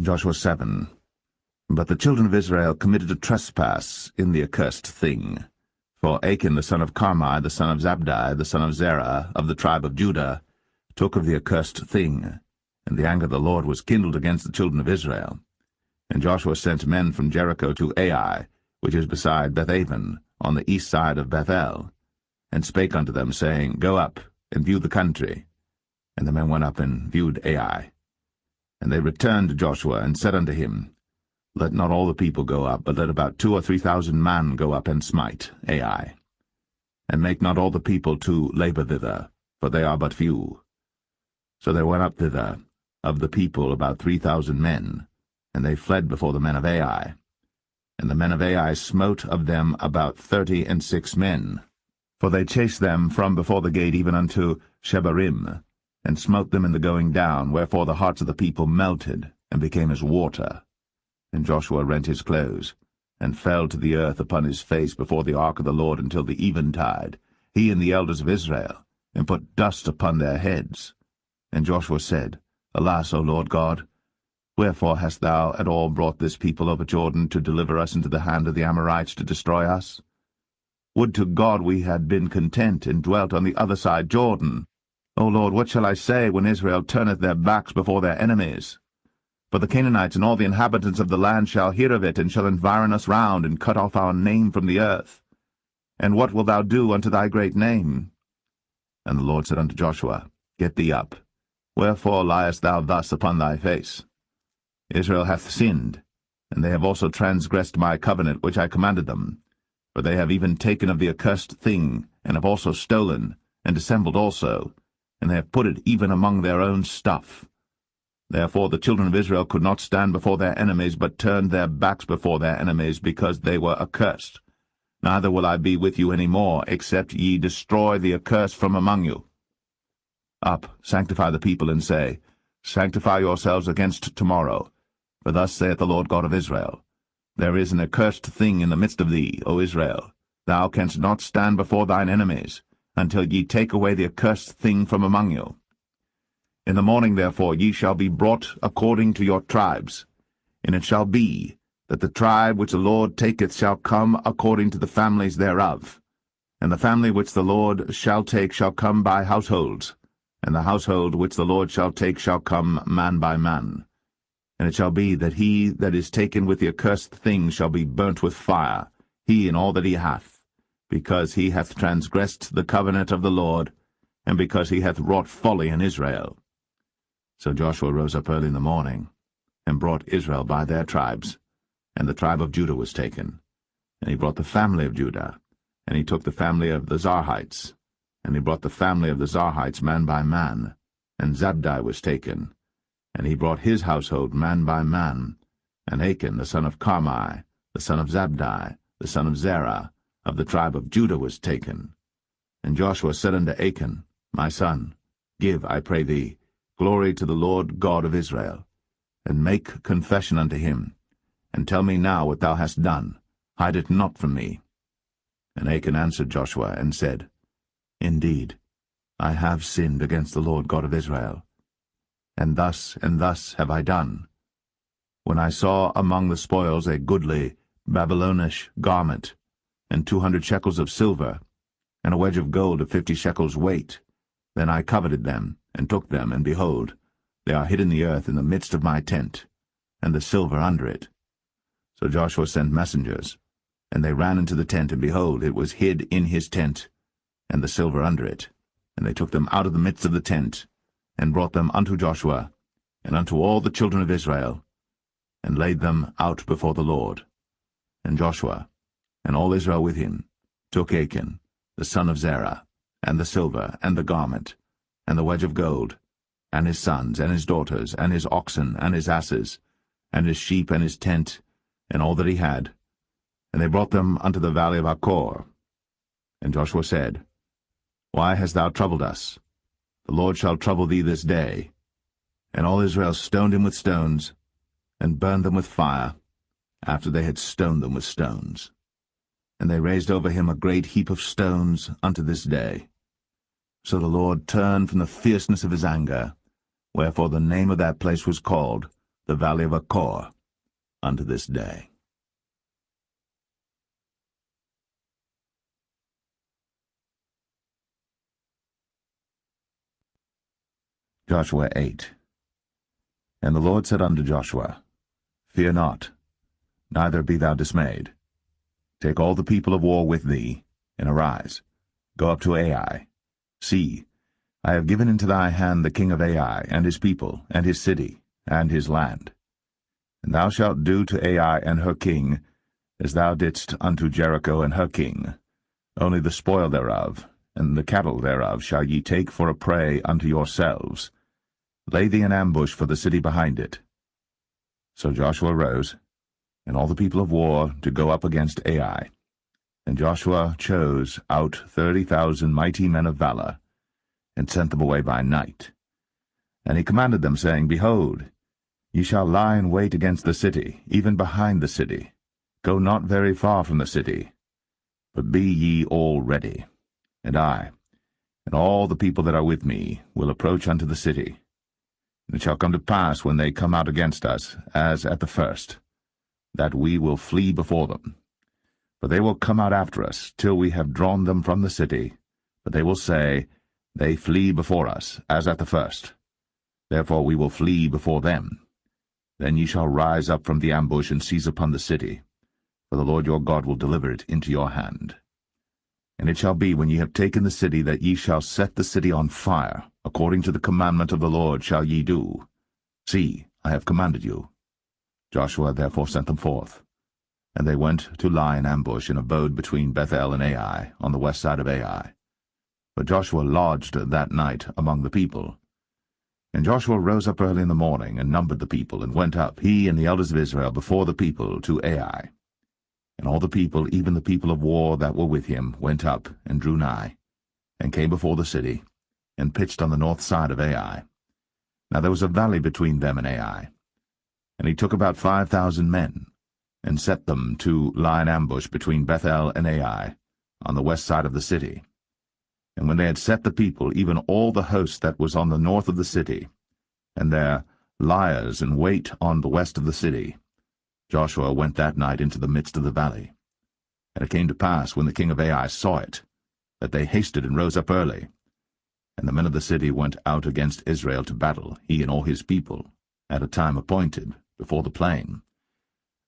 Joshua 7. But the children of Israel committed a trespass in the accursed thing. For Achan the son of Carmi, the son of Zabdi, the son of Zerah, of the tribe of Judah, took of the accursed thing, and the anger of the Lord was kindled against the children of Israel. And Joshua sent men from Jericho to Ai, which is beside Bethaven, on the east side of Bethel, and spake unto them, saying, Go up, and view the country. And the men went up and viewed Ai. And they returned to Joshua, and said unto him, Let not all the people go up, but let about 2,000 or 3,000 men go up and smite Ai. And make not all the people to labor thither, for they are but few. So there went up thither of the people about 3,000 men, and they fled before the men of Ai. And the men of Ai smote of them about 36 men. For they chased them from before the gate even unto Shebarim, and smote them in the going down, wherefore the hearts of the people melted, and became as water. And Joshua rent his clothes, and fell to the earth upon his face before the ark of the Lord until the eventide, he and the elders of Israel, and put dust upon their heads. And Joshua said, Alas, O Lord God, wherefore hast thou at all brought this people over Jordan to deliver us into the hand of the Amorites to destroy us? Would to God we had been content and dwelt on the other side Jordan. O Lord, what shall I say when Israel turneth their backs before their enemies? For the Canaanites and all the inhabitants of the land shall hear of it, and shall environ us round, and cut off our name from the earth. And what wilt thou do unto thy great name? And the Lord said unto Joshua, Get thee up. Wherefore liest thou thus upon thy face? Israel hath sinned, and they have also transgressed my covenant which I commanded them. For they have even taken of the accursed thing, and have also stolen, and dissembled also, and they have put it even among their own stuff. Therefore the children of Israel could not stand before their enemies, but turned their backs before their enemies, because they were accursed. Neither will I be with you any more, except ye destroy the accursed from among you. Up, sanctify the people, and say, Sanctify yourselves against tomorrow. For thus saith the Lord God of Israel, There is an accursed thing in the midst of thee, O Israel. Thou canst not stand before thine enemies, until ye take away the accursed thing from among you. In the morning therefore ye shall be brought according to your tribes. And it shall be, that the tribe which the Lord taketh shall come according to the families thereof. And the family which the Lord shall take shall come by households, and the household which the Lord shall take shall come man by man. And it shall be that he that is taken with the accursed thing shall be burnt with fire, he and all that he hath, because he hath transgressed the covenant of the Lord, and because he hath wrought folly in Israel. So Joshua rose up early in the morning, and brought Israel by their tribes, and the tribe of Judah was taken. And he brought the family of Judah, and he took the family of the Zarhites, and he brought the family of the Zarhites man by man, and Zabdi was taken, and he brought his household man by man, and Achan the son of Carmi, the son of Zabdi, the son of Zerah, of the tribe of Judah was taken. And Joshua said unto Achan, My son, give, I pray thee, glory to the Lord God of Israel, and make confession unto him, and tell me now what thou hast done. Hide it not from me. And Achan answered Joshua, and said, Indeed, I have sinned against the Lord God of Israel, and thus have I done. When I saw among the spoils a goodly Babylonish garment, and 200 shekels of silver, and a wedge of gold of 50 shekels weight, then I coveted them, and took them, and behold, they are hid in the earth in the midst of my tent, and the silver under it. So Joshua sent messengers, and they ran into the tent, and behold, it was hid in his tent, and the silver under it. And they took them out of the midst of the tent, and brought them unto Joshua, and unto all the children of Israel, and laid them out before the Lord. And Joshua, and all Israel with him, took Achan, the son of Zerah, and the silver, and the garment, and the wedge of gold, and his sons, and his daughters, and his oxen, and his asses, and his sheep, and his tent, and all that he had. And they brought them unto the valley of Achor. And Joshua said, Why hast thou troubled us? The Lord shall trouble thee this day. And all Israel stoned him with stones, and burned them with fire, after they had stoned them with stones. And they raised over him a great heap of stones unto this day. So the Lord turned from the fierceness of his anger, wherefore the name of that place was called the valley of Achor, unto this day. Joshua 8. And the Lord said unto Joshua, Fear not, neither be thou dismayed. Take all the people of war with thee, and arise, go up to Ai. See, I have given into thy hand the king of Ai, and his people, and his city, and his land. And thou shalt do to Ai and her king as thou didst unto Jericho and her king. Only the spoil thereof, and the cattle thereof shall ye take for a prey unto yourselves. Lay thee an ambush for the city behind it. So Joshua rose, and all the people of war, to go up against Ai. And Joshua chose out 30,000 mighty men of valor, and sent them away by night. And he commanded them, saying, Behold, ye shall lie in wait against the city, even behind the city. Go not very far from the city, but be ye all ready. And I, and all the people that are with me, will approach unto the city. And it shall come to pass, when they come out against us, as at the first, that we will flee before them. For they will come out after us, till we have drawn them from the city. But they will say, They flee before us, as at the first. Therefore we will flee before them. Then ye shall rise up from the ambush, and seize upon the city. For the Lord your God will deliver it into your hand. And it shall be, when ye have taken the city, that ye shall set the city on fire. According to the commandment of the Lord shall ye do. See, I have commanded you. Joshua therefore sent them forth. And they went to lie in ambush, and abode between Bethel and Ai, on the west side of Ai. But Joshua lodged that night among the people. And Joshua rose up early in the morning, and numbered the people, and went up, he and the elders of Israel, before the people to Ai. And all the people, even the people of war that were with him, went up, and drew nigh, and came before the city, and pitched on the north side of Ai. Now there was a valley between them and Ai. And he took about 5,000 men, and set them to lie in ambush between Bethel and Ai, on the west side of the city. And when they had set the people, even all the host that was on the north of the city, and their liers in wait on the west of the city, Joshua went that night into the midst of the valley. And it came to pass, when the king of Ai saw it, that they hasted and rose up early. And the men of the city went out against Israel to battle, he and all his people, at a time appointed, before the plain.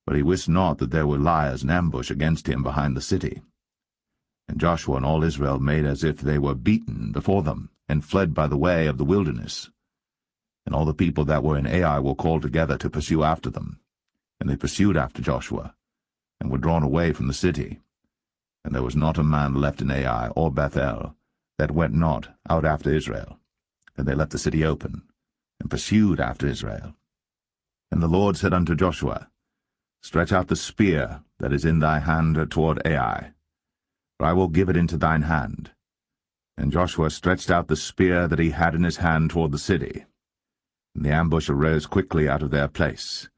But he wist not that there were liers in ambush against him behind the city. And Joshua and all Israel made as if they were beaten before them, and fled by the way of the wilderness. And all the people that were in Ai were called together to pursue after them. And they pursued after Joshua, and were drawn away from the city. And there was not a man left in Ai or Bethel that went not out after Israel. And they left the city open, and pursued after Israel. And the Lord said unto Joshua, Stretch out the spear that is in thy hand toward Ai, for I will give it into thine hand. And Joshua stretched out the spear that he had in his hand toward the city. And the ambush arose quickly out of their place.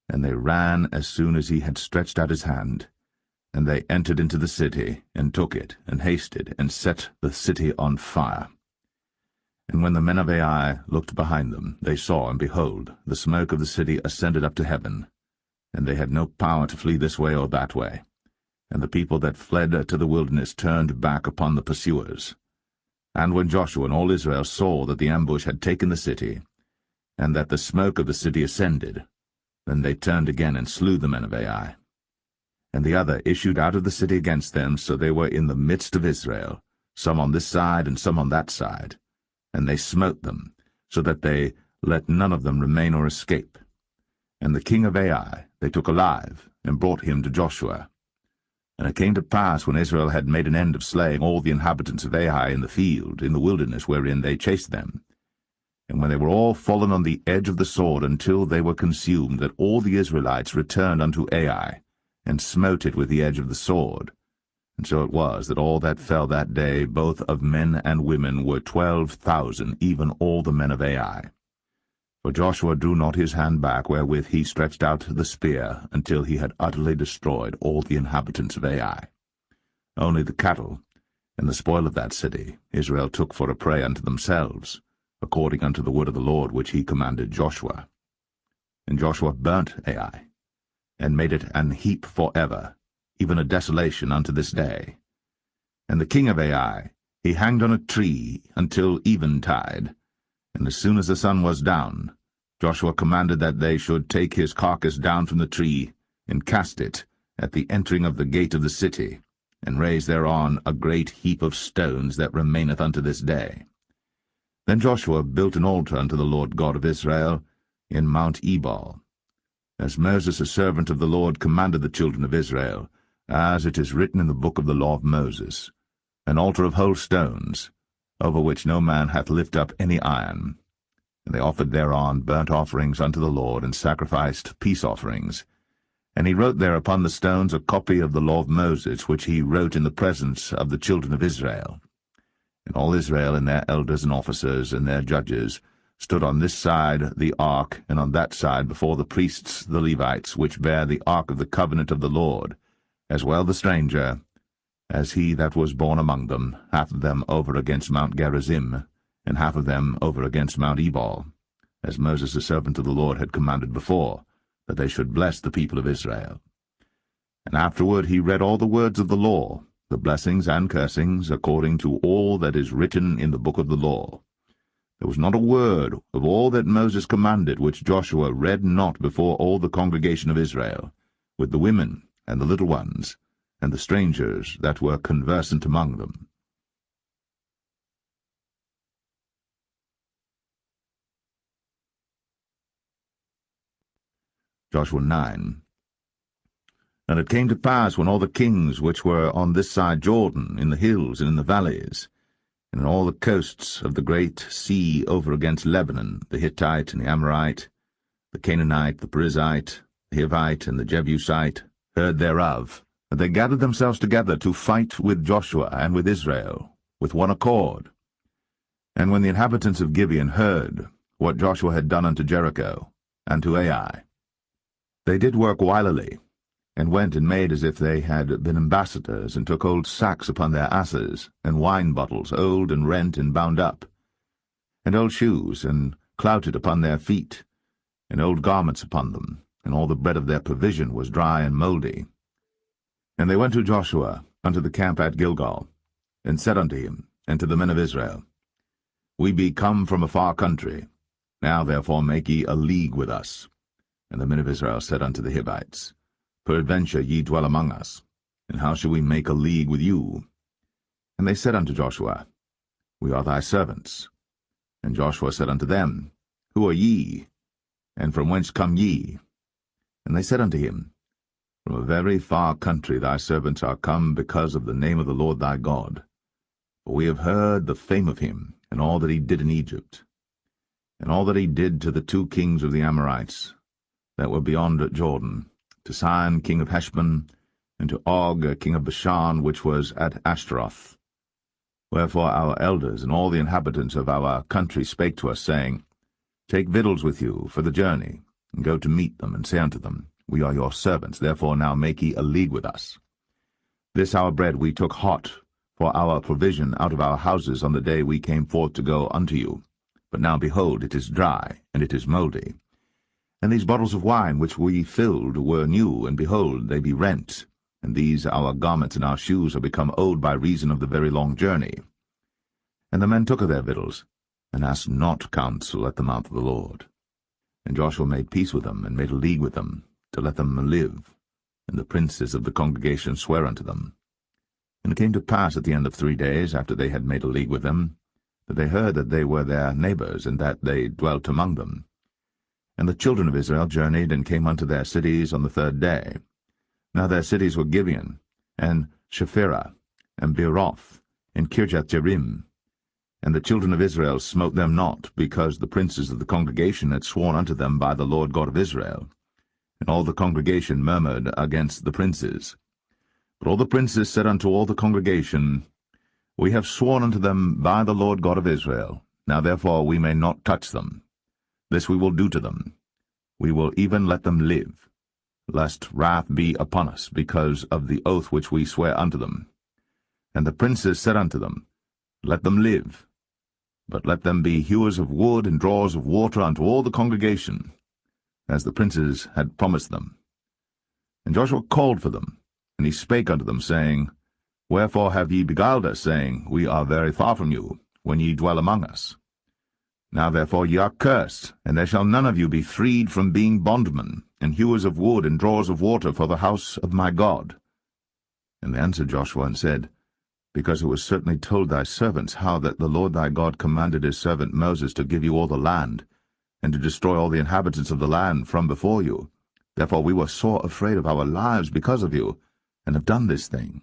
And they ran as soon as he had stretched out his hand. And they entered into the city, and took it, and hasted, and set the city on fire. And when the men of Ai looked behind them, they saw, and behold, the smoke of the city ascended up to heaven. And they had no power to flee this way or that way. And the people that fled to the wilderness turned back upon the pursuers. And when Joshua and all Israel saw that the ambush had taken the city, and that the smoke of the city ascended, then they turned again and slew the men of Ai. And the other issued out of the city against them, so they were in the midst of Israel, some on this side and some on that side. And they smote them, so that they let none of them remain or escape. And the king of Ai they took alive, and brought him to Joshua. And it came to pass, when Israel had made an end of slaying all the inhabitants of Ai in the field, in the wilderness wherein they chased them, and when they were all fallen on the edge of the sword until they were consumed, that all the Israelites returned unto Ai, and smote it with the edge of the sword. And so it was that all that fell that day, both of men and women, were 12,000, even all the men of Ai. For Joshua drew not his hand back, wherewith he stretched out the spear, until he had utterly destroyed all the inhabitants of Ai. Only the cattle and the spoil of that city Israel took for a prey unto themselves, according unto the word of the Lord which he commanded Joshua. And Joshua burnt Ai, and made it an heap for ever, even a desolation unto this day. And the king of Ai he hanged on a tree until eventide, and as soon as the sun was down, Joshua commanded that they should take his carcass down from the tree, and cast it at the entering of the gate of the city, and raise thereon a great heap of stones that remaineth unto this day. Then Joshua built an altar unto the Lord God of Israel in Mount Ebal, as Moses a servant of the Lord commanded the children of Israel, as it is written in the book of the law of Moses, an altar of whole stones, over which no man hath lifted up any iron. And they offered thereon burnt offerings unto the Lord, and sacrificed peace offerings. And he wrote there upon the stones a copy of the law of Moses, which he wrote in the presence of the children of Israel. And all Israel, and their elders and officers, and their judges, stood on this side the ark, and on that side before the priests the Levites, which bear the ark of the covenant of the Lord, as well the stranger, as he that was born among them, half of them over against Mount Gerizim, and half of them over against Mount Ebal, as Moses the servant of the Lord had commanded before, that they should bless the people of Israel. And afterward he read all the words of the law, the blessings and cursings, according to all that is written in the book of the law. There was not a word of all that Moses commanded which Joshua read not before all the congregation of Israel, with the women and the little ones, and the strangers that were conversant among them. Joshua 9. And it came to pass, when all the kings which were on this side Jordan, in the hills and in the valleys, and in all the coasts of the great sea over against Lebanon, the Hittite and the Amorite, the Canaanite, the Perizzite, the Hivite, and the Jebusite, heard thereof, that they gathered themselves together to fight with Joshua and with Israel, with one accord. And when the inhabitants of Gibeon heard what Joshua had done unto Jericho, and to Ai, they did work wilily, and went and made as if they had been ambassadors, and took old sacks upon their asses, and wine bottles, old and rent and bound up, and old shoes, and clouted upon their feet, and old garments upon them, and all the bread of their provision was dry and mouldy. And they went to Joshua unto the camp at Gilgal, and said unto him, and to the men of Israel, We be come from a far country, now therefore make ye a league with us. And the men of Israel said unto the Hivites, Peradventure ye dwell among us, and how shall we make a league with you? And they said unto Joshua, We are thy servants. And Joshua said unto them, Who are ye? And from whence come ye? And they said unto him, From a very far country thy servants are come, because of the name of the Lord thy God. For we have heard the fame of him, and all that he did in Egypt, and all that he did to the two kings of the Amorites, that were beyond Jordan, to Sihon king of Heshbon, and to Og king of Bashan, which was at Ashtaroth. Wherefore our elders and all the inhabitants of our country spake to us, saying, Take victuals with you for the journey, and go to meet them, and say unto them, We are your servants, therefore now make ye a league with us. This our bread we took hot for our provision out of our houses on the day we came forth to go unto you. But now, behold, it is dry, and it is mouldy. And these bottles of wine which we filled were new, and behold, they be rent, and these our garments and our shoes are become old by reason of the very long journey. And the men took of their victuals, and asked not counsel at the mouth of the Lord. And Joshua made peace with them, and made a league with them, to let them live. And the princes of the congregation sware unto them. And it came to pass at the end of 3 days, after they had made a league with them, that they heard that they were their neighbors, and that they dwelt among them. And the children of Israel journeyed, and came unto their cities on the 3rd day. Now their cities were Gibeon, and Shephirah, and Beeroth, and Kirjath-jearim. And the children of Israel smote them not, because the princes of the congregation had sworn unto them by the Lord God of Israel. And all the congregation murmured against the princes. But all the princes said unto all the congregation, We have sworn unto them by the Lord God of Israel. Now therefore we may not touch them. This we will do to them. We will even let them live, lest wrath be upon us, because of the oath which we swear unto them. And the princes said unto them, Let them live, but let them be hewers of wood and drawers of water unto all the congregation. as the princes had promised them. And Joshua called for them, and he spake unto them, saying, Wherefore have ye beguiled us, saying, We are very far from you, when ye dwell among us? Now therefore ye are cursed, and there shall none of you be freed from being bondmen, and hewers of wood, and drawers of water for the house of my God. And they answered Joshua, and said, Because it was certainly told thy servants how that the Lord thy God commanded his servant Moses to give you all the land, and to destroy all the inhabitants of the land from before you. Therefore we were sore afraid of our lives because of you, and have done this thing.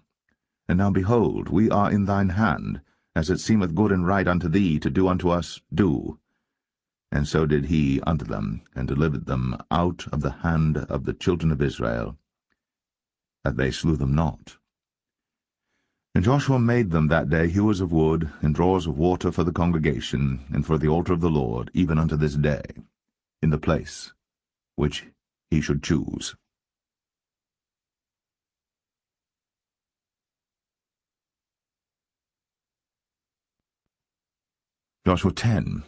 And now behold, we are in thine hand, as it seemeth good and right unto thee to do unto us, do. And so did he unto them, and delivered them out of the hand of the children of Israel, that they slew them not. And Joshua made them that day hewers of wood, and drawers of water for the congregation, and for the altar of the Lord, even unto this day, in the place which he should choose. Joshua 10.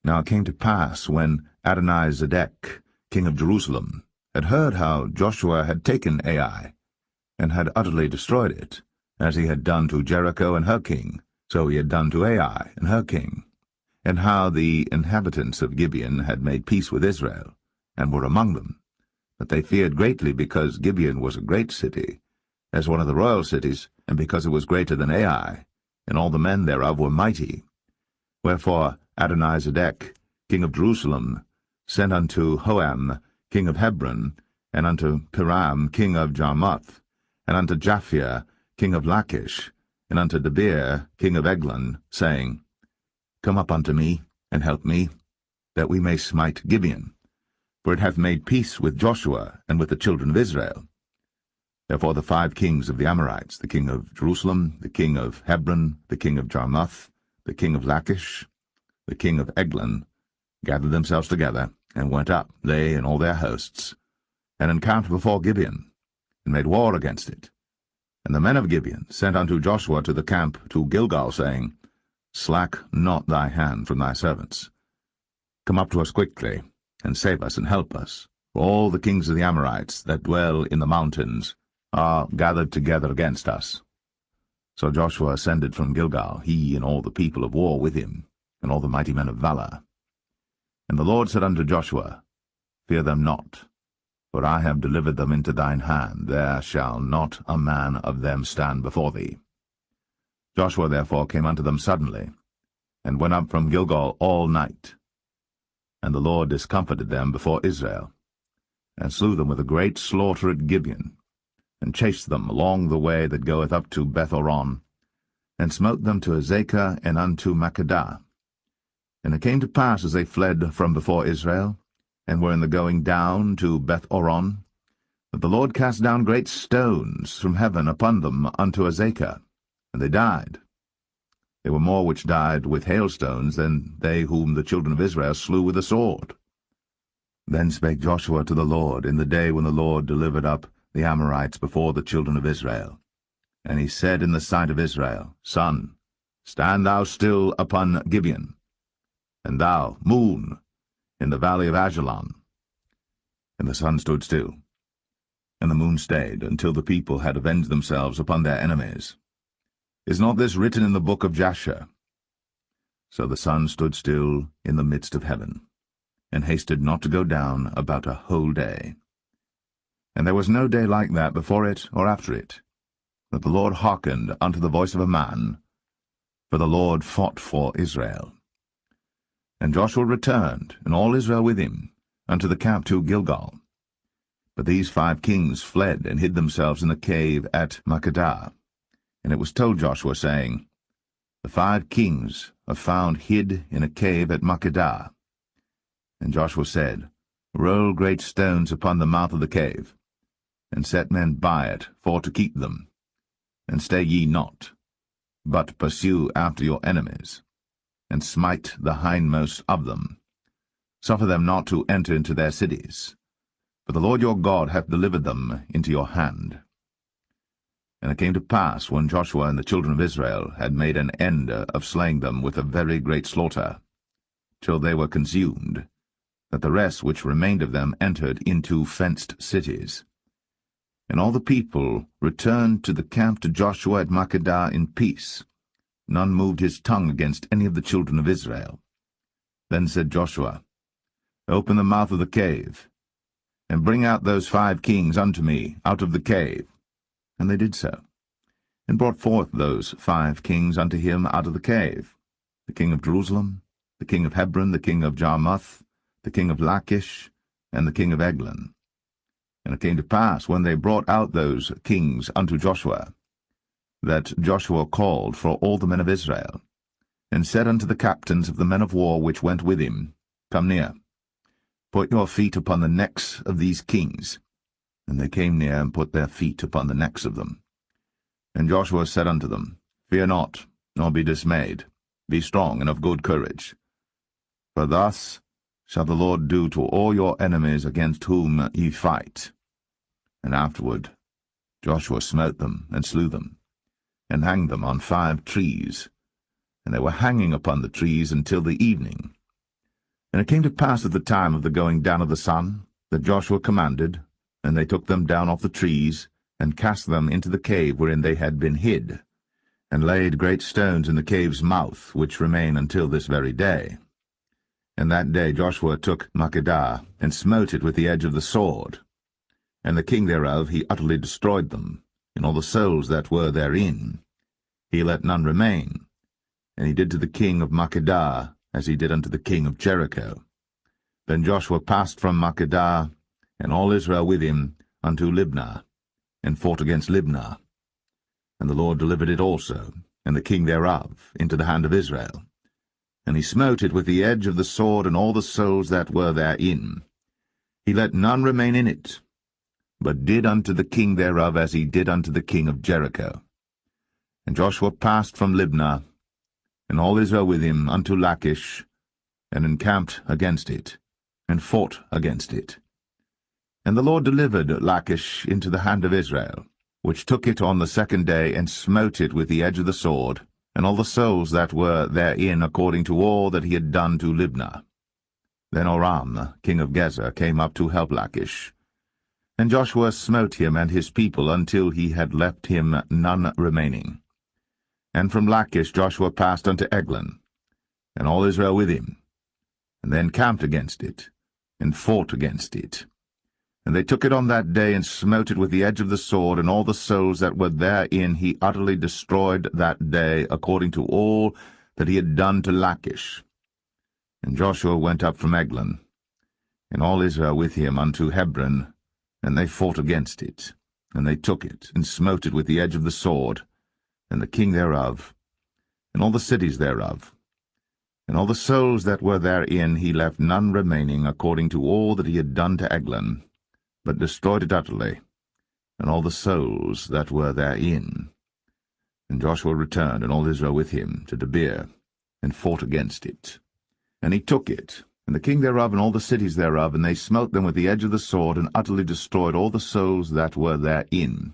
Now it came to pass, when Adonizedek, king of Jerusalem, had heard how Joshua had taken Ai, and had utterly destroyed it, as he had done to Jericho and her king, so he had done to Ai and her king, and how the inhabitants of Gibeon had made peace with Israel, and were among them. But they feared greatly, because Gibeon was a great city, as one of the royal cities, and because it was greater than Ai, and all the men thereof were mighty. Wherefore Adonizedek, king of Jerusalem, sent unto Hoam, king of Hebron, and unto Piram, king of Jarmuth, and unto Japhia, king of Lachish, and unto Debir, king of Eglon, saying, Come up unto me, and help me, that we may smite Gibeon, for it hath made peace with Joshua and with the children of Israel. Therefore the 5 kings of the Amorites, the king of Jerusalem, the king of Hebron, the king of Jarmuth, the king of Lachish, the king of Eglon, gathered themselves together, and went up, they and all their hosts, and encamped before Gibeon, and made war against it. And the men of Gibeon sent unto Joshua to the camp to Gilgal, saying, Slack not thy hand from thy servants. Come up to us quickly, and save us and help us, for all the kings of the Amorites that dwell in the mountains are gathered together against us. So Joshua ascended from Gilgal, he and all the people of war with him, and all the mighty men of valor. And the Lord said unto Joshua, Fear them not, for I have delivered them into thine hand. There shall not a man of them stand before thee. Joshua therefore came unto them suddenly, and went up from Gilgal all night. And the Lord discomfited them before Israel, and slew them with a great slaughter at Gibeon, and chased them along the way that goeth up to Beth-horon, and smote them to Azekah and unto Makkedah. And it came to pass, as they fled from before Israel, and were in the going down to Beth-horon, that the Lord cast down great stones from heaven upon them unto Azekah, and they died. There were more which died with hailstones than they whom the children of Israel slew with the sword. Then spake Joshua to the Lord in the day when the Lord delivered up the Amorites before the children of Israel. And he said in the sight of Israel, Sun, stand thou still upon Gibeon, and thou, moon, in the valley of Ajalon. And the sun stood still, and the moon stayed, until the people had avenged themselves upon their enemies. Is not this written in the book of Jasher? So the sun stood still in the midst of heaven, and hasted not to go down about a whole day. And there was no day like that before it or after it, that the Lord hearkened unto the voice of a man, for the Lord fought for Israel. And Joshua returned, and all Israel with him, unto the camp to Gilgal. But these 5 kings fled, and hid themselves in the cave at Makkedah. And it was told Joshua, saying, The 5 kings are found hid in a cave at Makkedah. And Joshua said, Roll great stones upon the mouth of the cave, and set men by it for to keep them. And stay ye not, but pursue after your enemies, and smite the hindmost of them. Suffer them not to enter into their cities, for the Lord your God hath delivered them into your hand. And it came to pass, when Joshua and the children of Israel had made an end of slaying them with a very great slaughter, till they were consumed, that the rest which remained of them entered into fenced cities. And all the people returned to the camp to Joshua at Makkedah in peace. None moved his tongue against any of the children of Israel. Then said Joshua, Open the mouth of the cave, and bring out those 5 kings unto me out of the cave. And they did so, and brought forth those 5 kings unto him out of the cave, the king of Jerusalem, the king of Hebron, the king of Jarmuth, the king of Lachish, and the king of Eglon. And it came to pass, when they brought out those kings unto Joshua, that Joshua called for all the men of Israel, and said unto the captains of the men of war which went with him, Come near, put your feet upon the necks of these kings. And they came near, and put their feet upon the necks of them. And Joshua said unto them, Fear not, nor be dismayed. Be strong and of good courage. For thus shall the Lord do to all your enemies against whom ye fight. And afterward Joshua smote them, and slew them, and hanged them on 5 trees. And they were hanging upon the trees until the evening. And it came to pass at the time of the going down of the sun, that Joshua commanded, and they took them down off the trees, and cast them into the cave wherein they had been hid, and laid great stones in the cave's mouth, which remain until this very day. And that day Joshua took Makkedah, and smote it with the edge of the sword. And the king thereof he utterly destroyed them, and all the souls that were therein. He let none remain. And he did to the king of Makkedah as he did unto the king of Jericho. Then Joshua passed from Makkedah, and all Israel with him, unto Libnah, and fought against Libnah. And the Lord delivered it also, and the king thereof, into the hand of Israel. And he smote it with the edge of the sword, and all the souls that were therein. He let none remain in it, but did unto the king thereof as he did unto the king of Jericho. And Joshua passed from Libnah, and all Israel with him, unto Lachish, and encamped against it, and fought against it. And the Lord delivered Lachish into the hand of Israel, which took it on the 2nd day, and smote it with the edge of the sword, and all the souls that were therein, according to all that he had done to Libnah. Then Oram, king of Gezer, came up to help Lachish. And Joshua smote him and his people until he had left him none remaining. And from Lachish Joshua passed unto Eglon, and all Israel with him, and then camped against it, and fought against it. And they took it on that day, and smote it with the edge of the sword, and all the souls that were therein he utterly destroyed that day, according to all that he had done to Lachish. And Joshua went up from Eglon, and all Israel with him, unto Hebron, and they fought against it. And they took it, and smote it with the edge of the sword, and the king thereof, and all the cities thereof. And all the souls that were therein he left none remaining, according to all that he had done to Eglon, but destroyed it utterly, and all the souls that were therein. And Joshua returned, and all Israel with him, to Debir, and fought against it. And he took it, and the king thereof, and all the cities thereof, and they smote them with the edge of the sword, and utterly destroyed all the souls that were therein.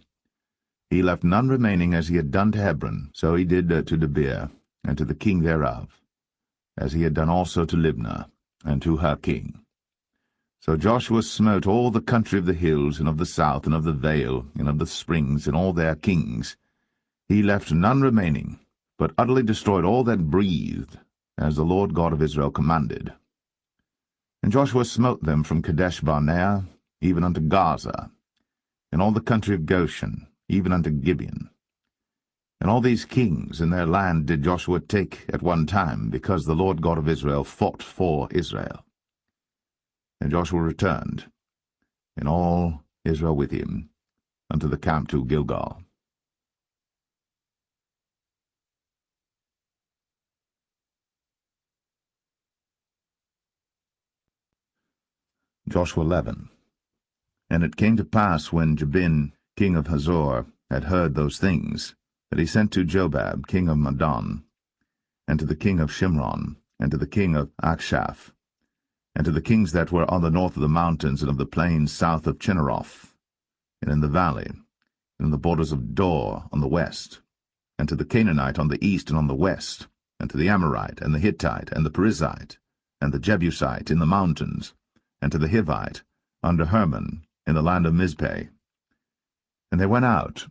He left none remaining, as he had done to Hebron, so he did to Debir, and to the king thereof, as he had done also to Libnah, and to her king. So Joshua smote all the country of the hills, and of the south, and of the vale, and of the springs, and all their kings. He left none remaining, but utterly destroyed all that breathed, as the Lord God of Israel commanded. And Joshua smote them from Kadesh-barnea, even unto Gaza, and all the country of Goshen, even unto Gibeon. And all these kings in their land did Joshua take at one time, because the Lord God of Israel fought for Israel. And Joshua returned, and all Israel with him, unto the camp to Gilgal. Joshua 11. And it came to pass, when Jabin, king of Hazor, had heard those things, that he sent to Jobab, king of Madon, and to the king of Shimron, and to the king of Akshaph, and to the kings that were on the north of the mountains, and of the plains south of Chinneroth, and in the valley, and in the borders of Dor on the west, and to the Canaanite on the east and on the west, and to the Amorite, and the Hittite, and the Perizzite, and the Jebusite in the mountains, and to the Hivite, under Hermon, in the land of Mizpeh. And they went out,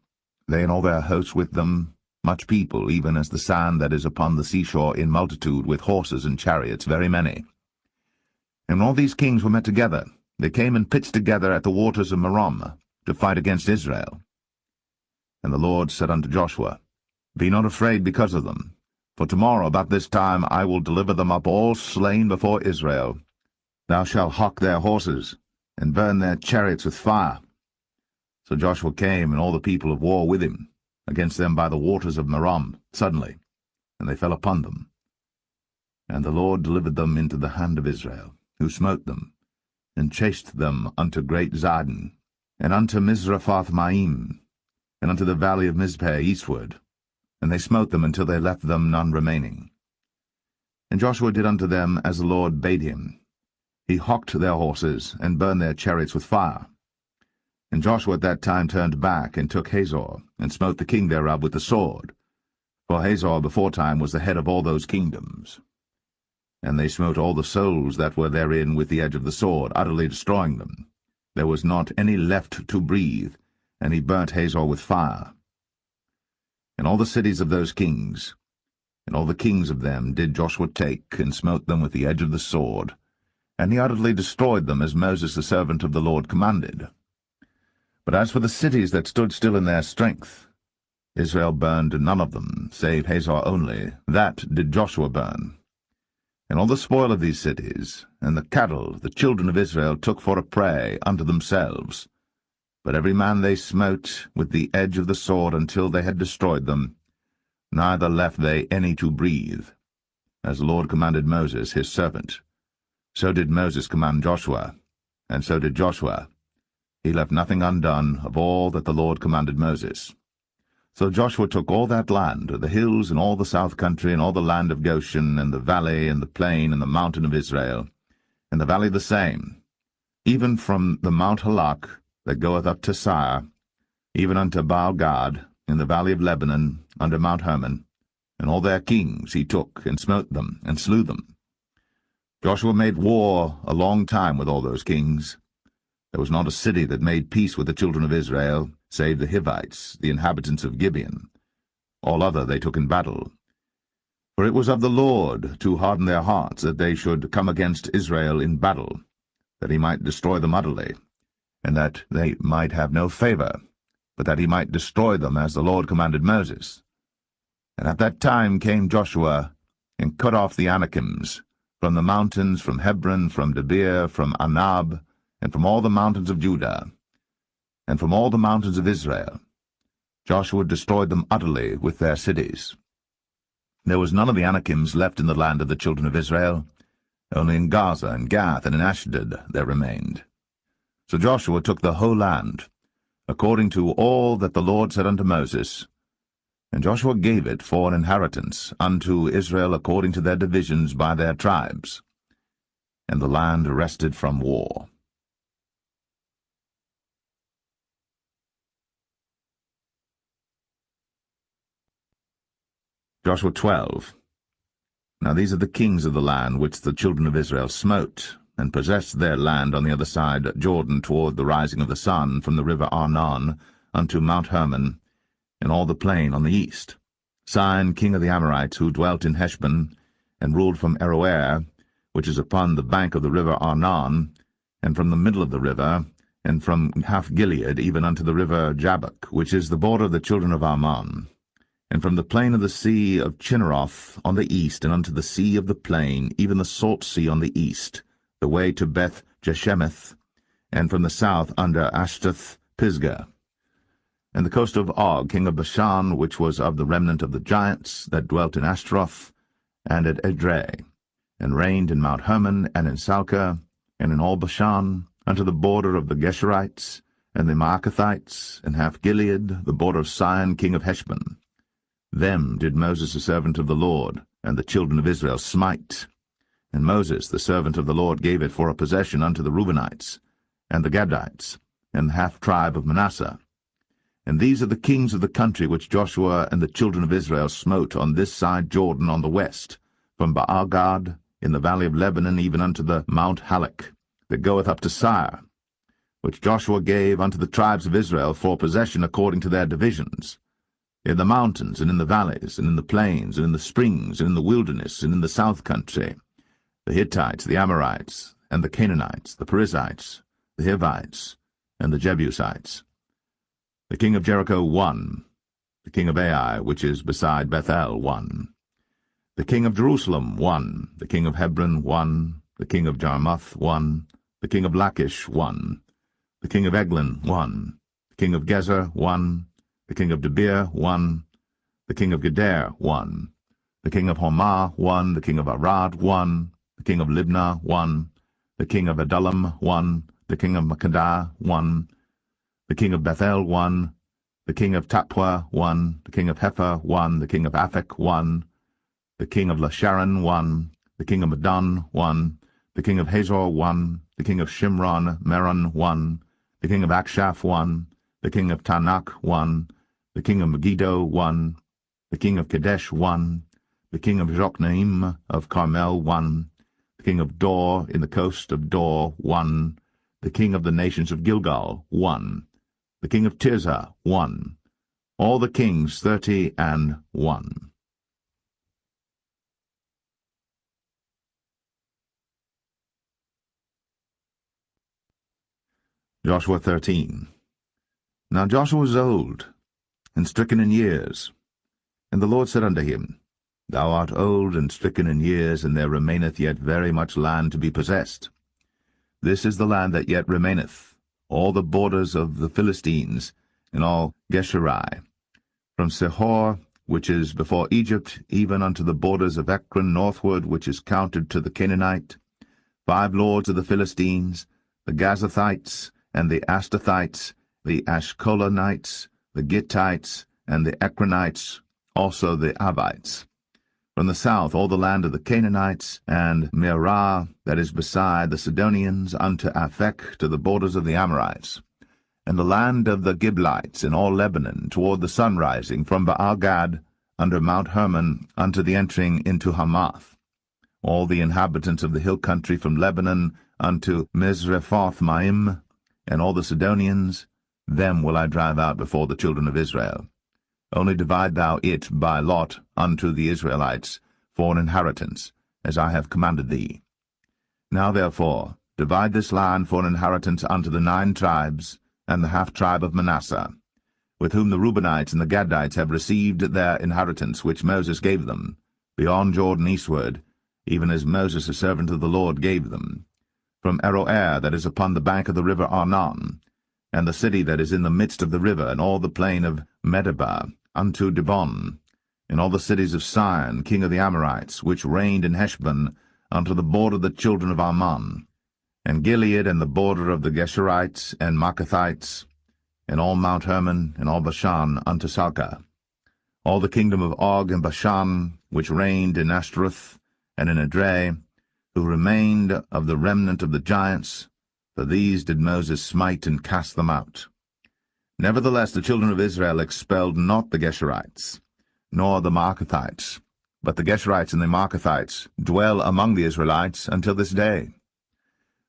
they and all their hosts with them, much people, even as the sand that is upon the seashore in multitude, with horses and chariots, very many. And when all these kings were met together, they came and pitched together at the waters of Merom, to fight against Israel. And the Lord said unto Joshua, Be not afraid because of them, for tomorrow about this time I will deliver them up all slain before Israel. Thou shalt hock their horses, and burn their chariots with fire. So Joshua came, and all the people of war with him, against them by the waters of Merom, suddenly, and they fell upon them. And the Lord delivered them into the hand of Israel, who smote them, and chased them unto great Zidon, and unto Mizraphoth-maim, and unto the valley of Mizpeh eastward, and they smote them until they left them none remaining. And Joshua did unto them as the Lord bade him. He hocked their horses, and burned their chariots with fire. And Joshua at that time turned back, and took Hazor, and smote the king thereof with the sword. For Hazor beforetime was the head of all those kingdoms. And they smote all the souls that were therein with the edge of the sword, utterly destroying them. There was not any left to breathe, and he burnt Hazor with fire. And all the cities of those kings, and all the kings of them did Joshua take, and smote them with the edge of the sword, and he utterly destroyed them, as Moses the servant of the Lord commanded. But as for the cities that stood still in their strength, Israel burned none of them, save Hazor only. That did Joshua burn. And all the spoil of these cities, and the cattle, the children of Israel took for a prey unto themselves. But every man they smote with the edge of the sword until they had destroyed them, neither left they any to breathe. As the Lord commanded Moses his servant, so did Moses command Joshua, and so did Joshua. He left nothing undone of all that the Lord commanded Moses. So Joshua took all that land, the hills, and all the south country, and all the land of Goshen, and the valley, and the plain, and the mountain of Israel, and the valley the same, even from the Mount Halak that goeth up to Sire, even unto Baal-gad, in the valley of Lebanon, under Mount Hermon, and all their kings he took, and smote them, and slew them. Joshua made war a long time with all those kings. There was not a city that made peace with the children of Israel, save the Hivites, the inhabitants of Gibeon. All other they took in battle. For it was of the Lord to harden their hearts, that they should come against Israel in battle, that he might destroy them utterly, and that they might have no favor, but that he might destroy them as the Lord commanded Moses. And at that time came Joshua, and cut off the Anakims, from the mountains, from Hebron, from Debir, from Anab, and from all the mountains of Judah, and from all the mountains of Israel. Joshua destroyed them utterly with their cities. There was none of the Anakims left in the land of the children of Israel. Only in Gaza and Gath and in Ashdod there remained. So Joshua took the whole land, according to all that the Lord said unto Moses, and Joshua gave it for an inheritance unto Israel according to their divisions by their tribes. And the land rested from war. Joshua 12. Now these are the kings of the land which the children of Israel smote, and possessed their land on the other side Jordan toward the rising of the sun, from the river Arnon unto Mount Hermon, and all the plain on the east. Sihon king of the Amorites, who dwelt in Heshbon, and ruled from Aroer, which is upon the bank of the river Arnon, and from the middle of the river, and from half Gilead even unto the river Jabbok, which is the border of the children of Ammon, and from the plain of the sea of Chinneroth on the east, and unto the sea of the plain, even the salt sea on the east, the way to Beth Jeshemeth, and from the south under Ashtath Pisgah, and the coast of Og, king of Bashan, which was of the remnant of the giants that dwelt in Ashtaroth, and at Edrei, and reigned in Mount Hermon, and in Salcah, and in all Bashan, unto the border of the Geshurites, and the Maacathites, and half Gilead, the border of Sihon king of Heshbon. Them did Moses the servant of the Lord, and the children of Israel smite. And Moses the servant of the Lord gave it for a possession unto the Reubenites, and the Gadites, and the half tribe of Manasseh. And these are the kings of the country which Joshua and the children of Israel smote on this side Jordan on the west, from Baal-gad in the valley of Lebanon even unto the Mount Halak, that goeth up to Sire, which Joshua gave unto the tribes of Israel for possession according to their divisions, in the mountains, and in the valleys, and in the plains, and in the springs, and in the wilderness, and in the south country, the Hittites, the Amorites, and the Canaanites, the Perizzites, the Hivites, and the Jebusites. The king of Jericho won, the king of Ai, which is beside Bethel, won. The king of Jerusalem won, the king of Hebron won, the king of Jarmuth won, the king of Lachish won, the king of Eglon won, the king of Gezer won, the king of Debir won, the king of Geder won, the king of Hormah won, the king of Arad won, the king of Libnah won, the king of Adullam won, the king of Makkedah won, the king of Bethel won, the king of Tappuah won, the king of Hepher won, the king of Aphek won, the king of Lasharon won, the king of Madon won, the king of Hazor won, the king of Shimron Meron won, the king of Akshaph won, the king of Tanakh won, the king of Megiddo won, the king of Kadesh won, the king of Jokneam of Carmel won, the king of Dor in the coast of Dor won, the king of the nations of Gilgal won, the king of Tirzah won, all the kings 30 and 1. Joshua 13. Now Joshua was old, and stricken in years. And the Lord said unto him, Thou art old and stricken in years, and there remaineth yet very much land to be possessed. This is the land that yet remaineth, all the borders of the Philistines, and all Geshuri, from Sihor, which is before Egypt, even unto the borders of Ekron northward, which is counted to the Canaanite, 5 lords of the Philistines, the Gazathites, and the Astathites, the Ashkelonites, the Gittites, and the Ekronites, also the Avites. From the south all the land of the Canaanites, and Mearah, that is beside the Sidonians, unto Aphek, to the borders of the Amorites, and the land of the Giblites, in all Lebanon, toward the sunrising, from Baal-Gad, under Mount Hermon, unto the entering into Hamath. All the inhabitants of the hill country from Lebanon unto Misrephoth-Maim, and all the Sidonians, them will I drive out before the children of Israel. Only divide thou it by lot unto the Israelites for an inheritance, as I have commanded thee. Now therefore divide this land for an inheritance unto the 9 tribes, and the half-tribe of Manasseh, with whom the Reubenites and the Gadites have received their inheritance which Moses gave them, beyond Jordan eastward, even as Moses the servant of the Lord gave them, from Aroer that is upon the bank of the river Arnon, and the city that is in the midst of the river, and all the plain of Medeba, unto Dibon, and all the cities of Sihon, king of the Amorites, which reigned in Heshbon, unto the border of the children of Ammon, and Gilead, and the border of the Geshurites and Maacathites, and all Mount Hermon, and all Bashan, unto Salcah, all the kingdom of Og and Bashan, which reigned in Ashtaroth and in Edrei, who remained of the remnant of the giants, for these did Moses smite and cast them out. Nevertheless the children of Israel expelled not the Geshurites, nor the Maacathites, but the Geshurites and the Maacathites dwell among the Israelites until this day.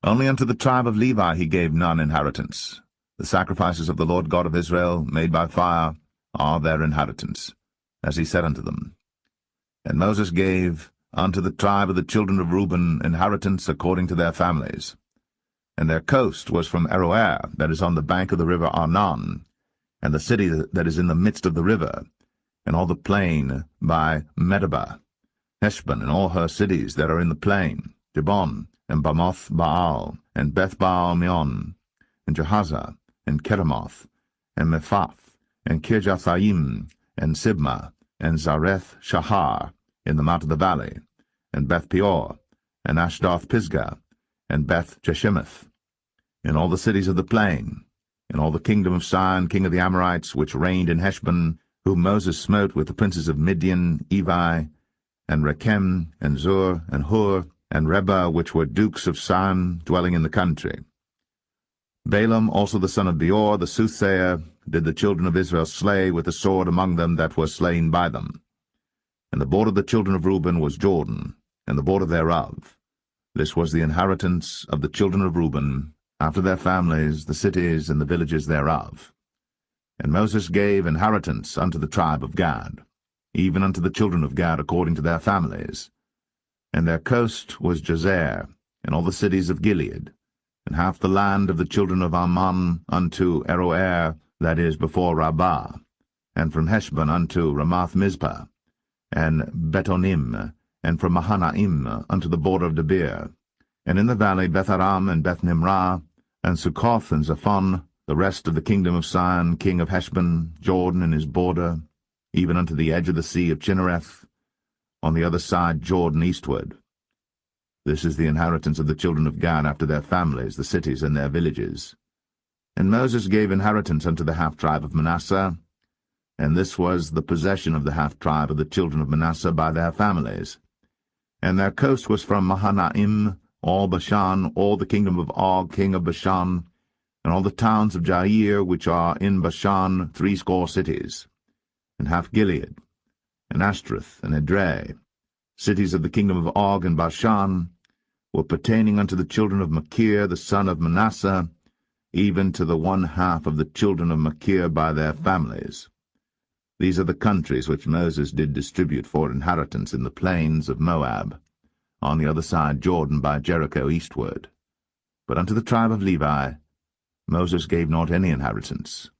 Only unto the tribe of Levi he gave none inheritance. The sacrifices of the Lord God of Israel, made by fire, are their inheritance, as he said unto them. And Moses gave unto the tribe of the children of Reuben inheritance according to their families. And their coast was from Aroer, that is on the bank of the river Arnon, and the city that is in the midst of the river, and all the plain by Medeba, Heshbon, and all her cities that are in the plain, Dibon, and Bamoth Baal, and Beth-Baal-Meon, and Jahaza, and Keremoth, and Mephath, and Kirjathaim, and Sibmah, and Zareth Shahar, in the mount of the valley, and Beth-Peor, and Ashdoth-Pisgah, and Beth-Jeshimoth, in all the cities of the plain, in all the kingdom of Sihon, king of the Amorites, which reigned in Heshbon, whom Moses smote with the princes of Midian, Evi, and Rechem, and Zur, and Hur, and Reba, which were dukes of Sihon, dwelling in the country. Balaam also the son of Beor, the soothsayer, did the children of Israel slay with the sword among them that were slain by them. And the border of the children of Reuben was Jordan, and the border thereof, This was the inheritance of the children of Reuben, after their families, the cities and the villages thereof. And Moses gave inheritance unto the tribe of Gad, even unto the children of Gad according to their families. And their coast was Jazer, and all the cities of Gilead, and half the land of the children of Ammon unto Aroer, that is before Rabbah, and from Heshbon unto Ramath-Mizpah, and Betonim, and from Mahanaim unto the border of Debir, and in the valley Betharam and Beth-Nimrah, and Succoth and Zaphon, the rest of the kingdom of Sihon, king of Heshbon, Jordan and his border, even unto the edge of the sea of Chinnereth, on the other side Jordan eastward. This is the inheritance of the children of Gad after their families, the cities and their villages. And Moses gave inheritance unto the half-tribe of Manasseh, and this was the possession of the half-tribe of the children of Manasseh by their families. And their coast was from Mahanaim, all Bashan, all the kingdom of Og, king of Bashan, and all the towns of Jair, which are in Bashan, 80 cities, and half Gilead, and Ashtaroth, and Edrei, cities of the kingdom of Og and Bashan, were pertaining unto the children of Machir, the son of Manasseh, even to the 1/2 of the children of Machir by their families. These are the countries which Moses did distribute for inheritance in the plains of Moab, on the other side Jordan by Jericho eastward. But unto the tribe of Levi Moses gave not any inheritance.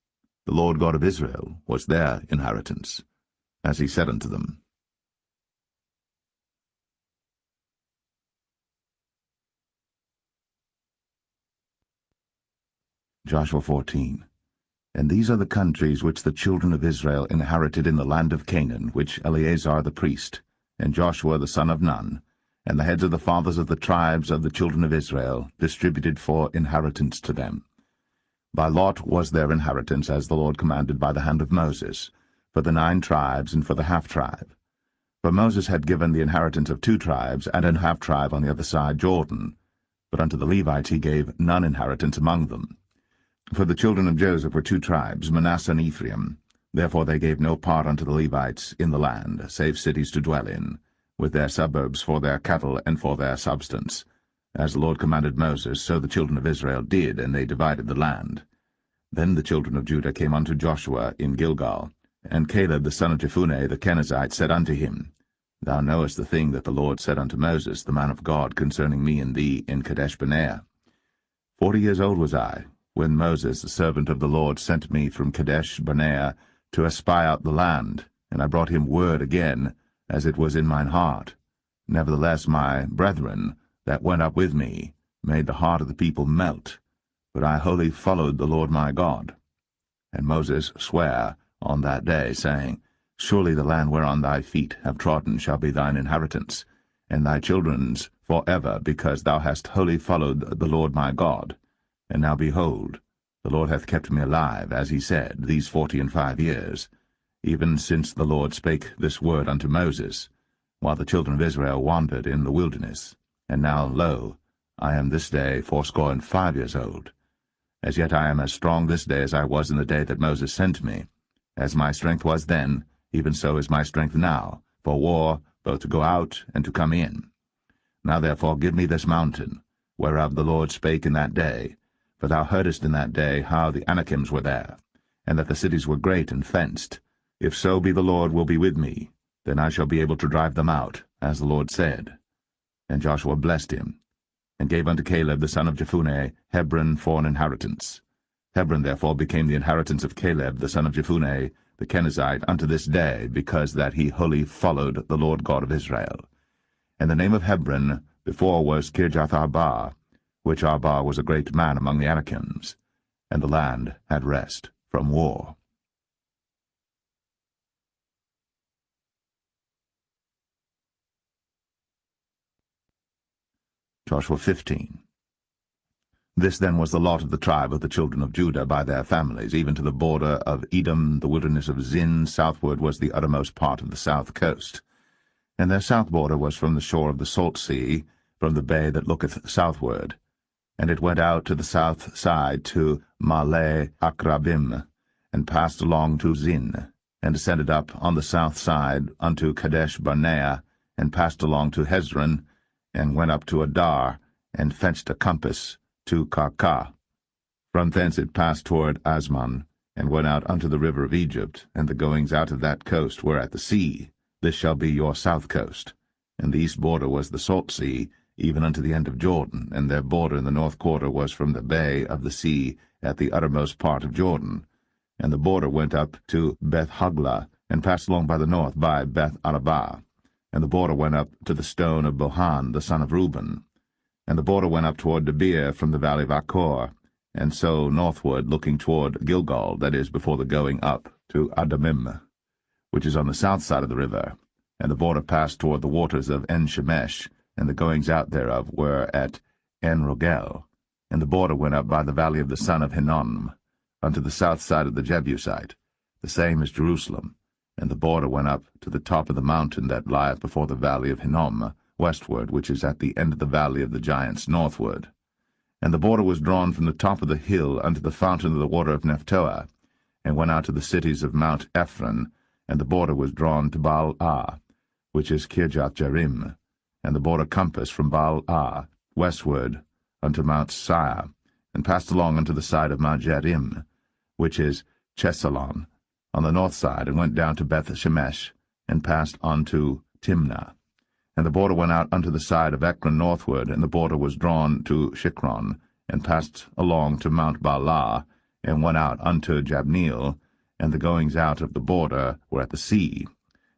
The Lord God of Israel was their inheritance, as he said unto them. Joshua 14. And these are the countries which the children of Israel inherited in the land of Canaan, which Eleazar the priest, and Joshua the son of Nun, and the heads of the fathers of the tribes of the children of Israel, distributed for inheritance to them. By lot was their inheritance, as the Lord commanded by the hand of Moses, for the 9 tribes and for the half-tribe. For Moses had given the inheritance of 2 tribes and an half-tribe on the other side Jordan, but unto the Levites he gave none inheritance among them. For the children of Joseph were 2 tribes, Manasseh and Ephraim. Therefore they gave no part unto the Levites in the land, save cities to dwell in, with their suburbs for their cattle and for their substance. As the Lord commanded Moses, so the children of Israel did, and they divided the land. Then the children of Judah came unto Joshua in Gilgal, and Caleb the son of Jephunneh the Kenizzite said unto him, Thou knowest the thing that the Lord said unto Moses, the man of God, concerning me and thee in Kadesh-barnea. 40 years old was I, when Moses, the servant of the Lord, sent me from Kadesh-barnea to espy out the land, and I brought him word again, as it was in mine heart. Nevertheless my brethren that went up with me made the heart of the people melt, but I wholly followed the Lord my God. And Moses sware on that day, saying, Surely the land whereon thy feet have trodden shall be thine inheritance, and thy children's for ever, because thou hast wholly followed the Lord my God. And now behold, the Lord hath kept me alive, as he said, these 45 years, even since the Lord spake this word unto Moses, while the children of Israel wandered in the wilderness. And now, lo, I am this day 85 years old. As yet I am as strong this day as I was in the day that Moses sent me. As my strength was then, even so is my strength now, for war, both to go out and to come in. Now therefore give me this mountain, whereof the Lord spake in that day, for thou heardest in that day how the Anakims were there, and that the cities were great and fenced. If so be the Lord will be with me, then I shall be able to drive them out, as the Lord said. And Joshua blessed him, and gave unto Caleb the son of Jephunneh Hebron for an inheritance. Hebron therefore became the inheritance of Caleb the son of Jephunneh the Kenizzite unto this day, because that he wholly followed the Lord God of Israel. And the name of Hebron before was Kirjath-Arba, which Arba was a great man among the Anakims, and the land had rest from war. Joshua 15. This then was the lot of the tribe of the children of Judah by their families, even to the border of Edom, the wilderness of Zin. Southward was the uttermost part of the south coast. And their south border was from the shore of the salt sea, from the bay that looketh southward. And it went out to the south side to Male Akrabim, and passed along to Zin, and descended up on the south side unto Kadesh-barnea, and passed along to Hezron, and went up to Adar, and fetched a compass to Karkah. From thence it passed toward Asman, and went out unto the river of Egypt, and the goings out of that coast were at the sea. This shall be your south coast. And the east border was the salt sea, even unto the end of Jordan, and their border in the north quarter was from the bay of the sea at the uttermost part of Jordan. And the border went up to Beth-hoglah, and passed along by the north by Beth-arabah. And the border went up to the stone of Bohan, the son of Reuben. And the border went up toward Debir from the valley of Achor, and so northward, looking toward Gilgal, that is, before the going up to Adamim, which is on the south side of the river. And the border passed toward the waters of En-shemesh, and the goings out thereof were at En-rogel. And the border went up by the valley of the son of Hinnom, unto the south side of the Jebusite, the same as Jerusalem. And the border went up to the top of the mountain that lieth before the valley of Hinnom, westward, which is at the end of the valley of the giants, northward. And the border was drawn from the top of the hill unto the fountain of the water of Nephtoah, and went out to the cities of Mount Ephron, and the border was drawn to Baal-ah, which is Kirjath-jearim, and the border compassed from Baal-ah westward unto Mount Seir, and passed along unto the side of Mount Jearim, which is Chesalon, on the north side, and went down to Beth-shemesh, and passed on to Timnah. And the border went out unto the side of Ekron northward, and the border was drawn to Shikron, and passed along to Mount Baalah, and went out unto Jabneel, and the goings out of the border were at the sea.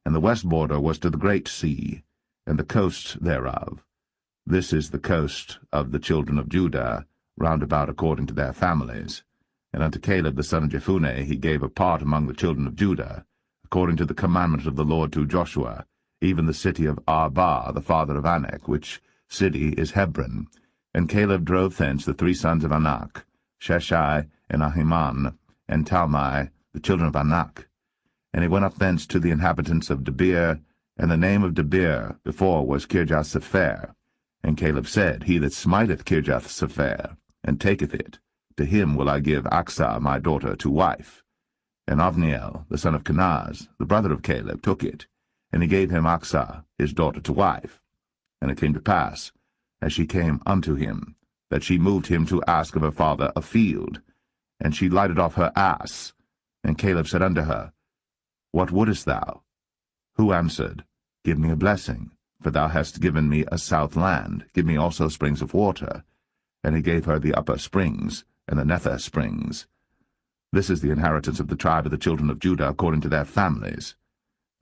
And the west border was to the great sea, and the coast thereof. This is the coast of the children of Judah, round about according to their families. And unto Caleb the son of Jephunneh he gave a part among the children of Judah, according to the commandment of the Lord to Joshua, even the city of Arba, the father of Anak, which city is Hebron. And Caleb drove thence the 3 sons of Anak, Sheshai, and Ahiman, and Talmai, the children of Anak. And he went up thence to the inhabitants of Debir, and the name of Debir before was Kirjath-sepher. And Caleb said, He that smiteth Kirjath-sepher, and taketh it, to him will I give Achsah my daughter to wife. And Othniel, the son of Kenaz, the brother of Caleb, took it, and he gave him Achsah his daughter to wife. And it came to pass, as she came unto him, that she moved him to ask of her father a field. And she lighted off her ass. And Caleb said unto her, What wouldest thou? Who answered, Give me a blessing, for thou hast given me a south land, give me also springs of water. And he gave her the upper springs, and the nether springs. This is the inheritance of the tribe of the children of Judah according to their families.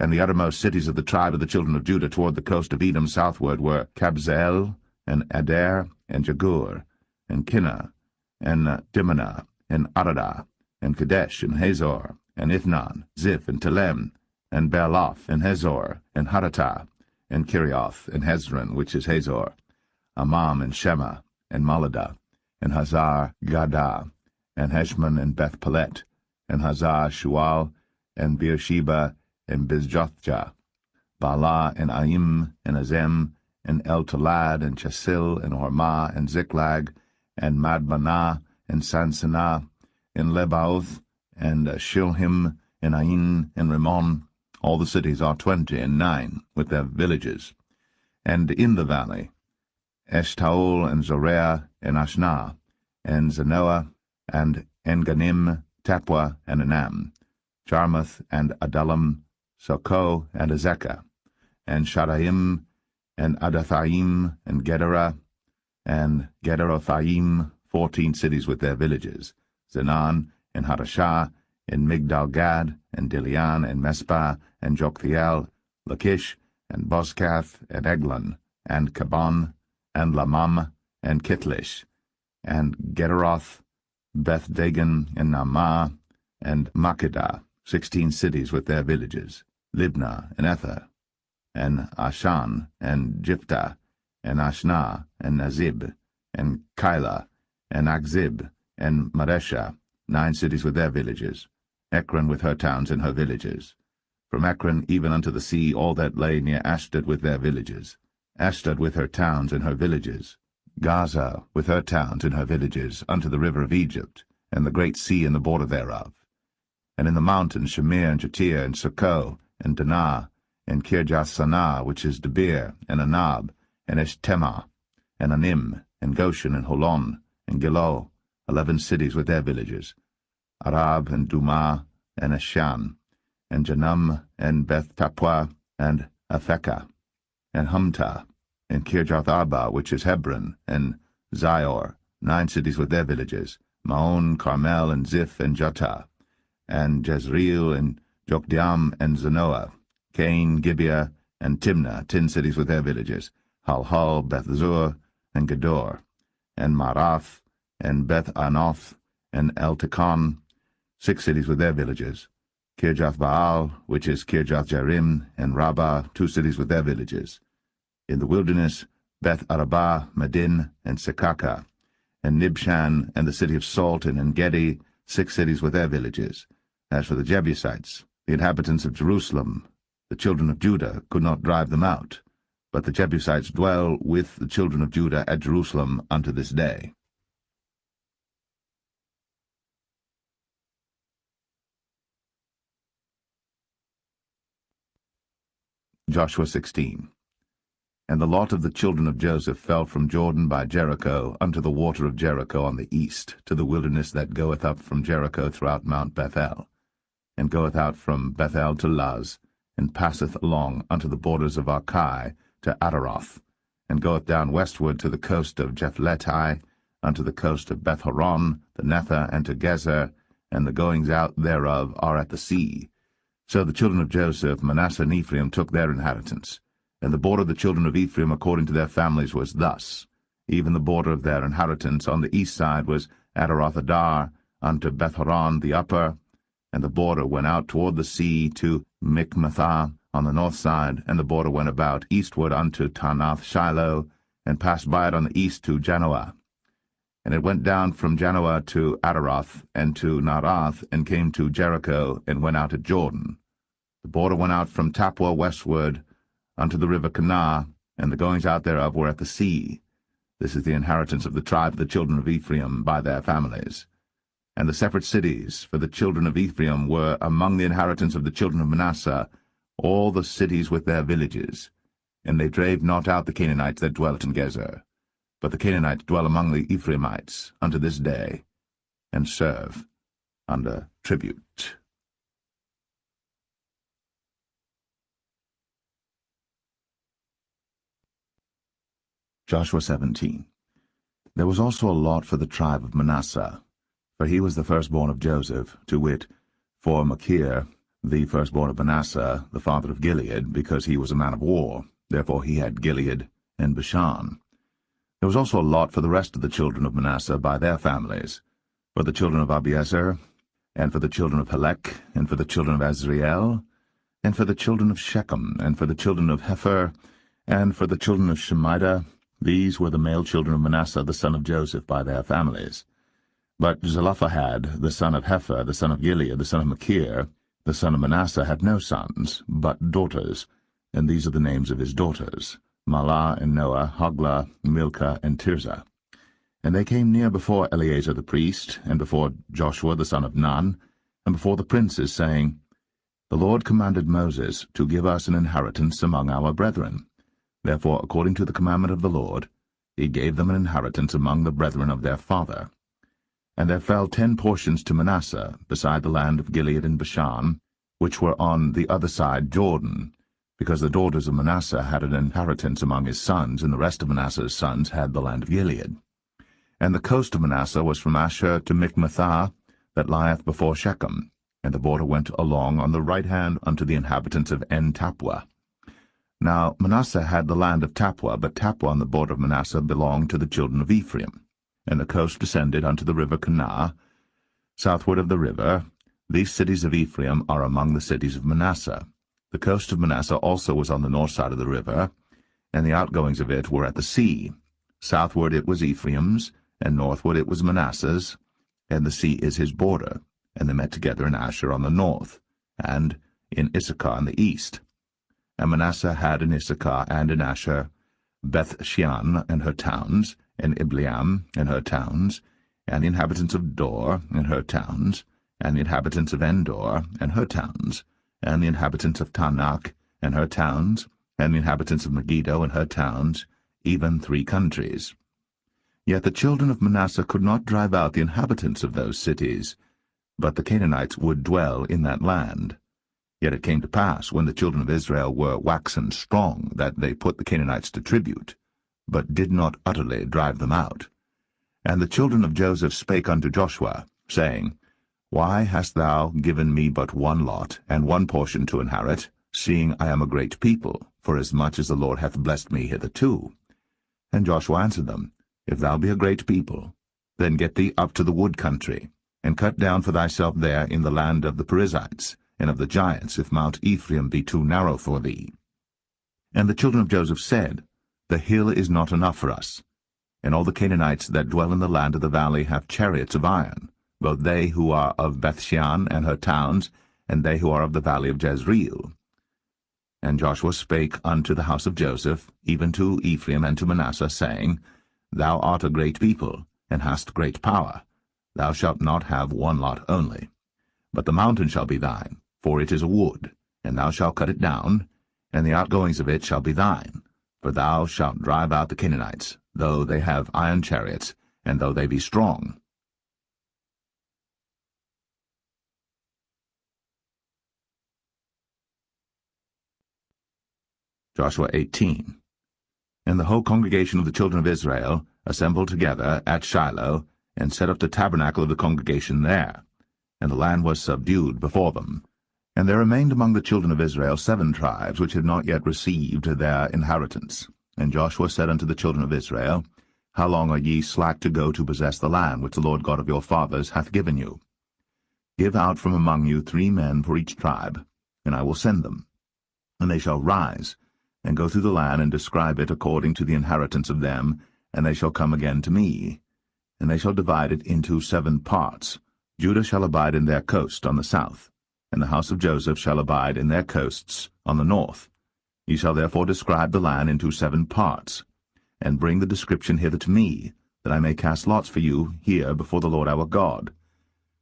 And the uttermost cities of the tribe of the children of Judah toward the coast of Edom southward were Kabzeel, and Adair, and Jagur, and Kinnah, and Dimnah, and Aradah, and Kadesh, and Hazor, and Ithnan, Ziph, and Telem, and Bealoth, and Hazor, and Haratah, and Kirioth, and Hezron, which is Hazor, Amam, and Shema, and Maladah, and Hazar-Gadah, and Heshmon, and Beth-Paulett, and Hazar-Shual, and Beersheba, and Bizjothjah, Baalah, and Aim, and Azem, and El-Tolad, and Chesil, and Hormah, and Ziklag, and Madmanah, and Sansanah, and Lebaoth, and Shilhim, and Ain, and Rimmon. All the cities are 29, with their villages. And in the valley, Eshtaol, and Zoreah, and Ashnah, and Zanoah, and Enganim, Tapua, and Anam, Jarmuth, and Adullam, Sokoh, and Azekah, and Shadaim, and Adathaim, and Gedera, and Gederothaim, 14 cities with their villages, Zenan, and Hadashah, and Migdal-Gad, and Dilian, and Mespah, and Joktheel, Lachish, and Bozkath, and Eglon, and Kabon, and Lamam, and Kitlish, and Gederoth, Beth-Dagon, and Naamah, and Makkedah, 16 cities with their villages, Libnah, and Ether, and Ashan, and Jiphthah, and Ashnah, and Nazib, and Keilah, and Akzib, and Maresha, 9 cities with their villages, Ekron with her towns and her villages. From Ekron even unto the sea all that lay near Ashdod with their villages, Ashdod with her towns and her villages, Gaza with her towns and her villages, unto the river of Egypt, and the great sea and the border thereof. And in the mountains Shamir, and Jatir, and Sokoh, and Danah, and Kirjath-sanah, which is Debir, and Anab, and Eshtemoa, and Anim, and Goshen, and Holon, and Gilo, 11 cities with their villages, Arab, and Dumah, and Eshan, and Janum, and Beth Tapua, and Aphekah, and Humta, and Kirjath Arba, which is Hebron, and Zior, 9 cities with their villages, Maon, Carmel, and Ziph, and Juttah, and Jezreel, and Jokdeam, and Zanoah, Cain, Gibeah, and Timnah, 10 cities with their villages, Halhal, Bethzur, and Gedor, and Marath, and Beth Anoth, and Eltekon, 6 cities with their villages, Kirjath Baal, which is Kirjath Jearim, and Rabbah, 2 cities with their villages. In the wilderness, Beth Arabah, Medin, and Sekaka, and Nibshan, and the city of Salt, and En-gedi, 6 cities with their villages. As for the Jebusites, the inhabitants of Jerusalem, the children of Judah could not drive them out, but the Jebusites dwell with the children of Judah at Jerusalem unto this day. Joshua 16. And the lot of the children of Joseph fell from Jordan by Jericho unto the water of Jericho on the east, to the wilderness that goeth up from Jericho throughout Mount Bethel, and goeth out from Bethel to Luz, and passeth along unto the borders of Archai to Ataroth, and goeth down westward to the coast of Jephletai, unto the coast of Beth-horon, the Nether, and to Gezer, and the goings out thereof are at the sea. So the children of Joseph, Manasseh, and Ephraim took their inheritance. And the border of the children of Ephraim according to their families was thus. Even the border of their inheritance on the east side was Ataroth-adar unto Beth-horon the upper, and the border went out toward the sea to Michmethah on the north side, and the border went about eastward unto Taanath-shiloh, and passed by it on the east to Janoah. And it went down from Janoah to Ataroth, and to Naarath, and came to Jericho, and went out at Jordan. The border went out from Tapua westward unto the river Kanah, and the goings out thereof were at the sea. This is the inheritance of the tribe of the children of Ephraim by their families. And the separate cities for the children of Ephraim were among the inheritance of the children of Manasseh, all the cities with their villages. And they drave not out the Canaanites that dwelt in Gezer. But the Canaanites dwell among the Ephraimites unto this day, and serve under tribute. Joshua 17. There was also a lot for the tribe of Manasseh, for he was the firstborn of Joseph, to wit, for Machir, the firstborn of Manasseh, the father of Gilead, because he was a man of war. Therefore he had Gilead and Bashan. There was also a lot for the rest of the children of Manasseh by their families, for the children of Abiezer, and for the children of Helek, and for the children of Azriel, and for the children of Shechem, and for the children of Hepher, and for the children of Shemida. These were the male children of Manasseh the son of Joseph by their families. But Zelophehad, the son of Hepher, the son of Gilead, the son of Machir, the son of Manasseh, had no sons, but daughters, and these are the names of his daughters, Mahlah, and Noah, Hoglah, Milcah, and Tirzah. And they came near before Eleazar the priest, and before Joshua the son of Nun, and before the princes, saying, The Lord commanded Moses to give us an inheritance among our brethren. Therefore, according to the commandment of the Lord, he gave them an inheritance among the brethren of their father. And there fell 10 portions to Manasseh, beside the land of Gilead and Bashan, which were on the other side Jordan, because the daughters of Manasseh had an inheritance among his sons, and the rest of Manasseh's sons had the land of Gilead. And the coast of Manasseh was from Asher to Michmethah, that lieth before Shechem, and the border went along on the right hand unto the inhabitants of En-tappuah. Now Manasseh had the land of Tappuah, but Tappuah on the border of Manasseh belonged to the children of Ephraim. And the coast descended unto the river Kanah, southward of the river. These cities of Ephraim are among the cities of Manasseh. The coast of Manasseh also was on the north side of the river, and the outgoings of it were at the sea. Southward it was Ephraim's, and northward it was Manasseh's, and the sea is his border. And they met together in Asher on the north, and in Issachar on the east. And Manasseh had in Issachar and in Asher Beth-shean and her towns, and Ibleam and her towns, and the inhabitants of Dor and her towns, and the inhabitants of Endor and her towns, and the inhabitants of Taanach and her towns, and the inhabitants of Megiddo and her towns, even 3 countries. Yet the children of Manasseh could not drive out the inhabitants of those cities, but the Canaanites would dwell in that land. Yet it came to pass, when the children of Israel were waxen strong, that they put the Canaanites to tribute, but did not utterly drive them out. And the children of Joseph spake unto Joshua, saying, Why hast thou given me but one lot, and one portion to inherit, seeing I am a great people, forasmuch as the Lord hath blessed me hitherto? And Joshua answered them, If thou be a great people, then get thee up to the wood country, and cut down for thyself there in the land of the Perizzites, and of the giants, if Mount Ephraim be too narrow for thee. And the children of Joseph said, The hill is not enough for us. And all the Canaanites that dwell in the land of the valley have chariots of iron, both they who are of Bethshean and her towns, and they who are of the valley of Jezreel. And Joshua spake unto the house of Joseph, even to Ephraim and to Manasseh, saying, Thou art a great people, and hast great power. Thou shalt not have one lot only. But the mountain shall be thine, for it is a wood, and thou shalt cut it down, and the outgoings of it shall be thine. For thou shalt drive out the Canaanites, though they have iron chariots, and though they be strong. Joshua 18. And the whole congregation of the children of Israel assembled together at Shiloh, and set up the tabernacle of the congregation there. And the land was subdued before them. And there remained among the children of Israel 7 tribes, which had not yet received their inheritance. And Joshua said unto the children of Israel, How long are ye slack to go to possess the land which the Lord God of your fathers hath given you? Give out from among you 3 men for each tribe, and I will send them. And they shall rise, and go through the land, and describe it according to the inheritance of them, and they shall come again to me. And they shall divide it into 7 parts. Judah shall abide in their coast on the south, and the house of Joseph shall abide in their coasts on the north. Ye shall therefore describe the land into 7 parts, and bring the description hither to me, that I may cast lots for you here before the Lord our God.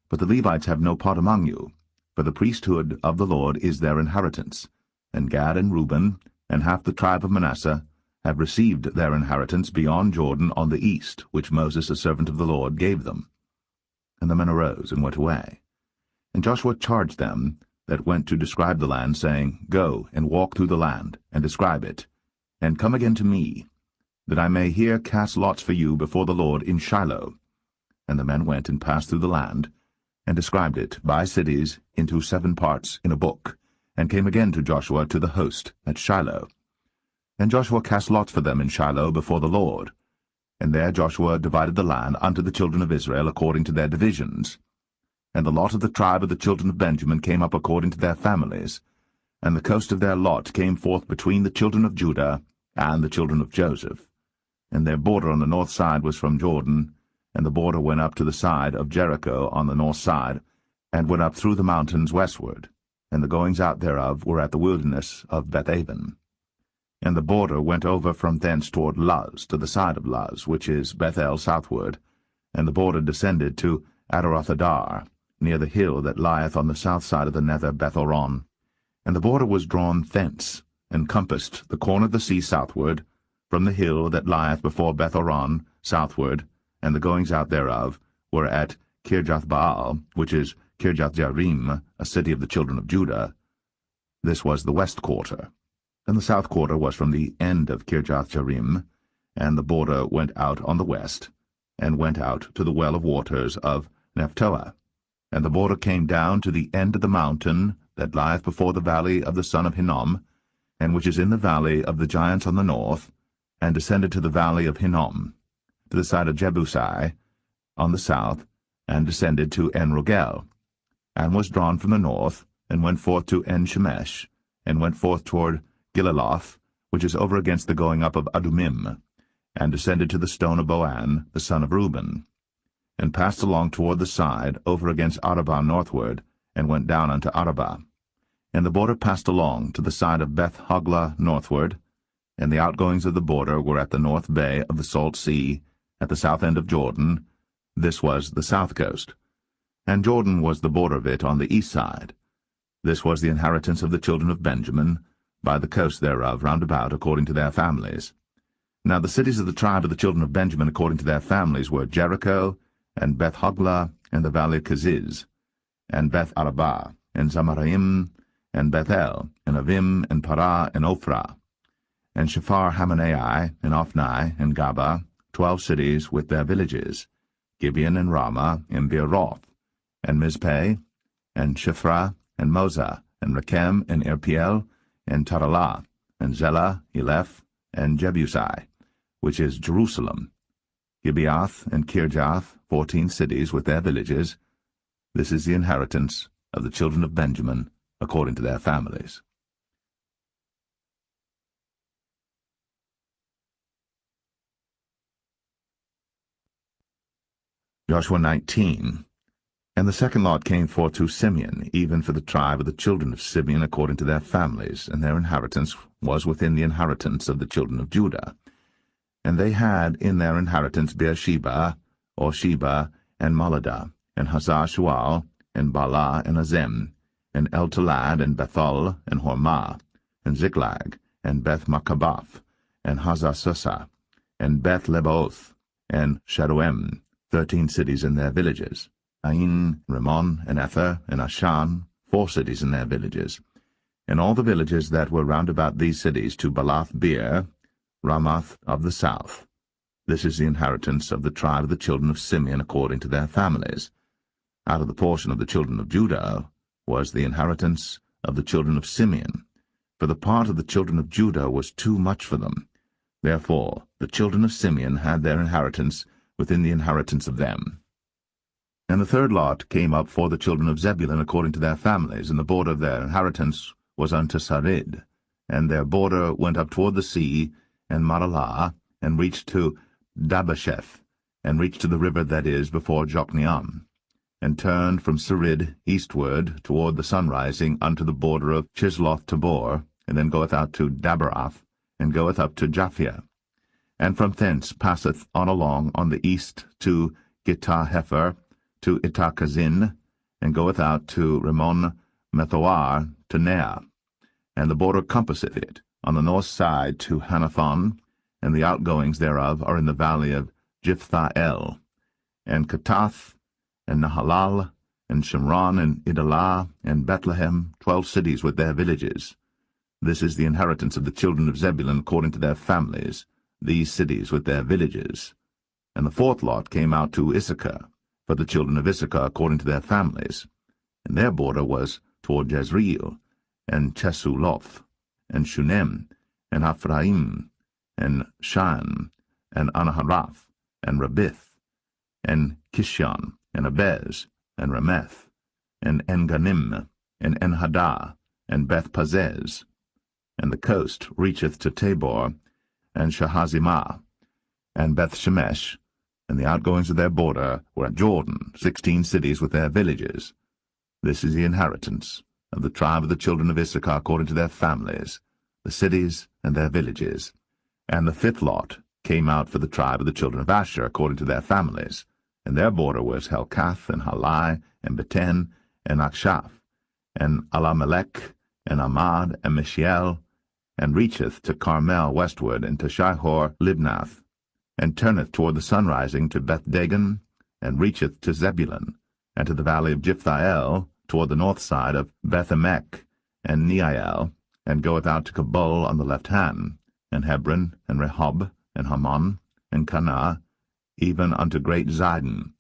But the Levites have no part among you, for the priesthood of the Lord is their inheritance. And Gad and Reuben, and half the tribe of Manasseh, have received their inheritance beyond Jordan on the east, which Moses the servant of the Lord gave them. And the men arose and went away. And Joshua charged them that went to describe the land, saying, Go and walk through the land, and describe it, and come again to me, that I may here cast lots for you before the Lord in Shiloh. And the men went and passed through the land, and described it by cities into 7 parts in a book, and came again to Joshua to the host at Shiloh. And Joshua cast lots for them in Shiloh before the Lord. And there Joshua divided the land unto the children of Israel according to their divisions. And the lot of the tribe of the children of Benjamin came up according to their families, and the coast of their lot came forth between the children of Judah and the children of Joseph. And their border on the north side was from Jordan, and the border went up to the side of Jericho on the north side, and went up through the mountains westward, and the goings out thereof were at the wilderness of Bethaven. And the border went over from thence toward Luz, to the side of Luz, which is Bethel southward, and the border descended to Aderothadar, near the hill that lieth on the south side of the nether Bethoron. And the border was drawn thence, and compassed the corner of the sea southward, from the hill that lieth before Bethoron southward, and the goings out thereof were at Kirjathbaal, which is Kirjathjearim, a city of the children of Judah. This was the west quarter. And the south quarter was from the end of Kirjathjearim, and the border went out on the west, and went out to the well of waters of Nephtoah. And the border came down to the end of the mountain that lieth before the valley of the son of Hinnom, and which is in the valley of the giants on the north, and descended to the valley of Hinnom, to the side of Jebusai on the south, and descended to En-Rogel, and was drawn from the north, and went forth to En-Shemesh, and went forth toward Gilaloth, which is over against the going up of Adumim, and descended to the stone of Boan, the son of Reuben, and passed along toward the side over against Arabah northward, and went down unto Arabah. And the border passed along to the side of Beth-Hoglah northward, and the outgoings of the border were at the north bay of the salt sea, at the south end of Jordan. This was the south coast. And Jordan was the border of it on the east side. This was the inheritance of the children of Benjamin, by the coast thereof round about according to their families. Now the cities of the tribe of the children of Benjamin according to their families were Jericho, and Beth-hoglah, and the valley of Keziz, and Beth-arabah, and Zamaraim, and Bethel, and Avim, and Parah, and Ophrah, and Shephar-Hamanai, and Ophni, and Gaba, 12 cities with their villages, Gibeon, and Ramah, and Beeroth, and Mizpeh, and Shiphrah, and Moza, and Rechem, and Irpiel, and Taralah, and Zelah, Eleph, and Jebusai, which is Jerusalem, Gibeath, and Kirjath, 14 cities with their villages. This is the inheritance of the children of Benjamin, according to their families. Joshua 19. And the second lot came forth to Simeon, even for the tribe of the children of Simeon according to their families, and their inheritance was within the inheritance of the children of Judah. And they had in their inheritance Beersheba, or Sheba, and Moladah, and Hazar-Shual, and Bala, and Azem, and Eltalad, and Bethul, and Hormah, and Ziklag, and Beth-Makabath, and Hazar-Susah, and Beth-Lebaoth, and Sharuem, 13 cities and their villages, Ain, Rimmon, and Ether, and Ashan, 4 cities and their villages, and all the villages that were round about these cities to Balath-beer, Ramoth of the south. This is the inheritance of the tribe of the children of Simeon according to their families. Out of the portion of the children of Judah was the inheritance of the children of Simeon, for the part of the children of Judah was too much for them. Therefore the children of Simeon had their inheritance within the inheritance of them. And the third lot came up for the children of Zebulun according to their families, and the border of their inheritance was unto Sarid, and their border went up toward the sea, and Maralah, and reached to Dabasheth, and reached to the river that is before Jokneam, and turned from Sarid eastward toward the sunrising unto the border of Chisloth-Tabor, and then goeth out to Daberath, and goeth up to Japhia, and from thence passeth on along on the east to Gittah-Hefer, to Ittah-Kazin, and goeth out to Rimmon-Methoar, to Neah, and the border compasseth it on the north side to Hanathon, and the outgoings thereof are in the valley of Jiphthah-el, and Katath, and Nahalal, and Shimron, and Idalah, and Bethlehem, 12 cities with their villages. This is the inheritance of the children of Zebulun according to their families, these cities with their villages. And the fourth lot came out to Issachar, for the children of Issachar according to their families, and their border was toward Jezreel, and Chesuloth, and Shunem, and Ephraim, and Shan, and Anaharath, and Rabith, and Kishon, and Abez, and Rameth, and Enganim, and Enhadah, and Beth-Pazez. And the coast reacheth to Tabor, and Shahazimah, and Beth-Shemesh, and the outgoings of their border were at Jordan, 16 cities with their villages. This is the inheritance of the tribe of the children of Issachar according to their families, the cities and their villages. And the fifth lot came out for the tribe of the children of Asher according to their families, and their border was Helkath, and Halai, and Beten, and Akshaph, and Alamelech, and Amad, and Mishiel, and reacheth to Carmel westward, and to Shihor-Libnath, and turneth toward the sunrising to Beth-Dagon, and reacheth to Zebulun, and to the valley of Jiphthah-el, toward the north side of Beth-Emek, and Neiel, and goeth out to Kabul on the left hand, and Hebron, and Rehob, and Hammon, and Cana, even unto great Zidon.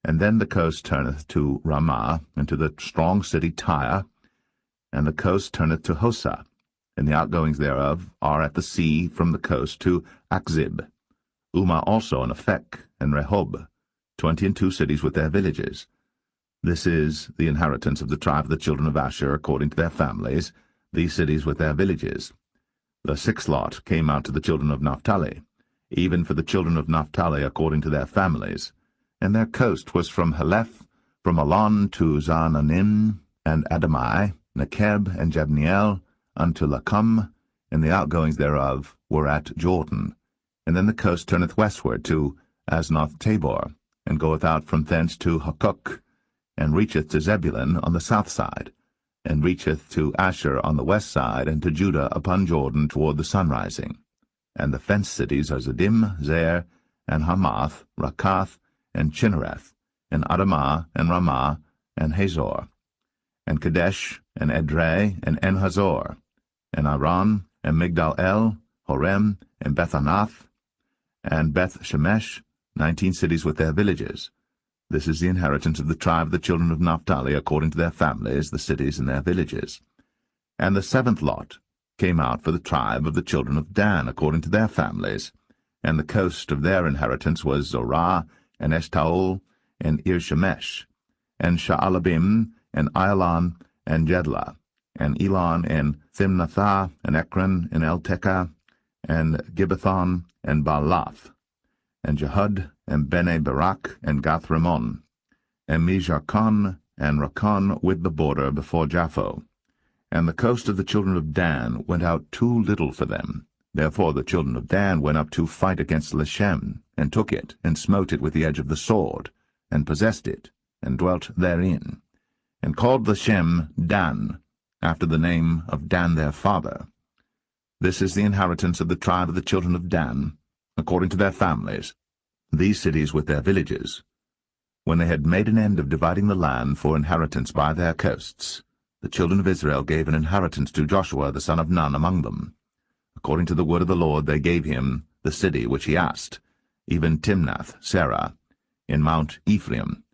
And then the coast turneth to Ramah, and to the strong city Tyre, and the coast turneth to Hosah, and the outgoings thereof are at the sea from the coast to Achzib, Umah also, and Aphek, and Rehob, 22 cities with their villages. This is the inheritance of the tribe of the children of Asher according to their families, these cities with their villages. The sixth lot came out to the children of Naphtali, even for the children of Naphtali according to their families, and their coast was from Heleph, from Alon to Zaananim, and Adamai, Nekeb, and Jabneel, unto Lacum, and the outgoings thereof were at Jordan. And then the coast turneth westward to Aznoth-Tabor, and goeth out from thence to Hukok, and reacheth to Zebulun on the south side, and reacheth to Asher on the west side, and to Judah upon Jordan toward the sunrising. And the fenced cities are Ziddim, Zer, and Hamath, Rakath, and Chinnereth, and Adamah, and Ramah, and Hazor, and Kadesh, and Edrei, and En-Hazor, and Aran, and Migdal-El, Horem, and Bethanath, and Beth-Shemesh, 19 cities with their villages. This is the inheritance of the tribe of the children of Naphtali, according to their families, the cities and their villages. And the seventh lot came out for the tribe of the children of Dan, according to their families. And the coast of their inheritance was Zorah, and Eshtaol, and Ir-Shemesh, and Sha'alabim, and Ailan, and Jedlah, and Elon, and Thimnathah, and Ekron, and Eltekah, and Gibbethon, and Baalath, and Jehud, and Bene Barak, and Gath-Rimmon, and Mijarkon, and Rakon with the border before Japho. And the coast of the children of Dan went out too little for them. Therefore the children of Dan went up to fight against Leshem, and took it, and smote it with the edge of the sword, and possessed it, and dwelt therein, and called Leshem Dan, after the name of Dan their father. This is the inheritance of the tribe of the children of Dan, according to their families, these cities with their villages. When they had made an end of dividing the land for inheritance by their coasts, the children of Israel gave an inheritance to Joshua the son of Nun among them. According to the word of the Lord they gave him the city which he asked, even Timnath-Serah, in Mount Ephraim.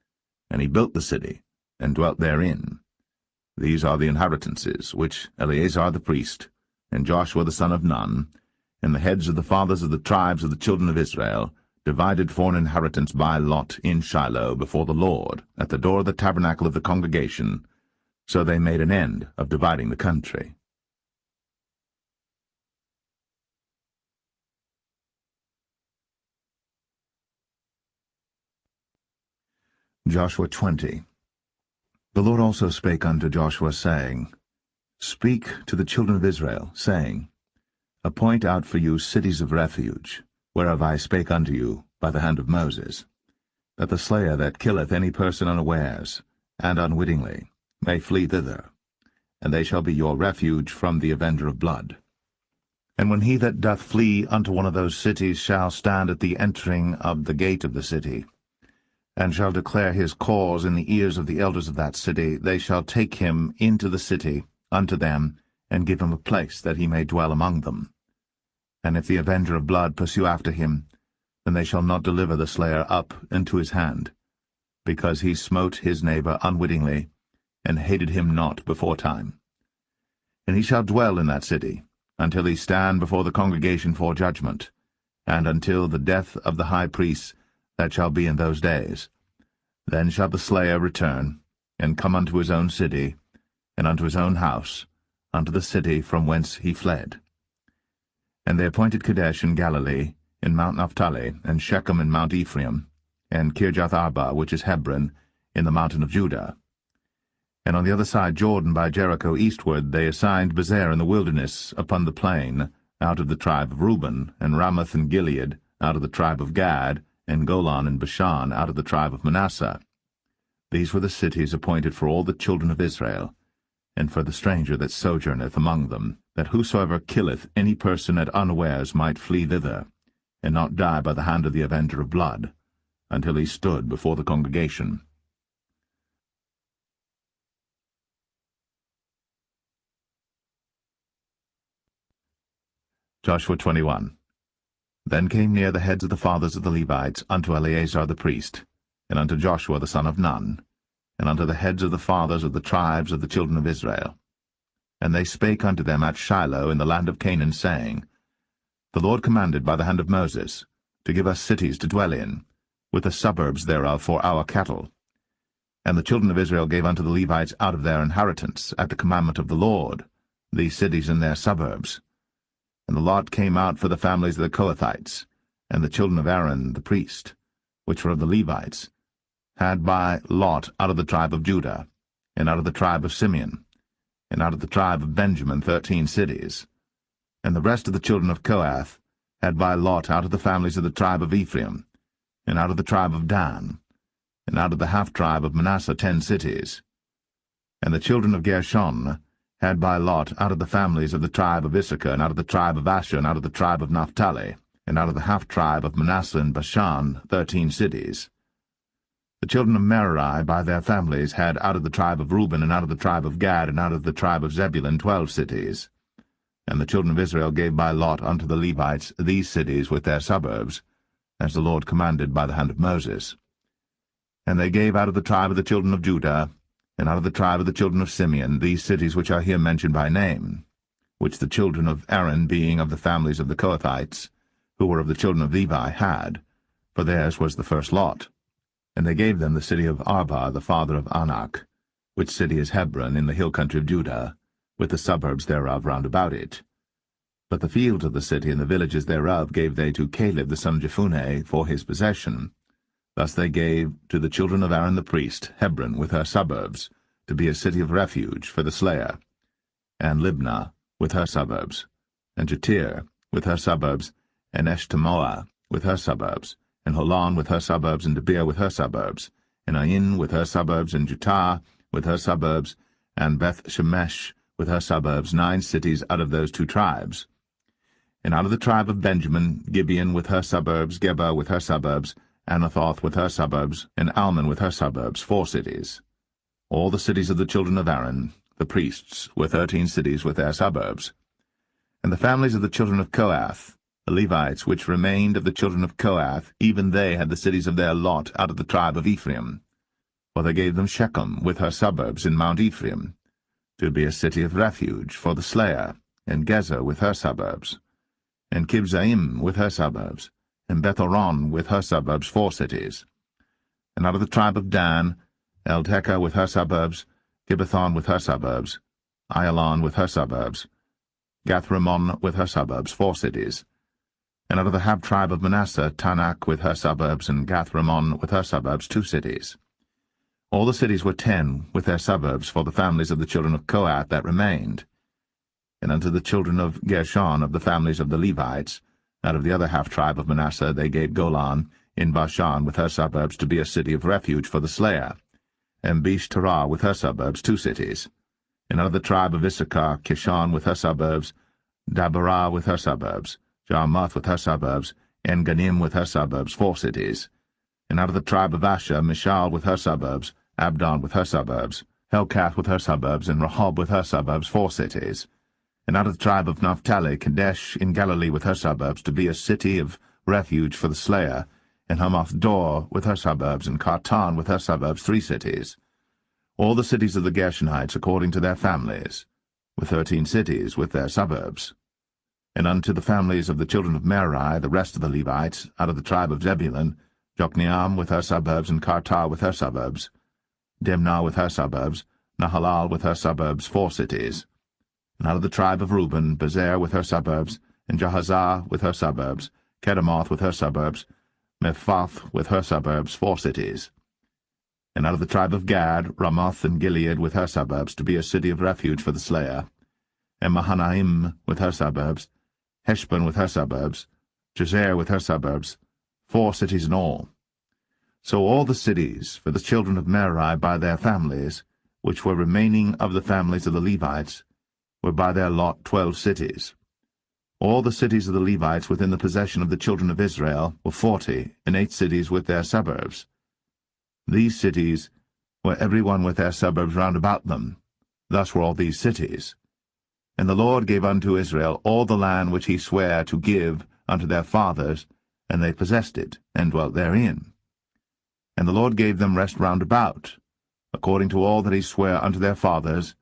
And he built the city, and dwelt therein. These are the inheritances which Eleazar the priest, and Joshua the son of Nun, and the heads of the fathers of the tribes of the children of Israel, divided for an inheritance by lot in Shiloh before the Lord, at the door of the tabernacle of the congregation. So they made an end of dividing the country. Joshua 20. The Lord also spake unto Joshua, saying, Speak to the children of Israel, saying, Appoint out for you cities of refuge, whereof I spake unto you by the hand of Moses, that the slayer that killeth any person unawares, and unwittingly, may flee thither, and they shall be your refuge from the avenger of blood. And when he that doth flee unto one of those cities shall stand at the entering of the gate of the city, and shall declare his cause in the ears of the elders of that city, they shall take him into the city unto them, and give him a place that he may dwell among them. And if the avenger of blood pursue after him, then they shall not deliver the slayer up into his hand, because he smote his neighbor unwittingly, and hated him not beforetime. And he shall dwell in that city, until he stand before the congregation for judgment, and until the death of the high priest that shall be in those days. Then shall the slayer return, and come unto his own city, and unto his own house, unto the city from whence he fled. And they appointed Kadesh in Galilee, in Mount Naphtali, and Shechem in Mount Ephraim, and Kirjath-Arba, which is Hebron, in the mountain of Judah. And on the other side Jordan by Jericho eastward they assigned Bezer in the wilderness upon the plain, out of the tribe of Reuben, and Ramoth and Gilead, out of the tribe of Gad, and Golan and Bashan, out of the tribe of Manasseh. These were the cities appointed for all the children of Israel, and for the stranger that sojourneth among them, that whosoever killeth any person at unawares might flee thither, and not die by the hand of the avenger of blood, until he stood before the congregation. Joshua 21. Then came near the heads of the fathers of the Levites unto Eleazar the priest, and unto Joshua the son of Nun, and unto the heads of the fathers of the tribes of the children of Israel. And they spake unto them at Shiloh in the land of Canaan, saying, The Lord commanded by the hand of Moses to give us cities to dwell in, with the suburbs thereof for our cattle. And the children of Israel gave unto the Levites out of their inheritance, at the commandment of the Lord, these cities and their suburbs. And the lot came out for the families of the Kohathites, and the children of Aaron the priest, which were of the Levites, had by lot out of the tribe of Judah, and out of the tribe of Simeon, and out of the tribe of Benjamin 13 cities. And the rest of the children of Kohath had by lot out of the families of the tribe of Ephraim, and out of the tribe of Dan, and out of the half-tribe of Manasseh 10 cities. And the children of Gershon had by lot out of the families of the tribe of Issachar, and out of the tribe of Asher, and out of the tribe of Naphtali, and out of the half-tribe of Manasseh and Bashan, 13 cities. The children of Merari by their families had out of the tribe of Reuben, and out of the tribe of Gad, and out of the tribe of Zebulun 12 cities. And the children of Israel gave by lot unto the Levites these cities with their suburbs, as the Lord commanded by the hand of Moses. And they gave out of the tribe of the children of Judah, and out of the tribe of the children of Simeon, these cities which are here mentioned by name, which the children of Aaron, being of the families of the Kohathites, who were of the children of Levi, had, for theirs was the first lot. And they gave them the city of Arba, the father of Anak, which city is Hebron in the hill country of Judah, with the suburbs thereof round about it. But the fields of the city and the villages thereof gave they to Caleb the son of Jephunneh for his possession. Thus they gave to the children of Aaron the priest Hebron with her suburbs, to be a city of refuge for the slayer, and Libnah with her suburbs, and Jatir with her suburbs, and Eshtemoa with her suburbs, and Holon with her suburbs, and Debir with her suburbs, and Ain with her suburbs, and Jutah with her suburbs, and Beth-Shemesh with her suburbs, 9 cities out of those 2 tribes. And out of the tribe of Benjamin, Gibeon with her suburbs, Geba with her suburbs, Anathoth with her suburbs, and Almon with her suburbs, 4 cities. All the cities of the children of Aaron, the priests, were 13 cities with their suburbs. And the families of the children of Kohath, the Levites which remained of the children of Kohath, even they had the cities of their lot out of the tribe of Ephraim. For they gave them Shechem with her suburbs in Mount Ephraim, to be a city of refuge for the slayer, and Gezer with her suburbs, and Kibzaim with her suburbs, and Beth-horon with her suburbs, 4 cities. And out of the tribe of Dan, Eltekeh with her suburbs, Gibbethon with her suburbs, Ayalon with her suburbs, Gath-rimmon with her suburbs, 4 cities. And out of the half-tribe of Manasseh, Tanakh with her suburbs, and Gath-rimmon with her suburbs, 2 cities. All the cities were 10 with their suburbs for the families of the children of Kohath that remained. And unto the children of Gershon of the families of the Levites, out of the other half-tribe of Manasseh, they gave Golan in Bashan with her suburbs to be a city of refuge for the slayer, and Beeshterah with her suburbs, 2 cities. And out of the tribe of Issachar, Kishon with her suburbs, Dabarah with her suburbs, Jarmuth with her suburbs, En-ganim with her suburbs, 4 cities. And out of the tribe of Asher, Mishal with her suburbs, Abdon with her suburbs, Helkath with her suburbs, and Rehob with her suburbs, 4 cities. And out of the tribe of Naphtali, Kadesh in Galilee with her suburbs, to be a city of refuge for the slayer, and Hamath-dor with her suburbs, and Kartan with her suburbs, 3 cities. All the cities of the Gershonites according to their families, with 13 cities with their suburbs. And unto the families of the children of Merari, the rest of the Levites, out of the tribe of Zebulun, Jokneam with her suburbs, and Kartar with her suburbs, Dimnah with her suburbs, Nahalal with her suburbs, 4 cities. And out of the tribe of Reuben, Bezer with her suburbs, and Jahazah with her suburbs, Kedemoth with her suburbs, Mephaath with her suburbs, 4 cities. And out of the tribe of Gad, Ramoth and Gilead with her suburbs, to be a city of refuge for the slayer, and Mahanaim with her suburbs, Heshbon with her suburbs, Jazer with her suburbs, 4 cities in all. So all the cities for the children of Merari by their families, which were remaining of the families of the Levites, were by their lot 12 cities. All the cities of the Levites within the possession of the children of Israel were 40, and 8 cities with their suburbs. These cities were every one with their suburbs round about them. Thus were all these cities. And the Lord gave unto Israel all the land which he sware to give unto their fathers, and they possessed it, and dwelt therein. And the Lord gave them rest round about, according to all that he sware unto their fathers,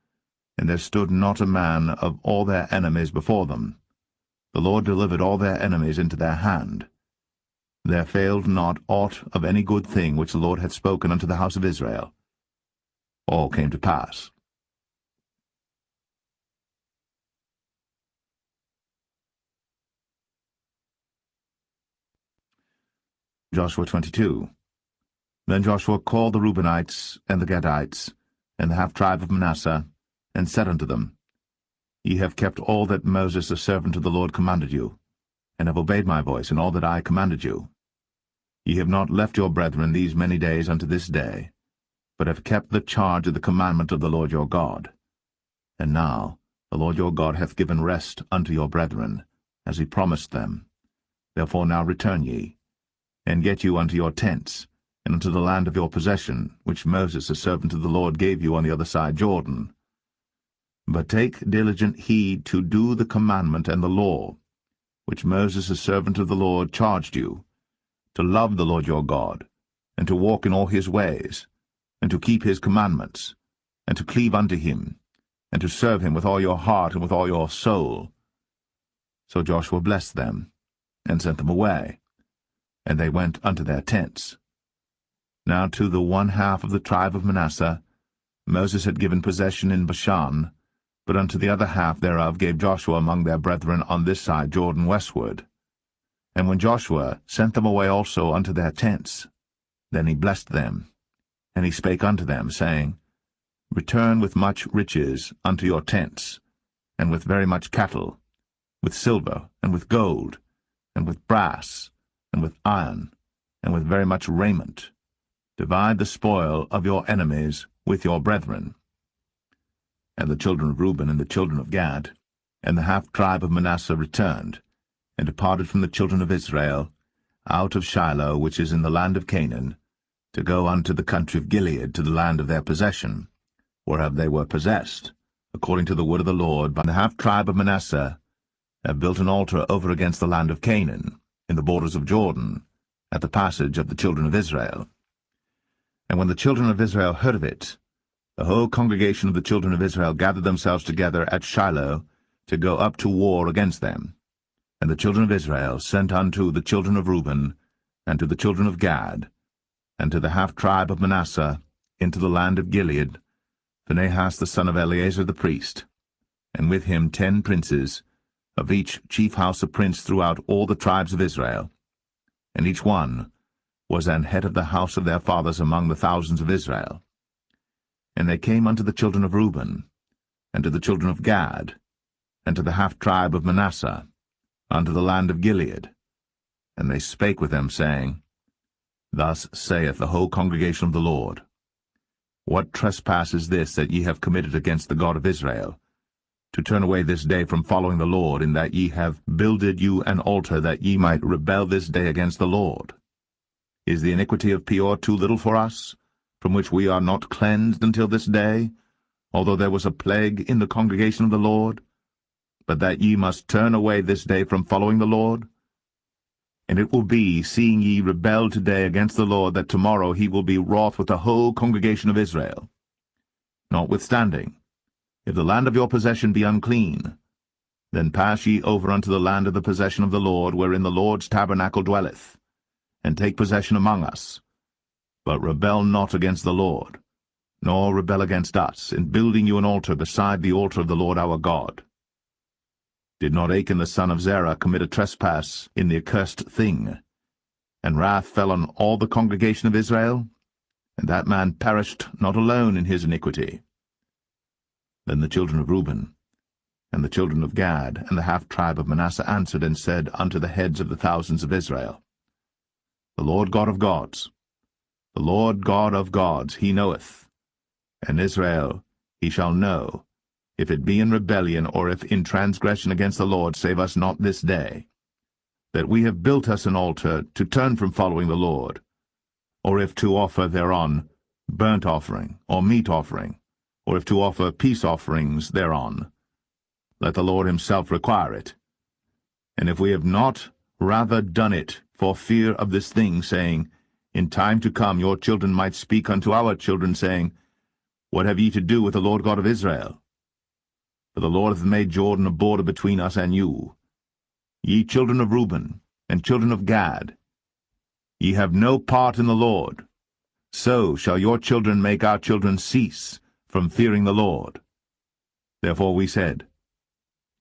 and there stood not a man of all their enemies before them. The Lord delivered all their enemies into their hand. There failed not aught of any good thing which the Lord had spoken unto the house of Israel. All came to pass. Joshua 22. Then Joshua called the Reubenites, and the Gadites, and the half-tribe of Manasseh, and said unto them, Ye have kept all that Moses the servant of the Lord commanded you, and have obeyed my voice in all that I commanded you. Ye have not left your brethren these many days unto this day, but have kept the charge of the commandment of the Lord your God. And now, The Lord your God hath given rest unto your brethren, as he promised them. Therefore now return ye, and get you unto your tents, and unto the land of your possession, which Moses the servant of the Lord gave you on the other side Jordan. But take diligent heed to do the commandment and the law, which Moses the servant of the Lord charged you, to love the Lord your God, and to walk in all his ways, and to keep his commandments, and to cleave unto him, and to serve him with all your heart and with all your soul. So Joshua blessed them, and sent them away, and they went unto their tents. Now to the one half of the tribe of Manasseh Moses had given possession in Bashan, but unto the other half thereof gave Joshua among their brethren on this side Jordan westward. And when Joshua sent them away also unto their tents, then he blessed them, and he spake unto them, saying, Return with much riches unto your tents, and with very much cattle, with silver, and with gold, and with brass, and with iron, and with very much raiment. Divide the spoil of your enemies with your brethren. And the children of Reuben and the children of Gad, and the half-tribe of Manasseh returned, and departed from the children of Israel, out of Shiloh, which is in the land of Canaan, to go unto the country of Gilead, to the land of their possession, whereof they were possessed, according to the word of the Lord. But the half-tribe of Manasseh have built an altar over against the land of Canaan, in the borders of Jordan, at the passage of the children of Israel. And when the children of Israel heard of it, the whole congregation of the children of Israel gathered themselves together at Shiloh to go up to war against them. And the children of Israel sent unto the children of Reuben, and to the children of Gad, and to the half-tribe of Manasseh, into the land of Gilead, Phinehas the son of Eleazar the priest, and with him 10 princes, of each chief house a prince throughout all the tribes of Israel. And each one was an head of the house of their fathers among the thousands of Israel. And they came unto the children of Reuben, and to the children of Gad, and to the half-tribe of Manasseh, unto the land of Gilead. And they spake with them, saying, Thus saith the whole congregation of the Lord, What trespass is this that ye have committed against the God of Israel, to turn away this day from following the Lord, in that ye have builded you an altar, that ye might rebel this day against the Lord? Is the iniquity of Peor too little for us, from which we are not cleansed until this day, although there was a plague in the congregation of the Lord, but that ye must turn away this day from following the Lord? And it will be, seeing ye rebel today against the Lord, that tomorrow he will be wroth with the whole congregation of Israel. Notwithstanding, if the land of your possession be unclean, then pass ye over unto the land of the possession of the Lord, wherein the Lord's tabernacle dwelleth, and take possession among us. But rebel not against the Lord, nor rebel against us, in building you an altar beside the altar of the Lord our God. Did not Achan the son of Zerah commit a trespass in the accursed thing, and wrath fell on all the congregation of Israel? And that man perished not alone in his iniquity. Then the children of Reuben, and the children of Gad, and the half-tribe of Manasseh answered and said unto the heads of the thousands of Israel, The Lord God of gods, the Lord God of gods, he knoweth, and Israel he shall know, if it be in rebellion, or if in transgression against the Lord, save us not this day, that we have built us an altar to turn from following the Lord, or if to offer thereon burnt offering, or meat offering, or if to offer peace offerings thereon. Let the Lord himself require it. And if we have not rather done it for fear of this thing, saying, In time to come your children might speak unto our children, saying, What have ye to do with the Lord God of Israel? For the Lord hath made Jordan a border between us and you. Ye children of Reuben, and children of Gad, ye have no part in the Lord. So shall your children make our children cease from fearing the Lord. Therefore we said,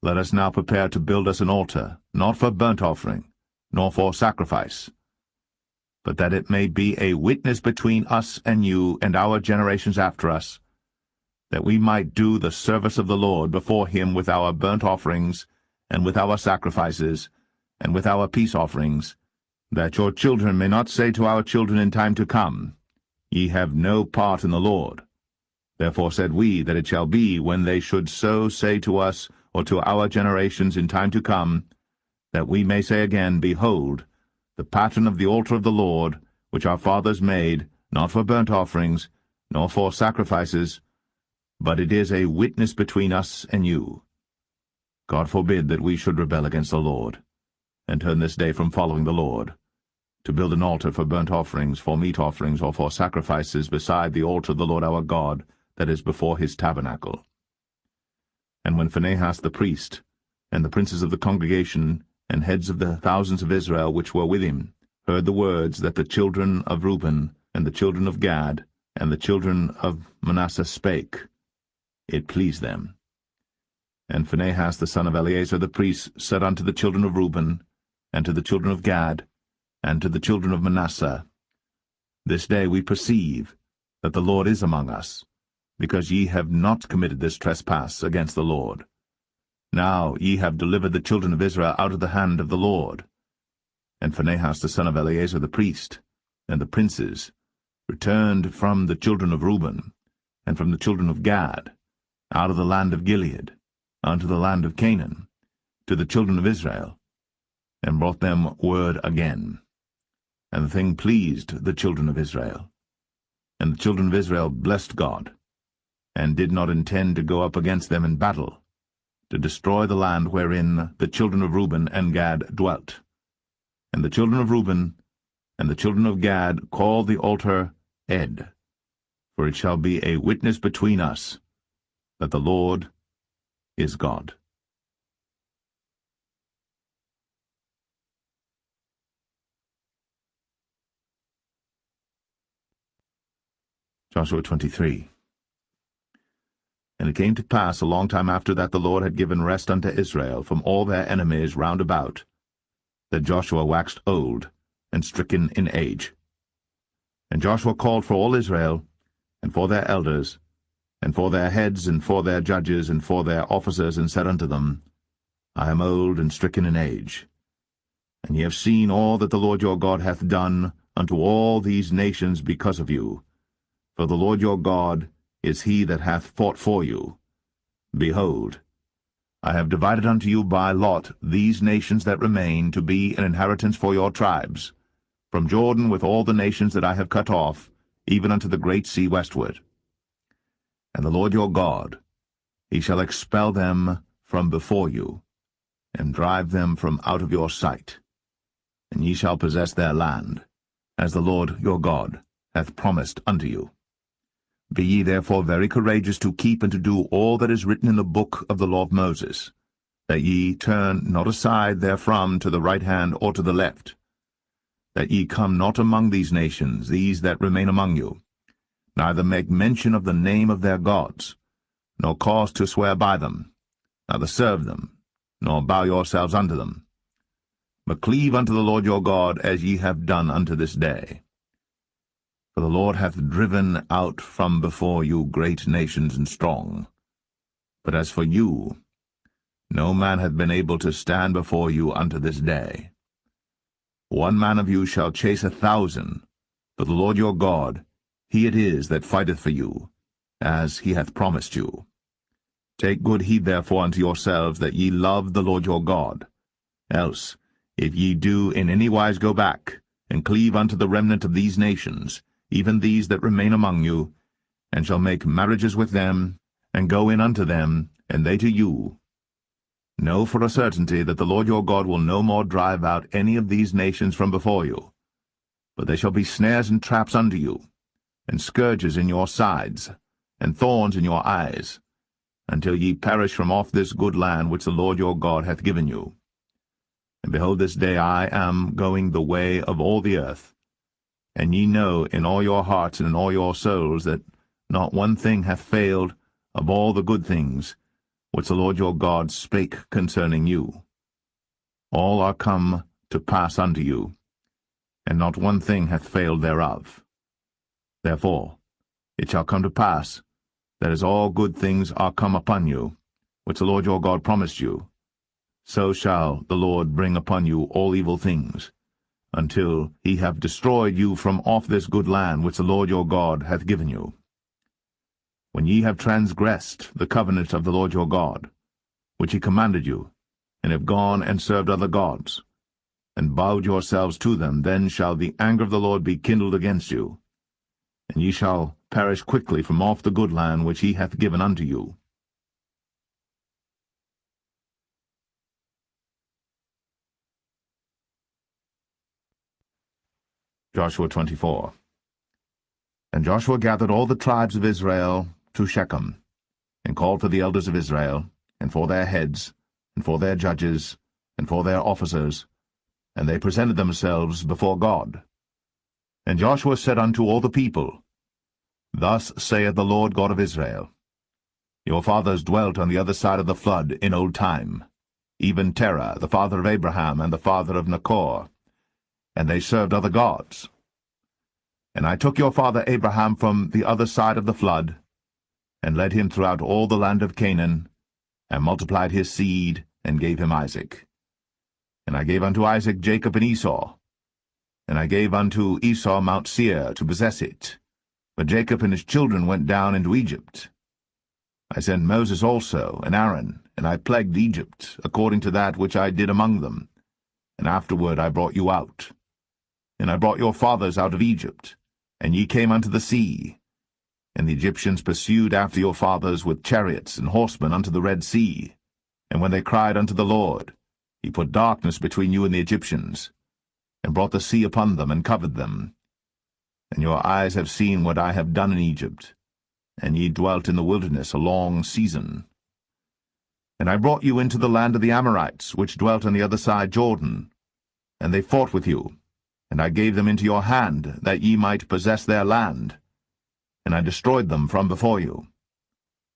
Let us now prepare to build us an altar, not for burnt offering, nor for sacrifice, but that it may be a witness between us and you and our generations after us, that we might do the service of the Lord before him with our burnt offerings, and with our sacrifices, and with our peace offerings, that your children may not say to our children in time to come, Ye have no part in the Lord. Therefore said we that it shall be, when they should so say to us, or to our generations in time to come, that we may say again, Behold, the pattern of the altar of the Lord, which our fathers made, not for burnt offerings, nor for sacrifices, but it is a witness between us and you. God forbid that we should rebel against the Lord, and turn this day from following the Lord, to build an altar for burnt offerings, for meat offerings, or for sacrifices beside the altar of the Lord our God, that is before his tabernacle. And when Phinehas the priest, and the princes of the congregation, and heads of the thousands of Israel which were with him, heard the words that the children of Reuben, and the children of Gad, and the children of Manasseh spake, it pleased them. And Phinehas the son of Eleazar the priest said unto the children of Reuben, and to the children of Gad, and to the children of Manasseh, This day we perceive that the Lord is among us, because ye have not committed this trespass against the Lord. Now ye have delivered the children of Israel out of the hand of the Lord. And Phinehas the son of Eleazar the priest, and the princes, returned from the children of Reuben, and from the children of Gad, out of the land of Gilead, unto the land of Canaan, to the children of Israel, and brought them word again. And the thing pleased the children of Israel. And the children of Israel blessed God, and did not intend to go up against them in battle, to destroy the land wherein the children of Reuben and Gad dwelt. And the children of Reuben and the children of Gad called the altar Ed, for it shall be a witness between us that the Lord is God. Joshua 23. And it came to pass a long time after that the Lord had given rest unto Israel from all their enemies round about, that Joshua waxed old, and stricken in age. And Joshua called for all Israel, and for their elders, and for their heads, and for their judges, and for their officers, and said unto them, I am old and stricken in age. And ye have seen all that the Lord your God hath done unto all these nations because of you. For the Lord your God is he that hath fought for you. Behold, I have divided unto you by lot these nations that remain, to be an inheritance for your tribes, from Jordan with all the nations that I have cut off, even unto the great sea westward. And the Lord your God, he shall expel them from before you, and drive them from out of your sight. And ye shall possess their land, as the Lord your God hath promised unto you. Be ye therefore very courageous to keep and to do all that is written in the book of the law of Moses, that ye turn not aside therefrom to the right hand or to the left, that ye come not among these nations, these that remain among you, neither make mention of the name of their gods, nor cause to swear by them, neither serve them, nor bow yourselves unto them, but cleave unto the Lord your God, as ye have done unto this day. For the Lord hath driven out from before you great nations and strong. But as for you, no man hath been able to stand before you unto this day. One man of you shall chase 1,000, but the Lord your God, he it is that fighteth for you, as he hath promised you. Take good heed therefore unto yourselves, that ye love the Lord your God. Else, if ye do in any wise go back, and cleave unto the remnant of these nations, even these that remain among you, and shall make marriages with them, and go in unto them, and they to you, know for a certainty that the Lord your God will no more drive out any of these nations from before you, but they shall be snares and traps unto you, and scourges in your sides, and thorns in your eyes, until ye perish from off this good land which the Lord your God hath given you. And behold, this day I am going the way of all the earth, and ye know in all your hearts and in all your souls that not one thing hath failed of all the good things which the Lord your God spake concerning you. All are come to pass unto you, and not one thing hath failed thereof. Therefore it shall come to pass, that as all good things are come upon you, which the Lord your God promised you, so shall the Lord bring upon you all evil things, until he have destroyed you from off this good land which the Lord your God hath given you. when ye have transgressed the covenant of the Lord your God, which he commanded you, and have gone and served other gods, and bowed yourselves to them, then shall the anger of the Lord be kindled against you, and ye shall perish quickly from off the good land which he hath given unto you. Joshua 24. And Joshua gathered all the tribes of Israel to Shechem, and called for the elders of Israel, and for their heads, and for their judges, and for their officers, and they presented themselves before God. And Joshua said unto all the people, Thus saith the Lord God of Israel, Your fathers dwelt on the other side of the flood in old time, even Terah, the father of Abraham, and the father of Nachor, and they served other gods. And I took your father Abraham from the other side of the flood, and led him throughout all the land of Canaan, and multiplied his seed, and gave him Isaac. And I gave unto Isaac Jacob and Esau, and I gave unto Esau Mount Seir to possess it. But Jacob and his children went down into Egypt. I sent Moses also, and Aaron, and I plagued Egypt, according to that which I did among them. And afterward I brought you out. And I brought your fathers out of Egypt, and ye came unto the sea. And the Egyptians pursued after your fathers with chariots and horsemen unto the Red Sea. And when they cried unto the Lord, he put darkness between you and the Egyptians, and brought the sea upon them, and covered them. And your eyes have seen what I have done in Egypt, and ye dwelt in the wilderness a long season. And I brought you into the land of the Amorites, which dwelt on the other side Jordan, and they fought with you, and I gave them into your hand, that ye might possess their land, and I destroyed them from before you.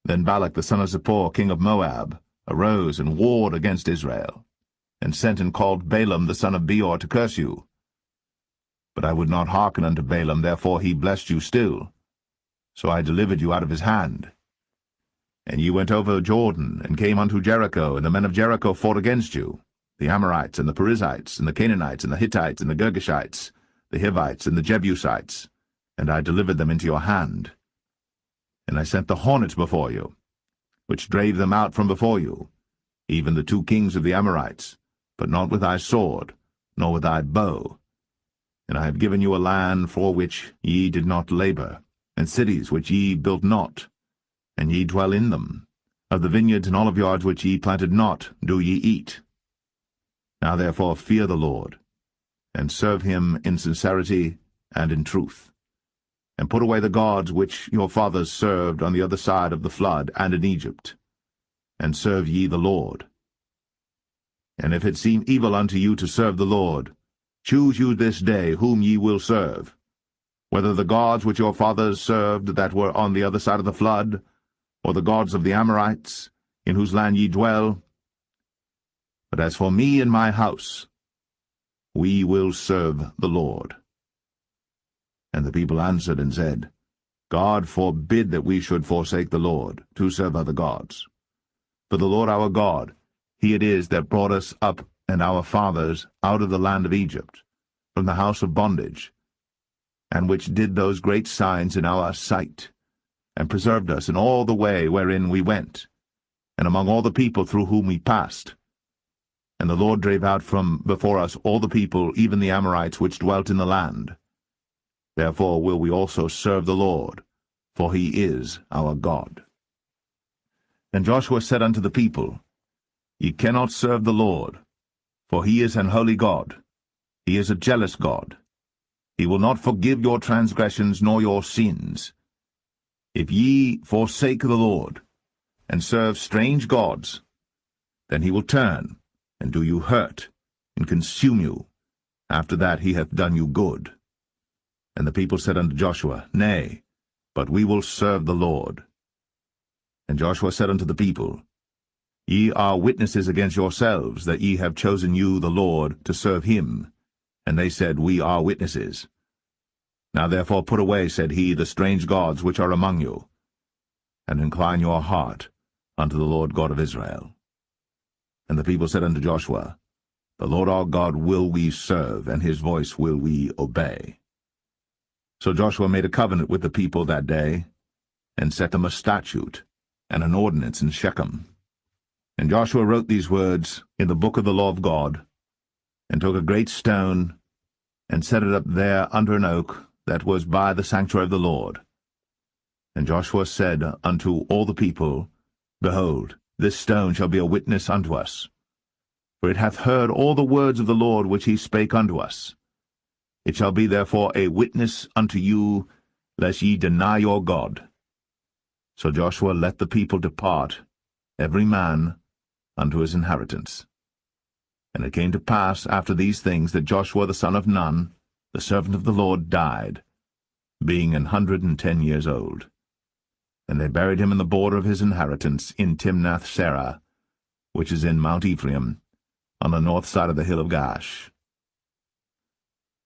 Then Balak the son of Zippor, king of Moab, arose and warred against Israel, and sent and called Balaam the son of Beor to curse you. But I would not hearken unto Balaam, therefore he blessed you still. So I delivered you out of his hand. And ye went over Jordan, and came unto Jericho, and the men of Jericho fought against you, the Amorites, and the Perizzites, and the Canaanites, and the Hittites, and the Girgashites, the Hivites, and the Jebusites, and I delivered them into your hand. And I sent the hornet before you, which drave them out from before you, even the 2 kings of the Amorites, but not with thy sword, nor with thy bow. And I have given you a land for which ye did not labor, and cities which ye built not, and ye dwell in them. Of the vineyards and oliveyards which ye planted not do ye eat. Now therefore fear the Lord, and serve him in sincerity and in truth, and put away the gods which your fathers served on the other side of the flood and in Egypt, and serve ye the Lord. And if it seem evil unto you to serve the Lord, choose you this day whom ye will serve, whether the gods which your fathers served that were on the other side of the flood, or the gods of the Amorites, in whose land ye dwell. But as for me and my house, we will serve the Lord. And the people answered and said, God forbid that we should forsake the Lord, to serve other gods. For the Lord our God, he it is that brought us up and our fathers out of the land of Egypt, from the house of bondage, and which did those great signs in our sight, and preserved us in all the way wherein we went, and among all the people through whom we passed. And the Lord drave out from before us all the people, even the Amorites which dwelt in the land. Therefore will we also serve the Lord, for he is our God. And Joshua said unto the people, Ye cannot serve the Lord, for he is an holy God. He is a jealous God. He will not forgive your transgressions nor your sins. If ye forsake the Lord, and serve strange gods, then he will turn, and do you hurt, and consume you. After that he hath done you good. And the people said unto Joshua, Nay, but we will serve the Lord. And Joshua said unto the people, Ye are witnesses against yourselves, that ye have chosen you the Lord to serve him. And they said, We are witnesses. Now therefore put away, said he, the strange gods which are among you, and incline your heart unto the Lord God of Israel. And the people said unto Joshua, The Lord our God will we serve, and his voice will we obey. So Joshua made a covenant with the people that day, and set them a statute and an ordinance in Shechem. And Joshua wrote these words in the book of the law of God, and took a great stone, and set it up there under an oak that was by the sanctuary of the Lord. And Joshua said unto all the people, Behold, this stone shall be a witness unto us, for it hath heard all the words of the Lord which he spake unto us. It shall be therefore a witness unto you, lest ye deny your God. So Joshua let the people depart, every man unto his inheritance. And it came to pass after these things that Joshua the son of Nun, the servant of the Lord, died, being 110 years old. And they buried him in the border of his inheritance in Timnath-serah, which is in Mount Ephraim, on the north side of the hill of Gaash.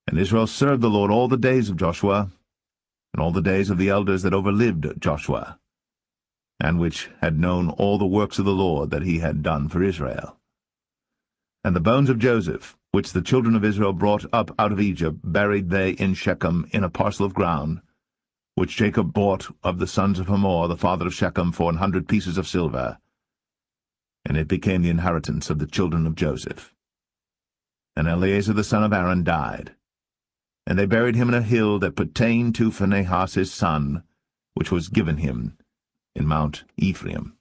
And Israel served the Lord all the days of Joshua, and all the days of the elders that overlived Joshua, and which had known all the works of the Lord that he had done for Israel. And the bones of Joseph, which the children of Israel brought up out of Egypt, buried they in Shechem in a parcel of ground, which Jacob bought of the sons of Hamor, the father of Shechem, for 100 pieces of silver. And it became the inheritance of the children of Joseph. And Eleazar the son of Aaron died. And they buried him in a hill that pertained to Phinehas his son, which was given him in Mount Ephraim.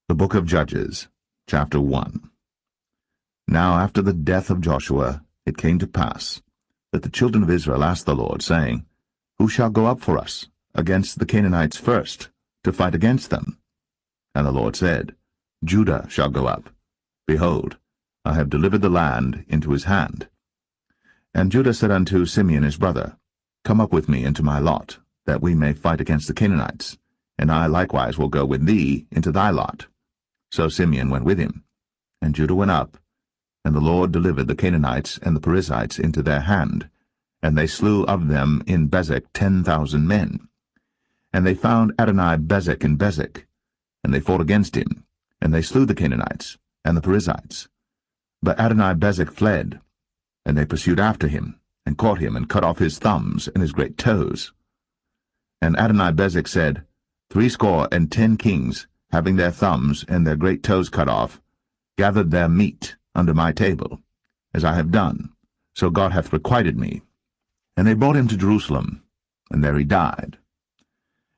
The Book of Judges, Chapter 1. Now after the death of Joshua it came to pass that the children of Israel asked the Lord, saying, Who shall go up for us against the Canaanites first, to fight against them? And the Lord said, Judah shall go up. Behold, I have delivered the land into his hand. And Judah said unto Simeon his brother, Come up with me into my lot, that we may fight against the Canaanites, and I likewise will go with thee into thy lot. So Simeon went with him, and Judah went up, and the Lord delivered the Canaanites and the Perizzites into their hand, and they slew of them in Bezek 10,000 men. And they found Adoni-Bezek in Bezek, and they fought against him, and they slew the Canaanites and the Perizzites. But Adoni-Bezek fled, and they pursued after him, and caught him, and cut off his thumbs and his great toes. And Adoni-Bezek said, 70 kings, having their thumbs and their great toes cut off, gathered their meat under my table, as I have done, so God hath requited me. And they brought him to Jerusalem, and there he died.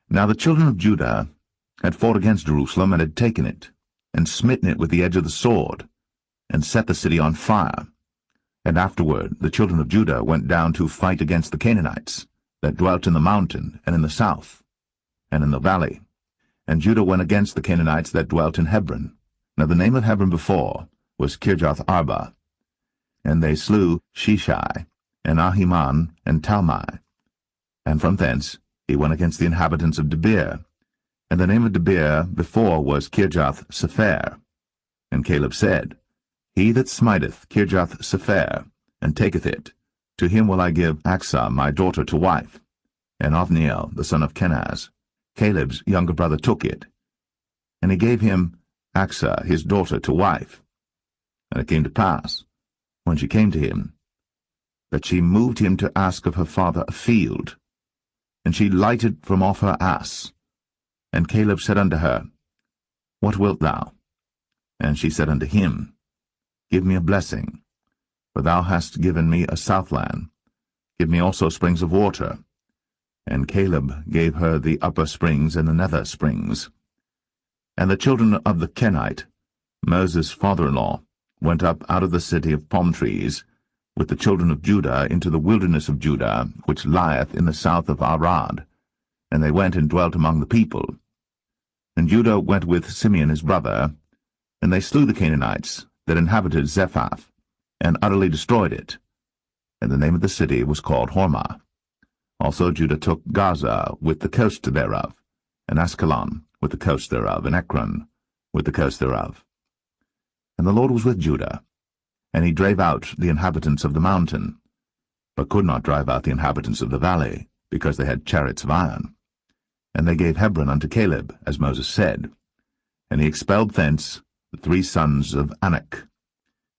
Now the children of Judah had fought against Jerusalem, and had taken it, and smitten it with the edge of the sword, and set the city on fire. And afterward the children of Judah went down to fight against the Canaanites, that dwelt in the mountain, and in the south, and in the valley. And Judah went against the Canaanites that dwelt in Hebron. Now the name of Hebron before was Kirjath-Arba. And they slew Sheshai, and Ahiman, and Talmai. And from thence he went against the inhabitants of Debir. And the name of Debir before was Kirjath-Sepher. And Caleb said, He that smiteth Kirjath-Sepher, and taketh it, to him will I give Achsah my daughter to wife. And Othniel the son of Kenaz, Caleb's younger brother, took it. And he gave him Achsah his daughter to wife. And it came to pass, when she came to him, that she moved him to ask of her father a field. And she lighted from off her ass. And Caleb said unto her, What wilt thou? And she said unto him, Give me a blessing, for thou hast given me a southland. Give me also springs of water. And Caleb gave her the upper springs and the nether springs. And the children of the Kenite, Moses' father-in-law, went up out of the city of palm trees with the children of Judah into the wilderness of Judah, which lieth in the south of Arad. And they went and dwelt among the people. And Judah went with Simeon his brother, and they slew the Canaanites that inhabited Zephath, and utterly destroyed it. And the name of the city was called Hormah. Also Judah took Gaza with the coast thereof, and Askelon with the coast thereof, and Ekron with the coast thereof. And the Lord was with Judah, and he drave out the inhabitants of the mountain, but could not drive out the inhabitants of the valley, because they had chariots of iron. And they gave Hebron unto Caleb, as Moses said. And he expelled thence the 3 sons of Anak.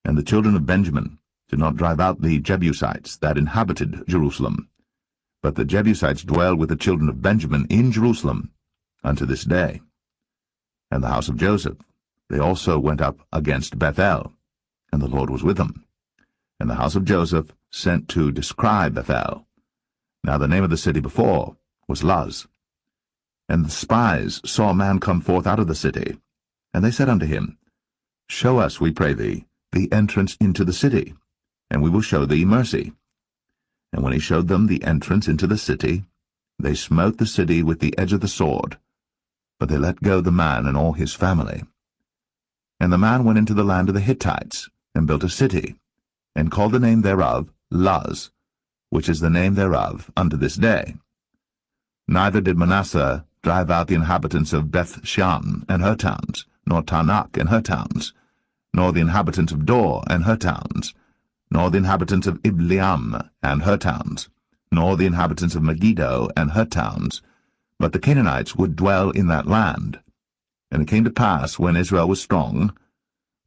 And the children of Benjamin did not drive out the Jebusites that inhabited Jerusalem, but the Jebusites dwell with the children of Benjamin in Jerusalem unto this day. And the house of Joseph, they also went up against Bethel, and the Lord was with them. And the house of Joseph sent to descry Bethel. Now the name of the city before was Luz. And the spies saw a man come forth out of the city, and they said unto him, Show us, we pray thee, the entrance into the city, and we will show thee mercy. And when he showed them the entrance into the city, they smote the city with the edge of the sword, but they let go the man and all his family. And the man went into the land of the Hittites, and built a city, and called the name thereof Luz, which is the name thereof unto this day. Neither did Manasseh drive out the inhabitants of Beth-shan and her towns, nor Tanakh and her towns, nor the inhabitants of Dor and her towns, nor the inhabitants of Ibleam and her towns, nor the inhabitants of Megiddo and her towns, but the Canaanites would dwell in that land. And it came to pass, when Israel was strong,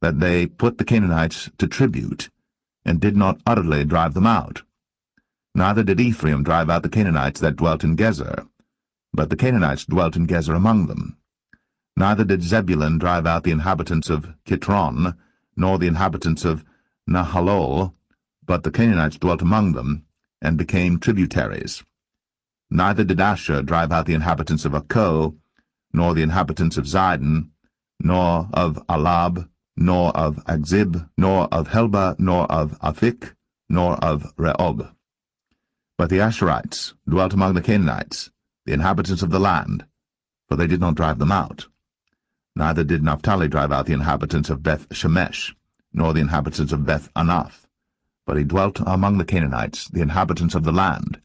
that they put the Canaanites to tribute, and did not utterly drive them out. Neither did Ephraim drive out the Canaanites that dwelt in Gezer, but the Canaanites dwelt in Gezer among them. Neither did Zebulun drive out the inhabitants of Kitron, nor the inhabitants of Nahalol, but the Canaanites dwelt among them, and became tributaries. Neither did Asher drive out the inhabitants of Akko, nor the inhabitants of Zidon, nor of Alab, nor of Agzib, nor of Helba, nor of Aphik, nor of Rehob. But the Asherites dwelt among the Canaanites, the inhabitants of the land, for they did not drive them out. Neither did Naphtali drive out the inhabitants of Beth-Shemesh, nor the inhabitants of Beth-Anath, but he dwelt among the Canaanites, the inhabitants of the land.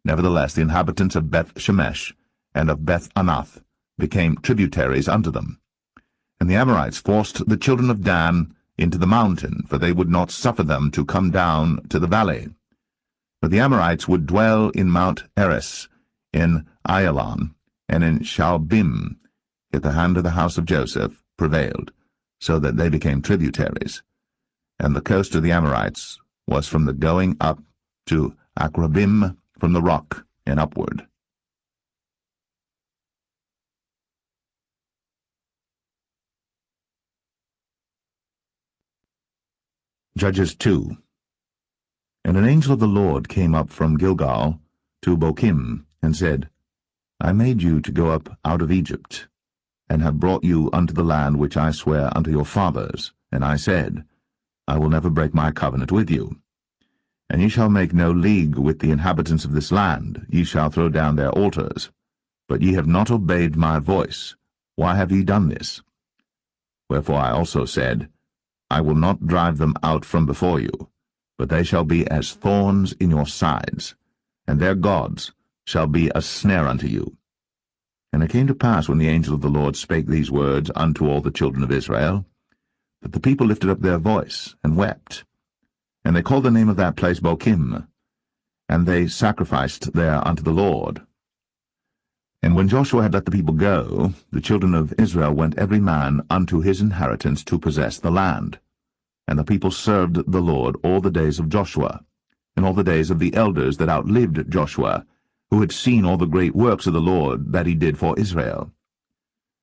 Nevertheless the inhabitants of Beth-Shemesh and of Beth-Anath became tributaries unto them. And the Amorites forced the children of Dan into the mountain, for they would not suffer them to come down to the valley. But the Amorites would dwell in Mount Eres, in Ayalon, and in Shaalbim, yet the hand of the house of Joseph prevailed, so that they became tributaries. And the coast of the Amorites was from the going up to Akrabim, from the rock and upward. Judges 2. And an angel of the Lord came up from Gilgal to Bochim, and said, I made you to go up out of Egypt, and have brought you unto the land which I swear unto your fathers. And I said, I will never break my covenant with you. And ye shall make no league with the inhabitants of this land, ye shall throw down their altars. But ye have not obeyed my voice. Why have ye done this? Wherefore I also said, I will not drive them out from before you, but they shall be as thorns in your sides, and their gods shall be a snare unto you. And it came to pass, when the angel of the Lord spake these words unto all the children of Israel, that the people lifted up their voice, and wept. And they called the name of that place Bochim, and they sacrificed there unto the Lord. And when Joshua had let the people go, the children of Israel went every man unto his inheritance to possess the land. And the people served the Lord all the days of Joshua, and all the days of the elders that outlived Joshua, who had seen all the great works of the Lord that he did for Israel.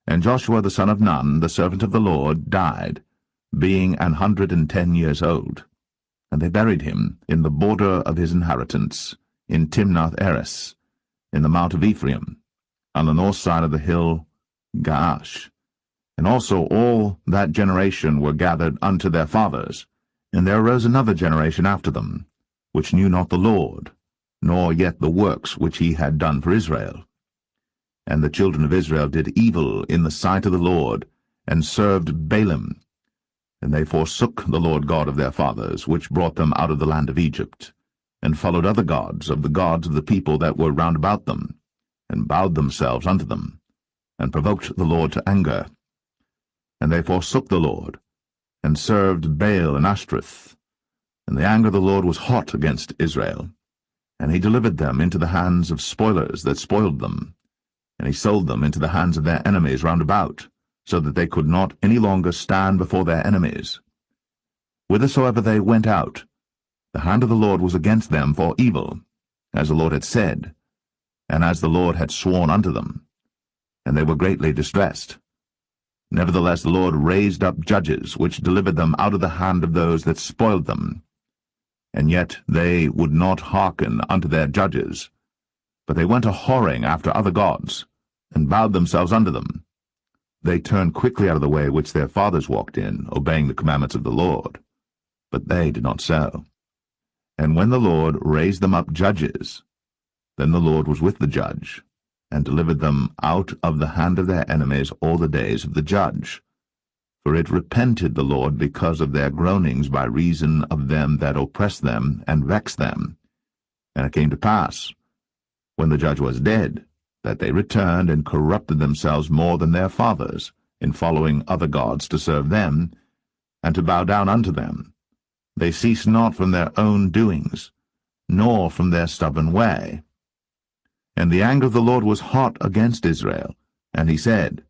And Joshua the son of Nun, the servant of the Lord, died, being 110 years old. And they buried him in the border of his inheritance, in Timnath-Eres, in the mount of Ephraim, on the north side of the hill Gaash. And also all that generation were gathered unto their fathers. And there arose another generation after them, which knew not the Lord, nor yet the works which he had done for Israel. And the children of Israel did evil in the sight of the Lord, and served Baalim. And they forsook the Lord God of their fathers, which brought them out of the land of Egypt, and followed other gods of the people that were round about them, and bowed themselves unto them, and provoked the Lord to anger. And they forsook the Lord, and served Baal and Ashtoreth. And the anger of the Lord was hot against Israel, and he delivered them into the hands of spoilers that spoiled them, and he sold them into the hands of their enemies round about, so that they could not any longer stand before their enemies. whithersoever they went out, the hand of the Lord was against them for evil, as the Lord had said, and as the Lord had sworn unto them, and they were greatly distressed. Nevertheless the Lord raised up judges, which delivered them out of the hand of those that spoiled them. And yet they would not hearken unto their judges, but they went a-whoring after other gods, and bowed themselves unto them. They turned quickly out of the way which their fathers walked in, obeying the commandments of the Lord. But they did not so. And when the Lord raised them up judges, then the Lord was with the judge, and delivered them out of the hand of their enemies all the days of the judge. For it repented the Lord because of their groanings by reason of them that oppressed them and vexed them. And it came to pass, when the judge was dead, that they returned and corrupted themselves more than their fathers, in following other gods to serve them, and to bow down unto them. They ceased not from their own doings, nor from their stubborn way. And the anger of the Lord was hot against Israel, and he said,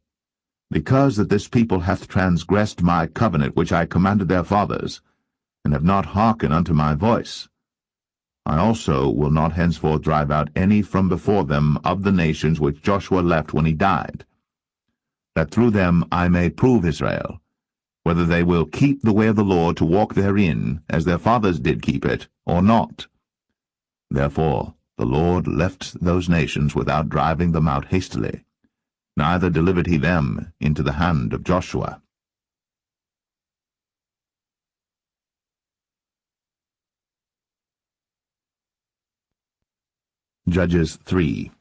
Because that this people hath transgressed my covenant which I commanded their fathers, and have not hearkened unto my voice, I also will not henceforth drive out any from before them of the nations which Joshua left when he died, that through them I may prove Israel, whether they will keep the way of the Lord to walk therein, as their fathers did keep it, or not. Therefore the Lord left those nations without driving them out hastily, neither delivered he them into the hand of Joshua. Judges 3.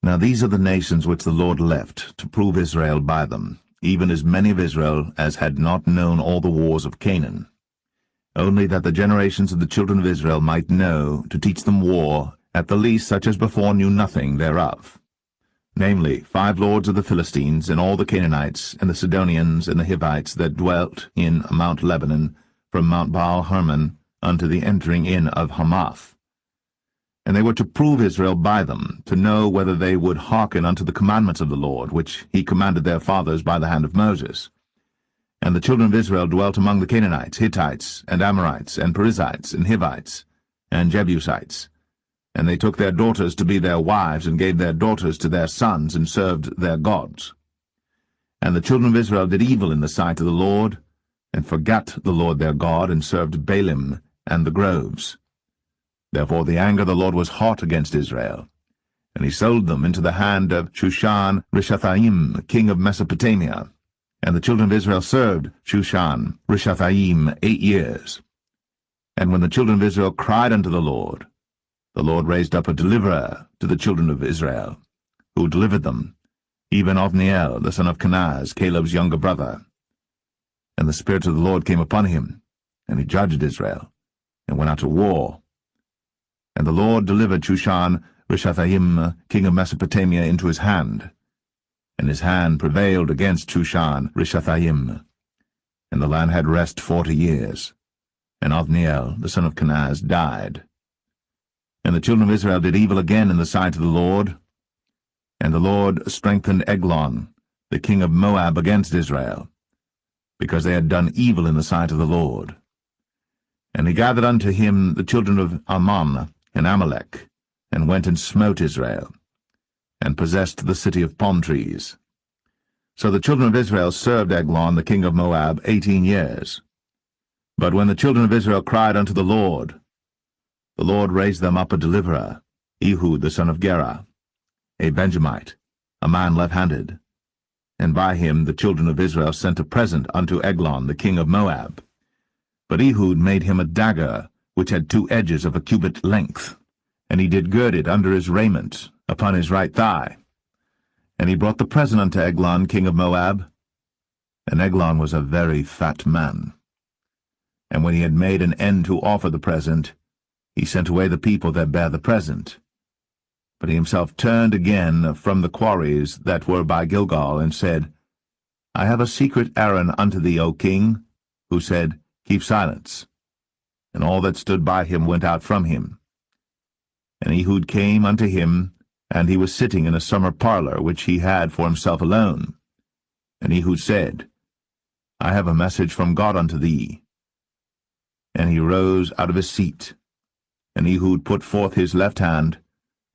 Now these are the nations which the Lord left, to prove Israel by them, even as many of Israel as had not known all the wars of Canaan, only that the generations of the children of Israel might know, to teach them war, at the least such as before knew nothing thereof. Namely, 5 lords of the Philistines, and all the Canaanites, and the Sidonians, and the Hivites that dwelt in Mount Lebanon, from Mount Baal-Hermon unto the entering in of Hamath. And they were to prove Israel by them, to know whether they would hearken unto the commandments of the Lord, which he commanded their fathers by the hand of Moses. And the children of Israel dwelt among the Canaanites, Hittites, and Amorites, and Perizzites, and Hivites, and Jebusites. And they took their daughters to be their wives, and gave their daughters to their sons, and served their gods. And the children of Israel did evil in the sight of the Lord, and forgat the Lord their God, and served Baalim and the groves. Therefore the anger of the Lord was hot against Israel, and he sold them into the hand of Shushan-Rishathaim, king of Mesopotamia. And the children of Israel served Shushan-Rishathaim 8 years. And when the children of Israel cried unto the Lord raised up a deliverer to the children of Israel, who delivered them, even Othniel, the son of Kenaz, Caleb's younger brother. And the Spirit of the Lord came upon him, and he judged Israel, and went out to war. And the Lord delivered Shushan-Rishathaim, king of Mesopotamia, into his hand. And his hand prevailed against Shushan-Rishathaim. And the land had rest 40 years. And Othniel, the son of Kenaz, died. And the children of Israel did evil again in the sight of the Lord. And the Lord strengthened Eglon, the king of Moab, against Israel, because they had done evil in the sight of the Lord. And he gathered unto him the children of Ammon and Amalek, and went and smote Israel, and possessed the city of palm trees. So the children of Israel served Eglon the king of Moab 18 years. But when the children of Israel cried unto the Lord raised them up a deliverer, Ehud the son of Gera, a Benjamite, a man left-handed. And by him the children of Israel sent a present unto Eglon the king of Moab. But Ehud made him a dagger, which had 2 edges of a cubit length, and he did gird it under his raiment, upon his right thigh. And he brought the present unto Eglon king of Moab. And Eglon was a very fat man. And when he had made an end to offer the present, he sent away the people that bare the present. But he himself turned again from the quarries that were by Gilgal, and said, I have a secret errand unto thee, O king, who said, Keep silence. And all that stood by him went out from him. And Ehud came unto him, and he was sitting in a summer parlor, which he had for himself alone. And Ehud said, I have a message from God unto thee. And he rose out of his seat. And Ehud put forth his left hand,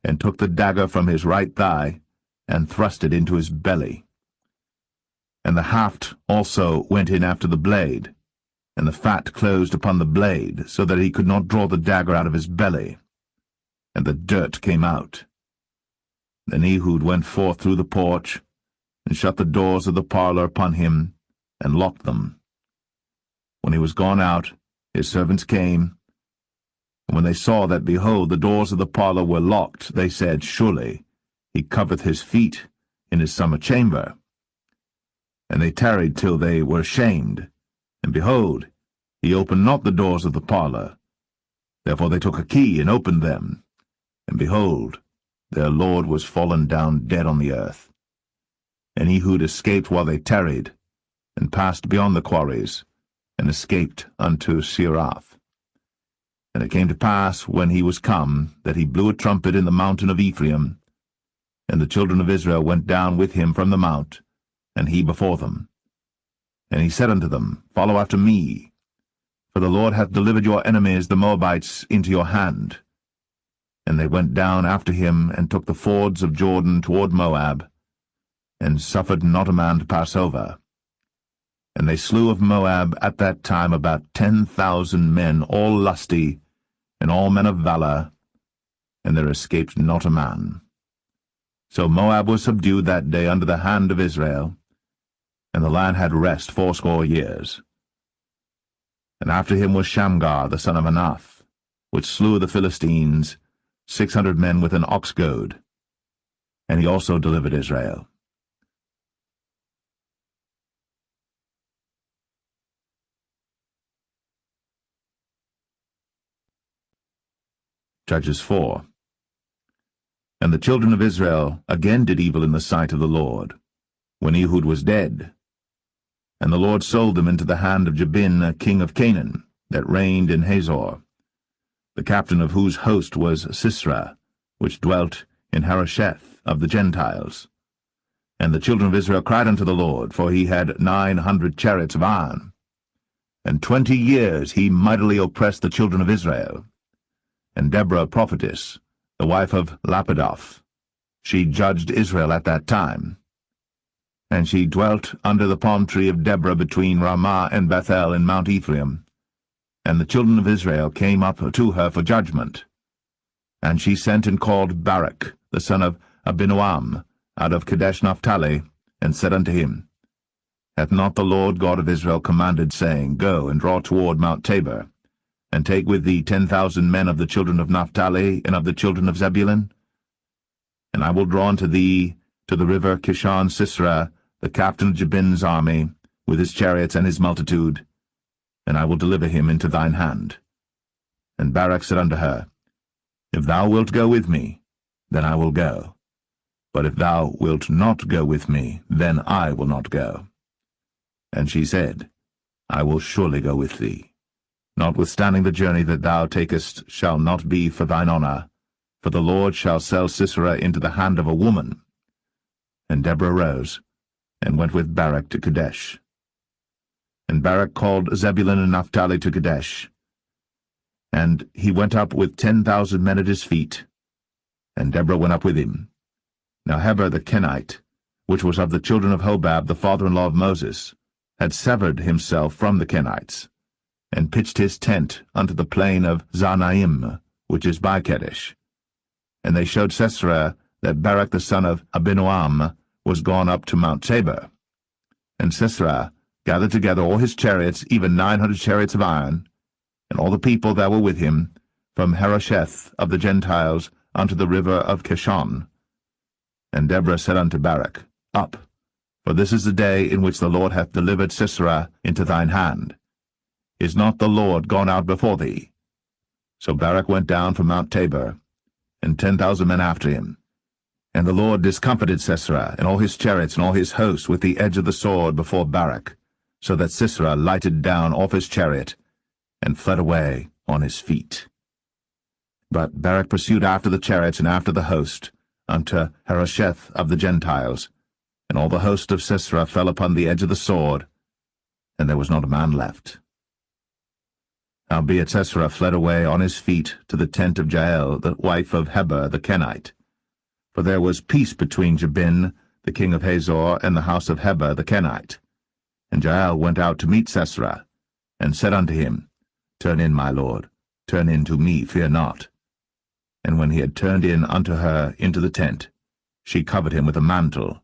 and took the dagger from his right thigh, and thrust it into his belly. And the haft also went in after the blade, and the fat closed upon the blade, so that he could not draw the dagger out of his belly. And the dirt came out. Then Ehud went forth through the porch, and shut the doors of the parlor upon him, and locked them. When he was gone out, his servants came, and when they saw that, behold, the doors of the parlor were locked, they said, Surely he covereth his feet in his summer chamber. And they tarried till they were ashamed, and behold, he opened not the doors of the parlor. Therefore they took a key, and opened them, and behold, their lord was fallen down dead on the earth. And Ehud escaped while they tarried, and passed beyond the quarries, and escaped unto Seirath. And it came to pass, when he was come, that he blew a trumpet in the mountain of Ephraim, and the children of Israel went down with him from the mount, and he before them. And he said unto them, Follow after me, for the Lord hath delivered your enemies the Moabites into your hand. And they went down after him, and took the fords of Jordan toward Moab, and suffered not a man to pass over. And they slew of Moab at that time about 10,000 men, all lusty, and all men of valor, and there escaped not a man. So Moab was subdued that day under the hand of Israel, and the land had rest 80 years. And after him was Shamgar the son of Anath, which slew the Philistines, 600 men with an ox goad, and he also delivered Israel. Judges 4. And the children of Israel again did evil in the sight of the Lord, when Ehud was dead. And the Lord sold them into the hand of Jabin, king of Canaan, that reigned in Hazor, the captain of whose host was Sisera, which dwelt in Harosheth of the Gentiles. And the children of Israel cried unto the Lord, for he had 900 chariots of iron. And 20 years he mightily oppressed the children of Israel. And Deborah prophetess, the wife of Lapidoth, she judged Israel at that time. And she dwelt under the palm tree of Deborah between Ramah and Bethel in Mount Ephraim. And the children of Israel came up to her for judgment. And she sent and called Barak, the son of Abinoam, out of Kadesh Naphtali, and said unto him, Hath not the Lord God of Israel commanded, saying, Go and draw toward Mount Tabor, and take with thee 10,000 men of the children of Naphtali and of the children of Zebulun? And I will draw unto thee to the river Kishon Sisera, the captain of Jabin's army, with his chariots and his multitude, and I will deliver him into thine hand. And Barak said unto her, If thou wilt go with me, then I will go. But if thou wilt not go with me, then I will not go. And she said, I will surely go with thee. Notwithstanding the journey that thou takest shall not be for thine honour, for the Lord shall sell Sisera into the hand of a woman. And Deborah rose, and went with Barak to Kadesh. And Barak called Zebulun and Naphtali to Kadesh. And he went up with 10,000 men at his feet, and Deborah went up with him. Now Heber the Kenite, which was of the children of Hobab, the father-in-law of Moses, had severed himself from the Kenites, and pitched his tent unto the plain of Zanaim, which is by Kadesh. And they showed Sisera that Barak the son of Abinoam was gone up to Mount Tabor. And Sisera gathered together all his chariots, even 900 chariots of iron, and all the people that were with him, from Harosheth of the Gentiles unto the river of Kishon. And Deborah said unto Barak, Up, for this is the day in which the Lord hath delivered Sisera into thine hand. Is not the Lord gone out before thee? So Barak went down from Mount Tabor, and 10,000 men after him. And the Lord discomfited Sisera, and all his chariots and all his host with the edge of the sword before Barak, so that Sisera lighted down off his chariot, and fled away on his feet. But Barak pursued after the chariots and after the host, unto Harosheth of the Gentiles, and all the host of Sisera fell upon the edge of the sword, and there was not a man left. Howbeit Sisera fled away on his feet to the tent of Jael, the wife of Heber the Kenite. For there was peace between Jabin, the king of Hazor, and the house of Heber the Kenite. And Jael went out to meet Sisera, and said unto him, Turn in, my lord, turn in to me, fear not. And when he had turned in unto her into the tent, she covered him with a mantle.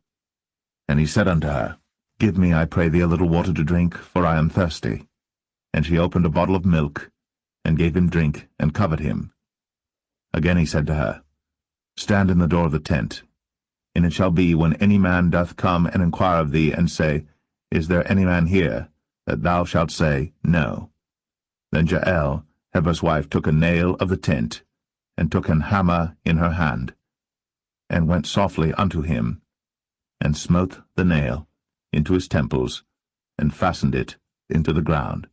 And he said unto her, Give me, I pray thee, a little water to drink, for I am thirsty. And she opened a bottle of milk, and gave him drink, and covered him. Again he said to her, Stand in the door of the tent. And it shall be, when any man doth come and inquire of thee, and say, Is there any man here? That thou shalt say, No. Then Jael, Heber's wife, took a nail of the tent, and took an hammer in her hand, and went softly unto him, and smote the nail into his temples, and fastened it into the ground,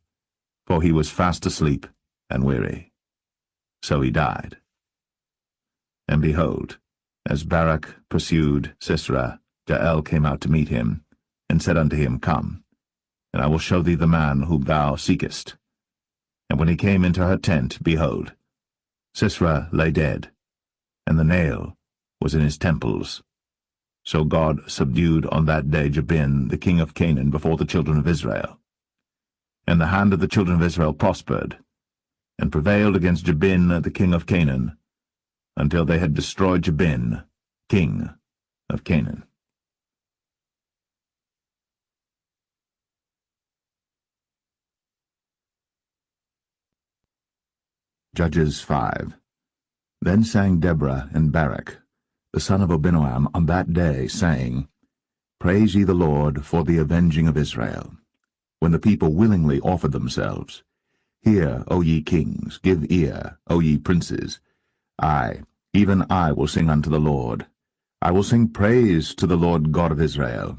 for he was fast asleep and weary. So he died. And behold, as Barak pursued Sisera, Jael came out to meet him, and said unto him, Come, and I will show thee the man whom thou seekest. And when he came into her tent, behold, Sisera lay dead, and the nail was in his temples. So God subdued on that day Jabin, the king of Canaan, before the children of Israel. And the hand of the children of Israel prospered, and prevailed against Jabin, the king of Canaan, until they had destroyed Jabin, king of Canaan. Judges 5. Then sang Deborah and Barak, the son of Abinoam, on that day, saying, Praise ye the Lord for the avenging of Israel, when the people willingly offered themselves. Hear, O ye kings, give ear, O ye princes. I, even I, will sing unto the Lord. I will sing praise to the Lord God of Israel.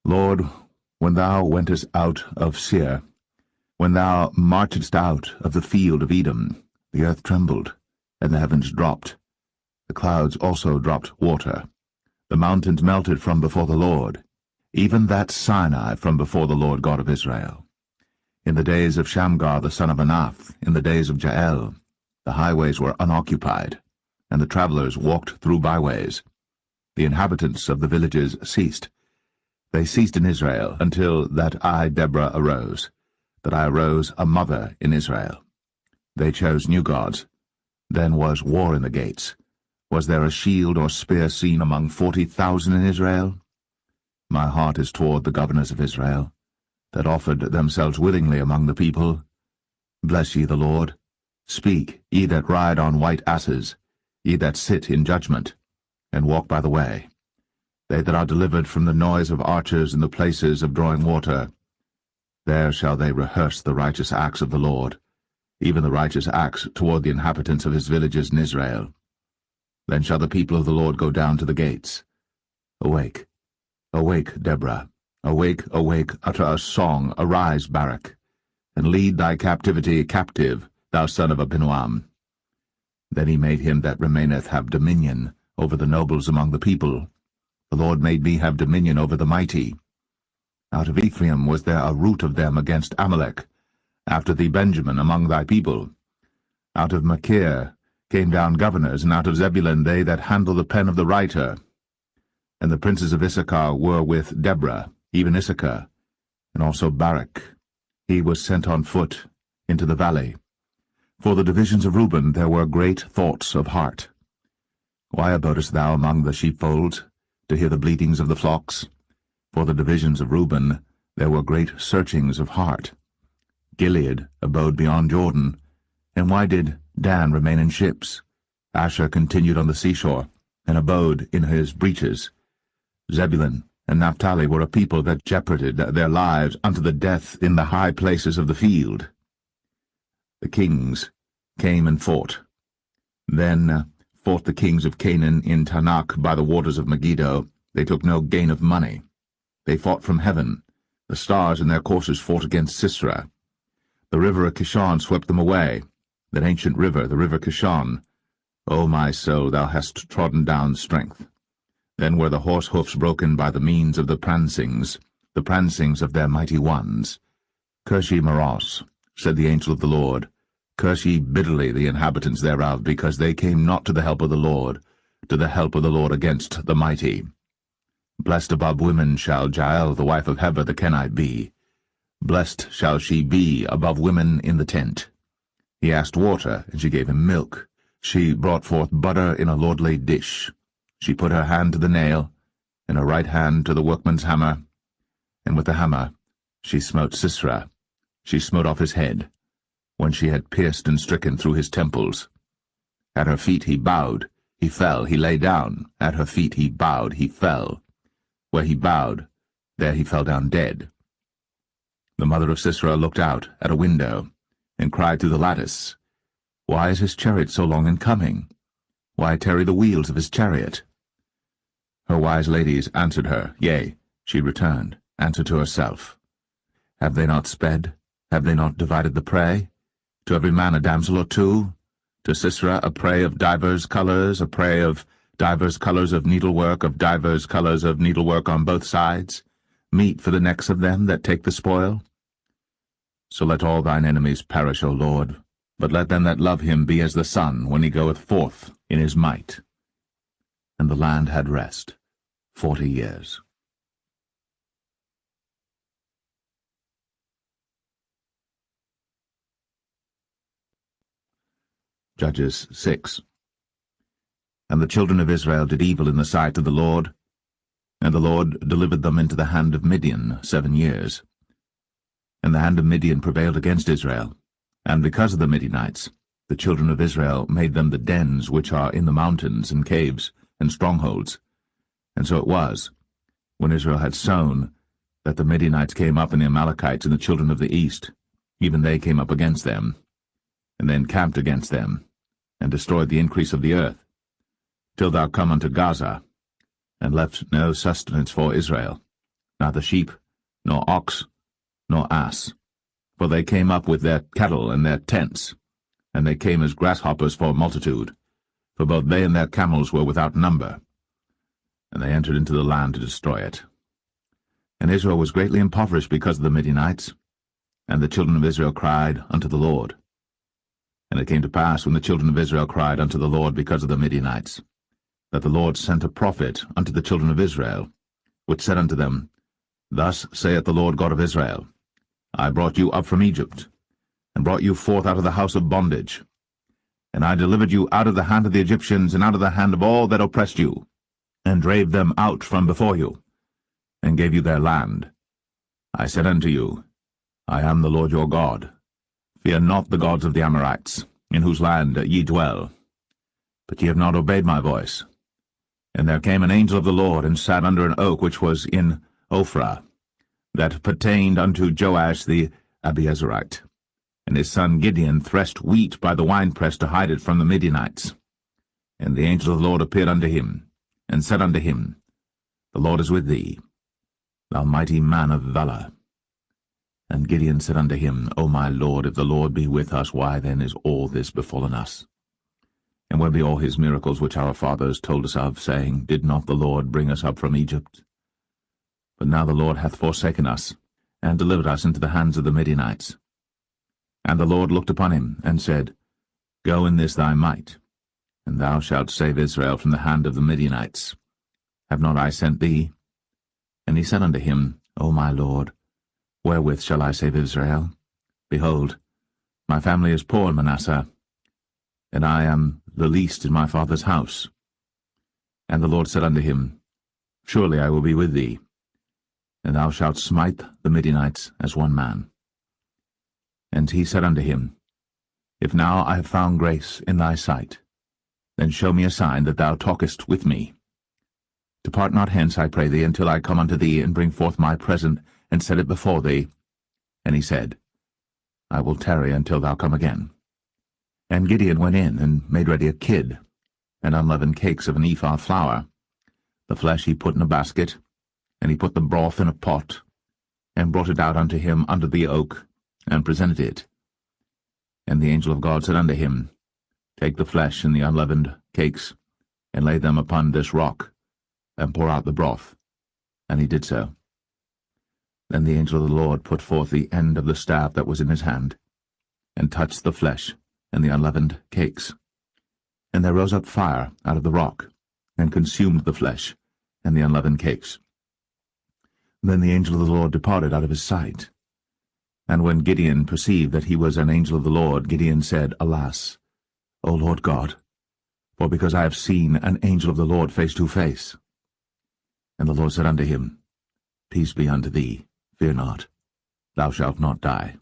Lord, when thou wentest out of Seir, when thou marchedst out of the field of Edom, the earth trembled, and the heavens dropped. The clouds also dropped water. The mountains melted from before the Lord, even that Sinai from before the Lord God of Israel. In the days of Shamgar the son of Anath, in the days of Jael, the highways were unoccupied, and the travelers walked through byways. The inhabitants of the villages ceased. They ceased in Israel, until that I, Deborah, arose, that I arose a mother in Israel. They chose new gods. Then was war in the gates. Was there a shield or spear seen among 40,000 in Israel? My heart is toward the governors of Israel, that offered themselves willingly among the people. Bless ye the Lord. Speak, ye that ride on white asses, ye that sit in judgment, and walk by the way. They that are delivered from the noise of archers in the places of drawing water, there shall they rehearse the righteous acts of the Lord, even the righteous acts toward the inhabitants of his villages in Israel. Then shall the people of the Lord go down to the gates. Awake, awake, Deborah. Awake, awake, utter a song. Arise, Barak, and lead thy captivity captive, thou son of Abinoam. Then he made him that remaineth have dominion over the nobles among the people. The Lord made me have dominion over the mighty. Out of Ephraim was there a root of them against Amalek, after thee Benjamin among thy people. Out of Machir came down governors, and out of Zebulun they that handle the pen of the writer. And the princes of Issachar were with Deborah, even Issachar, and also Barak. He was sent on foot into the valley. For the divisions of Reuben there were great thoughts of heart. Why abodest thou among the sheepfolds, to hear the bleatings of the flocks? For the divisions of Reuben there were great searchings of heart. Gilead abode beyond Jordan. And why did Dan remain in ships? Asher continued on the seashore, and abode in his breaches. Zebulun and Naphtali were a people that jeoparded their lives unto the death in the high places of the field. The kings came and fought. Then fought the kings of Canaan in Tanakh by the waters of Megiddo. They took no gain of money. They fought from heaven. The stars in their courses fought against Sisera. The river of Kishon swept them away, that ancient river, the river Kishon. O my soul, thou hast trodden down strength. Then were the horse hoofs broken by the means of the prancings. the prancings of their mighty ones. Curse ye Meroz, said the angel of the Lord. Curse ye bitterly the inhabitants thereof, because they came not to the help of the Lord against the mighty. Blessed above women shall Jael the wife of Heber the Kenite be. Blessed shall she be above women in the tent. He asked water, and she gave him milk. She brought forth butter in a lordly dish. She put her hand to the nail, and her right hand to the workman's hammer, and with the hammer she smote Sisera. She smote off his head, when she had pierced and stricken through his temples. At her feet he bowed, he fell, he lay down. At her feet he bowed, he fell. Where he bowed, there he fell down dead. The mother of Sisera looked out at a window, and cried through the lattice, Why is his chariot so long in coming? Why tarry the wheels of his chariot? Her wise ladies answered her, Yea, she returned, answered to herself. Have they not sped? Have they not divided the prey? To every man a damsel or two? To Sisera a prey of divers colours, a prey of divers colours of needlework, of divers colours of needlework on both sides, meat for the necks of them that take the spoil? So let all thine enemies perish, O Lord, but let them that love him be as the sun when he goeth forth in his might. And the land had rest 40 years. Judges 6. And the children of Israel did evil in the sight of the Lord, and the Lord delivered them into the hand of Midian 7 years. And the hand of Midian prevailed against Israel, and because of the Midianites, the children of Israel made them the dens which are in the mountains, and caves, and strongholds. And so it was, when Israel had sown, that the Midianites came up, and the Amalekites and the children of the east, even they came up against them, and they encamped against them, and destroyed the increase of the earth, till thou come unto Gaza, and left no sustenance for Israel, neither sheep, nor ox, nor ass. For they came up with their cattle and their tents, and they came as grasshoppers for multitude, for both they and their camels were without number. And they entered into the land to destroy it. And Israel was greatly impoverished because of the Midianites, and the children of Israel cried unto the Lord. And it came to pass, when the children of Israel cried unto the Lord because of the Midianites, that the Lord sent a prophet unto the children of Israel, which said unto them, Thus saith the Lord God of Israel, I brought you up from Egypt, and brought you forth out of the house of bondage. And I delivered you out of the hand of the Egyptians, and out of the hand of all that oppressed you, and drave them out from before you, and gave you their land. I said unto you, I am the Lord your God. Fear not the gods of the Amorites, in whose land ye dwell. But ye have not obeyed my voice. And there came an angel of the Lord, and sat under an oak which was in Ophrah, that pertained unto Joash the Abiezrite. And his son Gideon threshed wheat by the winepress to hide it from the Midianites. And the angel of the Lord appeared unto him, and said unto him, The Lord is with thee, thou mighty man of valour. And Gideon said unto him, O my Lord, if the Lord be with us, why then is all this befallen us? And where be all his miracles which our fathers told us of, saying, Did not the Lord bring us up from Egypt? But now the Lord hath forsaken us, and delivered us into the hands of the Midianites. And the Lord looked upon him, and said, Go in this thy might, and thou shalt save Israel from the hand of the Midianites. Have not I sent thee? And he said unto him, O my Lord, wherewith shall I save Israel? Behold, my family is poor in Manasseh, and I am the least in my father's house. And the Lord said unto him, Surely I will be with thee, and thou shalt smite the Midianites as one man. And he said unto him, If now I have found grace in thy sight, then show me a sign that thou talkest with me. Depart not hence, I pray thee, until I come unto thee, and bring forth my present, and set it before thee. And he said, I will tarry until thou come again. And Gideon went in, and made ready a kid, and unleavened cakes of an ephah flour. The flesh he put in a basket, and he put the broth in a pot, and brought it out unto him under the oak, and presented it. And the angel of God said unto him, Take the flesh and the unleavened cakes, and lay them upon this rock, and pour out the broth. And he did so. Then the angel of the Lord put forth the end of the staff that was in his hand, and touched the flesh and the unleavened cakes. And there rose up fire out of the rock, and consumed the flesh and the unleavened cakes. Then the angel of the Lord departed out of his sight. And when Gideon perceived that he was an angel of the Lord, Gideon said, Alas, O Lord God, for because I have seen an angel of the Lord face to face. And the Lord said unto him, Peace be unto thee, fear not, thou shalt not die.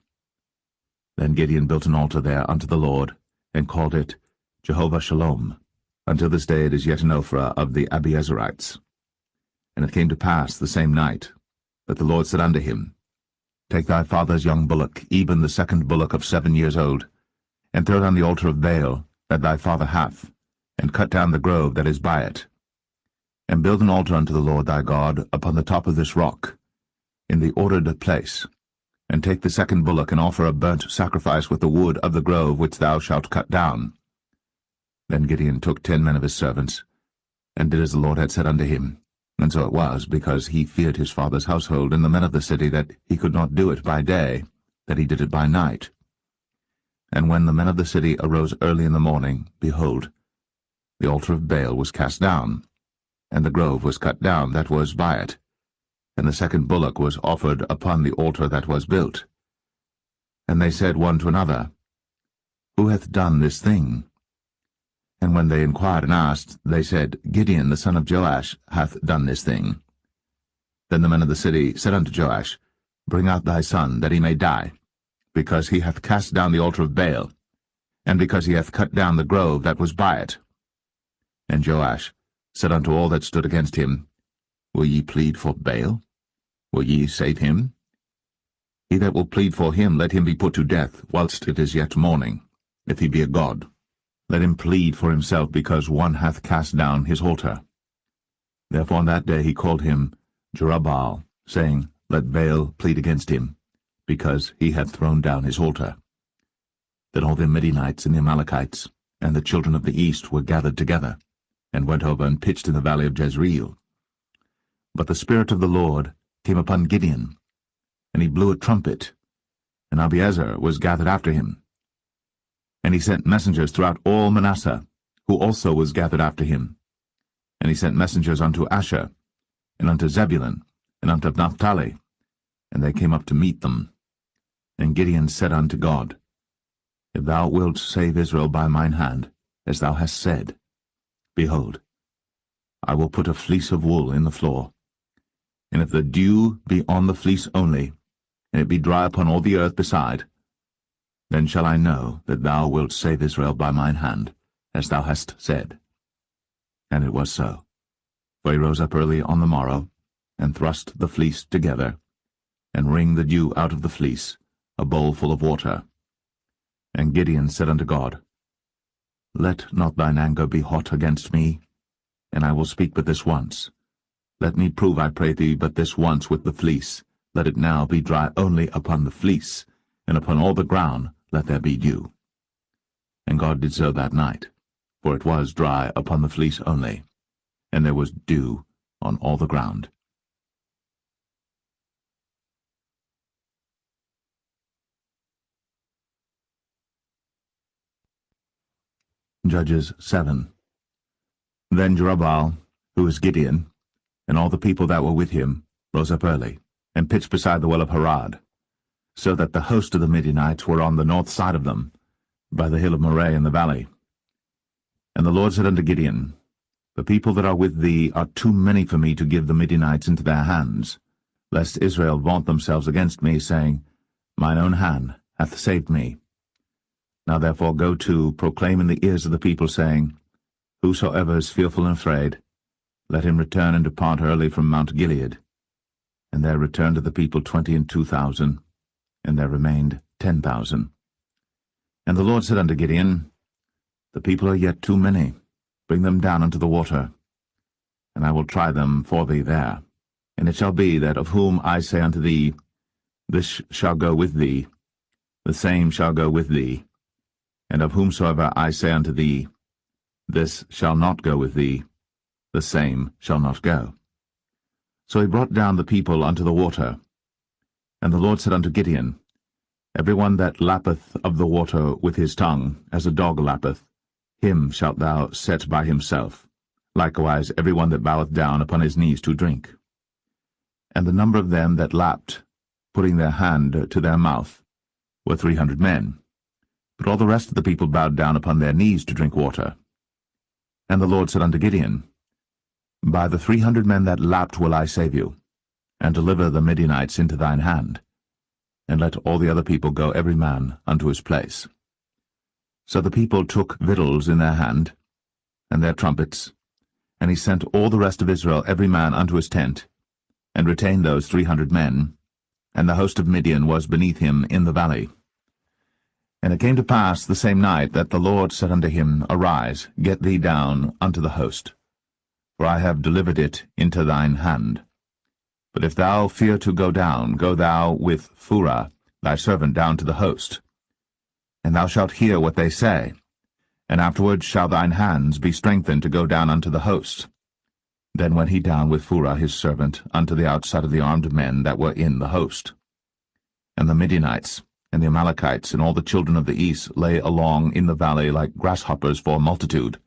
Then Gideon built an altar there unto the Lord, and called it Jehovah Shalom. Until this day it is yet in Ophrah of the Abiezerites. And it came to pass the same night, that the Lord said unto him, Take thy father's young bullock, even the second bullock of 7 years old, and throw it on the altar of Baal that thy father hath, and cut down the grove that is by it. And build an altar unto the Lord thy God upon the top of this rock, in the ordered place, and take the second bullock, and offer a burnt sacrifice with the wood of the grove which thou shalt cut down. Then Gideon took 10 men of his servants, and did as the Lord had said unto him. And so it was, because he feared his father's household and the men of the city, that he could not do it by day, that he did it by night. And when the men of the city arose early in the morning, behold, the altar of Baal was cast down, and the grove was cut down that was by it, and the second bullock was offered upon the altar that was built. And they said one to another, Who hath done this thing? And when they inquired and asked, they said, Gideon the son of Joash hath done this thing. Then the men of the city said unto Joash, Bring out thy son, that he may die, because he hath cast down the altar of Baal, and because he hath cut down the grove that was by it. And Joash said unto all that stood against him, Will ye plead for Baal? Will ye save him? He that will plead for him, let him be put to death, whilst it is yet morning, if he be a god. Let him plead for himself, because one hath cast down his altar. Therefore on that day he called him Jerubbaal, saying, Let Baal plead against him, because he hath thrown down his altar. Then all the Midianites and the Amalekites, and the children of the east were gathered together, and went over and pitched in the valley of Jezreel. But the Spirit of the Lord came upon Gideon, and he blew a trumpet, and Abiezer was gathered after him. And he sent messengers throughout all Manasseh, who also was gathered after him. And he sent messengers unto Asher, and unto Zebulun, and unto Naphtali, and they came up to meet them. And Gideon said unto God, If thou wilt save Israel by mine hand, as thou hast said, behold, I will put a fleece of wool in the floor. And if the dew be on the fleece only, and it be dry upon all the earth beside, then shall I know that thou wilt save Israel by mine hand, as thou hast said. And it was so. For he rose up early on the morrow, and thrust the fleece together, and wringed the dew out of the fleece, a bowl full of water. And Gideon said unto God, Let not thine anger be hot against me, and I will speak but this once. Let me prove, I pray thee, but this once with the fleece. Let it now be dry only upon the fleece, and upon all the ground let there be dew. And God did so that night, for it was dry upon the fleece only, and there was dew on all the ground. Judges 7. Then Jerubbaal, who is Gideon, and all the people that were with him, rose up early, and pitched beside the well of Harad, so that the host of the Midianites were on the north side of them, by the hill of Moreh in the valley. And the Lord said unto Gideon, The people that are with thee are too many for me to give the Midianites into their hands, lest Israel vaunt themselves against me, saying, Mine own hand hath saved me. Now therefore go to, proclaim in the ears of the people, saying, Whosoever is fearful and afraid, let him return and depart early from Mount Gilead. And there returned to the people 22,000, and there remained 10,000. And the Lord said unto Gideon, The people are yet too many. Bring them down unto the water, and I will try them for thee there. And it shall be that of whom I say unto thee, This shall go with thee, the same shall go with thee. And of whomsoever I say unto thee, This shall not go with thee, the same shall not go. So he brought down the people unto the water, And the Lord said unto Gideon, Every one that lappeth of the water with his tongue, as a dog lappeth, him shalt thou set by himself. Likewise every one that boweth down upon his knees to drink. And the number of them that lapped, putting their hand to their mouth, were 300 men. But all the rest of the people bowed down upon their knees to drink water. And the Lord said unto Gideon, By the 300 men that lapped will I save you, and deliver the Midianites into thine hand, and let all the other people go every man unto his place. So the people took victuals in their hand, and their trumpets, and he sent all the rest of Israel every man unto his tent, and retained those 300 men, and the host of Midian was beneath him in the valley. And it came to pass the same night that the Lord said unto him, Arise, get thee down unto the host, for I have delivered it into thine hand. But if thou fear to go down, go thou with Phurah thy servant down to the host, and thou shalt hear what they say, and afterward shall thine hands be strengthened to go down unto the host. Then went he down with Phurah his servant unto the outside of the armed men that were in the host. And the Midianites, and the Amalekites, and all the children of the east lay along in the valley like grasshoppers for multitude,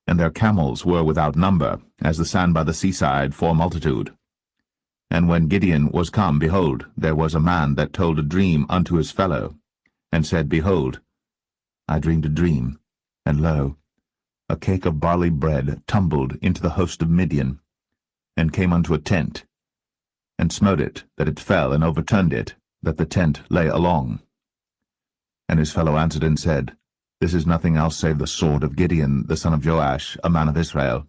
and their camels were without number, as the sand by the seaside for multitude. And when Gideon was come, behold, there was a man that told a dream unto his fellow, and said, Behold, I dreamed a dream, and lo, a cake of barley bread tumbled into the host of Midian, and came unto a tent, and smote it, that it fell, and overturned it, that the tent lay along. And his fellow answered and said, This is nothing else save the sword of Gideon the son of Joash, a man of Israel.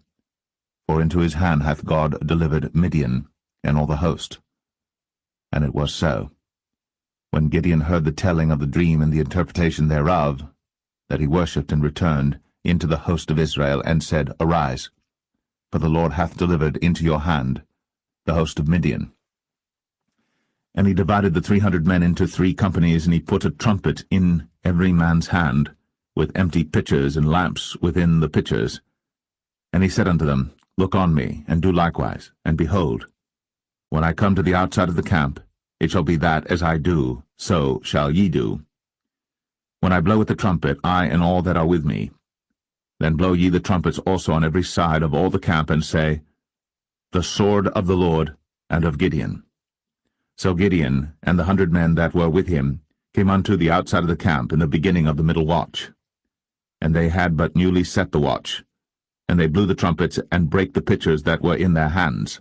For into his hand hath God delivered Midian, and all the host. And it was so, when Gideon heard the telling of the dream and the interpretation thereof, that he worshipped and returned into the host of Israel, and said, Arise, for the Lord hath delivered into your hand the host of Midian. And he divided the 300 men into 3 companies, and he put a trumpet in every man's hand, with empty pitchers and lamps within the pitchers. And he said unto them, Look on me, and do likewise, and behold, when I come to the outside of the camp, it shall be that as I do, so shall ye do. When I blow with the trumpet, I and all that are with me, then blow ye the trumpets also on every side of all the camp, and say, The sword of the Lord and of Gideon. So Gideon and the 100 men that were with him came unto the outside of the camp in the beginning of the middle watch. And they had but newly set the watch, and they blew the trumpets, and brake the pitchers that were in their hands.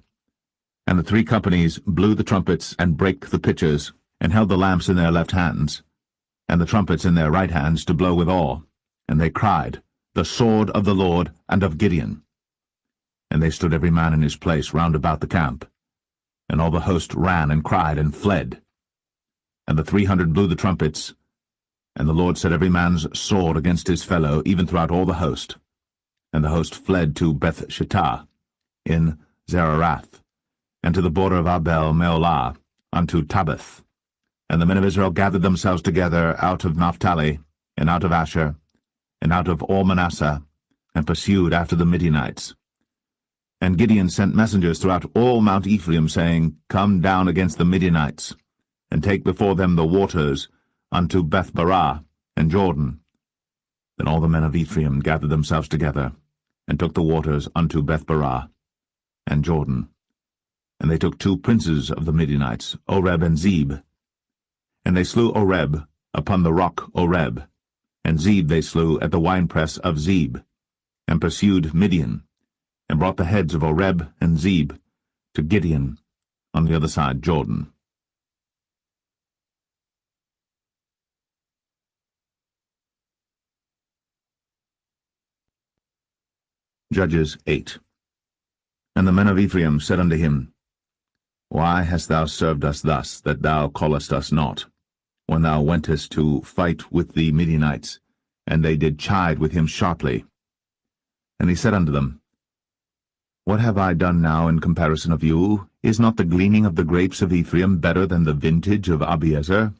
And the 3 companies blew the trumpets, and brake the pitchers, and held the lamps in their left hands, and the trumpets in their right hands, to blow withal. And they cried, The sword of the Lord and of Gideon. And they stood every man in his place round about the camp. And all the host ran and cried and fled. And the 300 blew the trumpets, and the Lord set every man's sword against his fellow, even throughout all the host. And the host fled to Beth-shittah in Zererath, and to the border of Abel-meholah, unto Tabbath. And the men of Israel gathered themselves together out of Naphtali, and out of Asher, and out of all Manasseh, and pursued after the Midianites. And Gideon sent messengers throughout all Mount Ephraim, saying, Come down against the Midianites, and take before them the waters unto Beth-barah and Jordan. Then all the men of Ephraim gathered themselves together, and took the waters unto Beth-barah and Jordan. And they took 2 princes of the Midianites, Oreb and Zeb. And they slew Oreb upon the rock Oreb, and Zeb they slew at the winepress of Zeb, and pursued Midian, and brought the heads of Oreb and Zeb to Gideon on the other side Jordan. Judges 8. And the men of Ephraim said unto him, Why hast thou served us thus, that thou callest us not, when thou wentest to fight with the Midianites? And they did chide with him sharply. And he said unto them, What have I done now in comparison of you? Is not the gleaning of the grapes of Ephraim better than the vintage of Abiezer?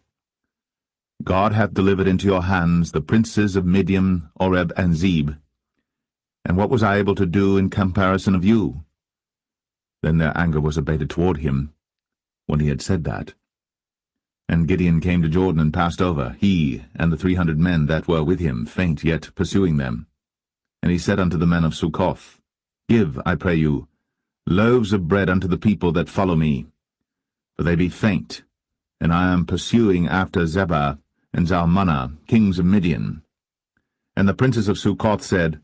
God hath delivered into your hands the princes of Midian, Oreb, and Zeb. And what was I able to do in comparison of you? Then their anger was abated toward him, when he had said that. And Gideon came to Jordan and passed over, he and the 300 men that were with him, faint yet pursuing them. And he said unto the men of Succoth, Give, I pray you, loaves of bread unto the people that follow me, for they be faint, and I am pursuing after Zebah and Zalmunna, kings of Midian. And the princes of Succoth said,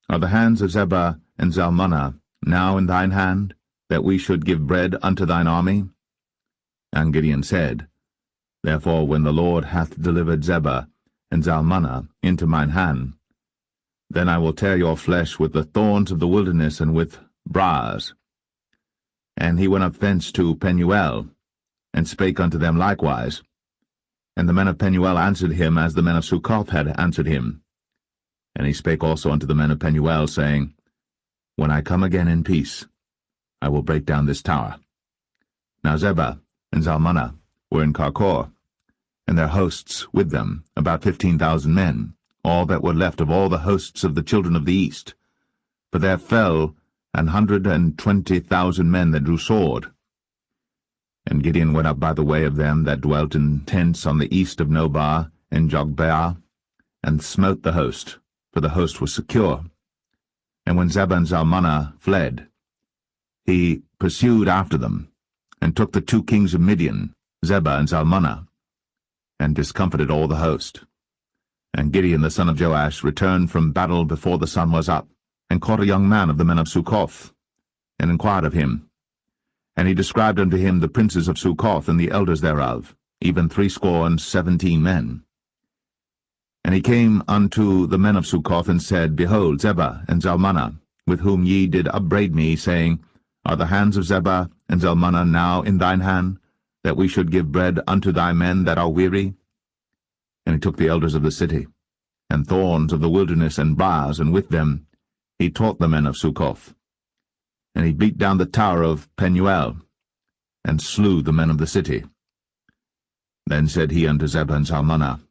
Are the hands of Zebah and Zalmunna now in thine hand, that we should give bread unto thine army? And Gideon said, Therefore when the Lord hath delivered Zebah and Zalmunna into mine hand, then I will tear your flesh with the thorns of the wilderness and with briars. And he went up thence to Penuel, and spake unto them likewise. And the men of Penuel answered him as the men of Succoth had answered him. And he spake also unto the men of Penuel, saying, When I come again in peace, I will break down this tower. Now Zebah and Zalmunna were in Karkor, and their hosts with them, about 15,000 men, all that were left of all the hosts of the children of the east. For there fell 120,000 men that drew sword. And Gideon went up by the way of them that dwelt in tents on the east of Nobah and Jogbeah, and smote the host, for the host was secure. And when Zebah and Zalmunna fled, he pursued after them, and took the 2 kings of Midian, Zebah and Zalmunna, and discomfited all the host. And Gideon the son of Joash returned from battle before the sun was up, and caught a young man of the men of Succoth, and inquired of him. And he described unto him the princes of Succoth and the elders thereof, even 70 men. And he came unto the men of Succoth, and said, Behold, Zebah and Zalmunna, with whom ye did upbraid me, saying, Are the hands of Zebah and Zalmunna now in thine hand, that we should give bread unto thy men that are weary? And he took the elders of the city, and thorns of the wilderness and briars, and with them he taught the men of Succoth. And he beat down the tower of Penuel, and slew the men of the city. Then said he unto Zebah and Zalmunna,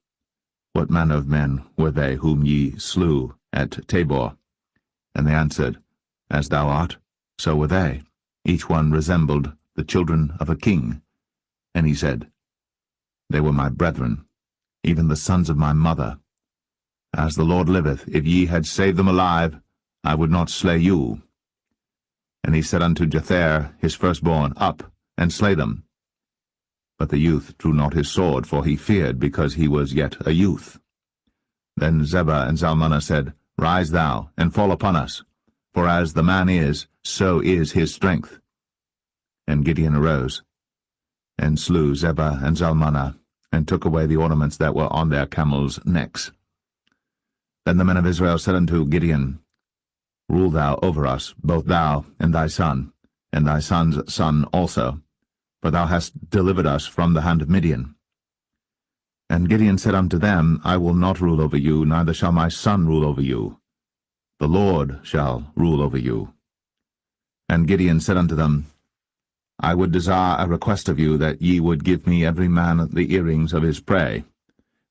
What manner of men were they whom ye slew at Tabor? And they answered, As thou art, so were they. Each one resembled the children of a king. And he said, They were my brethren, even the sons of my mother. As the Lord liveth, if ye had saved them alive, I would not slay you. And he said unto Jether his firstborn, Up, and slay them. But the youth drew not his sword, for he feared, because he was yet a youth. Then Zebah and Zalmunna said, Rise thou, and fall upon us, for as the man is, so is his strength. And Gideon arose, and slew Zebah and Zalmunna, and took away the ornaments that were on their camels' necks. Then the men of Israel said unto Gideon, Rule thou over us, both thou and thy son, and thy son's son also, for thou hast delivered us from the hand of Midian. And Gideon said unto them, I will not rule over you, neither shall my son rule over you. The Lord shall rule over you. And Gideon said unto them, I would desire a request of you, that ye would give me every man the earrings of his prey.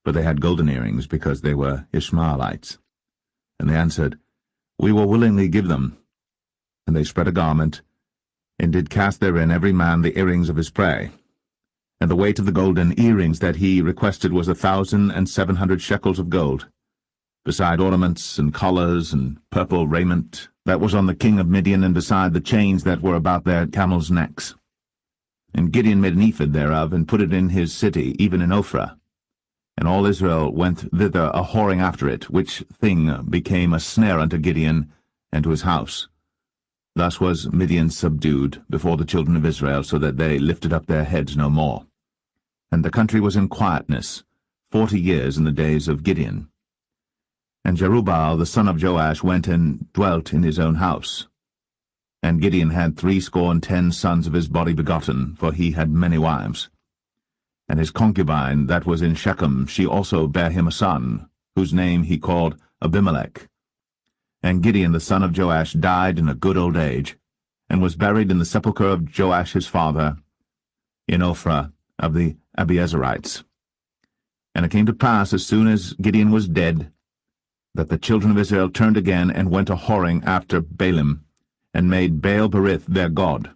For they had golden earrings, because they were Ishmaelites. And they answered, We will willingly give them. And they spread a garment, and did cast therein every man the earrings of his prey. And the weight of the golden earrings that he requested was 1,700 shekels of gold, beside ornaments and collars and purple raiment that was on the king of Midian, and beside the chains that were about their camels' necks. And Gideon made an ephod thereof, and put it in his city, even in Ophrah. And all Israel went thither a-whoring after it, which thing became a snare unto Gideon and to his house. Thus was Midian subdued before the children of Israel, so that they lifted up their heads no more. And the country was in quietness 40 years in the days of Gideon. And Jerubbaal the son of Joash went and dwelt in his own house. And Gideon had 70 sons of his body begotten, for he had many wives. And his concubine that was in Shechem, she also bare him a son, whose name he called Abimelech. And Gideon the son of Joash died in a good old age, and was buried in the sepulchre of Joash his father, in Ophrah of the Abiezerites. And it came to pass, as soon as Gideon was dead, that the children of Israel turned again, and went a-whoring after Baalim, and made Baal-berith their god.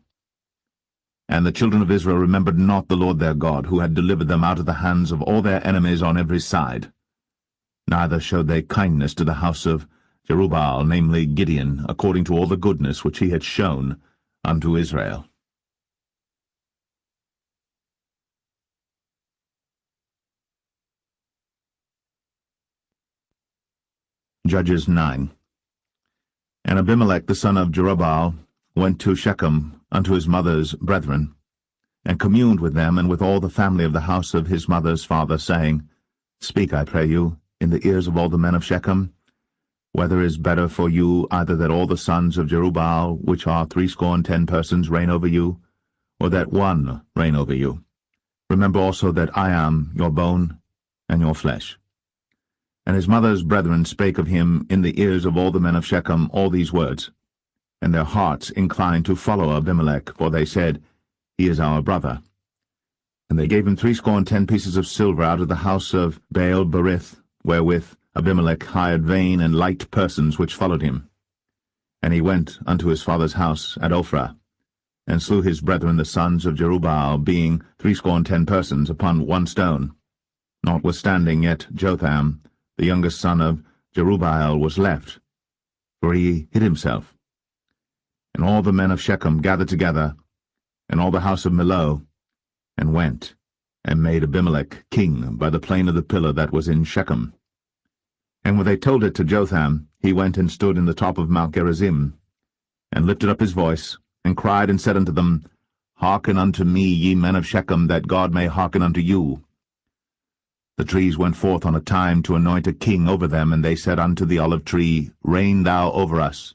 And the children of Israel remembered not the Lord their God, who had delivered them out of the hands of all their enemies on every side. Neither showed they kindness to the house of Jerubbaal, namely Gideon, according to all the goodness which he had shown unto Israel. Judges 9. And Abimelech the son of Jerubbaal went to Shechem unto his mother's brethren, and communed with them and with all the family of the house of his mother's father, saying, Speak, I pray you, in the ears of all the men of Shechem, whether is better for you either that all the sons of Jerubbaal, which are 70 persons, reign over you, or that one reign over you? Remember also that I am your bone and your flesh. And his mother's brethren spake of him in the ears of all the men of Shechem all these words. And their hearts inclined to follow Abimelech, for they said, He is our brother. And they gave him 70 pieces of silver out of the house of Baal-berith, wherewith Abimelech hired vain and light persons which followed him. And he went unto his father's house at Ophrah, and slew his brethren the sons of Jerubbaal, being 70 persons, upon one stone. Notwithstanding yet Jotham, the youngest son of Jerubbaal, was left, for he hid himself. And all the men of Shechem gathered together, and all the house of Millo, and went, and made Abimelech king by the plain of the pillar that was in Shechem. And when they told it to Jotham, he went and stood in the top of Mount Gerizim, and lifted up his voice, and cried and said unto them, Hearken unto me, ye men of Shechem, that God may hearken unto you. The trees went forth on a time to anoint a king over them, and they said unto the olive tree, Reign thou over us.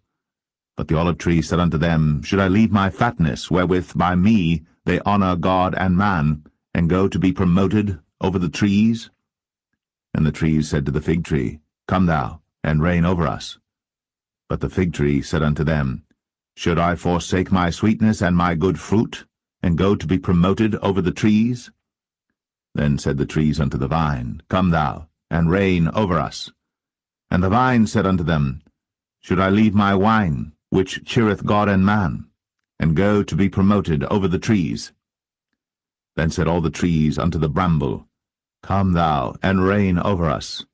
But the olive tree said unto them, Should I leave my fatness, wherewith by me they honour God and man, and go to be promoted over the trees? And the trees said to the fig tree, Come thou, and reign over us. But the fig tree said unto them, Should I forsake my sweetness and my good fruit, and go to be promoted over the trees? Then said the trees unto the vine, Come thou, and reign over us. And the vine said unto them, Should I leave my wine, which cheereth God and man, and go to be promoted over the trees? Then said all the trees unto the bramble, Come thou, and reign over us.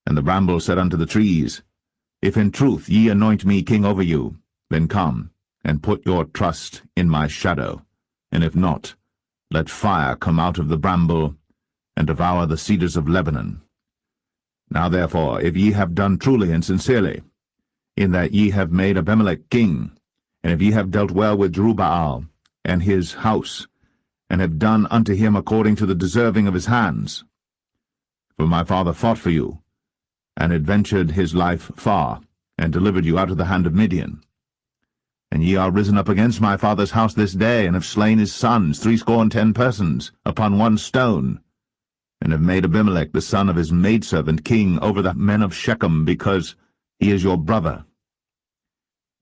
And the bramble said unto the trees, If in truth ye anoint me king over you, then come, and put your trust in my shadow, and if not, let fire come out of the bramble, and devour the cedars of Lebanon. Now therefore, if ye have done truly and sincerely, in that ye have made Abimelech king, and if ye have dealt well with Jerubbaal and his house, and have done unto him according to the deserving of his hands, for my father fought for you, and adventured his life far, and delivered you out of the hand of Midian. And ye are risen up against my father's house this day, and have slain his sons, 70 persons, upon one stone, and have made Abimelech the son of his maidservant king over the men of Shechem, because he is your brother.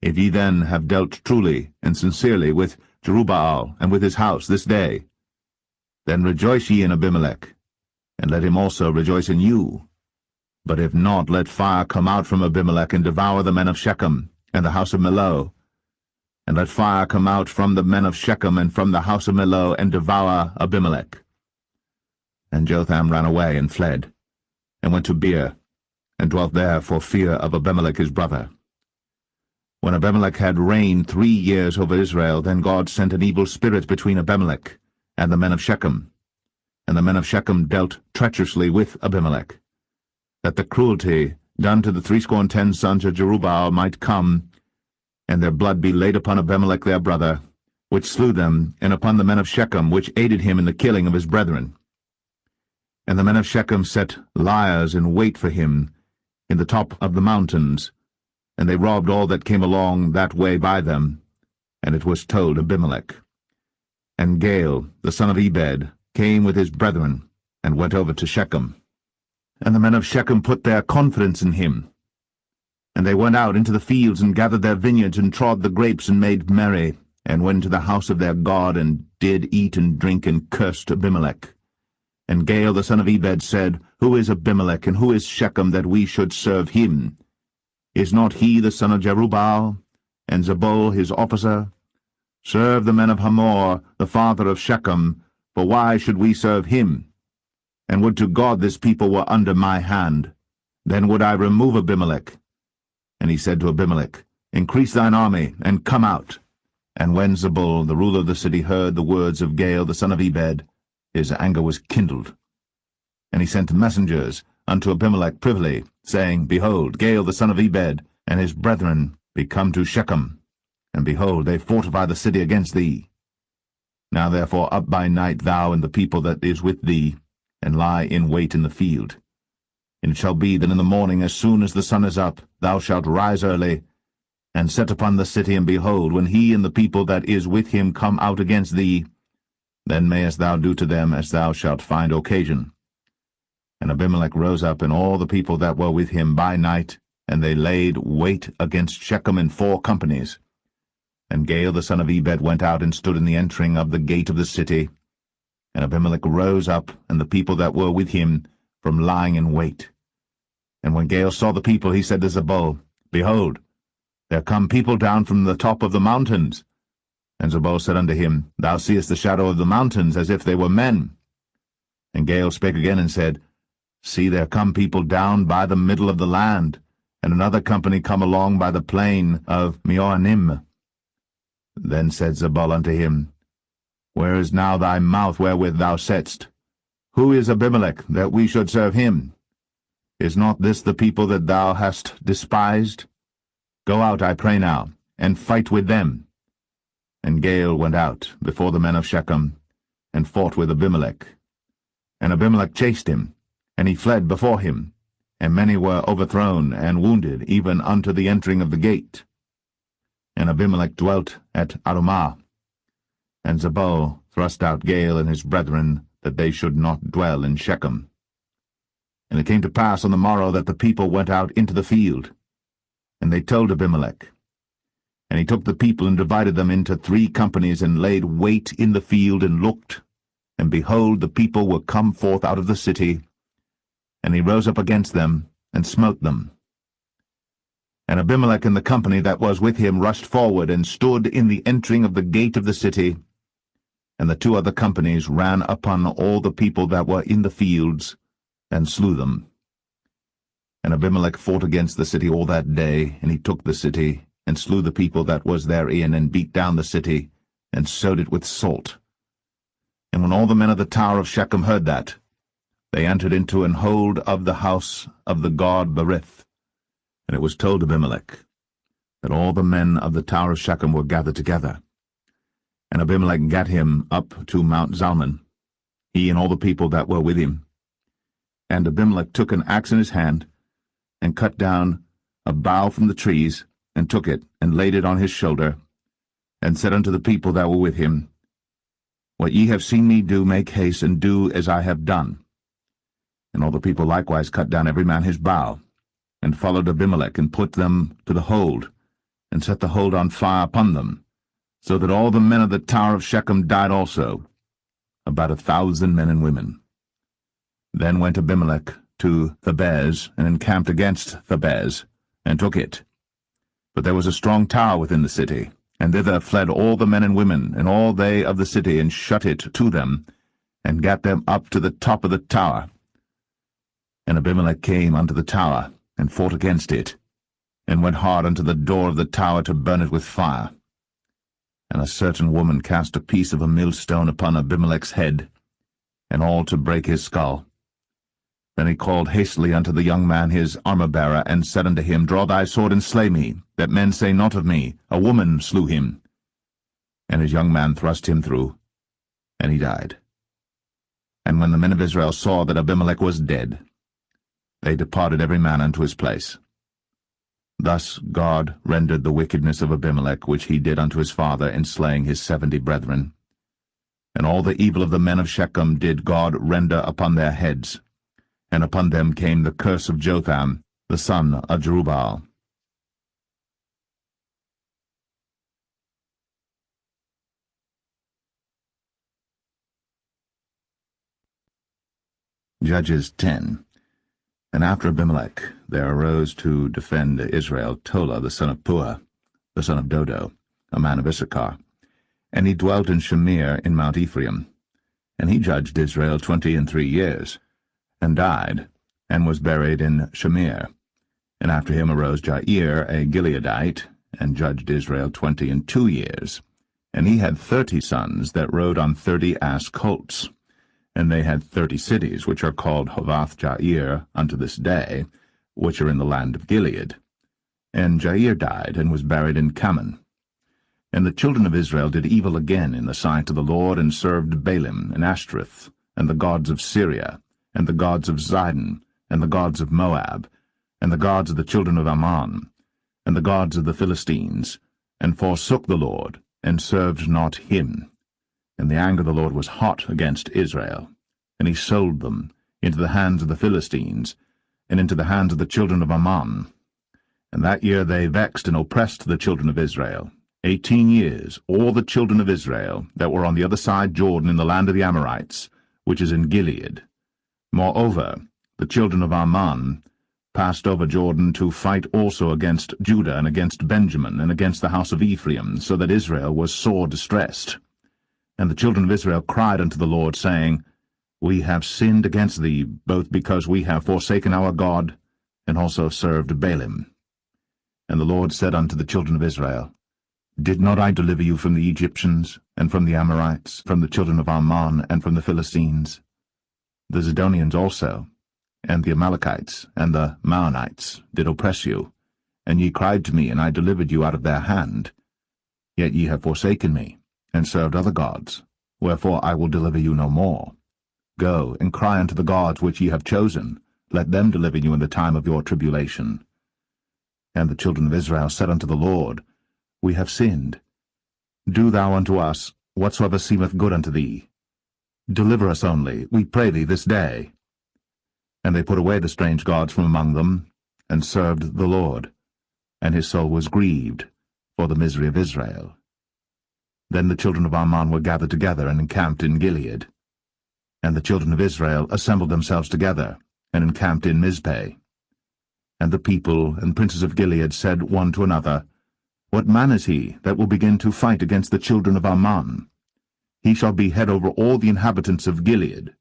If ye then have dealt truly and sincerely with Jerubbaal and with his house this day, then rejoice ye in Abimelech, and let him also rejoice in you. But if not, let fire come out from Abimelech, and devour the men of Shechem and the house of Millo. And let fire come out from the men of Shechem and from the house of Millo, and devour Abimelech. And Jotham ran away and fled, and went to Beer, and dwelt there for fear of Abimelech his brother. When Abimelech had reigned 3 years over Israel, then God sent an evil spirit between Abimelech and the men of Shechem. And the men of Shechem dealt treacherously with Abimelech, that the cruelty done to the 70 sons of Jerubbaal might come, and their blood be laid upon Abimelech their brother, which slew them, and upon the men of Shechem, which aided him in the killing of his brethren. And the men of Shechem set liers in wait for him in the top of the mountains, and they robbed all that came along that way by them. And it was told Abimelech. And Gaal, the son of Ebed, came with his brethren, and went over to Shechem. And the men of Shechem put their confidence in him. And they went out into the fields, and gathered their vineyards, and trod the grapes, and made merry, and went to the house of their God, and did eat and drink, and cursed Abimelech. And Gaal the son of Ebed said, Who is Abimelech, and who is Shechem, that we should serve him? Is not he the son of Jerubbaal, and Zebul his officer? Serve the men of Hamor, the father of Shechem, for why should we serve him? And would to God this people were under my hand. Then would I remove Abimelech. And he said to Abimelech, Increase thine army, and come out. And when Zebul, the ruler of the city, heard the words of Gaal the son of Ebed, his anger was kindled. And he sent messengers unto Abimelech privily, saying, Behold, Gaal the son of Ebed, and his brethren be come to Shechem, and behold, they fortify the city against thee. Now therefore up by night thou and the people that is with thee, and lie in wait in the field. And it shall be that in the morning, as soon as the sun is up, thou shalt rise early, and set upon the city, and behold, when he and the people that is with him come out against thee, then mayest thou do to them as thou shalt find occasion. And Abimelech rose up, and all the people that were with him by night, and they laid wait against Shechem in 4 companies. And Gaal the son of Ebed went out and stood in the entering of the gate of the city. And Abimelech rose up, and the people that were with him, from lying in wait. And when Gaal saw the people, he said to Zebul, Behold, there come people down from the top of the mountains. And Zebul said unto him, Thou seest the shadow of the mountains, as if they were men. And Gaal spake again and said, See, there come people down by the middle of the land, and another company come along by the plain of Meonim. Then said Zebul unto him, Where is now thy mouth wherewith thou saidst? Who is Abimelech, that we should serve him? Is not this the people that thou hast despised? Go out, I pray now, and fight with them. And Gaal went out before the men of Shechem, and fought with Abimelech. And Abimelech chased him, and he fled before him, and many were overthrown and wounded, even unto the entering of the gate. And Abimelech dwelt at Arumah. And Zebul thrust out Gaal and his brethren, that they should not dwell in Shechem. And it came to pass on the morrow that the people went out into the field. And they told Abimelech. And he took the people and divided them into 3 companies, and laid wait in the field, and looked. And behold, the people were come forth out of the city. And he rose up against them, and smote them. And Abimelech and the company that was with him rushed forward, and stood in the entering of the gate of the city. And the 2 other companies ran upon all the people that were in the fields, and slew them. And Abimelech fought against the city all that day, and he took the city, and slew the people that was therein, and beat down the city, and sowed it with salt. And when all the men of the tower of Shechem heard that, they entered into an hold of the house of the god Berith. And it was told Abimelech that all the men of the tower of Shechem were gathered together. And Abimelech gat him up to Mount Zalmon, he and all the people that were with him. And Abimelech took an axe in his hand, and cut down a bough from the trees, and took it, and laid it on his shoulder, and said unto the people that were with him, What ye have seen me do, make haste, and do as I have done. And all the people likewise cut down every man his bough, and followed Abimelech, and put them to the hold, and set the hold on fire upon them, so that all the men of the tower of Shechem died also, about 1,000 men and women. Then went Abimelech to Thebez, and encamped against Thebez, and took it. But there was a strong tower within the city, and thither fled all the men and women, and all they of the city, and shut it to them, and gat them up to the top of the tower. And Abimelech came unto the tower, and fought against it, and went hard unto the door of the tower to burn it with fire. And a certain woman cast a piece of a millstone upon Abimelech's head, and all to break his skull. Then he called hastily unto the young man his armor-bearer, and said unto him, Draw thy sword, and slay me, that men say not of me, A woman slew him. And his young man thrust him through, and he died. And when the men of Israel saw that Abimelech was dead, they departed every man unto his place. Thus God rendered the wickedness of Abimelech, which he did unto his father, in slaying his 70 brethren. And all the evil of the men of Shechem did God render upon their heads, and upon them came the curse of Jotham, the son of Jerubbaal. Judges 10. And after Abimelech there arose to defend Israel Tola the son of Puah, the son of Dodo, a man of Issachar. And he dwelt in Shamir in Mount Ephraim. And he judged Israel 23 years, and died, and was buried in Shamir. And after him arose Jair, a Gileadite, and judged Israel 22 years. And he had 30 sons that rode on 30 ass colts. And they had 30 cities, which are called Hovath-Jair unto this day, which are in the land of Gilead. And Jair died, and was buried in Kaman. And the children of Israel did evil again in the sight of the Lord, and served Baalim, and Ashtoreth, and the gods of Syria, and the gods of Zidon, and the gods of Moab, and the gods of the children of Ammon, and the gods of the Philistines, and forsook the Lord, and served not him. And the anger of the Lord was hot against Israel, and he sold them into the hands of the Philistines, and into the hands of the children of Ammon. And that year they vexed and oppressed the children of Israel. 18 years, all the children of Israel that were on the other side Jordan in the land of the Amorites, which is in Gilead. Moreover, the children of Ammon passed over Jordan to fight also against Judah, and against Benjamin, and against the house of Ephraim, so that Israel was sore distressed. And the children of Israel cried unto the Lord, saying, We have sinned against thee, both because we have forsaken our God, and also served Baalim. And the Lord said unto the children of Israel, Did not I deliver you from the Egyptians, and from the Amorites, from the children of Ammon, and from the Philistines? The Zidonians also, and the Amalekites, and the Maonites did oppress you, and ye cried to me, and I delivered you out of their hand. Yet ye have forsaken me, and served other gods, wherefore I will deliver you no more. Go, and cry unto the gods which ye have chosen, let them deliver you in the time of your tribulation. And the children of Israel said unto the Lord, We have sinned. Do thou unto us whatsoever seemeth good unto thee. Deliver us only, we pray thee, this day. And they put away the strange gods from among them, and served the Lord. And his soul was grieved for the misery of Israel. Then the children of Ammon were gathered together, and encamped in Gilead. And the children of Israel assembled themselves together, and encamped in Mizpeh. And the people and princes of Gilead said one to another, What man is he that will begin to fight against the children of Ammon? He shall be head over all the inhabitants of Gilead.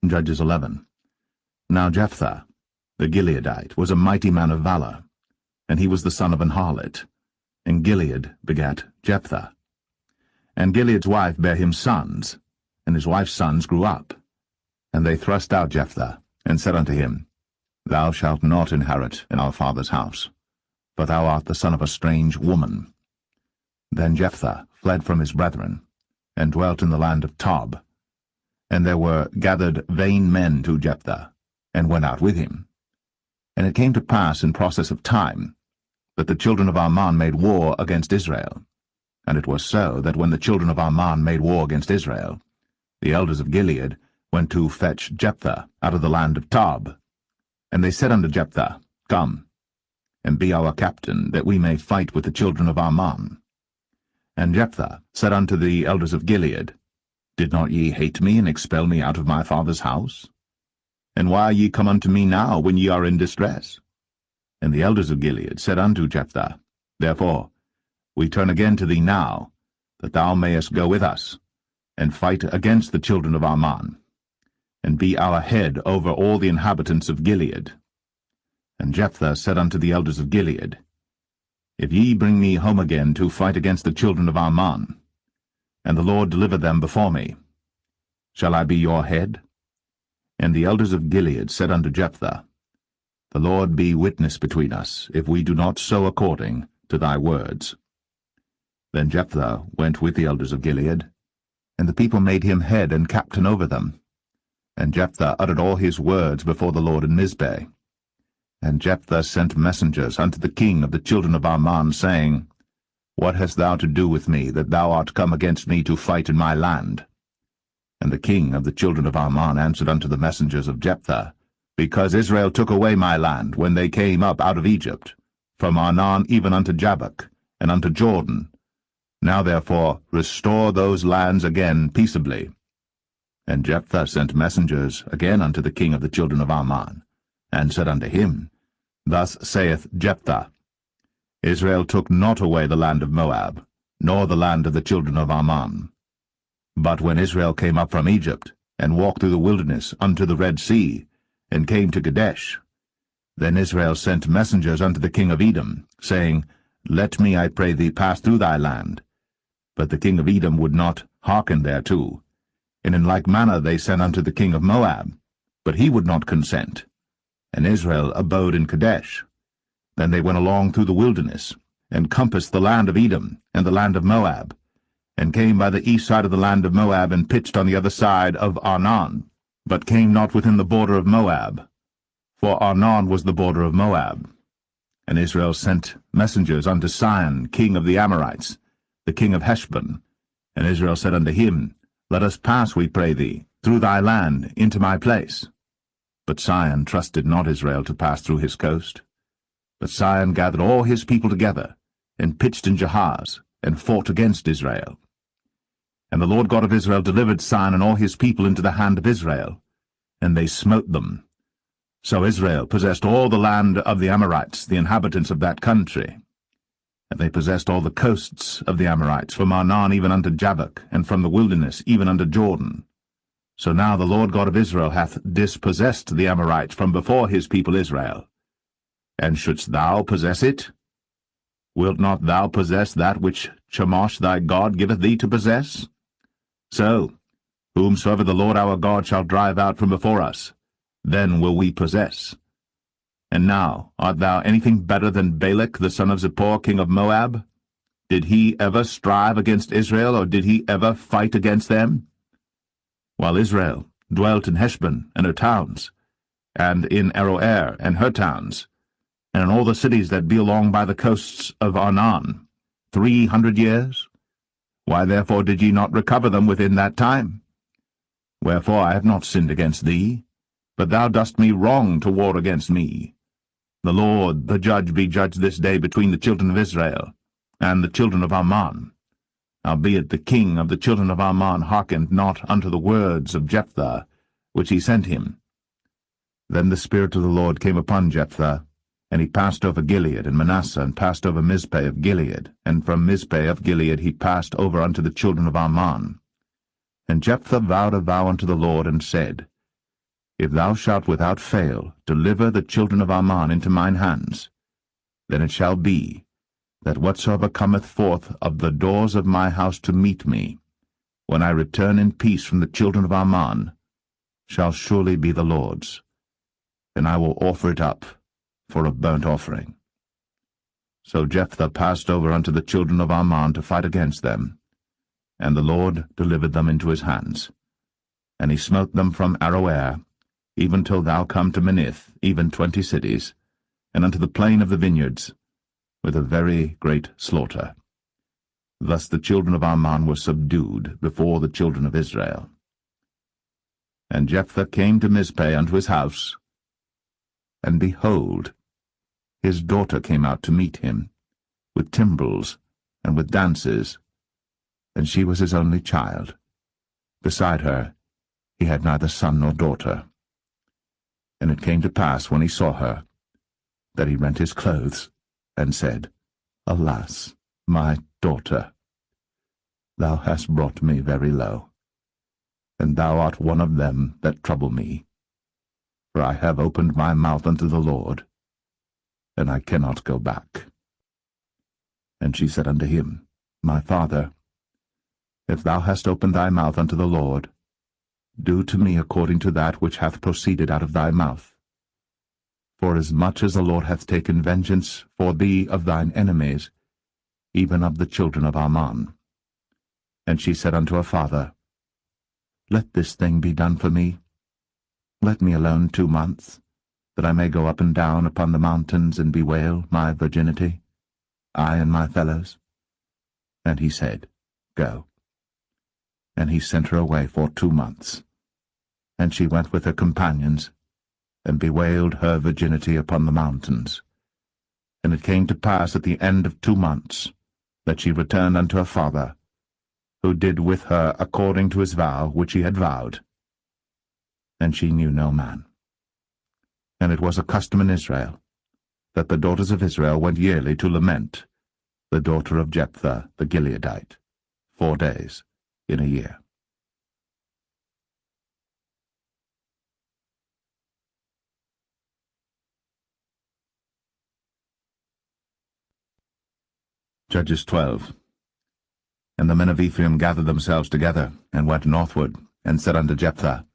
Judges 11. Now Jephthah, the Gileadite, was a mighty man of valor, and he was the son of an harlot. And Gilead begat Jephthah. And Gilead's wife bare him sons, and his wife's sons grew up. And they thrust out Jephthah, and said unto him, Thou shalt not inherit in our father's house, for thou art the son of a strange woman. Then Jephthah fled from his brethren, and dwelt in the land of Tob. And there were gathered vain men to Jephthah, and went out with him. And it came to pass in process of time, that the children of Ammon made war against Israel. And it was so, that when the children of Ammon made war against Israel, the elders of Gilead went to fetch Jephthah out of the land of Tob. And they said unto Jephthah, Come, and be our captain, that we may fight with the children of Ammon. And Jephthah said unto the elders of Gilead, Did not ye hate me, and expel me out of my father's house? And why are ye come unto me now, when ye are in distress? And the elders of Gilead said unto Jephthah, Therefore we turn again to thee now, that thou mayest go with us, and fight against the children of Ammon, and be our head over all the inhabitants of Gilead. And Jephthah said unto the elders of Gilead, If ye bring me home again to fight against the children of Ammon, and the Lord deliver them before me, shall I be your head? And the elders of Gilead said unto Jephthah, The Lord be witness between us, if we do not so according to thy words. Then Jephthah went with the elders of Gilead, and the people made him head and captain over them. And Jephthah uttered all his words before the Lord in Mizpeh. And Jephthah sent messengers unto the king of the children of Ammon, saying, What hast thou to do with me, that thou art come against me to fight in my land? And the king of the children of Ammon answered unto the messengers of Jephthah, Because Israel took away my land when they came up out of Egypt, from Arnon even unto Jabbok, and unto Jordan. Now therefore restore those lands again peaceably. And Jephthah sent messengers again unto the king of the children of Ammon, and said unto him, Thus saith Jephthah, Israel took not away the land of Moab, nor the land of the children of Ammon. But when Israel came up from Egypt, and walked through the wilderness unto the Red Sea, and came to Kadesh, then Israel sent messengers unto the king of Edom, saying, Let me, I pray thee, pass through thy land. But the king of Edom would not hearken thereto. And in like manner they sent unto the king of Moab, but he would not consent. And Israel abode in Kadesh. Then they went along through the wilderness, and compassed the land of Edom, and the land of Moab, and came by the east side of the land of Moab, and pitched on the other side of Arnon, but came not within the border of Moab, for Arnon was the border of Moab. And Israel sent messengers unto Sihon, king of the Amorites, the king of Heshbon. And Israel said unto him, Let us pass, we pray thee, through thy land into my place. But Sihon trusted not Israel to pass through his coast. But Sihon gathered all his people together, and pitched in Jahaz, and fought against Israel. And the Lord God of Israel delivered Sihon and all his people into the hand of Israel, and they smote them. So Israel possessed all the land of the Amorites, the inhabitants of that country. And they possessed all the coasts of the Amorites, from Arnon even unto Jabbok, and from the wilderness even unto Jordan. So now the Lord God of Israel hath dispossessed the Amorites from before his people Israel. And shouldst thou possess it? Wilt not thou possess that which Chemosh thy God giveth thee to possess? So, whomsoever the Lord our God shall drive out from before us, then will we possess. And now, art thou anything better than Balak the son of Zippor, king of Moab? Did he ever strive against Israel, or did he ever fight against them? While Israel dwelt in Heshbon and her towns, and in Aroer and her towns, and in all the cities that be along by the coasts of Arnon, 300 years? Why therefore did ye not recover them within that time? Wherefore I have not sinned against thee, but thou dost me wrong to war against me. The Lord, the judge, be judged this day between the children of Israel and the children of Ammon. Howbeit the king of the children of Ammon hearkened not unto the words of Jephthah, which he sent him. Then the Spirit of the Lord came upon Jephthah, and he passed over Gilead and Manasseh, and passed over Mizpeh of Gilead, and from Mizpeh of Gilead he passed over unto the children of Ammon. And Jephthah vowed a vow unto the Lord, and said, If thou shalt without fail deliver the children of Ammon into mine hands, then it shall be, that whatsoever cometh forth of the doors of my house to meet me, when I return in peace from the children of Ammon, shall surely be the Lord's, and I will offer it up for a burnt offering. So Jephthah passed over unto the children of Ammon to fight against them, and the Lord delivered them into his hands. And he smote them from Aroer, even till thou come to Minnith, even 20 cities, and unto the plain of the vineyards, with a very great slaughter. Thus the children of Ammon were subdued before the children of Israel. And Jephthah came to Mizpeh unto his house, and behold, his daughter came out to meet him, with timbrels and with dances, and she was his only child. Beside her he had neither son nor daughter. And it came to pass, when he saw her, that he rent his clothes, and said, Alas, my daughter, thou hast brought me very low, and thou art one of them that trouble me. For I have opened my mouth unto the Lord, and I cannot go back. And she said unto him, My father, if thou hast opened thy mouth unto the Lord, do to me according to that which hath proceeded out of thy mouth. For as much as the Lord hath taken vengeance for thee of thine enemies, even of the children of Ammon. And she said unto her father, Let this thing be done for me. Let me alone 2 months, that I may go up and down upon the mountains and bewail my virginity, I and my fellows. And he said, Go. And he sent her away for 2 months. And she went with her companions, and bewailed her virginity upon the mountains. And it came to pass at the end of 2 months, that she returned unto her father, who did with her according to his vow which he had vowed. And she knew no man. And it was a custom in Israel, that the daughters of Israel went yearly to lament the daughter of Jephthah the Gileadite, 4 days in a year. Judges 12. And the men of Ephraim gathered themselves together, and went northward, and said unto Jephthah,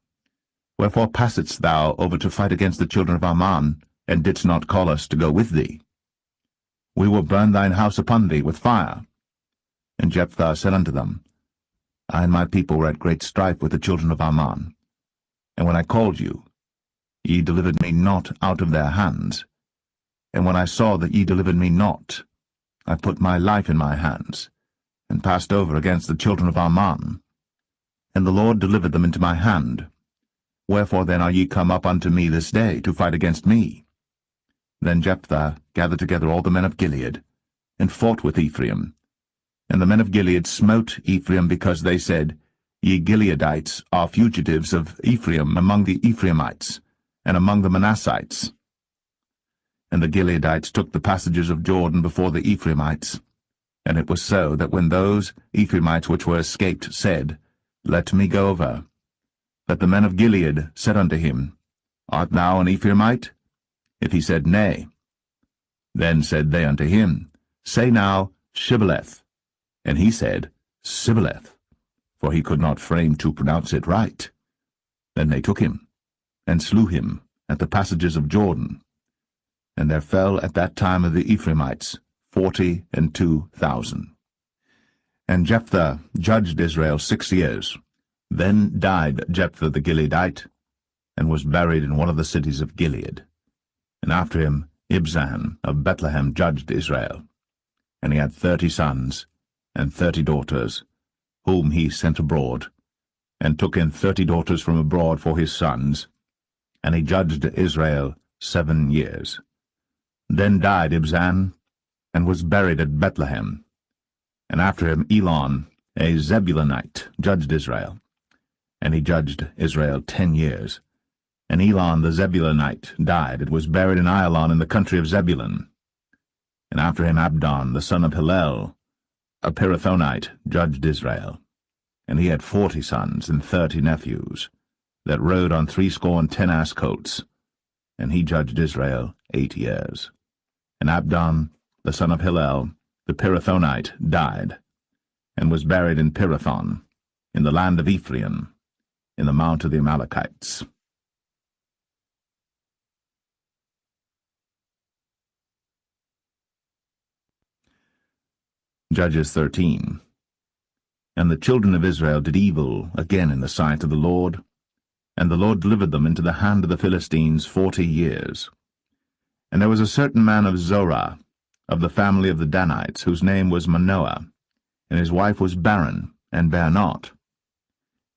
Wherefore passedst thou over to fight against the children of Ammon, and didst not call us to go with thee? We will burn thine house upon thee with fire. And Jephthah said unto them, I and my people were at great strife with the children of Ammon. And when I called you, ye delivered me not out of their hands. And when I saw that ye delivered me not, I put my life in my hands, and passed over against the children of Ammon. And the Lord delivered them into my hand. Wherefore then are ye come up unto me this day to fight against me? Then Jephthah gathered together all the men of Gilead, and fought with Ephraim. And the men of Gilead smote Ephraim, because they said, Ye Gileadites are fugitives of Ephraim among the Ephraimites, and among the Manassites. And the Gileadites took the passages of Jordan before the Ephraimites. And it was so that when those Ephraimites which were escaped said, Let me go over, that the men of Gilead said unto him, Art thou an Ephraimite? If he said, Nay. Then said they unto him, Say now, Shibboleth. And he said, Sibboleth, for he could not frame to pronounce it right. Then they took him, and slew him at the passages of Jordan. And there fell at that time of the Ephraimites 42,000. And Jephthah judged Israel 6 years. Then died Jephthah the Gileadite, and was buried in one of the cities of Gilead. And after him Ibzan of Bethlehem judged Israel. And he had 30 sons, and 30 daughters, whom he sent abroad, and took in 30 daughters from abroad for his sons. And he judged Israel 7 years. Then died Ibzan, and was buried at Bethlehem. And after him Elon, a Zebulunite, judged Israel. And he judged Israel 10 years. And Elon the Zebulunite died, and was buried in Ailon in the country of Zebulun. And after him Abdon the son of Hillel, a Pirathonite, judged Israel. And he had 40 sons and 30 nephews, that rode on 70 ass colts. And he judged Israel 8 years. And Abdon the son of Hillel, the Pirathonite, died, and was buried in Pirathon, in the land of Ephraim, in the mount of the Amalekites. Judges 13. And the children of Israel did evil again in the sight of the Lord, and the Lord delivered them into the hand of the Philistines 40 years. And there was a certain man of Zorah, of the family of the Danites, whose name was Manoah, and his wife was barren, and bare not.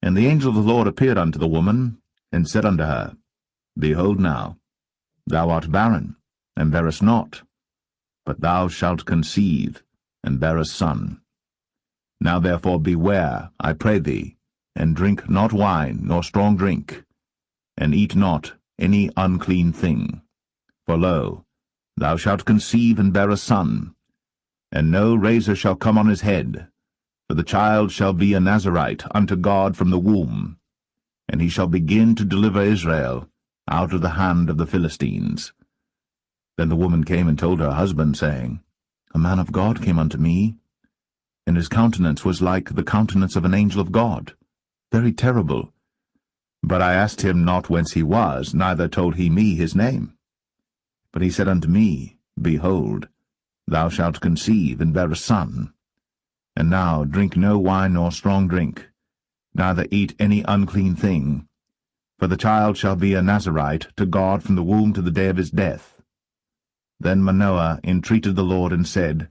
And the angel of the Lord appeared unto the woman, and said unto her, Behold now, thou art barren, and bearest not, but thou shalt conceive, and bear a son. Now therefore beware, I pray thee, and drink not wine, nor strong drink, and eat not any unclean thing. For lo, thou shalt conceive and bear a son, and no razor shall come on his head, for the child shall be a Nazarite unto God from the womb, and he shall begin to deliver Israel out of the hand of the Philistines. Then the woman came and told her husband, saying, A man of God came unto me, and his countenance was like the countenance of an angel of God, very terrible. But I asked him not whence he was, neither told he me his name. But he said unto me, Behold, thou shalt conceive and bear a son. And now drink no wine nor strong drink, neither eat any unclean thing, for the child shall be a Nazarite to God from the womb to the day of his death. Then Manoah entreated the Lord, and said,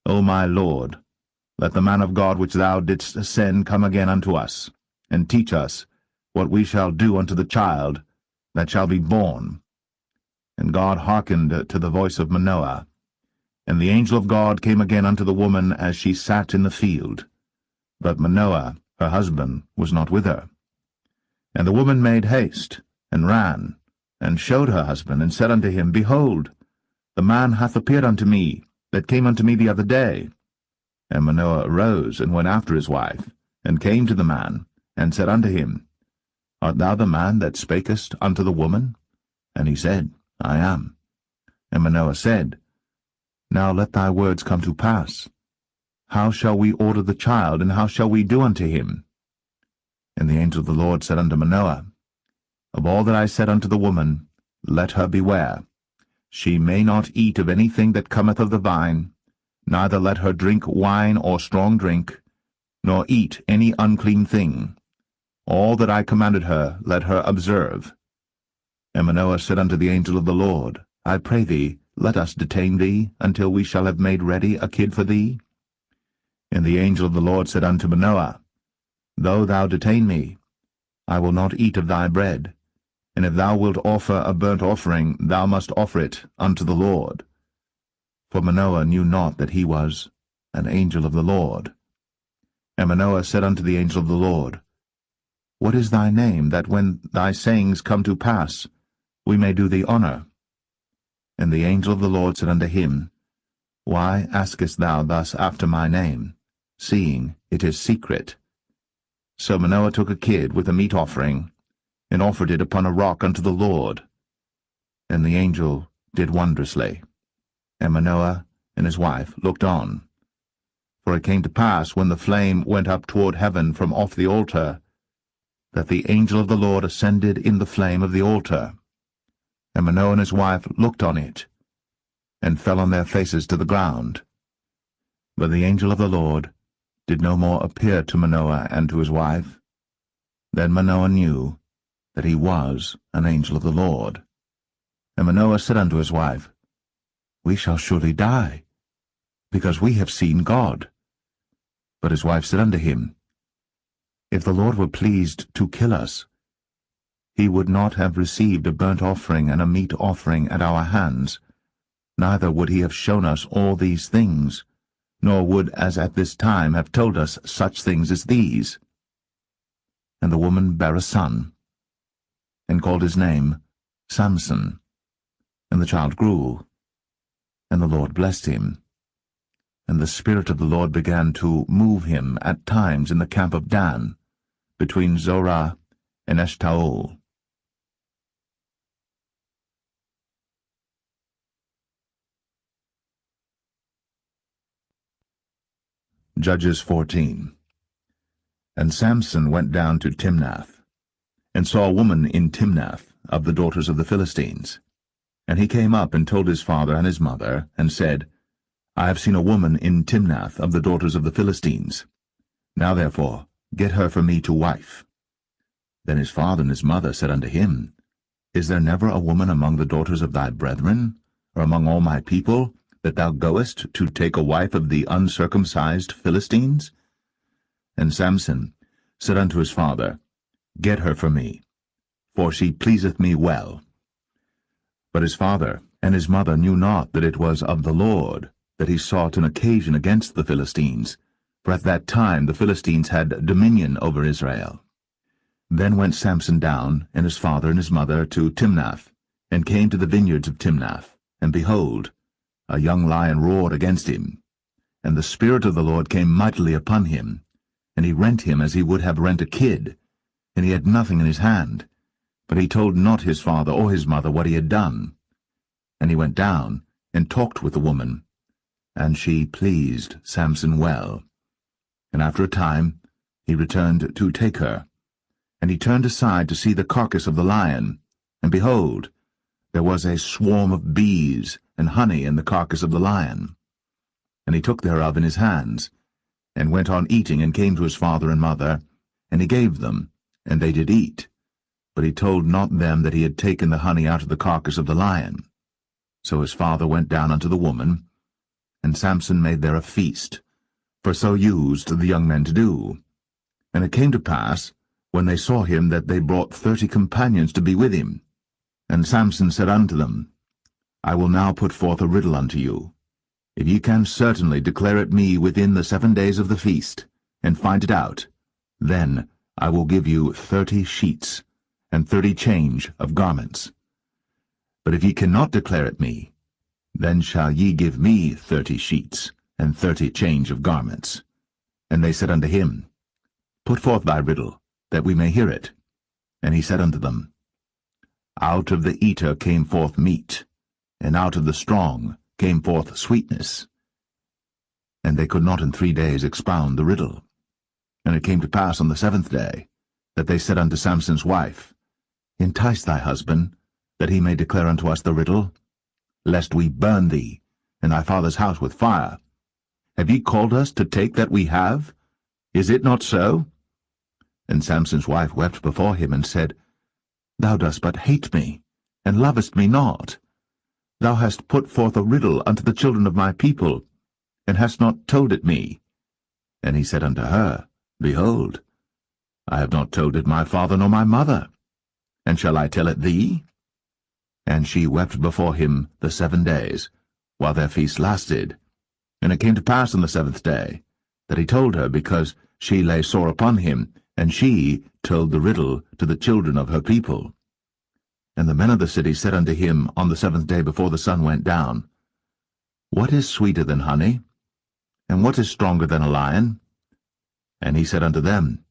O my Lord, let the man of God which thou didst send come again unto us, and teach us what we shall do unto the child that shall be born. And God hearkened to the voice of Manoah. And the angel of God came again unto the woman as she sat in the field. But Manoah, her husband, was not with her. And the woman made haste, and ran, and showed her husband, and said unto him, Behold, the man hath appeared unto me, that came unto me the other day. And Manoah arose, and went after his wife, and came to the man, and said unto him, Art thou the man that spakest unto the woman? And he said, I am. And Manoah said, Now let thy words come to pass. How shall we order the child, and how shall we do unto him? And the angel of the Lord said unto Manoah, Of all that I said unto the woman, let her beware. She may not eat of anything that cometh of the vine, neither let her drink wine or strong drink, nor eat any unclean thing. All that I commanded her, let her observe. And Manoah said unto the angel of the Lord, I pray thee, let us detain thee, until we shall have made ready a kid for thee. And the angel of the Lord said unto Manoah, Though thou detain me, I will not eat of thy bread. And if thou wilt offer a burnt offering, thou must offer it unto the Lord. For Manoah knew not that he was an angel of the Lord. And Manoah said unto the angel of the Lord, What is thy name, that when thy sayings come to pass, we may do thee honor? And the angel of the Lord said unto him, Why askest thou thus after my name, seeing it is secret? So Manoah took a kid with a meat offering, and offered it upon a rock unto the Lord. And the angel did wondrously. And Manoah and his wife looked on. For it came to pass, when the flame went up toward heaven from off the altar, that the angel of the Lord ascended in the flame of the altar. And Manoah and his wife looked on it, and fell on their faces to the ground. But the angel of the Lord did no more appear to Manoah and to his wife. Then Manoah knew that he was an angel of the Lord. And Manoah said unto his wife, We shall surely die, because we have seen God. But his wife said unto him, If the Lord were pleased to kill us, he would not have received a burnt offering and a meat offering at our hands, neither would he have shown us all these things, nor would as at this time have told us such things as these. And the woman bare a son, and called his name Samson. And the child grew, and the Lord blessed him. And the Spirit of the Lord began to move him at times in the camp of Dan, between Zorah and Eshtaol. Judges 14. And Samson went down to Timnath, and saw a woman in Timnath of the daughters of the Philistines. And he came up and told his father and his mother, and said, I have seen a woman in Timnath of the daughters of the Philistines. Now therefore get her for me to wife. Then his father and his mother said unto him, Is there never a woman among the daughters of thy brethren, or among all my people, that thou goest to take a wife of the uncircumcised Philistines? And Samson said unto his father, Get her for me, for she pleaseth me well. But his father and his mother knew not that it was of the Lord that he sought an occasion against the Philistines, for at that time the Philistines had dominion over Israel. Then went Samson down, and his father and his mother, to Timnath, and came to the vineyards of Timnath. And behold, a young lion roared against him. And the Spirit of the Lord came mightily upon him, and he rent him as he would have rent a kid, and he had nothing in his hand. But he told not his father or his mother what he had done. And he went down, and talked with the woman, and she pleased Samson well. And after a time he returned to take her. And he turned aside to see the carcass of the lion, and behold, there was a swarm of bees and honey in the carcass of the lion. And he took thereof in his hands, and went on eating, and came to his father and mother, and he gave them, and they did eat. But he told not them that he had taken the honey out of the carcass of the lion. So his father went down unto the woman, and Samson made there a feast, for so used the young men to do. And it came to pass, when they saw him, that they brought 30 companions to be with him. And Samson said unto them, I will now put forth a riddle unto you. If ye can certainly declare it me within the 7 days of the feast, and find it out, then I will give you 30 sheets, and 30 change of garments. But if ye cannot declare it me, then shall ye give me 30 sheets, and 30 change of garments. And they said unto him, Put forth thy riddle, that we may hear it. And he said unto them, Out of the eater came forth meat, and out of the strong came forth sweetness. And they could not in 3 days expound the riddle. And it came to pass on the 7th day, that they said unto Samson's wife, Entice thy husband, that he may declare unto us the riddle, lest we burn thee, and thy father's house with fire. Have ye called us to take that we have? Is it not so? And Samson's wife wept before him, and said, Thou dost but hate me, and lovest me not. Thou hast put forth a riddle unto the children of my people, and hast not told it me. And he said unto her, Behold, I have not told it my father nor my mother, and shall I tell it thee? And she wept before him the 7 days, while their feast lasted. And it came to pass on the 7th day, that he told her, because she lay sore upon him, and she told the riddle to the children of her people. And the men of the city said unto him on the 7th day before the sun went down, What is sweeter than honey? And what is stronger than a lion? And he said unto them,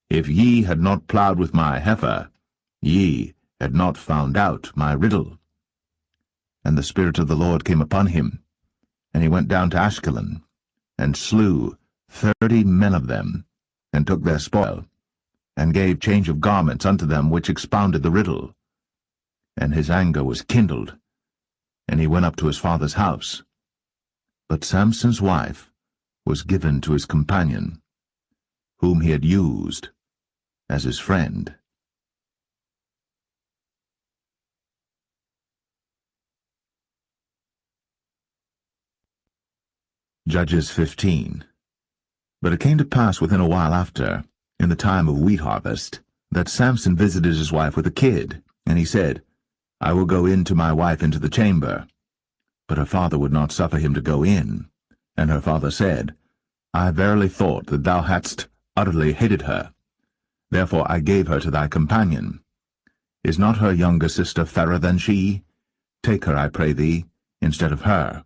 If ye had not plowed with my heifer, ye had not found out my riddle. And the Spirit of the Lord came upon him, and he went down to Ashkelon, and slew 30 men of them, and took their spoil, and gave change of garments unto them which expounded the riddle. And his anger was kindled, and he went up to his father's house. But Samson's wife was given to his companion, whom he had used as his friend. Judges 15. But it came to pass within a while after, in the time of wheat harvest, that Samson visited his wife with a kid, and he said, I will go in to my wife into the chamber. But her father would not suffer him to go in. And her father said, I verily thought that thou hadst utterly hated her. Therefore I gave her to thy companion. Is not her younger sister fairer than she? Take her, I pray thee, instead of her.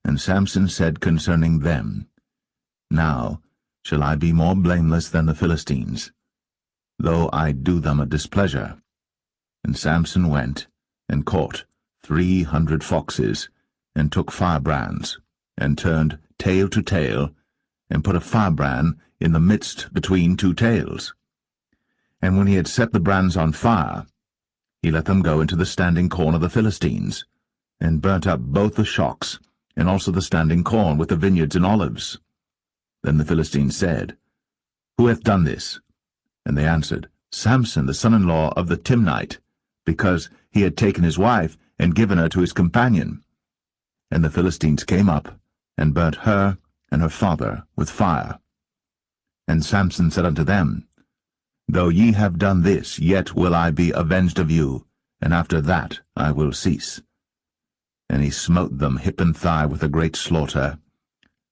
And Samson said concerning them, Now shall I be more blameless than the Philistines, though I do them a displeasure. And Samson went and caught 300 foxes, and took firebrands, and turned tail to tail, and put a firebrand in the midst between 2 tails. And when he had set the brands on fire, he let them go into the standing corn of the Philistines, and burnt up both the shocks, and also the standing corn with the vineyards and olives. Then the Philistines said, Who hath done this? And they answered, Samson, the son-in-law of the Timnite, because he had taken his wife, and given her to his companion. And the Philistines came up, and burnt her and her father with fire. And Samson said unto them, Though ye have done this, yet will I be avenged of you, and after that I will cease. And he smote them hip and thigh with a great slaughter,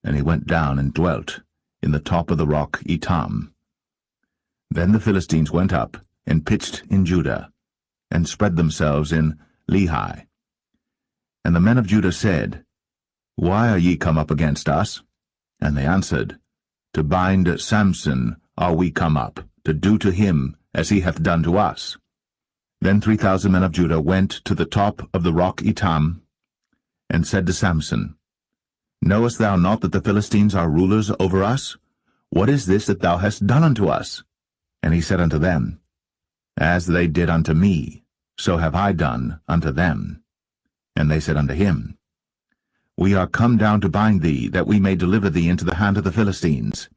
and he went down and dwelt in the top of the rock Etam. Then the Philistines went up, and pitched in Judah, and spread themselves in Lehi. And the men of Judah said, Why are ye come up against us? And they answered, To bind Samson are we come up, to do to him as he hath done to us. Then 3,000 men of Judah went to the top of the rock Etam, and said to Samson, Knowest thou not that the Philistines are rulers over us? What is this that thou hast done unto us? And he said unto them, As they did unto me, so have I done unto them. And they said unto him, We are come down to bind thee, that we may deliver thee into the hand of the Philistines.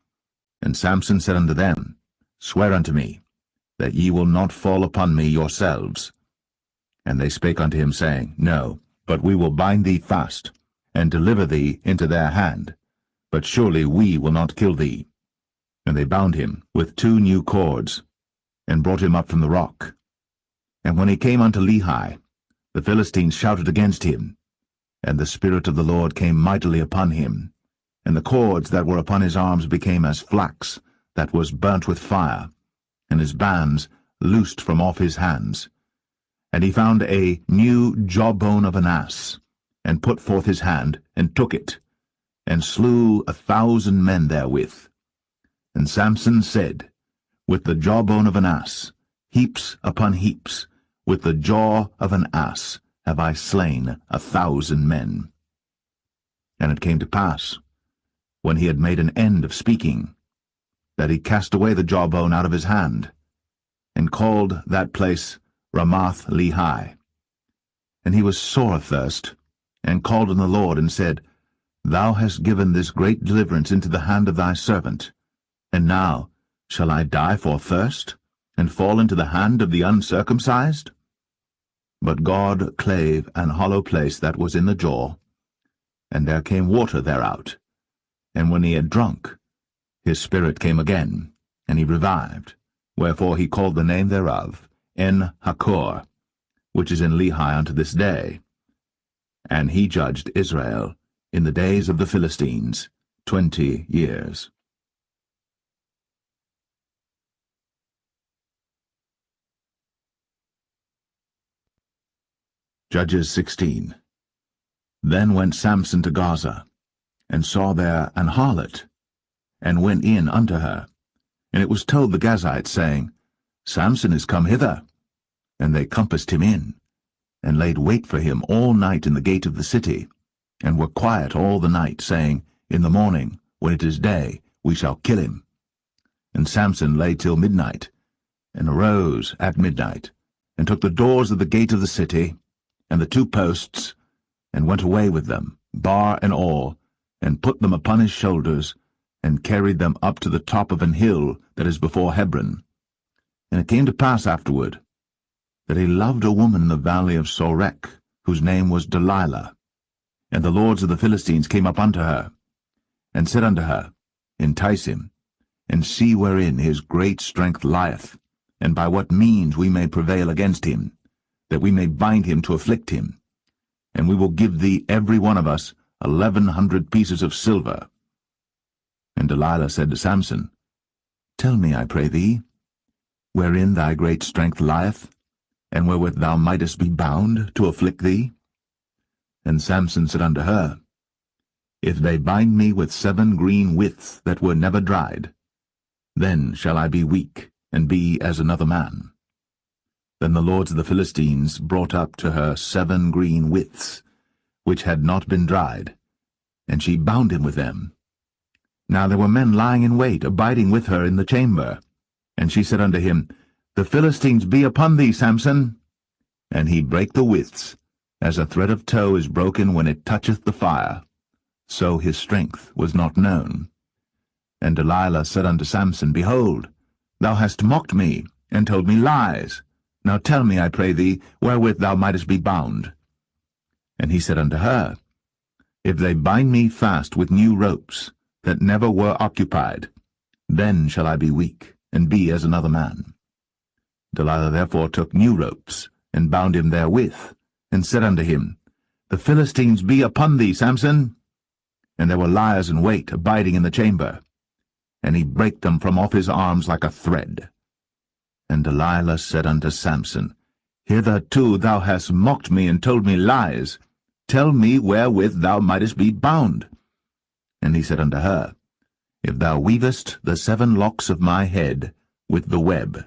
And Samson said unto them, Swear unto me, that ye will not fall upon me yourselves. And they spake unto him, saying, No, but we will bind thee fast, and deliver thee into their hand. But surely we will not kill thee. And they bound him with 2 new cords, and brought him up from the rock. And when he came unto Lehi, the Philistines shouted against him, and the Spirit of the Lord came mightily upon him, and the cords that were upon his arms became as flax that was burnt with fire, and his bands loosed from off his hands. And he found a new jawbone of an ass, and put forth his hand, and took it, and slew 1,000 men therewith. And Samson said, With the jawbone of an ass, heaps upon heaps, with the jaw of an ass have I slain 1,000 men. And it came to pass, when he had made an end of speaking, that he cast away the jawbone out of his hand, and called that place Ramath-Lehi. And he was sore athirst, and called on the Lord, and said, Thou hast given this great deliverance into the hand of thy servant, and now shall I die for thirst, and fall into the hand of the uncircumcised? But God clave an hollow place that was in the jaw, and there came water thereout. And when he had drunk, his spirit came again, and he revived. Wherefore he called the name thereof En-Hakkore, which is in Lehi unto this day. And he judged Israel in the days of the Philistines 20 years. Judges 16. Then went Samson to Gaza, and saw there an harlot, and went in unto her. And it was told the Gazites, saying, Samson is come hither. And they compassed him in, and laid wait for him all night in the gate of the city, and were quiet all the night, saying, In the morning, when it is day, we shall kill him. And Samson lay till midnight, and arose at midnight, and took the doors of the gate of the city, and the 2 posts, and went away with them, bar and all, and put them upon his shoulders, and carried them up to the top of an hill that is before Hebron. And it came to pass afterward, that he loved a woman in the valley of Sorek, whose name was Delilah. And the lords of the Philistines came up unto her, and said unto her, Entice him, and see wherein his great strength lieth, and by what means we may prevail against him, that we may bind him to afflict him. And we will give thee every one of us 1,100 pieces of silver. And Delilah said to Samson, Tell me, I pray thee, wherein thy great strength lieth, and wherewith thou mightest be bound to afflict thee? And Samson said unto her, If they bind me with 7 green withs that were never dried, then shall I be weak, and be as another man. Then the lords of the Philistines brought up to her 7 green withs, which had not been dried, and she bound him with them. Now there were men lying in wait, abiding with her in the chamber. And she said unto him, The Philistines be upon thee, Samson. And he brake the withs, as a thread of tow is broken when it toucheth the fire. So his strength was not known. And Delilah said unto Samson, Behold, thou hast mocked me, and told me lies. Now tell me, I pray thee, wherewith thou mightest be bound. And he said unto her, If they bind me fast with new ropes, that never were occupied, then shall I be weak, and be as another man. Delilah therefore took new ropes, and bound him therewith, and said unto him, The Philistines be upon thee, Samson. And there were liers in wait, abiding in the chamber. And he brake them from off his arms like a thread. And Delilah said unto Samson, Hitherto thou hast mocked me, and told me lies. Tell me wherewith thou mightest be bound. And he said unto her, If thou weavest the 7 locks of my head with the web.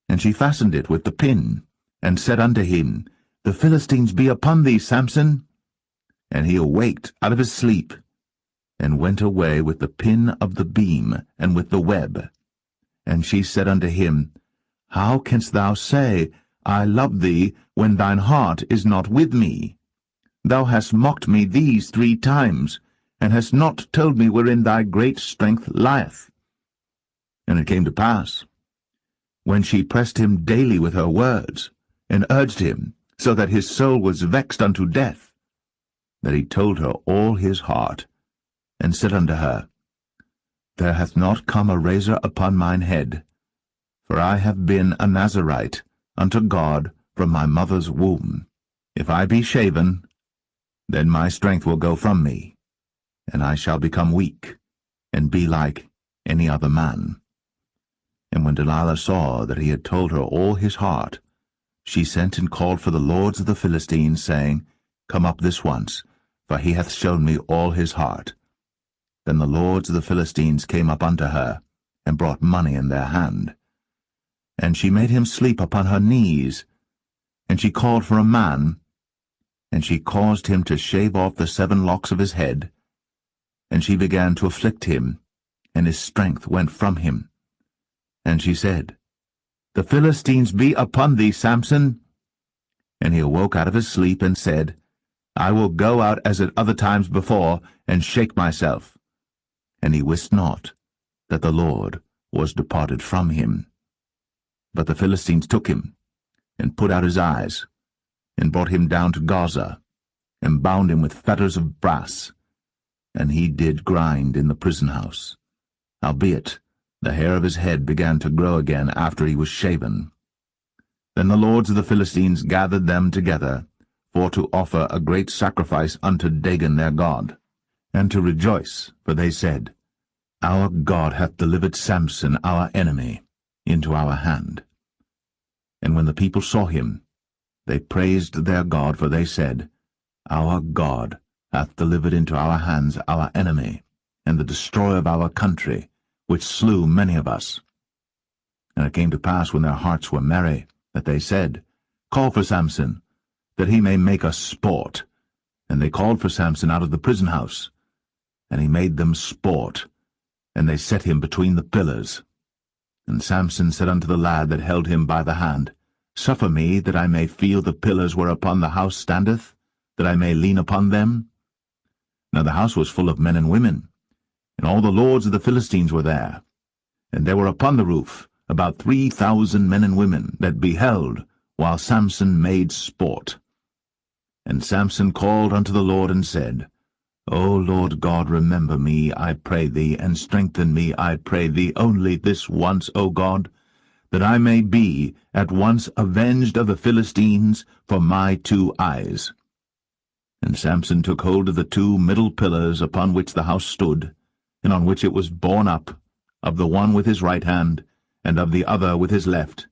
And she fastened it with the pin, and said unto him, The Philistines be upon thee, Samson. And he awaked out of his sleep, and went away with the pin of the beam, and with the web. And she said unto him, How canst thou say, I love thee, when thine heart is not with me? Thou hast mocked me these 3 times, and hast not told me wherein thy great strength lieth. And it came to pass, when she pressed him daily with her words, and urged him, so that his soul was vexed unto death, that he told her all his heart, and said unto her, There hath not come a razor upon mine head, for I have been a Nazarite unto God from my mother's womb. If I be shaven, then my strength will go from me, and I shall become weak, and be like any other man. And when Delilah saw that he had told her all his heart, she sent and called for the lords of the Philistines, saying, Come up this once, for he hath shown me all his heart. Then the lords of the Philistines came up unto her, and brought money in their hand. And she made him sleep upon her knees, and she called for a man, and she caused him to shave off the 7 locks of his head, and she began to afflict him, and his strength went from him. And she said, The Philistines be upon thee, Samson. And he awoke out of his sleep, and said, I will go out as at other times before, and shake myself. And he wist not that the Lord was departed from him. But the Philistines took him, and put out his eyes, and brought him down to Gaza, and bound him with fetters of brass, and he did grind in the prison house. Howbeit, the hair of his head began to grow again after he was shaven. Then the lords of the Philistines gathered them together, for to offer a great sacrifice unto Dagon their god, and to rejoice, for they said, Our God hath delivered Samson our enemy into our hand. And when the people saw him, they praised their God, for they said, Our God hath delivered into our hands our enemy, and the destroyer of our country, which slew many of us. And it came to pass, when their hearts were merry, that they said, Call for Samson, that he may make us sport. And they called for Samson out of the prison house, and he made them sport, and they set him between the pillars. And Samson said unto the lad that held him by the hand, Suffer me, that I may feel the pillars whereupon the house standeth, that I may lean upon them. Now the house was full of men and women, and all the lords of the Philistines were there. And there were upon the roof about 3,000 men and women that beheld while Samson made sport. And Samson called unto the Lord, and said, O Lord God, remember me, I pray thee, and strengthen me, I pray thee, only this once, O God, that I may be at once avenged of the Philistines for my 2 eyes. And Samson took hold of the 2 middle pillars upon which the house stood, and on which it was borne up, of the one with his right hand, and of the other with his left.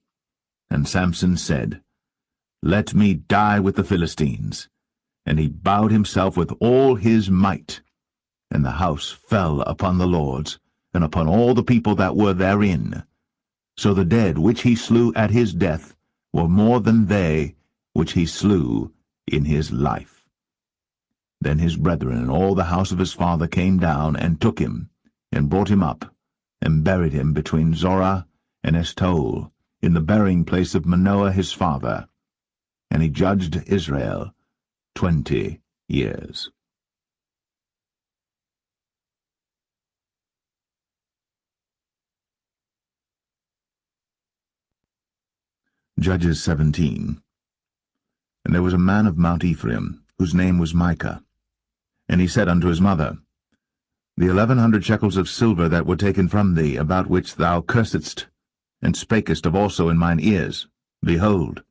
And Samson said, Let me die with the Philistines. And he bowed himself with all his might. And the house fell upon the lords, and upon all the people that were therein. So the dead which he slew at his death were more than they which he slew in his life. Then his brethren and all the house of his father came down, and took him, and brought him up, and buried him between Zorah and Eshtaol, in the burying place of Manoah his father. And he judged Israel 20 years. Judges 17. And there was a man of Mount Ephraim, whose name was Micah. And he said unto his mother, The 1,100 shekels of silver that were taken from thee, about which thou cursedst, and spakest of also in mine ears, behold,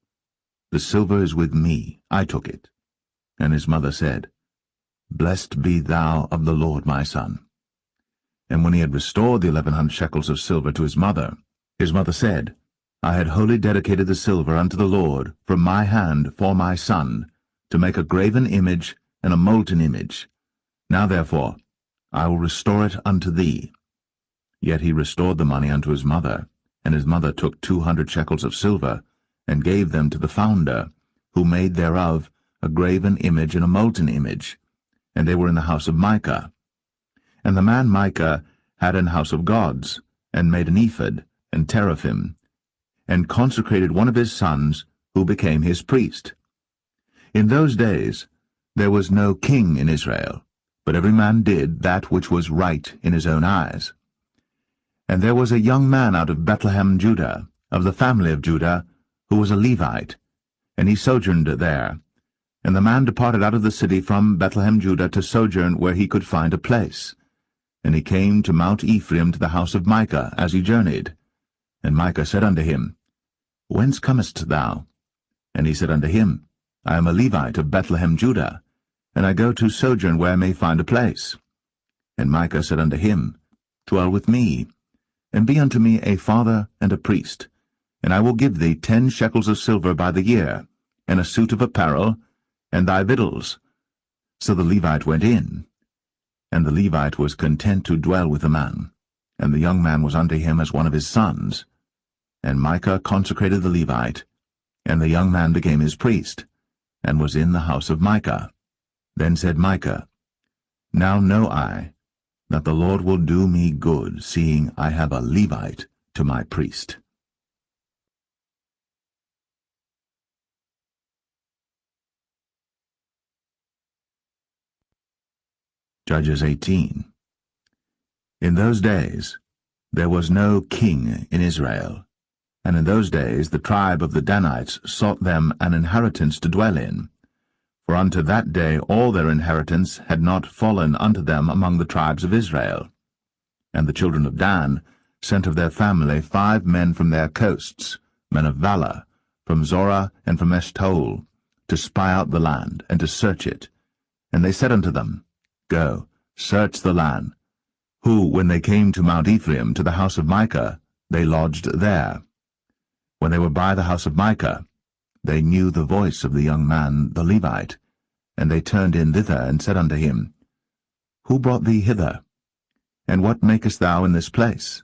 the silver is with me, I took it. And his mother said, Blessed be thou of the Lord, my son. And when he had restored the 1,100 shekels of silver to his mother said, I had wholly dedicated the silver unto the Lord from my hand for my son, to make a graven image and a molten image. Now therefore I will restore it unto thee. Yet he restored the money unto his mother, and his mother took 200 shekels of silver, and gave them to the founder, who made thereof a graven image and a molten image, and they were in the house of Micah. And the man Micah had an house of gods, and made an ephod and teraphim, and consecrated one of his sons, who became his priest. In those days there was no king in Israel, but every man did that which was right in his own eyes. And there was a young man out of Bethlehem, Judah, of the family of Judah, who was a Levite, and he sojourned there. And the man departed out of the city from Bethlehem, Judah, to sojourn where he could find a place. And he came to Mount Ephraim, to the house of Micah, as he journeyed. And Micah said unto him, Whence comest thou? And he said unto him, I am a Levite of Bethlehem, Judah, and I go to sojourn where I may find a place. And Micah said unto him, Dwell with me, and be unto me a father and a priest, and I will give thee 10 shekels of silver by the year, and a suit of apparel, and thy victuals. So the Levite went in. And the Levite was content to dwell with the man, and the young man was unto him as one of his sons. And Micah consecrated the Levite, and the young man became his priest, and was in the house of Micah. Then said Micah, Now know I that the Lord will do me good, seeing I have a Levite to my priest. Judges 18. In those days there was no king in Israel, and in those days the tribe of the Danites sought them an inheritance to dwell in. For unto that day all their inheritance had not fallen unto them among the tribes of Israel. And the children of Dan sent of their family 5 men from their coasts, men of valor, from Zorah and from Eshtaol, to spy out the land, and to search it. And they said unto them, Go, search the land. Who, when they came to Mount Ephraim, to the house of Micah, they lodged there. When they were by the house of Micah, they knew the voice of the young man the Levite, and they turned in thither, and said unto him, Who brought thee hither? And what makest thou in this place?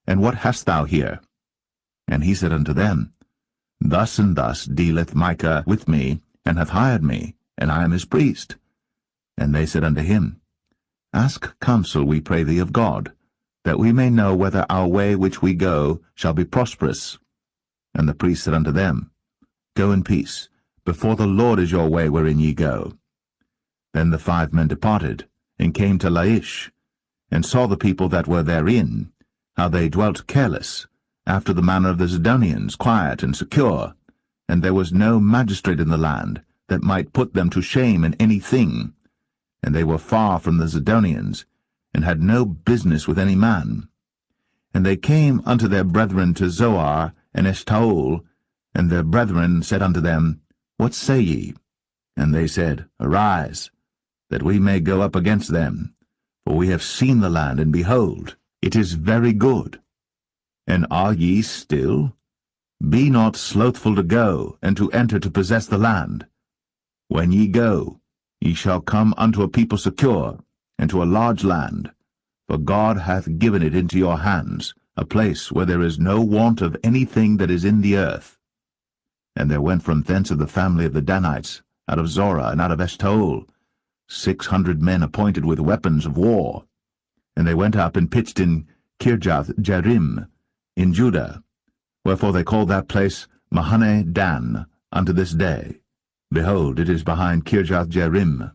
And what hast thou here? And he said unto them, Thus and thus dealeth Micah with me, and hath hired me, and I am his priest. And they said unto him, Ask counsel, we pray thee, of God, that we may know whether our way which we go shall be prosperous. And the priest said unto them, Go in peace, before the Lord is your way wherein ye go. Then the 5 men departed, and came to Laish, and saw the people that were therein, how they dwelt careless, after the manner of the Zidonians, quiet and secure, and there was no magistrate in the land that might put them to shame in any thing. And they were far from the Zidonians, and had no business with any man. And they came unto their brethren to Zoar and Eshtaol, and their brethren said unto them, What say ye? And they said, Arise, that we may go up against them. For we have seen the land, and behold, it is very good. And are ye still? Be not slothful to go, and to enter to possess the land. When ye go, ye shall come unto a people secure, and to a large land, for God hath given it into your hands, a place where there is no want of anything that is in the earth. And there went from thence of the family of the Danites, out of Zorah and out of Eshtaol, 600 men appointed with weapons of war. And they went up and pitched in Kirjath-jearim, in Judah, wherefore they called that place Mahane Dan unto this day. Behold, it is behind Kirjath-jearim.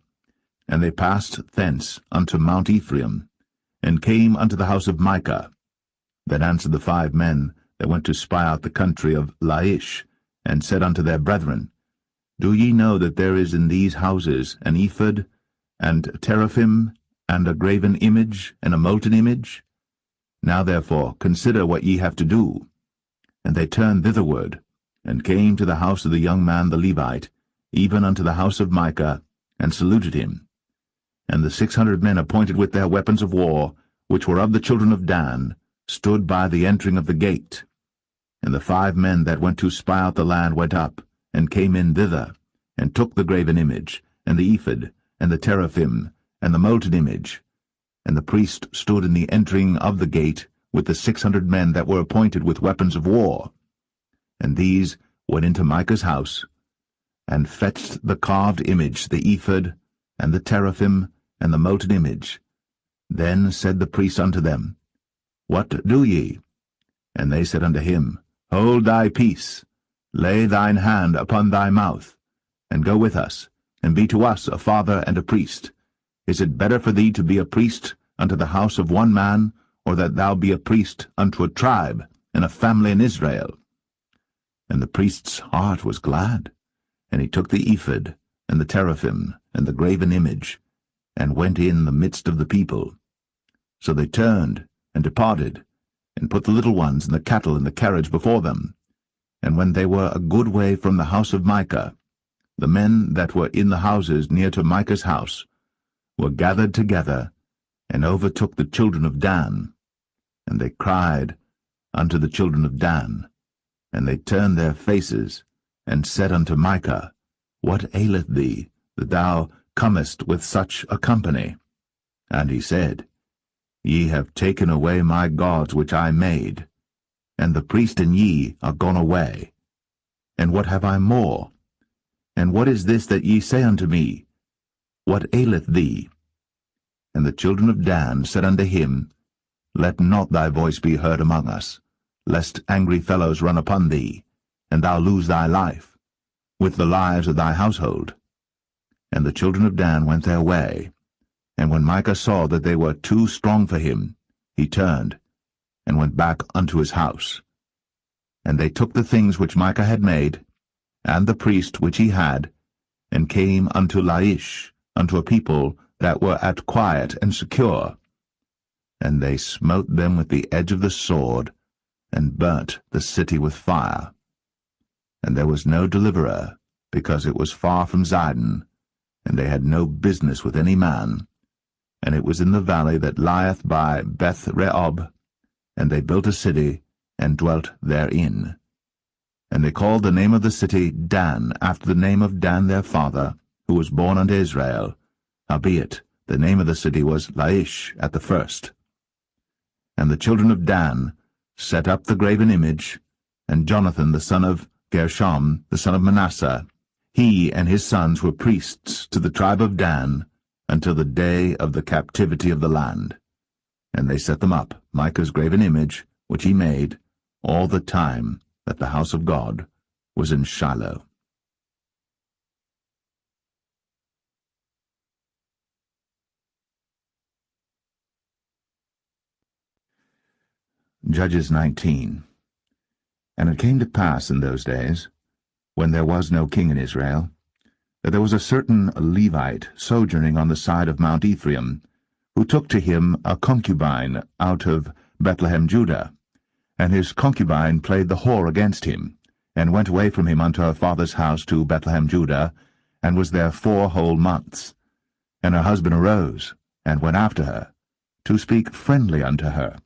And they passed thence unto Mount Ephraim, and came unto the house of Micah. Then answered the 5 men that went to spy out the country of Laish, and said unto their brethren, Do ye know that there is in these houses an ephod, and teraphim, and a graven image, and a molten image? Now therefore consider what ye have to do. And they turned thitherward, and came to the house of the young man the Levite, even unto the house of Micah, and saluted him. And the 600 men appointed with their weapons of war, which were of the children of Dan, stood by the entering of the gate. And the 5 men that went to spy out the land went up, and came in thither, and took the graven image, and the ephod, and the teraphim, and the molten image. And the priest stood in the entering of the gate with the 600 men that were appointed with weapons of war. And these went into Micah's house, and fetched the carved image, the ephod, and the teraphim, and the molten image. Then said the priest unto them, What do ye? And they said unto him, Hold thy peace, lay thine hand upon thy mouth, and go with us, and be to us a father and a priest. Is it better for thee to be a priest unto the house of one man, or that thou be a priest unto a tribe and a family in Israel? And the priest's heart was glad, and he took the ephod, and the teraphim, and the graven image, and went in the midst of the people. So they turned, and departed, and put the little ones and the cattle in the carriage before them. And when they were a good way from the house of Micah, the men that were in the houses near to Micah's house were gathered together, and overtook the children of Dan. And they cried unto the children of Dan, And they turned their faces, and said unto Micah, What aileth thee, that thou comest with such a company? And he said, Ye have taken away my gods which I made, and the priest and ye are gone away. And what have I more? And what is this that ye say unto me? What aileth thee? And the children of Dan said unto him, Let not thy voice be heard among us, lest angry fellows run upon thee, and thou lose thy life, with the lives of thy household. And the children of Dan went their way. And when Micah saw that they were too strong for him, he turned, and went back unto his house. And they took the things which Micah had made, and the priest which he had, and came unto Laish, unto a people that were at quiet and secure. And they smote them with the edge of the sword, and burnt the city with fire. And there was no deliverer, because it was far from Zidon, and they had no business with any man. And it was in the valley that lieth by Beth-rehob, and they built a city, and dwelt therein. And they called the name of the city Dan, after the name of Dan their father, who was born unto Israel. Howbeit, the name of the city was Laish at the first. And the children of Dan set up the graven image, and Jonathan the son of Gershom, the son of Manasseh, he and his sons were priests to the tribe of Dan, until the day of the captivity of the land. And they set them up, Micah's graven image, which he made, all the time that the house of God was in Shiloh. Judges 19. And it came to pass in those days, when there was no king in Israel, that there was a certain Levite sojourning on the side of Mount Ephraim, who took to him a concubine out of Bethlehem Judah. And his concubine played the whore against him, and went away from him unto her father's house to Bethlehem Judah, and was there 4 whole months. And her husband arose, and went after her, to speak friendly unto her,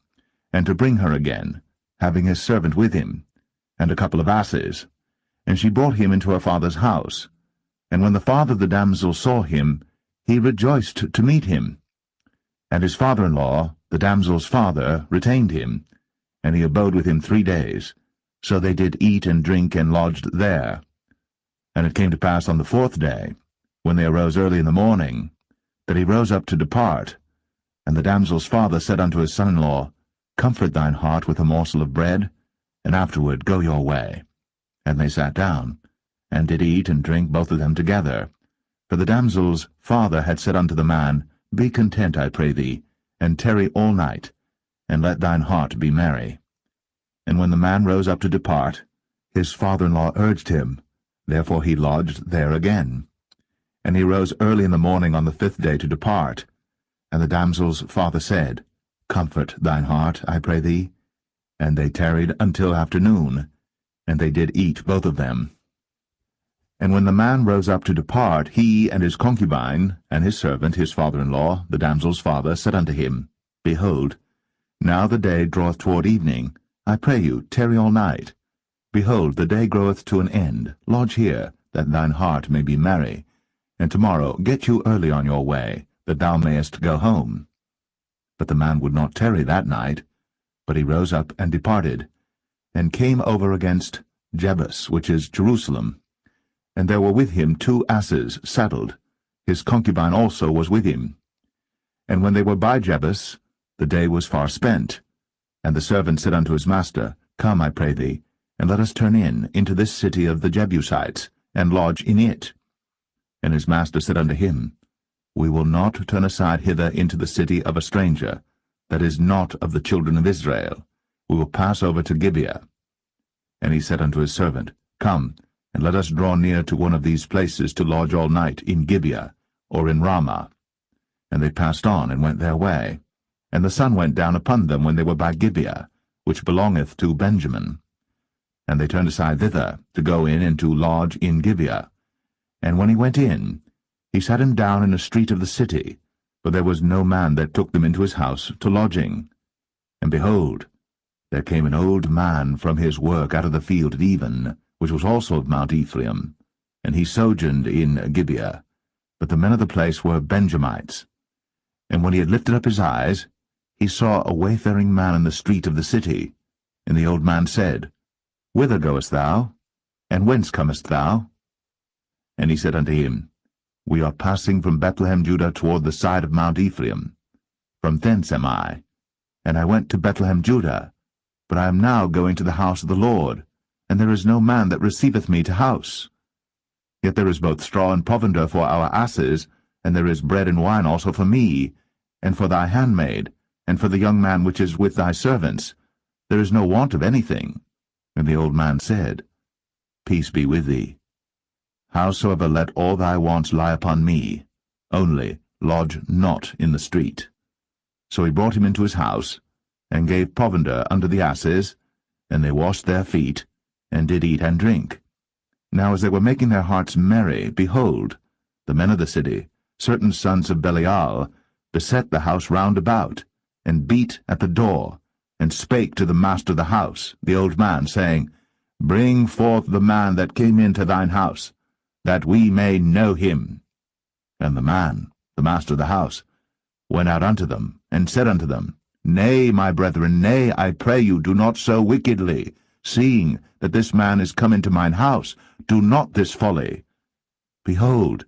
and to bring her again, having his servant with him, and a couple of asses. And she brought him into her father's house. And when the father of the damsel saw him, he rejoiced to meet him. And his father-in-law, the damsel's father, retained him, and he abode with him 3 days. So they did eat and drink, and lodged there. And it came to pass on the 4th day, when they arose early in the morning, that he rose up to depart. And the damsel's father said unto his son-in-law, Comfort thine heart with a morsel of bread, and afterward go your way. And they sat down, and did eat and drink both of them together. For the damsel's father had said unto the man, Be content, I pray thee, and tarry all night, and let thine heart be merry. And when the man rose up to depart, his father-in-law urged him, therefore he lodged there again. And he rose early in the morning on the 5th day to depart. And the damsel's father said, Comfort thine heart, I pray thee. And they tarried until afternoon, and they did eat both of them. And when the man rose up to depart, he and his concubine, and his servant, his father-in-law, the damsel's father, said unto him, Behold, now the day draweth toward evening. I pray you, tarry all night. Behold, the day groweth to an end. Lodge here, that thine heart may be merry. And tomorrow get you early on your way, that thou mayest go home. But the man would not tarry that night, but he rose up and departed, and came over against Jebus, which is Jerusalem. And there were with him 2 asses saddled. His concubine also was with him. And when they were by Jebus, the day was far spent. And the servant said unto his master, Come, I pray thee, and let us turn into this city of the Jebusites, and lodge in it. And his master said unto him, We will not turn aside hither into the city of a stranger, that is not of the children of Israel. We will pass over to Gibeah. And he said unto his servant, Come, and let us draw near to one of these places to lodge all night in Gibeah, or in Ramah. And they passed on, and went their way. And the sun went down upon them when they were by Gibeah, which belongeth to Benjamin. And they turned aside thither, to go in and to lodge in Gibeah. And when he went in, he sat him down in a street of the city, for there was no man that took them into his house to lodging. And behold, there came an old man from his work out of the field at even, which was also of Mount Ephraim, and he sojourned in Gibeah. But the men of the place were Benjamites. And when he had lifted up his eyes, he saw a wayfaring man in the street of the city. And the old man said, Whither goest thou? And whence comest thou? And he said unto him, We are passing from Bethlehem Judah toward the side of Mount Ephraim. From thence am I. And I went to Bethlehem Judah, but I am now going to the house of the Lord, and there is no man that receiveth me to house. Yet there is both straw and provender for our asses, and there is bread and wine also for me, and for thy handmaid, and for the young man which is with thy servants. There is no want of anything. And the old man said, Peace be with thee. Howsoever let all thy wants lie upon me, only lodge not in the street. So he brought him into his house, and gave provender unto the asses, and they washed their feet, and did eat and drink. Now as they were making their hearts merry, behold, the men of the city, certain sons of Belial, beset the house round about, and beat at the door, and spake to the master of the house, the old man, saying, Bring forth the man that came into thine house, that we may know him. And the man, the master of the house, went out unto them, and said unto them, Nay, my brethren, nay, I pray you, do not so wickedly, seeing that this man is come into mine house. Do not this folly. Behold,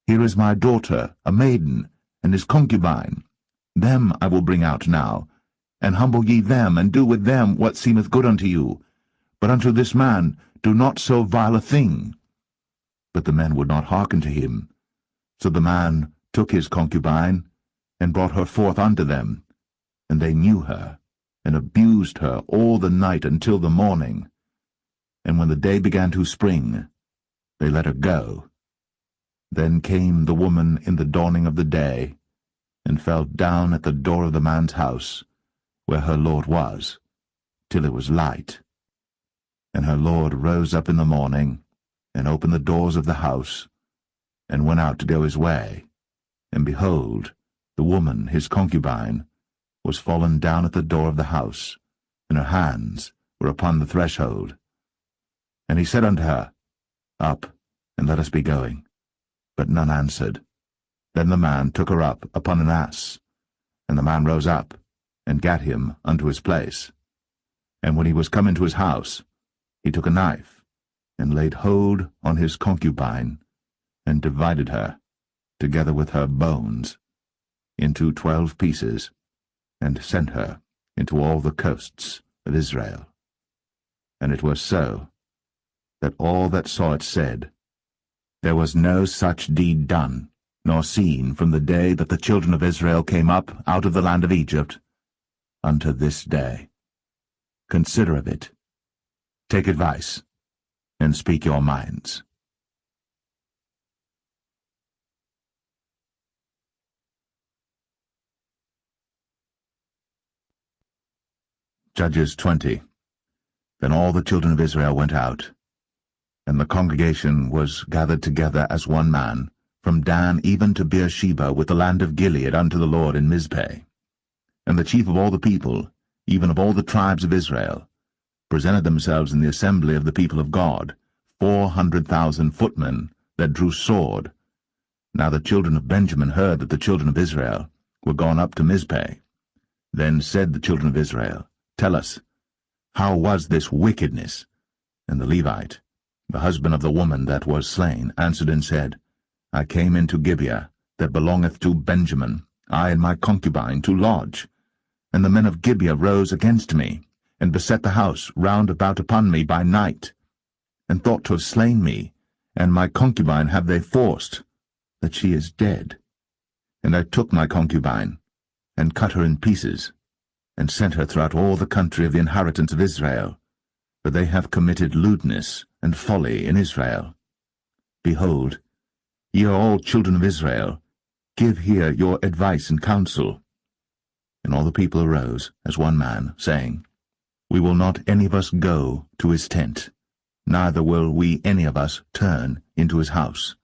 here is my daughter, a maiden, and his concubine. Them I will bring out now, and humble ye them, and do with them what seemeth good unto you. But unto this man do not so vile a thing. But the men would not hearken to him. So the man took his concubine, and brought her forth unto them. And they knew her, and abused her all the night until the morning. And when the day began to spring, they let her go. Then came the woman in the dawning of the day, and fell down at the door of the man's house, where her lord was, till it was light. And her lord rose up in the morning, and opened the doors of the house, and went out to go his way. And behold, the woman, his concubine, was fallen down at the door of the house, and her hands were upon the threshold. And he said unto her, Up, and let us be going. But none answered. Then the man took her up upon an ass. And the man rose up, and gat him unto his place. And when he was come into his house, he took a knife, and laid hold on his concubine, and divided her, together with her bones, into 12 pieces, and sent her into all the coasts of Israel. And it was so, that all that saw it said, There was no such deed done, nor seen from the day that the children of Israel came up out of the land of Egypt, unto this day. Consider of it, take advice, and speak your minds. Judges 20. Then all the children of Israel went out, and the congregation was gathered together as one man, from Dan even to Beersheba, with the land of Gilead, unto the Lord in Mizpeh. And the chief of all the people, even of all the tribes of Israel, presented themselves in the assembly of the people of God, 400,000 footmen that drew sword. Now the children of Benjamin heard that the children of Israel were gone up to Mizpeh. Then said the children of Israel, Tell us, how was this wickedness? And the Levite, the husband of the woman that was slain, answered and said, I came into Gibeah, that belongeth to Benjamin, I and my concubine, to lodge. And the men of Gibeah rose against me, and beset the house round about upon me by night, and thought to have slain me, and my concubine have they forced, that she is dead. And I took my concubine, and cut her in pieces, and sent her throughout all the country of the inheritance of Israel, for they have committed lewdness and folly in Israel. Behold, ye are all children of Israel, give here your advice and counsel. And all the people arose as one man, saying, We will not any of us go to his tent, neither will we any of us turn into his house.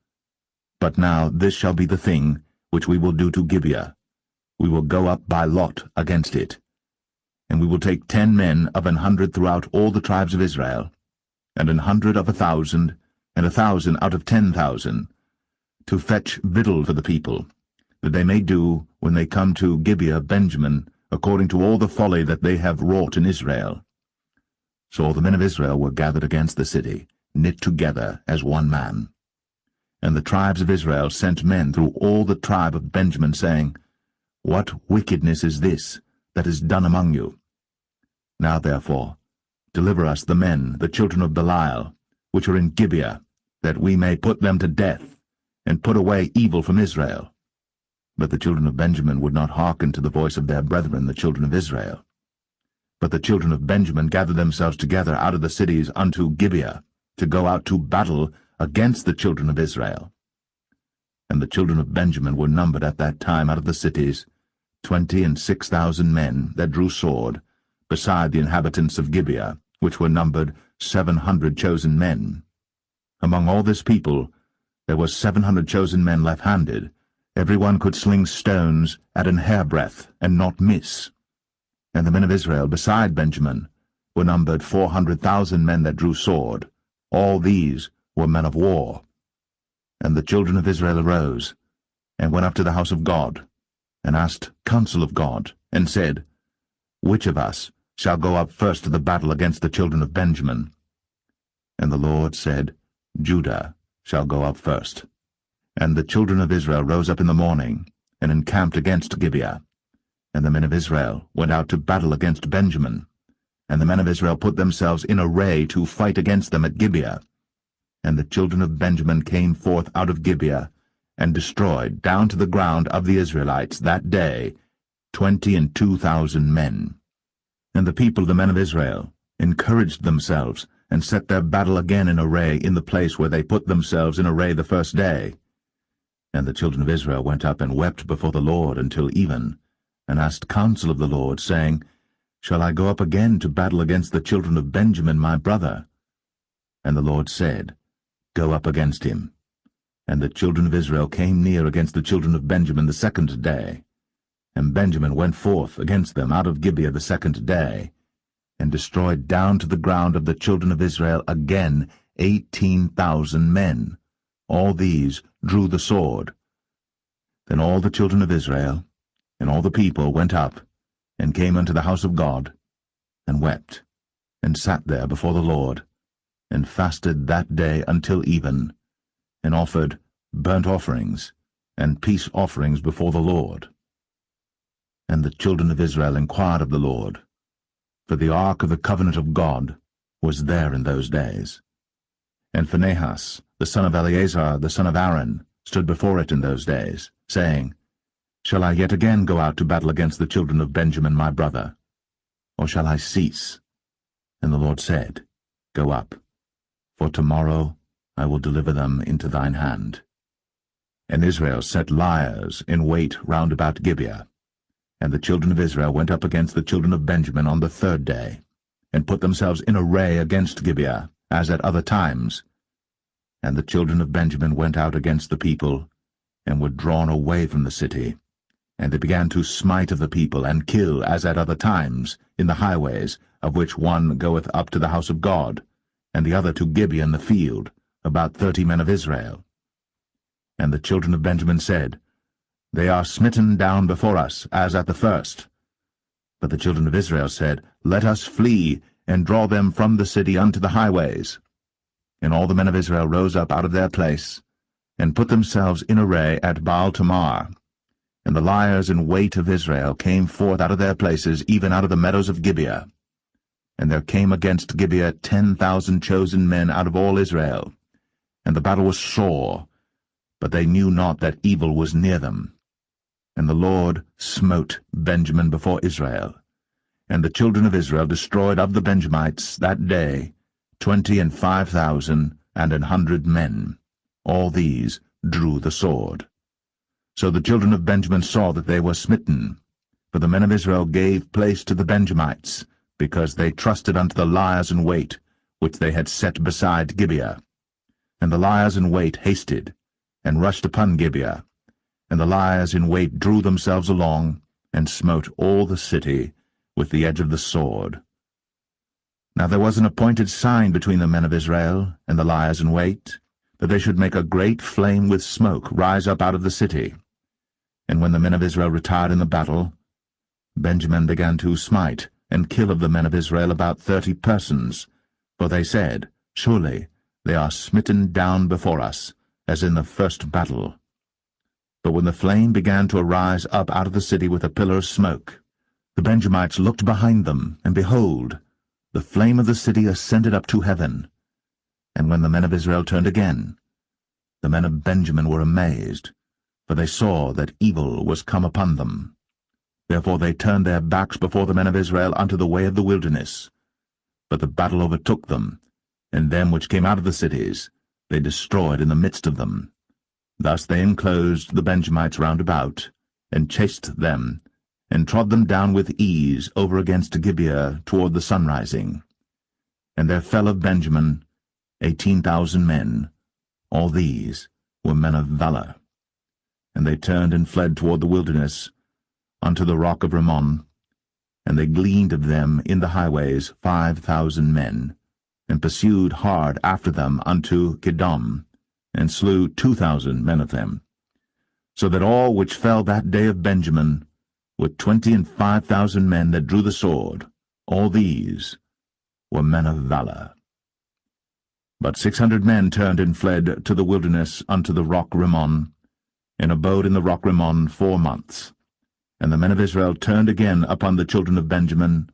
But now this shall be the thing which we will do to Gibeah. We will go up by lot against it. And we will take 10 men of 100 throughout all the tribes of Israel, and 100 of 1,000, and 1,000 out of 10,000, to fetch victual for the people, that they may do, when they come to Gibeah of Benjamin, according to all the folly that they have wrought in Israel. So all the men of Israel were gathered against the city, knit together as one man. And the tribes of Israel sent men through all the tribe of Benjamin, saying, What wickedness is this that is done among you? Now therefore, deliver us the men, the children of Belial, which are in Gibeah, that we may put them to death, and put away evil from Israel. But the children of Benjamin would not hearken to the voice of their brethren, the children of Israel. But the children of Benjamin gathered themselves together out of the cities unto Gibeah, to go out to battle against the children of Israel. And the children of Benjamin were numbered at that time out of the cities 26,000 men that drew sword, beside the inhabitants of Gibeah, which were numbered 700 chosen men. Among all this people there were 700 chosen men left-handed. Every one could sling stones at an hairbreadth, and not miss. And the men of Israel beside Benjamin were numbered 400,000 men that drew sword. All these were men of war. And the children of Israel arose, and went up to the house of God, and asked counsel of God, and said, Which of us shall go up first to the battle against the children of Benjamin? And the Lord said, Judah shall go up first. And the children of Israel rose up in the morning, and encamped against Gibeah. And the men of Israel went out to battle against Benjamin. And the men of Israel put themselves in array to fight against them at Gibeah. And the children of Benjamin came forth out of Gibeah, and destroyed down to the ground of the Israelites that day 22,000 men. And the people, the men of Israel, encouraged themselves, and set their battle again in array in the place where they put themselves in array the first day. And the children of Israel went up and wept before the Lord until even, and asked counsel of the Lord, saying, Shall I go up again to battle against the children of Benjamin my brother? And the Lord said, Go up against him. And the children of Israel came near against the children of Benjamin the second day. And Benjamin went forth against them out of Gibeah the second day, and destroyed down to the ground of the children of Israel again 18,000 men. All these drew the sword. Then all the children of Israel and all the people went up, and came unto the house of God, and wept, and sat there before the Lord, and fasted that day until even, and offered burnt offerings and peace offerings before the Lord. And the children of Israel inquired of the Lord, for the ark of the covenant of God was there in those days. And Phinehas, the son of Eleazar, the son of Aaron, stood before it in those days, saying, Shall I yet again go out to battle against the children of Benjamin my brother? Or shall I cease? And the Lord said, Go up, for tomorrow I will deliver them into thine hand. And Israel set liers in wait round about Gibeah. And the children of Israel went up against the children of Benjamin on the third day, and put themselves in array against Gibeah, as at other times. And the children of Benjamin went out against the people, and were drawn away from the city. And they began to smite of the people, and kill, as at other times, in the highways, of which one goeth up to the house of God, and the other to Gibeah in the field, about 30 men of Israel. And the children of Benjamin said, They are smitten down before us, as at the first. But the children of Israel said, Let us flee, and draw them from the city unto the highways. And all the men of Israel rose up out of their place, and put themselves in array at Baal-Tamar. And the liers in wait of Israel came forth out of their places, even out of the meadows of Gibeah. And there came against Gibeah 10,000 chosen men out of all Israel. And the battle was sore, but they knew not that evil was near them. And the Lord smote Benjamin before Israel. And the children of Israel destroyed of the Benjamites that day 25,000 and 100 men. All these drew the sword. So the children of Benjamin saw that they were smitten. For the men of Israel gave place to the Benjamites, because they trusted unto the liers in wait, which they had set beside Gibeah. And the liers in wait hasted, and rushed upon Gibeah. And the liers in wait drew themselves along, and smote all the city with the edge of the sword. Now there was an appointed sign between the men of Israel and the liers in wait, that they should make a great flame with smoke rise up out of the city. And when the men of Israel retired in the battle, Benjamin began to smite and kill of the men of Israel about 30 persons, for they said, Surely they are smitten down before us, as in the first battle. But when the flame began to arise up out of the city with a pillar of smoke, the Benjamites looked behind them, and behold, the flame of the city ascended up to heaven. And when the men of Israel turned again, the men of Benjamin were amazed, for they saw that evil was come upon them. Therefore they turned their backs before the men of Israel unto the way of the wilderness. But the battle overtook them, and them which came out of the cities they destroyed in the midst of them. Thus they enclosed the Benjamites round about, and chased them, and trod them down with ease over against Gibeah toward the sunrising. And there fell of Benjamin 18,000 men. All these were men of valor. And they turned and fled toward the wilderness, unto the rock of Rimmon. And they gleaned of them in the highways 5,000 men, and pursued hard after them unto Kidom, and slew 2,000 men of them. So that all which fell that day of Benjamin were 25,000 men that drew the sword. All these were men of valor. But 600 men turned and fled to the wilderness unto the rock Rimmon, and abode in the rock Rimmon 4 months. And the men of Israel turned again upon the children of Benjamin,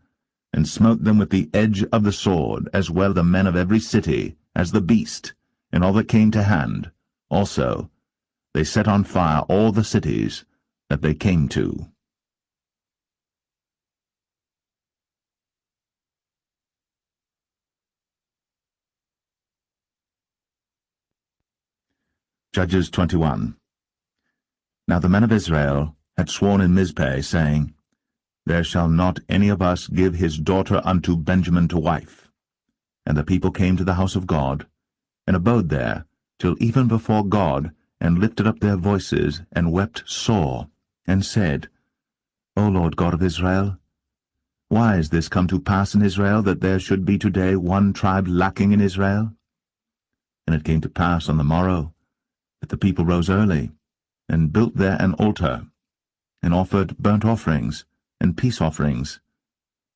and smote them with the edge of the sword, as well the men of every city as the beast, and all that came to hand. Also they set on fire all the cities that they came to. Judges 21. Now the men of Israel had sworn in Mizpeh, saying, There shall not any of us give his daughter unto Benjamin to wife. And the people came to the house of God, and abode there till even before God, and lifted up their voices, and wept sore, and said, O Lord God of Israel, why is this come to pass in Israel, that there should be today one tribe lacking in Israel? And it came to pass on the morrow, that the people rose early, and built there an altar, and offered burnt offerings and peace offerings.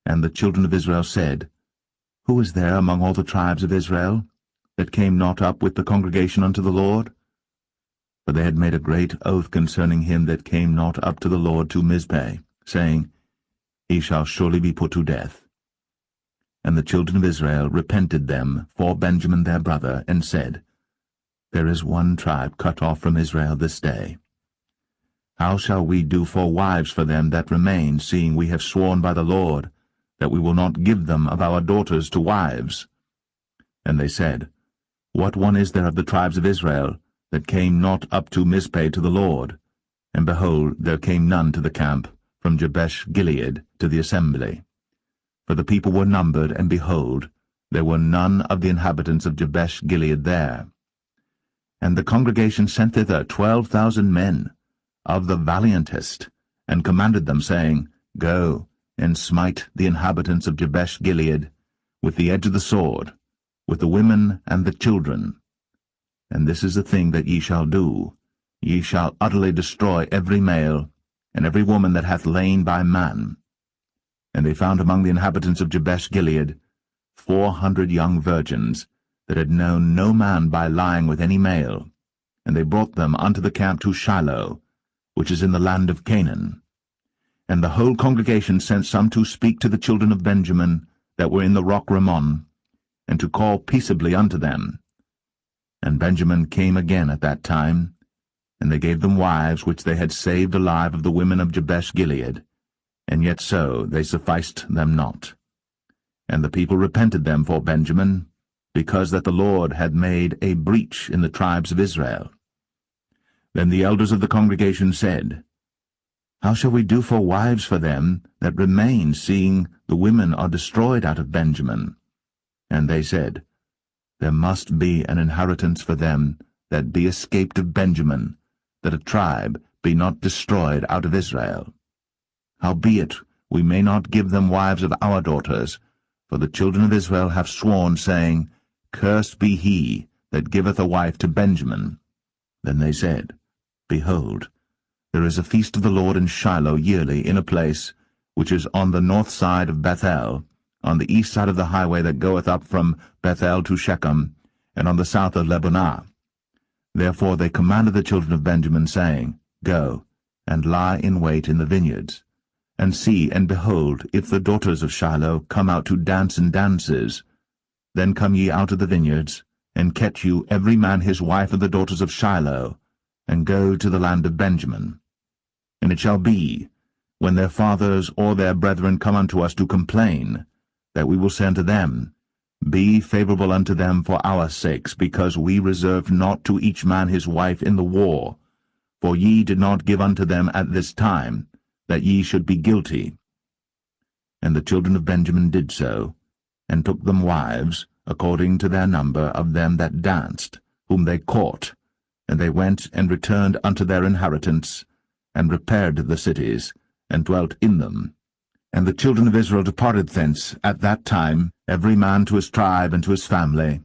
And the children of Israel said, Who is there among all the tribes of Israel that came not up with the congregation unto the Lord? For they had made a great oath concerning him that came not up to the Lord to Mizpeh, saying, He shall surely be put to death. And the children of Israel repented them for Benjamin their brother, and said, There is one tribe cut off from Israel this day. How shall we do for wives for them that remain, seeing we have sworn by the Lord that we will not give them of our daughters to wives? And they said, What one is there of the tribes of Israel that came not up to Mizpeh to the Lord? And behold, there came none to the camp from Jabesh Gilead to the assembly. For the people were numbered, and behold, there were none of the inhabitants of Jabesh Gilead there. And the congregation sent thither 12,000 men, of the valiantest, and commanded them, saying, Go, and smite the inhabitants of Jabesh Gilead with the edge of the sword, with the women and the children. And this is the thing that ye shall do. Ye shall utterly destroy every male, and every woman that hath lain by man. And they found among the inhabitants of Jabesh Gilead 400 young virgins, that had known no man by lying with any male. And they brought them unto the camp to Shiloh, which is in the land of Canaan. And the whole congregation sent some to speak to the children of Benjamin that were in the rock Rimmon, and to call peaceably unto them. And Benjamin came again at that time, and they gave them wives which they had saved alive of the women of Jabesh Gilead, and yet so they sufficed them not. And the people repented them for Benjamin, because that the Lord had made a breach in the tribes of Israel. Then the elders of the congregation said, How shall we do for wives for them that remain, seeing the women are destroyed out of Benjamin? And they said, There must be an inheritance for them that be escaped of Benjamin, that a tribe be not destroyed out of Israel. Howbeit, we may not give them wives of our daughters, for the children of Israel have sworn, saying, Cursed be he that giveth a wife to Benjamin. Then they said, Behold, there is a feast of the Lord in Shiloh yearly in a place which is on the north side of Bethel, on the east side of the highway that goeth up from Bethel to Shechem, and on the south of Lebonah. Therefore they commanded the children of Benjamin, saying, Go, and lie in wait in the vineyards, and see, and behold, if the daughters of Shiloh come out to dance in dances, then come ye out of the vineyards, and catch you every man his wife of the daughters of Shiloh, and go to the land of Benjamin. And it shall be, when their fathers or their brethren come unto us to complain, that we will say unto them, Be favorable unto them for our sakes, because we reserved not to each man his wife in the war, for ye did not give unto them at this time, that ye should be guilty. And the children of Benjamin did so, and took them wives, according to their number of them that danced, whom they caught, and they went and returned unto their inheritance, and repaired the cities, and dwelt in them. And the children of Israel departed thence at that time, every man to his tribe and to his family,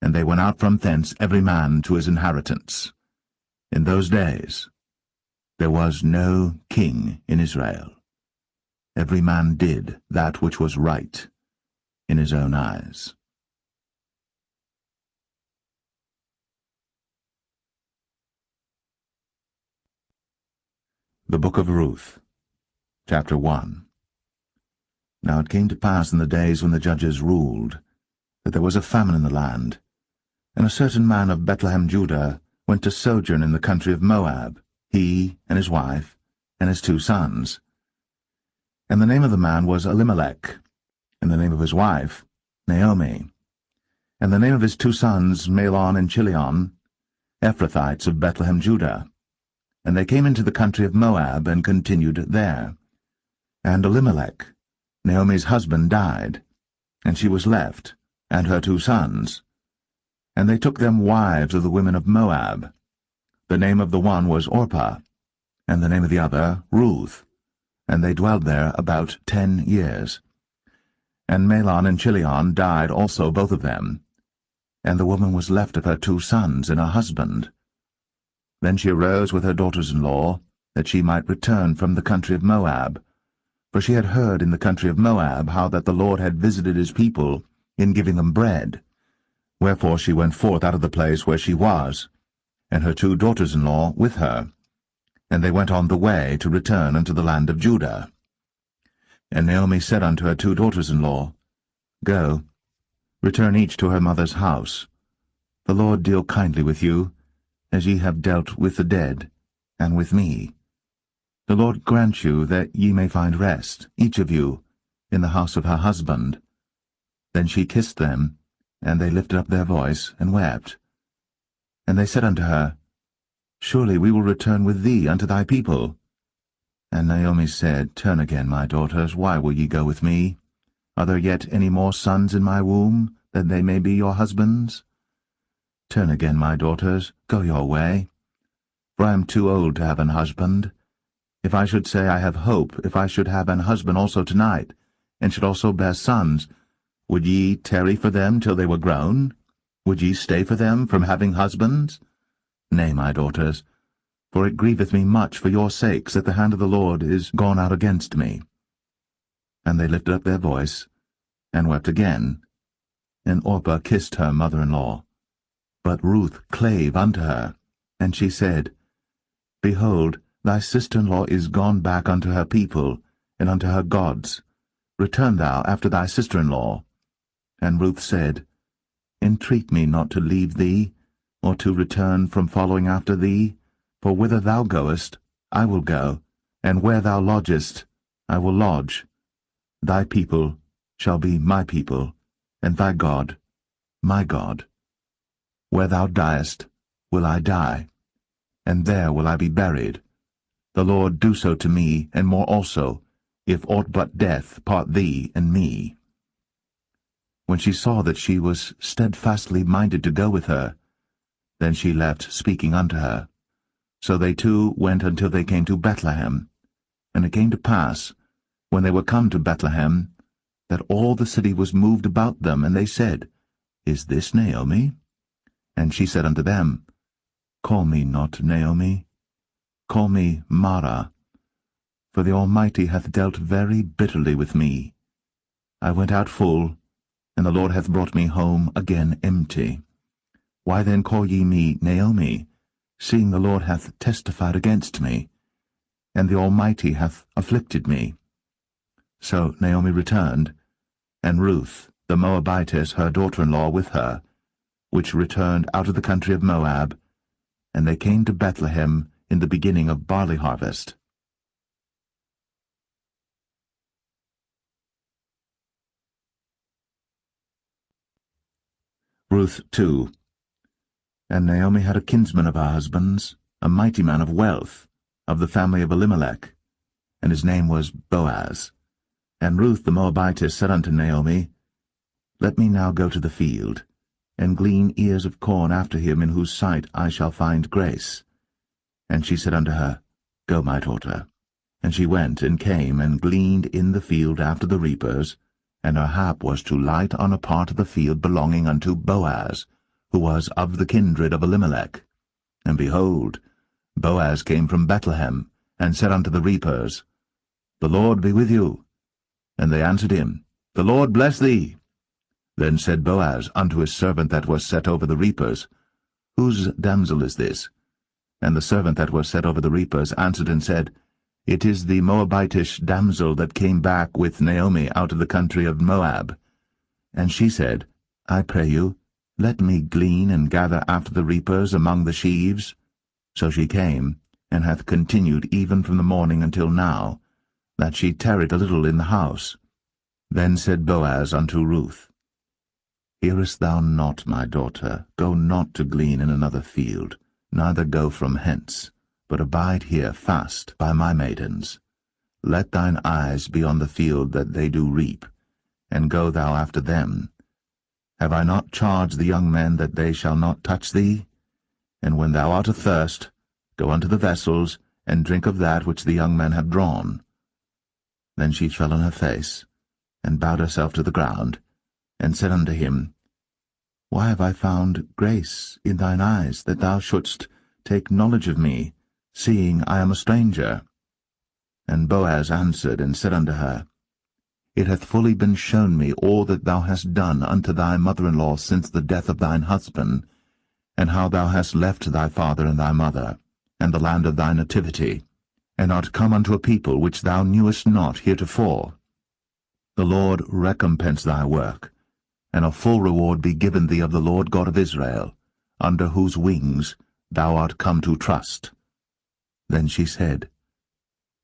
and they went out from thence every man to his inheritance. In those days there was no king in Israel. Every man did that which was right in his own eyes. The Book of Ruth, Chapter 1. Now it came to pass in the days when the judges ruled, that there was a famine in the land, and a certain man of Bethlehem, Judah, went to sojourn in the country of Moab, he and his wife, and his 2 sons. And the name of the man was Elimelech, and the name of his wife Naomi, and the name of his 2 sons Mahlon and Chilion, Ephrathites of Bethlehem, Judah. And they came into the country of Moab, and continued there. And Elimelech, Naomi's husband, died, and she was left, and her 2 sons. And they took them wives of the women of Moab. The name of the one was Orpah, and the name of the other Ruth, and they dwelled there about 10 years. And Mahlon and Chilion died also, both of them, and the woman was left of her 2 sons and her husband. Then she arose with her daughters-in-law, that she might return from the country of Moab, for she had heard in the country of Moab how that the Lord had visited his people in giving them bread. Wherefore she went forth out of the place where she was, and her 2 daughters-in-law with her, and they went on the way to return unto the land of Judah. And Naomi said unto her 2 daughters-in-law, Go, return each to her mother's house. The Lord deal kindly with you, as ye have dealt with the dead, and with me. The Lord grant you that ye may find rest, each of you, in the house of her husband. Then she kissed them, and they lifted up their voice, and wept. And they said unto her, Surely we will return with thee unto thy people. And Naomi said, Turn again, my daughters, why will ye go with me? Are there yet any more sons in my womb, that they may be your husbands? Turn again, my daughters, go your way. For I am too old to have an husband. If I should say I have hope, if I should have an husband also tonight, and should also bear sons, would ye tarry for them till they were grown? Would ye stay for them from having husbands? Nay, my daughters, for it grieveth me much for your sakes that the hand of the Lord is gone out against me. And they lifted up their voice, and wept again. And Orpah kissed her mother-in-law. But Ruth clave unto her, and she said, Behold, thy sister-in-law is gone back unto her people, and unto her gods. Return thou after thy sister-in-law. And Ruth said, Entreat me not to leave thee, or to return from following after thee, for whither thou goest, I will go, and where thou lodgest, I will lodge. Thy people shall be my people, and thy God, my God. Where thou diest, will I die, and there will I be buried. The Lord do so to me, and more also, if aught but death part thee and me. When she saw that she was steadfastly minded to go with her, then she left speaking unto her. So they two went until they came to Bethlehem. And it came to pass, when they were come to Bethlehem, that all the city was moved about them, and they said, Is this Naomi? And she said unto them, Call me not Naomi, call me Mara, for the Almighty hath dealt very bitterly with me. I went out full, and the Lord hath brought me home again empty. Why then call ye me Naomi, seeing the Lord hath testified against me, and the Almighty hath afflicted me? So Naomi returned, and Ruth the Moabitess her daughter-in-law with her, which returned out of the country of Moab, and they came to Bethlehem in the beginning of barley harvest. Ruth 2. And Naomi had a kinsman of her husband's, a mighty man of wealth, of the family of Elimelech, and his name was Boaz. And Ruth the Moabitess said unto Naomi, Let me now go to the field, and glean ears of corn after him in whose sight I shall find grace. And she said unto her, Go, my daughter. And she went and came and gleaned in the field after the reapers, and her hap was to light on a part of the field belonging unto Boaz, who was of the kindred of Elimelech. And behold, Boaz came from Bethlehem, and said unto the reapers, The Lord be with you. And they answered him, The Lord bless thee. Then said Boaz unto his servant that was set over the reapers, Whose damsel is this? And the servant that was set over the reapers answered and said, It is the Moabitish damsel that came back with Naomi out of the country of Moab. And she said, I pray you, let me glean and gather after the reapers among the sheaves. So she came, and hath continued even from the morning until now, that she tarried a little in the house. Then said Boaz unto Ruth, Hearest thou not, my daughter? Go not to glean in another field, neither go from hence, but abide here fast by my maidens. Let thine eyes be on the field that they do reap, and go thou after them. Have I not charged the young men that they shall not touch thee? And when thou art athirst, go unto the vessels, and drink of that which the young men have drawn. Then she fell on her face, and bowed herself to the ground, and said unto him, Why have I found grace in thine eyes, that thou shouldst take knowledge of me, seeing I am a stranger? And Boaz answered and said unto her, It hath fully been shown me all that thou hast done unto thy mother-in-law since the death of thine husband, and how thou hast left thy father and thy mother, and the land of thy nativity, and art come unto a people which thou knewest not heretofore. The Lord recompense thy work, and a full reward be given thee of the Lord God of Israel, under whose wings thou art come to trust. Then she said,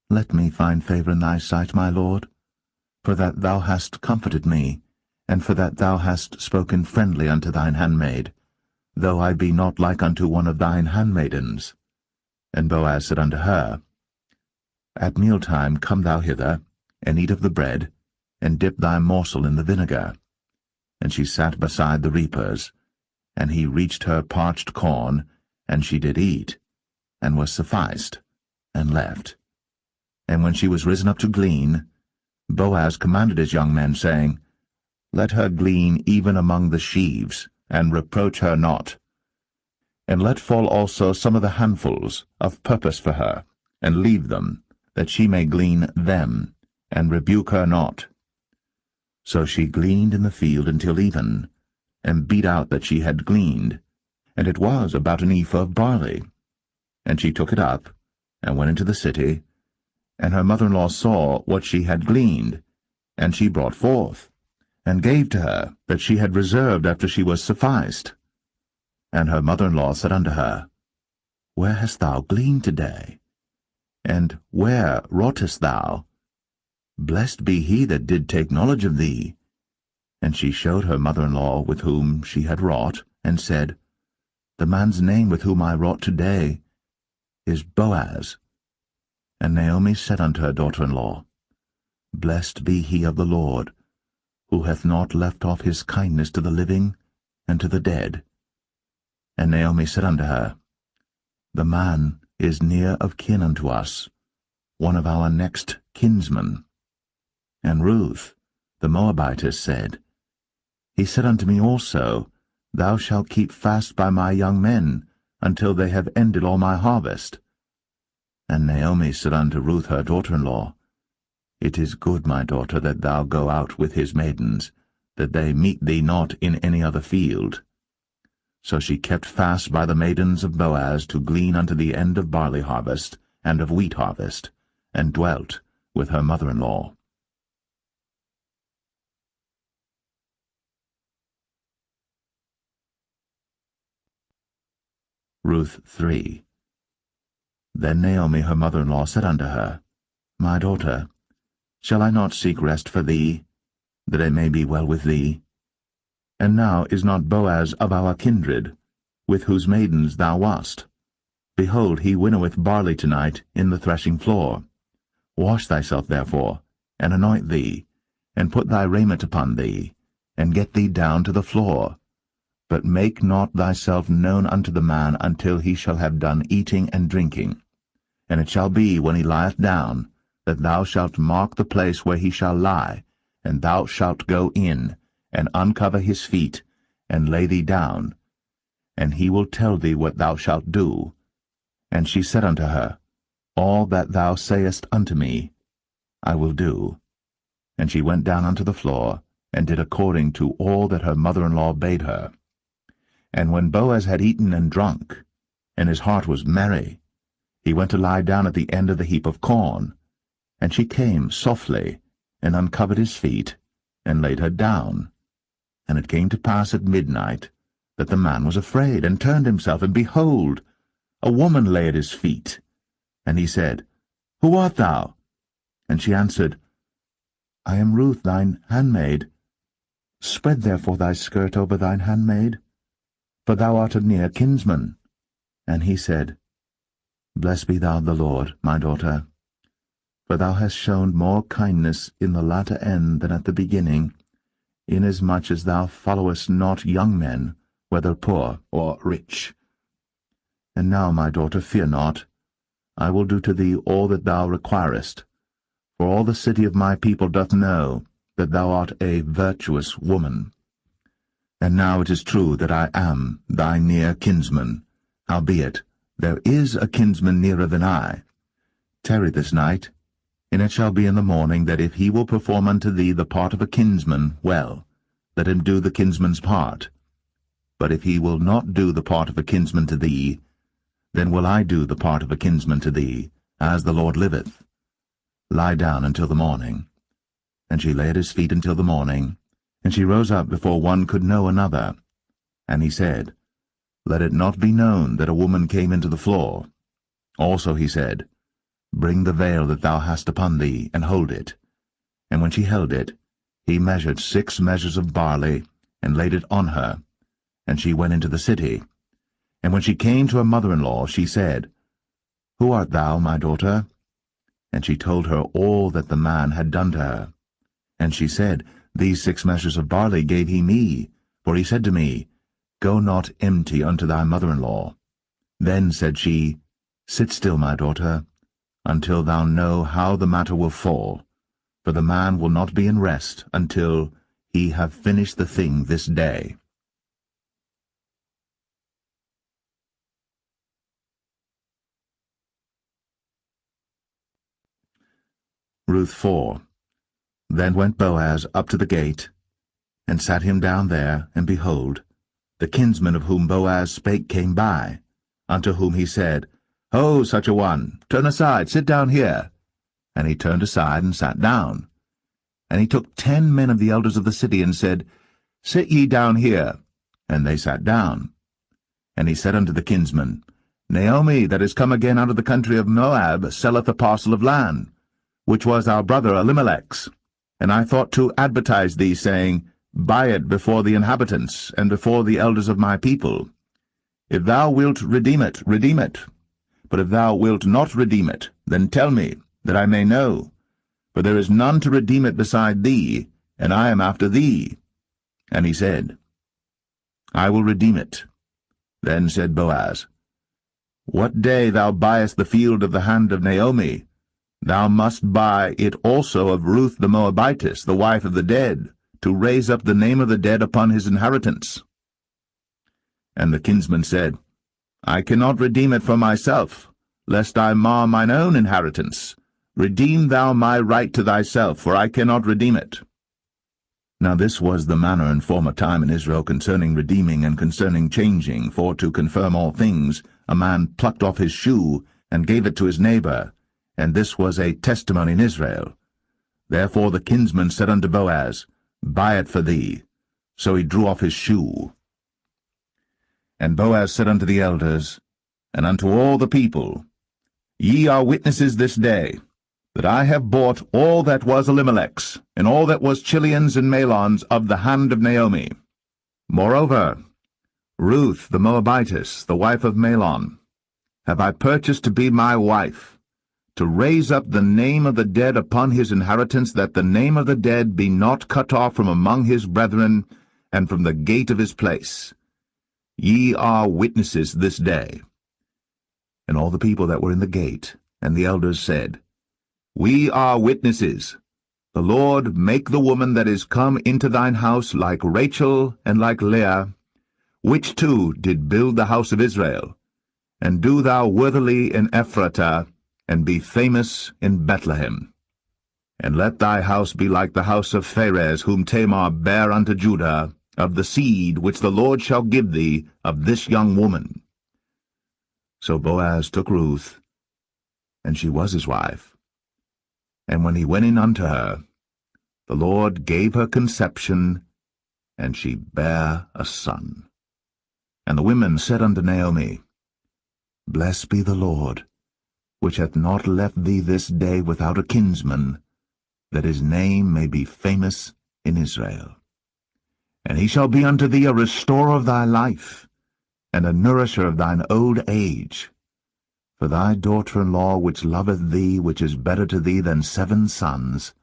Let me find favour in thy sight, my Lord, for that thou hast comforted me, and for that thou hast spoken friendly unto thine handmaid, though I be not like unto one of thine handmaidens. And Boaz said unto her, At mealtime come thou hither, and eat of the bread, and dip thy morsel in the vinegar. And she sat beside the reapers, and he reached her parched corn, and she did eat, and was sufficed, and left. And when she was risen up to glean, Boaz commanded his young men, saying, Let her glean even among the sheaves, and reproach her not. And let fall also some of the handfuls of purpose for her, and leave them, that she may glean them, and rebuke her not. So she gleaned in the field until even, and beat out that she had gleaned, and it was about an ephah of barley. And she took it up, and went into the city, and her mother-in-law saw what she had gleaned, and she brought forth, and gave to her that she had reserved after she was sufficed. And her mother-in-law said unto her, Where hast thou gleaned today? And where wroughtest thou? Blessed be he that did take knowledge of thee. And she showed her mother-in-law with whom she had wrought, and said, The man's name with whom I wrought today is Boaz. And Naomi said unto her daughter-in-law, Blessed be he of the Lord, who hath not left off his kindness to the living and to the dead. And Naomi said unto her, The man is near of kin unto us, one of our next kinsmen. And Ruth, the Moabitess, said, He said unto me also, Thou shalt keep fast by my young men, until they have ended all my harvest. And Naomi said unto Ruth her daughter-in-law, It is good, my daughter, that thou go out with his maidens, that they meet thee not in any other field. So she kept fast by the maidens of Boaz to glean unto the end of barley harvest and of wheat harvest, and dwelt with her mother-in-law. Ruth 3. Then Naomi her mother-in-law said unto her, My daughter, shall I not seek rest for thee, that it may be well with thee? And now is not Boaz of our kindred, with whose maidens thou wast? Behold, he winnoweth barley tonight in the threshing floor. Wash thyself therefore, and anoint thee, and put thy raiment upon thee, and get thee down to the floor. But make not thyself known unto the man until he shall have done eating and drinking. And it shall be, when he lieth down, that thou shalt mark the place where he shall lie, and thou shalt go in, and uncover his feet, and lay thee down, and he will tell thee what thou shalt do. And she said unto her, All that thou sayest unto me, I will do. And she went down unto the floor, and did according to all that her mother-in-law bade her. And when Boaz had eaten and drunk, and his heart was merry, he went to lie down at the end of the heap of corn. And she came softly, and uncovered his feet, and laid her down. And it came to pass at midnight, that the man was afraid, and turned himself, and behold, a woman lay at his feet. And he said, Who art thou? And she answered, I am Ruth thine handmaid. Spread therefore thy skirt over thine handmaid, for thou art a near kinsman. And he said, Blessed be thou the Lord, my daughter, for thou hast shown more kindness in the latter end than at the beginning, inasmuch as thou followest not young men, whether poor or rich. And now, my daughter, fear not. I will do to thee all that thou requirest, for all the city of my people doth know that thou art a virtuous woman. And now it is true that I am thy near kinsman, howbeit there is a kinsman nearer than I. Tarry this night, and it shall be in the morning that if he will perform unto thee the part of a kinsman, well, let him do the kinsman's part. But if he will not do the part of a kinsman to thee, then will I do the part of a kinsman to thee, as the Lord liveth. Lie down until the morning. And she lay at his feet until the morning, and she rose up before one could know another. And he said, Let it not be known that a woman came into the floor. Also he said, Bring the veil that thou hast upon thee, and hold it. And when she held it, he measured 6 measures of barley, and laid it on her. And she went into the city. And when she came to her mother-in-law, she said, Who art thou, my daughter? And she told her all that the man had done to her. And she said, These 6 measures of barley gave he me, for he said to me, Go not empty unto thy mother-in-law. Then said she, Sit still, my daughter, until thou know how the matter will fall, for the man will not be in rest until he have finished the thing this day. Ruth 4. Then went Boaz up to the gate, and sat him down there, and behold, the kinsman of whom Boaz spake came by, unto whom he said, Ho, such a one, turn aside, sit down here. And he turned aside and sat down. And he took 10 men of the elders of the city, and said, Sit ye down here. And they sat down. And he said unto the kinsman, Naomi, that is come again out of the country of Moab, selleth a parcel of land, which was our brother Elimelech's. And I thought to advertise thee, saying, Buy it before the inhabitants, and before the elders of my people. If thou wilt redeem it, redeem it. But if thou wilt not redeem it, then tell me, that I may know. For there is none to redeem it beside thee, and I am after thee. And he said, I will redeem it. Then said Boaz, What day thou buyest the field of the hand of Naomi, Thou must buy it also of Ruth the Moabitess, the wife of the dead, to raise up the name of the dead upon his inheritance. And the kinsman said, I cannot redeem it for myself, lest I mar mine own inheritance. Redeem thou my right to thyself, for I cannot redeem it. Now this was the manner in former time in Israel concerning redeeming and concerning changing, for to confirm all things, a man plucked off his shoe, and gave it to his neighbor, and this was a testimony in Israel. Therefore the kinsman said unto Boaz, Buy it for thee. So he drew off his shoe. And Boaz said unto the elders, and unto all the people, Ye are witnesses this day, that I have bought all that was Elimelech's, and all that was Chilion's and Mahlon's of the hand of Naomi. Moreover, Ruth the Moabitess, the wife of Mahlon, have I purchased to be my wife, to raise up the name of the dead upon his inheritance, that the name of the dead be not cut off from among his brethren, and from the gate of his place. Ye are witnesses this day. And all the people that were in the gate, and the elders said, We are witnesses. The Lord make the woman that is come into thine house like Rachel and like Leah, which two did build the house of Israel. And do thou worthily in Ephratah, and be famous in Bethlehem. And let thy house be like the house of Pharez, whom Tamar bare unto Judah, of the seed which the Lord shall give thee of this young woman. So Boaz took Ruth, and she was his wife. And when he went in unto her, the Lord gave her conception, and she bare a son. And the women said unto Naomi, Blessed be the Lord, which hath not left thee this day without a kinsman, that his name may be famous in Israel. And he shall be unto thee a restorer of thy life, and a nourisher of thine old age. For thy daughter-in-law, which loveth thee, which is better to thee than 7 sons,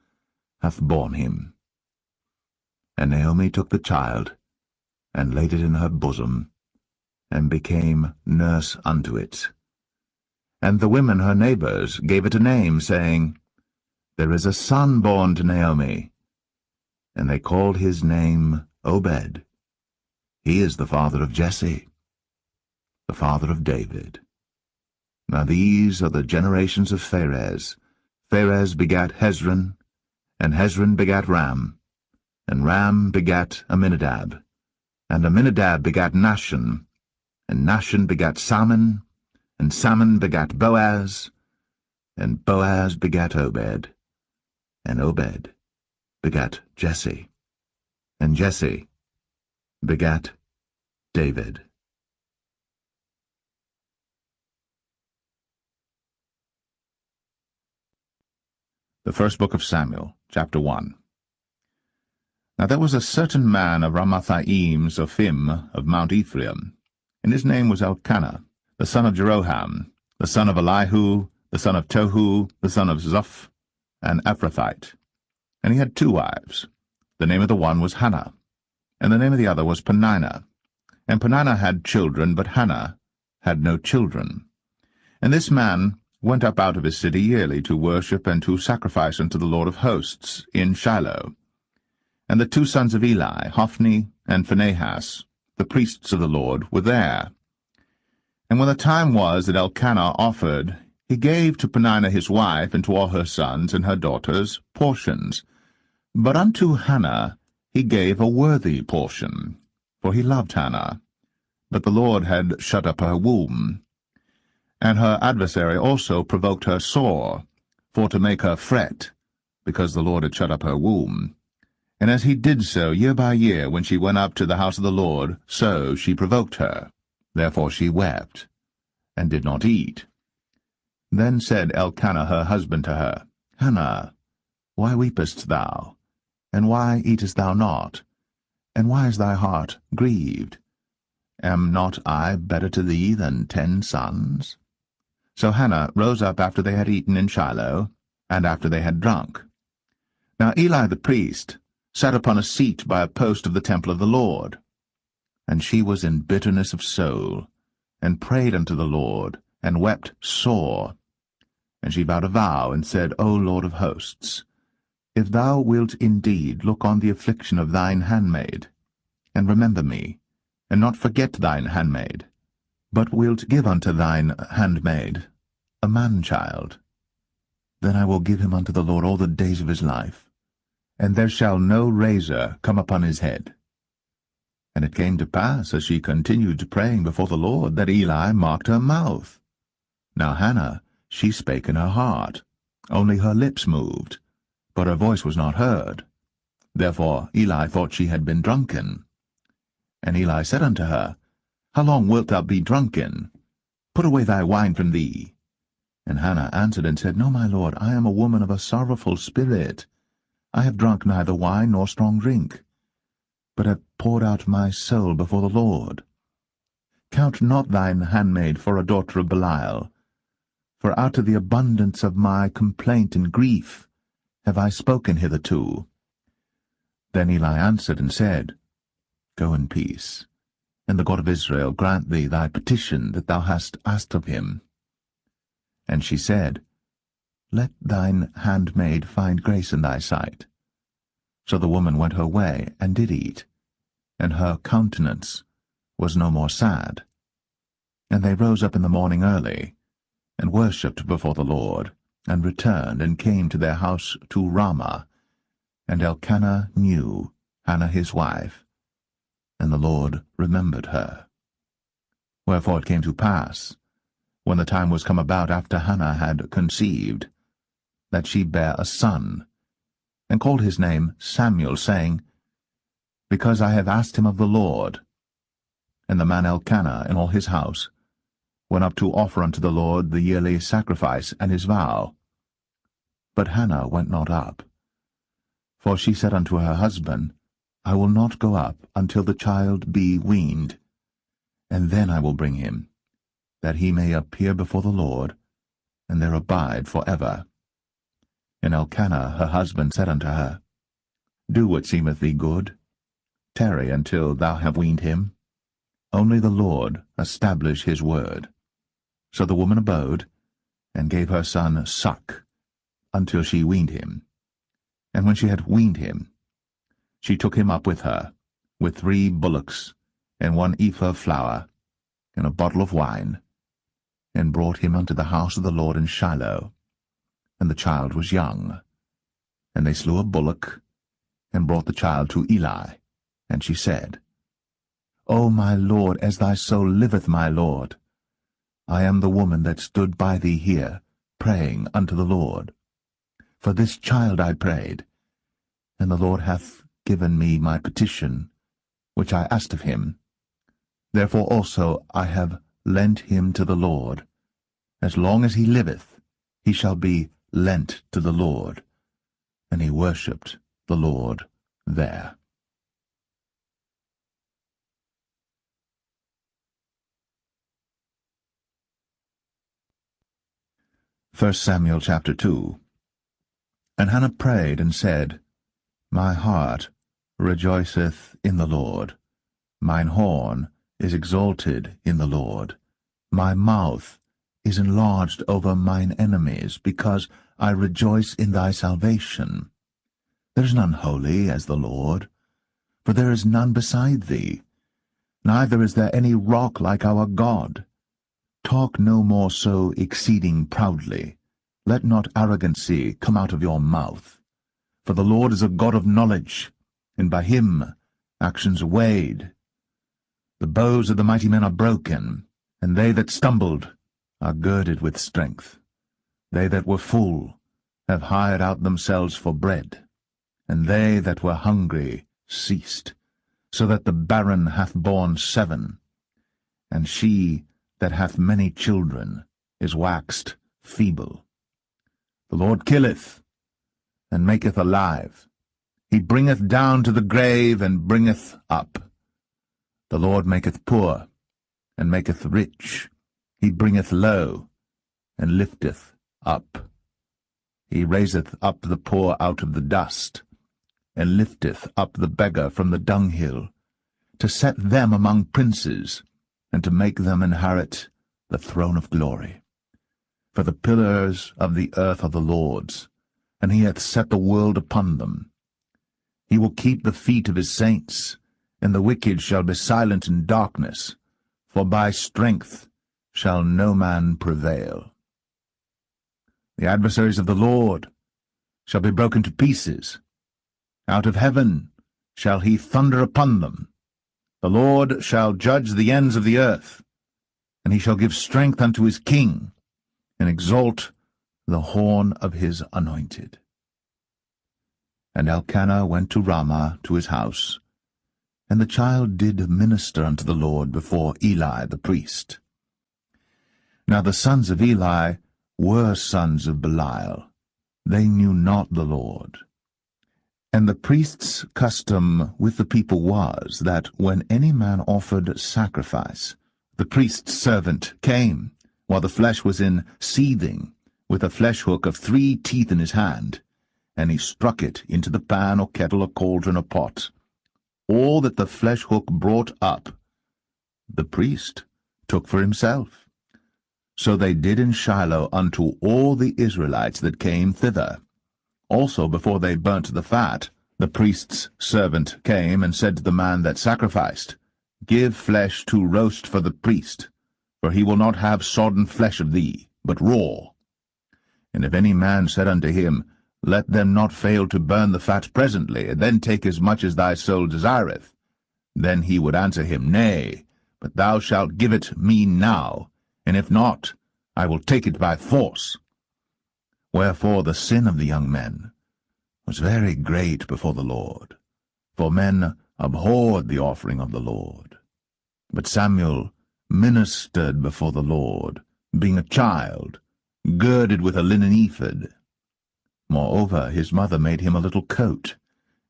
hath borne him. And Naomi took the child, and laid it in her bosom, and became nurse unto it. And the women her neighbors gave it a name, saying, There is a son born to Naomi. And they called his name Obed. He is the father of Jesse, the father of David. Now these are the generations of Pharez. Pharez begat Hezron, and Hezron begat Ram, and Ram begat Amminadab, and Amminadab begat Nahshon, and Nahshon begat Salmon, and Salmon begat Boaz, and Boaz begat Obed, and Obed begat Jesse, and Jesse begat David. The first book of Samuel, chapter 1. Now there was a certain man of Ramathaim Zophim of Mount Ephraim, and his name was Elkanah, the son of Jeroham, the son of Elihu, the son of Tohu, the son of Zoph, an Ephrathite. And he had 2 wives. The name of the one was Hannah, and the name of the other was Peninnah. And Peninnah had children, but Hannah had no children. And this man went up out of his city yearly to worship and to sacrifice unto the Lord of hosts in Shiloh. And the 2 sons of Eli, Hophni and Phinehas, the priests of the Lord, were there. And when the time was that Elkanah offered, he gave to Peninnah his wife and to all her sons and her daughters portions. But unto Hannah he gave a worthy portion, for he loved Hannah. But the Lord had shut up her womb. And her adversary also provoked her sore, for to make her fret, because the Lord had shut up her womb. And as he did so year by year, when she went up to the house of the Lord, so she provoked her. Therefore she wept, and did not eat. Then said Elkanah her husband to her, Hannah, why weepest thou? And why eatest thou not? And why is thy heart grieved? Am not I better to thee than 10 sons? So Hannah rose up after they had eaten in Shiloh, and after they had drunk. Now Eli the priest sat upon a seat by a post of the temple of the Lord. And she was in bitterness of soul, and prayed unto the Lord, and wept sore. And she vowed a vow, and said, O Lord of hosts, if thou wilt indeed look on the affliction of thine handmaid, and remember me, and not forget thine handmaid, but wilt give unto thine handmaid a man-child, then I will give him unto the Lord all the days of his life, and there shall no razor come upon his head. And it came to pass, as she continued praying before the Lord, that Eli marked her mouth. Now Hannah, she spake in her heart, only her lips moved, but her voice was not heard. Therefore Eli thought she had been drunken. And Eli said unto her, How long wilt thou be drunken? Put away thy wine from thee. And Hannah answered and said, No, my lord, I am a woman of a sorrowful spirit. I have drunk neither wine nor strong drink, but have poured out my soul before the Lord. Count not thine handmaid for a daughter of Belial, for out of the abundance of my complaint and grief have I spoken hitherto. Then Eli answered and said, Go in peace, and the God of Israel grant thee thy petition that thou hast asked of him. And she said, Let thine handmaid find grace in thy sight. So the woman went her way, and did eat, and her countenance was no more sad. And they rose up in the morning early, and worshipped before the Lord, and returned, and came to their house to Ramah. And Elkanah knew Hannah his wife, and the Lord remembered her. Wherefore it came to pass, when the time was come about after Hannah had conceived, that she bare a son, and called his name Samuel, saying, Because I have asked him of the Lord. And the man Elkanah and all his house went up to offer unto the Lord the yearly sacrifice and his vow. But Hannah went not up. For she said unto her husband, I will not go up until the child be weaned, and then I will bring him, that he may appear before the Lord, and there abide for ever. And Elkanah her husband said unto her, Do what seemeth thee good. Tarry until thou have weaned him. Only the Lord establish his word. So the woman abode, and gave her son suck, until she weaned him. And when she had weaned him, she took him up with her, with 3 bullocks, and 1 ephah of flour, and a bottle of wine, and brought him unto the house of the Lord in Shiloh. And the child was young. And they slew a bullock, and brought the child to Eli. And she said, O my Lord, as thy soul liveth, my Lord, I am the woman that stood by thee here, praying unto the Lord. For this child I prayed, and the Lord hath given me my petition, which I asked of him. Therefore also I have lent him to the Lord. As long as he liveth, he shall be lent to the Lord. And he worshipped the Lord there. 1 Samuel chapter 2. And Hannah prayed and said, My heart rejoiceth in the Lord. Mine horn is exalted in the Lord. My mouth is enlarged over mine enemies, because I rejoice in thy salvation. There is none holy as the Lord, for there is none beside thee, neither is there any rock like our God. Talk no more so exceeding proudly. Let not arrogancy come out of your mouth. For the Lord is a God of knowledge, and by him actions are weighed. The bows of the mighty men are broken, and they that stumbled are girded with strength. They that were full have hired out themselves for bread, and they that were hungry ceased, so that the barren hath borne 7, and she that hath many children is waxed feeble. The Lord killeth, and maketh alive. He bringeth down to the grave, and bringeth up. The Lord maketh poor, and maketh rich. He bringeth low, and lifteth up. He raiseth up the poor out of the dust, and lifteth up the beggar from the dunghill, to set them among princes, and to make them inherit the throne of glory. For the pillars of the earth are the Lord's, and he hath set the world upon them. He will keep the feet of his saints, and the wicked shall be silent in darkness, for by strength shall no man prevail. The adversaries of the Lord shall be broken to pieces. Out of heaven shall he thunder upon them. The Lord shall judge the ends of the earth, and he shall give strength unto his king, and exalt the horn of his anointed. And Elkanah went to Ramah to his house, and the child did minister unto the Lord before Eli the priest. Now the sons of Eli were sons of Belial. They knew not the Lord. And the priest's custom with the people was, that when any man offered sacrifice, the priest's servant came, while the flesh was in seething, with a flesh hook of 3 teeth in his hand, and he struck it into the pan or kettle or cauldron or pot. All that the flesh hook brought up, the priest took for himself. So they did in Shiloh unto all the Israelites that came thither. Also before they burnt the fat, the priest's servant came and said to the man that sacrificed, Give flesh to roast for the priest, for he will not have sodden flesh of thee, but raw. And if any man said unto him, Let them not fail to burn the fat presently, and then take as much as thy soul desireth, then he would answer him, Nay, but thou shalt give it me now, and if not, I will take it by force. Wherefore the sin of the young men was very great before the Lord, for men abhorred the offering of the Lord. But Samuel ministered before the Lord, being a child, girded with a linen ephod. Moreover, his mother made him a little coat,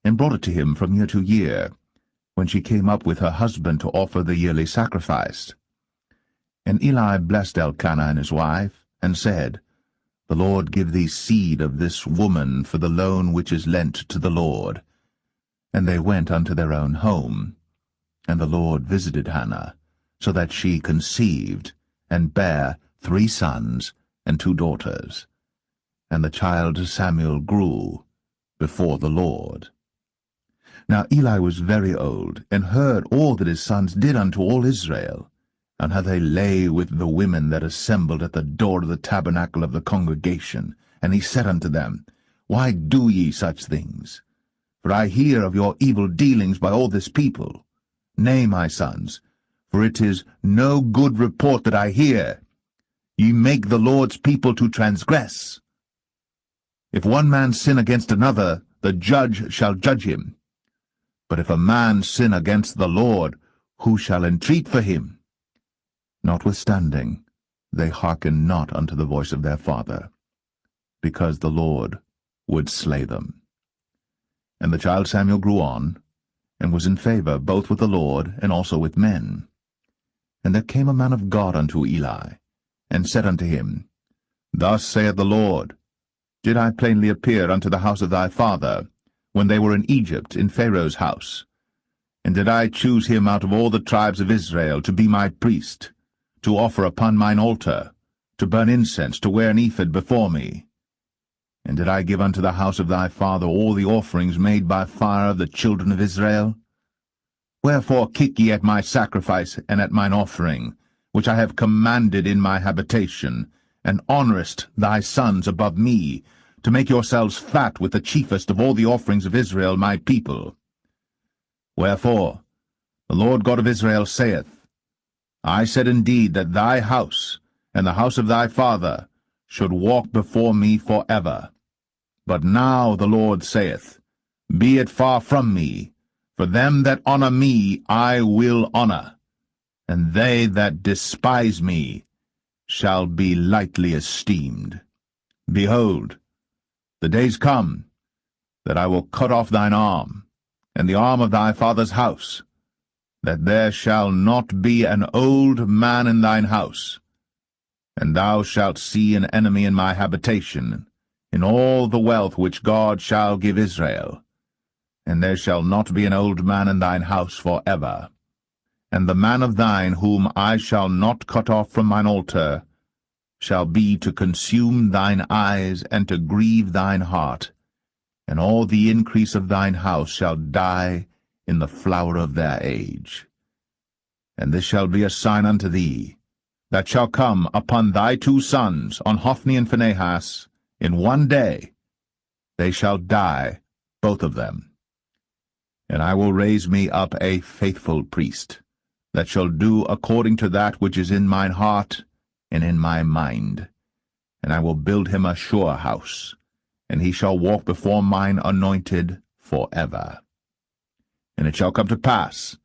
and brought it to him from year to year, when she came up with her husband to offer the yearly sacrifice. And Eli blessed Elkanah and his wife, and said, The Lord give thee seed of this woman for the loan which is lent to the Lord. And they went unto their own home. And the Lord visited Hannah, so that she conceived, and bare 3 sons and 2 daughters. And the child Samuel grew before the Lord. Now Eli was very old, and heard all that his sons did unto all Israel, and how they lay with the women that assembled at the door of the tabernacle of the congregation. And he said unto them, Why do ye such things? For I hear of your evil dealings by all this people. Nay, my sons, for it is no good report that I hear. Ye make the Lord's people to transgress. If one man sin against another, the judge shall judge him. But if a man sin against the Lord, who shall entreat for him? Notwithstanding, they hearkened not unto the voice of their father, because the Lord would slay them. And the child Samuel grew on, and was in favor both with the Lord and also with men. And there came a man of God unto Eli, and said unto him, Thus saith the Lord, Did I plainly appear unto the house of thy father, when they were in Egypt, in Pharaoh's house? And did I choose him out of all the tribes of Israel to be my priest, to offer upon mine altar, to burn incense, to wear an ephod before me? And did I give unto the house of thy father all the offerings made by fire of the children of Israel? Wherefore kick ye at my sacrifice and at mine offering, which I have commanded in my habitation, and honourest thy sons above me, to make yourselves fat with the chiefest of all the offerings of Israel my people? Wherefore the Lord God of Israel saith, I said indeed that thy house and the house of thy father should walk before me for ever. But now the Lord saith, Be it far from me, for them that honour me I will honour, and they that despise me shall be lightly esteemed. Behold, the days come that I will cut off thine arm, and the arm of thy father's house, that there shall not be an old man in thine house. And thou shalt see an enemy in my habitation, in all the wealth which God shall give Israel. And there shall not be an old man in thine house for ever. And the man of thine whom I shall not cut off from mine altar shall be to consume thine eyes and to grieve thine heart, and all the increase of thine house shall die in the flower of their age. And this shall be a sign unto thee, that shall come upon thy two sons, on Hophni and Phinehas, in one day. They shall die, both of them. And I will raise me up a faithful priest, that shall do according to that which is in mine heart and in my mind. And I will build him a sure house, and he shall walk before mine anointed forever. And it shall come to pass,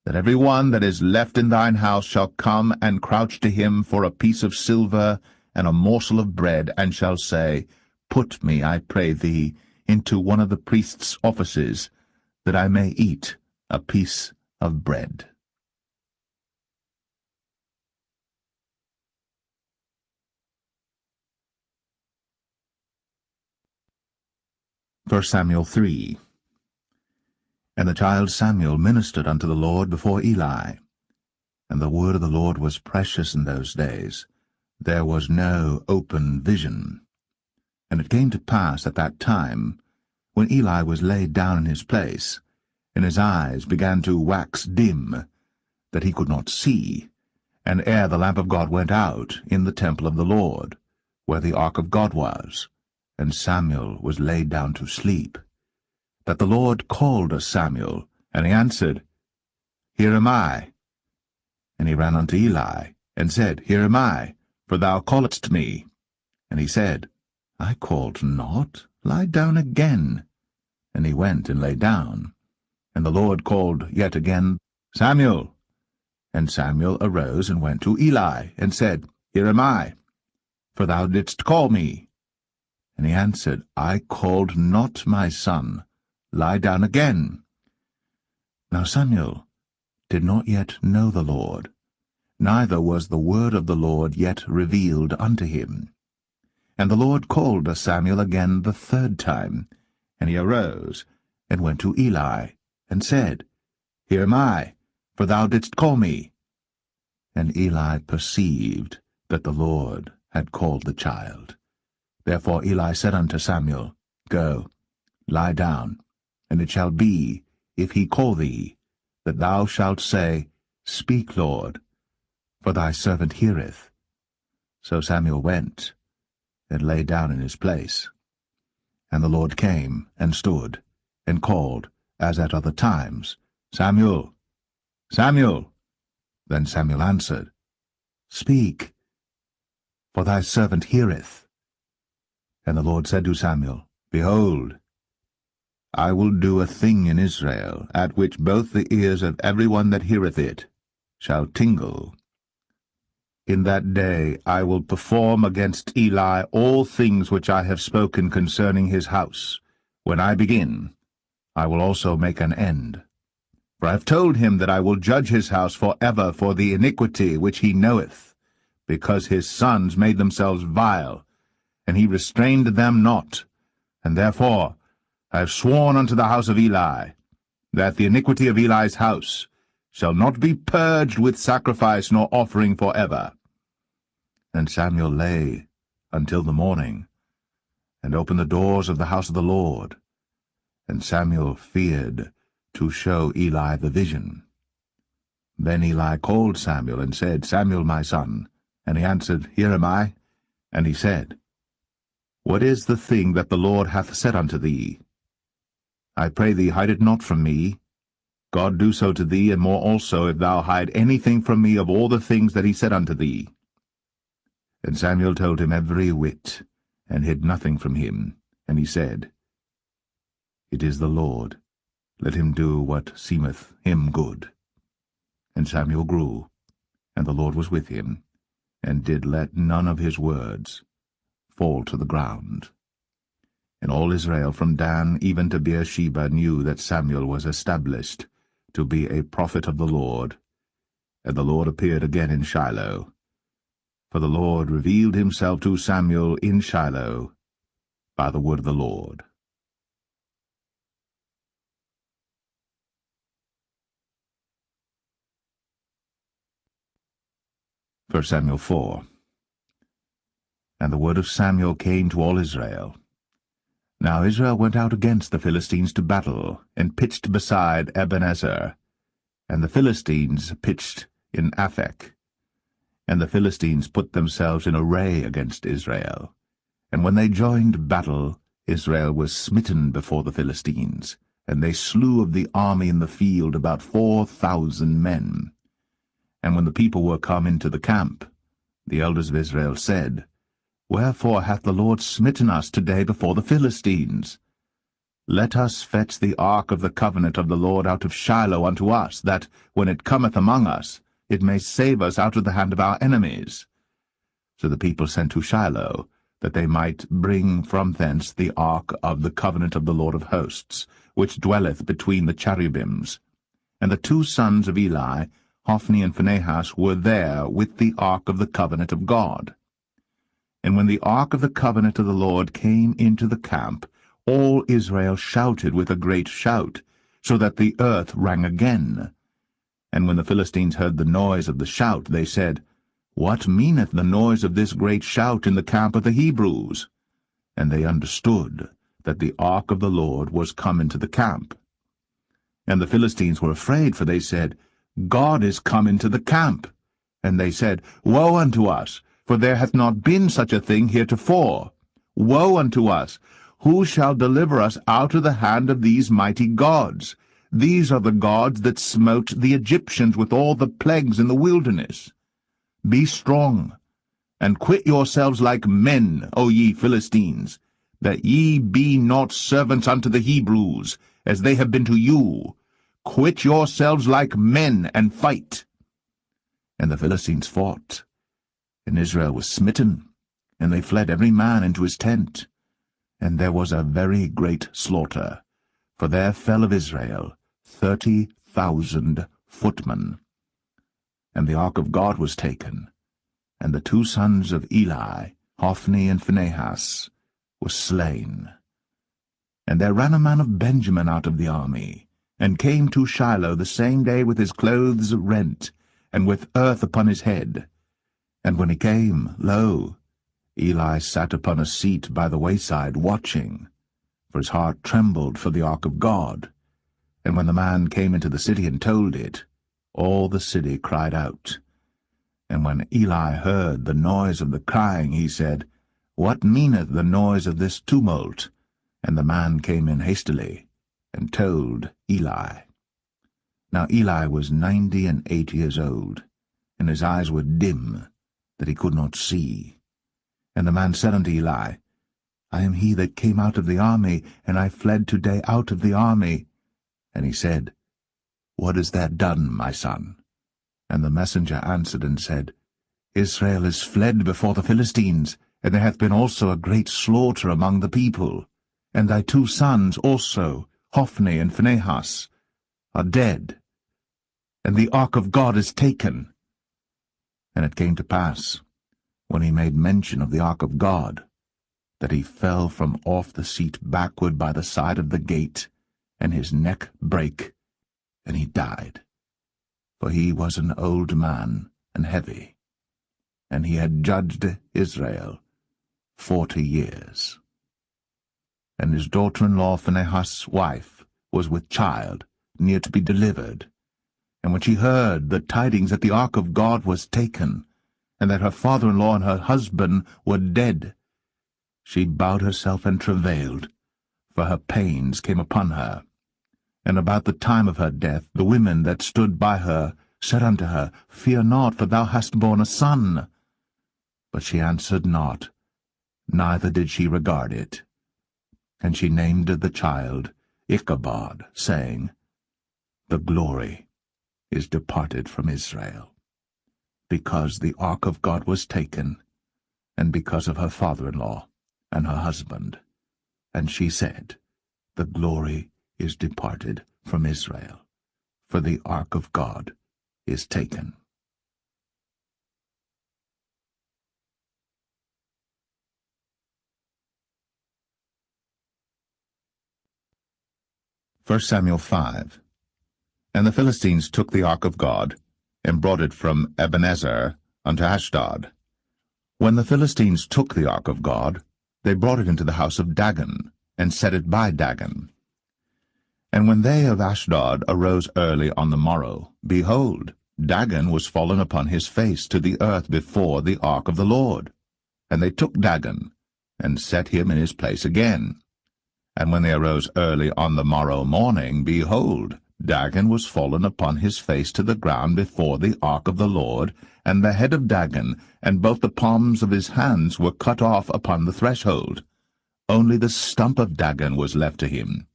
that every one that is left in thine house shall come and crouch to him for a piece of silver and a morsel of bread, and shall say, Put me, I pray thee, into one of the priest's offices, that I may eat a piece of bread. 1 Samuel 3. And the child Samuel ministered unto the Lord before Eli. And the word of the Lord was precious in those days. There was no open vision. And it came to pass at that time, when Eli was laid down in his place, and his eyes began to wax dim, that he could not see, and ere the lamp of God went out in the temple of the Lord, where the ark of God was, and Samuel was laid down to sleep, that the Lord called Samuel, and he answered, Here am I. And he ran unto Eli, and said, Here am I, for thou calledst me. And he said, I called not, lie down again. And he went and lay down. And the Lord called yet again, Samuel. And Samuel arose and went to Eli, and said, Here am I, for thou didst call me. And he answered, I called not, my son, lie down again. Now Samuel did not yet know the Lord, neither was the word of the Lord yet revealed unto him. And the Lord called Samuel again the third time, and he arose, and went to Eli, and said, Here am I, for thou didst call me. And Eli perceived that the Lord had called the child. Therefore Eli said unto Samuel, Go, lie down, and it shall be, if he call thee, that thou shalt say, Speak, Lord, for thy servant heareth. So Samuel went, and lay down in his place. And the Lord came, and stood, and called, as at other times, Samuel, Samuel. Then Samuel answered, Speak, for thy servant heareth. And the Lord said to Samuel, Behold, I will do a thing in Israel, at which both the ears of every one that heareth it shall tingle. In that day I will perform against Eli all things which I have spoken concerning his house. When I begin, I will also make an end. For I have told him that I will judge his house for ever for the iniquity which he knoweth, because his sons made themselves vile, and he restrained them not. And therefore I have sworn unto the house of Eli, that the iniquity of Eli's house shall not be purged with sacrifice nor offering for ever. And Samuel lay until the morning, and opened the doors of the house of the Lord. And Samuel feared to show Eli the vision. Then Eli called Samuel, and said, Samuel, my son. And he answered, Here am I. And he said, What is the thing that the Lord hath said unto thee? I pray thee, hide it not from me. God do so to thee, and more also, if thou hide anything from me of all the things that he said unto thee. And Samuel told him every whit, and hid nothing from him. And he said, It is the Lord. Let him do what seemeth him good. And Samuel grew, and the Lord was with him, and did let none of his words fall to the ground. And all Israel from Dan even to Beersheba knew that Samuel was established to be a prophet of the Lord. And the Lord appeared again in Shiloh. For the Lord revealed himself to Samuel in Shiloh by the word of the Lord. 1 Samuel 4. And the word of Samuel came to all Israel. Now Israel went out against the Philistines to battle, and pitched beside Ebenezer. And the Philistines pitched in Aphek. And the Philistines put themselves in array against Israel. And when they joined battle, Israel was smitten before the Philistines, and they slew of the army in the field about 4,000 men. And when the people were come into the camp, the elders of Israel said, Wherefore hath the Lord smitten us today before the Philistines? Let us fetch the ark of the covenant of the Lord out of Shiloh unto us, that, when it cometh among us, it may save us out of the hand of our enemies. So the people sent to Shiloh, that they might bring from thence the ark of the covenant of the Lord of hosts, which dwelleth between the cherubims. And the two sons of Eli, Hophni and Phinehas, were there with the ark of the covenant of God. And when the ark of the covenant of the Lord came into the camp, all Israel shouted with a great shout, so that the earth rang again. And when the Philistines heard the noise of the shout, they said, What meaneth the noise of this great shout in the camp of the Hebrews? And they understood that the ark of the Lord was come into the camp. And the Philistines were afraid, for they said, God is come into the camp. And they said, Woe unto us! For there hath not been such a thing heretofore. Woe unto us! Who shall deliver us out of the hand of these mighty gods? These are the gods that smote the Egyptians with all the plagues in the wilderness. Be strong, and quit yourselves like men, O ye Philistines, that ye be not servants unto the Hebrews, as they have been to you. Quit yourselves like men, and fight. And the Philistines fought, and Israel was smitten, and they fled every man into his tent. And there was a very great slaughter, for there fell of Israel 30,000 footmen. And the ark of God was taken, and the two sons of Eli, Hophni and Phinehas, were slain. And there ran a man of Benjamin out of the army, and came to Shiloh the same day with his clothes rent, and with earth upon his head. And when he came, lo, Eli sat upon a seat by the wayside, watching, for his heart trembled for the ark of God. And when the man came into the city and told it, all the city cried out. And when Eli heard the noise of the crying, he said, What meaneth the noise of this tumult? And the man came in hastily, and told Eli. Now Eli was 98 years old, and his eyes were dim, that he could not see. And the man said unto Eli, I am he that came out of the army, and I fled today out of the army. And he said, What is that done, my son? And the messenger answered and said, Israel is fled before the Philistines, and there hath been also a great slaughter among the people. And thy two sons also, Hophni and Phinehas, are dead, and the ark of God is taken. And it came to pass, when he made mention of the ark of God, that he fell from off the seat backward by the side of the gate, and his neck brake, and he died. For he was an old man, and heavy, and he had judged Israel 40 years. And his daughter-in-law Phinehas' wife was with child, near to be delivered. And when she heard the tidings that the ark of God was taken, and that her father-in-law and her husband were dead, she bowed herself and travailed, for her pains came upon her. And about the time of her death the women that stood by her said unto her, Fear not, for thou hast borne a son. But she answered not, neither did she regard it. And she named the child Ichabod, saying, The glory is departed from Israel, because the ark of God was taken, and because of her father-in-law and her husband. And she said, The glory is departed from Israel, for the ark of God is taken. First Samuel 5. And the Philistines took the ark of God, and brought it from Ebenezer unto Ashdod. When the Philistines took the ark of God, they brought it into the house of Dagon, and set it by Dagon. And when they of Ashdod arose early on the morrow, behold, Dagon was fallen upon his face to the earth before the ark of the Lord. And they took Dagon, and set him in his place again. And when they arose early on the morrow morning, behold, Dagon was fallen upon his face to the ground before the ark of the Lord, and the head of Dagon and both the palms of his hands were cut off upon the threshold. Only the stump of Dagon was left to him.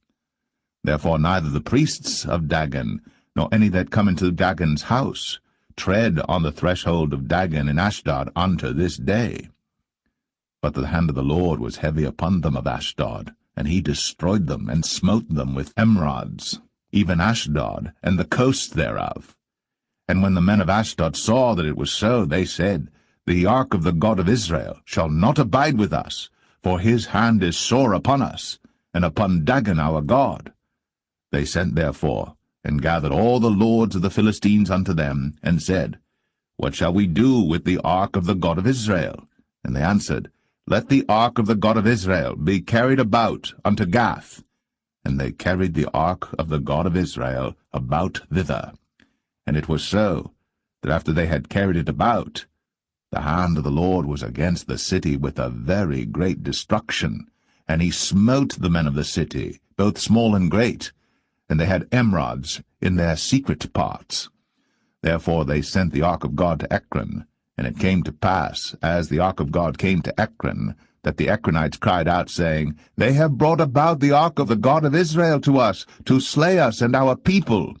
Therefore neither the priests of Dagon, nor any that come into Dagon's house, tread on the threshold of Dagon in Ashdod unto this day. But the hand of the Lord was heavy upon them of Ashdod, and he destroyed them, and smote them with emerods, even Ashdod, and the coast thereof. And when the men of Ashdod saw that it was so, they said, The ark of the God of Israel shall not abide with us, for his hand is sore upon us, and upon Dagon our God. They sent therefore, and gathered all the lords of the Philistines unto them, and said, What shall we do with the ark of the God of Israel? And they answered, Let the ark of the God of Israel be carried about unto Gath. And they carried the ark of the God of Israel about thither. And it was so, that after they had carried it about, the hand of the Lord was against the city with a very great destruction, and he smote the men of the city, both small and great, and they had emerods in their secret parts. Therefore they sent the ark of God to Ekron, and it came to pass, as the ark of God came to Ekron, that the Ekronites cried out, saying, They have brought about the ark of the God of Israel to us, to slay us and our people.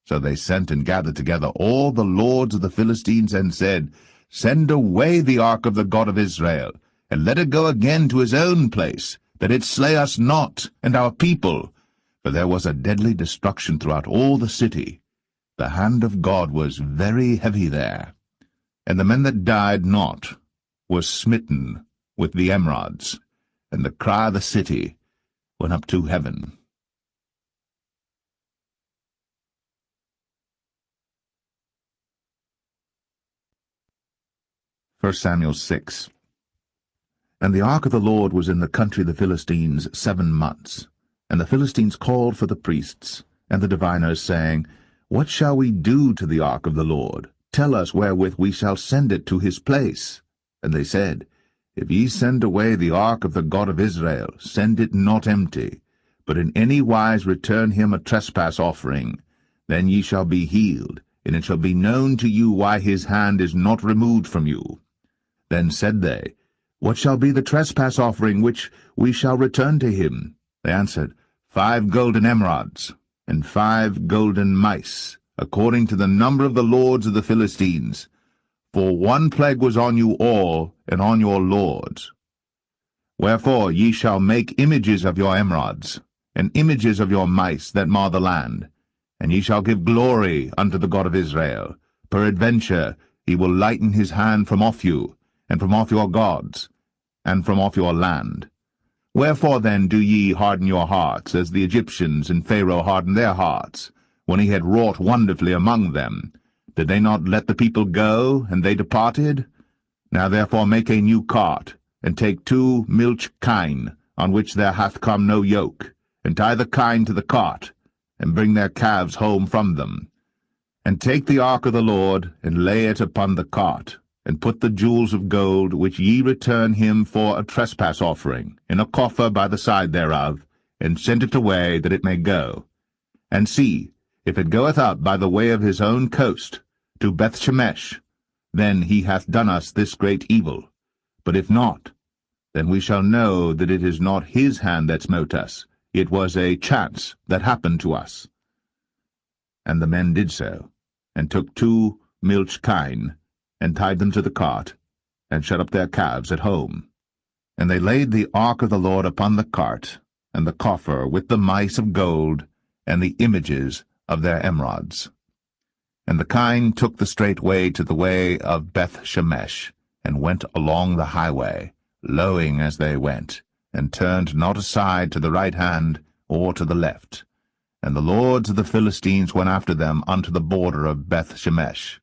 So they sent and gathered together all the lords of the Philistines, and said, Send away the ark of the God of Israel, and let it go again to his own place, that it slay us not and our people. For there was a deadly destruction throughout all the city. The hand of God was very heavy there. And the men that died not were smitten with the emerods, and the cry of the city went up to heaven. 1 Samuel 6. And the ark of the Lord was in the country of the Philistines 7 months. And the Philistines called for the priests and the diviners, saying, What shall we do to the ark of the Lord? Tell us wherewith we shall send it to his place. And they said, If ye send away the ark of the God of Israel, send it not empty, but in any wise return him a trespass offering. Then ye shall be healed, and it shall be known to you why his hand is not removed from you. Then said they, What shall be the trespass offering which we shall return to him? They answered, 5 golden emerods, and 5 golden mice, according to the number of the lords of the Philistines. For one plague was on you all, and on your lords. Wherefore ye shall make images of your emerods, and images of your mice that mar the land, and ye shall give glory unto the God of Israel. Peradventure he will lighten his hand from off you, and from off your gods, and from off your land. Wherefore then do ye harden your hearts, as the Egyptians and Pharaoh hardened their hearts, when he had wrought wonderfully among them? Did they not let the people go, and they departed? Now therefore make a new cart, and take 2 milch kine, on which there hath come no yoke, and tie the kine to the cart, and bring their calves home from them. And take the ark of the Lord, and lay it upon the cart, and put the jewels of gold, which ye return him for a trespass offering, in a coffer by the side thereof, and send it away, that it may go. And see, if it goeth up by the way of his own coast, to Bethshemesh, then he hath done us this great evil. But if not, then we shall know that it is not his hand that smote us. It was a chance that happened to us. And the men did so, and took 2 milch kine, and tied them to the cart, and shut up their calves at home. And they laid the ark of the Lord upon the cart, and the coffer with the mice of gold, and the images of their emerods. And the kine took the straight way to the way of Beth-shemesh, and went along the highway, lowing as they went, and turned not aside to the right hand or to the left. And the lords of the Philistines went after them unto the border of Beth-shemesh.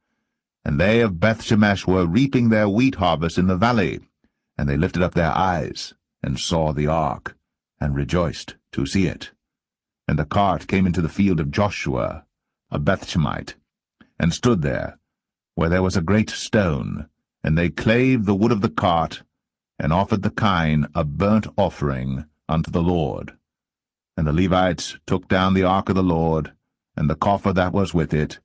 And they of Bethshemesh were reaping their wheat harvest in the valley, and they lifted up their eyes, and saw the ark, and rejoiced to see it. And the cart came into the field of Joshua, a Bethshemite, and stood there, where there was a great stone, and they clave the wood of the cart, and offered the kine a burnt offering unto the Lord. And the Levites took down the ark of the Lord, and the coffer that was with it,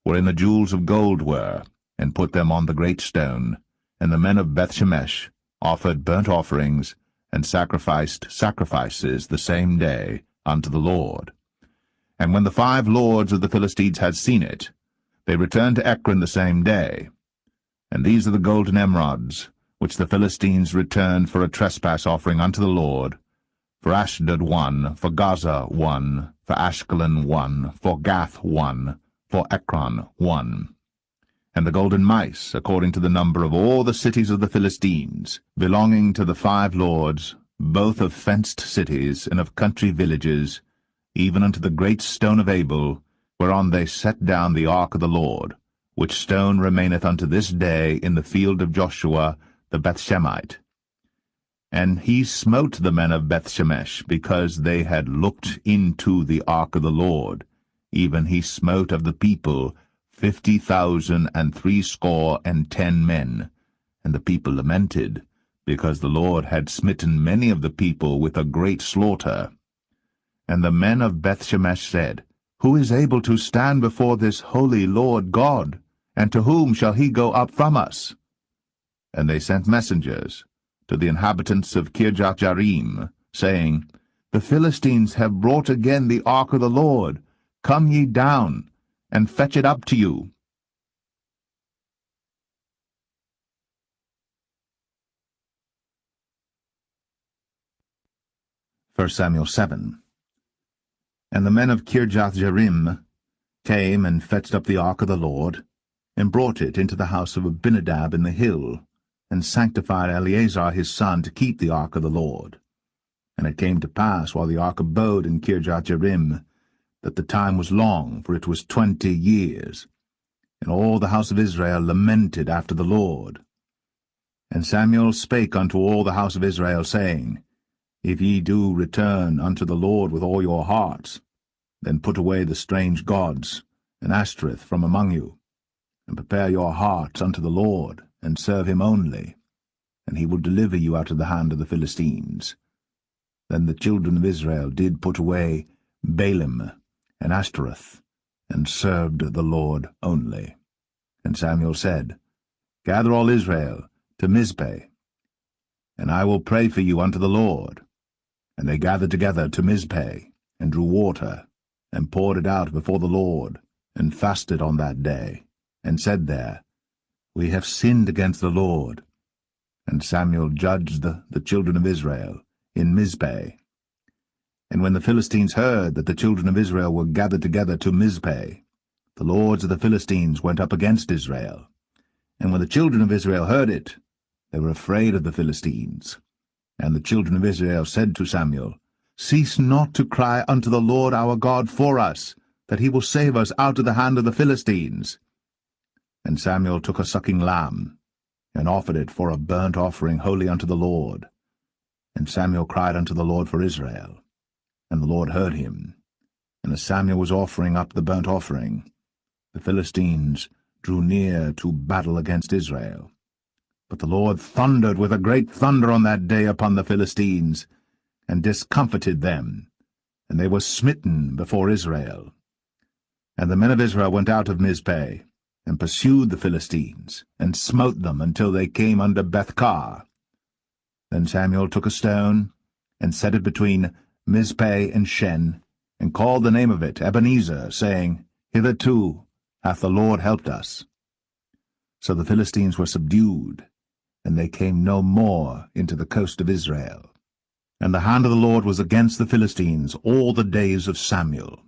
wherein the jewels of gold were, and put them on the great stone. And the men of Bethshemesh offered burnt offerings, and sacrificed sacrifices the same day unto the Lord. And when the 5 lords of the Philistines had seen it, they returned to Ekron the same day. And these are the golden emerods, which the Philistines returned for a trespass offering unto the Lord: for Ashdod 1, for Gaza 1, for Ashkelon 1, for Gath 1, for Ekron 1. And the golden mice, according to the number of all the cities of the Philistines, belonging to the 5 lords, both of fenced cities and of country villages, even unto the great stone of Abel, whereon they set down the ark of the Lord, which stone remaineth unto this day in the field of Joshua the Bethshemite. And he smote the men of Bethshemesh, because they had looked into the ark of the Lord. Even he smote of the people 50,060 men. And the people lamented, because the Lord had smitten many of the people with a great slaughter. And the men of Bethshemesh said, Who is able to stand before this holy Lord God? And to whom shall he go up from us? And they sent messengers to the inhabitants of Kirjath-jearim, saying, The Philistines have brought again the ark of the Lord. Come ye down, and fetch it up to you. First Samuel 7. And the men of Kirjath-jearim came and fetched up the ark of the Lord, and brought it into the house of Abinadab in the hill, and sanctified Eleazar his son to keep the ark of the Lord. And it came to pass, while the ark abode in Kirjath-jearim, that the time was long, for it was 20 years. And all the house of Israel lamented after the Lord. And Samuel spake unto all the house of Israel, saying, If ye do return unto the Lord with all your hearts, then put away the strange gods and Ashtoreth from among you, and prepare your hearts unto the Lord, and serve him only, and he will deliver you out of the hand of the Philistines. Then the children of Israel did put away Baalim and Ashtoreth, and served the Lord only. And Samuel said, Gather all Israel to Mizpeh, and I will pray for you unto the Lord. And they gathered together to Mizpeh, and drew water, and poured it out before the Lord, and fasted on that day, and said there, We have sinned against the Lord. And Samuel judged the children of Israel in Mizpeh. And when the Philistines heard that the children of Israel were gathered together to Mizpeh, the lords of the Philistines went up against Israel. And when the children of Israel heard it, they were afraid of the Philistines. And the children of Israel said to Samuel, Cease not to cry unto the Lord our God for us, that he will save us out of the hand of the Philistines. And Samuel took a sucking lamb, and offered it for a burnt offering holy unto the Lord. And Samuel cried unto the Lord for Israel. And the Lord heard him. And as Samuel was offering up the burnt offering, the Philistines drew near to battle against Israel. But the Lord thundered with a great thunder on that day upon the Philistines, and discomfited them, and they were smitten before Israel. And the men of Israel went out of Mizpeh, and pursued the Philistines, and smote them until they came unto Bethkar. Then Samuel took a stone, and set it between Mizpeh and Shen, and called the name of it Ebenezer, saying, Hitherto hath the Lord helped us. So the Philistines were subdued, and they came no more into the coast of Israel. And the hand of the Lord was against the Philistines all the days of Samuel.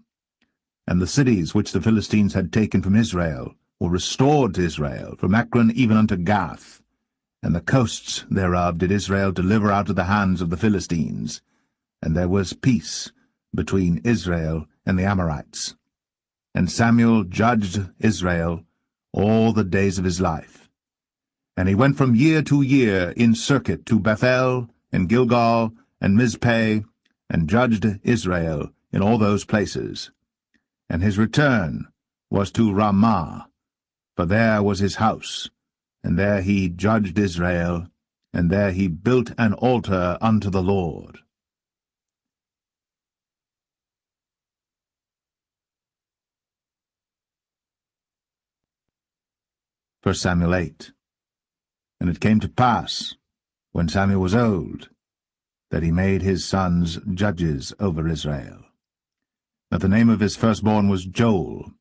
And the cities which the Philistines had taken from Israel were restored to Israel, from Ekron even unto Gath. And the coasts thereof did Israel deliver out of the hands of the Philistines. And there was peace between Israel and the Amorites. And Samuel judged Israel all the days of his life. And he went from year to year in circuit to Bethel, and Gilgal, and Mizpeh, and judged Israel in all those places. And his return was to Ramah, for there was his house, and there he judged Israel, and there he built an altar unto the Lord. For Samuel 8. And it came to pass, when Samuel was old, that he made his sons judges over Israel. Now the name of his firstborn was Joel,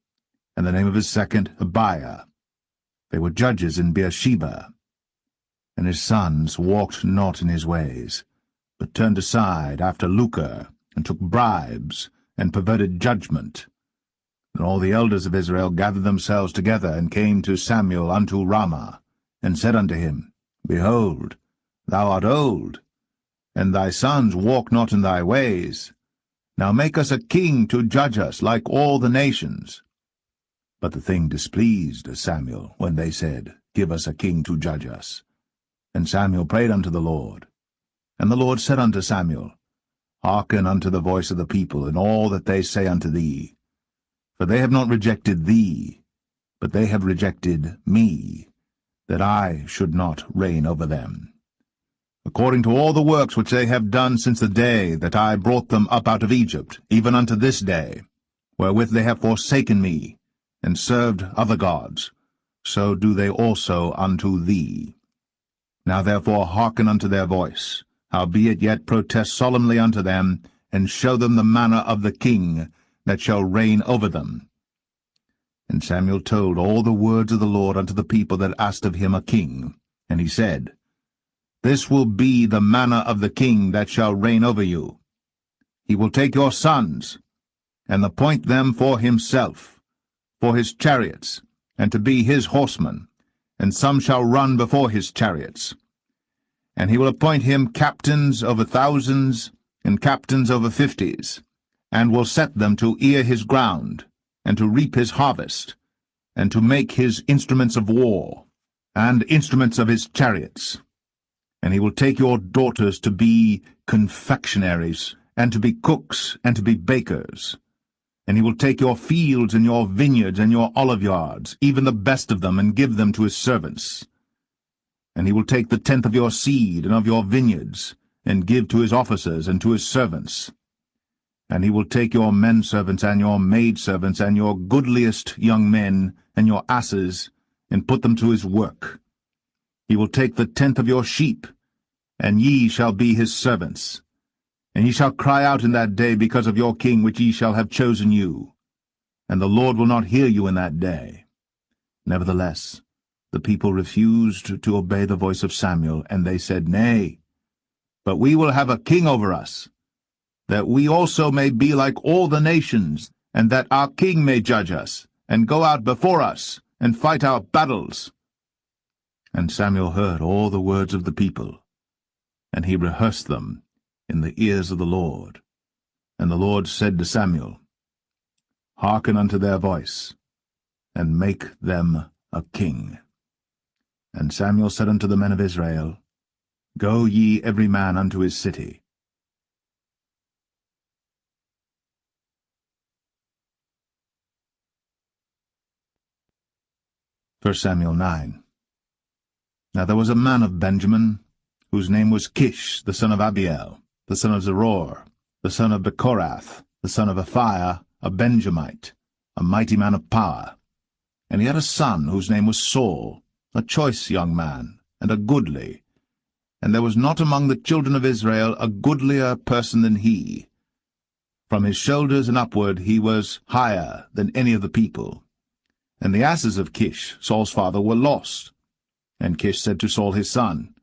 and the name of his second Abiah. They were judges in Beersheba. And his sons walked not in his ways, but turned aside after lucre, and took bribes, and perverted judgment. And all the elders of Israel gathered themselves together, and came to Samuel unto Ramah, and said unto him, Behold, thou art old, and thy sons walk not in thy ways. Now make us a king to judge us like all the nations. But the thing displeased Samuel, when they said, Give us a king to judge us. And Samuel prayed unto the Lord. And the Lord said unto Samuel, Hearken unto the voice of the people, in all that they say unto thee. For they have not rejected thee, but they have rejected me, that I should not reign over them. According to all the works which they have done since the day that I brought them up out of Egypt, even unto this day, wherewith they have forsaken me, and served other gods, so do they also unto thee. Now therefore hearken unto their voice, howbeit yet protest solemnly unto them, and show them the manner of the king that shall reign over them. And Samuel told all the words of the Lord unto the people that asked of him a king. And he said, This will be the manner of the king that shall reign over you. He will take your sons, and appoint them for himself, for his chariots, and to be his horsemen, and some shall run before his chariots. And he will appoint him captains over thousands, and captains over fifties, and will set them to ear his ground, and to reap his harvest, and to make his instruments of war, and instruments of his chariots. And he will take your daughters to be confectionaries, and to be cooks, and to be bakers. And he will take your fields, and your vineyards, and your oliveyards, even the best of them, and give them to his servants. And he will take the tenth of your seed, and of your vineyards, and give to his officers, and to his servants. And he will take your men-servants, and your maid-servants, and your goodliest young men, and your asses, and put them to his work. He will take the tenth of your sheep, and ye shall be his servants. And ye shall cry out in that day because of your king which ye shall have chosen you. And the Lord will not hear you in that day. Nevertheless, the people refused to obey the voice of Samuel, and they said, Nay, but we will have a king over us, that we also may be like all the nations, and that our king may judge us, and go out before us, and fight our battles. And Samuel heard all the words of the people, and he rehearsed them in the ears of the Lord. And the Lord said to Samuel, Hearken unto their voice, and make them a king. And Samuel said unto the men of Israel, Go ye every man unto his city. First Samuel 9. Now there was a man of Benjamin, whose name was Kish, the son of Abiel, the son of Zeror, the son of Bechorath, the son of Aphiah, a Benjamite, a mighty man of power. And he had a son whose name was Saul, a choice young man, and a goodly. And there was not among the children of Israel a goodlier person than he. From his shoulders and upward he was higher than any of the people. And the asses of Kish, Saul's father, were lost. And Kish said to Saul his son,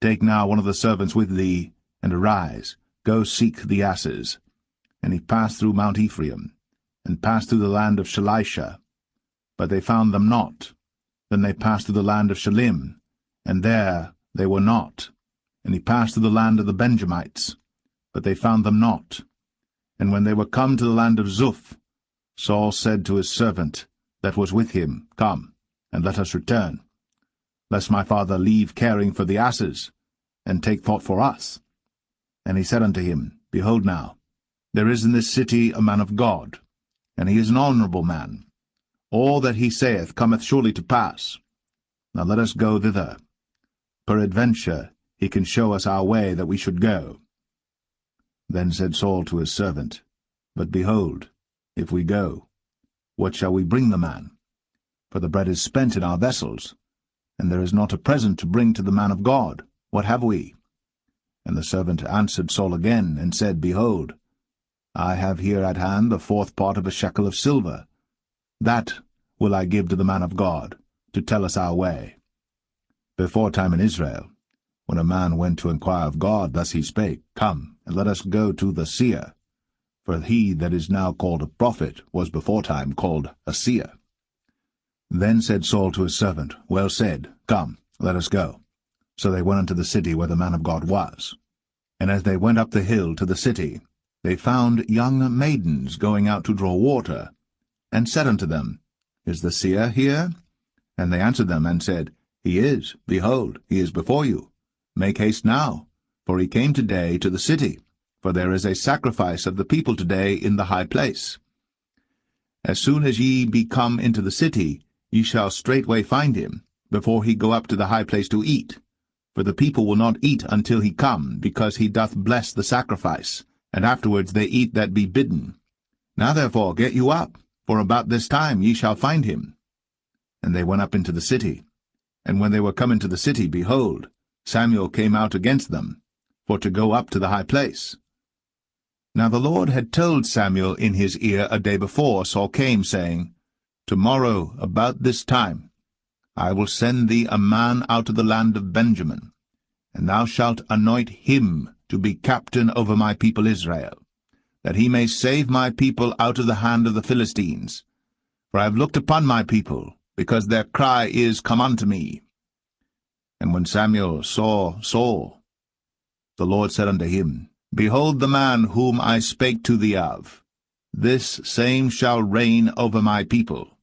Take now one of the servants with thee, and arise, go seek the asses. And he passed through Mount Ephraim, and passed through the land of Shalisha. But they found them not. Then they passed through the land of Shalim, and there they were not. And he passed through the land of the Benjamites, but they found them not. And when they were come to the land of Zuph, Saul said to his servant that was with him, Come, and let us return, lest my father leave caring for the asses, and take thought for us. And he said unto him, Behold now, there is in this city a man of God, and he is an honourable man. All that he saith cometh surely to pass. Now let us go thither. Peradventure he can show us our way that we should go. Then said Saul to his servant, But behold, if we go, what shall we bring the man? For the bread is spent in our vessels, and there is not a present to bring to the man of God. What have we? And the servant answered Saul again, and said, Behold, I have here at hand the 4th part of a shekel of silver. That will I give to the man of God, to tell us our way. Before time in Israel, when a man went to inquire of God, thus he spake, Come, and let us go to the seer. For he that is now called a prophet was before time called a seer. Then said Saul to his servant, Well said, come, let us go. So they went unto the city where the man of God was. And as they went up the hill to the city, they found young maidens going out to draw water, and said unto them, Is the seer here? And they answered them, and said, He is, behold, he is before you. Make haste now, for he came today to the city, for there is a sacrifice of the people today in the high place. As soon as ye be come into the city, ye shall straightway find him, before he go up to the high place to eat. For the people will not eat until he come, because he doth bless the sacrifice, and afterwards they eat that be bidden. Now therefore get you up, for about this time ye shall find him. And they went up into the city. And when they were come into the city, behold, Samuel came out against them, for to go up to the high place. Now the Lord had told Samuel in his ear a day before Saul came, saying, Tomorrow, about this time, I will send thee a man out of the land of Benjamin, and thou shalt anoint him to be captain over my people Israel, that he may save my people out of the hand of the Philistines. For I have looked upon my people, because their cry is come unto me. And when Samuel saw Saul, the Lord said unto him, Behold the man whom I spake to thee of. This same shall reign over my people.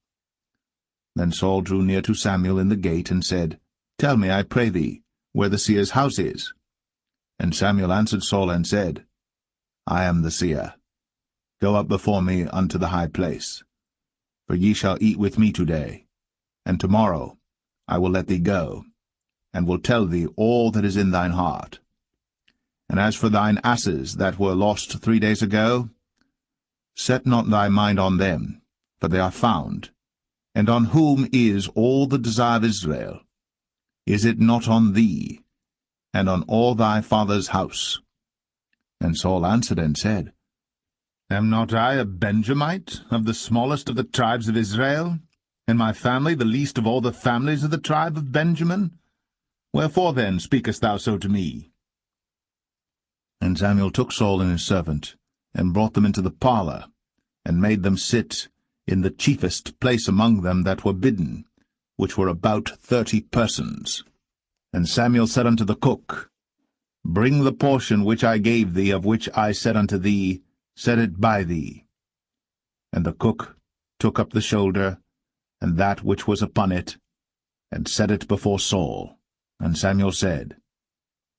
Then Saul drew near to Samuel in the gate, and said, Tell me, I pray thee, where the seer's house is. And Samuel answered Saul, and said, I am the seer. Go up before me unto the high place. For ye shall eat with me today, and tomorrow I will let thee go, and will tell thee all that is in thine heart. And as for thine asses that were lost 3 days ago, set not thy mind on them, for they are found. And on whom is all the desire of Israel? Is it not on thee, and on all thy father's house? And Saul answered and said, Am not I a Benjamite, of the smallest of the tribes of Israel, and my family the least of all the families of the tribe of Benjamin? Wherefore then speakest thou so to me? And Samuel took Saul and his servant, and brought them into the parlour, and made them sit in the chiefest place among them that were bidden, which were about 30 persons. And Samuel said unto the cook, Bring the portion which I gave thee, of which I said unto thee, Set it by thee. And the cook took up the shoulder, and that which was upon it, and set it before Saul. And Samuel said,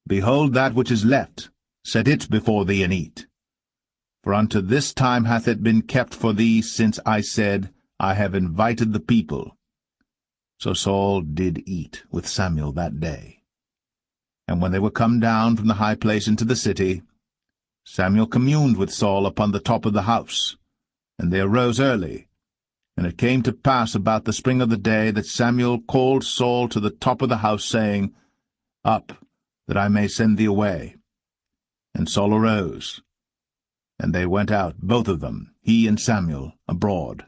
Behold that which is left, set it before thee, and eat. For unto this time hath it been kept for thee, since I said, I have invited the people. So Saul did eat with Samuel that day. And when they were come down from the high place into the city, Samuel communed with Saul upon the top of the house. And they arose early. And it came to pass about the spring of the day that Samuel called Saul to the top of the house, saying, Up, that I may send thee away. And Saul arose. And they went out, both of them, he and Samuel, abroad.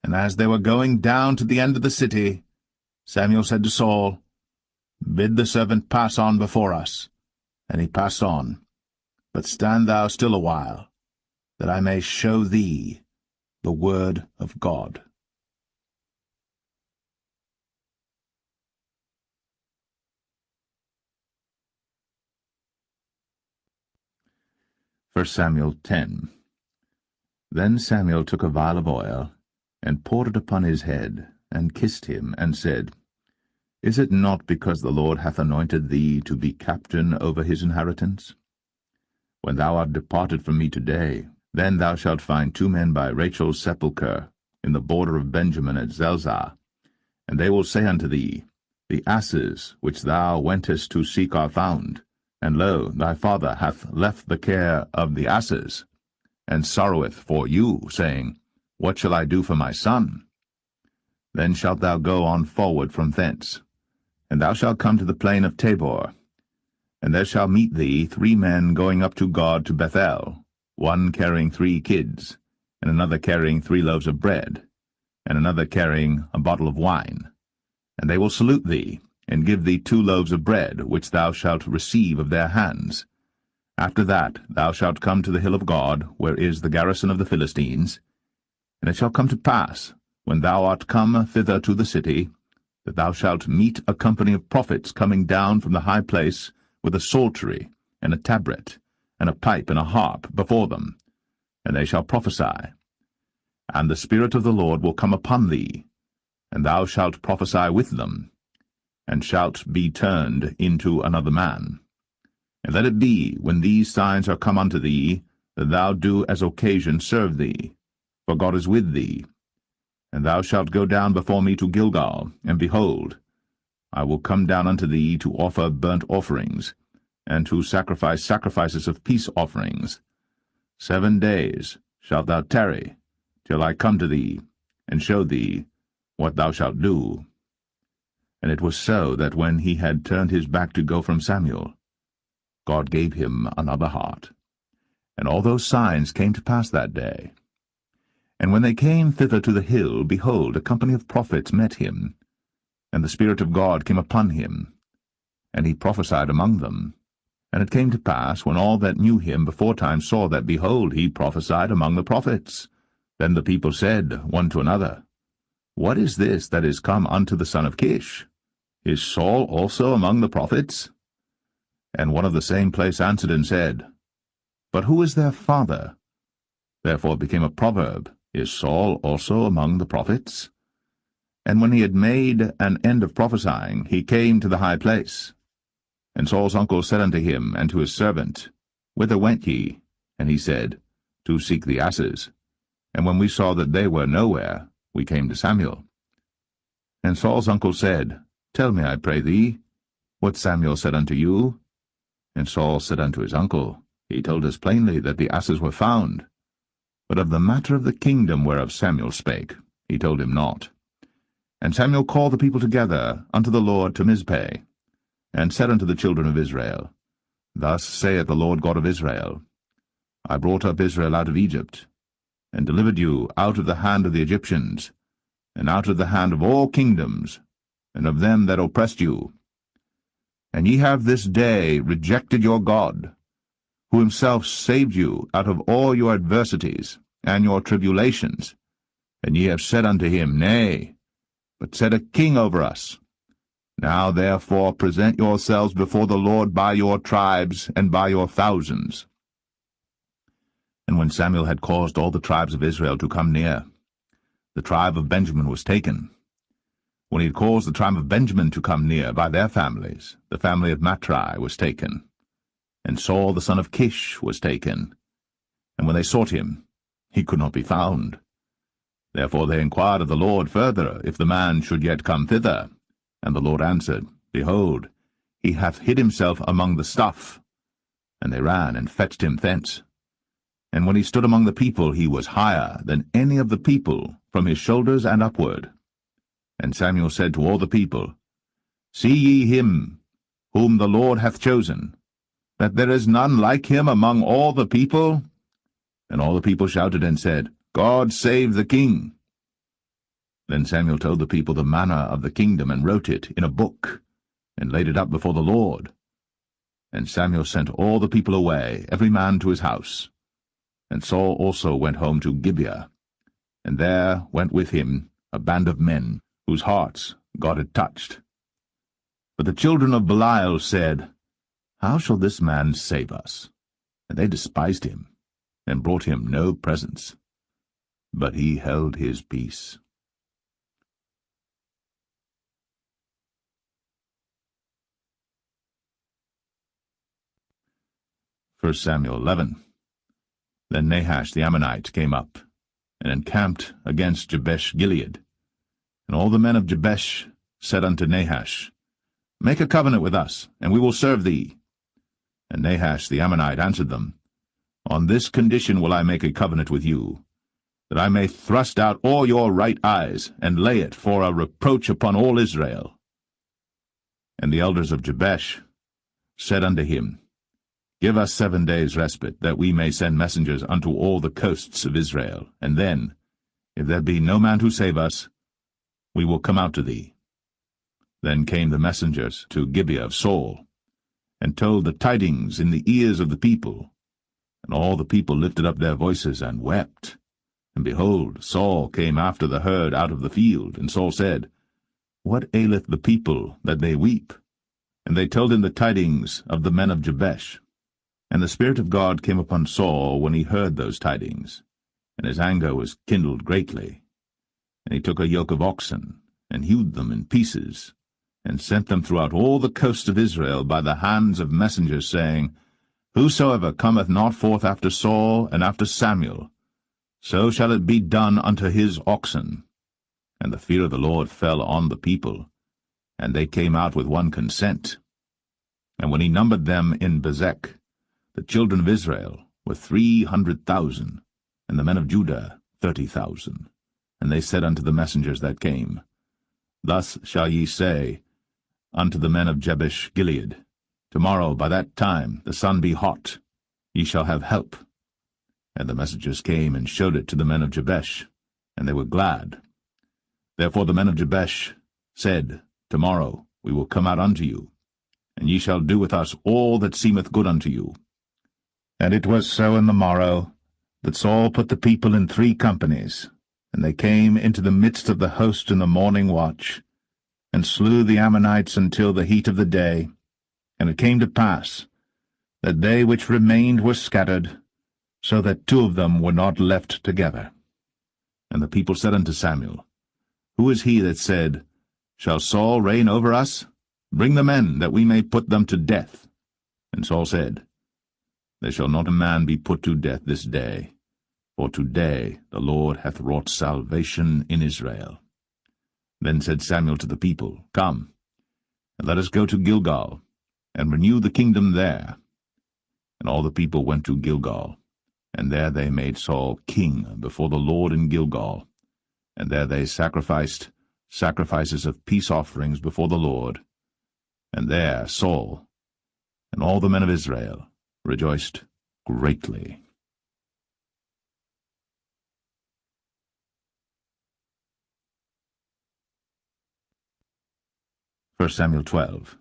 And as they were going down to the end of the city, Samuel said to Saul, Bid the servant pass on before us. And he passed on. But stand thou still a while, that I may show thee the word of God. 1 Samuel 10. Then Samuel took a vial of oil, and poured it upon his head, and kissed him, and said, Is it not because the Lord hath anointed thee to be captain over his inheritance? When thou art departed from me today, then thou shalt find 2 men by Rachel's sepulchre, in the border of Benjamin at Zelzah. And they will say unto thee, The asses which thou wentest to seek are found, and lo, thy father hath left the care of the asses, and sorroweth for you, saying, What shall I do for my son? Then shalt thou go on forward from thence, and thou shalt come to the plain of Tabor. And there shall meet thee 3 men going up to God to Bethel, one carrying 3 kids, and another carrying 3 loaves of bread, and another carrying a bottle of wine. And they will salute thee, and give thee 2 loaves of bread, which thou shalt receive of their hands. After that thou shalt come to the hill of God, where is the garrison of the Philistines. And it shall come to pass, when thou art come thither to the city, that thou shalt meet a company of prophets coming down from the high place, with a psaltery, and a tabret, and a pipe, and a harp before them, and they shall prophesy. And the Spirit of the Lord will come upon thee, and thou shalt prophesy with them, and shalt be turned into another man. And let it be, when these signs are come unto thee, that thou do as occasion serve thee, for God is with thee. And thou shalt go down before me to Gilgal, and behold, I will come down unto thee to offer burnt offerings, and to sacrifice sacrifices of peace offerings. 7 days shalt thou tarry, till I come to thee, and show thee what thou shalt do. And it was so that when he had turned his back to go from Samuel, God gave him another heart. And all those signs came to pass that day. And when they came thither to the hill, behold, a company of prophets met him, and the Spirit of God came upon him, and he prophesied among them. And it came to pass, when all that knew him beforetime saw that, behold, he prophesied among the prophets, then the people said one to another, What is this that is come unto the son of Kish? Is Saul also among the prophets? And one of the same place answered and said, But who is their father? Therefore it became a proverb, Is Saul also among the prophets? And when he had made an end of prophesying, he came to the high place. And Saul's uncle said unto him and to his servant, Whither went ye? And he said, To seek the asses. And when we saw that they were nowhere, we came to Samuel. And Saul's uncle said, Tell me, I pray thee, what Samuel said unto you. And Saul said unto his uncle, He told us plainly that the asses were found. But of the matter of the kingdom whereof Samuel spake, he told him not. And Samuel called the people together unto the Lord to Mizpeh, and said unto the children of Israel, Thus saith the Lord God of Israel, I brought up Israel out of Egypt, and delivered you out of the hand of the Egyptians, and out of the hand of all kingdoms, and of them that oppressed you. And ye have this day rejected your God, who himself saved you out of all your adversities and your tribulations. And ye have said unto him, Nay, but set a king over us. Now therefore present yourselves before the Lord by your tribes and by your thousands. And when Samuel had caused all the tribes of Israel to come near, the tribe of Benjamin was taken. When he had caused the tribe of Benjamin to come near by their families, the family of Matri was taken. And Saul the son of Kish was taken. And when they sought him, he could not be found. Therefore they inquired of the Lord further, if the man should yet come thither. And the Lord answered, Behold, he hath hid himself among the stuff. And they ran and fetched him thence. And when he stood among the people, he was higher than any of the people, from his shoulders and upward. And Samuel said to all the people, See ye him, whom the Lord hath chosen, that there is none like him among all the people? And all the people shouted and said, God save the king. Then Samuel told the people the manner of the kingdom, and wrote it in a book, and laid it up before the Lord. And Samuel sent all the people away, every man to his house. And Saul also went home to Gibeah, and there went with him a band of men, whose hearts God had touched. But the children of Belial said, How shall this man save us? And they despised him, and brought him no presents. But he held his peace. 1 Samuel 11. Then Nahash the Ammonite came up, and encamped against Jabesh-Gilead. And all the men of Jabesh said unto Nahash, Make a covenant with us, and we will serve thee. And Nahash the Ammonite answered them, On this condition will I make a covenant with you, that I may thrust out all your right eyes, and lay it for a reproach upon all Israel. And the elders of Jabesh said unto him, Give us 7 days' respite, that we may send messengers unto all the coasts of Israel, and then, if there be no man to save us, we will come out to thee. Then came the messengers to Gibeah of Saul, and told the tidings in the ears of the people. And all the people lifted up their voices and wept. And behold, Saul came after the herd out of the field, and Saul said, What aileth the people, that they weep? And they told him the tidings of the men of Jabesh. And the Spirit of God came upon Saul when he heard those tidings, and his anger was kindled greatly. And he took a yoke of oxen, and hewed them in pieces, and sent them throughout all the coasts of Israel by the hands of messengers, saying, Whosoever cometh not forth after Saul and after Samuel, so shall it be done unto his oxen. And the fear of the Lord fell on the people, and they came out with one consent. And when he numbered them in Bezek, the children of Israel were 300,000, and the men of Judah 30,000. And they said unto the messengers that came, Thus shall ye say unto the men of Jabesh-Gilead, Tomorrow by that time the sun be hot, ye shall have help. And the messengers came and showed it to the men of Jabesh, and they were glad. Therefore the men of Jabesh said, Tomorrow we will come out unto you, and ye shall do with us all that seemeth good unto you. And it was so in the morrow, that Saul put the people in 3 companies, and they came into the midst of the host in the morning watch, and slew the Ammonites until the heat of the day. And it came to pass, that they which remained were scattered, so that 2 of them were not left together. And the people said unto Samuel, Who is he that said, Shall Saul reign over us? Bring the men, that we may put them to death. And Saul said, There shall not a man be put to death this day, for today the Lord hath wrought salvation in Israel. Then said Samuel to the people, Come, and let us go to Gilgal, and renew the kingdom there. And all the people went to Gilgal, and there they made Saul king before the Lord in Gilgal, and there they sacrificed sacrifices of peace offerings before the Lord. And there Saul and all the men of Israel rejoiced greatly. First Samuel 12.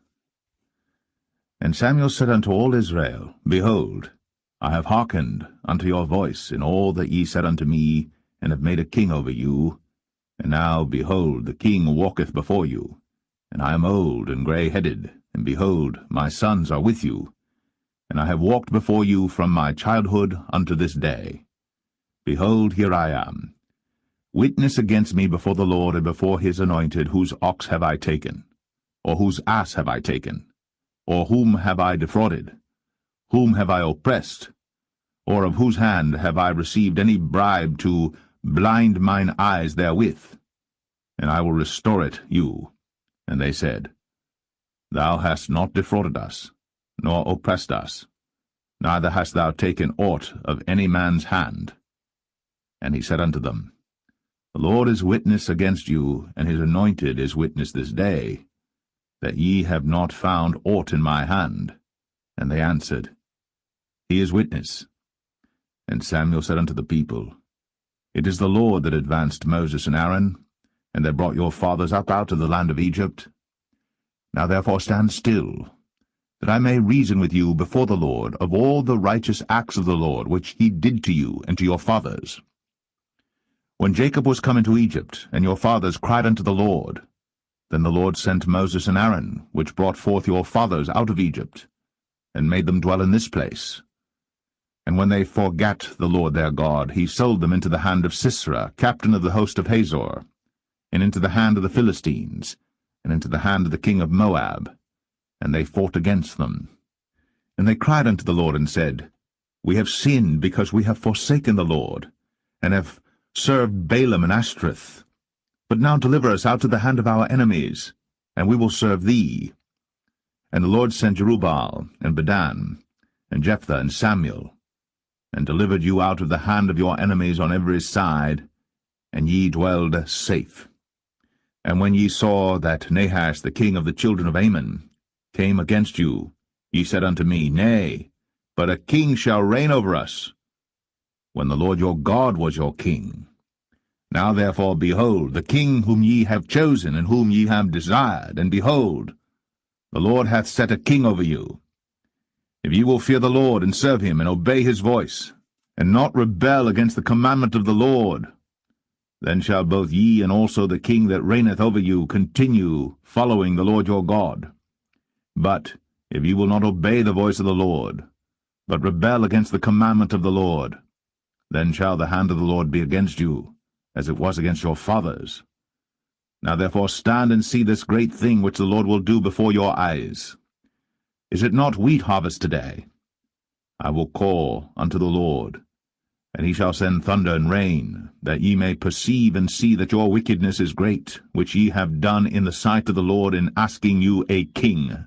And Samuel said unto all Israel, Behold, I have hearkened unto your voice in all that ye said unto me, and have made a king over you. And now, behold, the king walketh before you, and I am old and grey-headed, and behold, my sons are with you. And I have walked before you from my childhood unto this day. Behold, here I am. Witness against me before the Lord and before his anointed, whose ox have I taken? Or whose ass have I taken? Or whom have I defrauded? Whom have I oppressed? Or of whose hand have I received any bribe to blind mine eyes therewith? And I will restore it you. And they said, Thou hast not defrauded us, nor oppressed us, neither hast thou taken aught of any man's hand. And he said unto them, The Lord is witness against you, and his anointed is witness this day, that ye have not found aught in my hand. And they answered, He is witness. And Samuel said unto the people, It is the Lord that advanced Moses and Aaron, and that brought your fathers up out of the land of Egypt. Now therefore stand still, that I may reason with you before the Lord of all the righteous acts of the Lord which he did to you and to your fathers. When Jacob was come into Egypt, and your fathers cried unto the Lord, then the Lord sent Moses and Aaron, which brought forth your fathers out of Egypt, and made them dwell in this place. And when they forgat the Lord their God, he sold them into the hand of Sisera, captain of the host of Hazor, and into the hand of the Philistines, and into the hand of the king of Moab. And they fought against them. And they cried unto the Lord, and said, We have sinned because we have forsaken the Lord, and have served Balaam and Ashtoreth. But now deliver us out of the hand of our enemies, and we will serve thee. And the Lord sent Jerubbaal, and Bedan, and Jephthah, and Samuel, and delivered you out of the hand of your enemies on every side, and ye dwelled safe. And when ye saw that Nahash the king of the children of Ammon came against you, ye said unto me, Nay, but a king shall reign over us, when the Lord your God was your king. Now therefore, behold, the king whom ye have chosen, and whom ye have desired, and behold, the Lord hath set a king over you. If ye will fear the Lord, and serve him, and obey his voice, and not rebel against the commandment of the Lord, then shall both ye and also the king that reigneth over you continue following the Lord your God. But if ye will not obey the voice of the Lord, but rebel against the commandment of the Lord, then shall the hand of the Lord be against you, as it was against your fathers. Now therefore stand and see this great thing which the Lord will do before your eyes. Is it not wheat harvest today? I will call unto the Lord, and he shall send thunder and rain, that ye may perceive and see that your wickedness is great, which ye have done in the sight of the Lord in asking you a king.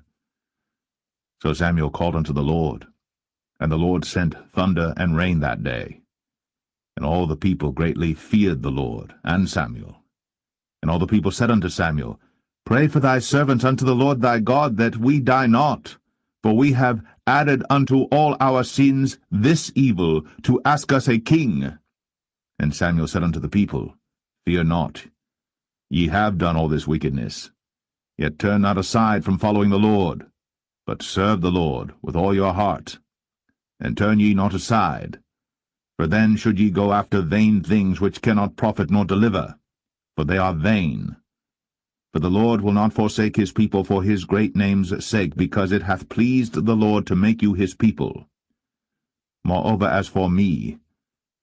So Samuel called unto the Lord, and the Lord sent thunder and rain that day. And all the people greatly feared the Lord and Samuel. And all the people said unto Samuel, Pray for thy servants unto the Lord thy God, that we die not. For we have added unto all our sins this evil, to ask us a king. And Samuel said unto the people, Fear not. Ye have done all this wickedness. Yet turn not aside from following the Lord, but serve the Lord with all your heart. And turn ye not aside, for then should ye go after vain things which cannot profit nor deliver, for they are vain. For the Lord will not forsake his people for his great name's sake, because it hath pleased the Lord to make you his people. Moreover, as for me,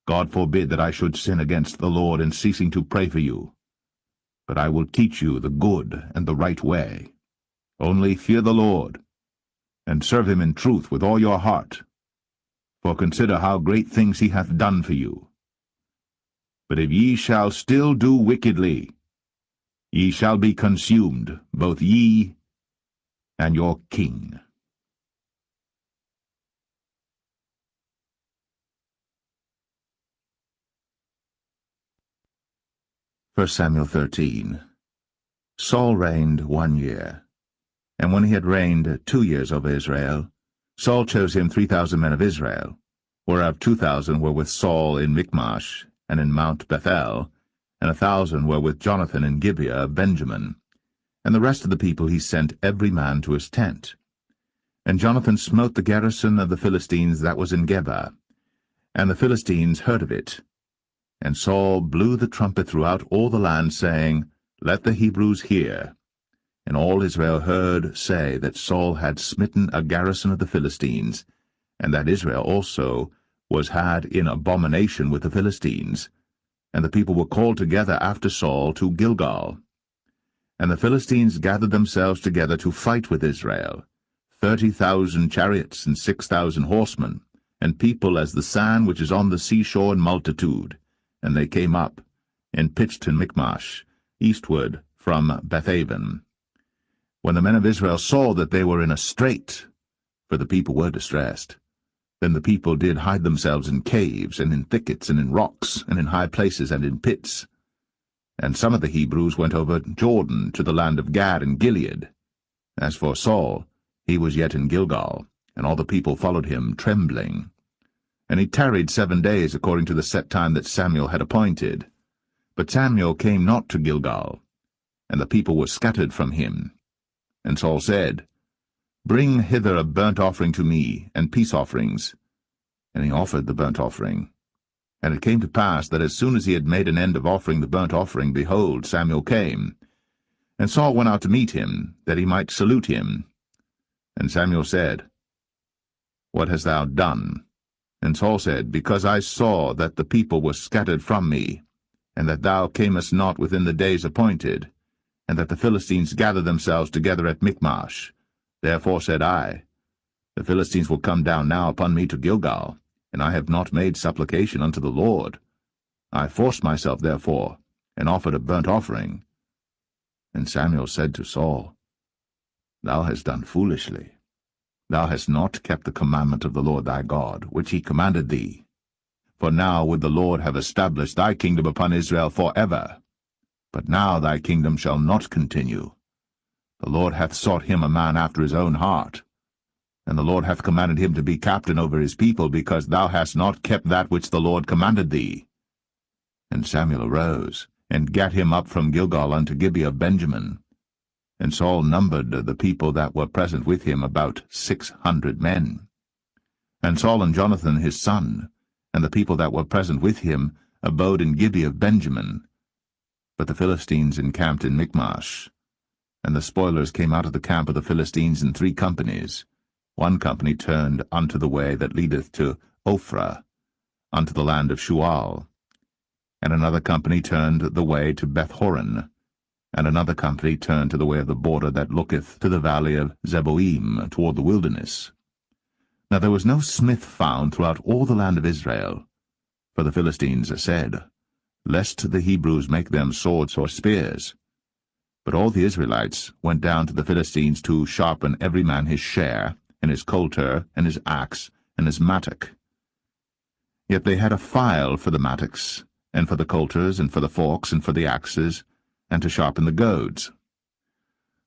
God forbid that I should sin against the Lord in ceasing to pray for you. But I will teach you the good and the right way. Only fear the Lord, and serve him in truth with all your heart. For consider how great things he hath done for you. But if ye shall still do wickedly, ye shall be consumed, both ye and your king. 1 Samuel 13. Saul reigned 1 year. And when he had reigned 2 years over Israel, Saul chose him 3,000 men of Israel, whereof 2,000 were with Saul in Michmash and in Mount Bethel, and 1,000 were with Jonathan in Gibeah of Benjamin. And the rest of the people he sent every man to his tent. And Jonathan smote the garrison of the Philistines that was in Geba, and the Philistines heard of it. And Saul blew the trumpet throughout all the land, saying, Let the Hebrews hear. And all Israel heard say that Saul had smitten a garrison of the Philistines, and that Israel also was had in abomination with the Philistines. And the people were called together after Saul to Gilgal. And the Philistines gathered themselves together to fight with Israel, 30,000 chariots and 6,000 horsemen, and people as the sand which is on the seashore in multitude. And they came up, and pitched in Michmash, eastward from Bethaven. When the men of Israel saw that they were in a strait, for the people were distressed, then the people did hide themselves in caves, and in thickets, and in rocks, and in high places, and in pits. And some of the Hebrews went over Jordan to the land of Gad and Gilead. As for Saul, he was yet in Gilgal, and all the people followed him trembling. And he tarried 7 days according to the set time that Samuel had appointed. But Samuel came not to Gilgal, and the people were scattered from him. And Saul said, Bring hither a burnt offering to me, and peace offerings. And he offered the burnt offering. And it came to pass that as soon as he had made an end of offering the burnt offering, behold, Samuel came. And Saul went out to meet him, that he might salute him. And Samuel said, What hast thou done? And Saul said, Because I saw that the people were scattered from me, and that thou camest not within the days appointed, and that the Philistines gathered themselves together at Michmash. Therefore said I, The Philistines will come down now upon me to Gilgal, and I have not made supplication unto the Lord. I forced myself, therefore, and offered a burnt offering. And Samuel said to Saul, Thou hast done foolishly. Thou hast not kept the commandment of the Lord thy God, which he commanded thee. For now would the Lord have established thy kingdom upon Israel forever. But now thy kingdom shall not continue. The Lord hath sought him a man after his own heart, and the Lord hath commanded him to be captain over his people, because thou hast not kept that which the Lord commanded thee. And Samuel arose, and gat him up from Gilgal unto Gibeah of Benjamin. And Saul numbered the people that were present with him about 600 men. And Saul and Jonathan his son, and the people that were present with him, abode in Gibeah of Benjamin. But the Philistines encamped in Michmash. And the spoilers came out of the camp of the Philistines in 3 companies. One company turned unto the way that leadeth to Ophrah, unto the land of Shual. And another company turned the way to Bethhoron, and another company turned to the way of the border that looketh to the valley of Zeboim, toward the wilderness. Now there was no smith found throughout all the land of Israel, for the Philistines said, Lest the Hebrews make them swords or spears. But all the Israelites went down to the Philistines to sharpen every man his share, and his coulter, and his axe, and his mattock. Yet they had a file for the mattocks, and for the coulters, and for the forks, and for the axes, and to sharpen the goads.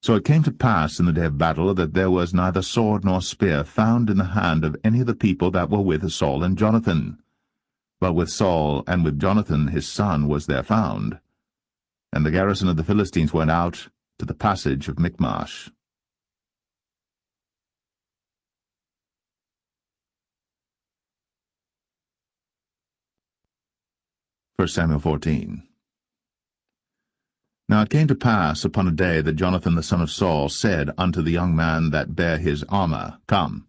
So it came to pass in the day of battle that there was neither sword nor spear found in the hand of any of the people that were with Saul and Jonathan. But with Saul and with Jonathan his son was there found. And the garrison of the Philistines went out to the passage of Michmash. 1 Samuel 14. Now it came to pass upon a day that Jonathan the son of Saul said unto the young man that bare his armor, Come,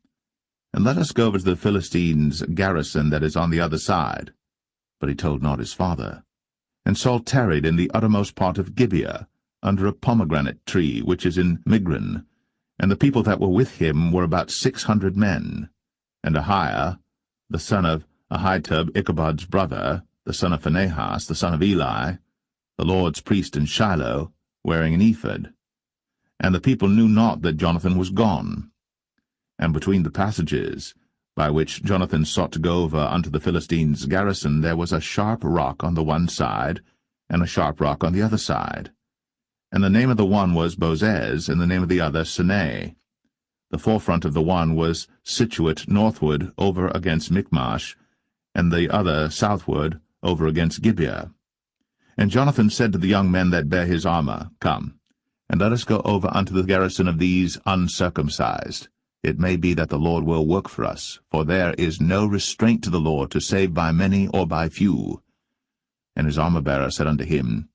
and let us go over to the Philistines' garrison that is on the other side. But he told not his father. And Saul tarried in the uttermost part of Gibeah, under a pomegranate tree which is in Migron. And the people that were with him were about 600 men. And Ahiah, the son of Ahitub, Ichabod's brother, the son of Phinehas, the son of Eli, the Lord's priest in Shiloh, wearing an ephod. And the people knew not that Jonathan was gone. And between the passages, by which Jonathan sought to go over unto the Philistines' garrison, there was a sharp rock on the one side, and a sharp rock on the other side. And the name of the one was Bozez, and the name of the other Sinai. The forefront of the one was situate northward over against Michmash, and the other southward over against Gibeah. And Jonathan said to the young men that bare his armor, Come, and let us go over unto the garrison of these uncircumcised. It may be that the Lord will work for us, for there is no restraint to the Lord to save by many or by few. And his armor-bearer said unto him,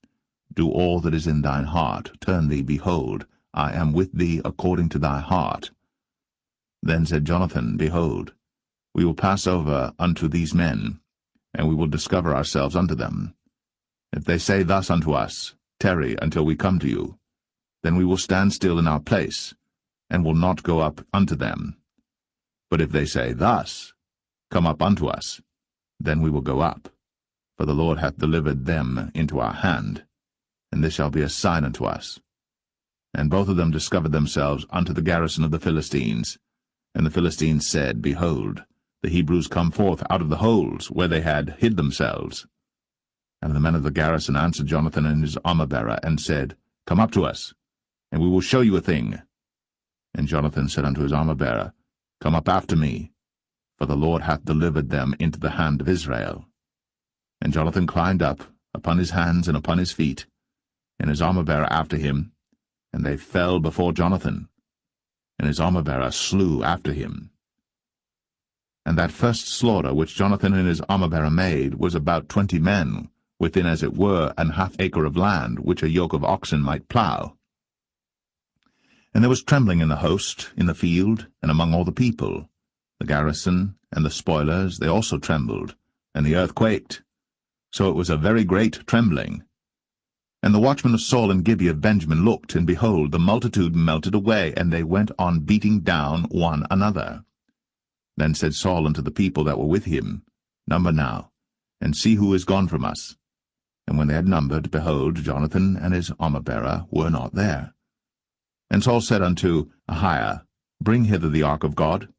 Do all that is in thine heart, turn thee, behold, I am with thee according to thy heart. Then said Jonathan, Behold, we will pass over unto these men, and we will discover ourselves unto them. If they say thus unto us, Tarry until we come to you, then we will stand still in our place, and will not go up unto them. But if they say thus, Come up unto us, then we will go up, for the Lord hath delivered them into our hand, and this shall be a sign unto us. And both of them discovered themselves unto the garrison of the Philistines. And the Philistines said, Behold, the Hebrews come forth out of the holes where they had hid themselves. And the men of the garrison answered Jonathan and his armor-bearer, and said, Come up to us, and we will show you a thing. And Jonathan said unto his armor-bearer, Come up after me, for the Lord hath delivered them into the hand of Israel. And Jonathan climbed up upon his hands and upon his feet, and his armor-bearer after him, and they fell before Jonathan, and his armor-bearer slew after him. And that first slaughter which Jonathan and his armor-bearer made was about 20 men, within as it were an half acre of land, which a yoke of oxen might plough. And there was trembling in the host, in the field, and among all the people. The garrison and the spoilers, they also trembled, and the earth quaked. So it was a very great trembling. And the watchmen of Saul and Gibeah of Benjamin looked, and behold, the multitude melted away, and they went on beating down one another. Then said Saul unto the people that were with him, Number now, and see who is gone from us. And when they had numbered, behold, Jonathan and his armor-bearer were not there. And Saul said unto Ahiah, Bring hither the ark of God.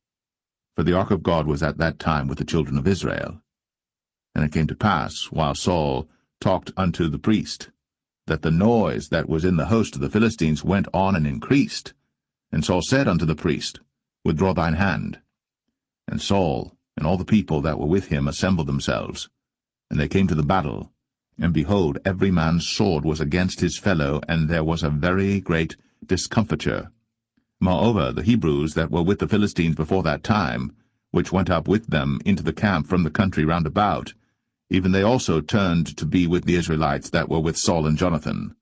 For the ark of God was at that time with the children of Israel. And it came to pass, while Saul talked unto the priest, that the noise that was in the host of the Philistines went on and increased. And Saul said unto the priest, Withdraw thine hand. And Saul and all the people that were with him assembled themselves. And they came to the battle. And behold, every man's sword was against his fellow, and there was a very great discomfiture. Moreover, the Hebrews that were with the Philistines before that time, which went up with them into the camp from the country round about, even they also turned to be with the Israelites that were with Saul and Jonathan.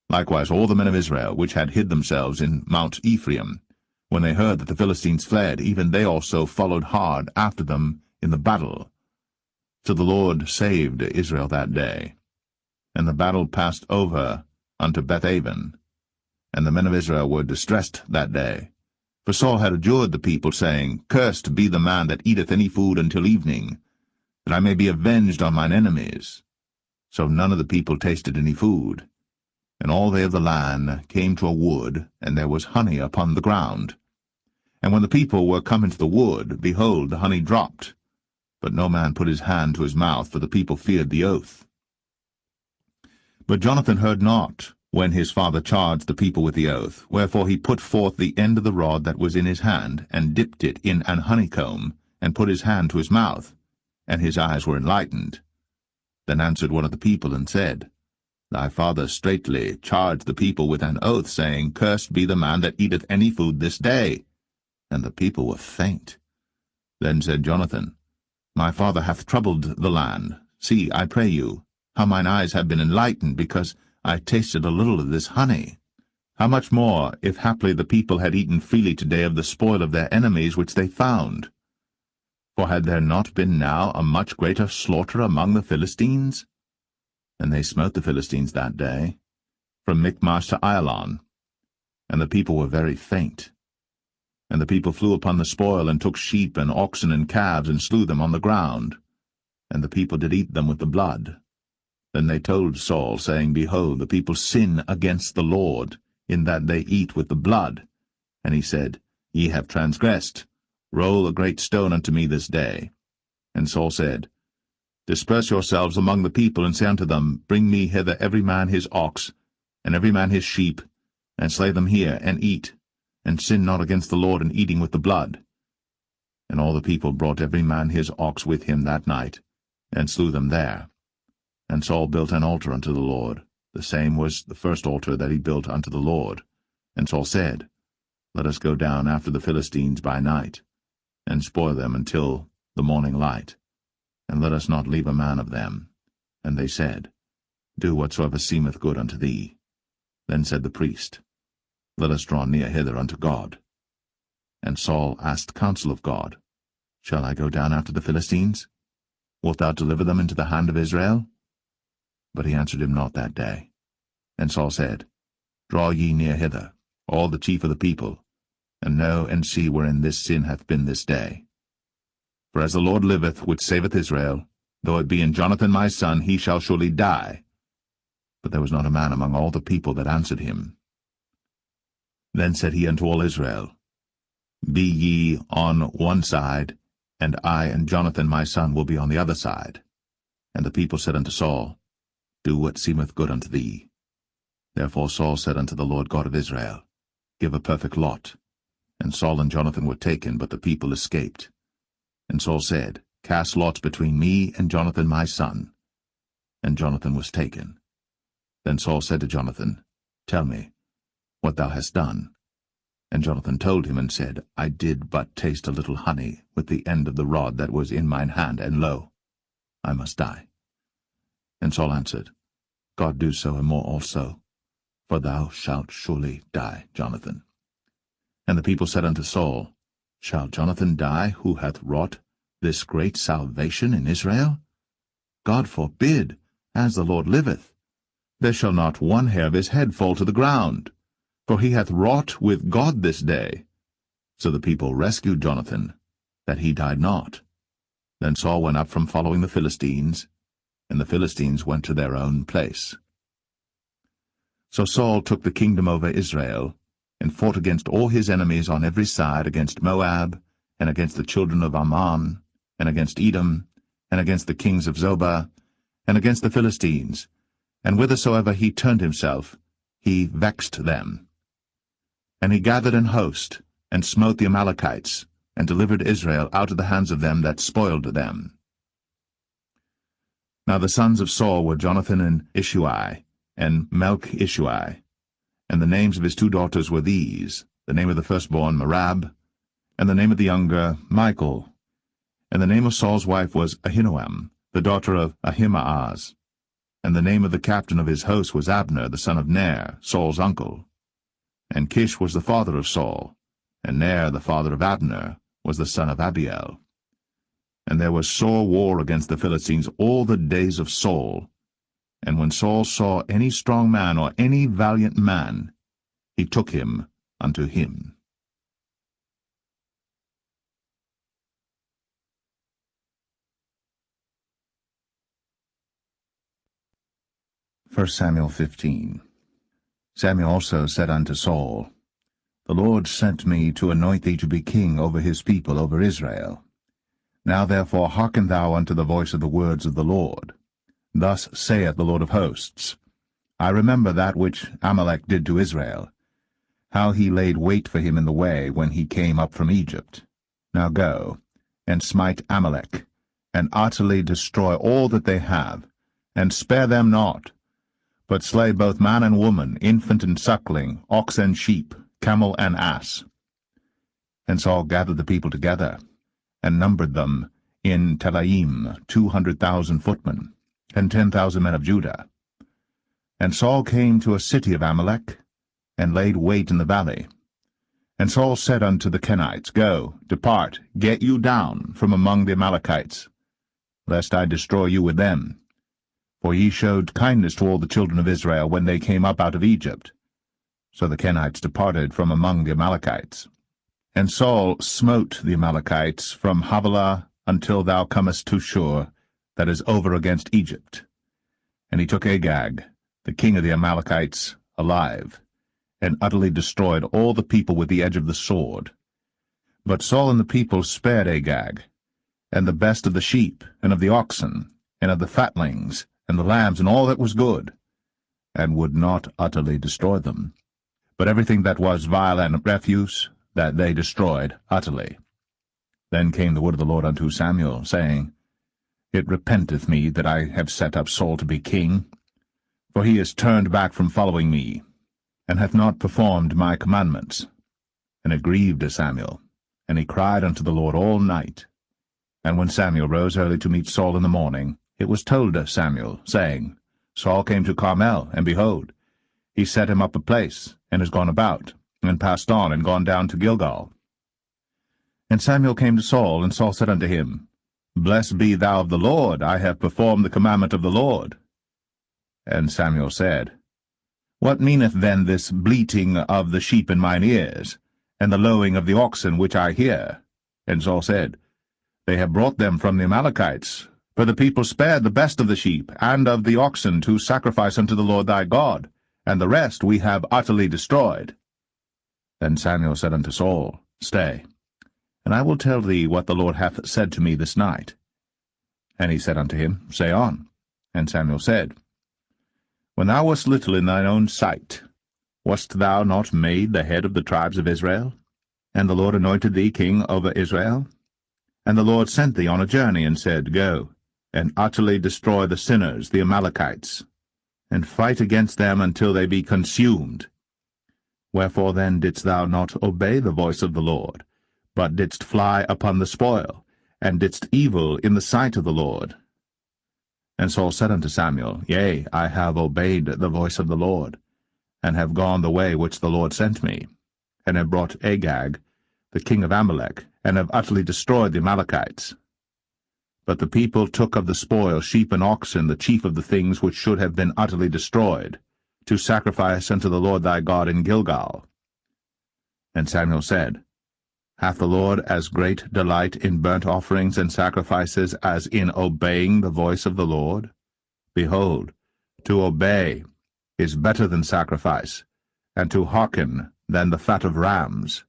Likewise all the men of Israel, which had hid themselves in Mount Ephraim, when they heard that the Philistines fled, even they also followed hard after them in the battle. So the Lord saved Israel that day. And the battle passed over unto Bethaven. And the men of Israel were distressed that day. For Saul had adjured the people, saying, Cursed be the man that eateth any food until evening, that I may be avenged on mine enemies. So none of the people tasted any food. And all they of the land came to a wood, and there was honey upon the ground. And when the people were come into the wood, behold, the honey dropped. But no man put his hand to his mouth, for the people feared the oath. But Jonathan heard not, when his father charged the people with the oath, wherefore he put forth the end of the rod that was in his hand, and dipped it in an honeycomb, and put his hand to his mouth, and his eyes were enlightened. Then answered one of the people, and said, Thy father straitly charged the people with an oath, saying, Cursed be the man that eateth any food this day. And the people were faint. Then said Jonathan, My father hath troubled the land. See, I pray you, how mine eyes have been enlightened, because I tasted a little of this honey. How much more, if haply the people had eaten freely today of the spoil of their enemies which they found? For had there not been now a much greater slaughter among the Philistines? And they smote the Philistines that day, from Michmash to Ailon. And the people were very faint. And the people flew upon the spoil, and took sheep and oxen and calves, and slew them on the ground. And the people did eat them with the blood. Then they told Saul, saying, Behold, the people sin against the Lord, in that they eat with the blood. And he said, Ye have transgressed. Roll a great stone unto me this day. And Saul said, Disperse yourselves among the people, and say unto them, Bring me hither every man his ox, and every man his sheep, and slay them here, and eat, and sin not against the Lord in eating with the blood. And all the people brought every man his ox with him that night, and slew them there. And Saul built an altar unto the Lord. The same was the first altar that he built unto the Lord. And Saul said, Let us go down after the Philistines by night, and spoil them until the morning light, and let us not leave a man of them. And they said, Do whatsoever seemeth good unto thee. Then said the priest, Let us draw near hither unto God. And Saul asked counsel of God, Shall I go down after the Philistines? Wilt thou deliver them into the hand of Israel? But he answered him not that day. And Saul said, Draw ye near hither, all the chief of the people, and know and see wherein this sin hath been this day. For as the Lord liveth, which saveth Israel, though it be in Jonathan my son, he shall surely die. But there was not a man among all the people that answered him. Then said he unto all Israel, Be ye on one side, and I and Jonathan my son will be on the other side. And the people said unto Saul, Do what seemeth good unto thee. Therefore Saul said unto the Lord God of Israel, Give a perfect lot. And Saul and Jonathan were taken, but the people escaped. And Saul said, Cast lots between me and Jonathan my son. And Jonathan was taken. Then Saul said to Jonathan, Tell me what thou hast done. And Jonathan told him, and said, I did but taste a little honey with the end of the rod that was in mine hand, and lo, I must die. And Saul answered, God do so and more also, for thou shalt surely die, Jonathan. And the people said unto Saul, Shall Jonathan die, who hath wrought this great salvation in Israel? God forbid, as the Lord liveth. There shall not one hair of his head fall to the ground, for he hath wrought with God this day. So the people rescued Jonathan, that he died not. Then Saul went up from following the Philistines, and the Philistines went to their own place. So Saul took the kingdom over Israel, and fought against all his enemies on every side, against Moab, and against the children of Ammon, and against Edom, and against the kings of Zobah, and against the Philistines, and whithersoever he turned himself, he vexed them. And he gathered an host, and smote the Amalekites, and delivered Israel out of the hands of them that spoiled them. Now the sons of Saul were Jonathan and Ishui, and Melch-Ishui, and the names of his 2 daughters were these, the name of the firstborn Merab, and the name of the younger Michal. And the name of Saul's wife was Ahinoam, the daughter of Ahimaaz. And the name of the captain of his host was Abner, the son of Ner, Saul's uncle. And Kish was the father of Saul, and Ner, the father of Abner, was the son of Abiel. And there was sore war against the Philistines all the days of Saul. And when Saul saw any strong man or any valiant man, he took him unto him. 1 Samuel 15. Samuel also said unto Saul, The Lord sent me to anoint thee to be king over his people, over Israel. Now therefore hearken thou unto the voice of the words of the Lord. Thus saith the Lord of hosts, I remember that which Amalek did to Israel, how he laid wait for him in the way when he came up from Egypt. Now go, and smite Amalek, and utterly destroy all that they have, and spare them not, but slay both man and woman, infant and suckling, ox and sheep, camel and ass. And Saul gathered the people together, and numbered them in Telaim 200,000 footmen, and 10,000 men of Judah. And Saul came to a city of Amalek, and laid wait in the valley. And Saul said unto the Kenites, Go, depart, get you down from among the Amalekites, lest I destroy you with them. For ye showed kindness to all the children of Israel when they came up out of Egypt. So the Kenites departed from among the Amalekites. And Saul smote the Amalekites from Havilah until thou comest to Shur, that is over against Egypt. And he took Agag, the king of the Amalekites, alive, and utterly destroyed all the people with the edge of the sword. But Saul and the people spared Agag, and the best of the sheep, and of the oxen, and of the fatlings, and the lambs, and all that was good, and would not utterly destroy them. But everything that was vile and refuse, that they destroyed utterly. Then came the word of the Lord unto Samuel, saying, It repenteth me that I have set up Saul to be king, for he is turned back from following me, and hath not performed my commandments. And it grieved Samuel, and he cried unto the Lord all night. And when Samuel rose early to meet Saul in the morning, it was told Samuel, saying, Saul came to Carmel, and behold, he set him up a place, and is gone about, and passed on, and gone down to Gilgal. And Samuel came to Saul, and Saul said unto him, Blessed be thou of the Lord, I have performed the commandment of the Lord. And Samuel said, What meaneth then this bleating of the sheep in mine ears, and the lowing of the oxen which I hear? And Saul said, They have brought them from the Amalekites, for the people spared the best of the sheep and of the oxen to sacrifice unto the Lord thy God, and the rest we have utterly destroyed. Then Samuel said unto Saul, Stay, and I will tell thee what the Lord hath said to me this night. And he said unto him, Say on. And Samuel said, When thou wast little in thine own sight, wast thou not made the head of the tribes of Israel? And the Lord anointed thee king over Israel? And the Lord sent thee on a journey, and said, Go, and utterly destroy the sinners, the Amalekites, and fight against them until they be consumed. Wherefore then didst thou not obey the voice of the Lord, but didst fly upon the spoil, and didst evil in the sight of the Lord? And Saul said unto Samuel, Yea, I have obeyed the voice of the Lord, and have gone the way which the Lord sent me, and have brought Agag, the king of Amalek, and have utterly destroyed the Amalekites. But the people took of the spoil sheep and oxen, the chief of the things which should have been utterly destroyed, to sacrifice unto the Lord thy God in Gilgal. And Samuel said, Hath the Lord as great delight in burnt offerings and sacrifices as in obeying the voice of the Lord? Behold, to obey is better than sacrifice, and to hearken than the fat of rams.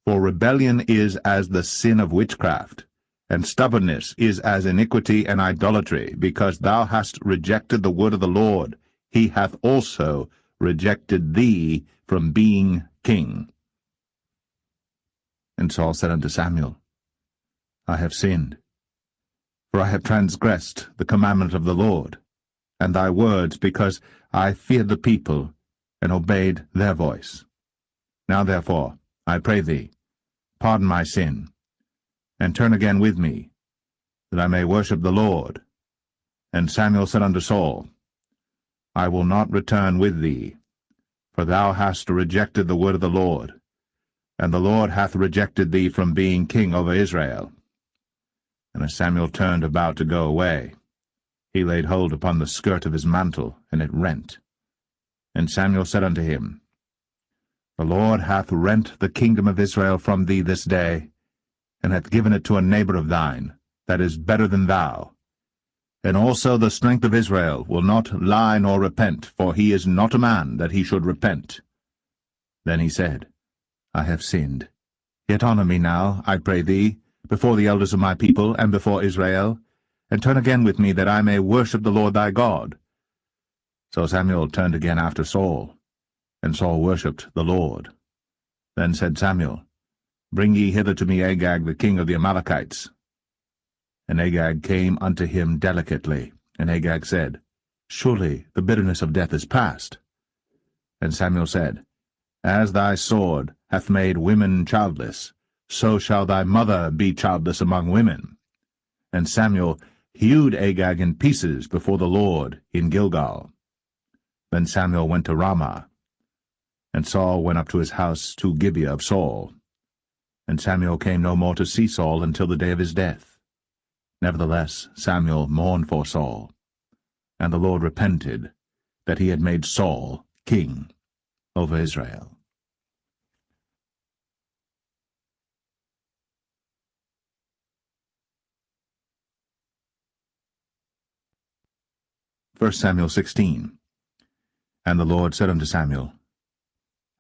For rebellion is as the sin of witchcraft, and stubbornness is as iniquity and idolatry. Because thou hast rejected the word of the Lord, he hath also rejected thee from being king. And Saul said unto Samuel, I have sinned, for I have transgressed the commandment of the Lord, and thy words, because I feared the people, and obeyed their voice. Now therefore, I pray thee, pardon my sin, and turn again with me, that I may worship the Lord. And Samuel said unto Saul, I will not return with thee, for thou hast rejected the word of the Lord, and the Lord hath rejected thee from being king over Israel. And as Samuel turned about to go away, he laid hold upon the skirt of his mantle, and it rent. And Samuel said unto him, The Lord hath rent the kingdom of Israel from thee this day, and hath given it to a neighbor of thine, that is better than thou. And also the strength of Israel will not lie nor repent, for he is not a man that he should repent. Then he said, I have sinned. Yet honor me now, I pray thee, before the elders of my people, and before Israel, and turn again with me, that I may worship the Lord thy God. So Samuel turned again after Saul, and Saul worshipped the Lord. Then said Samuel, Bring ye hither to me Agag the king of the Amalekites. And Agag came unto him delicately, and Agag said, Surely the bitterness of death is past. And Samuel said, As thy sword hath made women childless, so shall thy mother be childless among women. And Samuel hewed Agag in pieces before the Lord in Gilgal. Then Samuel went to Ramah, and Saul went up to his house to Gibeah of Saul. And Samuel came no more to see Saul until the day of his death. Nevertheless Samuel mourned for Saul, and the Lord repented that he had made Saul king over Israel. 1 Samuel 16. And the Lord said unto Samuel,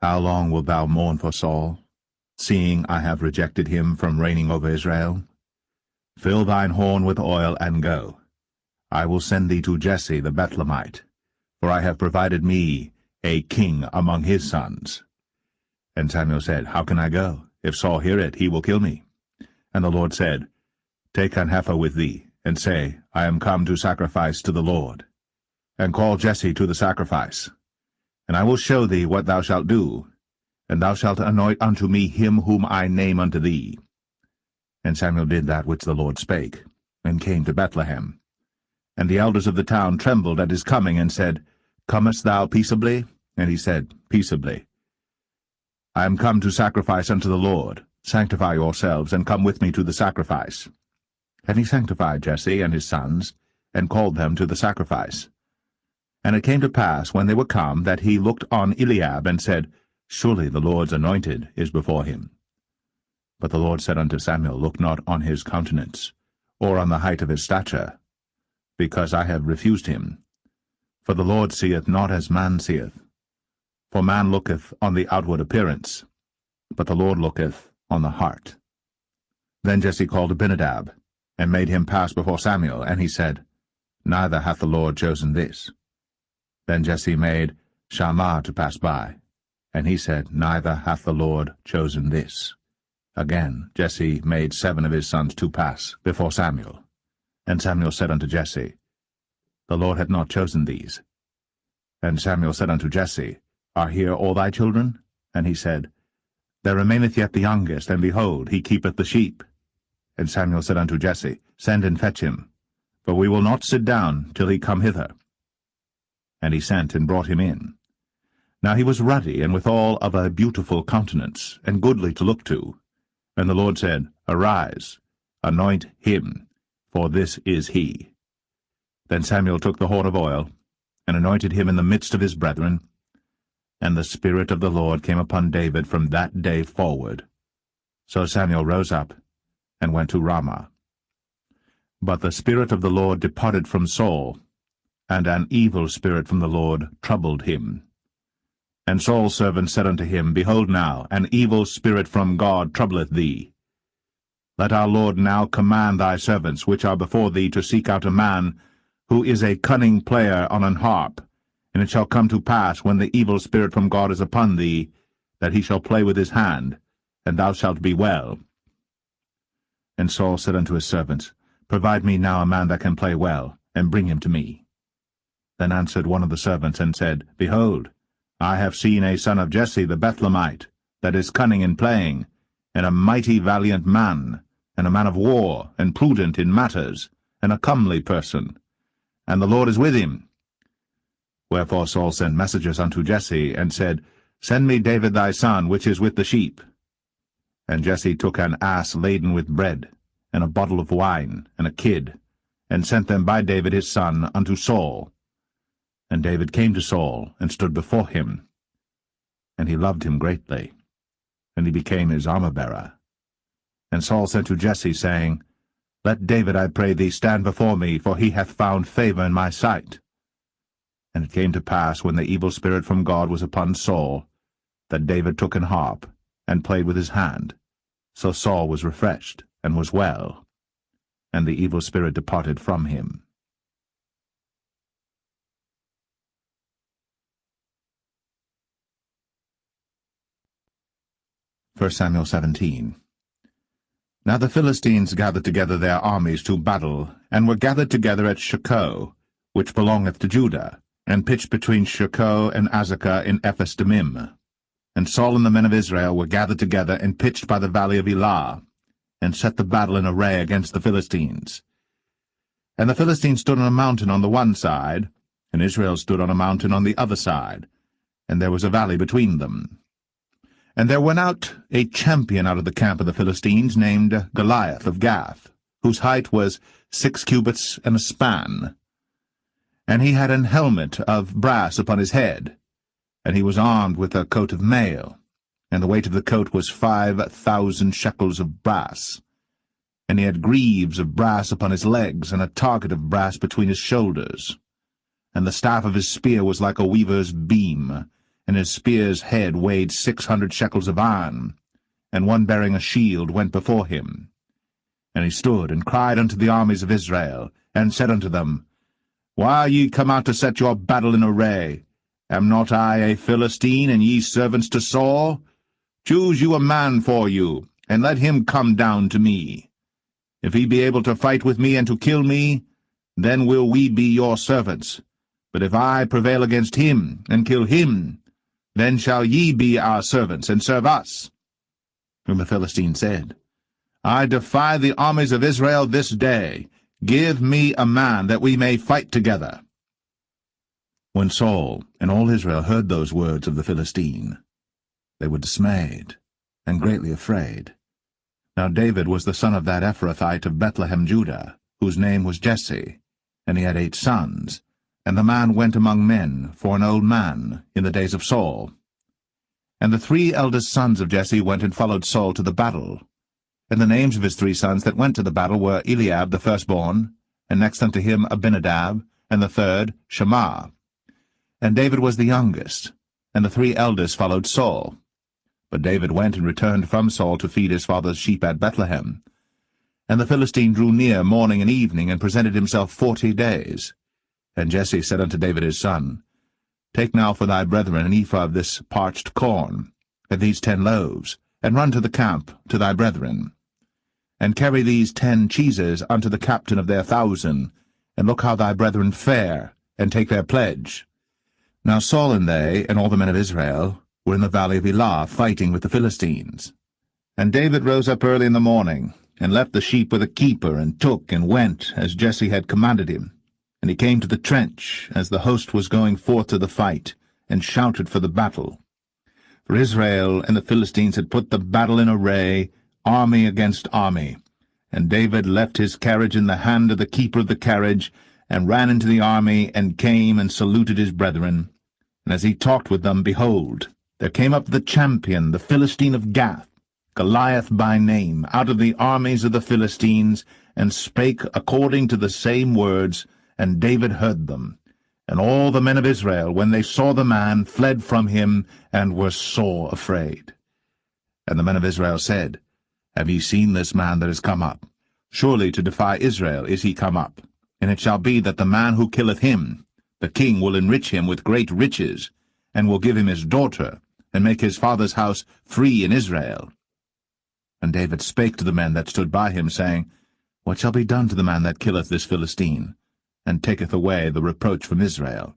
How long wilt thou mourn for Saul, seeing I have rejected him from reigning over Israel? Fill thine horn with oil, and go. I will send thee to Jesse the Bethlehemite, for I have provided me a king among his sons. And Samuel said, How can I go? If Saul hear it, he will kill me. And the Lord said, Take an heifer with thee, and say, I am come to sacrifice to the Lord. And call Jesse to the sacrifice. And I will show thee what thou shalt do, and thou shalt anoint unto me him whom I name unto thee. And Samuel did that which the Lord spake, and came to Bethlehem. And the elders of the town trembled at his coming, and said, Comest thou peaceably? And he said, Peaceably. I am come to sacrifice unto the Lord. Sanctify yourselves, and come with me to the sacrifice. And he sanctified Jesse and his sons, and called them to the sacrifice. And it came to pass, when they were come, that he looked on Eliab, and said, Surely the Lord's anointed is before him. But the Lord said unto Samuel, Look not on his countenance, or on the height of his stature, because I have refused him. For the Lord seeth not as man seeth. For man looketh on the outward appearance, but the Lord looketh on the heart. Then Jesse called Abinadab, and made him pass before Samuel, and he said, Neither hath the Lord chosen this. Then Jesse made Shammah to pass by, and he said, Neither hath the Lord chosen this. Again Jesse made 7 of his sons to pass before Samuel. And Samuel said unto Jesse, The Lord hath not chosen these. And Samuel said unto Jesse, Are here all thy children? And he said, There remaineth yet the youngest, and behold, he keepeth the sheep. And Samuel said unto Jesse, Send and fetch him, for we will not sit down till he come hither. And he sent and brought him in. Now he was ruddy, and withal of a beautiful countenance, and goodly to look to. And the Lord said, Arise, anoint him, for this is he. Then Samuel took the horn of oil, and anointed him in the midst of his brethren. And the Spirit of the Lord came upon David from that day forward. So Samuel rose up and went to Ramah. But the Spirit of the Lord departed from Saul, and an evil spirit from the Lord troubled him. And Saul's servant said unto him, Behold now, an evil spirit from God troubleth thee. Let our Lord now command thy servants, which are before thee, to seek out a man who is a cunning player on an harp. And it shall come to pass, when the evil spirit from God is upon thee, that he shall play with his hand, and thou shalt be well. And Saul said unto his servants, Provide me now a man that can play well, and bring him to me. Then answered one of the servants, and said, Behold, I have seen a son of Jesse the Bethlehemite, that is cunning in playing, and a mighty valiant man, and a man of war, and prudent in matters, and a comely person. And the Lord is with him. Wherefore Saul sent messengers unto Jesse, and said, Send me David thy son, which is with the sheep. And Jesse took an ass laden with bread, and a bottle of wine, and a kid, and sent them by David his son unto Saul. And David came to Saul, and stood before him. And he loved him greatly, and he became his armor-bearer. And Saul sent to Jesse, saying, Let David, I pray thee, stand before me, for he hath found favor in my sight. And it came to pass, when the evil spirit from God was upon Saul, that David took an harp, and played with his hand. So Saul was refreshed, and was well, and the evil spirit departed from him. 1 Samuel 17. Now the Philistines gathered together their armies to battle, and were gathered together at Shochoh, which belongeth to Judah, and pitched between Shochoh and Azekah in Ephes-dammim. And Saul and the men of Israel were gathered together, and pitched by the valley of Elah, and set the battle in array against the Philistines. And the Philistines stood on a mountain on the one side, and Israel stood on a mountain on the other side, and there was a valley between them. And there went out a champion out of the camp of the Philistines, named Goliath of Gath, whose height was 6 cubits and a span. And he had an helmet of brass upon his head, and he was armed with a coat of mail, and the weight of the coat was 5,000 shekels of brass. And he had greaves of brass upon his legs, and a target of brass between his shoulders. And the staff of his spear was like a weaver's beam, and his spear's head weighed 600 shekels of iron, and one bearing a shield went before him. And he stood, and cried unto the armies of Israel, and said unto them, Why are ye come out to set your battle in array? Am not I a Philistine, and ye servants to Saul? Choose you a man for you, and let him come down to me. If he be able to fight with me and to kill me, then will we be your servants. But if I prevail against him, and kill him, then shall ye be our servants, and serve us. And the Philistine said, I defy the armies of Israel this day. Give me a man, that we may fight together. When Saul and all Israel heard those words of the Philistine, they were dismayed, and greatly afraid. Now David was the son of that Ephrathite of Bethlehem, Judah, whose name was Jesse, and he had 8 sons. And the man went among men for an old man in the days of Saul. And the 3 eldest sons of Jesse went and followed Saul to the battle. And the names of his 3 sons that went to the battle were Eliab the firstborn, and next unto him Abinadab, and the third Shammah. And David was the youngest, and the 3 eldest followed Saul. But David went and returned from Saul to feed his father's sheep at Bethlehem. And the Philistine drew near morning and evening, and presented himself 40 days. And Jesse said unto David his son, Take now for thy brethren an ephah of this parched corn, and these 10 loaves, and run to the camp to thy brethren. And carry these 10 cheeses unto the captain of their 1,000, and look how thy brethren fare, and take their pledge. Now Saul and they, and all the men of Israel, were in the valley of Elah, fighting with the Philistines. And David rose up early in the morning, and left the sheep with a keeper, and took and went, as Jesse had commanded him. And he came to the trench, as the host was going forth to the fight, and shouted for the battle. For Israel and the Philistines had put the battle in array, army against army. And David left his carriage in the hand of the keeper of the carriage, and ran into the army, and came and saluted his brethren. And as he talked with them, behold, there came up the champion, the Philistine of Gath, Goliath by name, out of the armies of the Philistines, and spake according to the same words, and David heard them. And all the men of Israel, when they saw the man, fled from him, and were sore afraid. And the men of Israel said, Have ye seen this man that is come up? Surely to defy Israel is he come up. And it shall be that the man who killeth him, the king will enrich him with great riches, and will give him his daughter, and make his father's house free in Israel. And David spake to the men that stood by him, saying, What shall be done to the man that killeth this Philistine, and taketh away the reproach from Israel?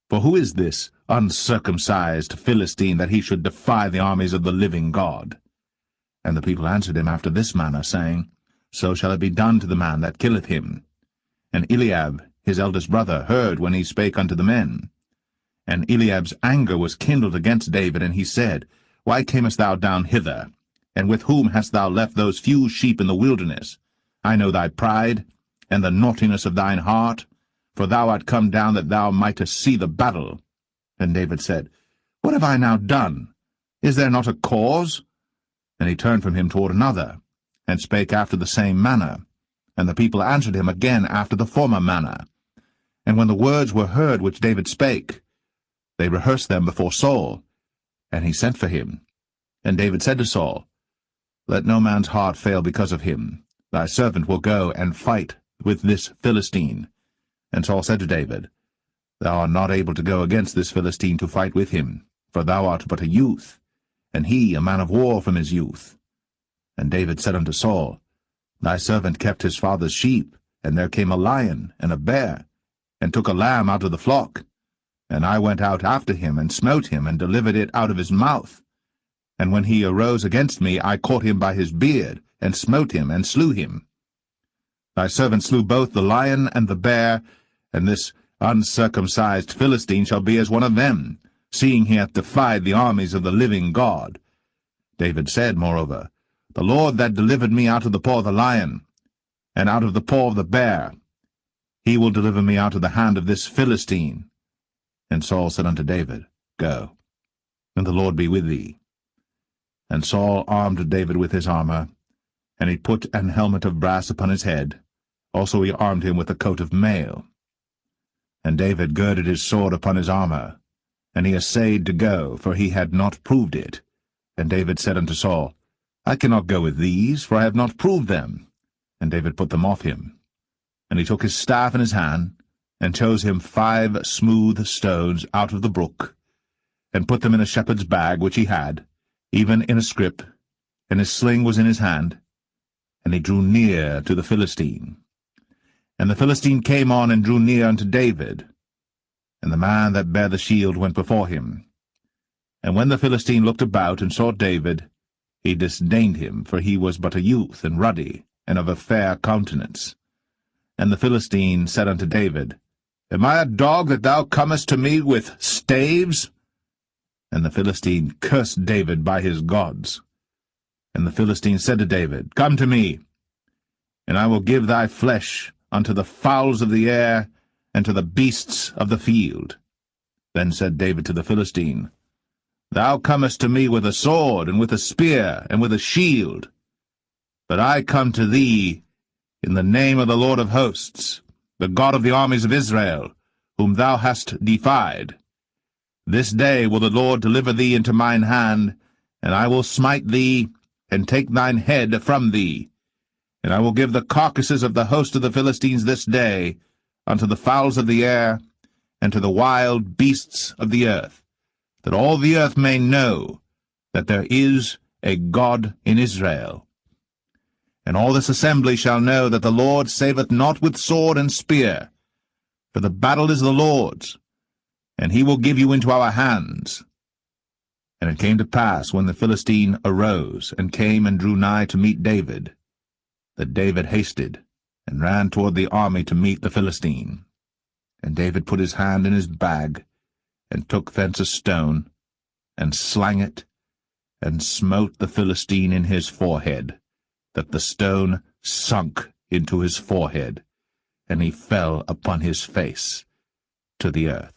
For who is this uncircumcised Philistine, that he should defy the armies of the living God? And the people answered him after this manner, saying, So shall it be done to the man that killeth him. And Eliab, his eldest brother, heard when he spake unto the men. And Eliab's anger was kindled against David, and he said, Why camest thou down hither? And with whom hast thou left those few sheep in the wilderness? I know thy pride, and the naughtiness of thine heart, for thou art come down that thou mightest see the battle. And David said, What have I now done? Is there not a cause? And he turned from him toward another, and spake after the same manner. And the people answered him again after the former manner. And when the words were heard which David spake, they rehearsed them before Saul, and he sent for him. And David said to Saul, Let no man's heart fail because of him. Thy servant will go and fight with this Philistine. And Saul said to David, Thou art not able to go against this Philistine to fight with him, for thou art but a youth, and he a man of war from his youth. And David said unto Saul, Thy servant kept his father's sheep, and there came a lion and a bear, and took a lamb out of the flock. And I went out after him, and smote him, and delivered it out of his mouth. And when he arose against me, I caught him by his beard, and smote him, and slew him. Thy servant slew both the lion and the bear, and this uncircumcised Philistine shall be as one of them, seeing he hath defied the armies of the living God. David said, moreover, The Lord that delivered me out of the paw of the lion, and out of the paw of the bear, he will deliver me out of the hand of this Philistine. And Saul said unto David, Go, and the Lord be with thee. And Saul armed David with his armor, and he put an helmet of brass upon his head. Also he armed him with a coat of mail. And David girded his sword upon his armor, and he essayed to go, for he had not proved it. And David said unto Saul, I cannot go with these, for I have not proved them. And David put them off him. And he took his staff in his hand, and chose him 5 smooth stones out of the brook, and put them in a shepherd's bag which he had, even in a scrip, and his sling was in his hand. And he drew near to the Philistine. And the Philistine came on and drew near unto David, and the man that bare the shield went before him. And when the Philistine looked about and saw David, he disdained him, for he was but a youth, and ruddy, and of a fair countenance. And the Philistine said unto David, Am I a dog that thou comest to me with staves? And the Philistine cursed David by his gods. And the Philistine said to David, Come to me, and I will give thy flesh unto the fowls of the air, and to the beasts of the field. Then said David to the Philistine, Thou comest to me with a sword, and with a spear, and with a shield. But I come to thee in the name of the Lord of hosts, the God of the armies of Israel, whom thou hast defied. This day will the Lord deliver thee into mine hand, and I will smite thee, and take thine head from thee. And I will give the carcasses of the host of the Philistines this day unto the fowls of the air, and to the wild beasts of the earth, that all the earth may know that there is a God in Israel. And all this assembly shall know that the Lord saveth not with sword and spear, for the battle is the Lord's, and he will give you into our hands. And it came to pass, when the Philistine arose, and came and drew nigh to meet David, that David hasted, and ran toward the army to meet the Philistine. And David put his hand in his bag, and took thence a stone, and slang it, and smote the Philistine in his forehead, that the stone sunk into his forehead, and he fell upon his face to the earth.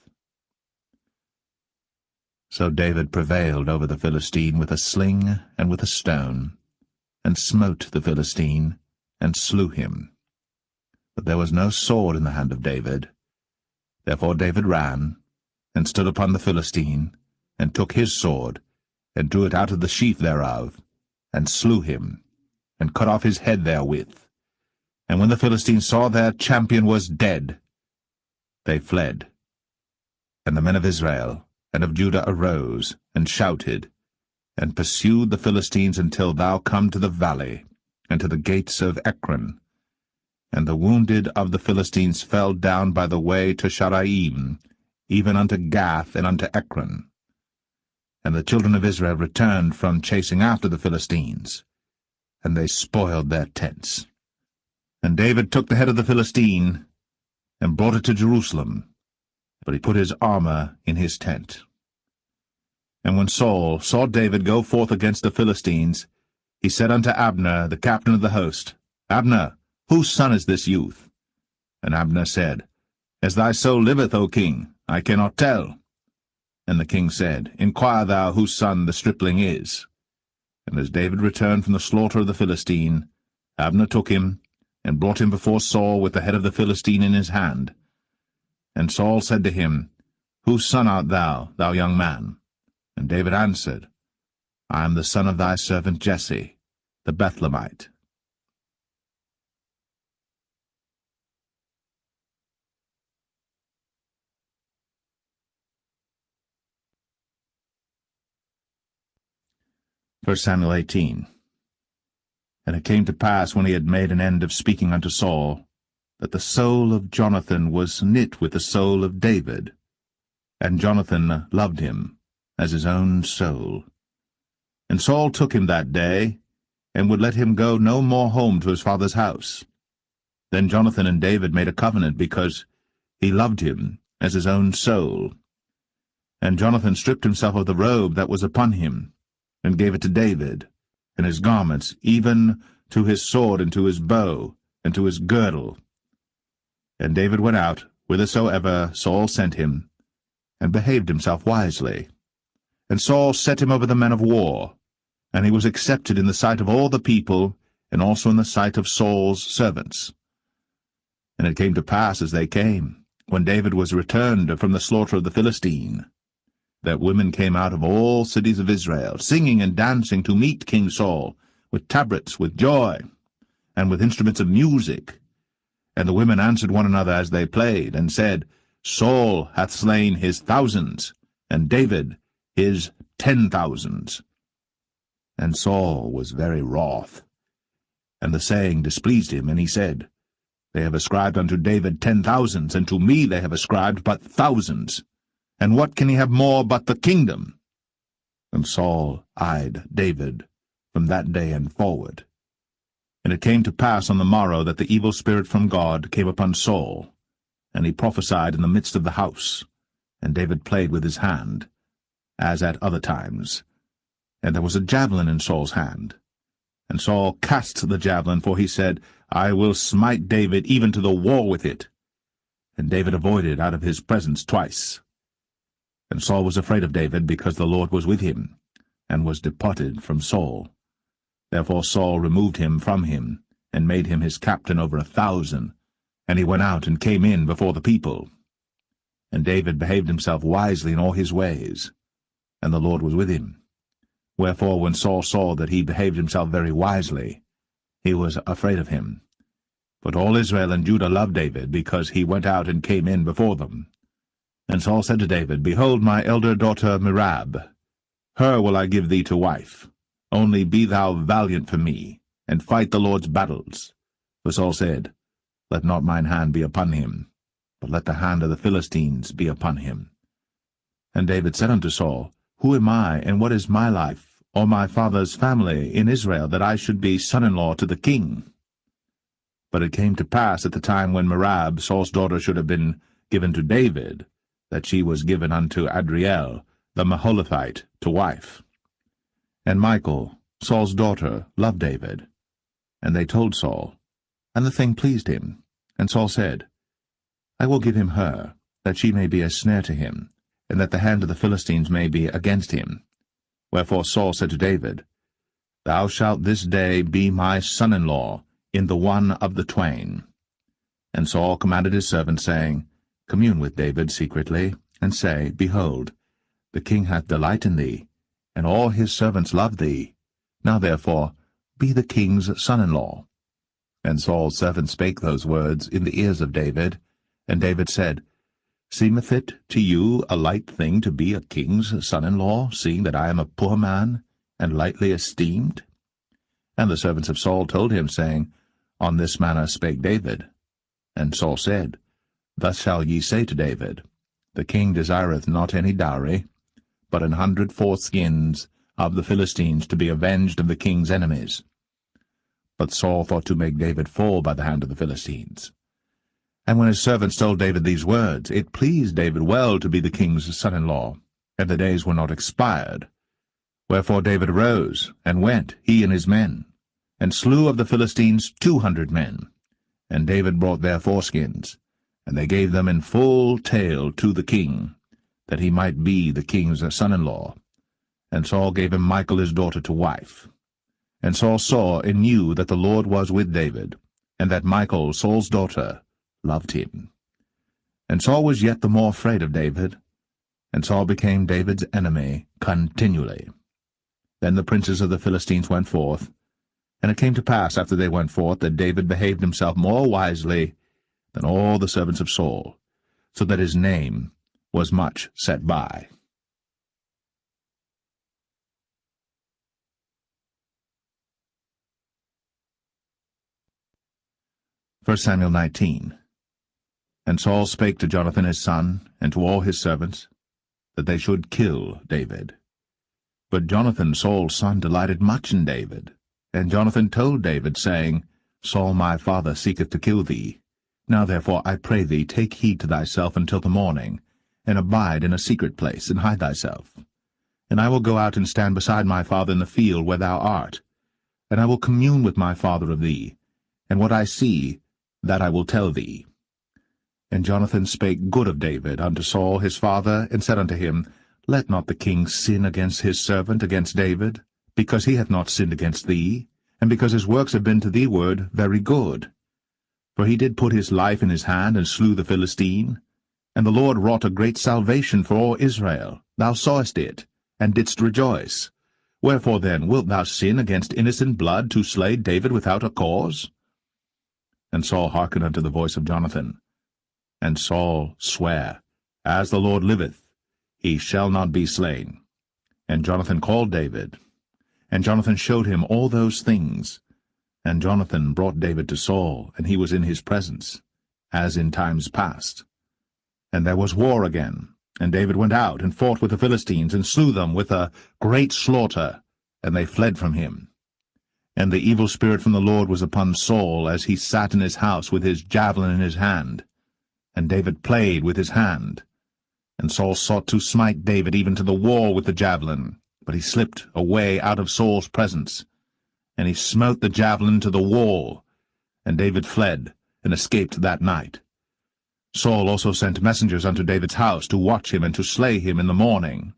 So David prevailed over the Philistine with a sling and with a stone, and smote the Philistine, and slew him. But there was no sword in the hand of David. Therefore David ran, and stood upon the Philistine, and took his sword, and drew it out of the sheath thereof, and slew him, and cut off his head therewith. And when the Philistines saw their champion was dead, they fled. And the men of Israel and of Judah arose, and shouted, and pursued the Philistines until thou come to the valley, and to the gates of Ekron. And the wounded of the Philistines fell down by the way to Sharaim, even unto Gath and unto Ekron. And the children of Israel returned from chasing after the Philistines, and they spoiled their tents. And David took the head of the Philistine, and brought it to Jerusalem, but he put his armor in his tent. And when Saul saw David go forth against the Philistines, he said unto Abner, the captain of the host, Abner, whose son is this youth? And Abner said, As thy soul liveth, O king, I cannot tell. And the king said, Inquire thou whose son the stripling is. And as David returned from the slaughter of the Philistine, Abner took him, and brought him before Saul with the head of the Philistine in his hand. And Saul said to him, Whose son art thou, thou young man? And David answered, I am the son of thy servant Jesse, the Bethlehemite. First Samuel 18. And it came to pass, when he had made an end of speaking unto Saul, that the soul of Jonathan was knit with the soul of David, and Jonathan loved him as his own soul. And Saul took him that day, and would let him go no more home to his father's house. Then Jonathan and David made a covenant, because he loved him as his own soul. And Jonathan stripped himself of the robe that was upon him, and gave it to David, and his garments, even to his sword, and to his bow, and to his girdle. And David went out whithersoever Saul sent him, and behaved himself wisely. And Saul set him over the men of war, and he was accepted in the sight of all the people, and also in the sight of Saul's servants. And it came to pass, as they came, when David was returned from the slaughter of the Philistine, that women came out of all cities of Israel, singing and dancing to meet King Saul, with tabrets, with joy, and with instruments of music. And the women answered one another as they played, and said, Saul hath slain his thousands, and David his 10,000s. And Saul was very wroth, and the saying displeased him, and he said, They have ascribed unto David 10,000s, and to me they have ascribed but thousands. And what can he have more but the kingdom? And Saul eyed David from that day and forward. And it came to pass on the morrow that the evil spirit from God came upon Saul, and he prophesied in the midst of the house. And David played with his hand, as at other times. And there was a javelin in Saul's hand. And Saul cast the javelin, for he said, I will smite David even to the wall with it. And David avoided out of his presence twice. And Saul was afraid of David, because the Lord was with him, and was departed from Saul. Therefore Saul removed him from him, and made him his captain over 1,000, and he went out and came in before the people. And David behaved himself wisely in all his ways, and the Lord was with him. Wherefore when Saul saw that he behaved himself very wisely, he was afraid of him. But all Israel and Judah loved David, because he went out and came in before them. And Saul said to David, Behold my elder daughter Merab, her will I give thee to wife. Only be thou valiant for me, and fight the Lord's battles. For Saul said, Let not mine hand be upon him, but let the hand of the Philistines be upon him. And David said unto Saul, Who am I, and what is my life, or my father's family in Israel, that I should be son-in-law to the king? But it came to pass at the time when Merab, Saul's daughter, should have been given to David, that she was given unto Adriel, the Maholathite, to wife. And Michal, Saul's daughter, loved David. And they told Saul, and the thing pleased him. And Saul said, I will give him her, that she may be a snare to him, and that the hand of the Philistines may be against him. Wherefore Saul said to David, Thou shalt this day be my son-in-law in the one of the twain. And Saul commanded his servants, saying, Commune with David secretly, and say, Behold, the king hath delight in thee, and all his servants love thee. Now therefore be the king's son-in-law. And Saul's servants spake those words in the ears of David. And David said, Seemeth it to you a light thing to be a king's son-in-law, seeing that I am a poor man, and lightly esteemed? And the servants of Saul told him, saying, On this manner spake David. And Saul said, Thus shall ye say to David, The king desireth not any dowry, but 100 foreskins of the Philistines to be avenged of the king's enemies. But Saul thought to make David fall by the hand of the Philistines. And when his servants told David these words, it pleased David well to be the king's son-in-law, and the days were not expired. Wherefore David arose, and went, he and his men, and slew of the Philistines 200 men. And David brought their foreskins, and they gave them in full tale to the king, that he might be the king's son-in-law. And Saul gave him Michal his daughter to wife. And Saul saw and knew that the Lord was with David, and that Michal, Saul's daughter, loved him. And Saul was yet the more afraid of David, and Saul became David's enemy continually. Then the princes of the Philistines went forth, and it came to pass after they went forth that David behaved himself more wisely than all the servants of Saul, so that his name was much set by. 1 Samuel 19. And Saul spake to Jonathan his son, and to all his servants, that they should kill David. But Jonathan Saul's son delighted much in David. And Jonathan told David, saying, Saul my father seeketh to kill thee. Now therefore I pray thee, take heed to thyself until the morning, and abide in a secret place, and hide thyself. And I will go out and stand beside my father in the field where thou art. And I will commune with my father of thee, and what I see, that I will tell thee. And Jonathan spake good of David unto Saul his father, and said unto him, Let not the king sin against his servant, against David, because he hath not sinned against thee, and because his works have been to thee ward very good. For he did put his life in his hand, and slew the Philistine. And the Lord wrought a great salvation for all Israel. Thou sawest it, and didst rejoice. Wherefore then wilt thou sin against innocent blood, to slay David without a cause? And Saul hearkened unto the voice of Jonathan. And Saul sware, As the Lord liveth, he shall not be slain. And Jonathan called David. And Jonathan showed him all those things. And Jonathan brought David to Saul, and he was in his presence, as in times past. And there was war again. And David went out, and fought with the Philistines, and slew them with a great slaughter, and they fled from him. And the evil spirit from the Lord was upon Saul, as he sat in his house with his javelin in his hand. And David played with his hand. And Saul sought to smite David even to the wall with the javelin, but he slipped away out of Saul's presence. And he smote the javelin to the wall, and David fled, and escaped that night. Saul also sent messengers unto David's house, to watch him, and to slay him in the morning.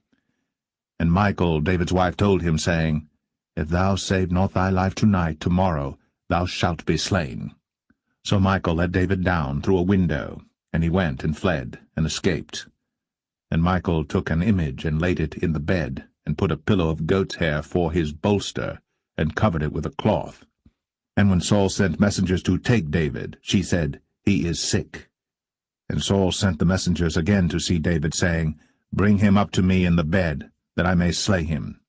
And Michal, David's wife, told him, saying, If thou save not thy life tonight, tomorrow thou shalt be slain. So Michal let David down through a window, and he went and fled, and escaped. And Michal took an image, and laid it in the bed, and put a pillow of goat's hair for his bolster, and covered it with a cloth. And when Saul sent messengers to take David, she said, He is sick. And Saul sent the messengers again to see David, saying, Bring him up to me in the bed, that I may slay him.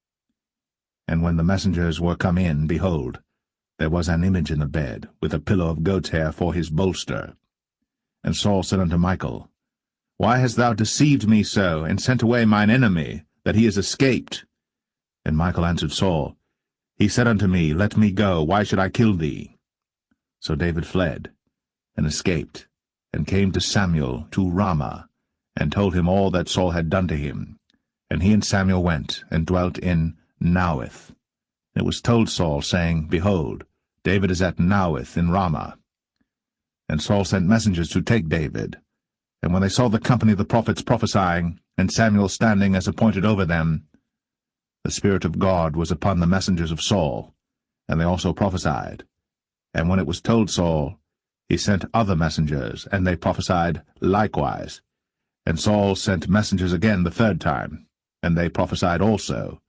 And when the messengers were come in, behold, there was an image in the bed, with a pillow of goat's hair for his bolster. And Saul said unto Michal, Why hast thou deceived me so, and sent away mine enemy, that he is escaped? And Michal answered Saul, He said unto me, Let me go, why should I kill thee? So David fled, and escaped, and came to Samuel to Ramah, and told him all that Saul had done to him. And he and Samuel went, and dwelt in Naueth. And it was told Saul, saying, Behold, David is at Naueth in Ramah. And Saul sent messengers to take David. And when they saw the company of the prophets prophesying, and Samuel standing as appointed over them, the Spirit of God was upon the messengers of Saul, and they also prophesied. And when it was told Saul, he sent other messengers, and they prophesied likewise. And Saul sent messengers again the third time, and they prophesied also.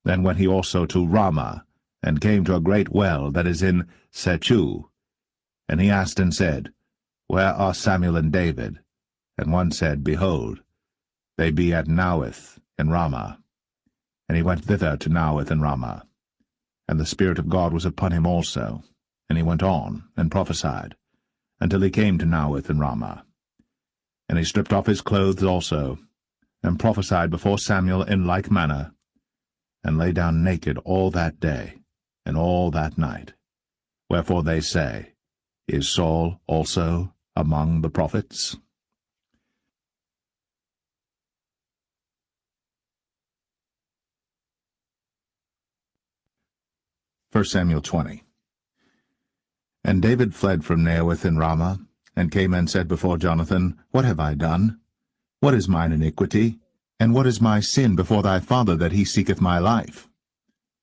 Then went he also to Ramah, and came to a great well that is in Sechu. And he asked and said, Where are Samuel and David? And one said, Behold, they be at Naioth in Ramah. And he went thither to Naioth in Ramah. And the Spirit of God was upon him also. And he went on, and prophesied, until he came to Naioth in Ramah. And he stripped off his clothes also, and prophesied before Samuel in like manner, and lay down naked all that day, and all that night. Wherefore they say, Is Saul also among the prophets? 1 Samuel 20. And David fled from Naioth in Ramah, and came and said before Jonathan, What have I done? What is mine iniquity? And what is my sin before thy father, that he seeketh my life?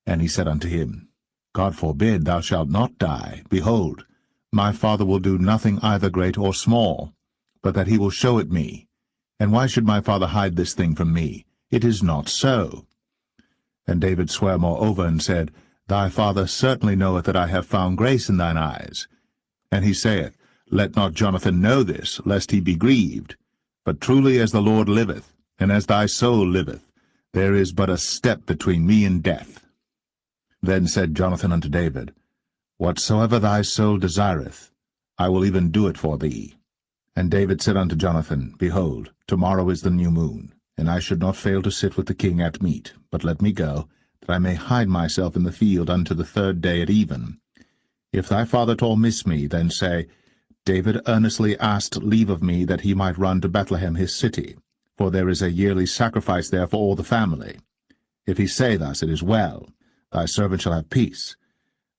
And he said unto him, God forbid, thou shalt not die. Behold, my father will do nothing either great or small, but that he will show it me. And why should my father hide this thing from me? It is not so. And David sware moreover, and said, Thy father certainly knoweth that I have found grace in thine eyes. And he saith, Let not Jonathan know this, lest he be grieved. But truly as the Lord liveth, and as thy soul liveth, there is but a step between me and death. Then said Jonathan unto David, Whatsoever thy soul desireth, I will even do it for thee. And David said unto Jonathan, Behold, tomorrow is the new moon, and I should not fail to sit with the king at meat, but let me go, that I may hide myself in the field unto the third day at even. If thy father at all miss me, then say, David earnestly asked leave of me that he might run to Bethlehem his city, for there is a yearly sacrifice there for all the family. If he say thus, it is well, thy servant shall have peace.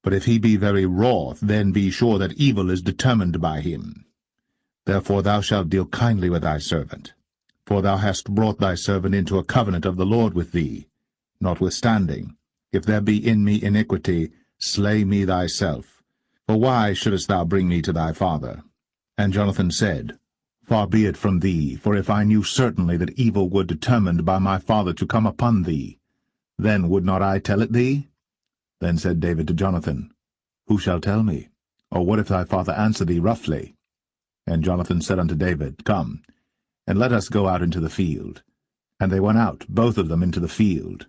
But if he be very wroth, then be sure that evil is determined by him. Therefore thou shalt deal kindly with thy servant, for thou hast brought thy servant into a covenant of the Lord with thee. Notwithstanding, if there be in me iniquity, slay me thyself. For why shouldest thou bring me to thy father? And Jonathan said, Far be it from thee, for if I knew certainly that evil were determined by my father to come upon thee, then would not I tell it thee? Then said David to Jonathan, Who shall tell me? Or what if thy father answer thee roughly? And Jonathan said unto David, Come, and let us go out into the field. And they went out, both of them, into the field.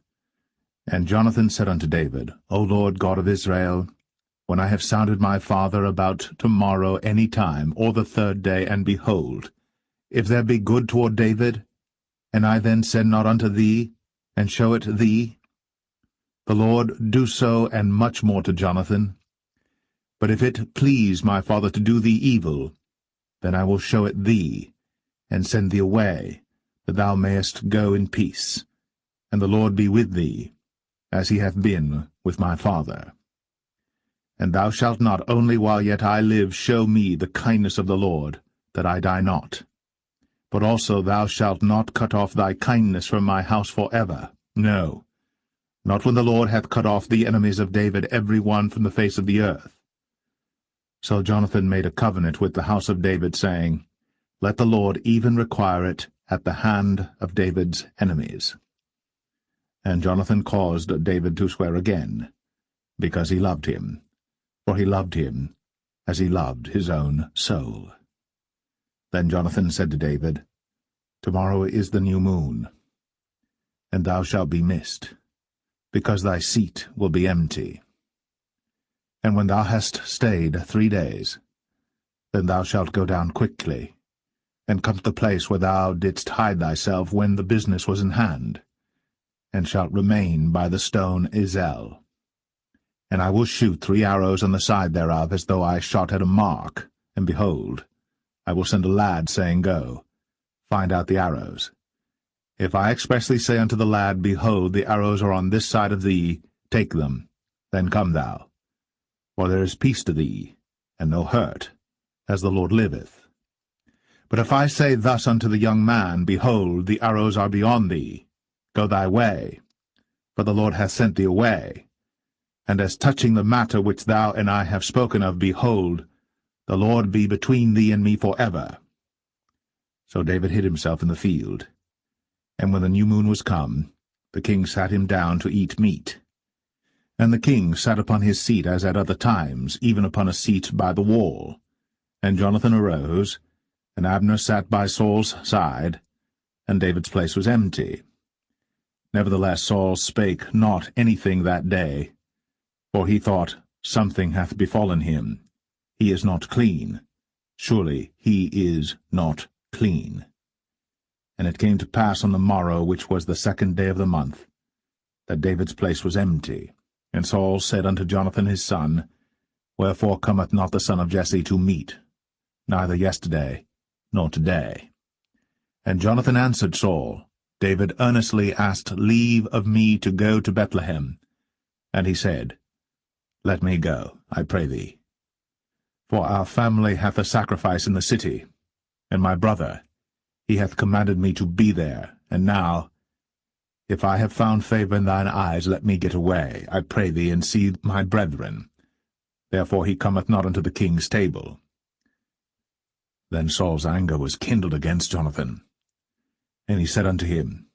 And Jonathan said unto David, O Lord God of Israel, when I have sounded my father about tomorrow any time, or the third day, and behold, if there be good toward David, and I then send not unto thee, and show it thee, the Lord do so, and much more to Jonathan. But if it please my father to do thee evil, then I will show it thee, and send thee away, that thou mayest go in peace, and the Lord be with thee, as he hath been with my father. And thou shalt not only while yet I live show me the kindness of the Lord, that I die not, but also thou shalt not cut off thy kindness from my house for ever, no, not when the Lord hath cut off the enemies of David every one from the face of the earth. So Jonathan made a covenant with the house of David, saying, Let the Lord even require it at the hand of David's enemies. And Jonathan caused David to swear again, because he loved him, for he loved him as he loved his own soul. Then Jonathan said to David, Tomorrow is the new moon, and thou shalt be missed, because thy seat will be empty. And when thou hast stayed 3 days, then thou shalt go down quickly, and come to the place where thou didst hide thyself when the business was in hand, and shalt remain by the stone Zelle. And I will shoot 3 arrows on the side thereof, as though I shot at a mark, and behold, I will send a lad, saying, Go, find out the arrows. If I expressly say unto the lad, Behold, the arrows are on this side of thee, take them, then come thou. For there is peace to thee, and no hurt, as the Lord liveth. But if I say thus unto the young man, Behold, the arrows are beyond thee, go thy way, for the Lord hath sent thee away. And as touching the matter which thou and I have spoken of, behold, the Lord be between thee and me for ever. So David hid himself in the field. And when the new moon was come, the king sat him down to eat meat. And the king sat upon his seat as at other times, even upon a seat by the wall. And Jonathan arose, and Abner sat by Saul's side, and David's place was empty. Nevertheless Saul spake not anything that day, for he thought, Something hath befallen him. He is not clean. Surely he is not clean. And it came to pass on the morrow, which was the 2nd day of the month, that David's place was empty. And Saul said unto Jonathan his son, Wherefore cometh not the son of Jesse to meat, neither yesterday, nor today? And Jonathan answered Saul, David earnestly asked leave of me to go to Bethlehem. And he said, Let me go, I pray thee. For our family hath a sacrifice in the city, and my brother, he hath commanded me to be there. And now, if I have found favour in thine eyes, let me get away, I pray thee, and see my brethren. Therefore he cometh not unto the king's table. Then Saul's anger was kindled against Jonathan. And he said unto him,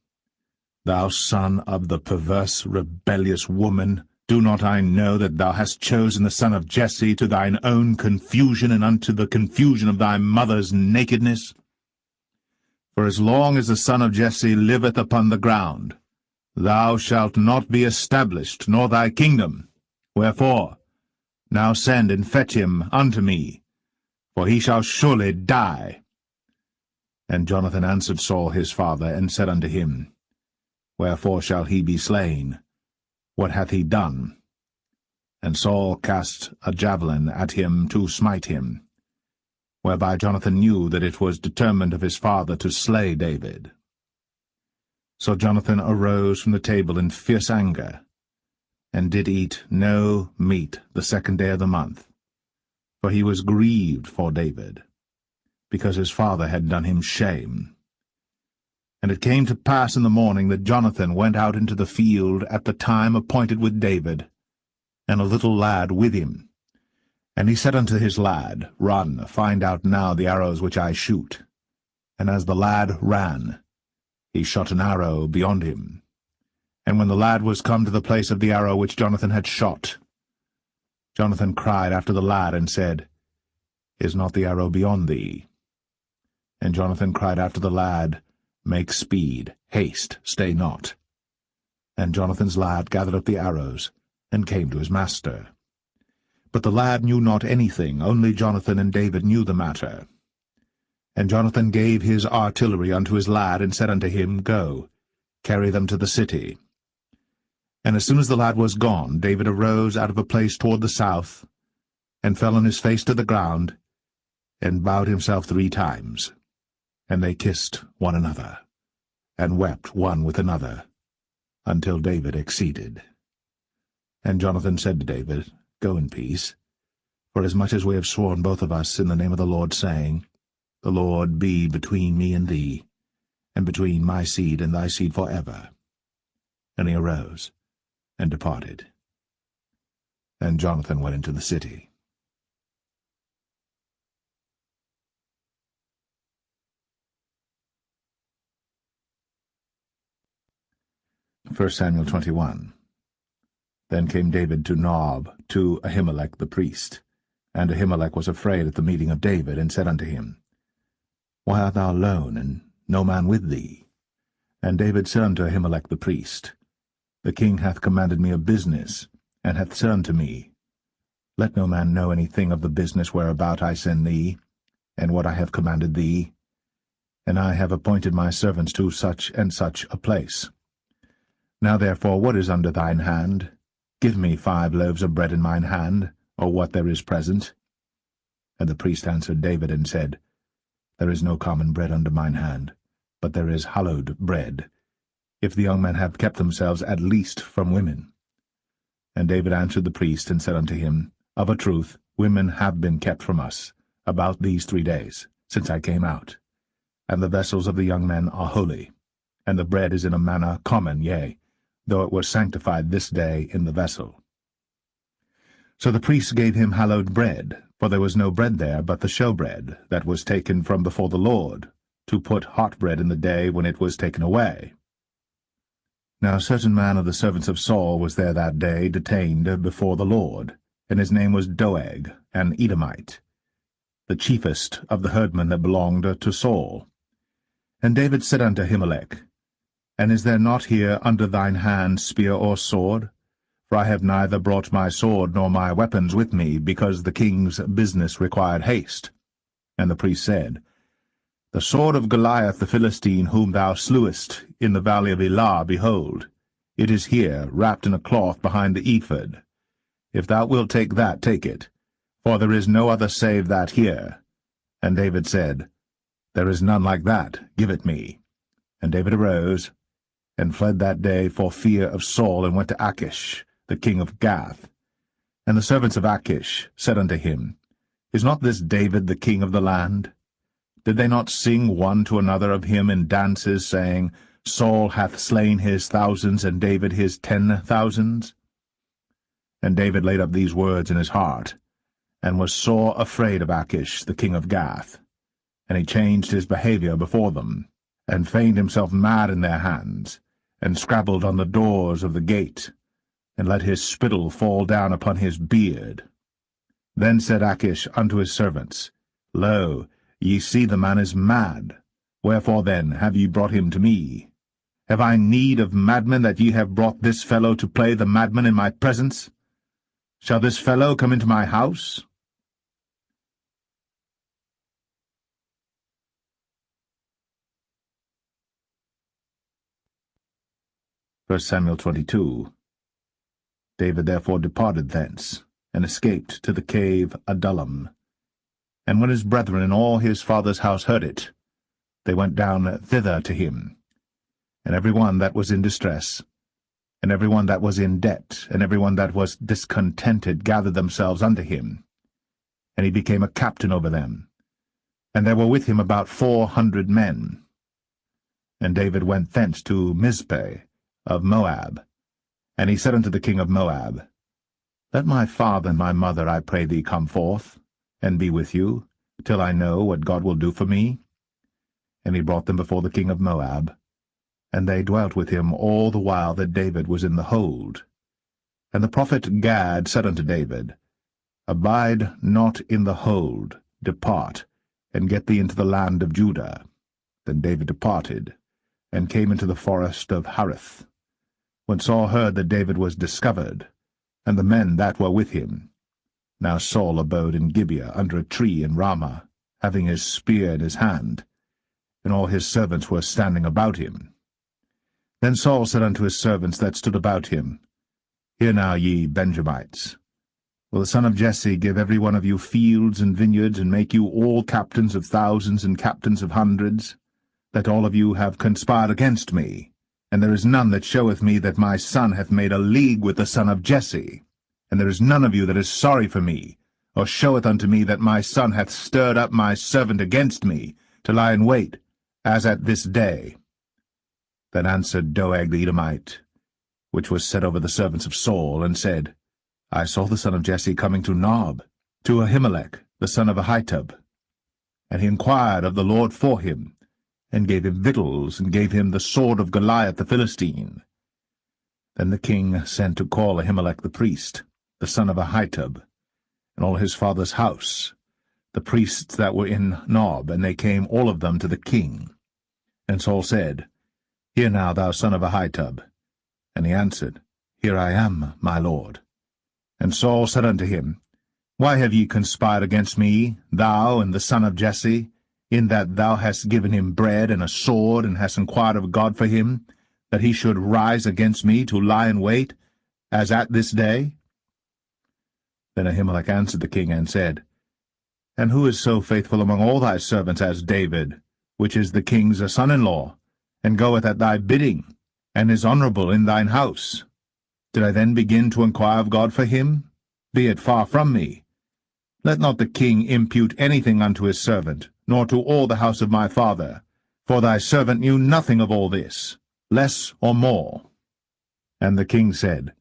Thou son of the perverse, rebellious woman, do not I know that thou hast chosen the son of Jesse to thine own confusion, and unto the confusion of thy mother's nakedness? For as long as the son of Jesse liveth upon the ground, thou shalt not be established, nor thy kingdom. Wherefore, now send and fetch him unto me, for he shall surely die. And Jonathan answered Saul his father, and said unto him, Wherefore shall he be slain? What hath he done? And Saul cast a javelin at him to smite him, whereby Jonathan knew that it was determined of his father to slay David. So Jonathan arose from the table in fierce anger, and did eat no meat the 2nd day of the month, for he was grieved for David, because his father had done him shame. And it came to pass in the morning that Jonathan went out into the field at the time appointed with David, and a little lad with him. And he said unto his lad, Run, find out now the arrows which I shoot. And as the lad ran, he shot an arrow beyond him. And when the lad was come to the place of the arrow which Jonathan had shot, Jonathan cried after the lad, and said, Is not the arrow beyond thee? And Jonathan cried after the lad, Make speed, haste, stay not. And Jonathan's lad gathered up the arrows, and came to his master. But the lad knew not anything, only Jonathan and David knew the matter. And Jonathan gave his artillery unto his lad, and said unto him, Go, carry them to the city. And as soon as the lad was gone, David arose out of a place toward the south, and fell on his face to the ground, and bowed himself 3 times. And they kissed one another, and wept one with another, until David exceeded. And Jonathan said to David, Go in peace, for as much as we have sworn both of us in the name of the Lord, saying, The Lord be between me and thee, and between my seed and thy seed for ever. And he arose, and departed. And Jonathan went into the city. 1 Samuel 21. Then came David to Nob, to Ahimelech the priest. And Ahimelech was afraid at the meeting of David, and said unto him, Why art thou alone, and no man with thee? And David said unto Ahimelech the priest, The king hath commanded me a business, and hath said unto me, Let no man know anything of the business whereabout I send thee, and what I have commanded thee. And I have appointed my servants to such and such a place. Now therefore, what is under thine hand? Give me 5 loaves of bread in mine hand, or what there is present. And the priest answered David, and said, There is no common bread under mine hand, but there is hallowed bread, if the young men have kept themselves at least from women. And David answered the priest, and said unto him, Of a truth, women have been kept from us, about these 3 days, since I came out. and the vessels of the young men are holy, and the bread is in a manner common, yea, though it were sanctified this day in the vessel. So the priests gave him hallowed bread, for there was no bread there but the showbread, that was taken from before the Lord, to put hot bread in the day when it was taken away. Now a certain man of the servants of Saul was there that day, detained before the Lord, and his name was Doeg, an Edomite, the chiefest of the herdmen that belonged to Saul. And David said unto Ahimelech, And is there not here under thine hand spear or sword? For I have neither brought my sword nor my weapons with me, because the king's business required haste. And the priest said, The sword of Goliath the Philistine, whom thou slewest in the valley of Elah, behold, it is here, wrapped in a cloth behind the ephod. If thou wilt take that, take it, for there is no other save that here. And David said, There is none like that, give it me. And David arose, and fled that day for fear of Saul, and went to Achish, the king of Gath. And the servants of Achish said unto him, Is not this David the king of the land? Did they not sing one to another of him in dances, saying, Saul hath slain his thousands, and David his 10,000s? And David laid up these words in his heart, and was sore afraid of Achish, the king of Gath. And he changed his behaviour before them, and feigned himself mad in their hands, and scrabbled on the doors of the gate, and let his spittle fall down upon his beard. Then said Achish unto his servants, Lo, ye see the man is mad. Wherefore then have ye brought him to me? Have I need of madmen, that ye have brought this fellow to play the madman in my presence? Shall this fellow come into my house? First Samuel 22. David therefore departed thence, and escaped to the cave Adullam. And when his brethren and all his father's house heard it, they went down thither to him. And every one that was in distress, and every one that was in debt, and every one that was discontented gathered themselves unto him. And he became a captain over them. And there were with him about 400 men. And David went thence to Mizpeh of Moab. And he said unto the king of Moab, Let my father and my mother, I pray thee, come forth, and be with you, till I know what God will do for me. And he brought them before the king of Moab, and they dwelt with him all the while that David was in the hold. And the prophet Gad said unto David, Abide not in the hold, depart, and get thee into the land of Judah. Then David departed, and came into the forest of Hareth. When Saul heard that David was discovered, and the men that were with him. Now Saul abode in Gibeah under a tree in Ramah, having his spear in his hand, and all his servants were standing about him. Then Saul said unto his servants that stood about him, Hear now, ye Benjamites, will the son of Jesse give every one of you fields and vineyards, and make you all captains of thousands and captains of hundreds, that all of you have conspired against me? And there is none that showeth me that my son hath made a league with the son of Jesse. And there is none of you that is sorry for me, or showeth unto me that my son hath stirred up my servant against me, to lie in wait, as at this day. Then answered Doeg the Edomite, which was set over the servants of Saul, and said, I saw the son of Jesse coming to Nob, to Ahimelech, the son of Ahitub. And he inquired of the Lord for him, and gave him victuals, and gave him the sword of Goliath the Philistine. Then the king sent to call Ahimelech the priest, the son of Ahitub, and all his father's house, the priests that were in Nob, and they came all of them to the king. And Saul said, Hear now, thou son of Ahitub. And he answered, Here I am, my lord. And Saul said unto him, Why have ye conspired against me, thou and the son of Jesse, in that thou hast given him bread and a sword, and hast inquired of God for him, that he should rise against me to lie in wait, as at this day? Then Ahimelech answered the king, and said, And who is so faithful among all thy servants as David, which is the king's son-in-law, and goeth at thy bidding, and is honourable in thine house? Did I then begin to inquire of God for him? Be it far from me. Let not the king impute anything unto his servant, nor to all the house of my father, for thy servant knew nothing of all this, less or more. And the king said,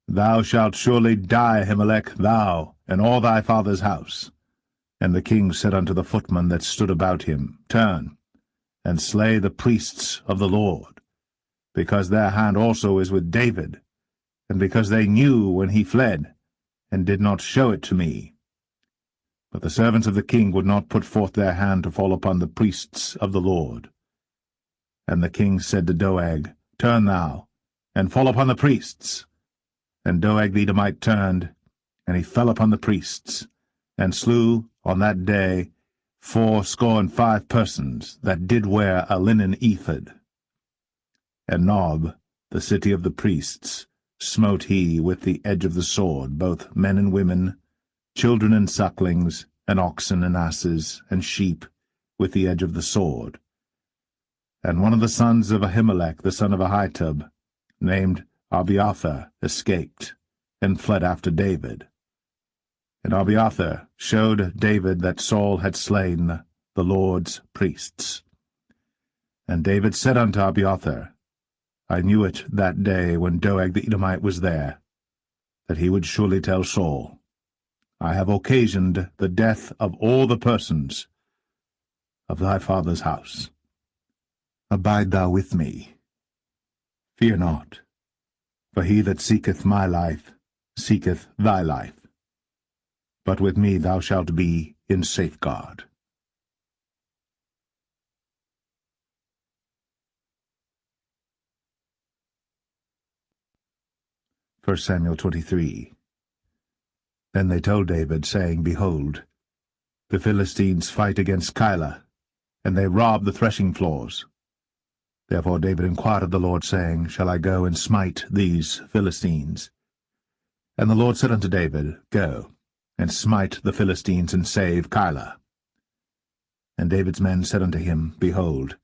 Thou shalt surely die, Ahimelech, thou, and all thy father's house. And the king said unto the footmen that stood about him, Turn, and slay the priests of the Lord, because their hand also is with David, and because they knew when he fled, and did not show it to me. But the servants of the king would not put forth their hand to fall upon the priests of the Lord. And the king said to Doeg, Turn thou, and fall upon the priests. And Doeg the Edomite turned, and he fell upon the priests, and slew on that day fourscore persons that did wear a linen ephod. And Nob, the city of the priests, smote he with the edge of the sword both men and women, children and sucklings, and oxen and asses, and sheep, with the edge of the sword. And one of the sons of Ahimelech, the son of Ahitub, named Abiathar, escaped, and fled after David. And Abiathar showed David that Saul had slain the Lord's priests. And David said unto Abiathar, I knew it that day when Doeg the Edomite was there, that he would surely tell Saul, I have occasioned the death of all the persons of thy father's house. Abide thou with me. Fear not, for he that seeketh my life seeketh thy life. But with me thou shalt be in safeguard. 1 Samuel 23. Then they told David, saying, Behold, the Philistines fight against Keilah, and they rob the threshing floors. Therefore David inquired of the Lord, saying, Shall I go and smite these Philistines? And the Lord said unto David, Go, and smite the Philistines, and save Keilah. And David's men said unto him, Behold,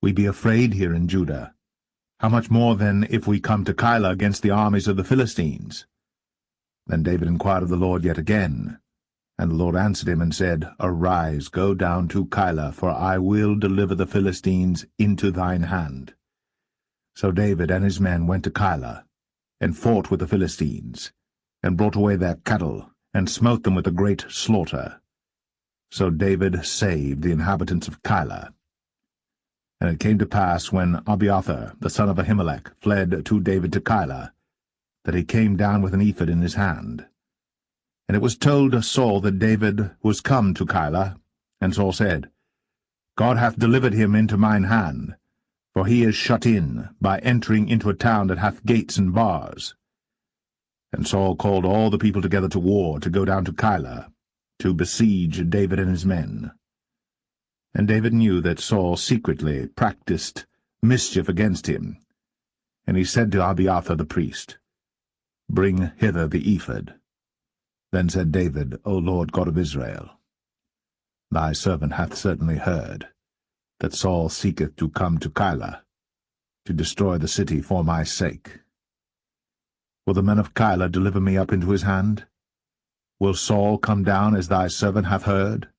we be afraid here in Judah. How much more then if we come to Keilah against the armies of the Philistines? Then David inquired of the Lord yet again. And the Lord answered him and said, Arise, go down to Keilah, for I will deliver the Philistines into thine hand. So David and his men went to Keilah, and fought with the Philistines, and brought away their cattle, and smote them with a great slaughter. So David saved the inhabitants of Keilah. And it came to pass, when Abiathar, the son of Ahimelech, fled to David to Keilah, that he came down with an ephod in his hand. And it was told Saul that David was come to Keilah, and Saul said, God hath delivered him into mine hand, for he is shut in, by entering into a town that hath gates and bars. And Saul called all the people together to war, to go down to Keilah, to besiege David and his men. And David knew that Saul secretly practiced mischief against him. And he said to Abiathar the priest, Bring hither the ephod. Then said David, O Lord God of Israel, thy servant hath certainly heard that Saul seeketh to come to Keilah, to destroy the city for my sake. Will the men of Keilah deliver me up into his hand? Will Saul come down as thy servant hath heard?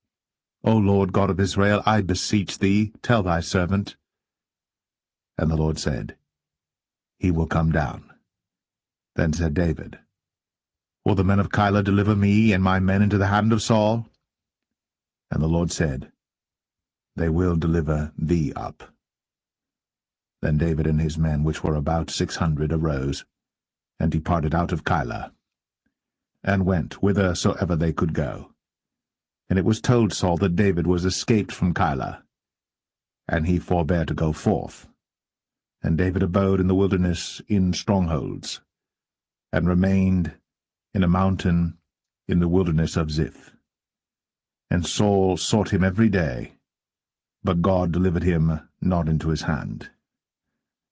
O Lord God of Israel, I beseech thee, tell thy servant. And the Lord said, He will come down. Then said David, Will the men of Keilah deliver me and my men into the hand of Saul? And the Lord said, They will deliver thee up. Then David and his men, which were about 600, arose, and departed out of Keilah, and went whithersoever they could go. And it was told Saul that David was escaped from Keilah, and he forbare to go forth. And David abode in the wilderness in strongholds, and remained in a mountain in the wilderness of Ziph. And Saul sought him every day, but God delivered him not into his hand.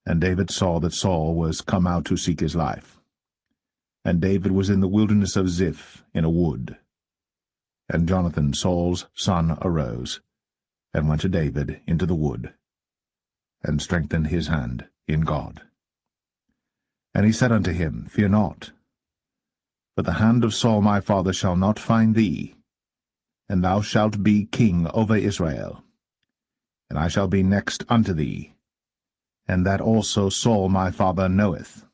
And David saw that Saul was come out to seek his life. And David was in the wilderness of Ziph in a wood. And Jonathan, Saul's son, arose, and went to David into the wood, and strengthened his hand in God. And he said unto him, Fear not, but the hand of Saul my father shall not find thee, and thou shalt be king over Israel. and I shall be next unto thee, and that also Saul my father knoweth.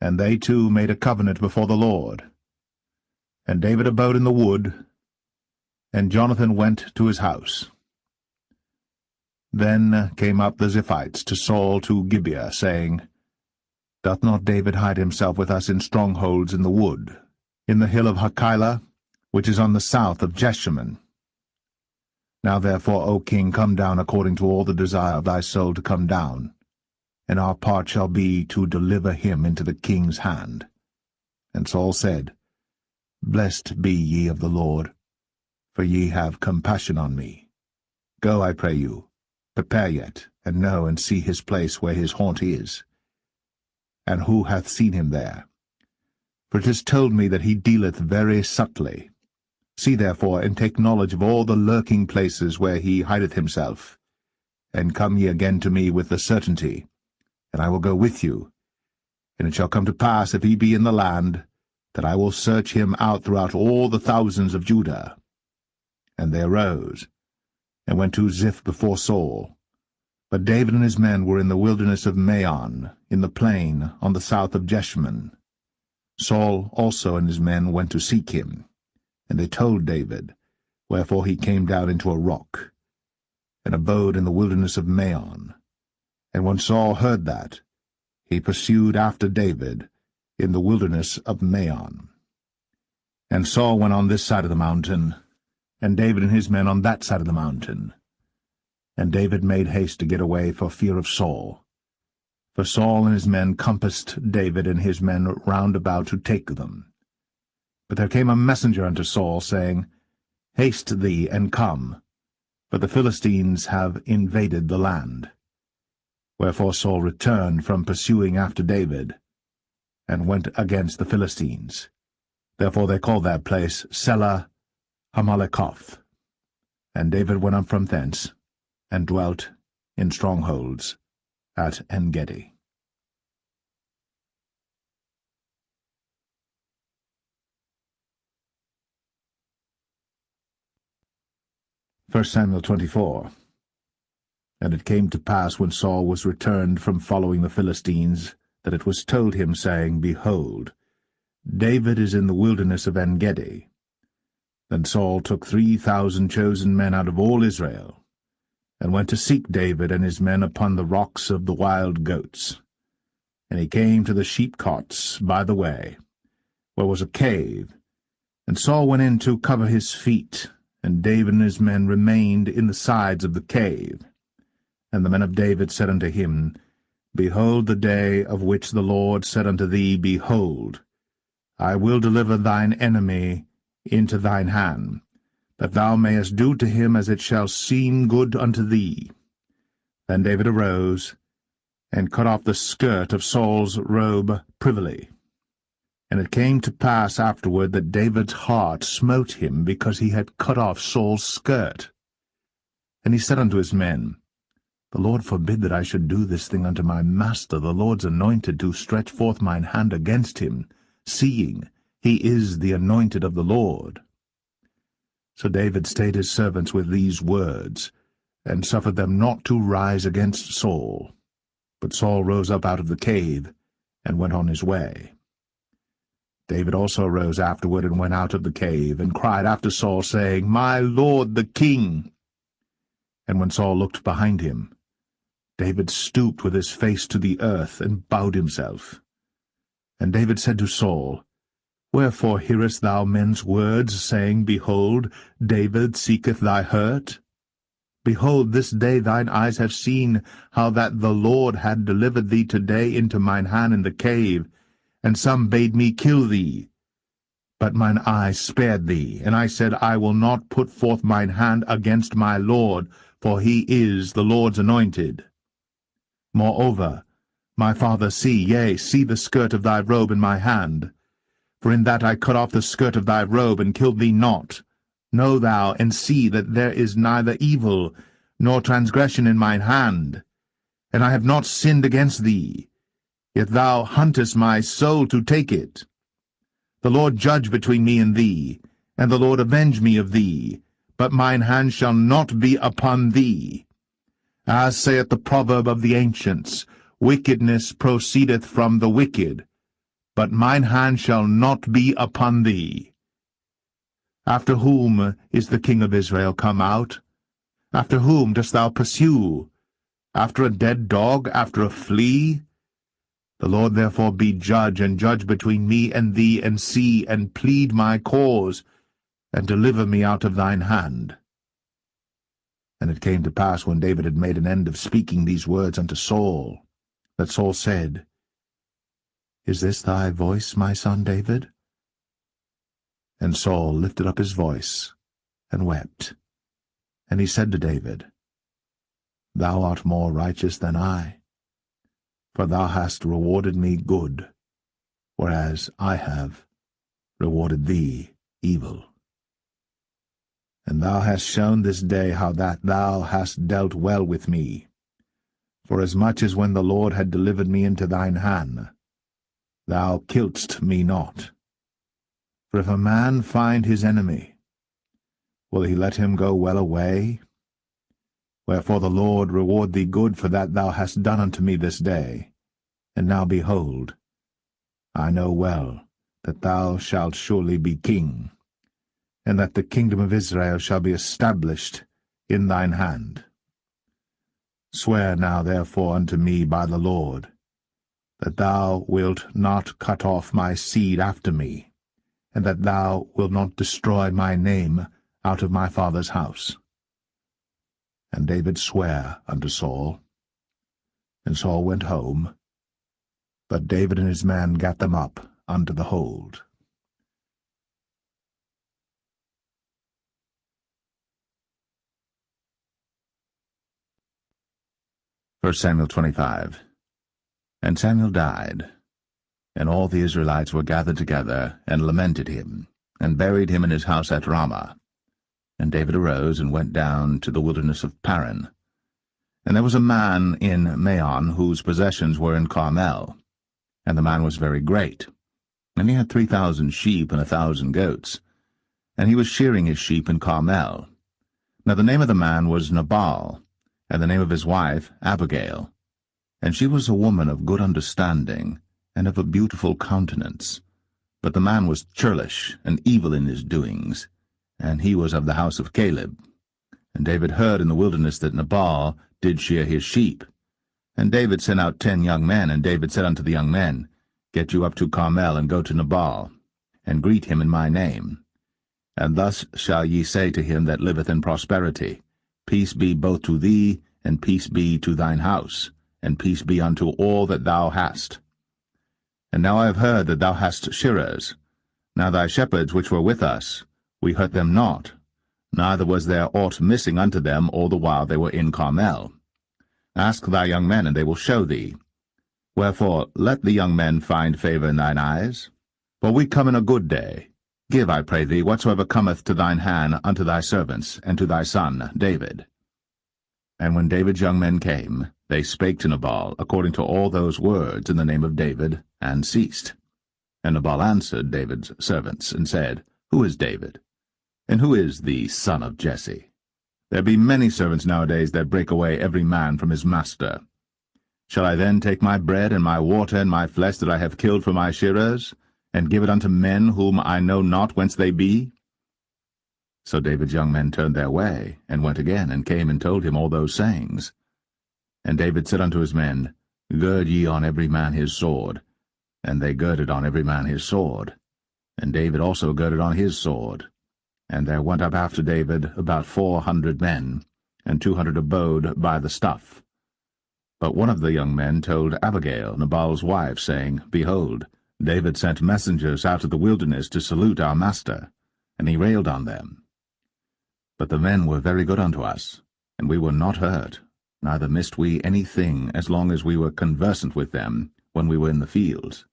And they two made a covenant before the Lord. And David abode in the wood, and Jonathan went to his house. Then came up the Ziphites to Saul to Gibeah, saying, Doth not David hide himself with us in strongholds in the wood, in the hill of Hachilah, which is on the south of Jeshimon? Now therefore, O king, come down according to all the desire of thy soul to come down, and our part shall be to deliver him into the king's hand. And Saul said, Blessed be ye of the Lord, for ye have compassion on me. Go, I pray you, prepare yet, and know and see his place where his haunt is, and who hath seen him there. For it is told me that he dealeth very subtly. See therefore, and take knowledge of all the lurking places where he hideth himself, and come ye again to me with the certainty, and I will go with you. And it shall come to pass, if he be in the land, that I will search him out throughout all the thousands of Judah. And they arose, and went to Ziph before Saul. But David and his men were in the wilderness of Maon, in the plain, on the south of Jeshimon. Saul also and his men went to seek him, and they told David, wherefore he came down into a rock, and abode in the wilderness of Maon. And when Saul heard that, he pursued after David in the wilderness of Maon. And Saul went on this side of the mountain, and David and his men on that side of the mountain. And David made haste to get away for fear of Saul. For Saul and his men compassed David and his men round about to take them. But there came a messenger unto Saul, saying, Haste thee, and come, for the Philistines have invaded the land. Wherefore Saul returned from pursuing after David, and went against the Philistines. Therefore they called that place Selah Hamalekoth. And David went up from thence, and dwelt in strongholds at En-gedi. 1 Samuel 24. And it came to pass, when Saul was returned from following the Philistines, that it was told him, saying, Behold, David is in the wilderness of En-gedi. Then Saul took 3,000 chosen men out of all Israel, and went to seek David and his men upon the rocks of the wild goats. And he came to the sheepcots by the way, where was a cave. And Saul went in to cover his feet, and David and his men remained in the sides of the cave. And the men of David said unto him, Behold the day of which the Lord said unto thee, Behold, I will deliver thine enemy into thine hand, that thou mayest do to him as it shall seem good unto thee. Then David arose, and cut off the skirt of Saul's robe privily. And it came to pass afterward that David's heart smote him, because he had cut off Saul's skirt. And he said unto his men, The Lord forbid that I should do this thing unto my master, the Lord's anointed, to stretch forth mine hand against him, seeing he is the anointed of the Lord. So David stayed his servants with these words, and suffered them not to rise against Saul. But Saul rose up out of the cave, and went on his way. David also rose afterward, and went out of the cave, and cried after Saul, saying, My lord the king. And when Saul looked behind him, David stooped with his face to the earth, and bowed himself. And David said to Saul, Wherefore hearest thou men's words, saying, Behold, David seeketh thy hurt? Behold, this day thine eyes have seen how that the Lord had delivered thee today into mine hand in the cave, and some bade me kill thee. But mine eye spared thee, and I said, I will not put forth mine hand against my Lord, for he is the Lord's anointed. Moreover, my father, see the skirt of thy robe in my hand. For in that I cut off the skirt of thy robe, and killed thee not. Know thou, and see that there is neither evil nor transgression in mine hand, and I have not sinned against thee. Yet thou huntest my soul to take it. The Lord judge between me and thee, and the Lord avenge me of thee. but mine hand shall not be upon thee. As saith the proverb of the ancients, wickedness proceedeth from the wicked, but mine hand shall not be upon thee. After whom is the king of Israel come out? After whom dost thou pursue? After a dead dog, after a flea? The Lord therefore be judge, and judge between me and thee, and see, and plead my cause, and deliver me out of thine hand. And it came to pass, when David had made an end of speaking these words unto Saul, that Saul said, Is this thy voice, my son David? And Saul lifted up his voice, and wept. And he said to David, Thou art more righteous than I, for thou hast rewarded me good, whereas I have rewarded thee evil. And thou hast shown this day how that thou hast dealt well with me, forasmuch as when the Lord had delivered me into thine hand, thou killedst me not. For if a man find his enemy, will he let him go well away? Wherefore the Lord reward thee good for that thou hast done unto me this day. And now behold, I know well that thou shalt surely be king, and that the kingdom of Israel shall be established in thine hand. Swear now therefore unto me by the Lord, that thou wilt not cut off my seed after me, and that thou wilt not destroy my name out of my father's house. And David sware unto Saul. And Saul went home, but David and his men gat them up unto the hold. 1 Samuel 25. And Samuel died, and all the Israelites were gathered together, and lamented him, and buried him in his house at Ramah. And David arose, and went down to the wilderness of Paran. And there was a man in Maon, whose possessions were in Carmel. And the man was very great, and he had 3,000 sheep and 1,000 goats. And he was shearing his sheep in Carmel. Now the name of the man was Nabal, and the name of his wife Abigail. And she was a woman of good understanding, and of a beautiful countenance. But the man was churlish, and evil in his doings, and he was of the house of Caleb. And David heard in the wilderness that Nabal did shear his sheep. And David sent out 10 young men, and David said unto the young men, Get you up to Carmel, and go to Nabal, and greet him in my name. And thus shall ye say to him that liveth in prosperity, Peace be both to thee, and peace be to thine house, and peace be unto all that thou hast. And now I have heard that thou hast shearers. Now thy shepherds which were with us, we hurt them not, neither was there aught missing unto them all the while they were in Carmel. Ask thy young men, and they will show thee. Wherefore let the young men find favour in thine eyes. For we come in a good day. Give, I pray thee, whatsoever cometh to thine hand unto thy servants, and to thy son David. And when David's young men came, they spake to Nabal according to all those words in the name of David, and ceased. And Nabal answered David's servants, and said, Who is David? And who is the son of Jesse? There be many servants nowadays that break away every man from his master. Shall I then take my bread and my water and my flesh that I have killed for my shearers, and give it unto men whom I know not whence they be? So David's young men turned their way, and went again, and came and told him all those sayings. And David said unto his men, Gird ye on every man his sword. And they girded on every man his sword. And David also girded on his sword. And there went up after David about 400 men, and 200 abode by the stuff. But one of the young men told Abigail, Nabal's wife, saying, Behold, David sent messengers out of the wilderness to salute our master, and he railed on them. But the men were very good unto us, and we were not hurt, neither missed we any thing as long as we were conversant with them when we were in the fields.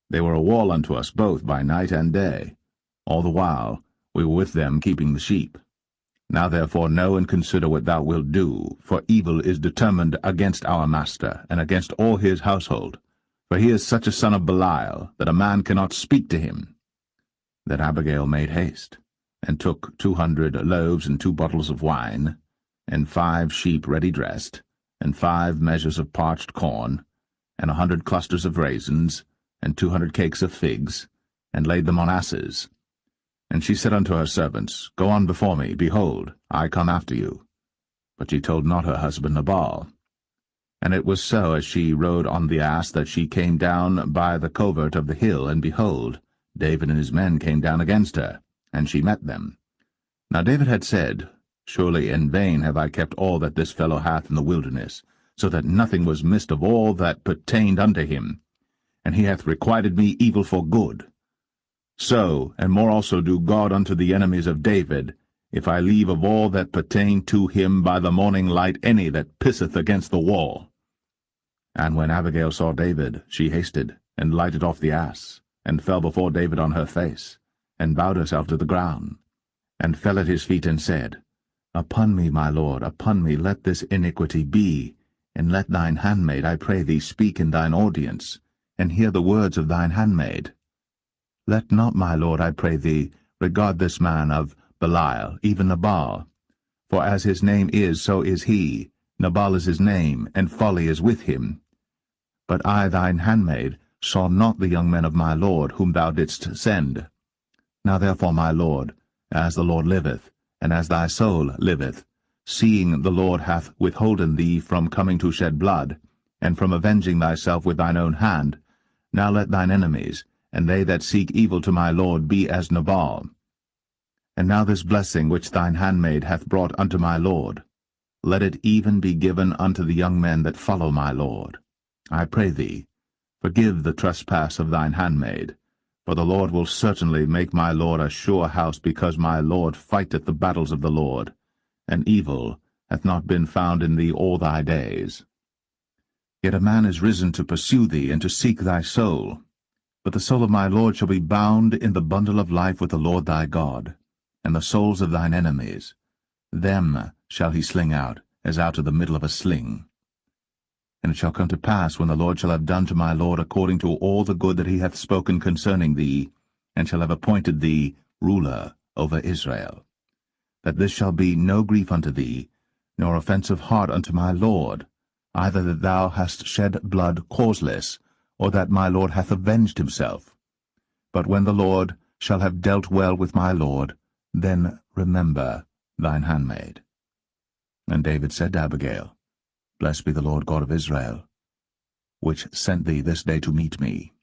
They were a wall unto us both by night and day. All the while we were with them keeping the sheep. Now therefore know and consider what thou wilt do, for evil is determined against our master, and against all his household. For he is such a son of Belial, that a man cannot speak to him. Then Abigail made haste, and took 200 loaves and 2 bottles of wine, and 5 sheep ready dressed, and 5 measures of parched corn, and 100 clusters of raisins, and 200 cakes of figs, and laid them on asses. And she said unto her servants, Go on before me, behold, I come after you. But she told not her husband Nabal. And it was so, as she rode on the ass, that she came down by the covert of the hill, and behold, David and his men came down against her, and she met them. Now David had said, Surely in vain have I kept all that this fellow hath in the wilderness, so that nothing was missed of all that pertained unto him, and he hath requited me evil for good. So, and more also do God unto the enemies of David, if I leave of all that pertain to him by the morning light any that pisseth against the wall. And when Abigail saw David, she hasted, and lighted off the ass, and fell before David on her face, and bowed herself to the ground, and fell at his feet, and said, Upon me, my lord, upon me let this iniquity be, and let thine handmaid, I pray thee, speak in thine audience, and hear the words of thine handmaid. Let not, my lord, I pray thee, regard this man of Belial, even Nabal. For as his name is, so is he. Nabal is his name, and folly is with him. But I, thine handmaid, saw not the young men of my lord, whom thou didst send. Now therefore, my lord, as the Lord liveth, and as thy soul liveth, seeing the Lord hath withholden thee from coming to shed blood, and from avenging thyself with thine own hand, now let thine enemies, and they that seek evil to my lord, be as Nabal. And now this blessing which thine handmaid hath brought unto my lord, let it even be given unto the young men that follow my lord. I pray thee, forgive the trespass of thine handmaid, for the Lord will certainly make my lord a sure house, because my lord fighteth the battles of the Lord, and evil hath not been found in thee all thy days. Yet a man is risen to pursue thee, and to seek thy soul. But the soul of my lord shall be bound in the bundle of life with the Lord thy God, and the souls of thine enemies. Them shall he sling out, as out of the middle of a sling. And it shall come to pass, when the Lord shall have done to my lord according to all the good that he hath spoken concerning thee, and shall have appointed thee ruler over Israel, that this shall be no grief unto thee, nor offence of heart unto my lord, either that thou hast shed blood causeless, or that my lord hath avenged himself. But when the Lord shall have dealt well with my lord, then remember thine handmaid. And David said to Abigail, Blessed be the Lord God of Israel, which sent thee this day to meet me.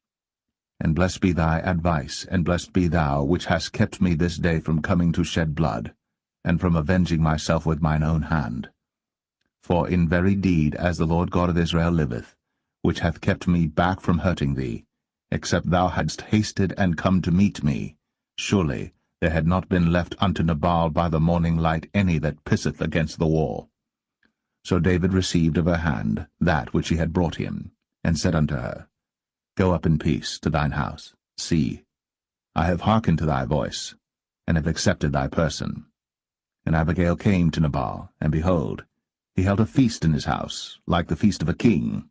And blessed be thy advice, and blessed be thou, which hast kept me this day from coming to shed blood, and from avenging myself with mine own hand. For in very deed, as the Lord God of Israel liveth, which hath kept me back from hurting thee, except thou hadst hasted and come to meet me, surely there had not been left unto Nabal by the morning light any that pisseth against the wall. So David received of her hand that which she had brought him, and said unto her, Go up in peace to thine house. See, I have hearkened to thy voice, and have accepted thy person. And Abigail came to Nabal, and behold, he held a feast in his house, like the feast of a king.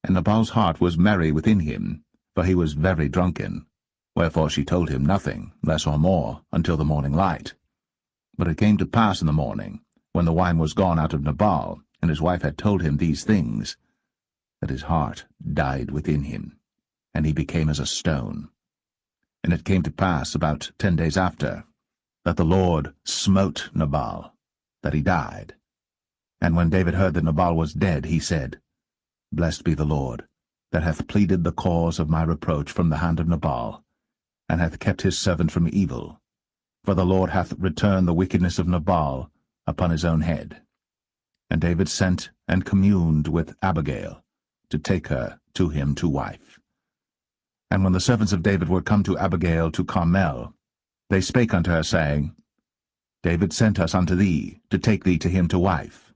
And Nabal's heart was merry within him, for he was very drunken. Wherefore she told him nothing, less or more, until the morning light. But it came to pass in the morning, when the wine was gone out of Nabal, and his wife had told him these things, that his heart died within him, and he became as a stone. And it came to pass about 10 days after, that the Lord smote Nabal, that he died. And when David heard that Nabal was dead, he said, Blessed be the Lord, that hath pleaded the cause of my reproach from the hand of Nabal, and hath kept his servant from evil. For the Lord hath returned the wickedness of Nabal upon his own head. And David sent and communed with Abigail, to take her to him to wife. And when the servants of David were come to Abigail to Carmel, they spake unto her, saying, David sent us unto thee, to take thee to him to wife.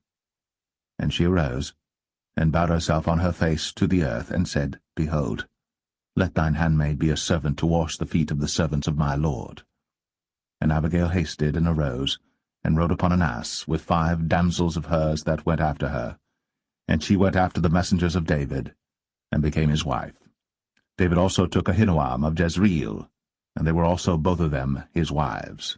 And she arose, and bowed herself on her face to the earth, and said, Behold, let thine handmaid be a servant to wash the feet of the servants of my lord. And Abigail hasted, and arose, and rode upon an ass, with 5 damsels of hers that went after her. And she went after the messengers of David, and became his wife. David also took Ahinoam of Jezreel, and they were also both of them his wives.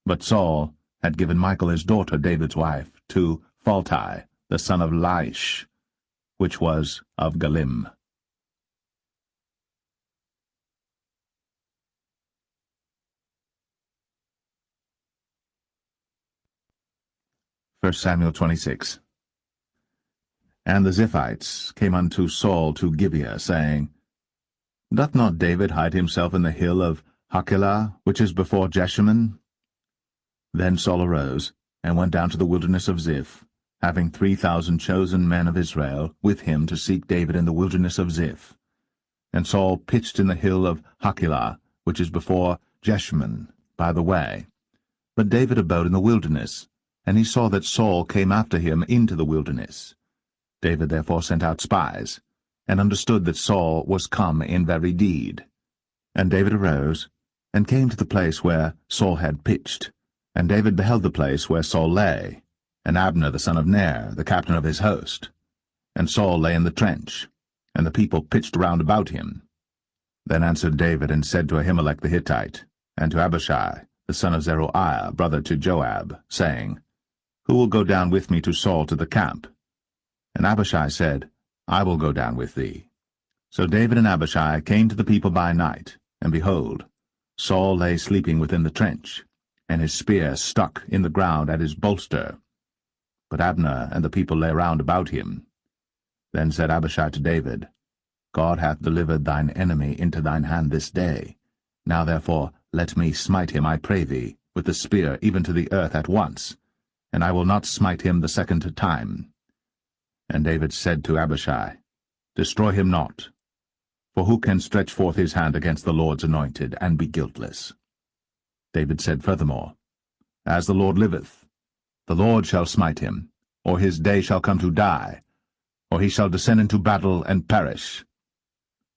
But Saul had given Michal his daughter, David's wife, to Phalti, the son of Laish, which was of Galim. 1 Samuel 26. And the Ziphites came unto Saul to Gibeah, saying, Doth not David hide himself in the hill of Hachilah, which is before Jeshimon? Then Saul arose, and went down to the wilderness of Ziph, having 3,000 chosen men of Israel with him to seek David in the wilderness of Ziph. And Saul pitched in the hill of Hachilah, which is before Jeshimon, by the way. But David abode in the wilderness, and he saw that Saul came after him into the wilderness. David therefore sent out spies, and understood that Saul was come in very deed. And David arose, and came to the place where Saul had pitched. And David beheld the place where Saul lay, and Abner the son of Ner, the captain of his host. And Saul lay in the trench, and the people pitched round about him. Then answered David, and said to Ahimelech the Hittite, and to Abishai, the son of Zeruiah, brother to Joab, saying, Who will go down with me to Saul to the camp? And Abishai said, I will go down with thee. So David and Abishai came to the people by night, and behold, Saul lay sleeping within the trench, and his spear stuck in the ground at his bolster. But Abner and the people lay round about him. Then said Abishai to David, God hath delivered thine enemy into thine hand this day. Now therefore let me smite him, I pray thee, with the spear even to the earth at once, and I will not smite him the second time. And David said to Abishai, Destroy him not, for who can stretch forth his hand against the Lord's anointed, and be guiltless? David said furthermore, As the Lord liveth, the Lord shall smite him, or his day shall come to die, or he shall descend into battle and perish.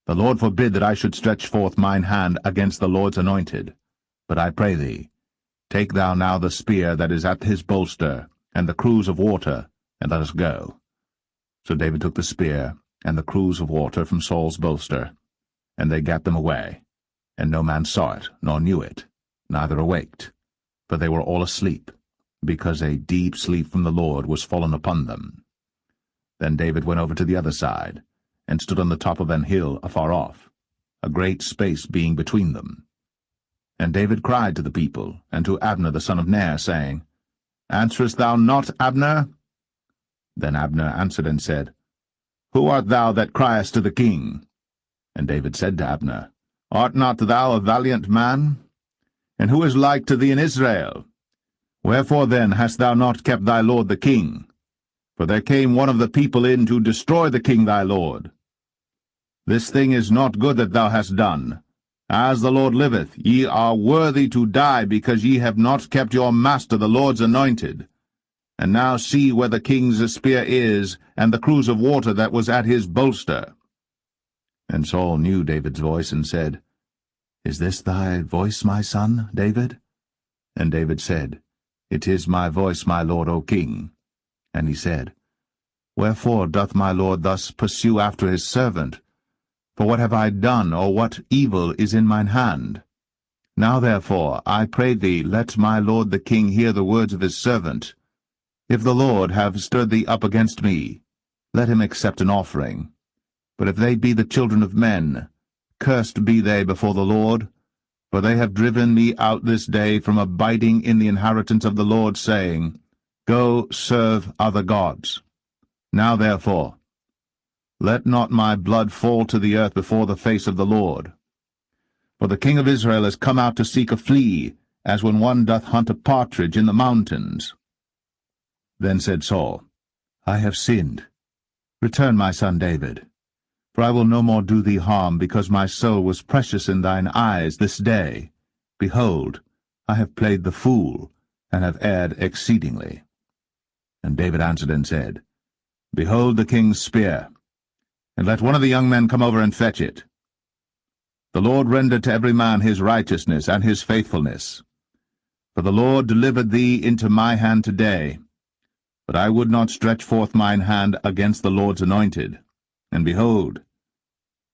The Lord forbid that I should stretch forth mine hand against the Lord's anointed. But I pray thee, take thou now the spear that is at his bolster, and the cruse of water, and let us go. So David took the spear and the cruse of water from Saul's bolster, and they gat them away, and no man saw it, nor knew it, neither awaked, for they were all asleep, because a deep sleep from the Lord was fallen upon them. Then David went over to the other side, and stood on the top of an hill afar off, a great space being between them. And David cried to the people, and to Abner the son of Ner, saying, Answerest thou not, Abner? Then Abner answered and said, Who art thou that criest to the king? And David said to Abner, Art not thou a valiant man? And who is like to thee in Israel? Wherefore then hast thou not kept thy lord the king? For there came one of the people in to destroy the king thy lord. This thing is not good that thou hast done. As the Lord liveth, ye are worthy to die, because ye have not kept your master the Lord's anointed. And now see where the king's spear is, and the cruse of water that was at his bolster. And Saul knew David's voice, and said, Is this thy voice, my son, David? And David said, It is my voice, my lord, O king. And he said, Wherefore doth my lord thus pursue after his servant? For what have I done, or what evil is in mine hand? Now therefore, I pray thee, let my lord the king hear the words of his servant. If the Lord have stirred thee up against me, let him accept an offering. But if they be the children of men, cursed be they before the Lord, for they have driven me out this day from abiding in the inheritance of the Lord, saying, Go serve other gods. Now therefore, let not my blood fall to the earth before the face of the Lord. For the king of Israel is come out to seek a flea, as when one doth hunt a partridge in the mountains. Then said Saul, I have sinned. Return, my son David, for I will no more do thee harm, because my soul was precious in thine eyes this day. Behold, I have played the fool, and have erred exceedingly. And David answered and said, Behold the king's spear, and let one of the young men come over and fetch it. The Lord render to every man his righteousness and his faithfulness. For the Lord delivered thee into my hand today. But I would not stretch forth mine hand against the Lord's anointed. And behold,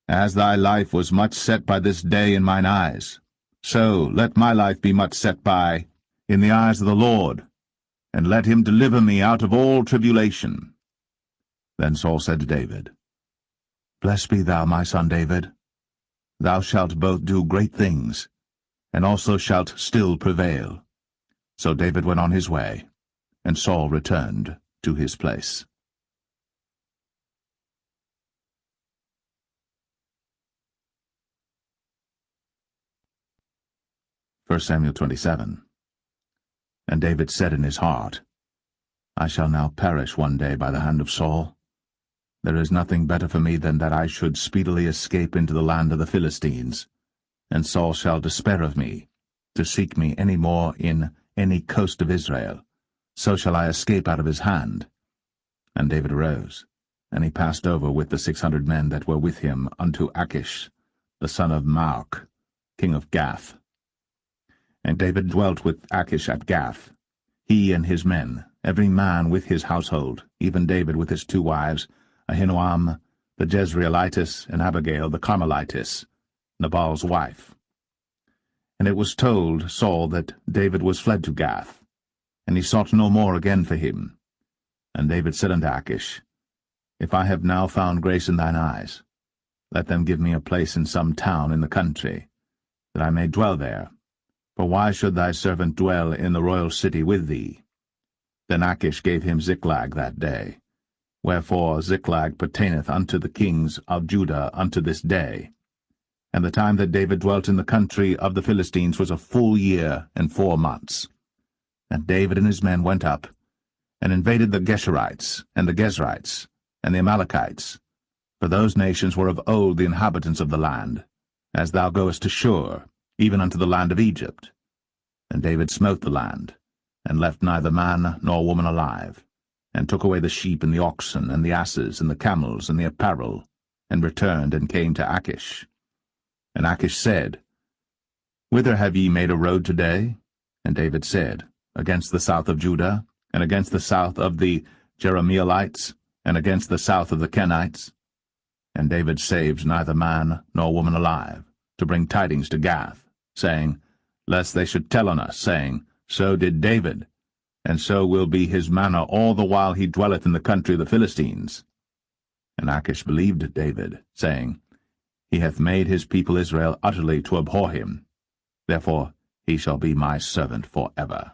as thy life was much set by this day in mine eyes, so let my life be much set by in the eyes of the Lord, and let him deliver me out of all tribulation. Then Saul said to David, Blessed be thou, my son David. Thou shalt both do great things, and also shalt still prevail. So David went on his way, and Saul returned to his place. 1 Samuel 27. And David said in his heart, I shall now perish one day by the hand of Saul. There is nothing better for me than that I should speedily escape into the land of the Philistines, and Saul shall despair of me, to seek me any more in any coast of Israel. So shall I escape out of his hand. And David arose, and he passed over with the 600 men that were with him unto Achish, the son of Maoch, king of Gath. And David dwelt with Achish at Gath, he and his men, every man with his household, even David with his 2 wives, Ahinoam the Jezreelitess, and Abigail the Carmelitess, Nabal's wife. And it was told Saul that David was fled to Gath, and he sought no more again for him. And David said unto Achish, If I have now found grace in thine eyes, let them give me a place in some town in the country, that I may dwell there. For why should thy servant dwell in the royal city with thee? Then Achish gave him Ziklag that day. Wherefore Ziklag pertaineth unto the kings of Judah unto this day. And the time that David dwelt in the country of the Philistines was a full year and 4 months. And David and his men went up, and invaded the Geshurites, and the Gezrites, and the Amalekites, for those nations were of old the inhabitants of the land, as thou goest to Shur, even unto the land of Egypt. And David smote the land, and left neither man nor woman alive, and took away the sheep and the oxen, and the asses, and the camels, and the apparel, and returned and came to Achish. And Achish said, Whither have ye made a road today? And David said, Against the south of Judah, and against the south of the Jerahmeelites, and against the south of the Kenites. And David saved neither man nor woman alive, to bring tidings to Gath, saying, Lest they should tell on us, saying, So did David, and so will be his manner all the while he dwelleth in the country of the Philistines. And Achish believed David, saying, He hath made his people Israel utterly to abhor him. Therefore he shall be my servant for ever.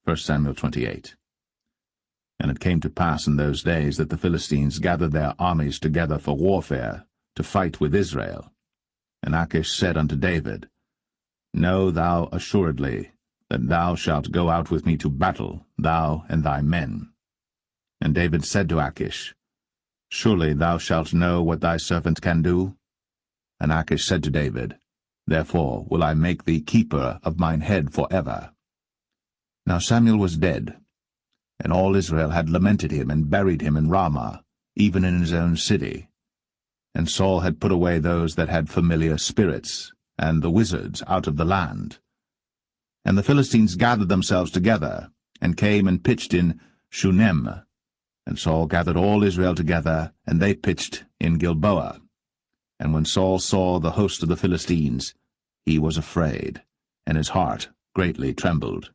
1 Samuel 28. And it came to pass in those days that the Philistines gathered their armies together for warfare, to fight with Israel. And Achish said unto David, Know thou assuredly that thou shalt go out with me to battle, thou and thy men. And David said to Achish, Surely thou shalt know what thy servant can do? And Achish said to David, Therefore will I make thee keeper of mine head for ever. Now Samuel was dead, and all Israel had lamented him and buried him in Ramah, even in his own city. And Saul had put away those that had familiar spirits, and the wizards out of the land. And the Philistines gathered themselves together, and came and pitched in Shunem. And Saul gathered all Israel together, and they pitched in Gilboa. And when Saul saw the host of the Philistines, he was afraid, and his heart greatly trembled.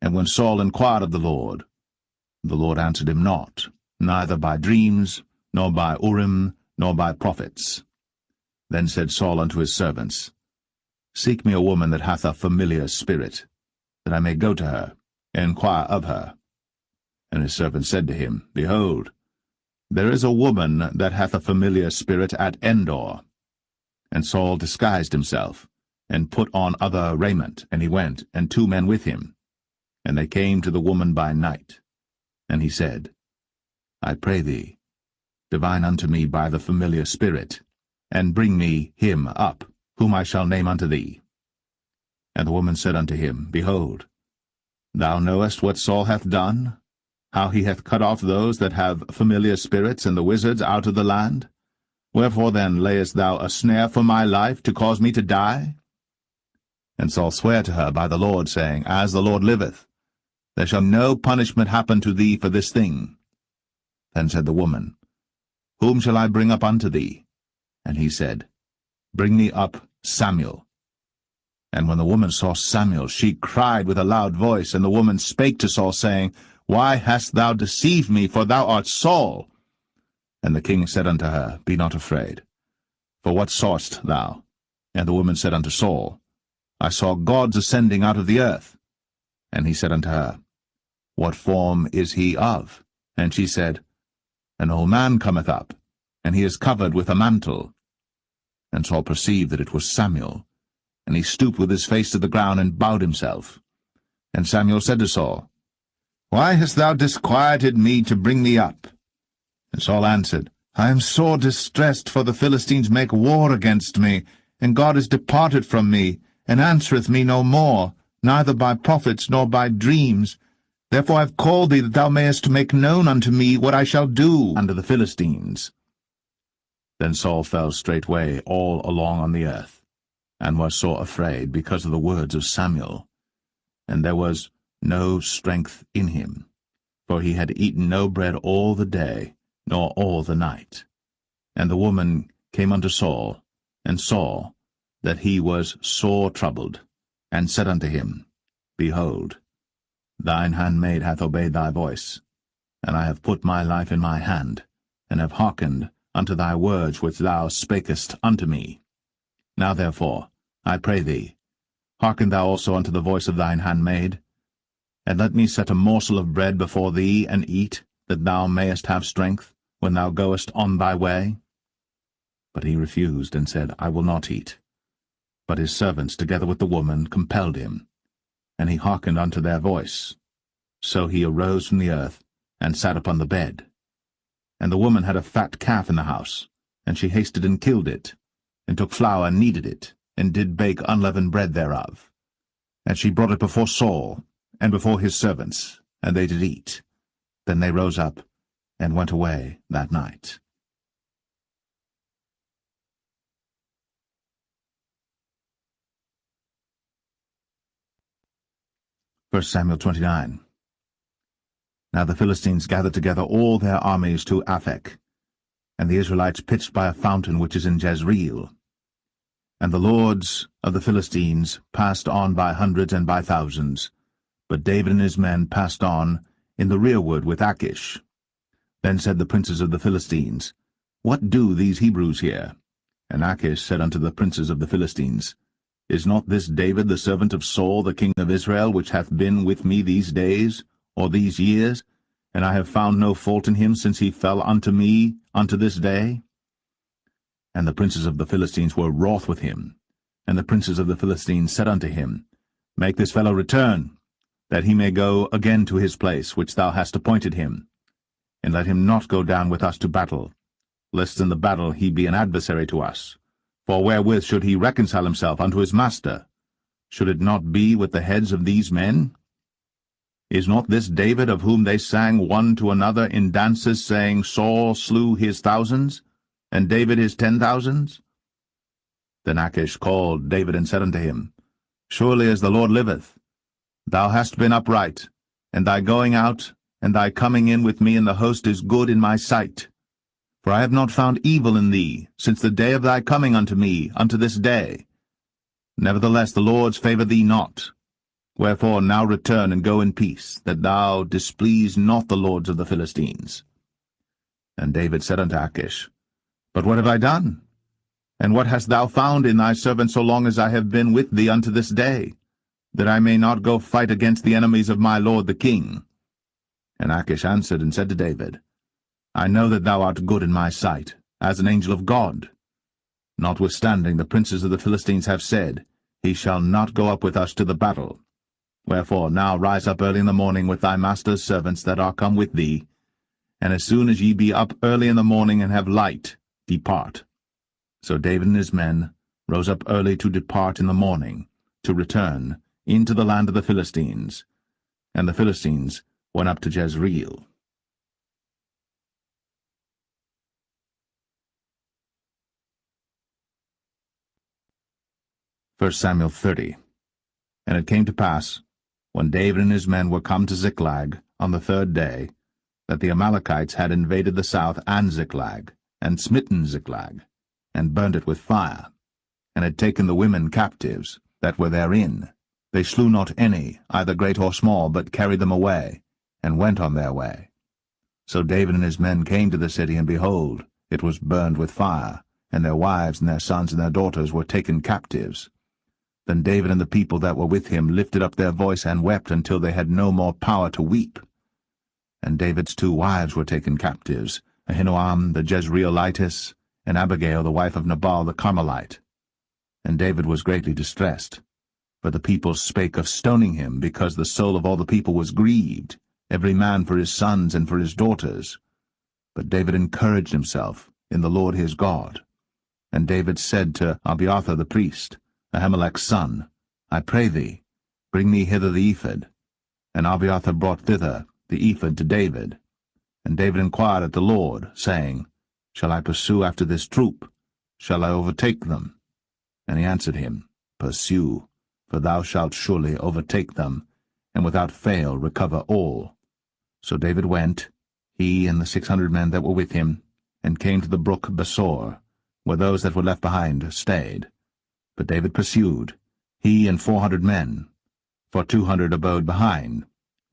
And when Saul inquired of the Lord answered him not, neither by dreams, nor by Urim, nor by prophets. Then said Saul unto his servants, Seek me a woman that hath a familiar spirit, that I may go to her, and inquire of her. And his servants said to him, Behold, there is a woman that hath a familiar spirit at Endor. And Saul disguised himself, and put on other raiment, and he went, and 2 men with him. And they came to the woman by night. And he said, I pray thee, divine unto me by the familiar spirit, and bring me him up, whom I shall name unto thee. And the woman said unto him, Behold, thou knowest what Saul hath done, how he hath cut off those that have familiar spirits and the wizards out of the land? Wherefore then layest thou a snare for my life, to cause me to die? And Saul sware to her by the Lord, saying, As the Lord liveth, there shall no punishment happen to thee for this thing. Then said the woman, Whom shall I bring up unto thee? And he said, Bring me up Samuel. And when the woman saw Samuel, she cried with a loud voice, and the woman spake to Saul, saying, Why hast thou deceived me? For thou art Saul. And the king said unto her, Be not afraid. For what sawest thou? And the woman said unto Saul, I saw gods ascending out of the earth. And he said unto her, What form is he of? And she said, An old man cometh up, and he is covered with a mantle. And Saul perceived that it was Samuel, and he stooped with his face to the ground and bowed himself. And Samuel said to Saul, Why hast thou disquieted me to bring me up? And Saul answered, I am sore distressed, for the Philistines make war against me, and God is departed from me, and answereth me no more, neither by prophets nor by dreams. Therefore I have called thee, that thou mayest make known unto me what I shall do unto the Philistines. Then Saul fell straightway all along on the earth, and was sore afraid because of the words of Samuel. And there was no strength in him, for he had eaten no bread all the day, nor all the night. And the woman came unto Saul, and saw that he was sore troubled, and said unto him, Behold, thine handmaid hath obeyed thy voice, and I have put my life in my hand, and have hearkened unto thy words which thou spakest unto me. Now therefore, I pray thee, hearken thou also unto the voice of thine handmaid, and let me set a morsel of bread before thee, and eat, that thou mayest have strength, when thou goest on thy way. But he refused, and said, I will not eat. But his servants, together with the woman, compelled him, and he hearkened unto their voice. So he arose from the earth, and sat upon the bed. And the woman had a fat calf in the house, and she hasted and killed it, and took flour and kneaded it, and did bake unleavened bread thereof. And she brought it before Saul, and before his servants, and they did eat. Then they rose up, and went away that night. 1 Samuel 29. Now the Philistines gathered together all their armies to Aphek, and the Israelites pitched by a fountain which is in Jezreel. And the lords of the Philistines passed on by hundreds and by thousands, but David and his men passed on in the rearward with Achish. Then said the princes of the Philistines, What do these Hebrews here? And Achish said unto the princes of the Philistines, Is not this David the servant of Saul the king of Israel, which hath been with me these days, or these years, and I have found no fault in him since he fell unto me unto this day? And the princes of the Philistines were wroth with him. And the princes of the Philistines said unto him, Make this fellow return, that he may go again to his place which thou hast appointed him, and let him not go down with us to battle, lest in the battle he be an adversary to us. For wherewith should he reconcile himself unto his master? Should it not be with the heads of these men? Is not this David, of whom they sang one to another in dances, saying, Saul slew his thousands, and David his 10,000s? Then Achish called David and said unto him, Surely as the Lord liveth, thou hast been upright, and thy going out and thy coming in with me in the host is good in my sight. For I have not found evil in thee, since the day of thy coming unto me, unto this day. Nevertheless the Lord's favour thee not. Wherefore now return and go in peace, that thou displease not the lords of the Philistines. And David said unto Achish, But what have I done? And what hast thou found in thy servant so long as I have been with thee unto this day, that I may not go fight against the enemies of my lord the king? And Achish answered and said to David, I know that thou art good in my sight, as an angel of God. Notwithstanding the princes of the Philistines have said, He shall not go up with us to the battle. Wherefore now rise up early in the morning with thy master's servants that are come with thee, and as soon as ye be up early in the morning and have light, depart. So David and his men rose up early to depart in the morning, to return into the land of the Philistines. And the Philistines went up to Jezreel. 1 Samuel 30. And it came to pass, when David and his men were come to Ziklag on the 3rd day, that the Amalekites had invaded the south and Ziklag, and smitten Ziklag, and burned it with fire, and had taken the women captives that were therein. They slew not any, either great or small, but carried them away, and went on their way. So David and his men came to the city, and behold, it was burned with fire, and their wives and their sons and their daughters were taken captives. Then David and the people that were with him lifted up their voice and wept until they had no more power to weep. And David's 2 wives were taken captives, Ahinoam the Jezreelitess, and Abigail the wife of Nabal the Carmelite. And David was greatly distressed. For the people spake of stoning him, because the soul of all the people was grieved, every man for his sons and for his daughters. But David encouraged himself in the Lord his God. And David said to Abiathar the priest, Ahimelech's son, I pray thee, bring me hither the ephod. And Abiathar brought thither the ephod to David. And David inquired at the Lord, saying, Shall I pursue after this troop? Shall I overtake them? And he answered him, Pursue, for thou shalt surely overtake them, and without fail recover all. So David went, he and the 600 men that were with him, and came to the brook Besor, where those that were left behind stayed. But David pursued, he and 400 men, for 200 abode behind,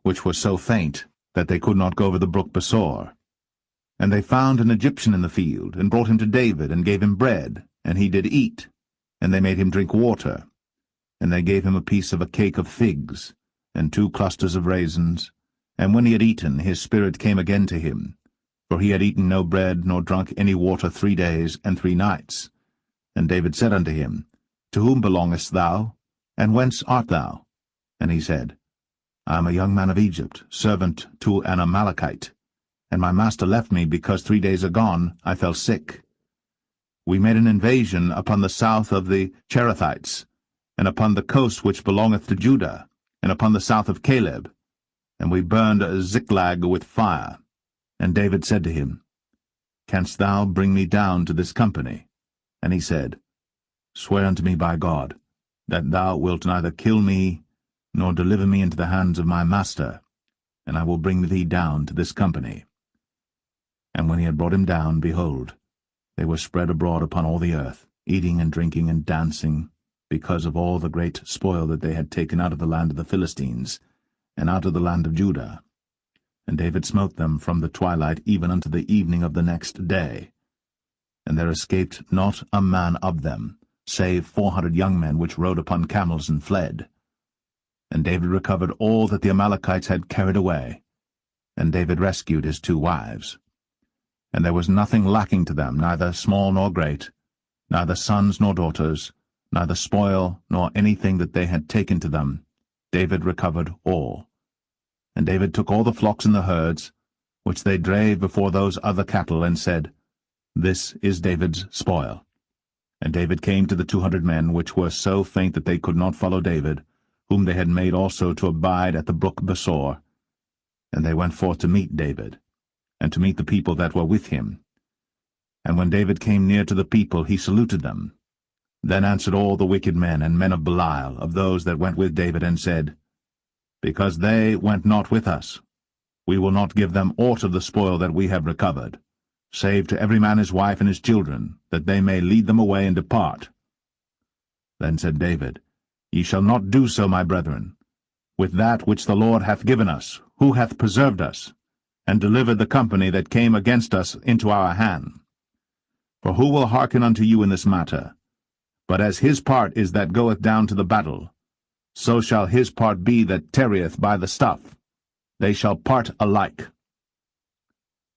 which were so faint that they could not go over the brook Besor. And they found an Egyptian in the field, and brought him to David, and gave him bread, and he did eat, and they made him drink water. And they gave him a piece of a cake of figs, and 2 clusters of raisins. And when he had eaten, his spirit came again to him, for he had eaten no bread, nor drunk any water 3 days and 3 nights. And David said unto him, To whom belongest thou, and whence art thou? And he said, I am a young man of Egypt, servant to an Amalekite, and my master left me, because 3 days agone I fell sick. We made an invasion upon the south of the Cherethites, and upon the coast which belongeth to Judah, and upon the south of Caleb, and we burned Ziklag with fire. And David said to him, Canst thou bring me down to this company? And he said, Swear unto me by God, that thou wilt neither kill me, nor deliver me into the hands of my master, and I will bring thee down to this company. And when he had brought him down, behold, they were spread abroad upon all the earth, eating and drinking and dancing, because of all the great spoil that they had taken out of the land of the Philistines, and out of the land of Judah. And David smote them from the twilight even unto the evening of the next day. And there escaped not a man of them, save 400 young men which rode upon camels and fled. And David recovered all that the Amalekites had carried away, and David rescued his 2 wives. And there was nothing lacking to them, neither small nor great, neither sons nor daughters, neither spoil nor anything that they had taken to them. David recovered all. And David took all the flocks and the herds, which they drave before those other cattle, and said, This is David's spoil. And David came to the 200 men, which were so faint that they could not follow David, whom they had made also to abide at the brook Besor. And they went forth to meet David, and to meet the people that were with him. And when David came near to the people, he saluted them. Then answered all the wicked men and men of Belial, of those that went with David, and said, Because they went not with us, we will not give them aught of the spoil that we have recovered, save to every man his wife and his children, that they may lead them away and depart. Then said David, Ye shall not do so, my brethren, with that which the Lord hath given us, who hath preserved us, and delivered the company that came against us into our hand. For who will hearken unto you in this matter? But as his part is that goeth down to the battle, so shall his part be that tarrieth by the stuff. They shall part alike.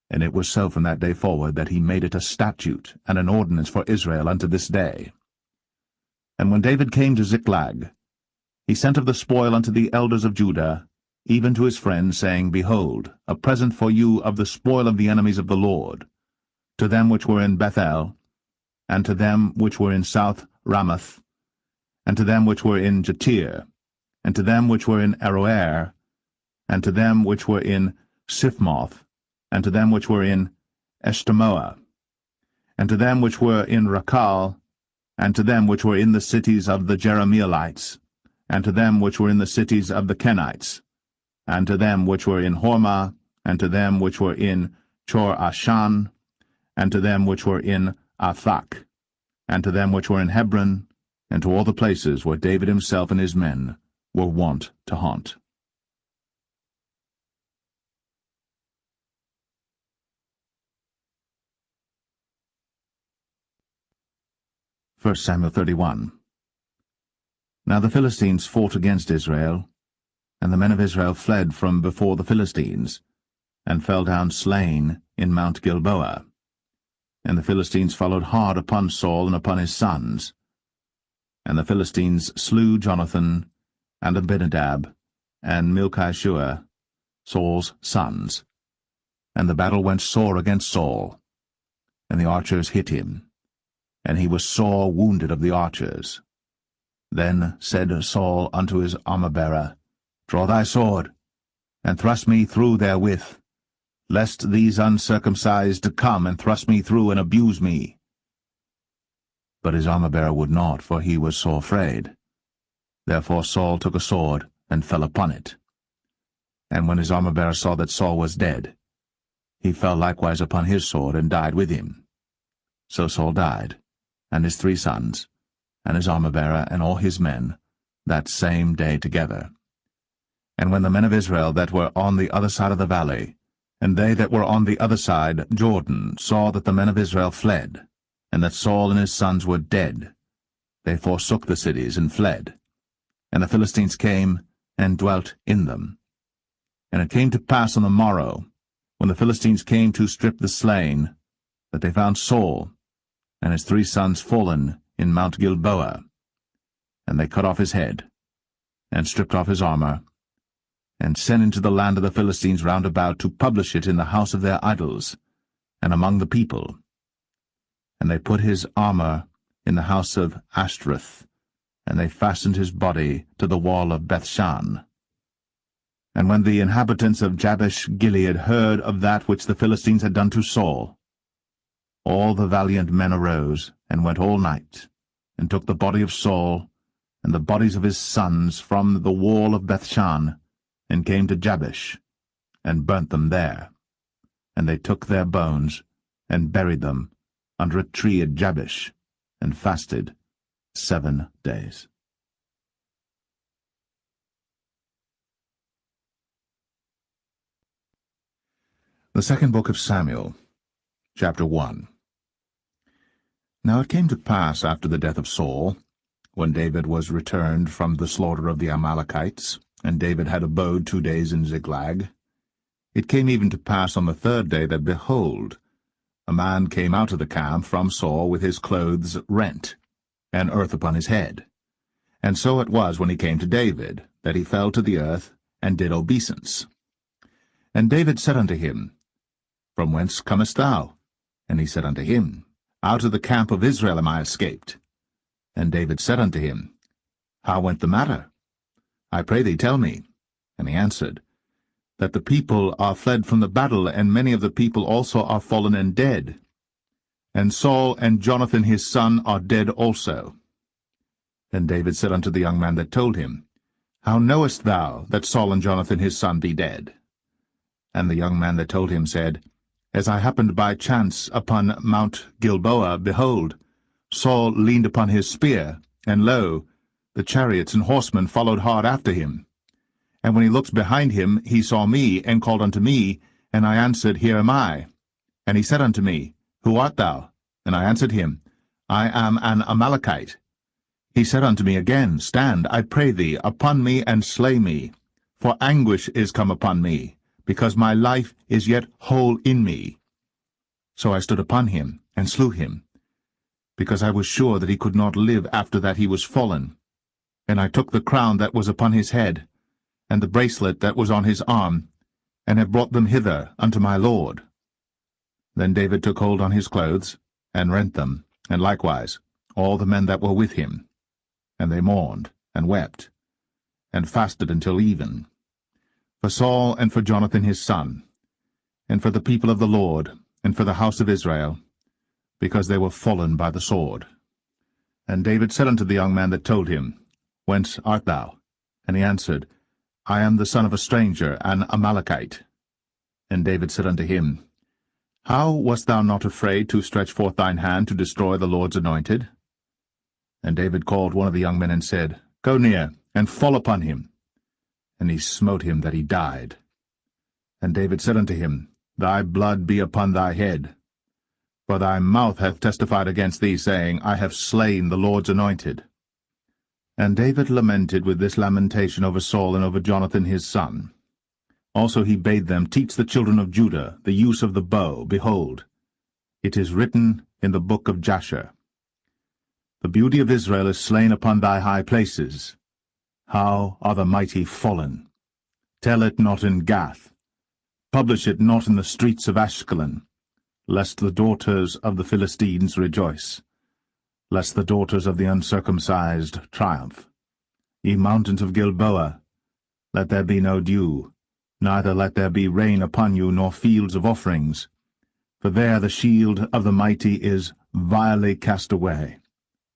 And it was so from that day forward that he made it a statute and an ordinance for Israel unto this day. And when David came to Ziklag, he sent of the spoil unto the elders of Judah, even to his friends, saying, Behold, a present for you of the spoil of the enemies of the Lord, to them which were in Bethel, and to them which were in South Ramoth, and to them which were in Jatir, and to them which were in Aroer, and to them which were in Siphmoth, and to them which were in Eshtemoa, and to them which were in Rakal, and to them which were in the cities of the Jerahmeelites, and to them which were in the cities of the Kenites, and to them which were in Hormah, and to them which were in Chor-Ashan, and to them which were in Athach, and to them which were in Hebron, and to all the places where David himself and his men were wont to haunt. 1 Samuel 31. Now the Philistines fought against Israel, and the men of Israel fled from before the Philistines, and fell down slain in Mount Gilboa. And the Philistines followed hard upon Saul and upon his sons. And the Philistines slew Jonathan, and Abinadab, and Malchishua, Saul's sons. And the battle went sore against Saul, and the archers hit him, and he was sore wounded of the archers. Then said Saul unto his armor-bearer, Draw thy sword, and thrust me through therewith, lest these uncircumcised come and thrust me through and abuse me. But his armor-bearer would not, for he was sore afraid. Therefore Saul took a sword, and fell upon it. And when his armor-bearer saw that Saul was dead, he fell likewise upon his sword, and died with him. So Saul died, and his 3 sons, and his armor-bearer, and all his men, that same day together. And when the men of Israel that were on the other side of the valley, and they that were on the other side Jordan, saw that the men of Israel fled, and that Saul and his sons were dead, they forsook the cities and fled. And the Philistines came and dwelt in them. And it came to pass on the morrow, when the Philistines came to strip the slain, that they found Saul and his 3 sons fallen in Mount Gilboa. And they cut off his head, and stripped off his armor, and sent into the land of the Philistines round about to publish it in the house of their idols, and among the people. And they put his armor in the house of Ashtoreth, and they fastened his body to the wall of Bethshan. And when the inhabitants of Jabesh-Gilead heard of that which the Philistines had done to Saul, all the valiant men arose, and went all night, and took the body of Saul, and the bodies of his sons from the wall of Bethshan, and came to Jabesh, and burnt them there. And they took their bones, and buried them under a tree at Jabesh, and fasted 7 days. The second book of Samuel, chapter 1. Now it came to pass after the death of Saul, when David was returned from the slaughter of the Amalekites, and David had abode 2 days in Ziklag, it came even to pass on the 3rd day that, behold, a man came out of the camp from Saul with his clothes rent, and earth upon his head. And so it was when he came to David, that he fell to the earth, and did obeisance. And David said unto him, From whence comest thou? And he said unto him, Out of the camp of Israel am I escaped. And David said unto him, How went the matter? I pray thee, tell me. And he answered, That the people are fled from the battle, and many of the people also are fallen and dead. And Saul and Jonathan his son are dead also. Then David said unto the young man that told him, How knowest thou that Saul and Jonathan his son be dead? And the young man that told him said, As I happened by chance upon Mount Gilboa, behold, Saul leaned upon his spear, and lo, the chariots and horsemen followed hard after him. And when he looked behind him, he saw me, and called unto me, and I answered, Here am I. And he said unto me, Who art thou? And I answered him, I am an Amalekite. He said unto me again, Stand, I pray thee, upon me, and slay me, for anguish is come upon me, because my life is yet whole in me. So I stood upon him, and slew him, because I was sure that he could not live after that he was fallen. And I took the crown that was upon his head, and the bracelet that was on his arm, and have brought them hither unto my lord. Then David took hold on his clothes, and rent them, and likewise all the men that were with him. And they mourned, and wept, and fasted until even, for Saul and for Jonathan his son, and for the people of the Lord, and for the house of Israel, because they were fallen by the sword. And David said unto the young man that told him, Whence art thou? And he answered, I am the son of a stranger, an Amalekite. And David said unto him, How wast thou not afraid to stretch forth thine hand to destroy the Lord's anointed? And David called one of the young men and said, Go near, and fall upon him. And he smote him that he died. And David said unto him, Thy blood be upon thy head. For thy mouth hath testified against thee, saying, I have slain the Lord's anointed. And David lamented with this lamentation over Saul and over Jonathan his son. Also he bade them teach the children of Judah the use of the bow. Behold, it is written in the book of Jasher, The beauty of Israel is slain upon thy high places. How are the mighty fallen! Tell it not in Gath. Publish it not in the streets of Ashkelon, lest the daughters of the Philistines rejoice, lest the daughters of the uncircumcised triumph. Ye mountains of Gilboa, let there be no dew, neither let there be rain upon you, nor fields of offerings. For there the shield of the mighty is vilely cast away,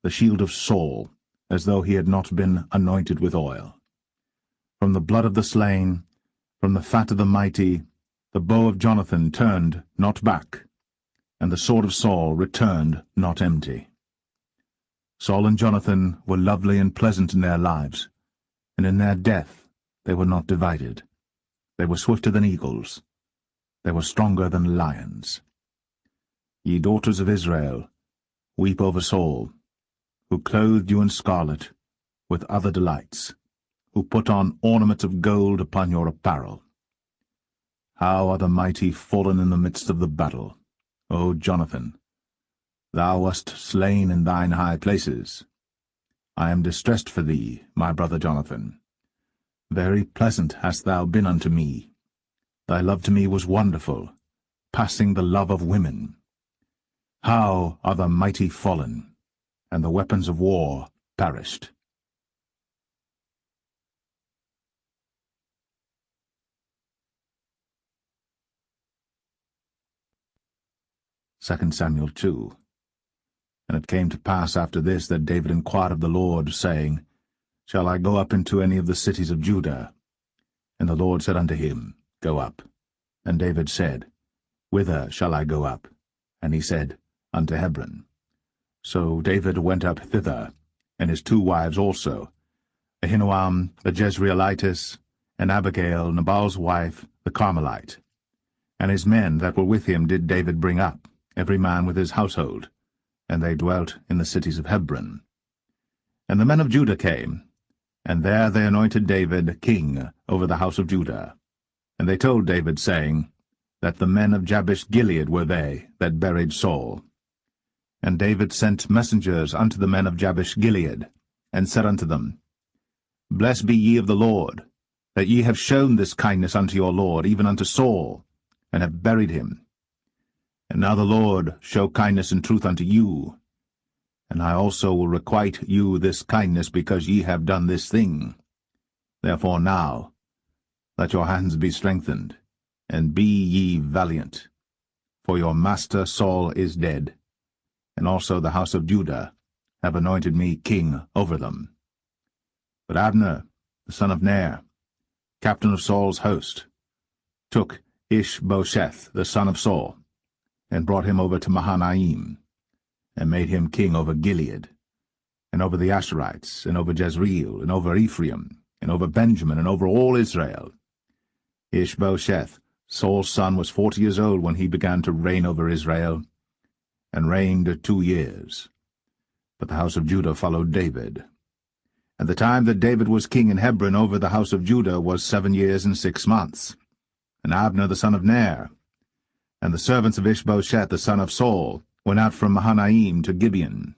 the shield of Saul, as though he had not been anointed with oil. From the blood of the slain, from the fat of the mighty, the bow of Jonathan turned not back, and the sword of Saul returned not empty. Saul and Jonathan were lovely and pleasant in their lives, and in their death they were not divided. They were swifter than eagles. They were stronger than lions. Ye daughters of Israel, weep over Saul, who clothed you in scarlet, with other delights, who put on ornaments of gold upon your apparel. How are the mighty fallen in the midst of the battle, O Jonathan! Thou wast slain in thine high places. I am distressed for thee, my brother Jonathan. Very pleasant hast thou been unto me. Thy love to me was wonderful, passing the love of women. How are the mighty fallen, and the weapons of war perished! Second Samuel 2. And it came to pass after this that David inquired of the Lord, saying, Shall I go up into any of the cities of Judah? And the Lord said unto him, Go up. And David said, Whither shall I go up? And he said, Unto Hebron. So David went up thither, and his 2 wives also, Ahinoam the Jezreelitess, and Abigail Nabal's wife, the Carmelite. And his men that were with him did David bring up, every man with his household, and they dwelt in the cities of Hebron. And the men of Judah came, and there they anointed David king over the house of Judah. And they told David, saying, that the men of Jabesh-Gilead were they that buried Saul. And David sent messengers unto the men of Jabesh-Gilead, and said unto them, Blessed be ye of the Lord, that ye have shown this kindness unto your Lord, even unto Saul, and have buried him. And now the Lord show kindness and truth unto you, and I also will requite you this kindness, because ye have done this thing. Therefore now let your hands be strengthened, and be ye valiant. For your master Saul is dead, and also the house of Judah have anointed me king over them. But Abner, the son of Ner, captain of Saul's host, took Ishbosheth, the son of Saul, and brought him over to Mahanaim, and made him king over Gilead, and over the Asherites, and over Jezreel, and over Ephraim, and over Benjamin, and over all Israel. Ishbosheth, Saul's son, was 40 years old when he began to reign over Israel, and reigned 2 years. But the house of Judah followed David. And the time that David was king in Hebron over the house of Judah was 7 years and 6 months. And Abner the son of Ner, and the servants of Ishbosheth the son of Saul, went out from Mahanaim to Gibeon.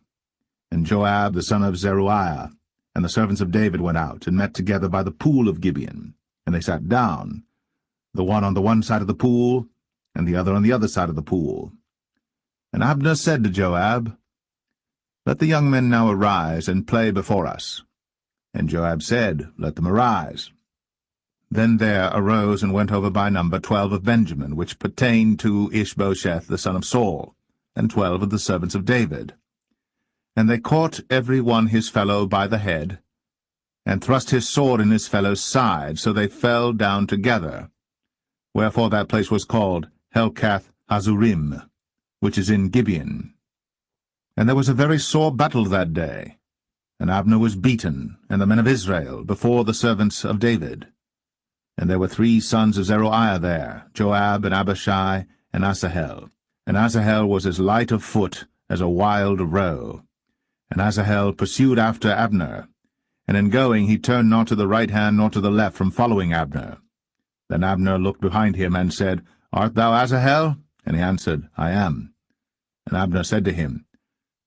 And Joab the son of Zeruiah, and the servants of David went out, and met together by the pool of Gibeon. And they sat down, the one on the one side of the pool, and the other on the other side of the pool. And Abner said to Joab, Let the young men now arise, and play before us. And Joab said, Let them arise. Then there arose and went over by number 12 of Benjamin, which pertained to Ishbosheth the son of Saul, and 12 of the servants of David. And they caught every one his fellow by the head, and thrust his sword in his fellow's side, so they fell down together. Wherefore that place was called Helkath Azurim, which is in Gibeon. And there was a very sore battle that day, and Abner was beaten, and the men of Israel, before the servants of David. And there were 3 sons of Zeruiah there, Joab, and Abishai, and Asahel. And Asahel was as light of foot as a wild roe. And Asahel pursued after Abner, and in going he turned not to the right hand nor to the left from following Abner. Then Abner looked behind him, and said, Art thou Asahel? And he answered, I am. And Abner said to him,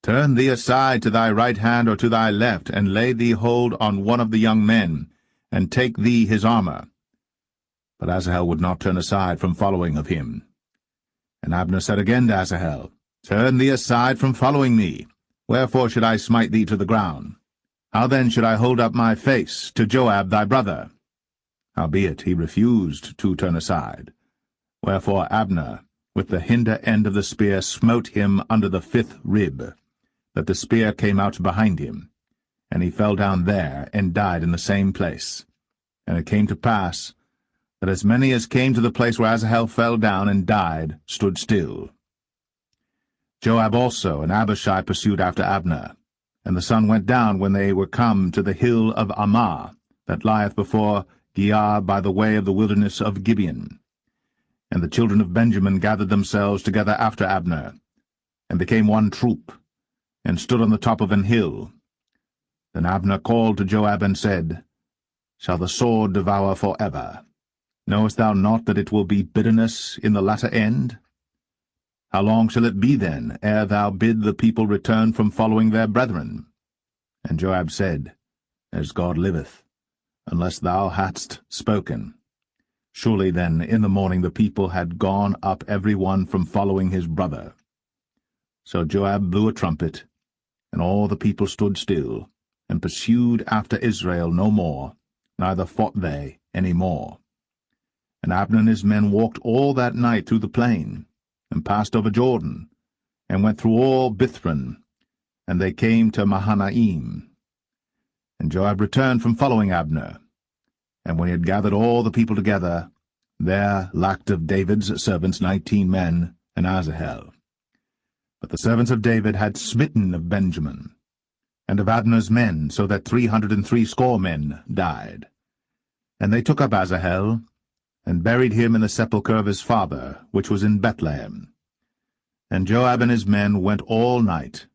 Turn thee aside to thy right hand or to thy left, and lay thee hold on one of the young men, and take thee his armor. But Asahel would not turn aside from following of him. And Abner said again to Asahel, Turn thee aside from following me. Wherefore should I smite thee to the ground? How then should I hold up my face to Joab thy brother? Howbeit he refused to turn aside. Wherefore Abner, with the hinder end of the spear, smote him under the 5th rib, that the spear came out behind him. And he fell down there, and died in the same place. And it came to pass, that as many as came to the place where Asahel fell down and died stood still. Joab also and Abishai pursued after Abner. And the sun went down when they were come to the hill of Ammah, that lieth before Giah by the way of the wilderness of Gibeon. And the children of Benjamin gathered themselves together after Abner, and became one troop, and stood on the top of an hill. Then Abner called to Joab and said, Shall the sword devour for ever? Knowest thou not that it will be bitterness in the latter end? How long shall it be then, ere thou bid the people return from following their brethren? And Joab said, As God liveth, unless thou hadst spoken. Surely then in the morning the people had gone up every one from following his brother. So Joab blew a trumpet, and all the people stood still, and pursued after Israel no more, neither fought they any more. And Abner and his men walked all that night through the plain, and passed over Jordan, and went through all Bithron, and they came to Mahanaim. And Joab returned from following Abner. And when he had gathered all the people together, there lacked of David's servants 19 men, and Asahel. But the servants of David had smitten of Benjamin, and of Abner's men, so that 360 men died. And they took up Asahel, and buried him in the sepulchre of his father, which was in Bethlehem. And Joab and his men went all night,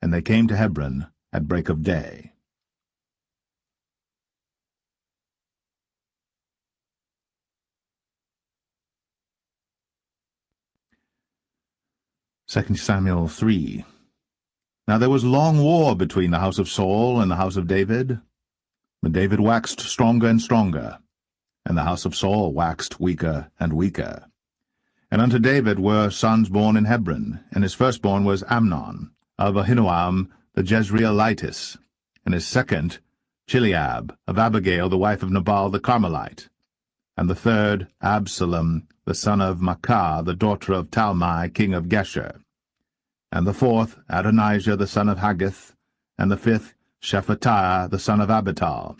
and they came to Hebron at break of day. 2 Samuel 3. Now there was long war between the house of Saul and the house of David. But David waxed stronger and stronger, and the house of Saul waxed weaker and weaker. And unto David were sons born in Hebron, and his firstborn was Amnon, of Ahinoam the Jezreelitess, and his second Chileab, of Abigail the wife of Nabal the Carmelite, and the third Absalom the son of Maacah the daughter of Talmai king of Geshur, and the fourth Adonijah the son of Haggith, and the fifth Shephatiah the son of Abital,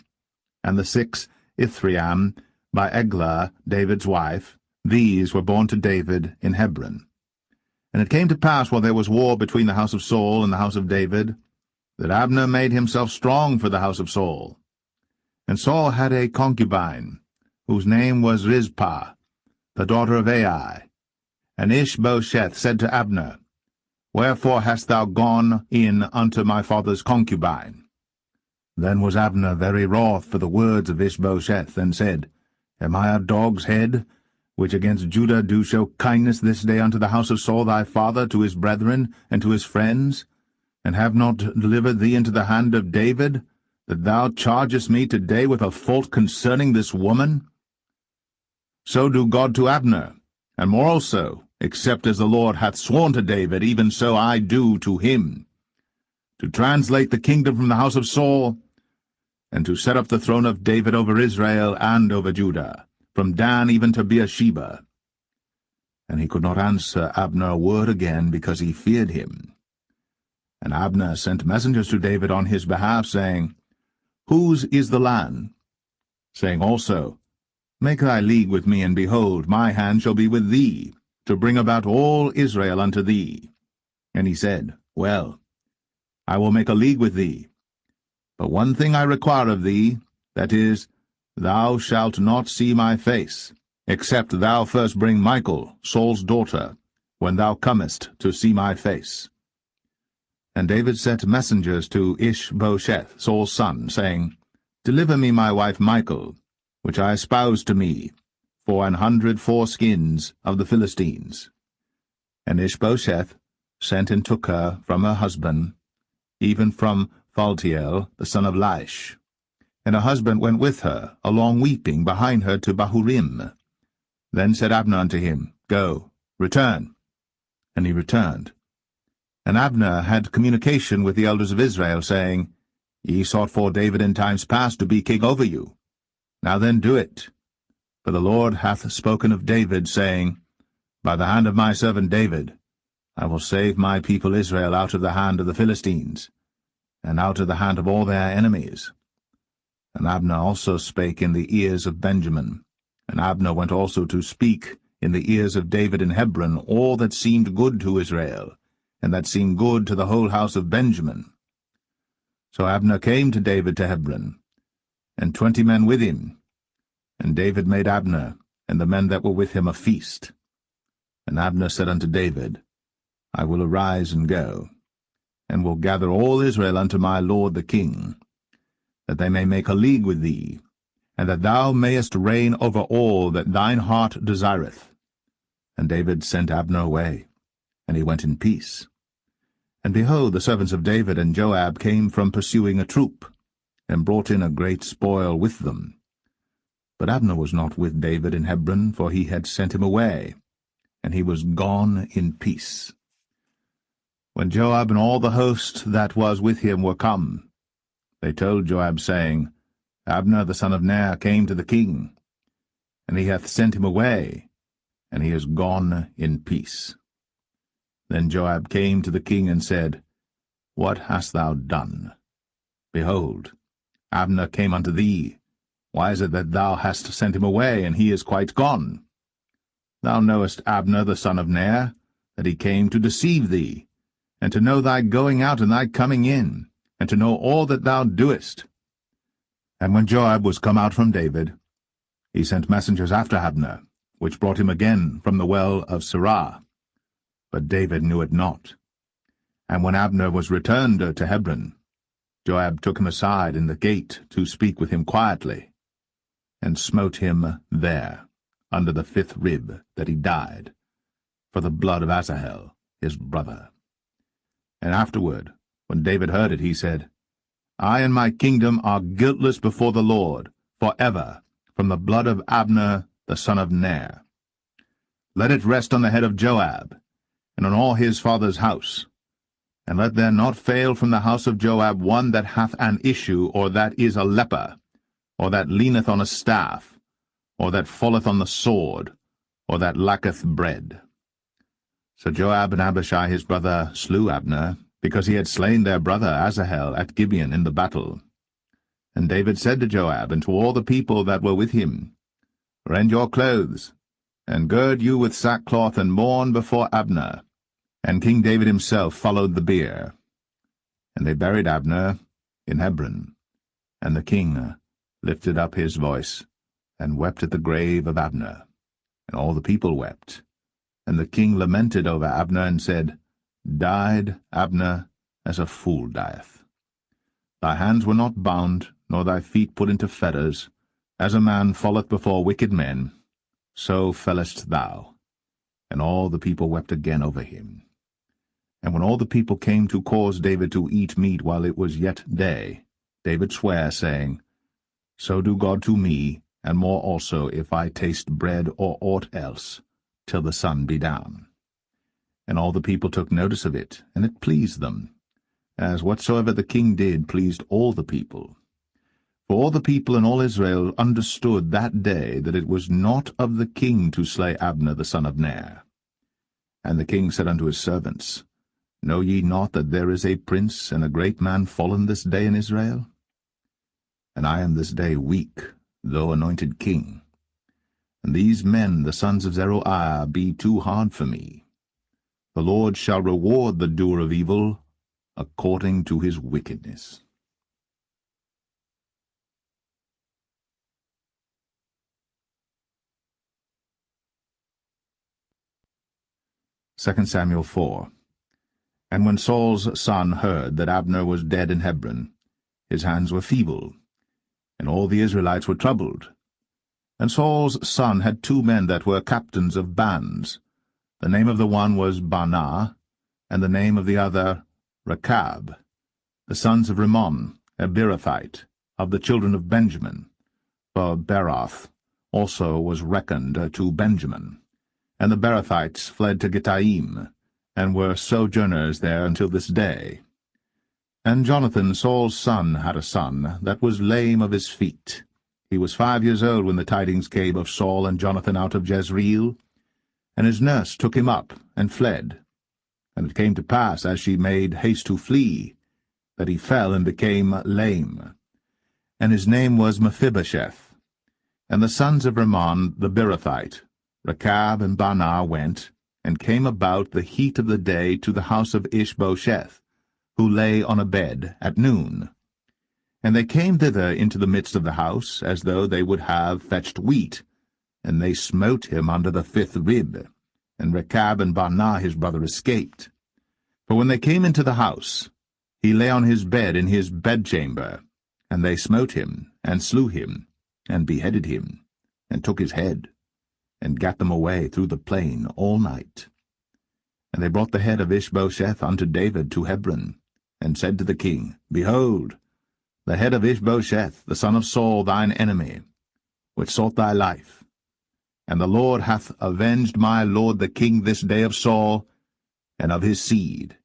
and the sixth Ithream by Eglah David's wife. These were born to David in Hebron. And it came to pass, while there was war between the house of Saul and the house of David, that Abner made himself strong for the house of Saul. And Saul had a concubine, whose name was Rizpah, the daughter of Ai. And Ishbosheth said to Abner, Wherefore hast thou gone in unto my father's concubine? Then was Abner very wroth for the words of Ishbosheth, and said, Am I a dog's head, which against Judah do show kindness this day unto the house of Saul thy father, to his brethren, and to his friends, and have not delivered thee into the hand of David, that thou chargest me today with a fault concerning this woman? So do God to Abner, and more also, except as the Lord hath sworn to David, even so I do to him, to translate the kingdom from the house of Saul, and to set up the throne of David over Israel and over Judah, from Dan even to Beersheba. And he could not answer Abner a word again, because he feared him. And Abner sent messengers to David on his behalf, saying, Whose is the land? Saying also, Make thy league with me, and behold, my hand shall be with thee. to bring about all Israel unto thee. And he said, Well, I will make a league with thee. But one thing I require of thee, that is, thou shalt not see my face, except thou first bring Michal, Saul's daughter, when thou comest to see my face. And David sent messengers to Ishbosheth, Saul's son, saying, Deliver me my wife Michal, which I espoused to me, for 100 foreskins of the Philistines. And Ishbosheth sent and took her from her husband, even from Phaltiel, the son of Laish. And her husband went with her, along weeping, behind her to Bahurim. Then said Abner unto him, Go, return. And he returned. And Abner had communication with the elders of Israel, saying, Ye sought for David in times past to be king over you. Now then do it. For the Lord hath spoken of David, saying, By the hand of my servant David I will save my people Israel out of the hand of the Philistines, and out of the hand of all their enemies. And Abner also spake in the ears of Benjamin. And Abner went also to speak in the ears of David in Hebron all that seemed good to Israel, and that seemed good to the whole house of Benjamin. So Abner came to David to Hebron, and 20 men with him. And David made Abner and the men that were with him a feast. And Abner said unto David, I will arise and go, and will gather all Israel unto my lord the king, that they may make a league with thee, and that thou mayest reign over all that thine heart desireth. And David sent Abner away, and he went in peace. And behold, the servants of David and Joab came from pursuing a troop, and brought in a great spoil with them. But Abner was not with David in Hebron, for he had sent him away, and he was gone in peace. When Joab and all the host that was with him were come, they told Joab, saying, Abner the son of Ner came to the king, and he hath sent him away, and he is gone in peace. Then Joab came to the king and said, What hast thou done? Behold, Abner came unto thee. Why is it that thou hast sent him away, and he is quite gone? Thou knowest Abner the son of Ner, that he came to deceive thee, and to know thy going out and thy coming in, and to know all that thou doest. And when Joab was come out from David, he sent messengers after Abner, which brought him again from the well of Sirah. But David knew it not. And when Abner was returned to Hebron, Joab took him aside in the gate to speak with him quietly, and smote him there, under the 5th rib, that he died, for the blood of Asahel, his brother. And afterward, when David heard it, he said, I and my kingdom are guiltless before the Lord, for ever, from the blood of Abner the son of Ner. Let it rest on the head of Joab, and on all his father's house. And let there not fail from the house of Joab one that hath an issue, or that is a leper, or that leaneth on a staff, or that falleth on the sword, or that lacketh bread. So Joab and Abishai his brother slew Abner, because he had slain their brother Asahel at Gibeon in the battle. And David said to Joab and to all the people that were with him, Rend your clothes, and gird you with sackcloth, and mourn before Abner. And King David himself followed the bier. And they buried Abner in Hebron. And the king lifted up his voice, and wept at the grave of Abner. And all the people wept. And the king lamented over Abner, and said, Died Abner as a fool dieth. Thy hands were not bound, nor thy feet put into fetters. As a man falleth before wicked men, so fellest thou. And all the people wept again over him. And when all the people came to cause David to eat meat while it was yet day, David sware, saying, So do God to me, and more also, if I taste bread or aught else, till the sun be down. And all the people took notice of it, and it pleased them, as whatsoever the king did pleased all the people. For all the people and all Israel understood that day that it was not of the king to slay Abner the son of Ner. And the king said unto his servants, Know ye not that there is a prince and a great man fallen this day in Israel? And I am this day weak, though anointed king. and these men, the sons of Zeruiah, be too hard for me. The Lord shall reward the doer of evil according to his wickedness. 2 Samuel 4. And when Saul's son heard that Abner was dead in Hebron, his hands were feeble, and all the Israelites were troubled. And Saul's son had 2 men that were captains of bands. The name of the one was Baanah, and the name of the other Rechab, the sons of Rimmon, a Beerothite, of the children of Benjamin. For Beeroth also was reckoned to Benjamin. And the Beerothites fled to Gittaim, and were sojourners there until this day. And Jonathan, Saul's son, had a son that was lame of his feet. He was 5 years old when the tidings came of Saul and Jonathan out of Jezreel. And his nurse took him up, and fled. And it came to pass, as she made haste to flee, that he fell and became lame. And his name was Mephibosheth. And the sons of Rimmon the Beerothite, Rechab and Baanah, went, and came about the heat of the day to the house of Ishbosheth, who lay on a bed at noon. And they came thither into the midst of the house, as though they would have fetched wheat, and they smote him under the 5th rib. And Rechab and Baanah his brother escaped. For when they came into the house, he lay on his bed in his bedchamber, and they smote him, and slew him, and beheaded him, and took his head, and gat them away through the plain all night. And they brought the head of Ishbosheth unto David to Hebron, and said to the king, Behold, the head of Ishbosheth, the son of Saul, thine enemy, which sought thy life. And the Lord hath avenged my lord the king this day of Saul, and of his seed.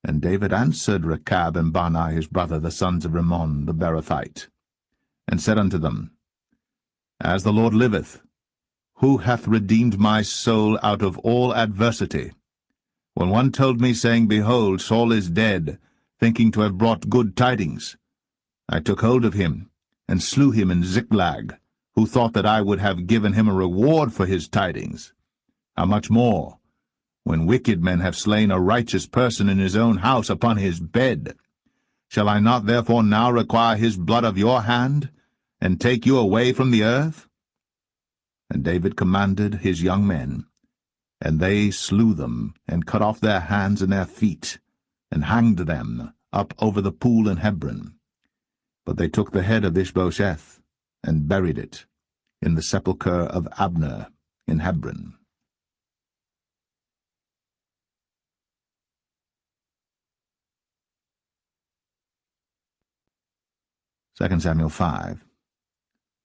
And David answered Rechab and Baanah his brother, the sons of Rimmon the Beerothite, and said unto them, As the Lord liveth, who hath redeemed my soul out of all adversity? When one told me, saying, Behold, Saul is dead, thinking to have brought good tidings, I took hold of him, and slew him in Ziklag, who thought that I would have given him a reward for his tidings. How much more, when wicked men have slain a righteous person in his own house upon his bed? Shall I not therefore now require his blood of your hand, and take you away from the earth? And David commanded his young men, and they slew them, and cut off their hands and their feet, and hanged them up over the pool in Hebron. But they took the head of Ishbosheth, and buried it in the sepulchre of Abner in Hebron. Second Samuel 5.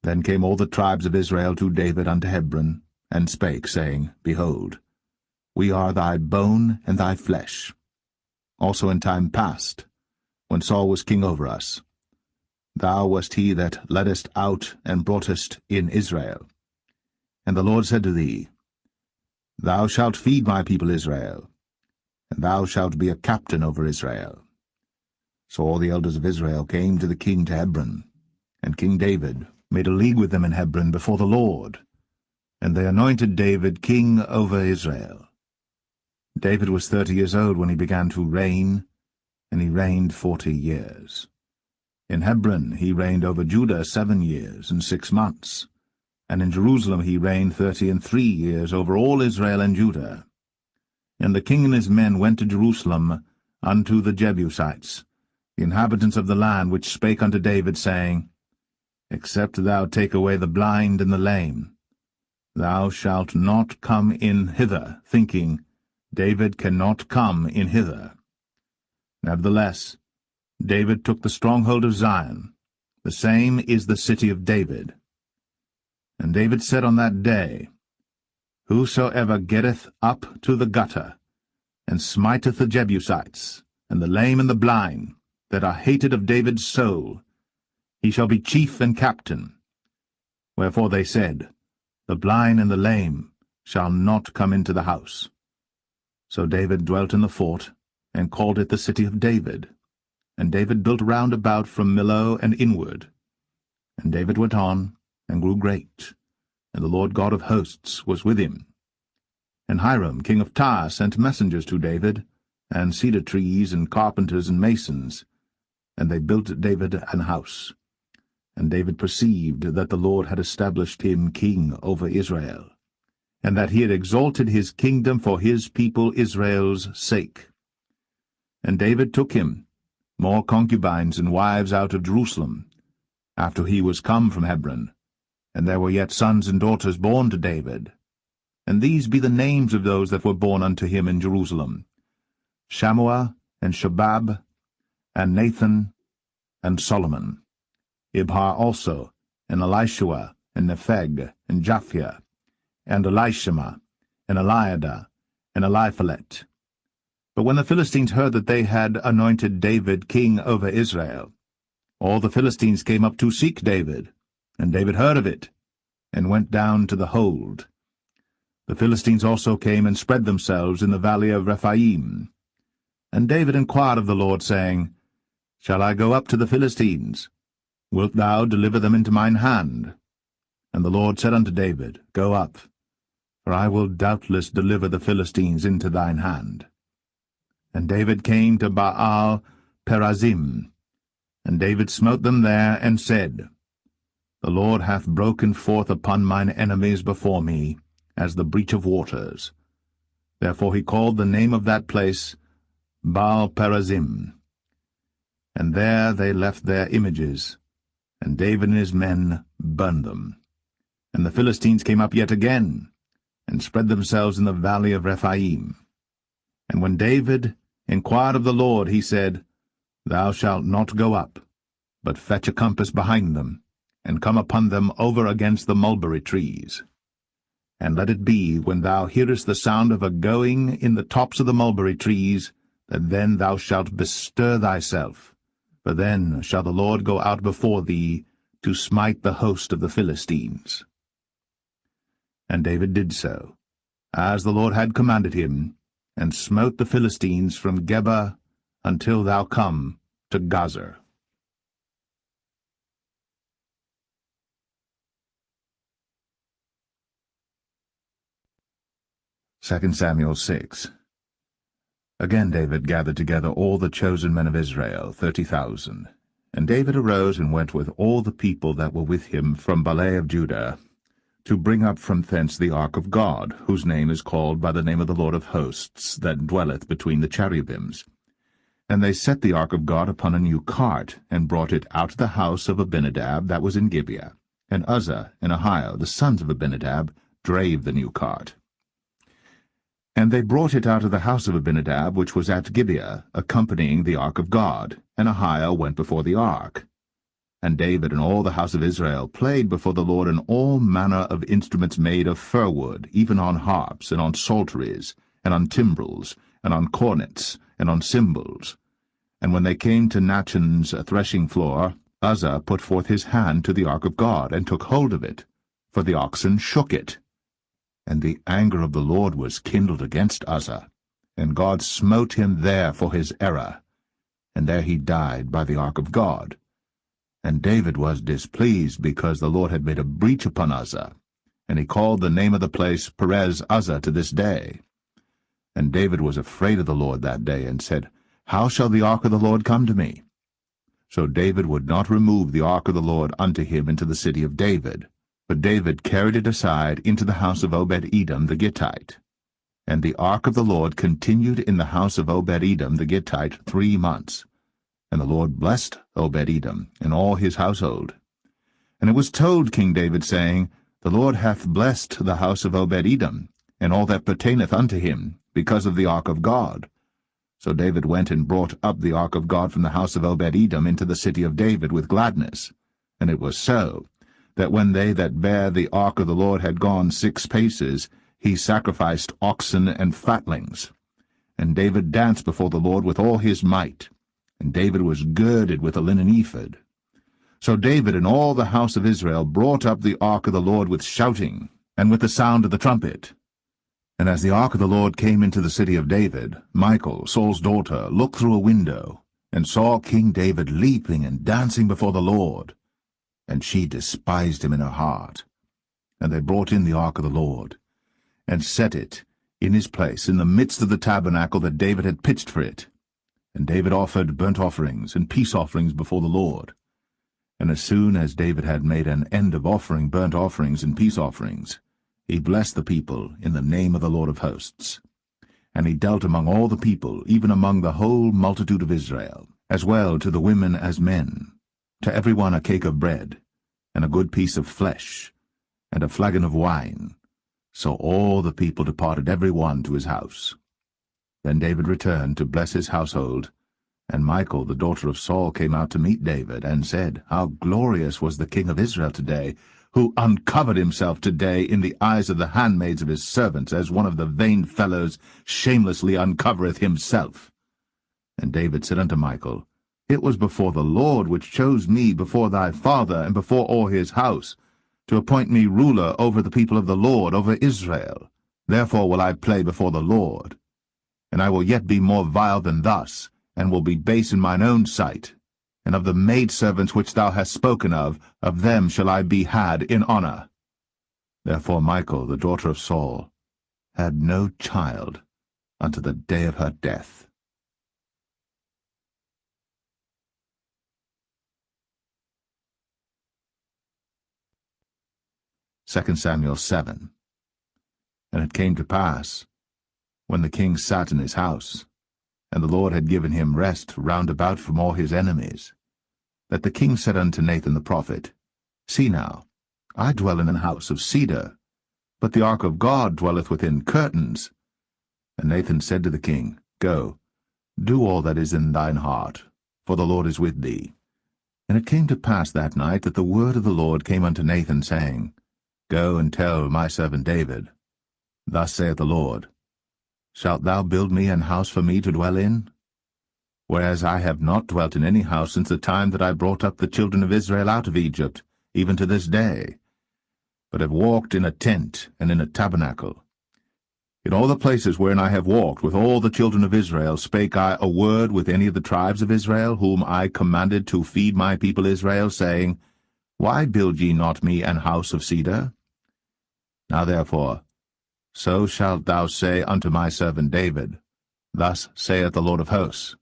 Then came all the tribes of Israel to David unto Hebron, and spake, saying, Behold, we are thy bone and thy flesh. Also in time past, when Saul was king over us, thou wast he that leddest out and broughtest in Israel. And the Lord said to thee, Thou shalt feed my people Israel, and thou shalt be a captain over Israel. So all the elders of Israel came to the king to Hebron, and King David made a league with them in Hebron before the Lord, and they anointed David king over Israel. David was 30 years old when he began to reign, and he reigned 40 years. In Hebron he reigned over Judah 7 years and 6 months, and in Jerusalem he reigned 33 years over all Israel and Judah. And the king and his men went to Jerusalem unto the Jebusites, the inhabitants of the land, which spake unto David, saying, Except thou take away the blind and the lame, thou shalt not come in hither, thinking, David cannot come in hither. Nevertheless, David took the stronghold of Zion, the same is the city of David. And David said on that day, Whosoever getteth up to the gutter, and smiteth the Jebusites, and the lame and the blind, that are hated of David's soul, he shall be chief and captain. Wherefore they said, The blind and the lame shall not come into the house. So David dwelt in the fort, and called it the city of David. And David built round about from Millo and inward. And David went on, and grew great, and the Lord God of hosts was with him. And Hiram king of Tyre sent messengers to David, and cedar trees, and carpenters, and masons, and they built David an house. And David perceived that the Lord had established him king over Israel, and that he had exalted his kingdom for his people Israel's sake. And David took him more concubines and wives out of Jerusalem, after he was come from Hebron, and there were yet sons and daughters born to David. And these be the names of those that were born unto him in Jerusalem: Shammua, and Shobab, and Nathan, and Solomon, Ibhar also, and Elishua, and Nepheg, and Japhia, and Elishama, and Eliada, and Eliphalet. But when the Philistines heard that they had anointed David king over Israel, all the Philistines came up to seek David, and David heard of it, and went down to the hold. The Philistines also came and spread themselves in the valley of Rephaim. And David inquired of the Lord, saying, Shall I go up to the Philistines? Wilt thou deliver them into mine hand? And the Lord said unto David, Go up, for I will doubtless deliver the Philistines into thine hand. And David came to Baal Perazim, and David smote them there, and said, The Lord hath broken forth upon mine enemies before me, as the breach of waters. Therefore he called the name of that place Baal Perazim. And there they left their images, and David and his men burned them. And the Philistines came up yet again, and spread themselves in the valley of Rephaim. And when David inquired of the Lord, he said, Thou shalt not go up, but fetch a compass behind them, and come upon them over against the mulberry trees. And let it be, when thou hearest the sound of a going in the tops of the mulberry trees, that then thou shalt bestir thyself, for then shall the Lord go out before thee to smite the host of the Philistines. And David did so, as the Lord had commanded him, and smote the Philistines from Geba until thou come to Gazer. 2 Samuel 6. Again David gathered together all the chosen men of Israel, 30,000. And David arose and went with all the people that were with him from Baale of Judah, to bring up from thence the ark of God, whose name is called by the name of the Lord of hosts, that dwelleth between the cherubims. And they set the ark of God upon a new cart, and brought it out of the house of Abinadab that was in Gibeah. And Uzzah and Ahio, the sons of Abinadab, drave the new cart. And they brought it out of the house of Abinadab, which was at Gibeah, accompanying the ark of God, and Ahio went before the ark. And David and all the house of Israel played before the Lord in all manner of instruments made of fir wood, even on harps, and on psalteries, and on timbrels, and on cornets, and on cymbals. And when they came to Nachon's threshing floor, Uzzah put forth his hand to the ark of God, and took hold of it, for the oxen shook it. And the anger of the Lord was kindled against Uzzah, and God smote him there for his error, and there he died by the ark of God. And David was displeased, because the Lord had made a breach upon Uzzah, and he called the name of the place Perez Uzzah to this day. And David was afraid of the Lord that day, and said, How shall the ark of the Lord come to me? So David would not remove the ark of the Lord unto him into the city of David, but David carried it aside into the house of Obed-Edom the Gittite. And the ark of the Lord continued in the house of Obed-Edom the Gittite 3 months. And the Lord blessed Obed-Edom and all his household. And it was told King David, saying, The Lord hath blessed the house of Obed-Edom, and all that pertaineth unto him, because of the ark of God. So David went and brought up the ark of God from the house of Obed-Edom into the city of David with gladness. And it was so, that when they that bare the ark of the Lord had gone 6 paces, he sacrificed oxen and fatlings. And David danced before the Lord with all his might, and David was girded with a linen ephod. So David and all the house of Israel brought up the ark of the Lord with shouting, and with the sound of the trumpet. And as the ark of the Lord came into the city of David, Michal, Saul's daughter, looked through a window, and saw King David leaping and dancing before the Lord. And she despised him in her heart. And they brought in the ark of the Lord, and set it in his place in the midst of the tabernacle that David had pitched for it. And David offered burnt offerings and peace offerings before the Lord. And as soon as David had made an end of offering burnt offerings and peace offerings, he blessed the people in the name of the Lord of hosts. And he dealt among all the people, even among the whole multitude of Israel, as well to the women as men, to every one a cake of bread, and a good piece of flesh, and a flagon of wine. So all the people departed every one to his house. Then David returned to bless his household, and Michal the daughter of Saul came out to meet David, and said, How glorious was the king of Israel today, who uncovered himself today in the eyes of the handmaids of his servants, as one of the vain fellows shamelessly uncovereth himself. And David said unto Michal, It was before the Lord which chose me before thy father, and before all his house, to appoint me ruler over the people of the Lord, over Israel. Therefore will I play before the Lord. And I will yet be more vile than thus, and will be base in mine own sight. And of the maidservants which thou hast spoken of them shall I be had in honor. Therefore Michal, the daughter of Saul, had no child unto the day of her death. 2 Samuel 7. And it came to pass, when the king sat in his house, and the Lord had given him rest round about from all his enemies, that the king said unto Nathan the prophet, See now, I dwell in an house of cedar, but the ark of God dwelleth within curtains. And Nathan said to the king, Go, do all that is in thine heart, for the Lord is with thee. And it came to pass that night that the word of the Lord came unto Nathan, saying, Go and tell my servant David, Thus saith the Lord, Shalt thou build me an house for me to dwell in? Whereas I have not dwelt in any house since the time that I brought up the children of Israel out of Egypt, even to this day, but have walked in a tent and in a tabernacle. In all the places wherein I have walked with all the children of Israel spake I a word with any of the tribes of Israel, whom I commanded to feed my people Israel, saying, Why build ye not me an house of cedar? Now therefore, so shalt thou say unto my servant David, Thus saith the Lord of hosts,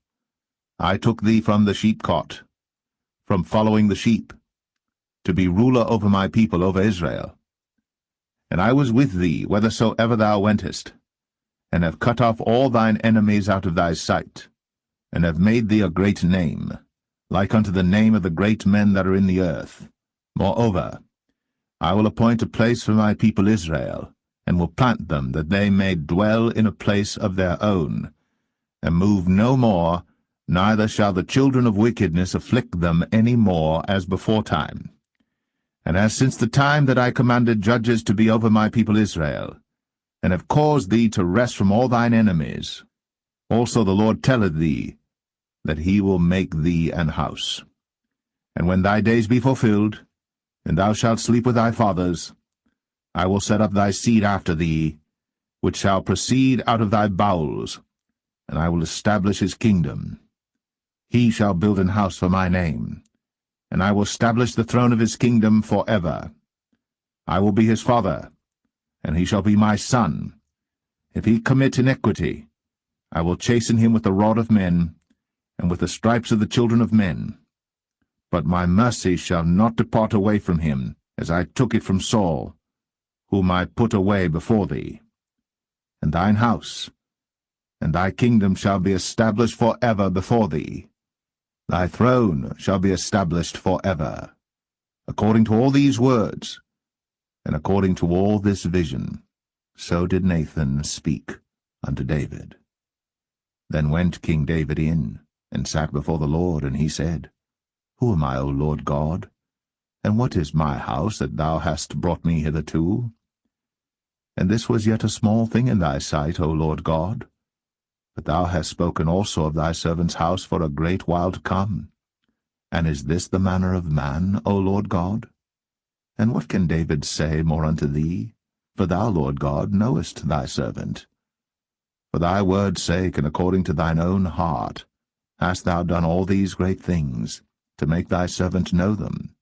I took thee from the sheepcot, from following the sheep, to be ruler over my people, over Israel. And I was with thee whithersoever thou wentest, and have cut off all thine enemies out of thy sight, and have made thee a great name, like unto the name of the great men that are in the earth. Moreover, I will appoint a place for my people Israel, and will plant them, that they may dwell in a place of their own, and move no more, neither shall the children of wickedness afflict them any more as beforetime. And as since the time that I commanded judges to be over my people Israel, and have caused thee to rest from all thine enemies, also the Lord telleth thee that he will make thee an house. And when thy days be fulfilled, and thou shalt sleep with thy fathers, I will set up thy seed after thee, which shall proceed out of thy bowels, and I will establish his kingdom. He shall build an house for my name, and I will establish the throne of his kingdom for ever. I will be his father, and he shall be my son. If he commit iniquity, I will chasten him with the rod of men, and with the stripes of the children of men. But my mercy shall not depart away from him, as I took it from Saul, whom I put away before thee. And thine house, and thy kingdom shall be established for ever before thee. Thy throne shall be established for ever. According to all these words, and according to all this vision, so did Nathan speak unto David. Then went King David in, and sat before the Lord, and he said, Who am I, O Lord God? And what is my house that thou hast brought me hitherto? And this was yet a small thing in thy sight, O Lord God. But thou hast spoken also of thy servant's house for a great while to come. And is this the manner of man, O Lord God? And what can David say more unto thee? For thou, Lord God, knowest thy servant. For thy word's sake, and according to thine own heart, hast thou done all these great things, to make thy servant know them.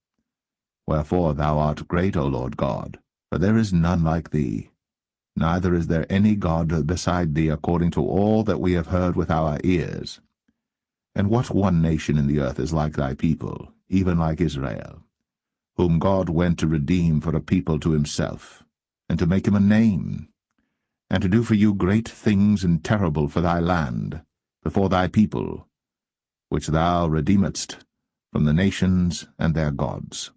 Wherefore thou art great, O Lord God, For there is none like thee, neither is there any God beside thee, according to all that we have heard with our ears. And what one nation in the earth is like thy people, even like Israel, whom God went to redeem for a people to himself, and to make him a name, and to do for you great things and terrible for thy land, before thy people, which thou redeemedst from the nations and their gods.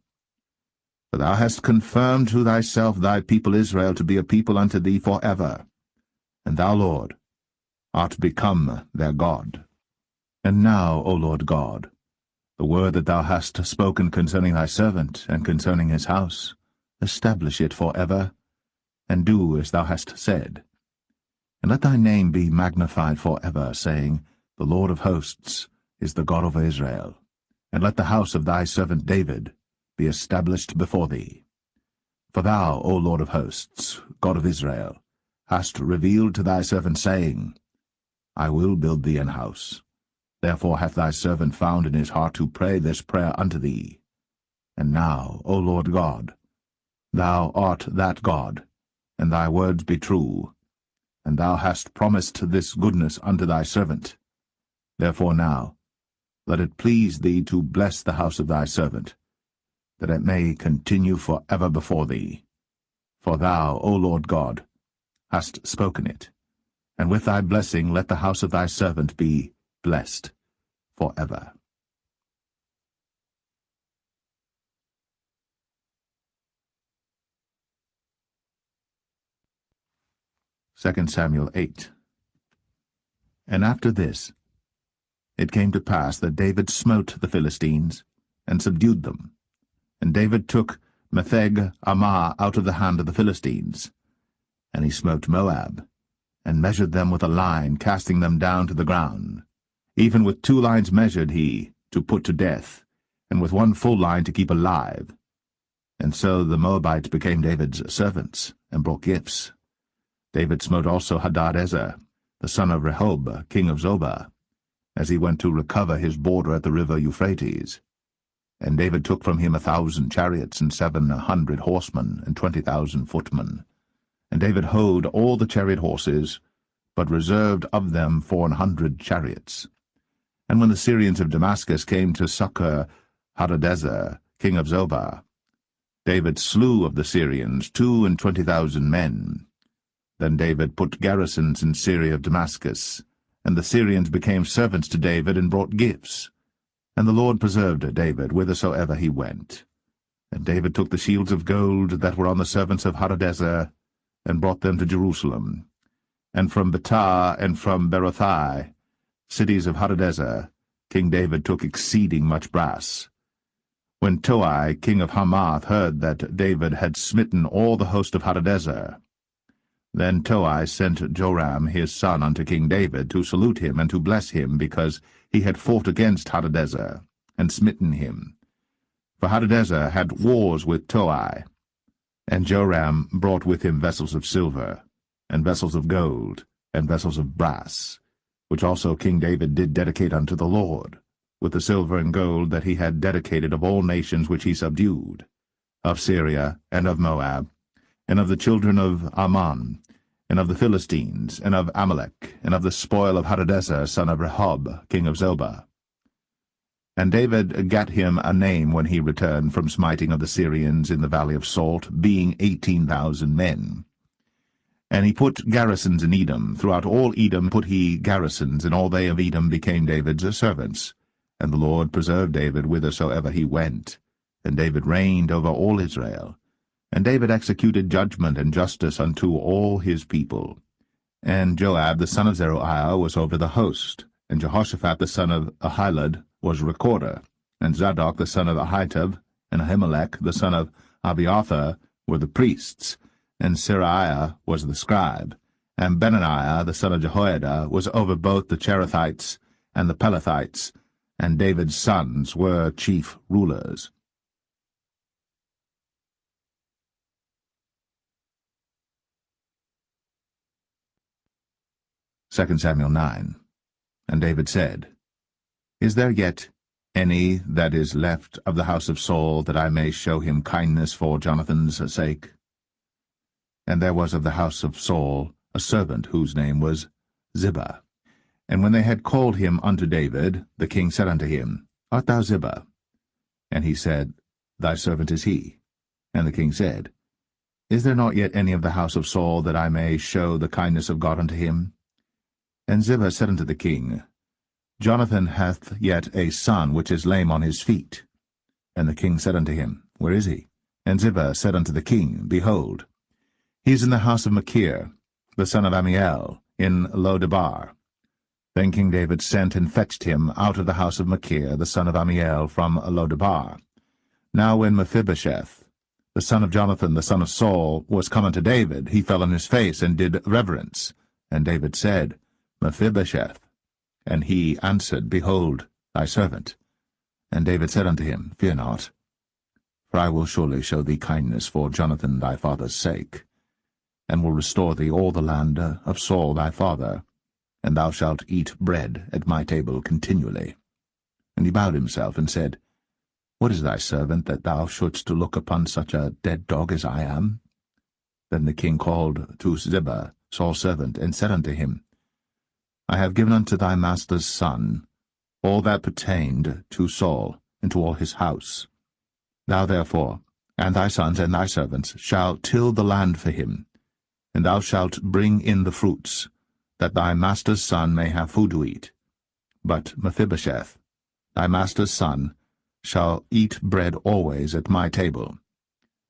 For thou hast confirmed to thyself thy people Israel to be a people unto thee for ever, and thou, Lord, art become their God. And now, O Lord God, the word that thou hast spoken concerning thy servant and concerning his house, establish it for ever, and do as thou hast said. And let thy name be magnified for ever, saying, The Lord of hosts is the God of Israel. And let the house of thy servant David be established before thee. For thou, O Lord of hosts, God of Israel, hast revealed to thy servant, saying, I will build thee an house. Therefore hath thy servant found in his heart to pray this prayer unto thee. And now, O Lord God, thou art that God, and thy words be true, and thou hast promised this goodness unto thy servant. Therefore now, let it please thee to bless the house of thy servant, that it may continue for ever before thee. For thou, O Lord God, hast spoken it, and with thy blessing let the house of thy servant be blessed for ever. Second Samuel 8. And after this, it came to pass that David smote the Philistines, and subdued them. And David took Metheg-Ammah out of the hand of the Philistines. And he smote Moab, and measured them with a line, casting them down to the ground. Even with 2 lines measured he, to put to death, and with 1 full line to keep alive. And so the Moabites became David's servants, and brought gifts. David smote also Hadadezer, the son of Rehob, king of Zobah, as he went to recover his border at the river Euphrates. And David took from him 1,000 chariots, and 700 horsemen, and 20,000 footmen. And David houghed all the chariot horses, but reserved of them 400 chariots. And when the Syrians of Damascus came to succor Hadadezer, king of Zobah, David slew of the Syrians 22,000 men. Then David put garrisons in Syria of Damascus, and the Syrians became servants to David, and brought gifts. And the Lord preserved David whithersoever he went. And David took the shields of gold that were on the servants of Hadadezer, and brought them to Jerusalem. And from Betah and from Berothai, cities of Hadadezer, King David took exceeding much brass. When Toi, king of Hamath, heard that David had smitten all the host of Hadadezer, then Toi sent Joram his son unto King David, to salute him and to bless him, because he had fought against Hadadezer, and smitten him. For Hadadezer had wars with Toi. And Joram brought with him vessels of silver, and vessels of gold, and vessels of brass, which also King David did dedicate unto the Lord, with the silver and gold that he had dedicated of all nations which he subdued, of Syria, and of Moab, and of the children of Ammon, and of the Philistines, and of Amalek, and of the spoil of Hadadezer, son of Rehob, king of Zobah. And David gat him a name when he returned from smiting of the Syrians in the valley of Salt, being 18,000 men. And he put garrisons in Edom. Throughout all Edom put he garrisons, and all they of Edom became David's servants. And the Lord preserved David whithersoever he went. And David reigned over all Israel. And David executed judgment and justice unto all his people. And Joab the son of Zeruiah was over the host, and Jehoshaphat the son of Ahilud was recorder, and Zadok the son of Ahitub, and Ahimelech the son of Abiathar were the priests, and Seraiah was the scribe, and Benaniah the son of Jehoiada was over both the Cherethites and the Pelethites, and David's sons were chief rulers. Second Samuel 9. And David said, Is there yet any that is left of the house of Saul, that I may show him kindness for Jonathan's sake? And there was of the house of Saul a servant whose name was Ziba. And when they had called him unto David, the king said unto him, Art thou Ziba? And he said, Thy servant is he. And the king said, Is there not yet any of the house of Saul, that I may show the kindness of God unto him? And Ziba said unto the king, Jonathan hath yet a son which is lame on his feet. And the king said unto him, Where is he? And Ziba said unto the king, Behold, he is in the house of Machir, the son of Ammiel, in Lo-debar. Then King David sent and fetched him out of the house of Machir, the son of Ammiel, from Lo-debar. Now when Mephibosheth, the son of Jonathan, the son of Saul, was come unto David, he fell on his face and did reverence. And David said, Mephibosheth. And he answered, Behold, thy servant. And David said unto him, Fear not, for I will surely show thee kindness for Jonathan thy father's sake, and will restore thee all the land of Saul thy father, and thou shalt eat bread at my table continually. And he bowed himself and said, What is thy servant, that thou shouldst look upon such a dead dog as I am? Then the king called to Ziba, Saul's servant, and said unto him, I have given unto thy master's son all that pertained to Saul, and to all his house. Thou therefore, and thy sons and thy servants, shall till the land for him, and thou shalt bring in the fruits, that thy master's son may have food to eat. But Mephibosheth, thy master's son, shall eat bread always at my table.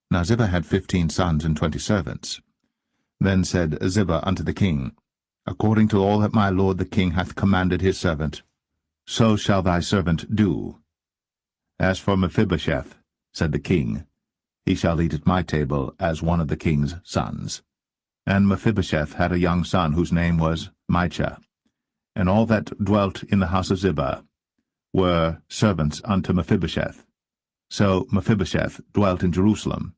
Now Ziba had 15 sons and 20 servants. Then said Ziba unto the king, According to all that my lord the king hath commanded his servant, so shall thy servant do. As for Mephibosheth, said the king, he shall eat at my table as one of the king's sons. And Mephibosheth had a young son whose name was Micah. And all that dwelt in the house of Ziba were servants unto Mephibosheth. So Mephibosheth dwelt in Jerusalem,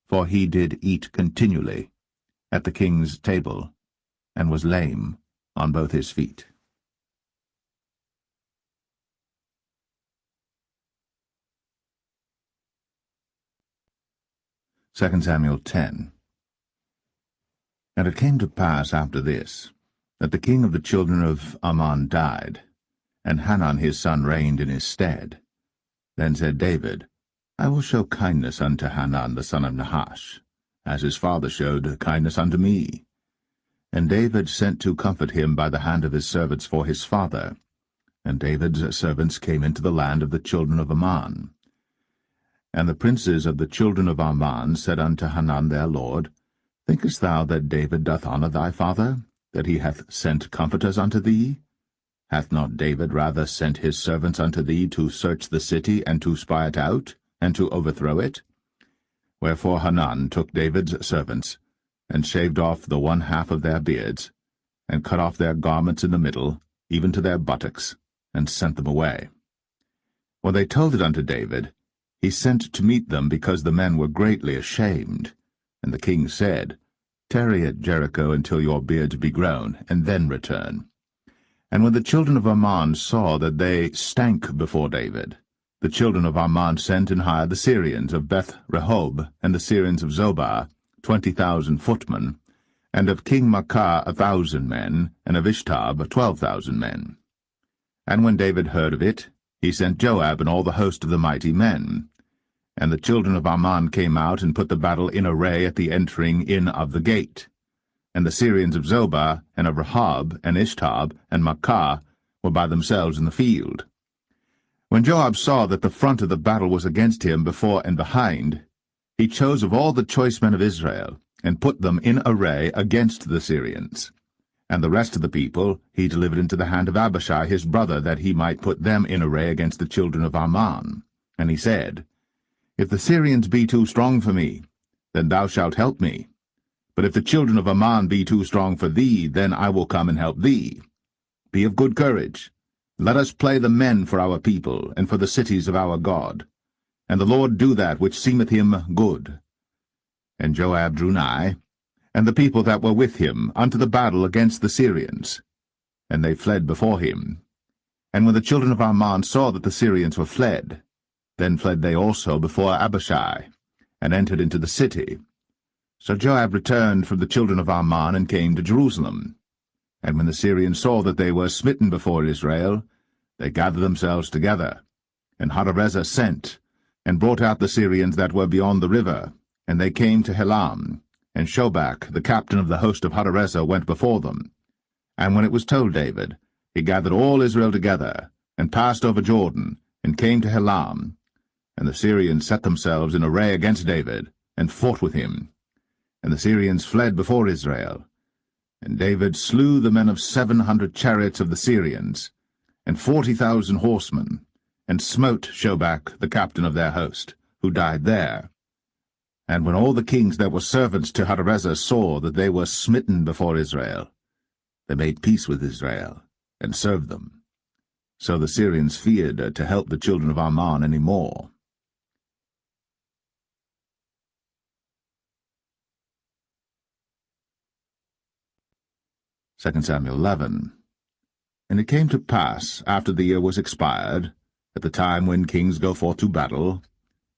for he did eat continually at the king's table, and was lame on both his feet. 2 Samuel 10. And it came to pass after this, that the king of the children of Ammon died, and Hanan his son reigned in his stead. Then said David, I will show kindness unto Hanan the son of Nahash, as his father showed kindness unto me. And David sent to comfort him by the hand of his servants for his father. And David's servants came into the land of the children of Ammon. And the princes of the children of Ammon said unto Hanan their lord, Thinkest thou that David doth honour thy father, that he hath sent comforters unto thee? Hath not David rather sent his servants unto thee to search the city, and to spy it out, and to overthrow it? Wherefore Hanan took David's servants, and shaved off the one half of their beards, and cut off their garments in the middle, even to their buttocks, and sent them away. When they told it unto David, he sent to meet them, because the men were greatly ashamed. And the king said, Tarry at Jericho until your beards be grown, and then return. And when the children of Ammon saw that they stank before David, the children of Ammon sent and hired the Syrians of Beth-rehob, and the Syrians of Zobah, 20,000 footmen, and of King Maacah 1,000 men, and of Ishtab 12,000 men. And when David heard of it, he sent Joab and all the host of the mighty men. And the children of Ammon came out and put the battle in array at the entering in of the gate. And the Syrians of Zobah, and of Rehob, and Ishtab, and Maacah were by themselves in the field. When Joab saw that the front of the battle was against him before and behind, he chose of all the choice men of Israel, and put them in array against the Syrians. And the rest of the people he delivered into the hand of Abishai his brother, that he might put them in array against the children of Ammon. And he said, If the Syrians be too strong for me, then thou shalt help me. But if the children of Ammon be too strong for thee, then I will come and help thee. Be of good courage. Let us play the men for our people, and for the cities of our God. And the Lord do that which seemeth him good. And Joab drew nigh, and the people that were with him, unto the battle against the Syrians. And they fled before him. And when the children of Ammon saw that the Syrians were fled, then fled they also before Abishai, and entered into the city. So Joab returned from the children of Ammon and came to Jerusalem. And when the Syrians saw that they were smitten before Israel, they gathered themselves together. And Hadarezer sent, and brought out the Syrians that were beyond the river, and they came to Helam. And Shobach, the captain of the host of Hadarezer, went before them. And when it was told David, he gathered all Israel together, and passed over Jordan, and came to Helam. And the Syrians set themselves in array against David, and fought with him. And the Syrians fled before Israel. And David slew the men of 700 chariots of the Syrians, and 40,000 horsemen, and smote Shobach, the captain of their host, who died there. And when all the kings that were servants to Hadarezer saw that they were smitten before Israel, they made peace with Israel, and served them. So the Syrians feared to help the children of Ammon any more. 2 Samuel 11. And it came to pass, after the year was expired, at the time when kings go forth to battle,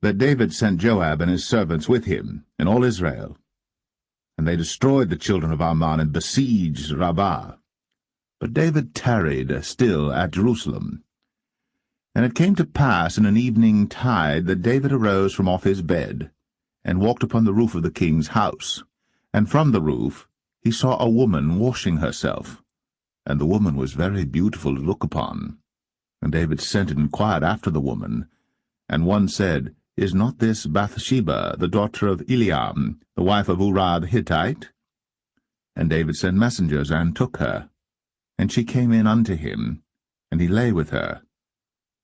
that David sent Joab and his servants with him, and all Israel. And they destroyed the children of Ammon, and besieged Rabbah. But David tarried still at Jerusalem. And it came to pass in an evening tide that David arose from off his bed, and walked upon the roof of the king's house. And from the roof he saw a woman washing herself, and the woman was very beautiful to look upon. And David sent and inquired after the woman. And one said, Is not this Bathsheba, the daughter of Eliam, the wife of Uriah the Hittite? And David sent messengers, and took her. And she came in unto him, and he lay with her,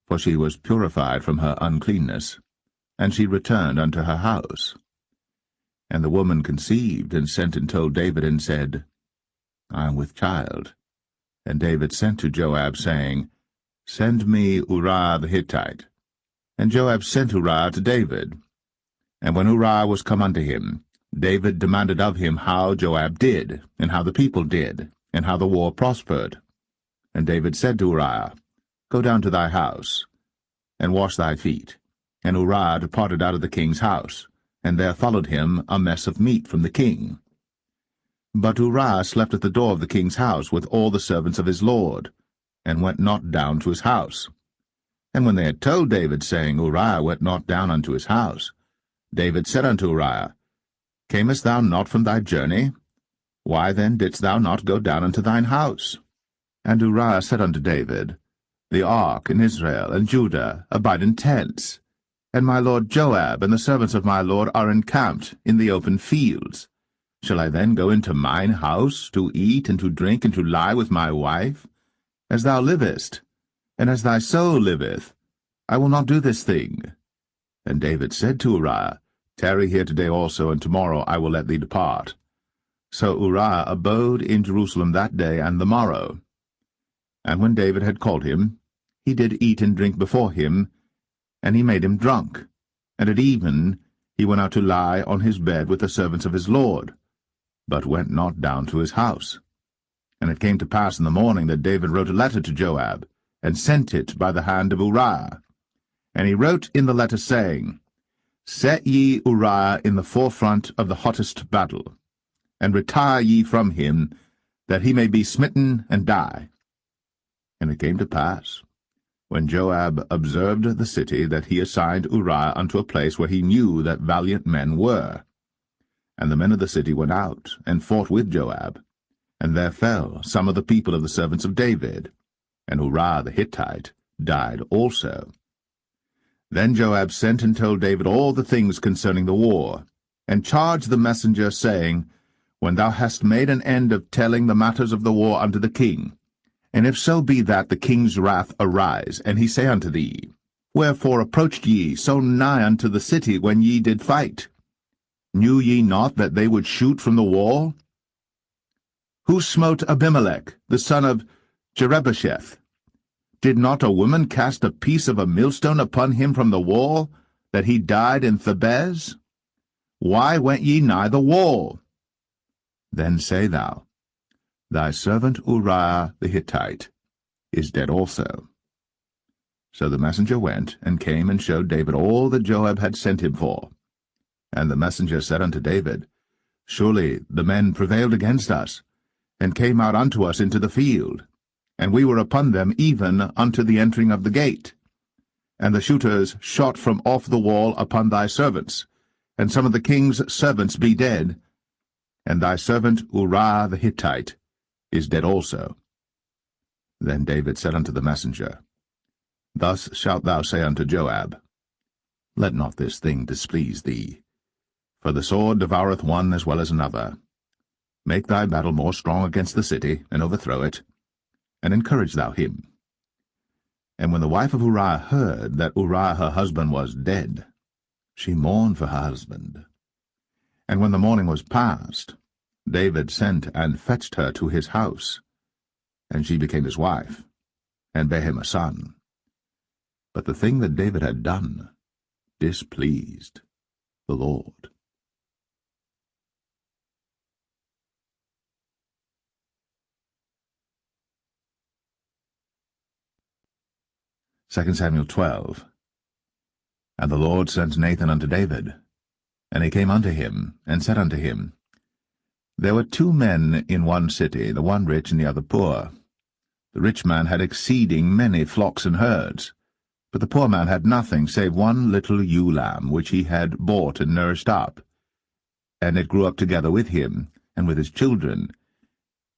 for she was purified from her uncleanness, and she returned unto her house. And the woman conceived, and sent and told David, and said, I am with child. And David sent to Joab, saying, Send me Uriah the Hittite. And Joab sent Uriah to David. And when Uriah was come unto him, David demanded of him how Joab did, and how the people did, and how the war prospered. And David said to Uriah, Go down to thy house, and wash thy feet. And Uriah departed out of the king's house, and there followed him a mess of meat from the king. But Uriah slept at the door of the king's house with all the servants of his lord, and went not down to his house. And when they had told David, saying, Uriah went not down unto his house, David said unto Uriah, Camest thou not from thy journey? Why then didst thou not go down unto thine house? And Uriah said unto David, The ark and Israel and Judah abide in tents, and my lord Joab and the servants of my lord are encamped in the open fields. Shall I then go into mine house to eat and to drink and to lie with my wife? As thou livest, and as thy soul liveth, I will not do this thing. And David said to Uriah, Tarry here today also, and tomorrow I will let thee depart. So Uriah abode in Jerusalem that day and the morrow. And when David had called him, he did eat and drink before him, and he made him drunk. And at even he went out to lie on his bed with the servants of his lord, but went not down to his house. And it came to pass in the morning that David wrote a letter to Joab, and sent it by the hand of Uriah. And he wrote in the letter, saying, Set ye Uriah in the forefront of the hottest battle, and retire ye from him, that he may be smitten and die. And it came to pass, when Joab observed the city, that he assigned Uriah unto a place where he knew that valiant men were. And the men of the city went out, and fought with Joab. And there fell some of the people of the servants of David, and Uriah the Hittite died also. Then Joab sent and told David all the things concerning the war, and charged the messenger, saying, When thou hast made an end of telling the matters of the war unto the king, and if so be that the king's wrath arise, and he say unto thee, Wherefore approached ye so nigh unto the city when ye did fight? Knew ye not that they would shoot from the wall? Who smote Abimelech, the son of Jerubbesheth? Did not a woman cast a piece of a millstone upon him from the wall, that he died in Thebez? Why went ye nigh the wall? Then say thou, Thy servant Uriah the Hittite is dead also. So the messenger went, and came and showed David all that Joab had sent him for. And the messenger said unto David, Surely the men prevailed against us, and came out unto us into the field, and we were upon them even unto the entering of the gate. And the shooters shot from off the wall upon thy servants, and some of the king's servants be dead, and thy servant Uriah the Hittite is dead also. Then David said unto the messenger, Thus shalt thou say unto Joab, Let not this thing displease thee, for the sword devoureth one as well as another. Make thy battle more strong against the city, and overthrow it, and encourage thou him. And when the wife of Uriah heard that Uriah her husband was dead, she mourned for her husband. And when the morning was past, David sent and fetched her to his house, and she became his wife, and bare him a son. But the thing that David had done displeased the Lord. 2 Samuel 12. And the Lord sent Nathan unto David. And he came unto him, and said unto him, There were 2 men in one city, the one rich and the other poor. The rich man had exceeding many flocks and herds, but the poor man had nothing save one little ewe lamb, which he had bought and nourished up. And it grew up together with him, and with his children.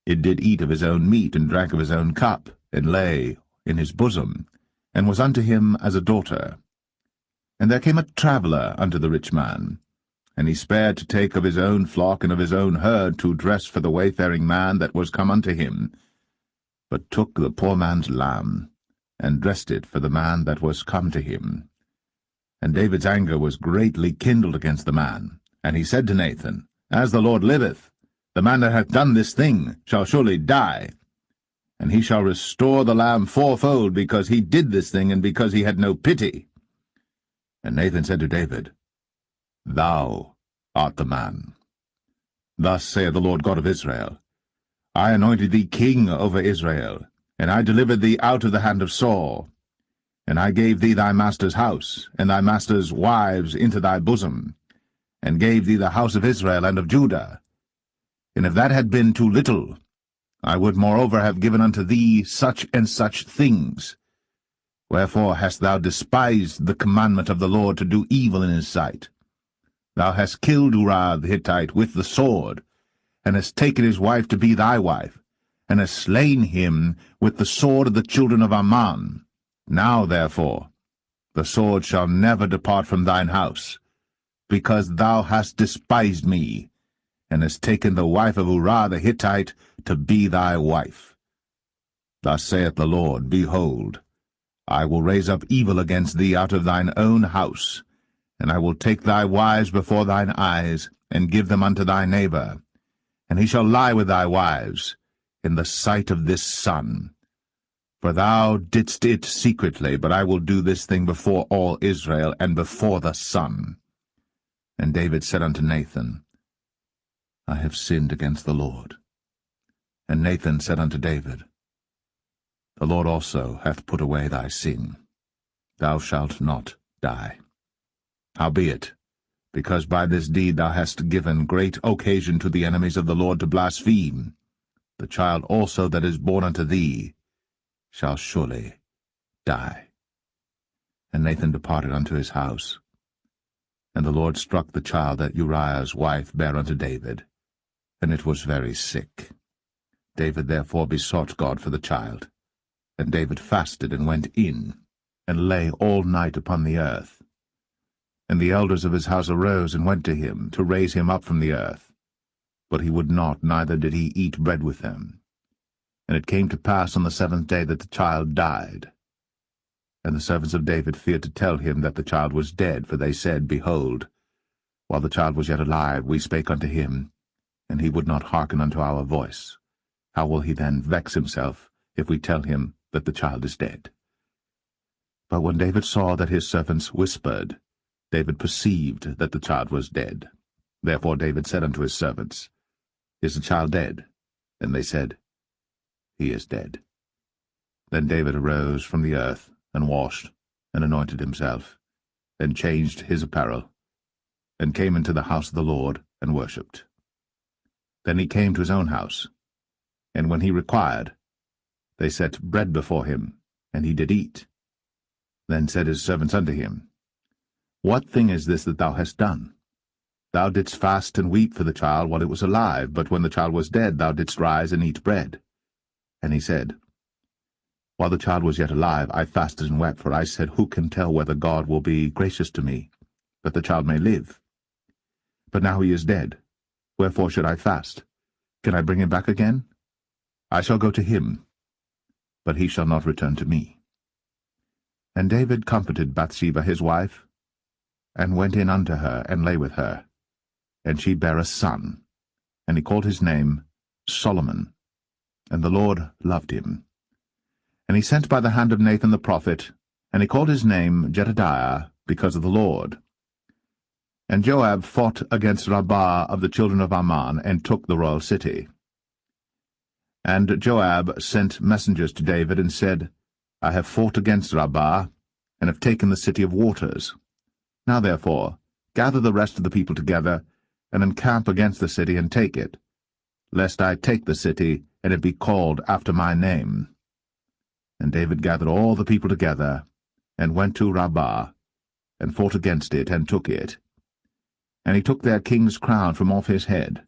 It did eat of his own meat, and drank of his own cup, and lay in his bosom, and was unto him as a daughter. And there came a traveller unto the rich man, and he spared to take of his own flock and of his own herd to dress for the wayfaring man that was come unto him, but took the poor man's lamb, and dressed it for the man that was come to him. And David's anger was greatly kindled against the man, and he said to Nathan, As the Lord liveth, the man that hath done this thing shall surely die, and he shall restore the lamb 4-fold, because he did this thing, and because he had no pity. And Nathan said to David, Thou art the man. Thus saith the Lord God of Israel, I anointed thee king over Israel, and I delivered thee out of the hand of Saul. And I gave thee thy master's house, and thy master's wives into thy bosom, and gave thee the house of Israel and of Judah. And if that had been too little, I would moreover have given unto thee such and such things. Wherefore hast thou despised the commandment of the Lord to do evil in his sight? Thou hast killed Uriah the Hittite with the sword, and hast taken his wife to be thy wife, and hast slain him with the sword of the children of Ammon. Now, therefore, the sword shall never depart from thine house, because thou hast despised me, and hast taken the wife of Uriah the Hittite to be thy wife. Thus saith the Lord, Behold, I will raise up evil against thee out of thine own house, and I will take thy wives before thine eyes, and give them unto thy neighbor, and he shall lie with thy wives in the sight of this sun. For thou didst it secretly, but I will do this thing before all Israel, and before the sun. And David said unto Nathan, I have sinned against the Lord. And Nathan said unto David, The Lord also hath put away thy sin. Thou shalt not die. Howbeit, because by this deed thou hast given great occasion to the enemies of the Lord to blaspheme, the child also that is born unto thee shall surely die. And Nathan departed unto his house. And the Lord struck the child that Uriah's wife bare unto David, and it was very sick. David therefore besought God for the child. And David fasted, and went in, and lay all night upon the earth. And the elders of his house arose, and went to him, to raise him up from the earth. But he would not, neither did he eat bread with them. And it came to pass on the 7th day that the child died. And the servants of David feared to tell him that the child was dead, for they said, Behold, while the child was yet alive, we spake unto him, and he would not hearken unto our voice. How will he then vex himself, if we tell him that the child is dead? But when David saw that his servants whispered, David perceived that the child was dead. Therefore David said unto his servants, Is the child dead? And they said, He is dead. Then David arose from the earth, and washed, and anointed himself, and changed his apparel, and came into the house of the Lord, and worshipped. Then he came to his own house, and when he required, they set bread before him, and he did eat. Then said his servants unto him, What thing is this that thou hast done? Thou didst fast and weep for the child while it was alive, but when the child was dead thou didst rise and eat bread. And he said, While the child was yet alive, I fasted and wept, for I said, Who can tell whether God will be gracious to me, that the child may live? But now he is dead. Wherefore should I fast? Can I bring him back again? I shall go to him, but he shall not return to me. And David comforted Bathsheba his wife, and went in unto her, and lay with her. And she bare a son, and he called his name Solomon. And the Lord loved him. And he sent by the hand of Nathan the prophet, and he called his name Jedediah, because of the Lord. And Joab fought against Rabbah of the children of Ammon, and took the royal city. And Joab sent messengers to David, and said, I have fought against Rabbah, and have taken the city of waters. Now therefore gather the rest of the people together, and encamp against the city, and take it, lest I take the city, and it be called after my name. And David gathered all the people together, and went to Rabbah, and fought against it, and took it. And he took their king's crown from off his head,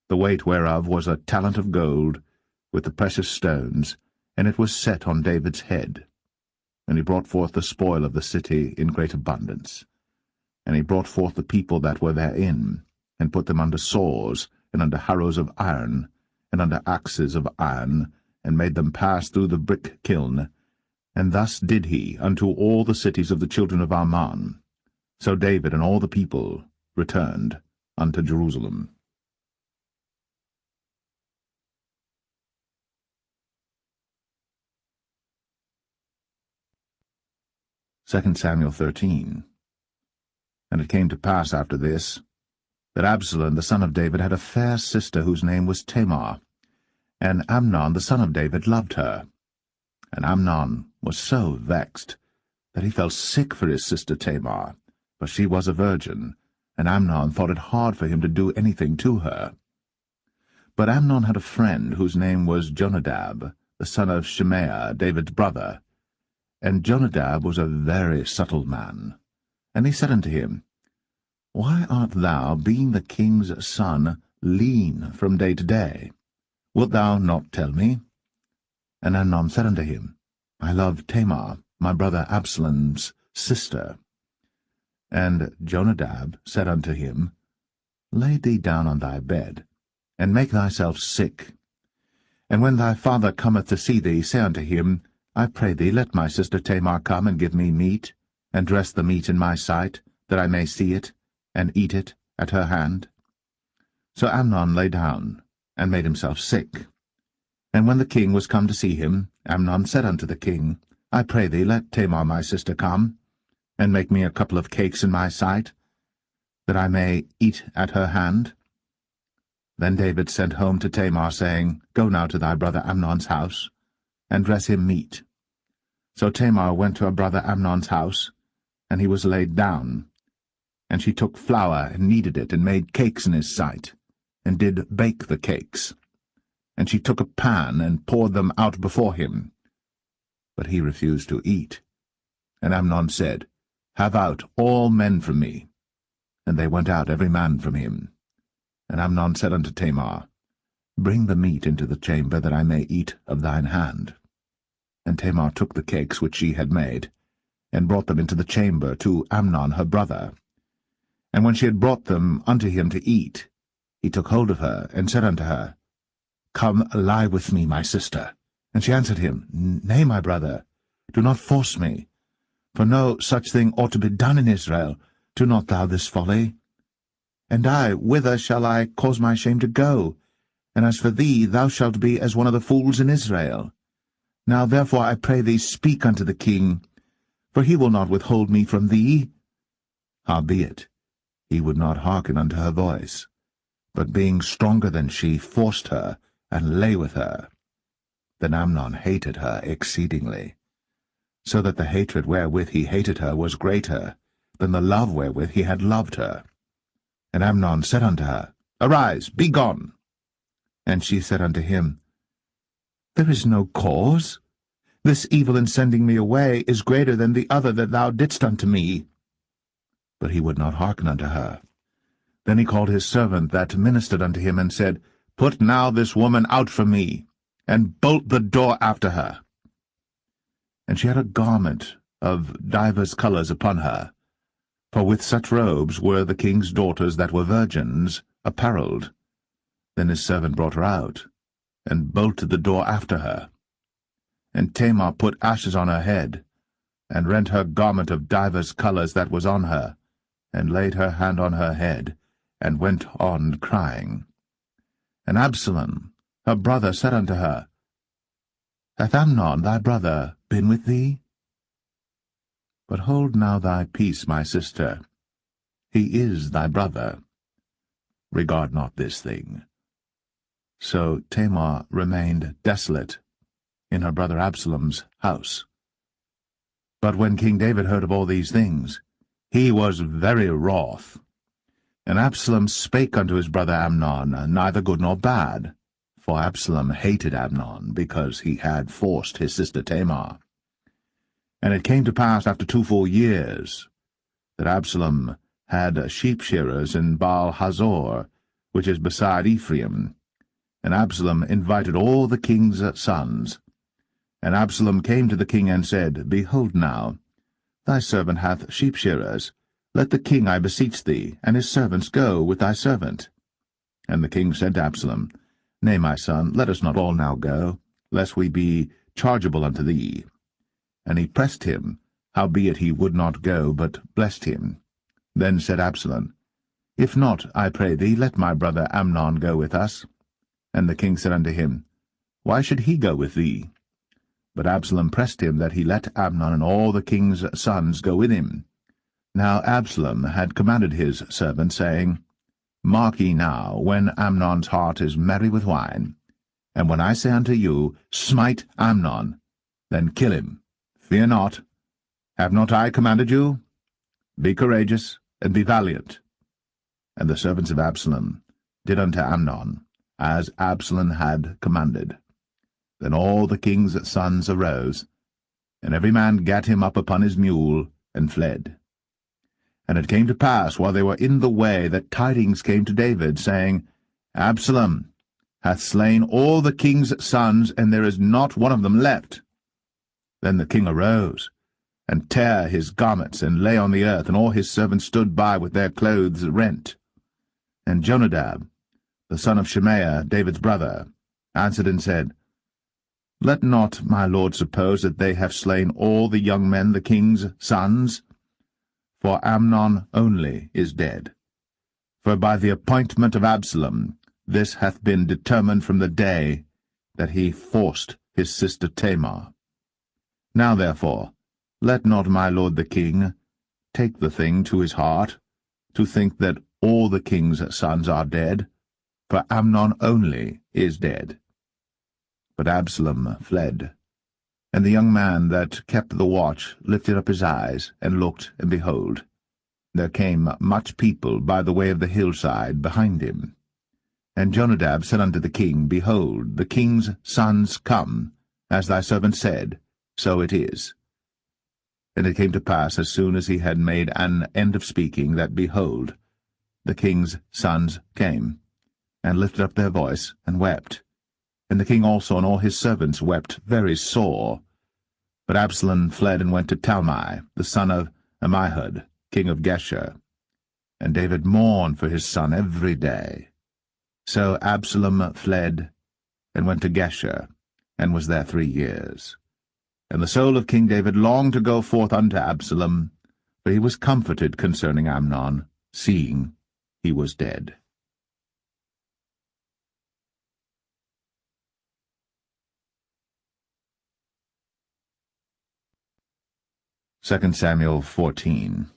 the weight whereof was a talent of gold, with the precious stones, and it was set on David's head. And he brought forth the spoil of the city in great abundance. And he brought forth the people that were therein, and put them under saws, and under harrows of iron, and under axes of iron, and made them pass through the brick kiln. And thus did he unto all the cities of the children of Ammon. So David and all the people returned unto Jerusalem. 2 Samuel 13. And it came to pass after this, that Absalom the son of David had a fair sister whose name was Tamar, and Amnon the son of David loved her. And Amnon was so vexed that he fell sick for his sister Tamar, for she was a virgin, and Amnon thought it hard for him to do anything to her. But Amnon had a friend whose name was Jonadab, the son of Shimea, David's brother. And Jonadab was a very subtle man. And he said unto him, Why art thou, being the king's son, lean from day to day? Wilt thou not tell me? And Amnon said unto him, I love Tamar, my brother Absalom's sister. And Jonadab said unto him, Lay thee down on thy bed, and make thyself sick. And when thy father cometh to see thee, say unto him, I pray thee, let my sister Tamar come and give me meat, and dress the meat in my sight, that I may see it, and eat it at her hand. So Amnon lay down, and made himself sick. And when the king was come to see him, Amnon said unto the king, I pray thee, let Tamar my sister come, and make me a couple of cakes in my sight, that I may eat at her hand. Then David sent home to Tamar, saying, Go now to thy brother Amnon's house, and dress him meat. So Tamar went to her brother Amnon's house, and he was laid down. And she took flour, and kneaded it, and made cakes in his sight, and did bake the cakes. And she took a pan, and poured them out before him. But he refused to eat. And Amnon said, Have out all men from me. And they went out every man from him. And Amnon said unto Tamar, Bring the meat into the chamber, that I may eat of thine hand. And Tamar took the cakes which she had made, and brought them into the chamber to Amnon her brother. And when she had brought them unto him to eat, he took hold of her, and said unto her, Come, lie with me, my sister. And she answered him, Nay, my brother, do not force me. For no such thing ought to be done in Israel. Do not thou this folly. And I, whither shall I cause my shame to go? And as for thee, thou shalt be as one of the fools in Israel. Now therefore I pray thee, speak unto the king, for he will not withhold me from thee. Howbeit, he would not hearken unto her voice, but being stronger than she, forced her, and lay with her. Then Amnon hated her exceedingly, so that the hatred wherewith he hated her was greater than the love wherewith he had loved her. And Amnon said unto her, Arise, be gone. And she said unto him, There is no cause. This evil in sending me away is greater than the other that thou didst unto me. But he would not hearken unto her. Then he called his servant that ministered unto him, and said, Put now this woman out from me, and bolt the door after her. And she had a garment of divers colours upon her, for with such robes were the king's daughters that were virgins apparelled. Then his servant brought her out, and bolted the door after her. And Tamar put ashes on her head, and rent her garment of divers colours that was on her, and laid her hand on her head, and went on crying. And Absalom, her brother, said unto her, Hath Amnon thy brother been with thee? But hold now thy peace, my sister. He is thy brother. Regard not this thing. So Tamar remained desolate in her brother Absalom's house. But when King David heard of all these things, he was very wroth. And Absalom spake unto his brother Amnon, neither good nor bad, for Absalom hated Amnon, because he had forced his sister Tamar. And it came to pass after 2 full years that Absalom had sheep-shearers in Baal-Hazor, which is beside Ephraim. And Absalom invited all the king's sons. And Absalom came to the king and said, Behold now, thy servant hath sheep-shearers. Let the king, I beseech thee, and his servants go with thy servant. And the king said to Absalom, Nay, my son, let us not all now go, lest we be chargeable unto thee. And he pressed him, howbeit he would not go, but blessed him. Then said Absalom, If not, I pray thee, let my brother Amnon go with us. And the king said unto him, Why should he go with thee? But Absalom pressed him that he let Amnon and all the king's sons go with him. Now Absalom had commanded his servant, saying, Mark ye now, when Amnon's heart is merry with wine, and when I say unto you, Smite Amnon, then kill him. Fear not. Have not I commanded you? Be courageous, and be valiant. And the servants of Absalom did unto Amnon, as Absalom had commanded. Then all the king's sons arose, and every man gat him up upon his mule, and fled. And it came to pass, while they were in the way, that tidings came to David, saying, Absalom hath slain all the king's sons, and there is not one of them left. Then the king arose, and tare his garments, and lay on the earth, and all his servants stood by with their clothes rent. And Jonadab, the son of Shemaiah, David's brother, answered and said, Let not my lord suppose that they have slain all the young men, the king's sons, for Amnon only is dead. For by the appointment of Absalom this hath been determined from the day that he forced his sister Tamar. Now therefore, let not my lord the king take the thing to his heart, to think that all the king's sons are dead, for Amnon only is dead. But Absalom fled. And the young man that kept the watch lifted up his eyes, and looked, and behold, there came much people by the way of the hillside behind him. And Jonadab said unto the king, Behold, the king's sons come, as thy servant said, so it is. And it came to pass, as soon as he had made an end of speaking, that, behold, the king's sons came, and lifted up their voice, and wept. And the king also and all his servants wept very sore. But Absalom fled and went to Talmai, the son of Ammihud, king of Geshur. And David mourned for his son every day. So Absalom fled and went to Geshur, and was there 3 years. And the soul of King David longed to go forth unto Absalom, for he was comforted concerning Amnon, seeing he was dead. 2 Samuel 14.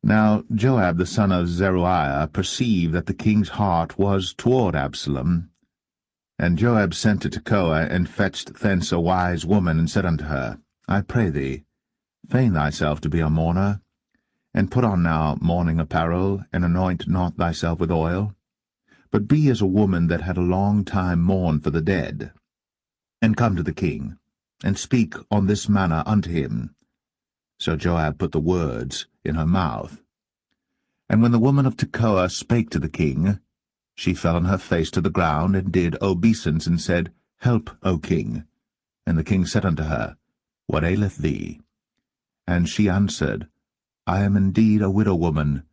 Now Joab the son of Zeruiah perceived that the king's heart was toward Absalom. And Joab sent to Tekoa, and fetched thence a wise woman, and said unto her, I pray thee, feign thyself to be a mourner, and put on now mourning apparel, and anoint not thyself with oil. but be as a woman that had a long time mourned for the dead, and come to the king, and speak on this manner unto him. So Joab put the words in her mouth. And when the woman of Tekoa spake to the king, she fell on her face to the ground, and did obeisance, and said, Help, O king. And the king said unto her, What aileth thee? And she answered, I am indeed a widow woman,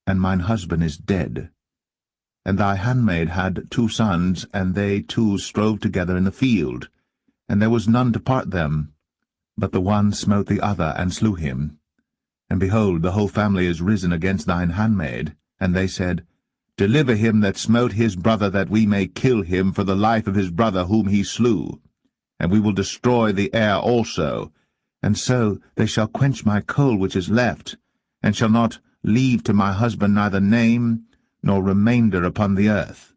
and mine husband is dead. And thy handmaid had 2 sons, and they 2 strove together in the field, and there was none to part them. But the one smote the other, and slew him. And behold, the whole family is risen against thine handmaid. And they said, Deliver him that smote his brother, that we may kill him for the life of his brother whom he slew. And we will destroy the heir also. And so they shall quench my coal which is left, and shall not leave to my husband neither name nor remainder upon the earth.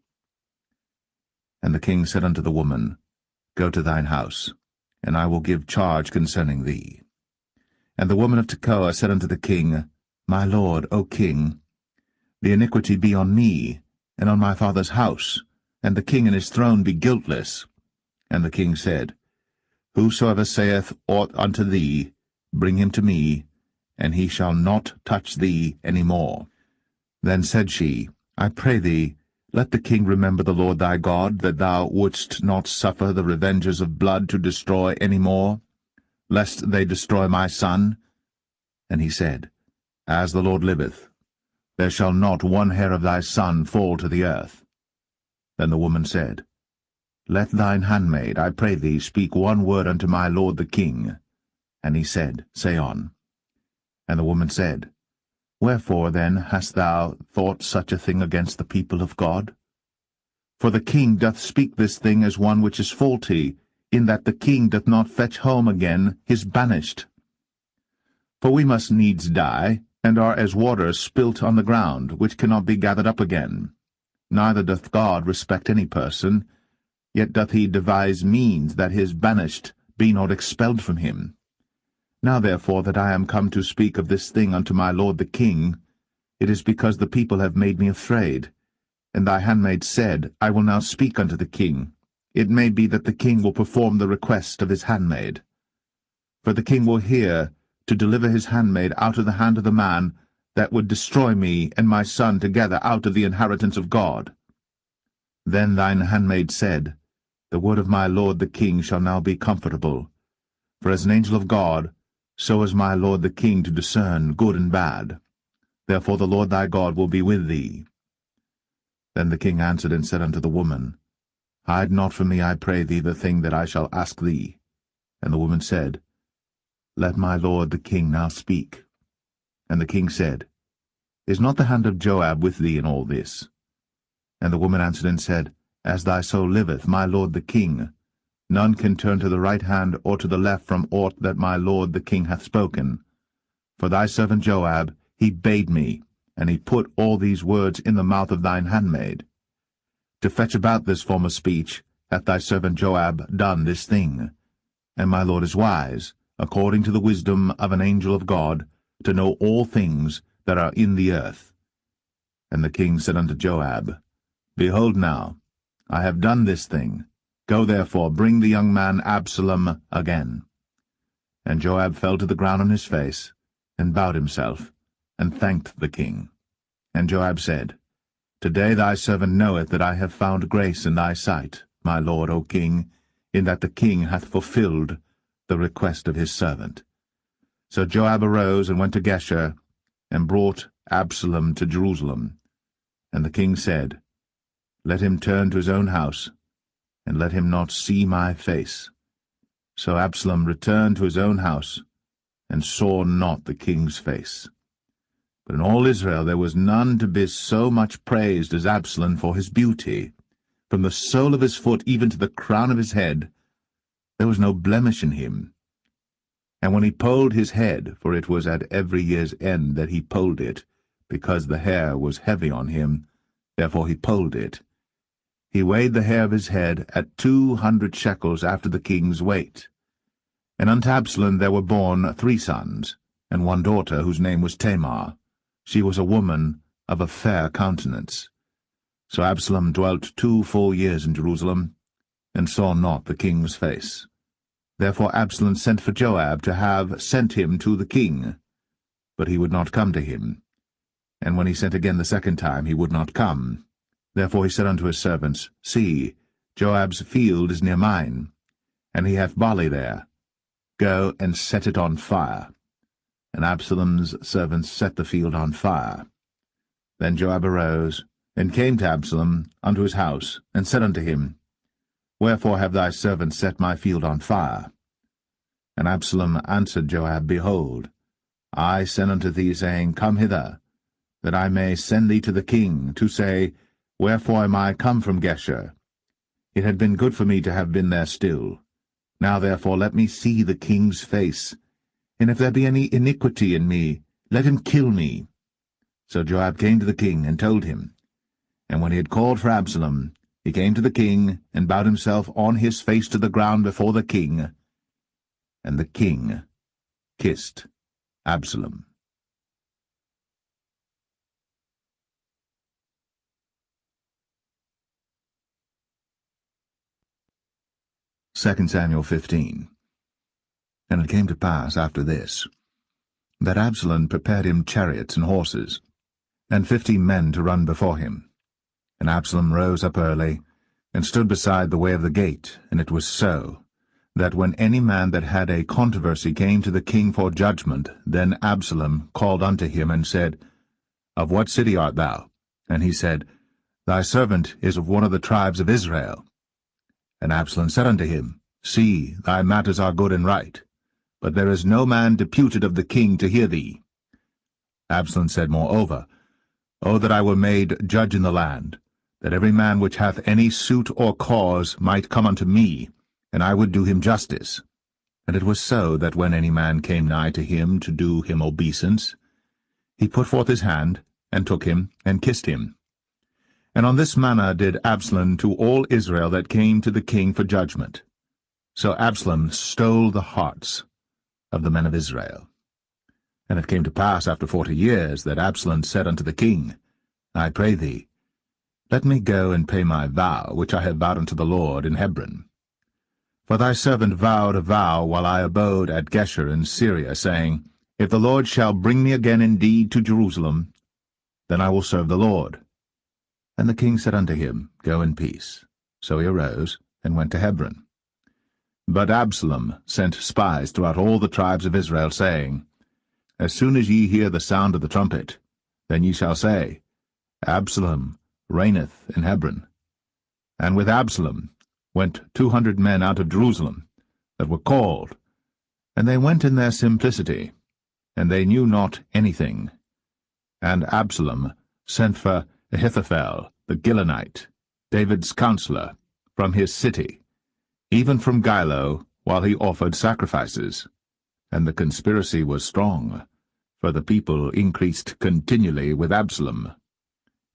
And the king said unto the woman, Go to thine house, and I will give charge concerning thee. And the woman of Tekoa said unto the king, My lord, O king, the iniquity be on me, and on my father's house, and the king and his throne be guiltless. And the king said, Whosoever saith aught unto thee, bring him to me, and he shall not touch thee any more. Then said she, I pray thee, let the king remember the Lord thy God, that thou wouldst not suffer the revengers of blood to destroy any more, lest they destroy my son. And he said, As the Lord liveth, there shall not one hair of thy son fall to the earth. Then the woman said, Let thine handmaid, I pray thee, speak one word unto my lord the king. And he said, Say on. And the woman said, Wherefore then hast thou thought such a thing against the people of God? For the king doth speak this thing as one which is faulty, in that the king doth not fetch home again his banished. For we must needs die, and are as water spilt on the ground, which cannot be gathered up again. Neither doth God respect any person, yet doth he devise means that his banished be not expelled from him. Now therefore that I am come to speak of this thing unto my lord the king, it is because the people have made me afraid. And thy handmaid said, I will now speak unto the king. It may be that the king will perform the request of his handmaid. For the king will hear to deliver his handmaid out of the hand of the man that would destroy me and my son together out of the inheritance of God. Then thine handmaid said, The word of my lord the king shall now be comfortable. For as an angel of God, so is my lord the king to discern good and bad. Therefore the Lord thy God will be with thee. Then the king answered and said unto the woman, Hide not from me, I pray thee, the thing that I shall ask thee. And the woman said, Let my lord the king now speak. And the king said, Is not the hand of Joab with thee in all this? And the woman answered and said, As thy soul liveth, my lord the king, none can turn to the right hand or to the left from aught that my lord the king hath spoken. For thy servant Joab, he bade me, and he put all these words in the mouth of thine handmaid. To fetch about this form of speech hath thy servant Joab done this thing. And my lord is wise, according to the wisdom of an angel of God, to know all things that are in the earth. And the king said unto Joab, Behold now, I have done this thing. Go therefore, bring the young man Absalom again. And Joab fell to the ground on his face, and bowed himself, and thanked the king. And Joab said, Today thy servant knoweth that I have found grace in thy sight, my lord, O king, in that the king hath fulfilled the request of his servant. So Joab arose and went to Geshur, and brought Absalom to Jerusalem. And the king said, Let him turn to his own house, and let him not see my face. So Absalom returned to his own house, and saw not the king's face. But in all Israel there was none to be so much praised as Absalom for his beauty. From the sole of his foot even to the crown of his head, there was no blemish in him. And when he polled his head, for it was at every year's end that he polled it, because the hair was heavy on him, therefore he polled it, he weighed the hair of his head at 200 shekels after the king's weight. And unto Absalom there were born 3 sons, and 1 daughter, whose name was Tamar. She was a woman of a fair countenance. So Absalom dwelt 2 full years in Jerusalem, and saw not the king's face. Therefore Absalom sent for Joab to have sent him to the king, but he would not come to him. And when he sent again the second time, he would not come. Therefore he said unto his servants, See, Joab's field is near mine, and he hath barley there. Go and set it on fire. And Absalom's servants set the field on fire. Then Joab arose, and came to Absalom unto his house, and said unto him, Wherefore have thy servants set my field on fire? And Absalom answered Joab, Behold, I sent unto thee, saying, Come hither, that I may send thee to the king, to say, Wherefore am I come from Geshur? It had been good for me to have been there still. Now therefore let me see the king's face, and if there be any iniquity in me, let him kill me. So Joab came to the king, and told him. And when he had called for Absalom, he came to the king, and bowed himself on his face to the ground before the king. And the king kissed Absalom. 2 Samuel 15. And it came to pass after this, that Absalom prepared him chariots and horses, and 50 men to run before him. And Absalom rose up early, and stood beside the way of the gate. And it was so, that when any man that had a controversy came to the king for judgment, then Absalom called unto him, and said, Of what city art thou? And he said, Thy servant is of one of the tribes of Israel. And Absalom said unto him, See, thy matters are good and right, but there is no man deputed of the king to hear thee. Absalom said moreover, O that I were made judge in the land, that every man which hath any suit or cause might come unto me, and I would do him justice. And it was so, that when any man came nigh to him to do him obeisance, he put forth his hand, and took him, and kissed him. And on this manner did Absalom to all Israel that came to the king for judgment. So Absalom stole the hearts of the men of Israel. And it came to pass after 40 years that Absalom said unto the king, I pray thee, let me go and pay my vow, which I have vowed unto the Lord in Hebron. For thy servant vowed a vow while I abode at Geshur in Syria, saying, If the Lord shall bring me again indeed to Jerusalem, then I will serve the Lord. And the king said unto him, Go in peace. So he arose, and went to Hebron. But Absalom sent spies throughout all the tribes of Israel, saying, As soon as ye hear the sound of the trumpet, then ye shall say, Absalom reigneth in Hebron. And with Absalom went 200 men out of Jerusalem, that were called, and they went in their simplicity, and they knew not anything. And Absalom sent for Ahithophel the Gilonite, David's counselor, from his city, even from Gilo, while he offered sacrifices. And the conspiracy was strong, for the people increased continually with Absalom.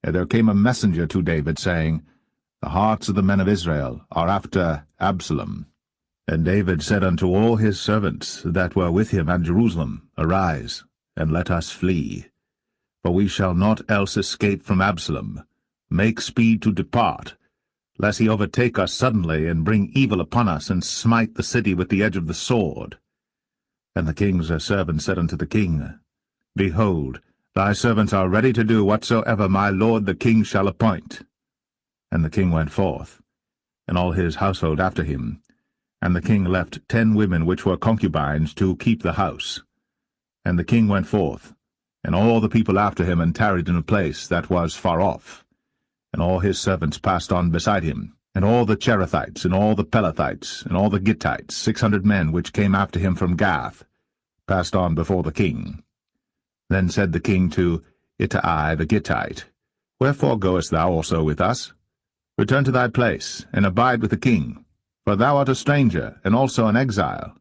And there came a messenger to David, saying, The hearts of the men of Israel are after Absalom. And David said unto all his servants that were with him at Jerusalem, Arise, and let us flee. For we shall not else escape from Absalom. Make speed to depart, lest he overtake us suddenly, and bring evil upon us, and smite the city with the edge of the sword. And the king's servant said unto the king, Behold, thy servants are ready to do whatsoever my lord the king shall appoint. And the king went forth, and all his household after him. And the king left 10 women which were concubines to keep the house. And the king went forth, and all the people after him, and tarried in a place that was far off. And all his servants passed on beside him, and all the Cherethites, and all the Pelethites, and all the Gittites, 600 men which came after him from Gath, passed on before the king. Then said the king to Ittai the Gittite, Wherefore goest thou also with us? Return to thy place, and abide with the king, for thou art a stranger, and also an exile.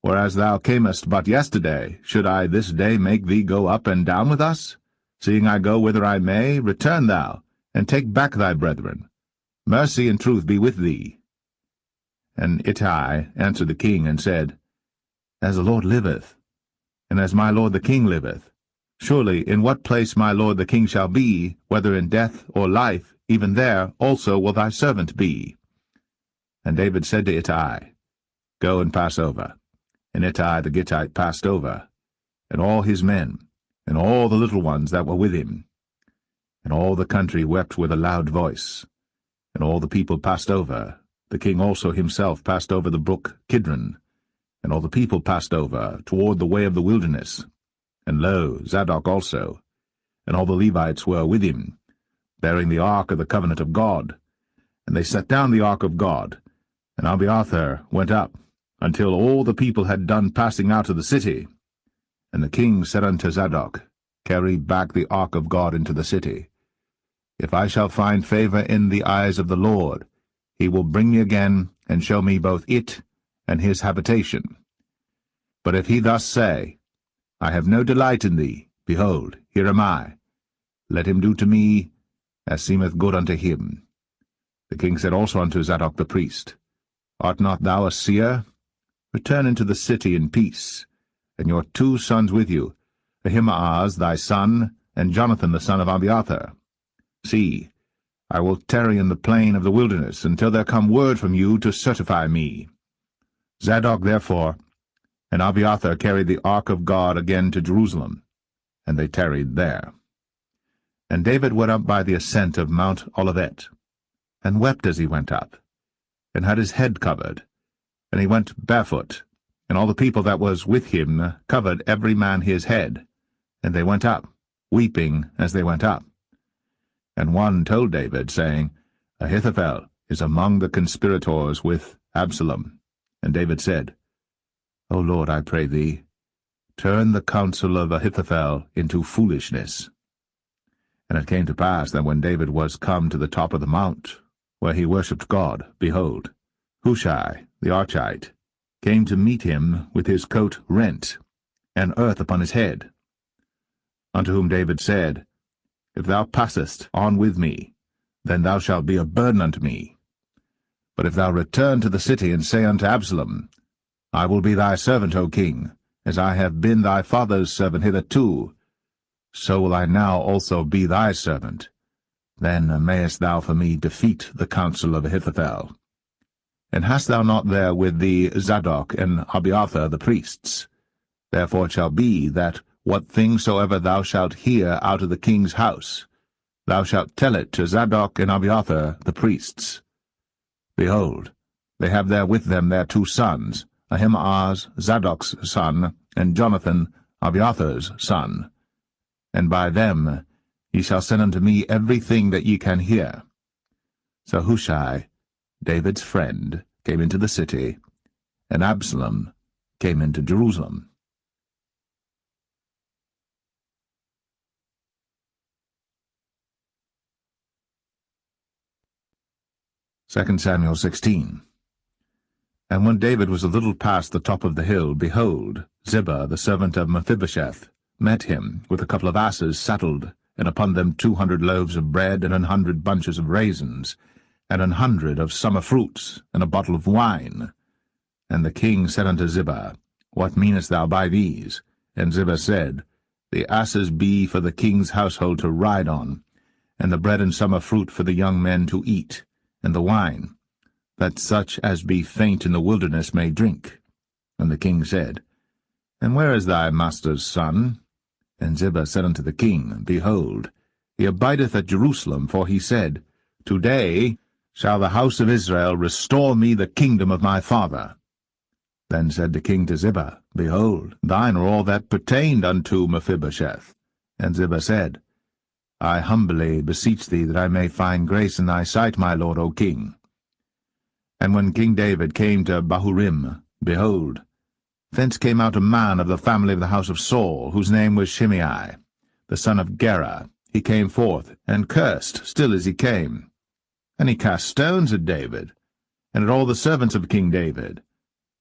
Whereas thou camest but yesterday, should I this day make thee go up and down with us? Seeing I go whither I may, return thou, and take back thy brethren. Mercy and truth be with thee. And Ittai answered the king, and said, As the Lord liveth, and as my lord the king liveth, surely in what place my lord the king shall be, whether in death or life, even there also will thy servant be. And David said to Ittai, Go and pass over. And Ittai the Gittite passed over, and all his men, and all the little ones that were with him. And all the country wept with a loud voice. And all the people passed over. The king also himself passed over the brook Kidron. And all the people passed over toward the way of the wilderness. And lo, Zadok also, and all the Levites were with him, bearing the ark of the covenant of God. And they set down the ark of God, and Abiathar went up, until all the people had done passing out of the city. And the king said unto Zadok, Carry back the ark of God into the city. If I shall find favor in the eyes of the Lord, he will bring me again, and show me both it and his habitation. But if he thus say, I have no delight in thee, behold, here am I. Let him do to me as seemeth good unto him. The king said also unto Zadok the priest, Art not thou a seer? Return into the city in peace, and your 2 sons with you, Ahimaaz thy son, and Jonathan the son of Abiathar. See, I will tarry in the plain of the wilderness until there come word from you to certify me. Zadok therefore and Abiathar carried the ark of God again to Jerusalem, and they tarried there. And David went up by the ascent of Mount Olivet, and wept as he went up, and had his head covered, and he went barefoot, and all the people that was with him covered every man his head, and they went up, weeping as they went up. And one told David, saying, Ahithophel is among the conspirators with Absalom. And David said, O Lord, I pray thee, turn the counsel of Ahithophel into foolishness. And it came to pass that when David was come to the top of the mount, where he worshipped God, behold, Hushai the Archite came to meet him with his coat rent, and earth upon his head. Unto whom David said, If thou passest on with me, then thou shalt be a burden unto me. But if thou return to the city, and say unto Absalom, I will be thy servant, O king, as I have been thy father's servant hitherto, so will I now also be thy servant. Then mayest thou for me defeat the counsel of Ahithophel. And hast thou not there with thee Zadok and Abiathar the priests? Therefore it shall be that what thing soever thou shalt hear out of the king's house, thou shalt tell it to Zadok and Abiathar the priests. Behold, they have there with them their 2 sons, Ahimaaz Zadok's son, and Jonathan Abiathar's son. And by them ye shall send unto me everything that ye can hear. So Hushai, David's friend, came into the city, and Absalom came into Jerusalem. 2 Samuel 16. And when David was a little past the top of the hill, behold, Ziba, the servant of Mephibosheth, met him with a couple of asses saddled, and upon them 200 loaves of bread, and 100 bunches of raisins, and 100 of summer fruits, and a bottle of wine. And the king said unto Ziba, What meanest thou by these? And Ziba said, The asses be for the king's household to ride on, and the bread and summer fruit for the young men to eat, and the wine, that such as be faint in the wilderness may drink. And the king said, And where is thy master's son? And Ziba said unto the king, Behold, he abideth at Jerusalem, for he said, Today shall the house of Israel restore me the kingdom of my father. Then said the king to Ziba, Behold, thine are all that pertained unto Mephibosheth. And Ziba said, I humbly beseech thee that I may find grace in thy sight, my lord, O king. And when King David came to Bahurim, behold, thence came out a man of the family of the house of Saul, whose name was Shimei, the son of Gera. He came forth, and cursed still as he came. And he cast stones at David, and at all the servants of King David.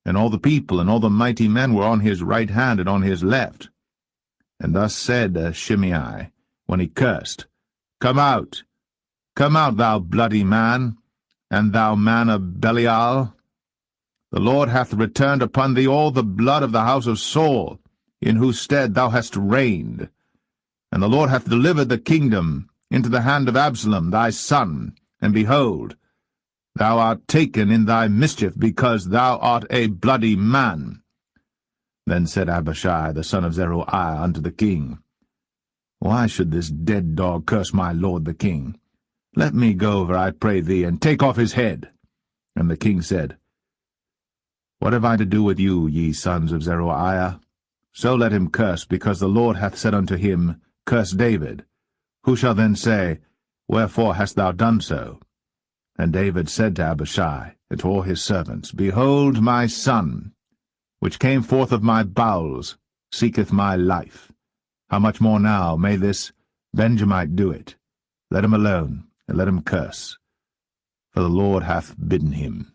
And all the people and all the mighty men were on his right hand and on his left. And thus said Shimei, when he cursed, come out, thou bloody man, and thou man of Belial. The Lord hath returned upon thee all the blood of the house of Saul, in whose stead thou hast reigned. And the Lord hath delivered the kingdom into the hand of Absalom thy son, and behold, thou art taken in thy mischief, because thou art a bloody man. Then said Abishai the son of Zeruiah unto the king, Why should this dead dog curse my lord the king? Let me go over, I pray thee, and take off his head. And the king said, What have I to do with you, ye sons of Zeruiah? So let him curse, because the Lord hath said unto him, Curse David. Who shall then say, Wherefore hast thou done so? And David said to Abishai and to all his servants, Behold, my son, which came forth of my bowels, seeketh my life. How much more now may this Benjamite do it? Let him alone, and let him curse, for the Lord hath bidden him.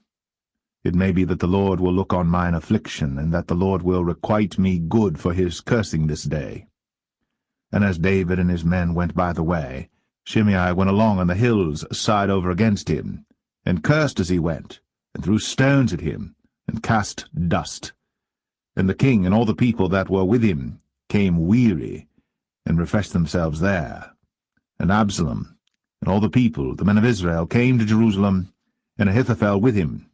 It may be that the Lord will look on mine affliction, and that the Lord will requite me good for his cursing this day. And as David and his men went by the way, Shimei went along on the hills side over against him, and cursed as he went, and threw stones at him, and cast dust. And the king and all the people that were with him came weary, and refreshed themselves there. And Absalom and all the people, the men of Israel, came to Jerusalem, and Ahithophel with him.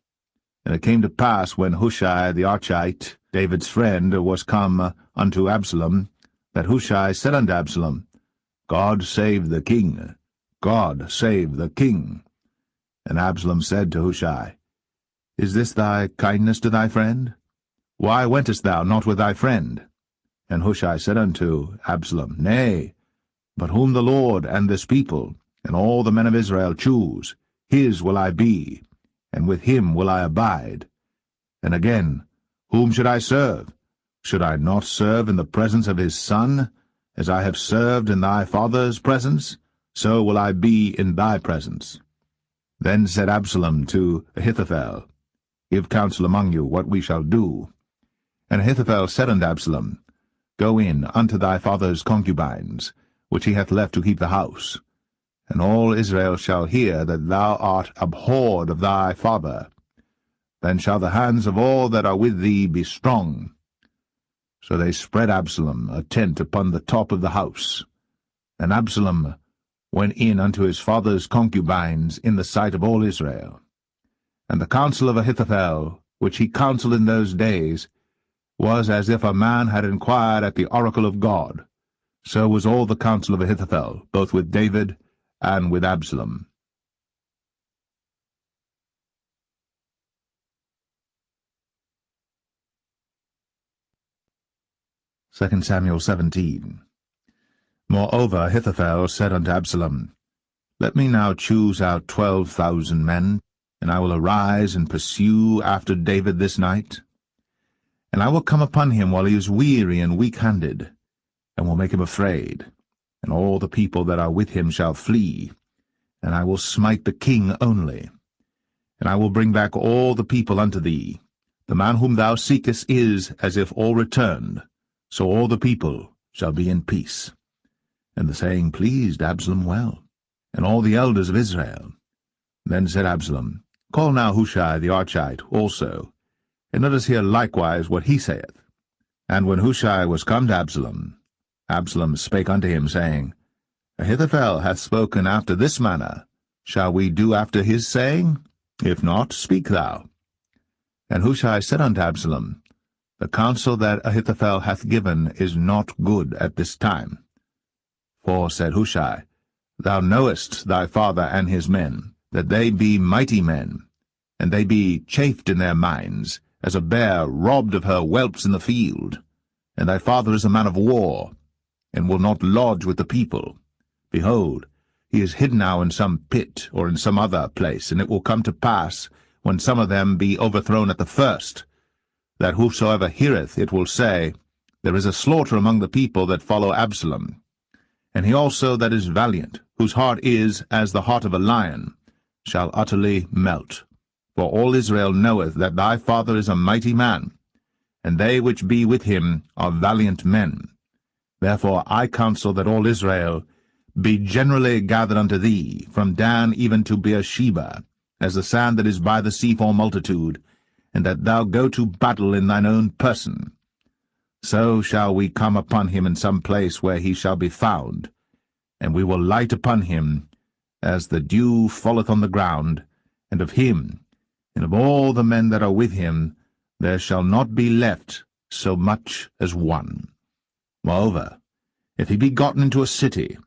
And it came to pass, when Hushai the Archite, David's friend, was come unto Absalom, that Hushai said unto Absalom, God save the king, God save the king. And Absalom said to Hushai, Is this thy kindness to thy friend? Why wentest thou not with thy friend? And Hushai said unto Absalom, Nay, but whom the Lord and this people, and all the men of Israel choose, his will I be, and with him will I abide. And again, whom should I serve? Should I not serve in the presence of his son? As I have served in thy father's presence, so will I be in thy presence. Then said Absalom to Ahithophel, Give counsel among you what we shall do. And Ahithophel said unto Absalom, Go in unto thy father's concubines, which he hath left to keep the house. And all Israel shall hear that thou art abhorred of thy father. Then shall the hands of all that are with thee be strong. So they spread Absalom a tent upon the top of the house. And Absalom went in unto his father's concubines in the sight of all Israel. And the counsel of Ahithophel, which he counselled in those days, was as if a man had inquired at the oracle of God. So was all the counsel of Ahithophel, both with David and with Absalom. 2 Samuel 17. Moreover Ahithophel said unto Absalom, Let me now choose out 12,000 men, and I will arise and pursue after David this night. And I will come upon him while he is weary and weak-handed, and will make him afraid, and all the people that are with him shall flee, and I will smite the king only. And I will bring back all the people unto thee. The man whom thou seekest is as if all returned, so all the people shall be in peace. And the saying pleased Absalom well, and all the elders of Israel. Then said Absalom, Call now Hushai the Archite also, and let us hear likewise what he saith. And when Hushai was come to Absalom, Absalom spake unto him, saying, Ahithophel hath spoken after this manner. Shall we do after his saying? If not, speak thou. And Hushai said unto Absalom, The counsel that Ahithophel hath given is not good at this time. For, said Hushai, Thou knowest thy father and his men, that they be mighty men, and they be chafed in their minds, as a bear robbed of her whelps in the field. And thy father is a man of war, and will not lodge with the people. Behold, he is hid now in some pit, or in some other place, and it will come to pass, when some of them be overthrown at the first, that whosoever heareth it will say, There is a slaughter among the people that follow Absalom. And he also that is valiant, whose heart is as the heart of a lion, shall utterly melt. For all Israel knoweth that thy father is a mighty man, and they which be with him are valiant men. Therefore I counsel that all Israel be generally gathered unto thee, from Dan even to Beersheba, as the sand that is by the sea for multitude, and that thou go to battle in thine own person. So shall we come upon him in some place where he shall be found, and we will light upon him as the dew falleth on the ground, and of him, and of all the men that are with him, there shall not be left so much as one. Moreover, if he be gotten into a city,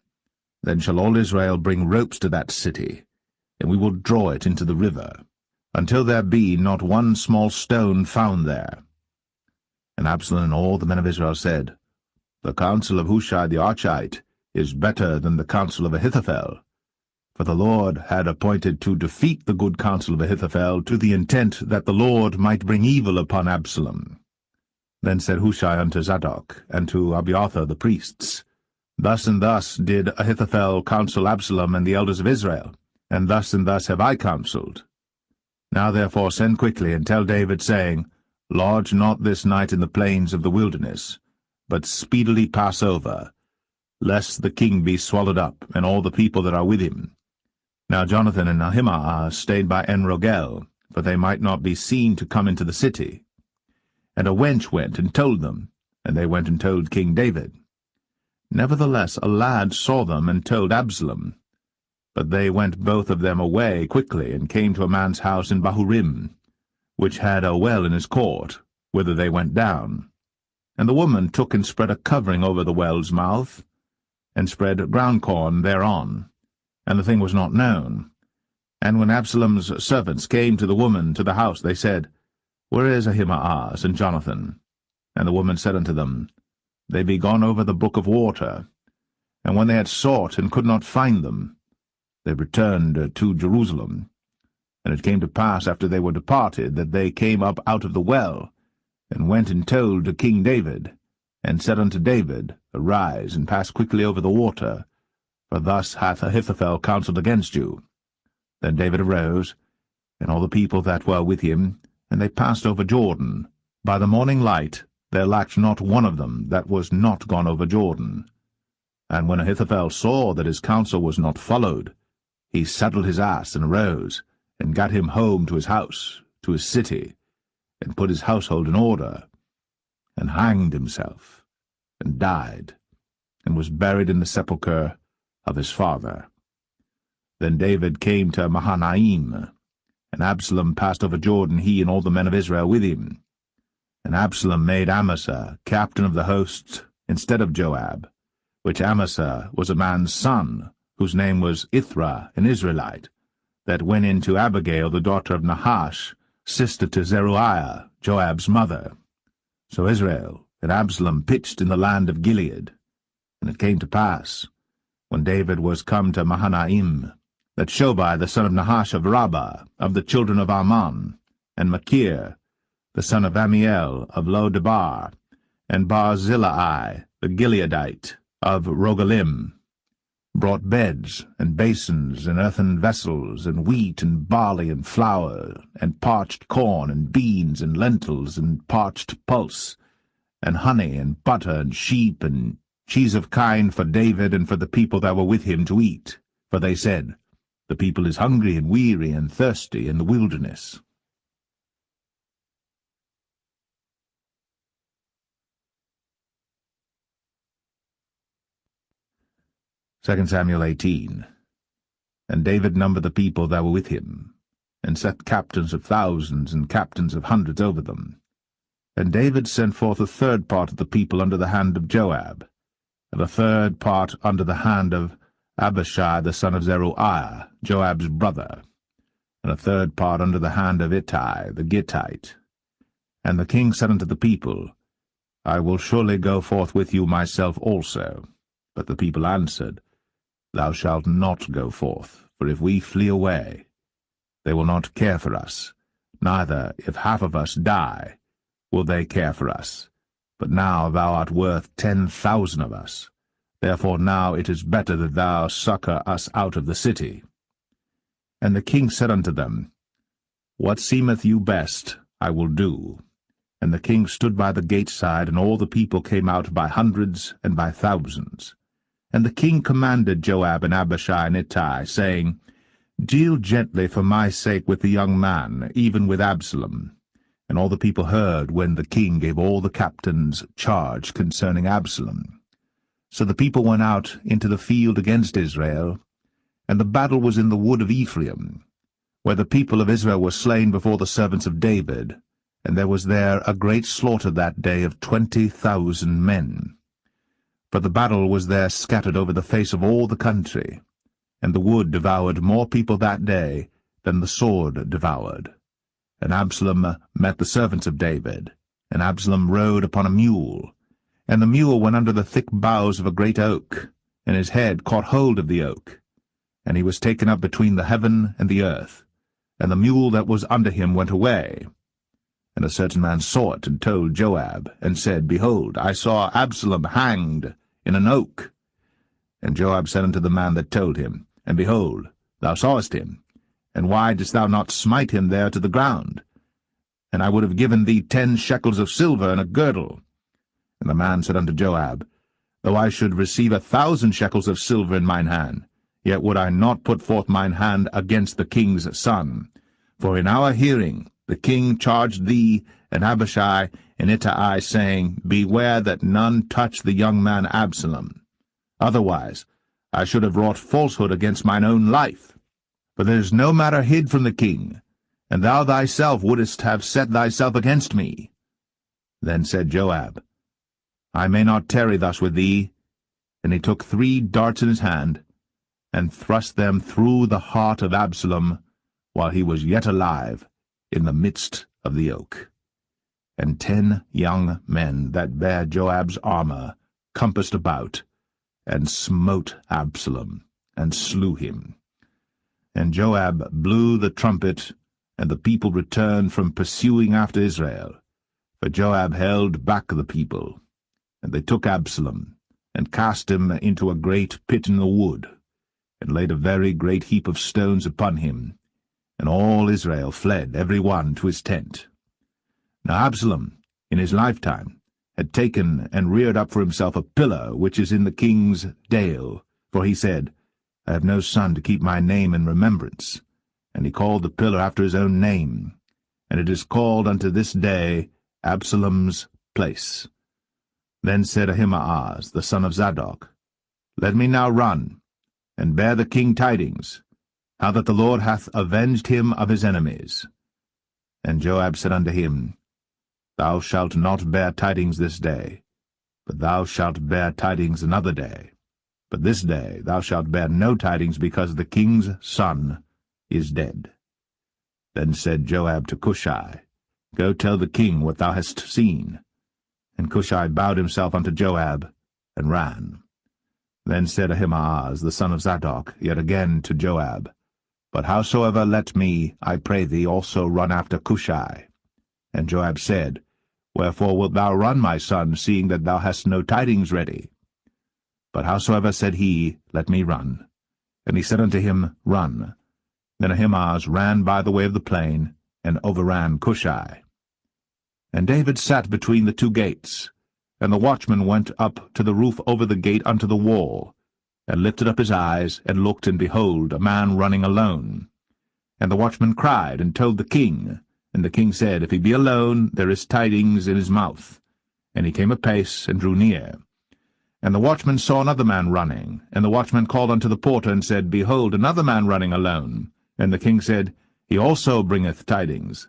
then shall all Israel bring ropes to that city, and we will draw it into the river, until there be not one small stone found there. And Absalom and all the men of Israel said, The counsel of Hushai the Archite is better than the counsel of Ahithophel. For the Lord had appointed to defeat the good counsel of Ahithophel, to the intent that the Lord might bring evil upon Absalom. Then said Hushai unto Zadok, and to Abiathar the priests, Thus and thus did Ahithophel counsel Absalom and the elders of Israel, and thus have I counselled. Now therefore send quickly, and tell David, saying, Lodge not this night in the plains of the wilderness, but speedily pass over, lest the king be swallowed up, and all the people that are with him. Now Jonathan and Ahimaaz stayed by En-Rogel, for they might not be seen to come into the city. And a wench went and told them, and they went and told King David. Nevertheless a lad saw them and told Absalom. But they went both of them away quickly, and came to a man's house in Bahurim, which had a well in his court, whither they went down. And the woman took and spread a covering over the well's mouth, and spread ground corn thereon, and the thing was not known. And when Absalom's servants came to the woman to the house, they said, Where is Ahimaaz and Jonathan? And the woman said unto them, They be gone over the brook of water. And when they had sought and could not find them, they returned to Jerusalem. And it came to pass, after they were departed, that they came up out of the well, and went and told to King David, and said unto David, Arise, and pass quickly over the water, for thus hath Ahithophel counselled against you. Then David arose, and all the people that were with him, and they passed over Jordan. By the morning light there lacked not one of them that was not gone over Jordan. And when Ahithophel saw that his counsel was not followed, he saddled his ass, and arose, and gat him home to his house, to his city, and put his household in order, and hanged himself, and died, and was buried in the sepulchre of his father. Then David came to Mahanaim, and Absalom passed over Jordan, he and all the men of Israel with him. And Absalom made Amasa captain of the host instead of Joab, which Amasa was a man's son, whose name was Ithra, an Israelite, that went in to Abigail, the daughter of Nahash, sister to Zeruiah, Joab's mother. So Israel and Absalom pitched in the land of Gilead. And it came to pass, when David was come to Mahanaim, that Shobai the son of Nahash of Rabbah, of the children of Ammon, and Machir the son of Amiel of Lo-debar, and Barzillai the Gileadite of Rogelim, brought beds, and basins, and earthen vessels, and wheat, and barley, and flour, and parched corn, and beans, and lentils, and parched pulse, and honey, and butter, and sheep, and cheese of kine for David and for the people that were with him to eat. For they said, The people is hungry, and weary, and thirsty in the wilderness. 2 Samuel 18. And David numbered the people that were with him, and set captains of thousands and captains of hundreds over them. And David sent forth a third part of the people under the hand of Joab, and a third part under the hand of Abishai the son of Zeruiah, Joab's brother, and a third part under the hand of Ittai the Gittite. And the king said unto the people, I will surely go forth with you myself also. But the people answered, Thou shalt not go forth, for if we flee away, they will not care for us, neither, if half of us die, will they care for us. But now thou art worth 10,000 of us. Therefore now it is better that thou succour us out of the city. And the king said unto them, What seemeth you best, I will do. And the king stood by the gate side, and all the people came out by hundreds and by thousands. And the king commanded Joab and Abishai and Ittai, saying, Deal gently for my sake with the young man, even with Absalom. And all the people heard when the king gave all the captains charge concerning Absalom. So the people went out into the field against Israel, and the battle was in the wood of Ephraim, where the people of Israel were slain before the servants of David, and there was there a great slaughter that day of 20,000 men. For the battle was there scattered over the face of all the country, and the wood devoured more people that day than the sword devoured. And Absalom met the servants of David, and Absalom rode upon a mule, and the mule went under the thick boughs of a great oak, and his head caught hold of the oak, and he was taken up between the heaven and the earth, and the mule that was under him went away. And a certain man saw it, and told Joab, and said, Behold, I saw Absalom hanged in an oak. And Joab said unto the man that told him, And behold, thou sawest him, and why didst thou not smite him there to the ground? And I would have given thee 10 shekels of silver and a girdle. And the man said unto Joab, Though I should receive 1,000 shekels of silver in mine hand, yet would I not put forth mine hand against the king's son. For in our hearing the king charged thee and Abishai and Ittai, saying, Beware that none touch the young man Absalom. Otherwise I should have wrought falsehood against mine own life. For there is no matter hid from the king, and thou thyself wouldest have set thyself against me. Then said Joab, I may not tarry thus with thee. And he took 3 darts in his hand, and thrust them through the heart of Absalom, while he was yet alive, in the midst of the oak. And 10 young men that bare Joab's armor compassed about, and smote Absalom, and slew him. And Joab blew the trumpet, and the people returned from pursuing after Israel. For Joab held back the people. And they took Absalom, and cast him into a great pit in the wood, and laid a very great heap of stones upon him. And all Israel fled, every one to his tent. Now Absalom, in his lifetime, had taken and reared up for himself a pillar which is in the king's dale, for he said, I have no son to keep my name in remembrance. And he called the pillar after his own name, and it is called unto this day Absalom's place. Then said Ahimaaz, the son of Zadok, Let me now run, and bear the king tidings, how that the Lord hath avenged him of his enemies. And Joab said unto him, Thou shalt not bear tidings this day, but thou shalt bear tidings another day. But this day thou shalt bear no tidings, because the king's son is dead. Then said Joab to Cushai, Go tell the king what thou hast seen. And Cushai bowed himself unto Joab, and ran. Then said Ahimaaz, the son of Zadok, yet again to Joab, But howsoever let me, I pray thee, also run after Cushai. And Joab said, Wherefore wilt thou run, my son, seeing that thou hast no tidings ready? But howsoever said he, Let me run. And he said unto him, Run. Then Ahimaaz ran by the way of the plain, and overran Cushai. And David sat between the 2 gates, and the watchman went up to the roof over the gate unto the wall, and lifted up his eyes, and looked, and behold, a man running alone. And the watchman cried, and told the king. And the king said, If he be alone, there is tidings in his mouth. And he came apace, and drew near. And the watchman saw another man running. And the watchman called unto the porter, and said, Behold, another man running alone. And the king said, He also bringeth tidings.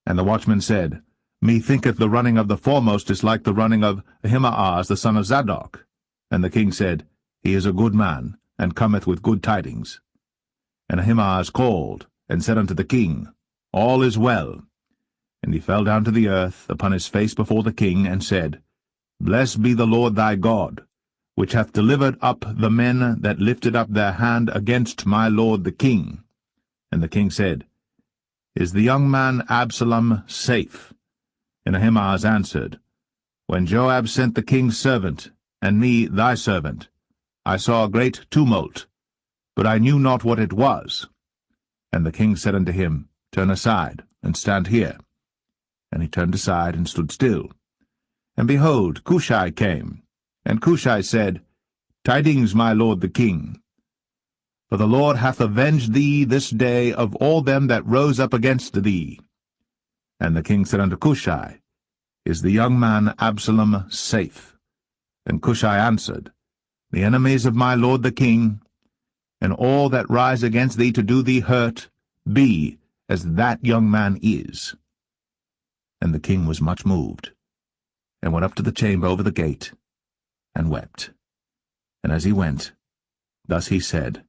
And the watchman said, Methinketh the running of the foremost is like the running of Ahimaaz the son of Zadok. And the king said, He is a good man, and cometh with good tidings. And Ahimaaz called, and said unto the king, All is well. And he fell down to the earth upon his face before the king, and said, Blessed be the Lord thy God, which hath delivered up the men that lifted up their hand against my lord the king. And the king said, Is the young man Absalom safe? And Ahimaaz answered, When Joab sent the king's servant, and me thy servant, I saw a great tumult, but I knew not what it was. And the king said unto him, Turn aside, and stand here. And he turned aside, and stood still. And behold, Cushai came. And Cushai said, Tidings, my lord the king. For the Lord hath avenged thee this day of all them that rose up against thee. And the king said unto Cushai, Is the young man Absalom safe? And Cushai answered, The enemies of my lord the king, and all that rise against thee to do thee hurt, be as that young man is. And the king was much moved, and went up to the chamber over the gate, and wept. And as he went, thus he said,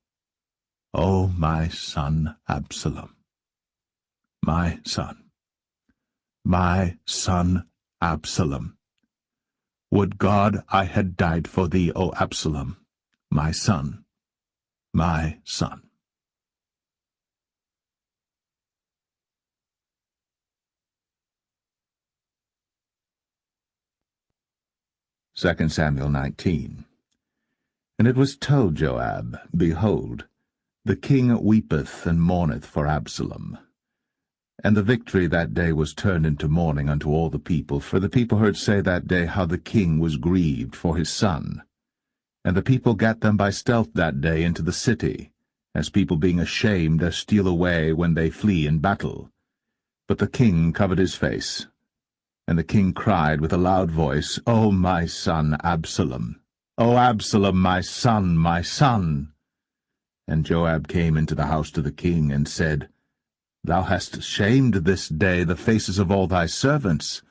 O my son Absalom, my son Absalom, would God I had died for thee, O Absalom, my son, my son. 2 Samuel 19. And it was told Joab, Behold, the king weepeth and mourneth for Absalom. And the victory that day was turned into mourning unto all the people, for the people heard say that day how the king was grieved for his son. And the people gat them by stealth that day into the city, as people being ashamed does steal away when they flee in battle. But the king covered his face. And the king cried with a loud voice, O my son Absalom! O Absalom, my son, my son! And Joab came into the house to the king, and said, Thou hast shamed this day the faces of all thy servants,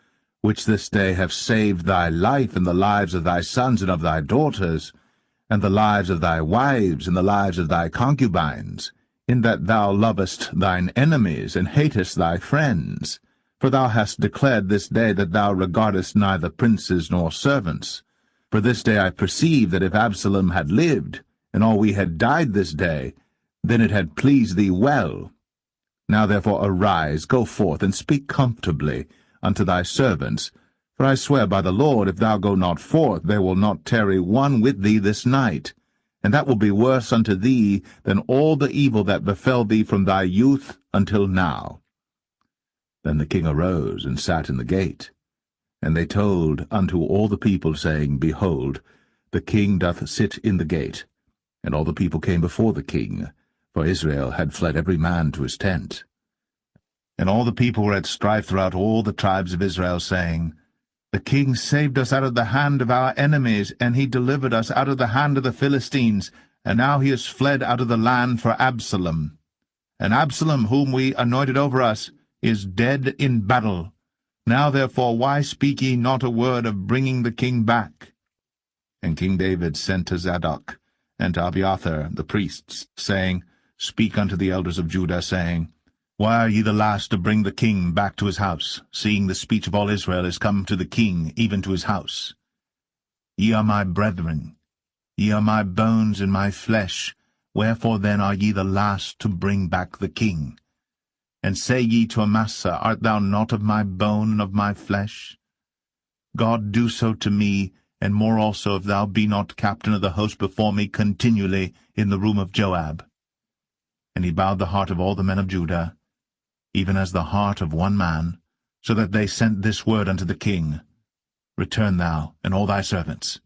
which this day have saved thy life and the lives of thy sons and of thy daughters, and the lives of thy wives and the lives of thy concubines, in that thou lovest thine enemies and hatest thy friends. For thou hast declared this day that thou regardest neither princes nor servants. For this day I perceive that if Absalom had lived, and all we had died this day, then it had pleased thee well. Now therefore arise, go forth, and speak comfortably unto thy servants. For I swear by the Lord, if thou go not forth, there will not tarry one with thee this night. And that will be worse unto thee than all the evil that befell thee from thy youth until now. Then the king arose and sat in the gate. And they told unto all the people, saying, Behold, the king doth sit in the gate. And all the people came before the king, for Israel had fled every man to his tent. And all the people were at strife throughout all the tribes of Israel, saying, The king saved us out of the hand of our enemies, and he delivered us out of the hand of the Philistines, and now he is fled out of the land for Absalom. And Absalom, whom we anointed over us, is dead in battle. Now therefore why speak ye not a word of bringing the king back? And King David sent to Zadok and to Abiathar the priests, saying, Speak unto the elders of Judah, saying, Why are ye the last to bring the king back to his house, seeing the speech of all Israel is come to the king, even to his house? Ye are my brethren, ye are my bones and my flesh, wherefore then are ye the last to bring back the king? And say ye to Amasa, Art thou not of my bone and of my flesh? God do so to me, and more also, if thou be not captain of the host before me continually in the room of Joab. And he bowed the heart of all the men of Judah, even as the heart of one man, so that they sent this word unto the king, Return thou, and all thy servants.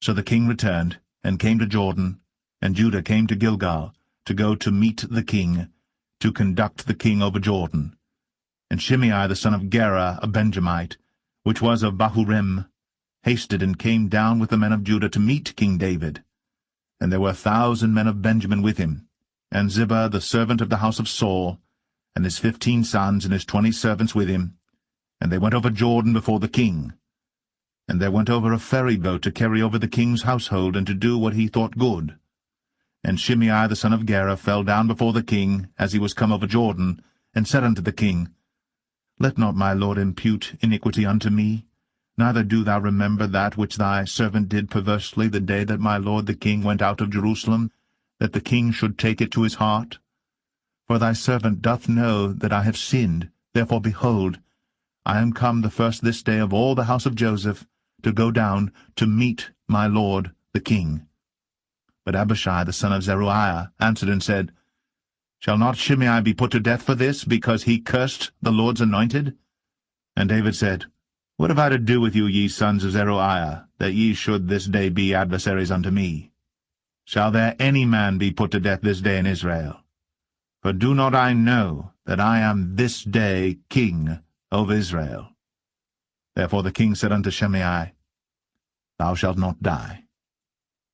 So the king returned, and came to Jordan, and Judah came to Gilgal, to go to meet the king, to conduct the king over Jordan. And Shimei the son of Gera, a Benjamite, which was of Bahurim, hasted and came down with the men of Judah to meet King David. And there were 1,000 men of Benjamin with him, and Ziba the servant of the house of Saul, and his 15 sons and his 20 servants with him. And they went over Jordan before the king. And there went over a ferry boat to carry over the king's household, and to do what he thought good. And Shimei the son of Gera fell down before the king, as he was come over Jordan, and said unto the king, Let not my lord impute iniquity unto me, neither do thou remember that which thy servant did perversely the day that my lord the king went out of Jerusalem, that the king should take it to his heart. For thy servant doth know that I have sinned, therefore, behold, I am come the first this day of all the house of Joseph, to go down to meet my lord the king. But Abishai the son of Zeruiah answered and said, Shall not Shimei be put to death for this, because he cursed the Lord's anointed? And David said, What have I to do with you, ye sons of Zeruiah, that ye should this day be adversaries unto me? Shall there any man be put to death this day in Israel? For do not I know that I am this day king over Israel? Therefore the king said unto Shimei, thou shalt not die.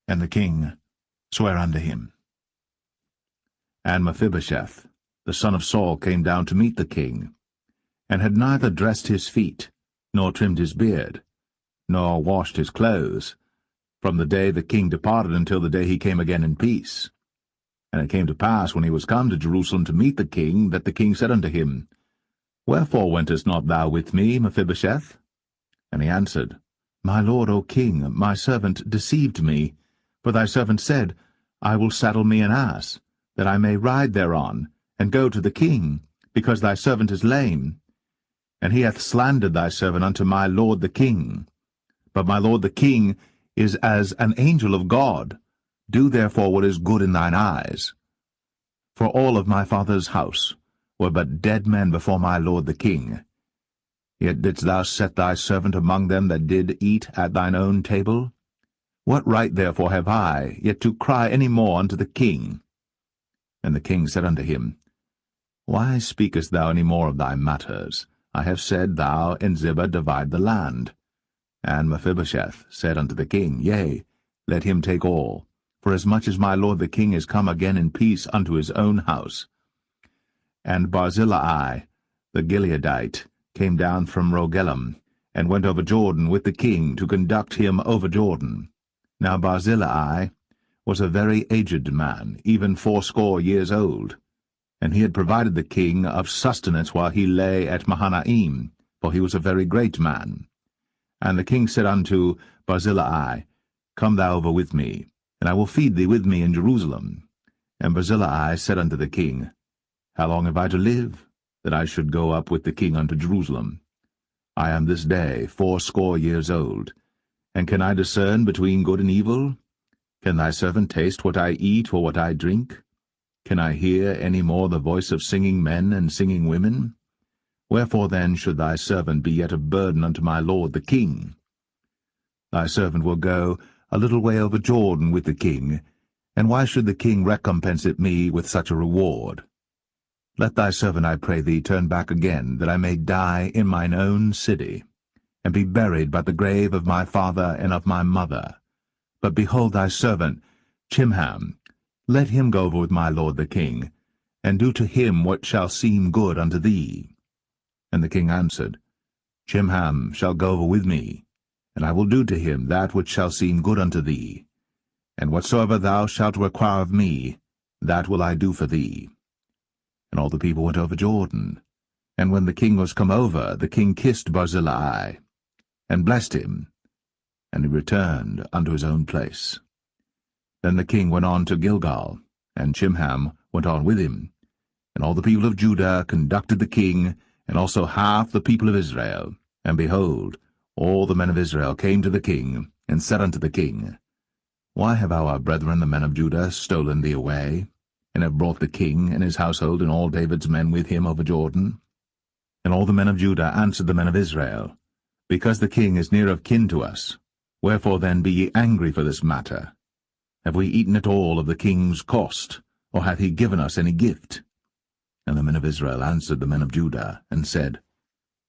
And the king sware unto him. And Mephibosheth, the son of Saul, came down to meet the king, and had neither dressed his feet, nor trimmed his beard, nor washed his clothes, from the day the king departed until the day he came again in peace. And it came to pass, when he was come to Jerusalem to meet the king, that the king said unto him, Wherefore wentest not thou with me, Mephibosheth? And he answered, My lord, O king, my servant deceived me. For thy servant said, I will saddle me an ass, that I may ride thereon, and go to the king, because thy servant is lame. And he hath slandered thy servant unto my lord the king. But my lord the king is as an angel of God. Do therefore what is good in thine eyes. For all of my father's house were but dead men before my lord the king. Yet didst thou set thy servant among them that did eat at thine own table? What right therefore have I yet to cry any more unto the king? And the king said unto him, Why speakest thou any more of thy matters? I have said, Thou and Ziba divide the land. And Mephibosheth said unto the king, Yea, let him take all, forasmuch as my lord the king is come again in peace unto his own house. And Barzillai the Gileadite came down from Rogelim, and went over Jordan with the king to conduct him over Jordan. Now Barzillai was a very aged man, even 80 years old, and he had provided the king of sustenance while he lay at Mahanaim, for he was a very great man. And the king said unto Barzillai, Come thou over with me, and I will feed thee with me in Jerusalem. And Barzillai said unto the king, How long have I to live, that I should go up with the king unto Jerusalem? I am this day 80 years old, and can I discern between good and evil? Can thy servant taste what I eat or what I drink? Can I hear any more the voice of singing men and singing women? Wherefore then should thy servant be yet a burden unto my lord the king? Thy servant will go a little way over Jordan with the king, and why should the king recompense it me with such a reward? Let thy servant, I pray thee, turn back again, that I may die in mine own city, and be buried by the grave of my father and of my mother. But behold thy servant, Chimham, let him go over with my lord the king, and do to him what shall seem good unto thee. And the king answered, Chimham shall go over with me, and I will do to him that which shall seem good unto thee. And whatsoever thou shalt require of me, that will I do for thee. And all the people went over Jordan. And when the king was come over, the king kissed Barzillai, and blessed him, and he returned unto his own place. Then the king went on to Gilgal, and Chimham went on with him. And all the people of Judah conducted the king, and also half the people of Israel. And behold, all the men of Israel came to the king, and said unto the king, Why have our brethren the men of Judah stolen thee away, and have brought the king and his household and all David's men with him over Jordan? And all the men of Judah answered the men of Israel, Because the king is near of kin to us. Wherefore then be ye angry for this matter? Have we eaten at all of the king's cost, or hath he given us any gift? And the men of Israel answered the men of Judah, and said,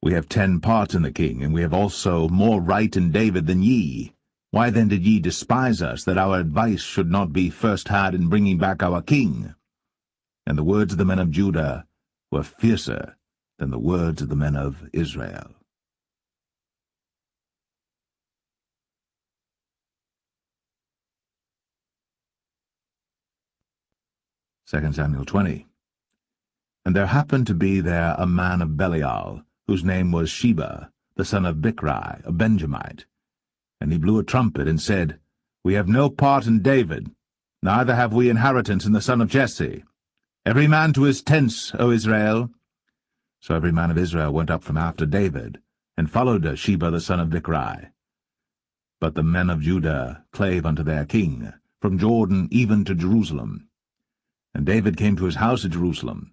We have 10 parts in the king, and we have also more right in David than ye. Why then did ye despise us, that our advice should not be first had in bringing back our king? And the words of the men of Judah were fiercer than the words of the men of Israel. 2 Samuel 20. And there happened to be there a man of Belial, whose name was Sheba, the son of Bichri, a Benjamite. And he blew a trumpet, and said, We have no part in David, neither have we inheritance in the son of Jesse. Every man to his tents, O Israel. So every man of Israel went up from after David, and followed Sheba the son of Bichri. But the men of Judah clave unto their king, from Jordan even to Jerusalem. And David came to his house at Jerusalem,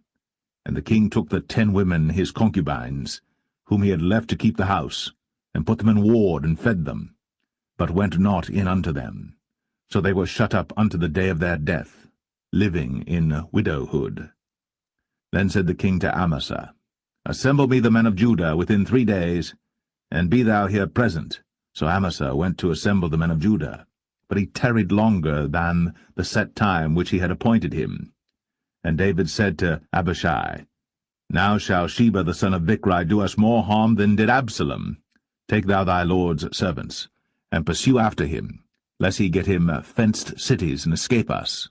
and the king took the 10 women his concubines, whom he had left to keep the house, and put them in ward, and fed them, but went not in unto them. So they were shut up unto the day of their death, living in widowhood. Then said the king to Amasa, Assemble me the men of Judah within 3 days, and be thou here present, So Amasa went to assemble the men of Judah, but he tarried longer than the set time which he had appointed him. And David said to Abishai, Now shall Sheba the son of Bichri do us more harm than did Absalom. Take thou thy lord's servants, and pursue after him, lest he get him fenced cities and escape us.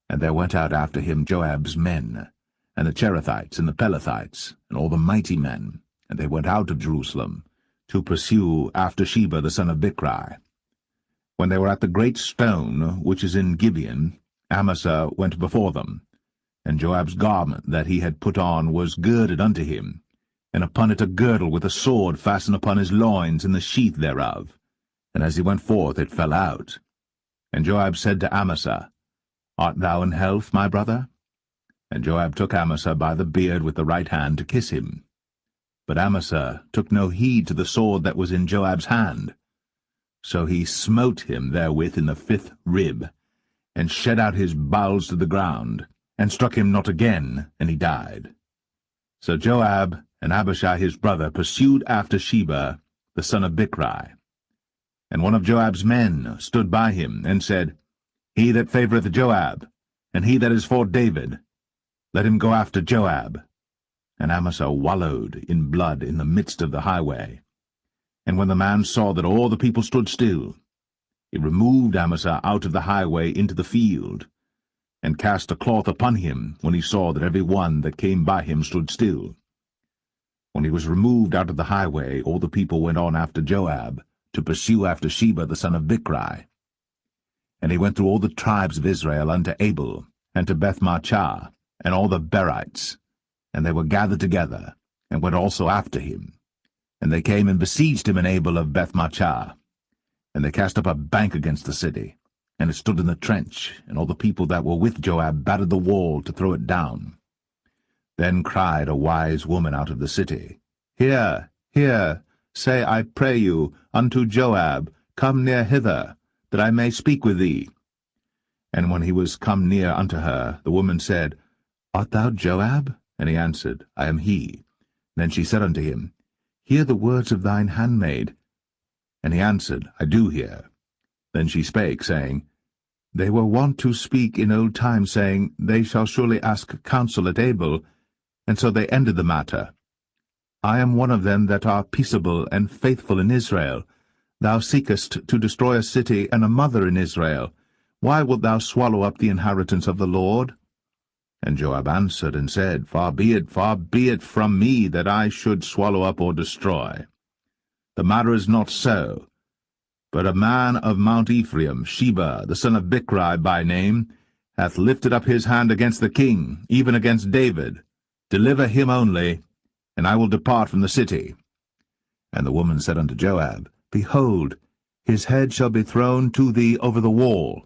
And there went out after him Joab's men, and the Cherethites and the Pelethites, and all the mighty men, and they went out of Jerusalem, to pursue after Sheba the son of Bichri. When they were at the great stone which is in Gibeon, Amasa went before them, and Joab's garment that he had put on was girded unto him, and upon it a girdle with a sword fastened upon his loins in the sheath thereof. And as he went forth it fell out. And Joab said to Amasa, Art thou in health, my brother? And Joab took Amasa by the beard with the right hand to kiss him. But Amasa took no heed to the sword that was in Joab's hand. So he smote him therewith in the 5th rib, and shed out his bowels to the ground, and struck him not again, and he died. So Joab and Abishai his brother pursued after Sheba the son of Bichri. And one of Joab's men stood by him, and said, He that favoureth Joab, and he that is for David, let him go after Joab. And Amasa wallowed in blood in the midst of the highway. And when the man saw that all the people stood still, he removed Amasa out of the highway into the field, and cast a cloth upon him when he saw that every one that came by him stood still. When he was removed out of the highway, all the people went on after Joab, to pursue after Sheba the son of Bichri. And he went through all the tribes of Israel unto Abel, and to Bethmachah, and all the Berites, and they were gathered together, and went also after him. And they came and besieged him in Abel of Bethmachah. And they cast up a bank against the city, and it stood in the trench, and all the people that were with Joab battered the wall to throw it down. Then cried a wise woman out of the city, Hear, hear, say, I pray you, unto Joab, Come near hither, that I may speak with thee. And when he was come near unto her, the woman said, Art thou Joab? And he answered, I am he. Then she said unto him, Hear the words of thine handmaid. And he answered, I do hear. Then she spake, saying, They were wont to speak in old times, saying, They shall surely ask counsel at Abel. And so they ended the matter. I am one of them that are peaceable and faithful in Israel. Thou seekest to destroy a city and a mother in Israel. Why wilt thou swallow up the inheritance of the Lord? And Joab answered and said, far be it from me that I should swallow up or destroy. The matter is not so. But a man of Mount Ephraim, Sheba, the son of Bichri by name, hath lifted up his hand against the king, even against David. Deliver him only, and I will depart from the city. And the woman said unto Joab, Behold, his head shall be thrown to thee over the wall.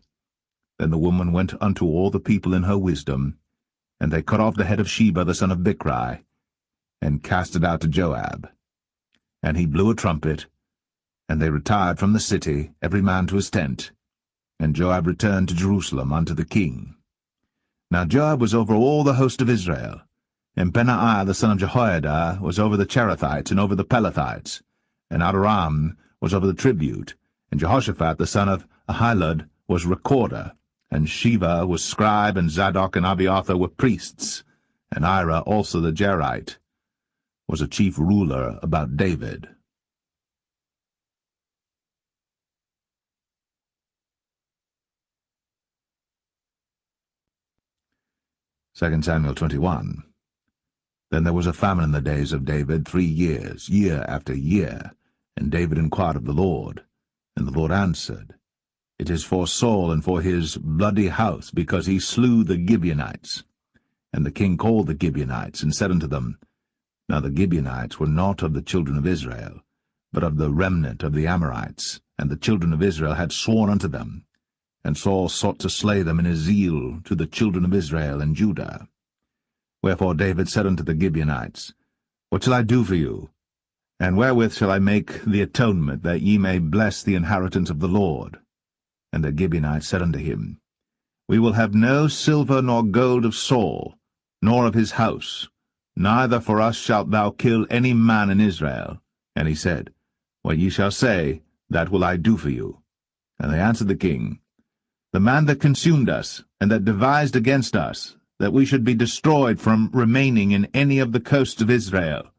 Then the woman went unto all the people in her wisdom, and they cut off the head of Sheba the son of Bichri, and cast it out to Joab. And he blew a trumpet, and they retired from the city, every man to his tent. And Joab returned to Jerusalem unto the king. Now Joab was over all the host of Israel, and Benaiah the son of Jehoiada was over the Cherethites and over the Pelethites, and Adoram was over the tribute, and Jehoshaphat the son of Ahilud was recorder, and Sheva was scribe, and Zadok and Abiathar were priests, and Ira also the Jerite was a chief ruler about David. Second Samuel 21. Then there was a famine in the days of David 3 years, year after year, and David inquired of the Lord. And the Lord answered, It is for Saul and for his bloody house, because he slew the Gibeonites. And the king called the Gibeonites, and said unto them, Now the Gibeonites were not of the children of Israel, but of the remnant of the Amorites, and the children of Israel had sworn unto them. And Saul sought to slay them in his zeal to the children of Israel and Judah. Wherefore David said unto the Gibeonites, What shall I do for you? And wherewith shall I make the atonement, that ye may bless the inheritance of the Lord? And the Gibeonites said unto him, We will have no silver nor gold of Saul, nor of his house, neither for us shalt thou kill any man in Israel. And he said, What ye shall say, that will I do for you. And they answered the king, The man that consumed us, and that devised against us, that we should be destroyed from remaining in any of the coasts of Israel.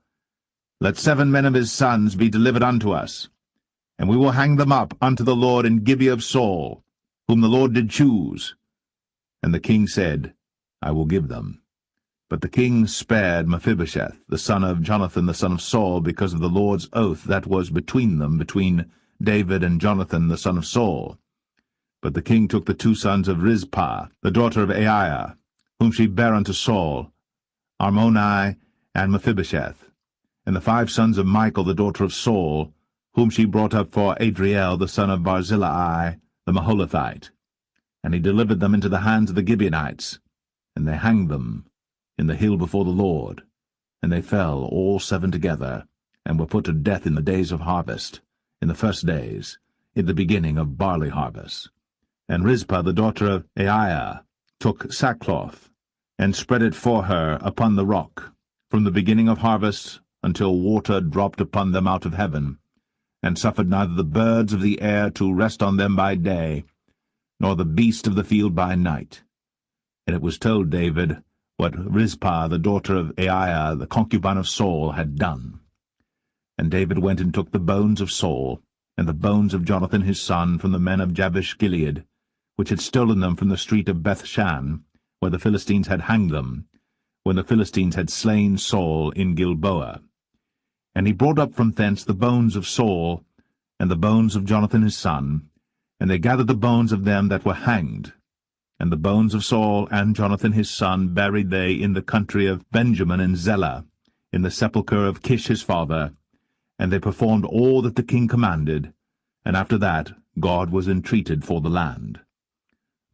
Let 7 men of his sons be delivered unto us, and we will hang them up unto the Lord in Gibeah of Saul, whom the Lord did choose. And the king said, I will give them. But the king spared Mephibosheth, the son of Jonathan the son of Saul, because of the Lord's oath that was between them, between David and Jonathan the son of Saul. But the king took the 2 sons of Rizpah, the daughter of Aiah, whom she bare unto Saul, Armoni and Mephibosheth, and the 5 sons of Michal the daughter of Saul, whom she brought up for Adriel the son of Barzillai the Maholathite. And he delivered them into the hands of the Gibeonites, and they hanged them in the hill before the Lord. And they fell all 7 together, and were put to death in the days of harvest, in the first days, in the beginning of barley harvest. And Rizpah the daughter of Aiah took sackcloth, and spread it for her upon the rock, from the beginning of harvest until water dropped upon them out of heaven, and suffered neither the birds of the air to rest on them by day, nor the beast of the field by night. And it was told David what Rizpah the daughter of Aiah, the concubine of Saul, had done. And David went and took the bones of Saul, and the bones of Jonathan his son, from the men of Jabesh-Gilead, which had stolen them from the street of Bethshan, where the Philistines had hanged them, when the Philistines had slain Saul in Gilboa. And he brought up from thence the bones of Saul, and the bones of Jonathan his son, and they gathered the bones of them that were hanged. And the bones of Saul and Jonathan his son buried they in the country of Benjamin in Zelle, in the sepulchre of Kish his father. And they performed all that the king commanded, and after that God was entreated for the land.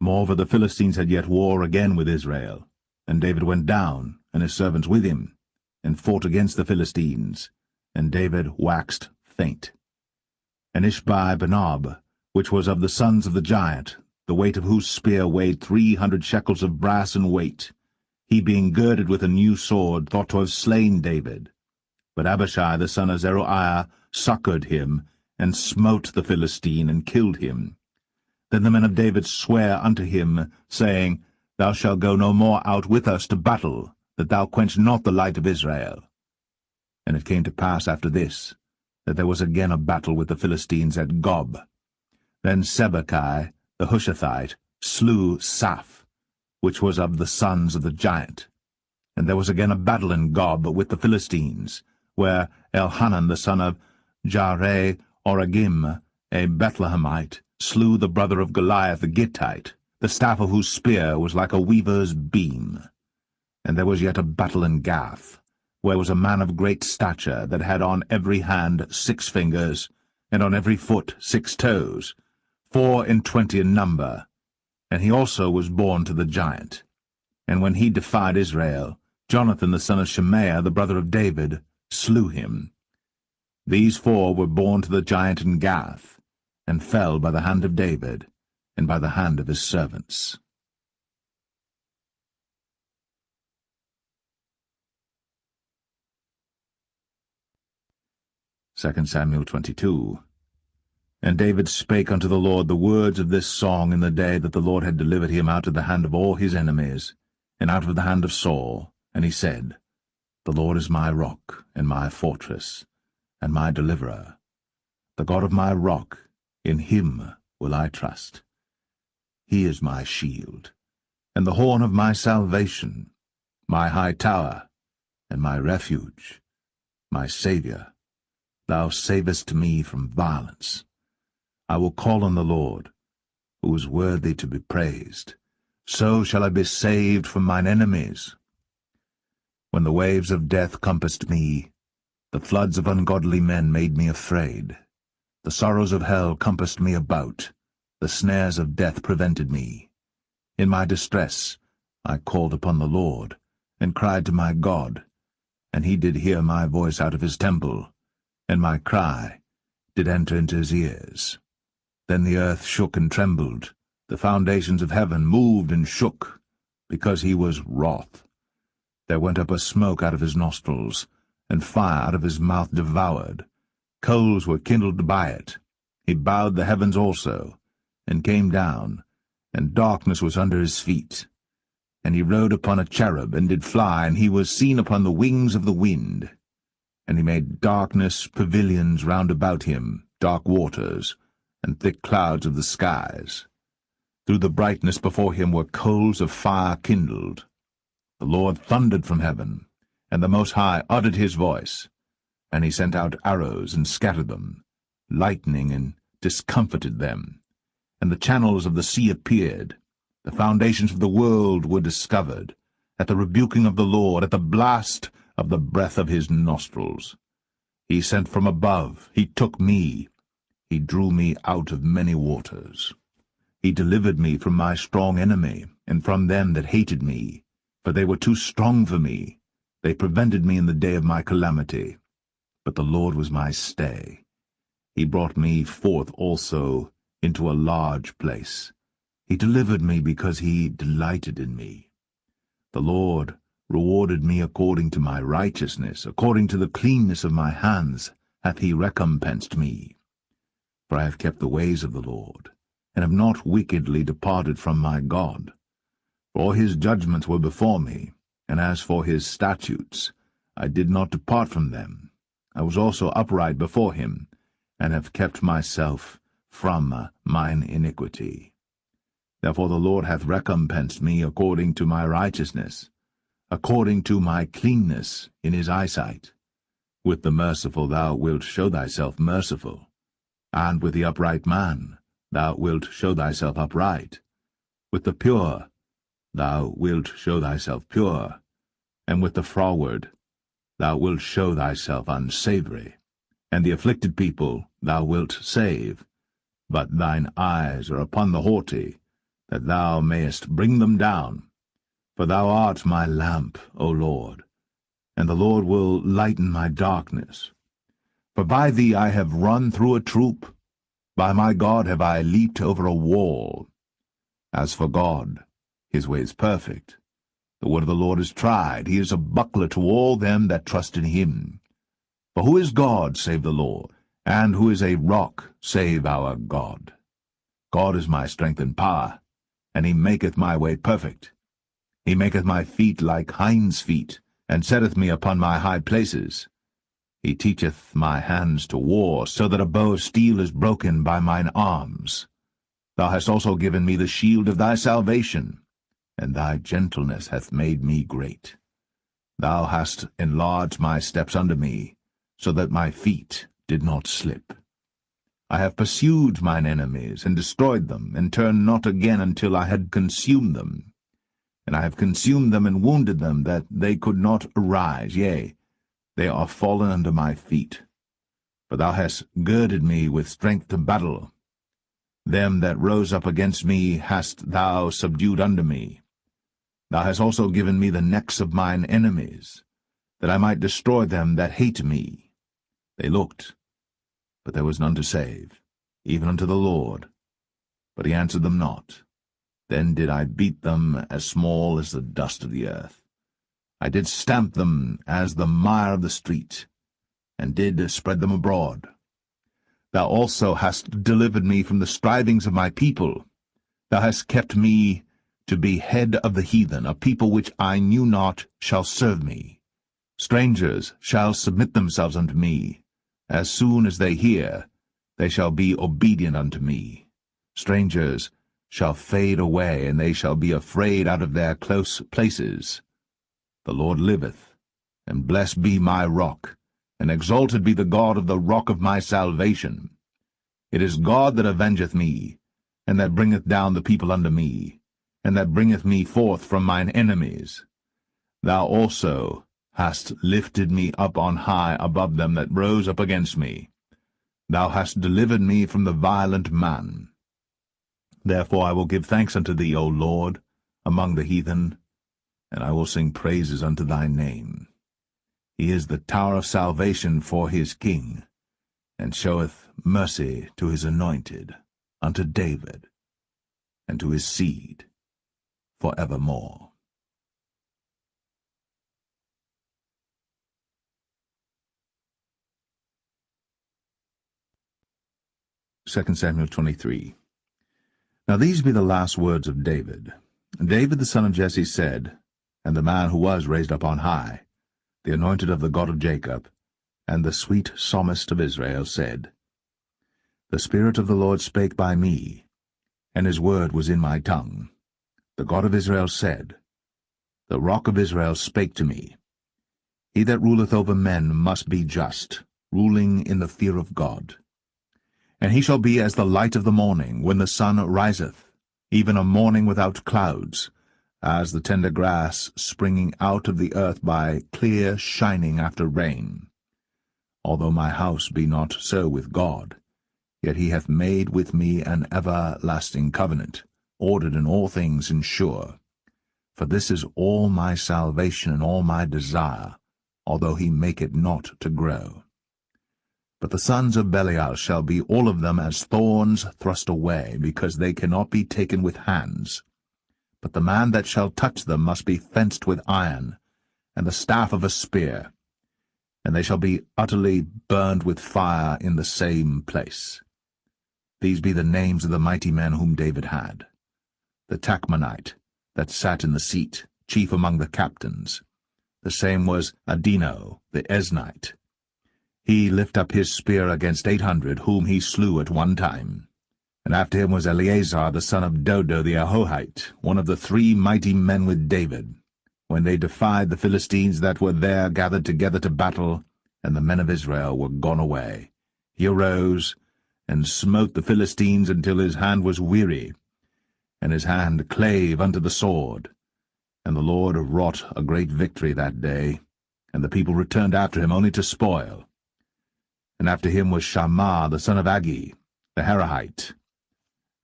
Moreover, the Philistines had yet war again with Israel, and David went down, and his servants with him, and fought against the Philistines, and David waxed faint. And Ishbi-Benob, which was of the sons of the giant, the weight of whose spear weighed 300 shekels of brass in weight, he being girded with a new sword, thought to have slain David. But Abishai the son of Zeruiah succored him, and smote the Philistine, and killed him. Then the men of David sware unto him, saying, Thou shalt go no more out with us to battle, that thou quench not the light of Israel. And it came to pass after this, that there was again a battle with the Philistines at Gob. Then Sibbechai the Hushathite slew Saph, which was of the sons of the giant. And there was again a battle in Gob with the Philistines, where Elhanan the son of Jaare-Oregim, a Bethlehemite, slew the brother of Goliath the Gittite, the staff of whose spear was like a weaver's beam. And there was yet a battle in Gath, where was a man of great stature, that had on every hand 6 fingers, and on every foot 6 toes, 24 in number, and he also was born to the giant. And when he defied Israel, Jonathan the son of Shemaiah, the brother of David, slew him. These 4 were born to the giant in Gath, and fell by the hand of David, and by the hand of his servants. 2 Samuel 22. And David spake unto the Lord the words of this song in the day that the Lord had delivered him out of the hand of all his enemies, and out of the hand of Saul. And he said, The Lord is my rock, and my fortress, and my deliverer. The God of my rock, in him will I trust. He is my shield, and the horn of my salvation, my high tower, and my refuge, my Saviour. Thou savest me from violence. I will call on the Lord, who is worthy to be praised. So shall I be saved from mine enemies. When the waves of death compassed me, the floods of ungodly men made me afraid. The sorrows of hell compassed me about, the snares of death prevented me. In my distress I called upon the Lord, and cried to my God, and he did hear my voice out of his temple, and my cry did enter into his ears. Then the earth shook and trembled, the foundations of heaven moved and shook, because he was wroth. There went up a smoke out of his nostrils, and fire out of his mouth devoured. Coals were kindled by it, He bowed the heavens also, and came down, and darkness was under his feet. And he rode upon a cherub, and did fly, and he was seen upon the wings of the wind. And he made darkness pavilions round about him, dark waters, and thick clouds of the skies. Through the brightness before him were coals of fire kindled. The Lord thundered from heaven, and the Most High uttered his voice. And he sent out arrows, and scattered them, lightning, and discomfited them. And the channels of the sea appeared. The foundations of the world were discovered, at the rebuking of the Lord, at the blast of the breath of his nostrils. He sent from above, he took me, he drew me out of many waters. He delivered me from my strong enemy, and from them that hated me, for they were too strong for me. They prevented me in the day of my calamity. But the Lord was my stay. He brought me forth also into a large place. He delivered me because he delighted in me. The Lord rewarded me according to my righteousness, according to the cleanness of my hands hath he recompensed me. For I have kept the ways of the Lord, and have not wickedly departed from my God. For his judgments were before me, and as for his statutes, I did not depart from them. I was also upright before him, and have kept myself from mine iniquity. Therefore the Lord hath recompensed me according to my righteousness, according to my cleanness in his eyesight. With the merciful thou wilt show thyself merciful, and with the upright man thou wilt show thyself upright. With the pure thou wilt show thyself pure, and with the froward thou wilt show thyself unsavoury. And the afflicted people thou wilt save, but thine eyes are upon the haughty, that thou mayest bring them down. For thou art my lamp, O Lord, and the Lord will lighten my darkness. For by thee I have run through a troop, by my God have I leaped over a wall. As for God, his way is perfect. The word of the Lord is tried. He is a buckler to all them that trust in him. For who is God save the Lord? And who is a rock save our God? God is my strength and power, and he maketh my way perfect. He maketh my feet like hinds' feet, and setteth me upon my high places. He teacheth my hands to war, so that a bow of steel is broken by mine arms. Thou hast also given me the shield of thy salvation, and thy gentleness hath made me great. Thou hast enlarged my steps under me, so that my feet did not slip. I have pursued mine enemies, and destroyed them, and turned not again until I had consumed them. And I have consumed them and wounded them, that they could not arise, yea, they are fallen under my feet. For thou hast girded me with strength to battle. Them that rose up against me hast thou subdued under me. Thou hast also given me the necks of mine enemies, that I might destroy them that hate me. They looked, but there was none to save, even unto the Lord. But he answered them not. Then did I beat them as small as the dust of the earth. I did stamp them as the mire of the street, and did spread them abroad. Thou also hast delivered me from the strivings of my people. Thou hast kept me to be head of the heathen. A people which I knew not shall serve me. Strangers shall submit themselves unto me. As soon as they hear, they shall be obedient unto me. Strangers shall fade away, and they shall be afraid out of their close places. The Lord liveth, and blessed be my rock, and exalted be the God of the rock of my salvation. It is God that avengeth me, and that bringeth down the people unto me, and that bringeth me forth from mine enemies. Thou also hast lifted me up on high above them that rose up against me. Thou hast delivered me from the violent man. Therefore I will give thanks unto thee, O Lord, among the heathen, and I will sing praises unto thy name. He is the tower of salvation for his king, and showeth mercy to his anointed, unto David, and to his seed for evermore. 2 Samuel 23. Now these be the last words of David. David the son of Jesse said, and the man who was raised up on high, the anointed of the God of Jacob, and the sweet psalmist of Israel, said, The Spirit of the Lord spake by me, and his word was in my tongue. The God of Israel said, The Rock of Israel spake to me. He that ruleth over men must be just, ruling in the fear of God. And he shall be as the light of the morning, when the sun riseth, even a morning without clouds, as the tender grass springing out of the earth by clear shining after rain. Although my house be not so with God, yet he hath made with me an everlasting covenant, ordered in all things and sure. For this is all my salvation and all my desire, although he make it not to grow. But the sons of Belial shall be all of them as thorns thrust away, because they cannot be taken with hands. But the man that shall touch them must be fenced with iron, and the staff of a spear, and they shall be utterly burned with fire in the same place. These be the names of the mighty men whom David had. The Tachmonite, that sat in the seat, chief among the captains. The same was Adino, the Esnite. He lift up his spear against 800, whom he slew at one time. And after him was Eleazar the son of Dodo the Ahohite, one of the 3 mighty men with David, when they defied the Philistines that were there gathered together to battle, and the men of Israel were gone away. He arose, and smote the Philistines until his hand was weary, and his hand clave unto the sword. And the Lord wrought a great victory that day, and the people returned after him only to spoil. And after him was Shammah the son of Agi, the Harahite.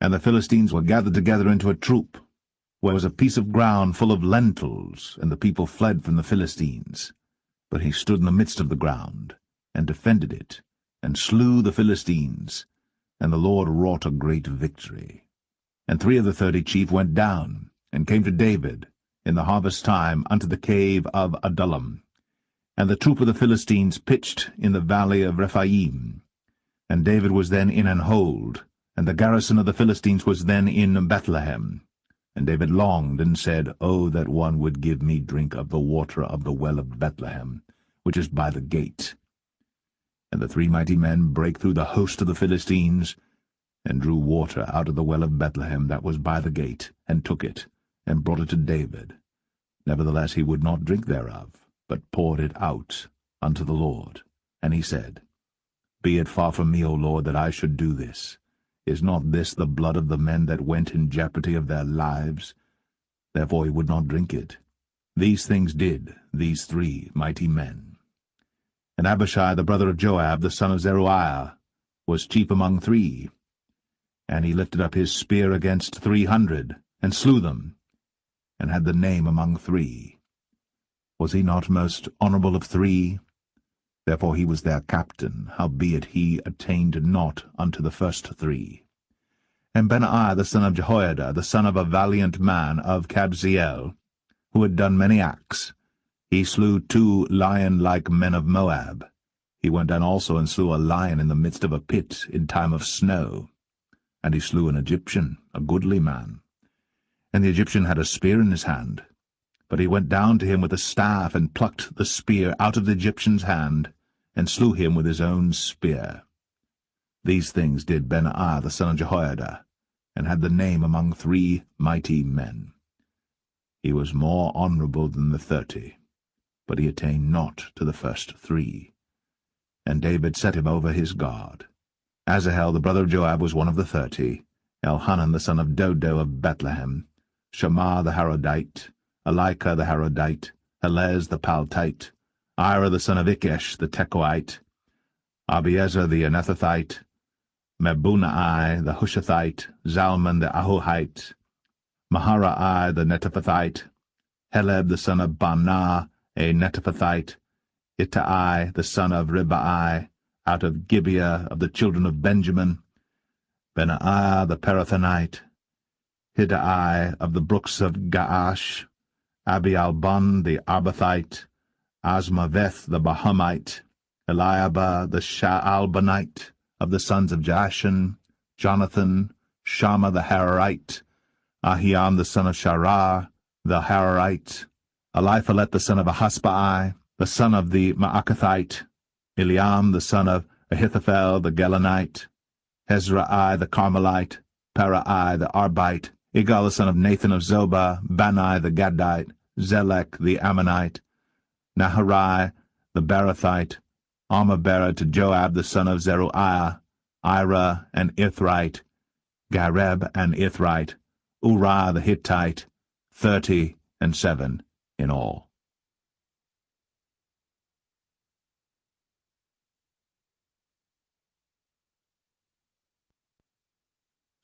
And the Philistines were gathered together into a troop, where was a piece of ground full of lentils, and the people fled from the Philistines. But he stood in the midst of the ground, and defended it, and slew the Philistines, and the Lord wrought a great victory. And 3 of the 30 chief went down, and came to David, in the harvest time, unto the cave of Adullam. And the troop of the Philistines pitched in the valley of Rephaim. And David was then in an hold, and the garrison of the Philistines was then in Bethlehem. And David longed, and said, O that one would give me drink of the water of the well of Bethlehem, which is by the gate. And the 3 mighty men brake through the host of the Philistines, and drew water out of the well of Bethlehem that was by the gate, and took it, and brought it to David. Nevertheless he would not drink thereof, but poured it out unto the Lord. And he said, Be it far from me, O Lord, that I should do this. Is not this the blood of the men that went in jeopardy of their lives? Therefore he would not drink it. These things did these 3 mighty men. And Abishai the brother of Joab, the son of Zeruiah, was chief among 3. And he lifted up his spear against 300, and slew them, and had the name among 3. Was he not most honorable of 3? Therefore he was their captain, howbeit he attained not unto the first 3. And Benaiah the son of Jehoiada, the son of a valiant man of Kabzeel, who had done many acts, he slew 2 lion-like men of Moab. He went down also and slew a lion in the midst of a pit in time of snow. And he slew an Egyptian, a goodly man. And the Egyptian had a spear in his hand. But he went down to him with a staff, and plucked the spear out of the Egyptian's hand, and slew him with his own spear. These things did Benaiah the son of Jehoiada, and had the name among 3 mighty men. He was more honorable than the 30, but he attained not to the first 3. And David set him over his guard. Asahel the brother of Joab was one of the 30, Elhanan the son of Dodo of Bethlehem, Shammah the Harodite, Elika the Harodite, Helez the Paltite, Ira the son of Ikesh the Tekoite, Abiezer the Anethathite, Mebunai the Hushathite, Zalman the Ahohite, Maharai the Netophathite, Heleb the son of Baanah, a Netophathite, Ittai the son of Ribai, out of Gibeah of the children of Benjamin, Benaiah the Parathonite, Hiddai of the brooks of Gaash, Abialbon the Arbathite, Asmaveth the Bahumite, Eliabah the Shaalbanite, of the sons of Jashan, Jonathan, Shammah the Hararite, Ahiam the son of Sharah the Hararite, Eliphalet the son of Ahasbai, the son of the Maacathite, Eliam the son of Ahithophel the Gelonite, Hezrai the Carmelite, Parai the Arbite, Igal the son of Nathan of Zobah, Bani the Gadite, Zelek the Ammonite, Naharai the Barathite, Armah to Joab the son of Zeruiah, Ira and Ithrite, Gareb and Ithrite, Uriah the Hittite, 37 in all.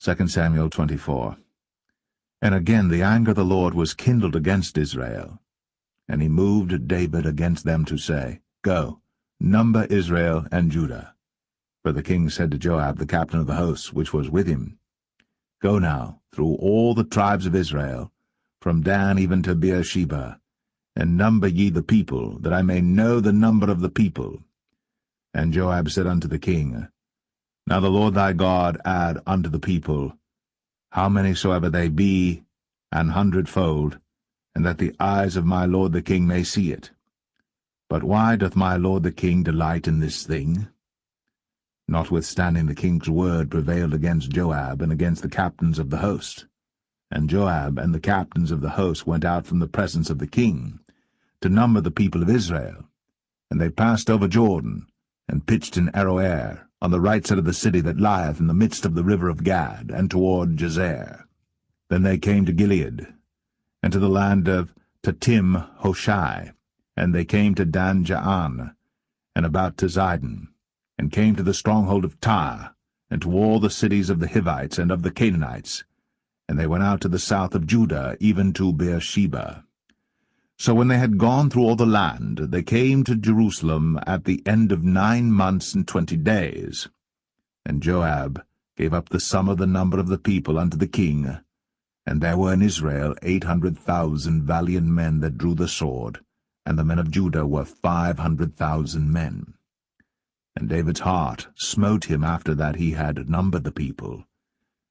Second Samuel 24. And again the anger of the Lord was kindled against Israel, and he moved David against them to say, Go, number Israel and Judah. For the king said to Joab, the captain of the hosts, which was with him, Go now through all the tribes of Israel, from Dan even to Beersheba, and number ye the people, that I may know the number of the people. And Joab said unto the king, Now the Lord thy God add unto the people, how many soever they be, 100-fold, and that the eyes of my lord the king may see it. But why doth my lord the king delight in this thing? Notwithstanding the king's word prevailed against Joab and against the captains of the host. And Joab and the captains of the host went out from the presence of the king, to number the people of Israel. And they passed over Jordan, and pitched in Aroer, on the right side of the city that lieth in the midst of the river of Gad, and toward Jazer. Then they came to Gilead, and to the land of Tatim Hoshai, and they came to Dan Jaan, and about to Zidon, and came to the stronghold of Tyre, and to all the cities of the Hivites and of the Canaanites, and they went out to the south of Judah, even to Beersheba. So when they had gone through all the land, they came to Jerusalem at the end of 9 months and 20 days. And Joab gave up the sum of the number of the people unto the king, and there were in Israel 800,000 valiant men that drew the sword, and the men of Judah were 500,000 men. And David's heart smote him after that he had numbered the people.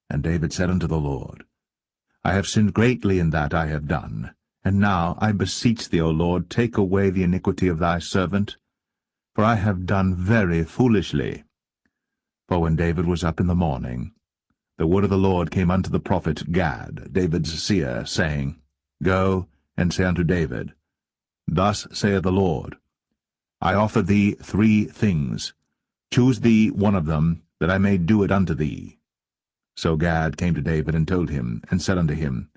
And David said unto the Lord, I have sinned greatly in that I have done. And now, I beseech thee, O Lord, take away the iniquity of thy servant, for I have done very foolishly. For when David was up in the morning, the word of the Lord came unto the prophet Gad, David's seer, saying, Go and say unto David, Thus saith the Lord, I offer thee 3 things. Choose thee one of them, that I may do it unto thee. So Gad came to David and told him, and said unto him,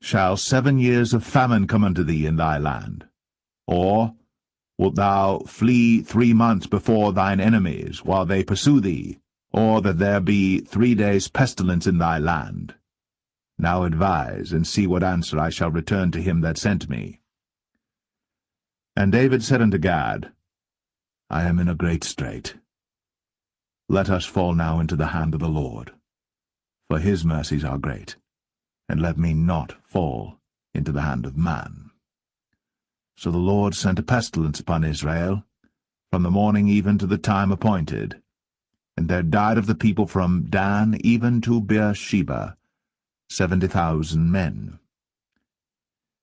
Shall 7 years of famine come unto thee in thy land? Or wilt thou flee 3 months before thine enemies, while they pursue thee? Or that there be 3 days' pestilence in thy land? Now advise, and see what answer I shall return to him that sent me. And David said unto Gad, I am in a great strait. Let us fall now into the hand of the Lord, for his mercies are great, and let me not fall into the hand of man. So the Lord sent a pestilence upon Israel, from the morning even to the time appointed, and there died of the people from Dan even to Beersheba 70,000 men.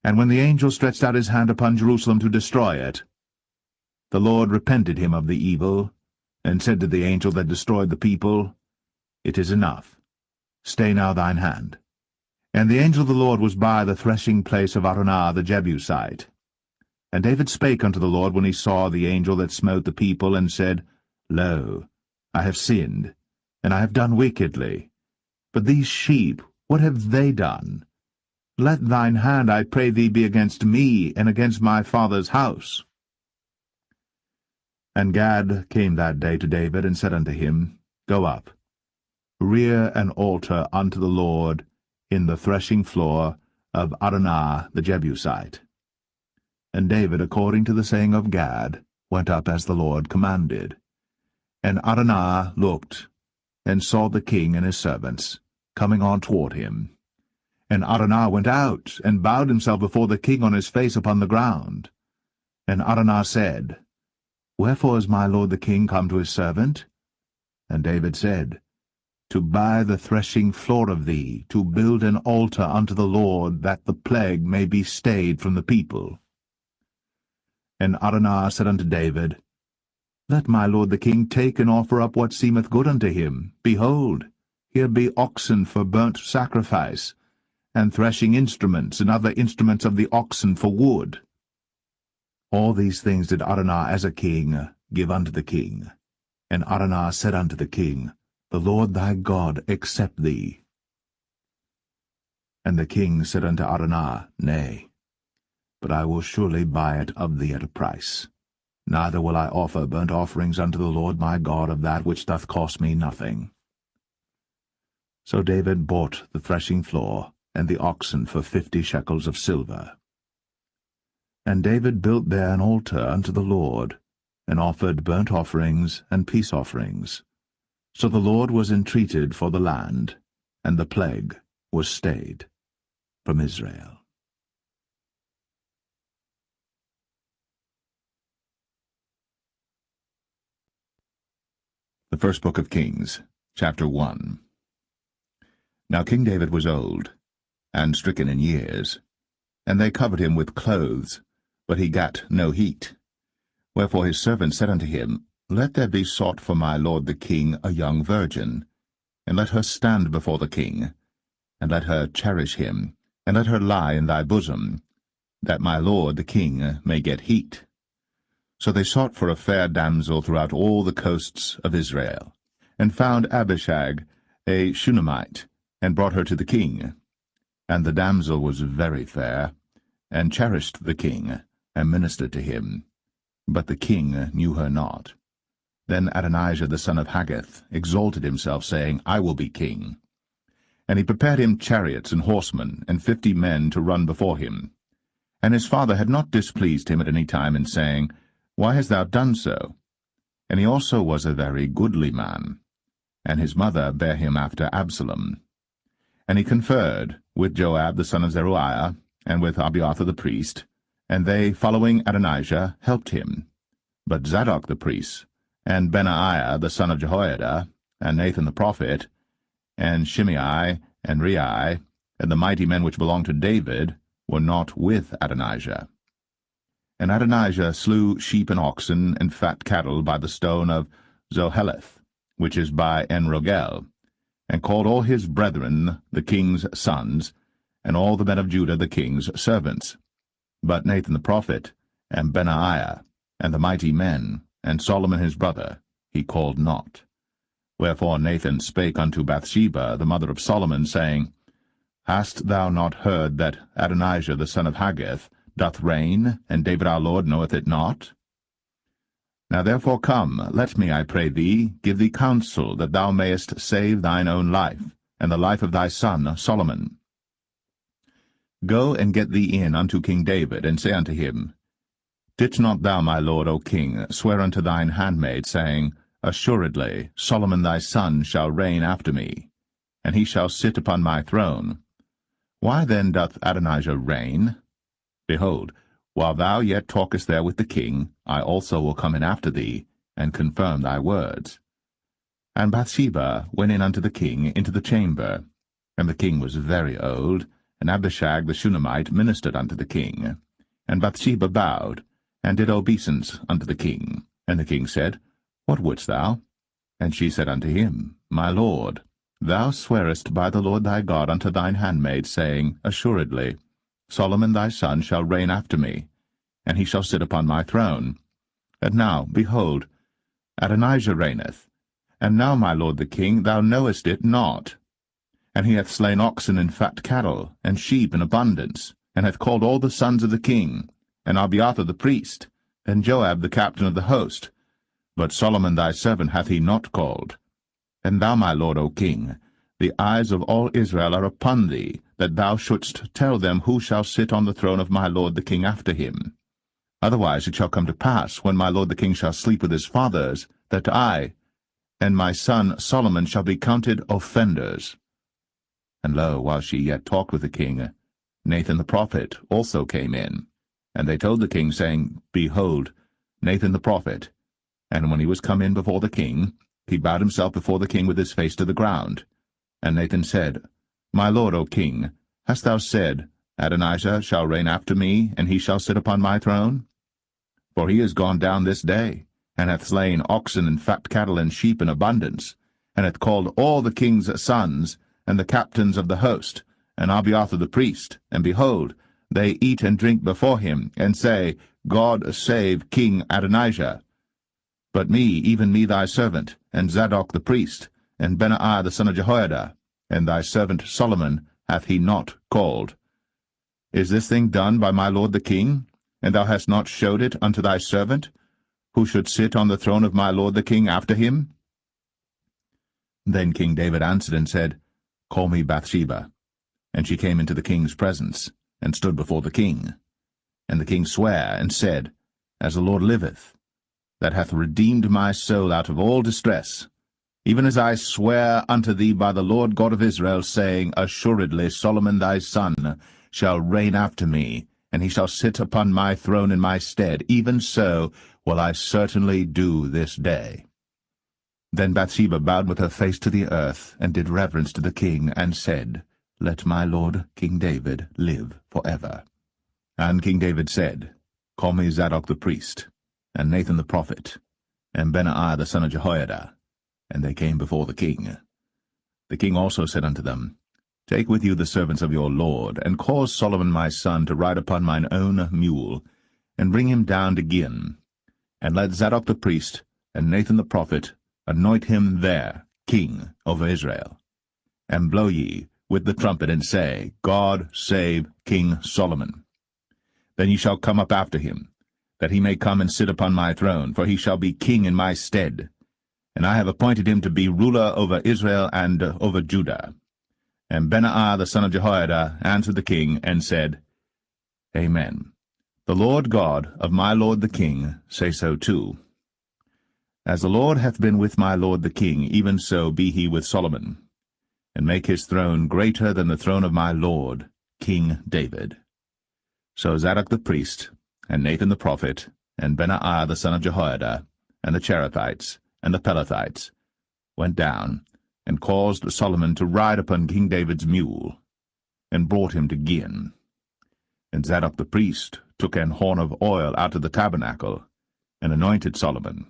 And when the angel stretched out his hand upon Jerusalem to destroy it, the Lord repented him of the evil, and said to the angel that destroyed the people, It is enough. Stay now thine hand. And the angel of the Lord was by the threshing place of Araunah the Jebusite. And David spake unto the Lord when he saw the angel that smote the people, and said, Lo, I have sinned, and I have done wickedly. But these sheep, what have they done? Let thine hand, I pray thee, be against me, and against my father's house. And Gad came that day to David, and said unto him, Go up, rear an altar unto the Lord in the threshing floor of Araunah the Jebusite. And David, according to the saying of Gad, went up as the Lord commanded. And Araunah looked, and saw the king and his servants coming on toward him. And Araunah went out, and bowed himself before the king on his face upon the ground. And Araunah said, Wherefore is my lord the king come to his servant? And David said, to buy the threshing floor of thee, to build an altar unto the Lord, that the plague may be stayed from the people. And Araunah said unto David, Let my lord the king take and offer up what seemeth good unto him. Behold, here be oxen for burnt sacrifice, and threshing instruments, and other instruments of the oxen for wood. All these things did Araunah as a king give unto the king. And Araunah said unto the king, The Lord thy God accept thee. And the king said unto Araunah, Nay, but I will surely buy it of thee at a price. Neither will I offer burnt offerings unto the Lord my God of that which doth cost me nothing. So David bought the threshing floor and the oxen for 50 shekels of silver. And David built there an altar unto the Lord, and offered burnt offerings and peace offerings. So the Lord was entreated for the land, and the plague was stayed from Israel. The first book of Kings, chapter 1. Now King David was old, and stricken in years, and they covered him with clothes, but he gat no heat. Wherefore his servants said unto him, Let there be sought for my lord the king a young virgin, and let her stand before the king, and let her cherish him, and let her lie in thy bosom, that my lord the king may get heat. So they sought for a fair damsel throughout all the coasts of Israel, and found Abishag, a Shunammite, and brought her to the king. And the damsel was very fair, and cherished the king, and ministered to him. But the king knew her not. Then Adonijah the son of Haggith exalted himself, saying, I will be king. And he prepared him chariots and horsemen, and 50 men to run before him. And his father had not displeased him at any time in saying, Why hast thou done so? And he also was a very goodly man. And his mother bare him after Absalom. And he conferred with Joab the son of Zeruiah, and with Abiathar the priest, and they, following Adonijah, helped him. But Zadok the priest, and Benaiah the son of Jehoiada, and Nathan the prophet, and Shimei, and Rei, and the mighty men which belonged to David, were not with Adonijah. And Adonijah slew sheep and oxen and fat cattle by the stone of Zoheleth, which is by En-Rogel, and called all his brethren the king's sons, and all the men of Judah the king's servants. But Nathan the prophet, and Benaiah, and the mighty men, and Solomon his brother, he called not. Wherefore Nathan spake unto Bathsheba, the mother of Solomon, saying, Hast thou not heard that Adonijah the son of Haggith doth reign, and David our Lord knoweth it not? Now therefore come, let me, I pray thee, give thee counsel, that thou mayest save thine own life, and the life of thy son Solomon. Go and get thee in unto King David, and say unto him, Didst not thou, my lord, O king, swear unto thine handmaid, saying, Assuredly Solomon thy son shall reign after me, and he shall sit upon my throne. Why then doth Adonijah reign? Behold, while thou yet talkest there with the king, I also will come in after thee, and confirm thy words. And Bathsheba went in unto the king into the chamber, and the king was very old, and Abishag the Shunammite ministered unto the king. And Bathsheba bowed, and did obeisance unto the king. And the king said, What wouldst thou? And she said unto him, My lord, thou swearest by the Lord thy God unto thine handmaid, saying, Assuredly Solomon thy son shall reign after me, and he shall sit upon my throne. And now, behold, Adonijah reigneth, and now, my lord the king, thou knowest it not. And he hath slain oxen and fat cattle, and sheep in abundance, and hath called all the sons of the king, and Abiathar the priest, and Joab the captain of the host. But Solomon thy servant hath he not called. And thou, my lord, O king, the eyes of all Israel are upon thee, that thou shouldst tell them who shall sit on the throne of my lord the king after him. Otherwise it shall come to pass, when my lord the king shall sleep with his fathers, that I and my son Solomon shall be counted offenders. And lo, while she yet talked with the king, Nathan the prophet also came in. And they told the king, saying, Behold, Nathan the prophet. And when he was come in before the king he bowed himself before the king with his face to the ground. And Nathan said, My lord, O king, hast thou said, Adonijah shall reign after me, and he shall sit upon my throne? For he is gone down this day, and hath slain oxen and fat cattle and sheep in abundance, and hath called all the king's sons, and the captains of the host, and Abiathar the priest, and behold, they eat and drink before him, and say, God save King Adonijah. But me, even me thy servant, and Zadok the priest, and Benaiah the son of Jehoiada, and thy servant Solomon hath he not called. Is this thing done by my lord the king? And thou hast not showed it unto thy servant, who should sit on the throne of my lord the king after him? Then King David answered and said, Call me Bathsheba. And she came into the king's presence, and stood before the king. And the king sware, and said, As the Lord liveth, that hath redeemed my soul out of all distress, even as I swear unto thee by the Lord God of Israel, saying, Assuredly Solomon thy son shall reign after me, and he shall sit upon my throne in my stead, even so will I certainly do this day. Then Bathsheba bowed with her face to the earth, and did reverence to the king, and said, Let my lord King David live forever. And King David said, Call me Zadok the priest, and Nathan the prophet, and Benaiah the son of Jehoiada. And they came before the king. The king also said unto them, Take with you the servants of your lord, and cause Solomon my son to ride upon mine own mule, and bring him down to Gihon. And let Zadok the priest, and Nathan the prophet, anoint him there king over Israel. And blow ye with the trumpet, and say, God save King Solomon. Then ye shall come up after him, that he may come and sit upon my throne, for he shall be king in my stead. And I have appointed him to be ruler over Israel and over Judah. And Benaiah the son of Jehoiada answered the king, and said, Amen. The Lord God of my lord the king say so too. As the Lord hath been with my lord the king, even so be he with Solomon, and make his throne greater than the throne of my lord, King David. So Zadok the priest, and Nathan the prophet, and Benaiah the son of Jehoiada, and the Cherethites, and the Pelethites, went down, and caused Solomon to ride upon King David's mule, and brought him to Gihon. And Zadok the priest took an horn of oil out of the tabernacle, and anointed Solomon,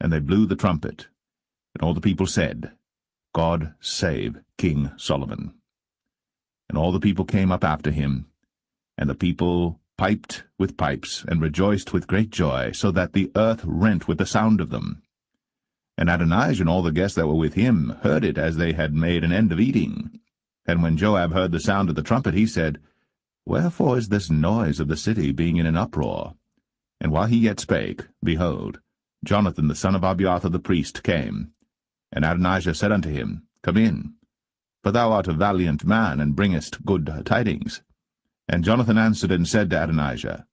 and they blew the trumpet. And all the people said, God save King Solomon. And all the people came up after him, and the people piped with pipes, and rejoiced with great joy, so that the earth rent with the sound of them. And Adonijah and all the guests that were with him heard it as they had made an end of eating. And when Joab heard the sound of the trumpet, he said, Wherefore is this noise of the city being in an uproar? And while he yet spake, behold, Jonathan the son of Abiathar the priest came. And Adonijah said unto him, Come in, for thou art a valiant man, and bringest good tidings. And Jonathan answered and said to Adonijah,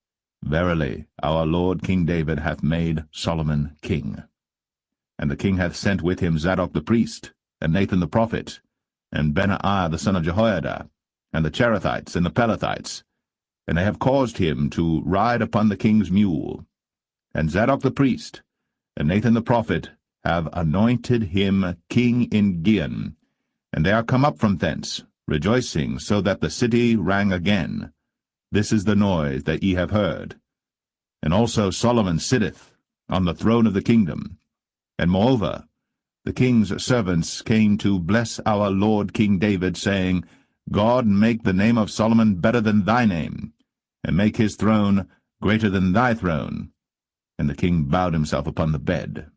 Verily, our lord King David hath made Solomon king. And the king hath sent with him Zadok the priest, and Nathan the prophet, and Benaiah the son of Jehoiada, and the Cherethites and the Pelethites, and they have caused him to ride upon the king's mule. And Zadok the priest, and Nathan the prophet, have anointed him king in Gihon, and they are come up from thence, rejoicing, so that the city rang again. This is the noise that ye have heard. And also Solomon sitteth on the throne of the kingdom. And moreover, the king's servants came to bless our lord King David, saying, God make the name of Solomon better than thy name, and make his throne greater than thy throne. And the king bowed himself upon the bed.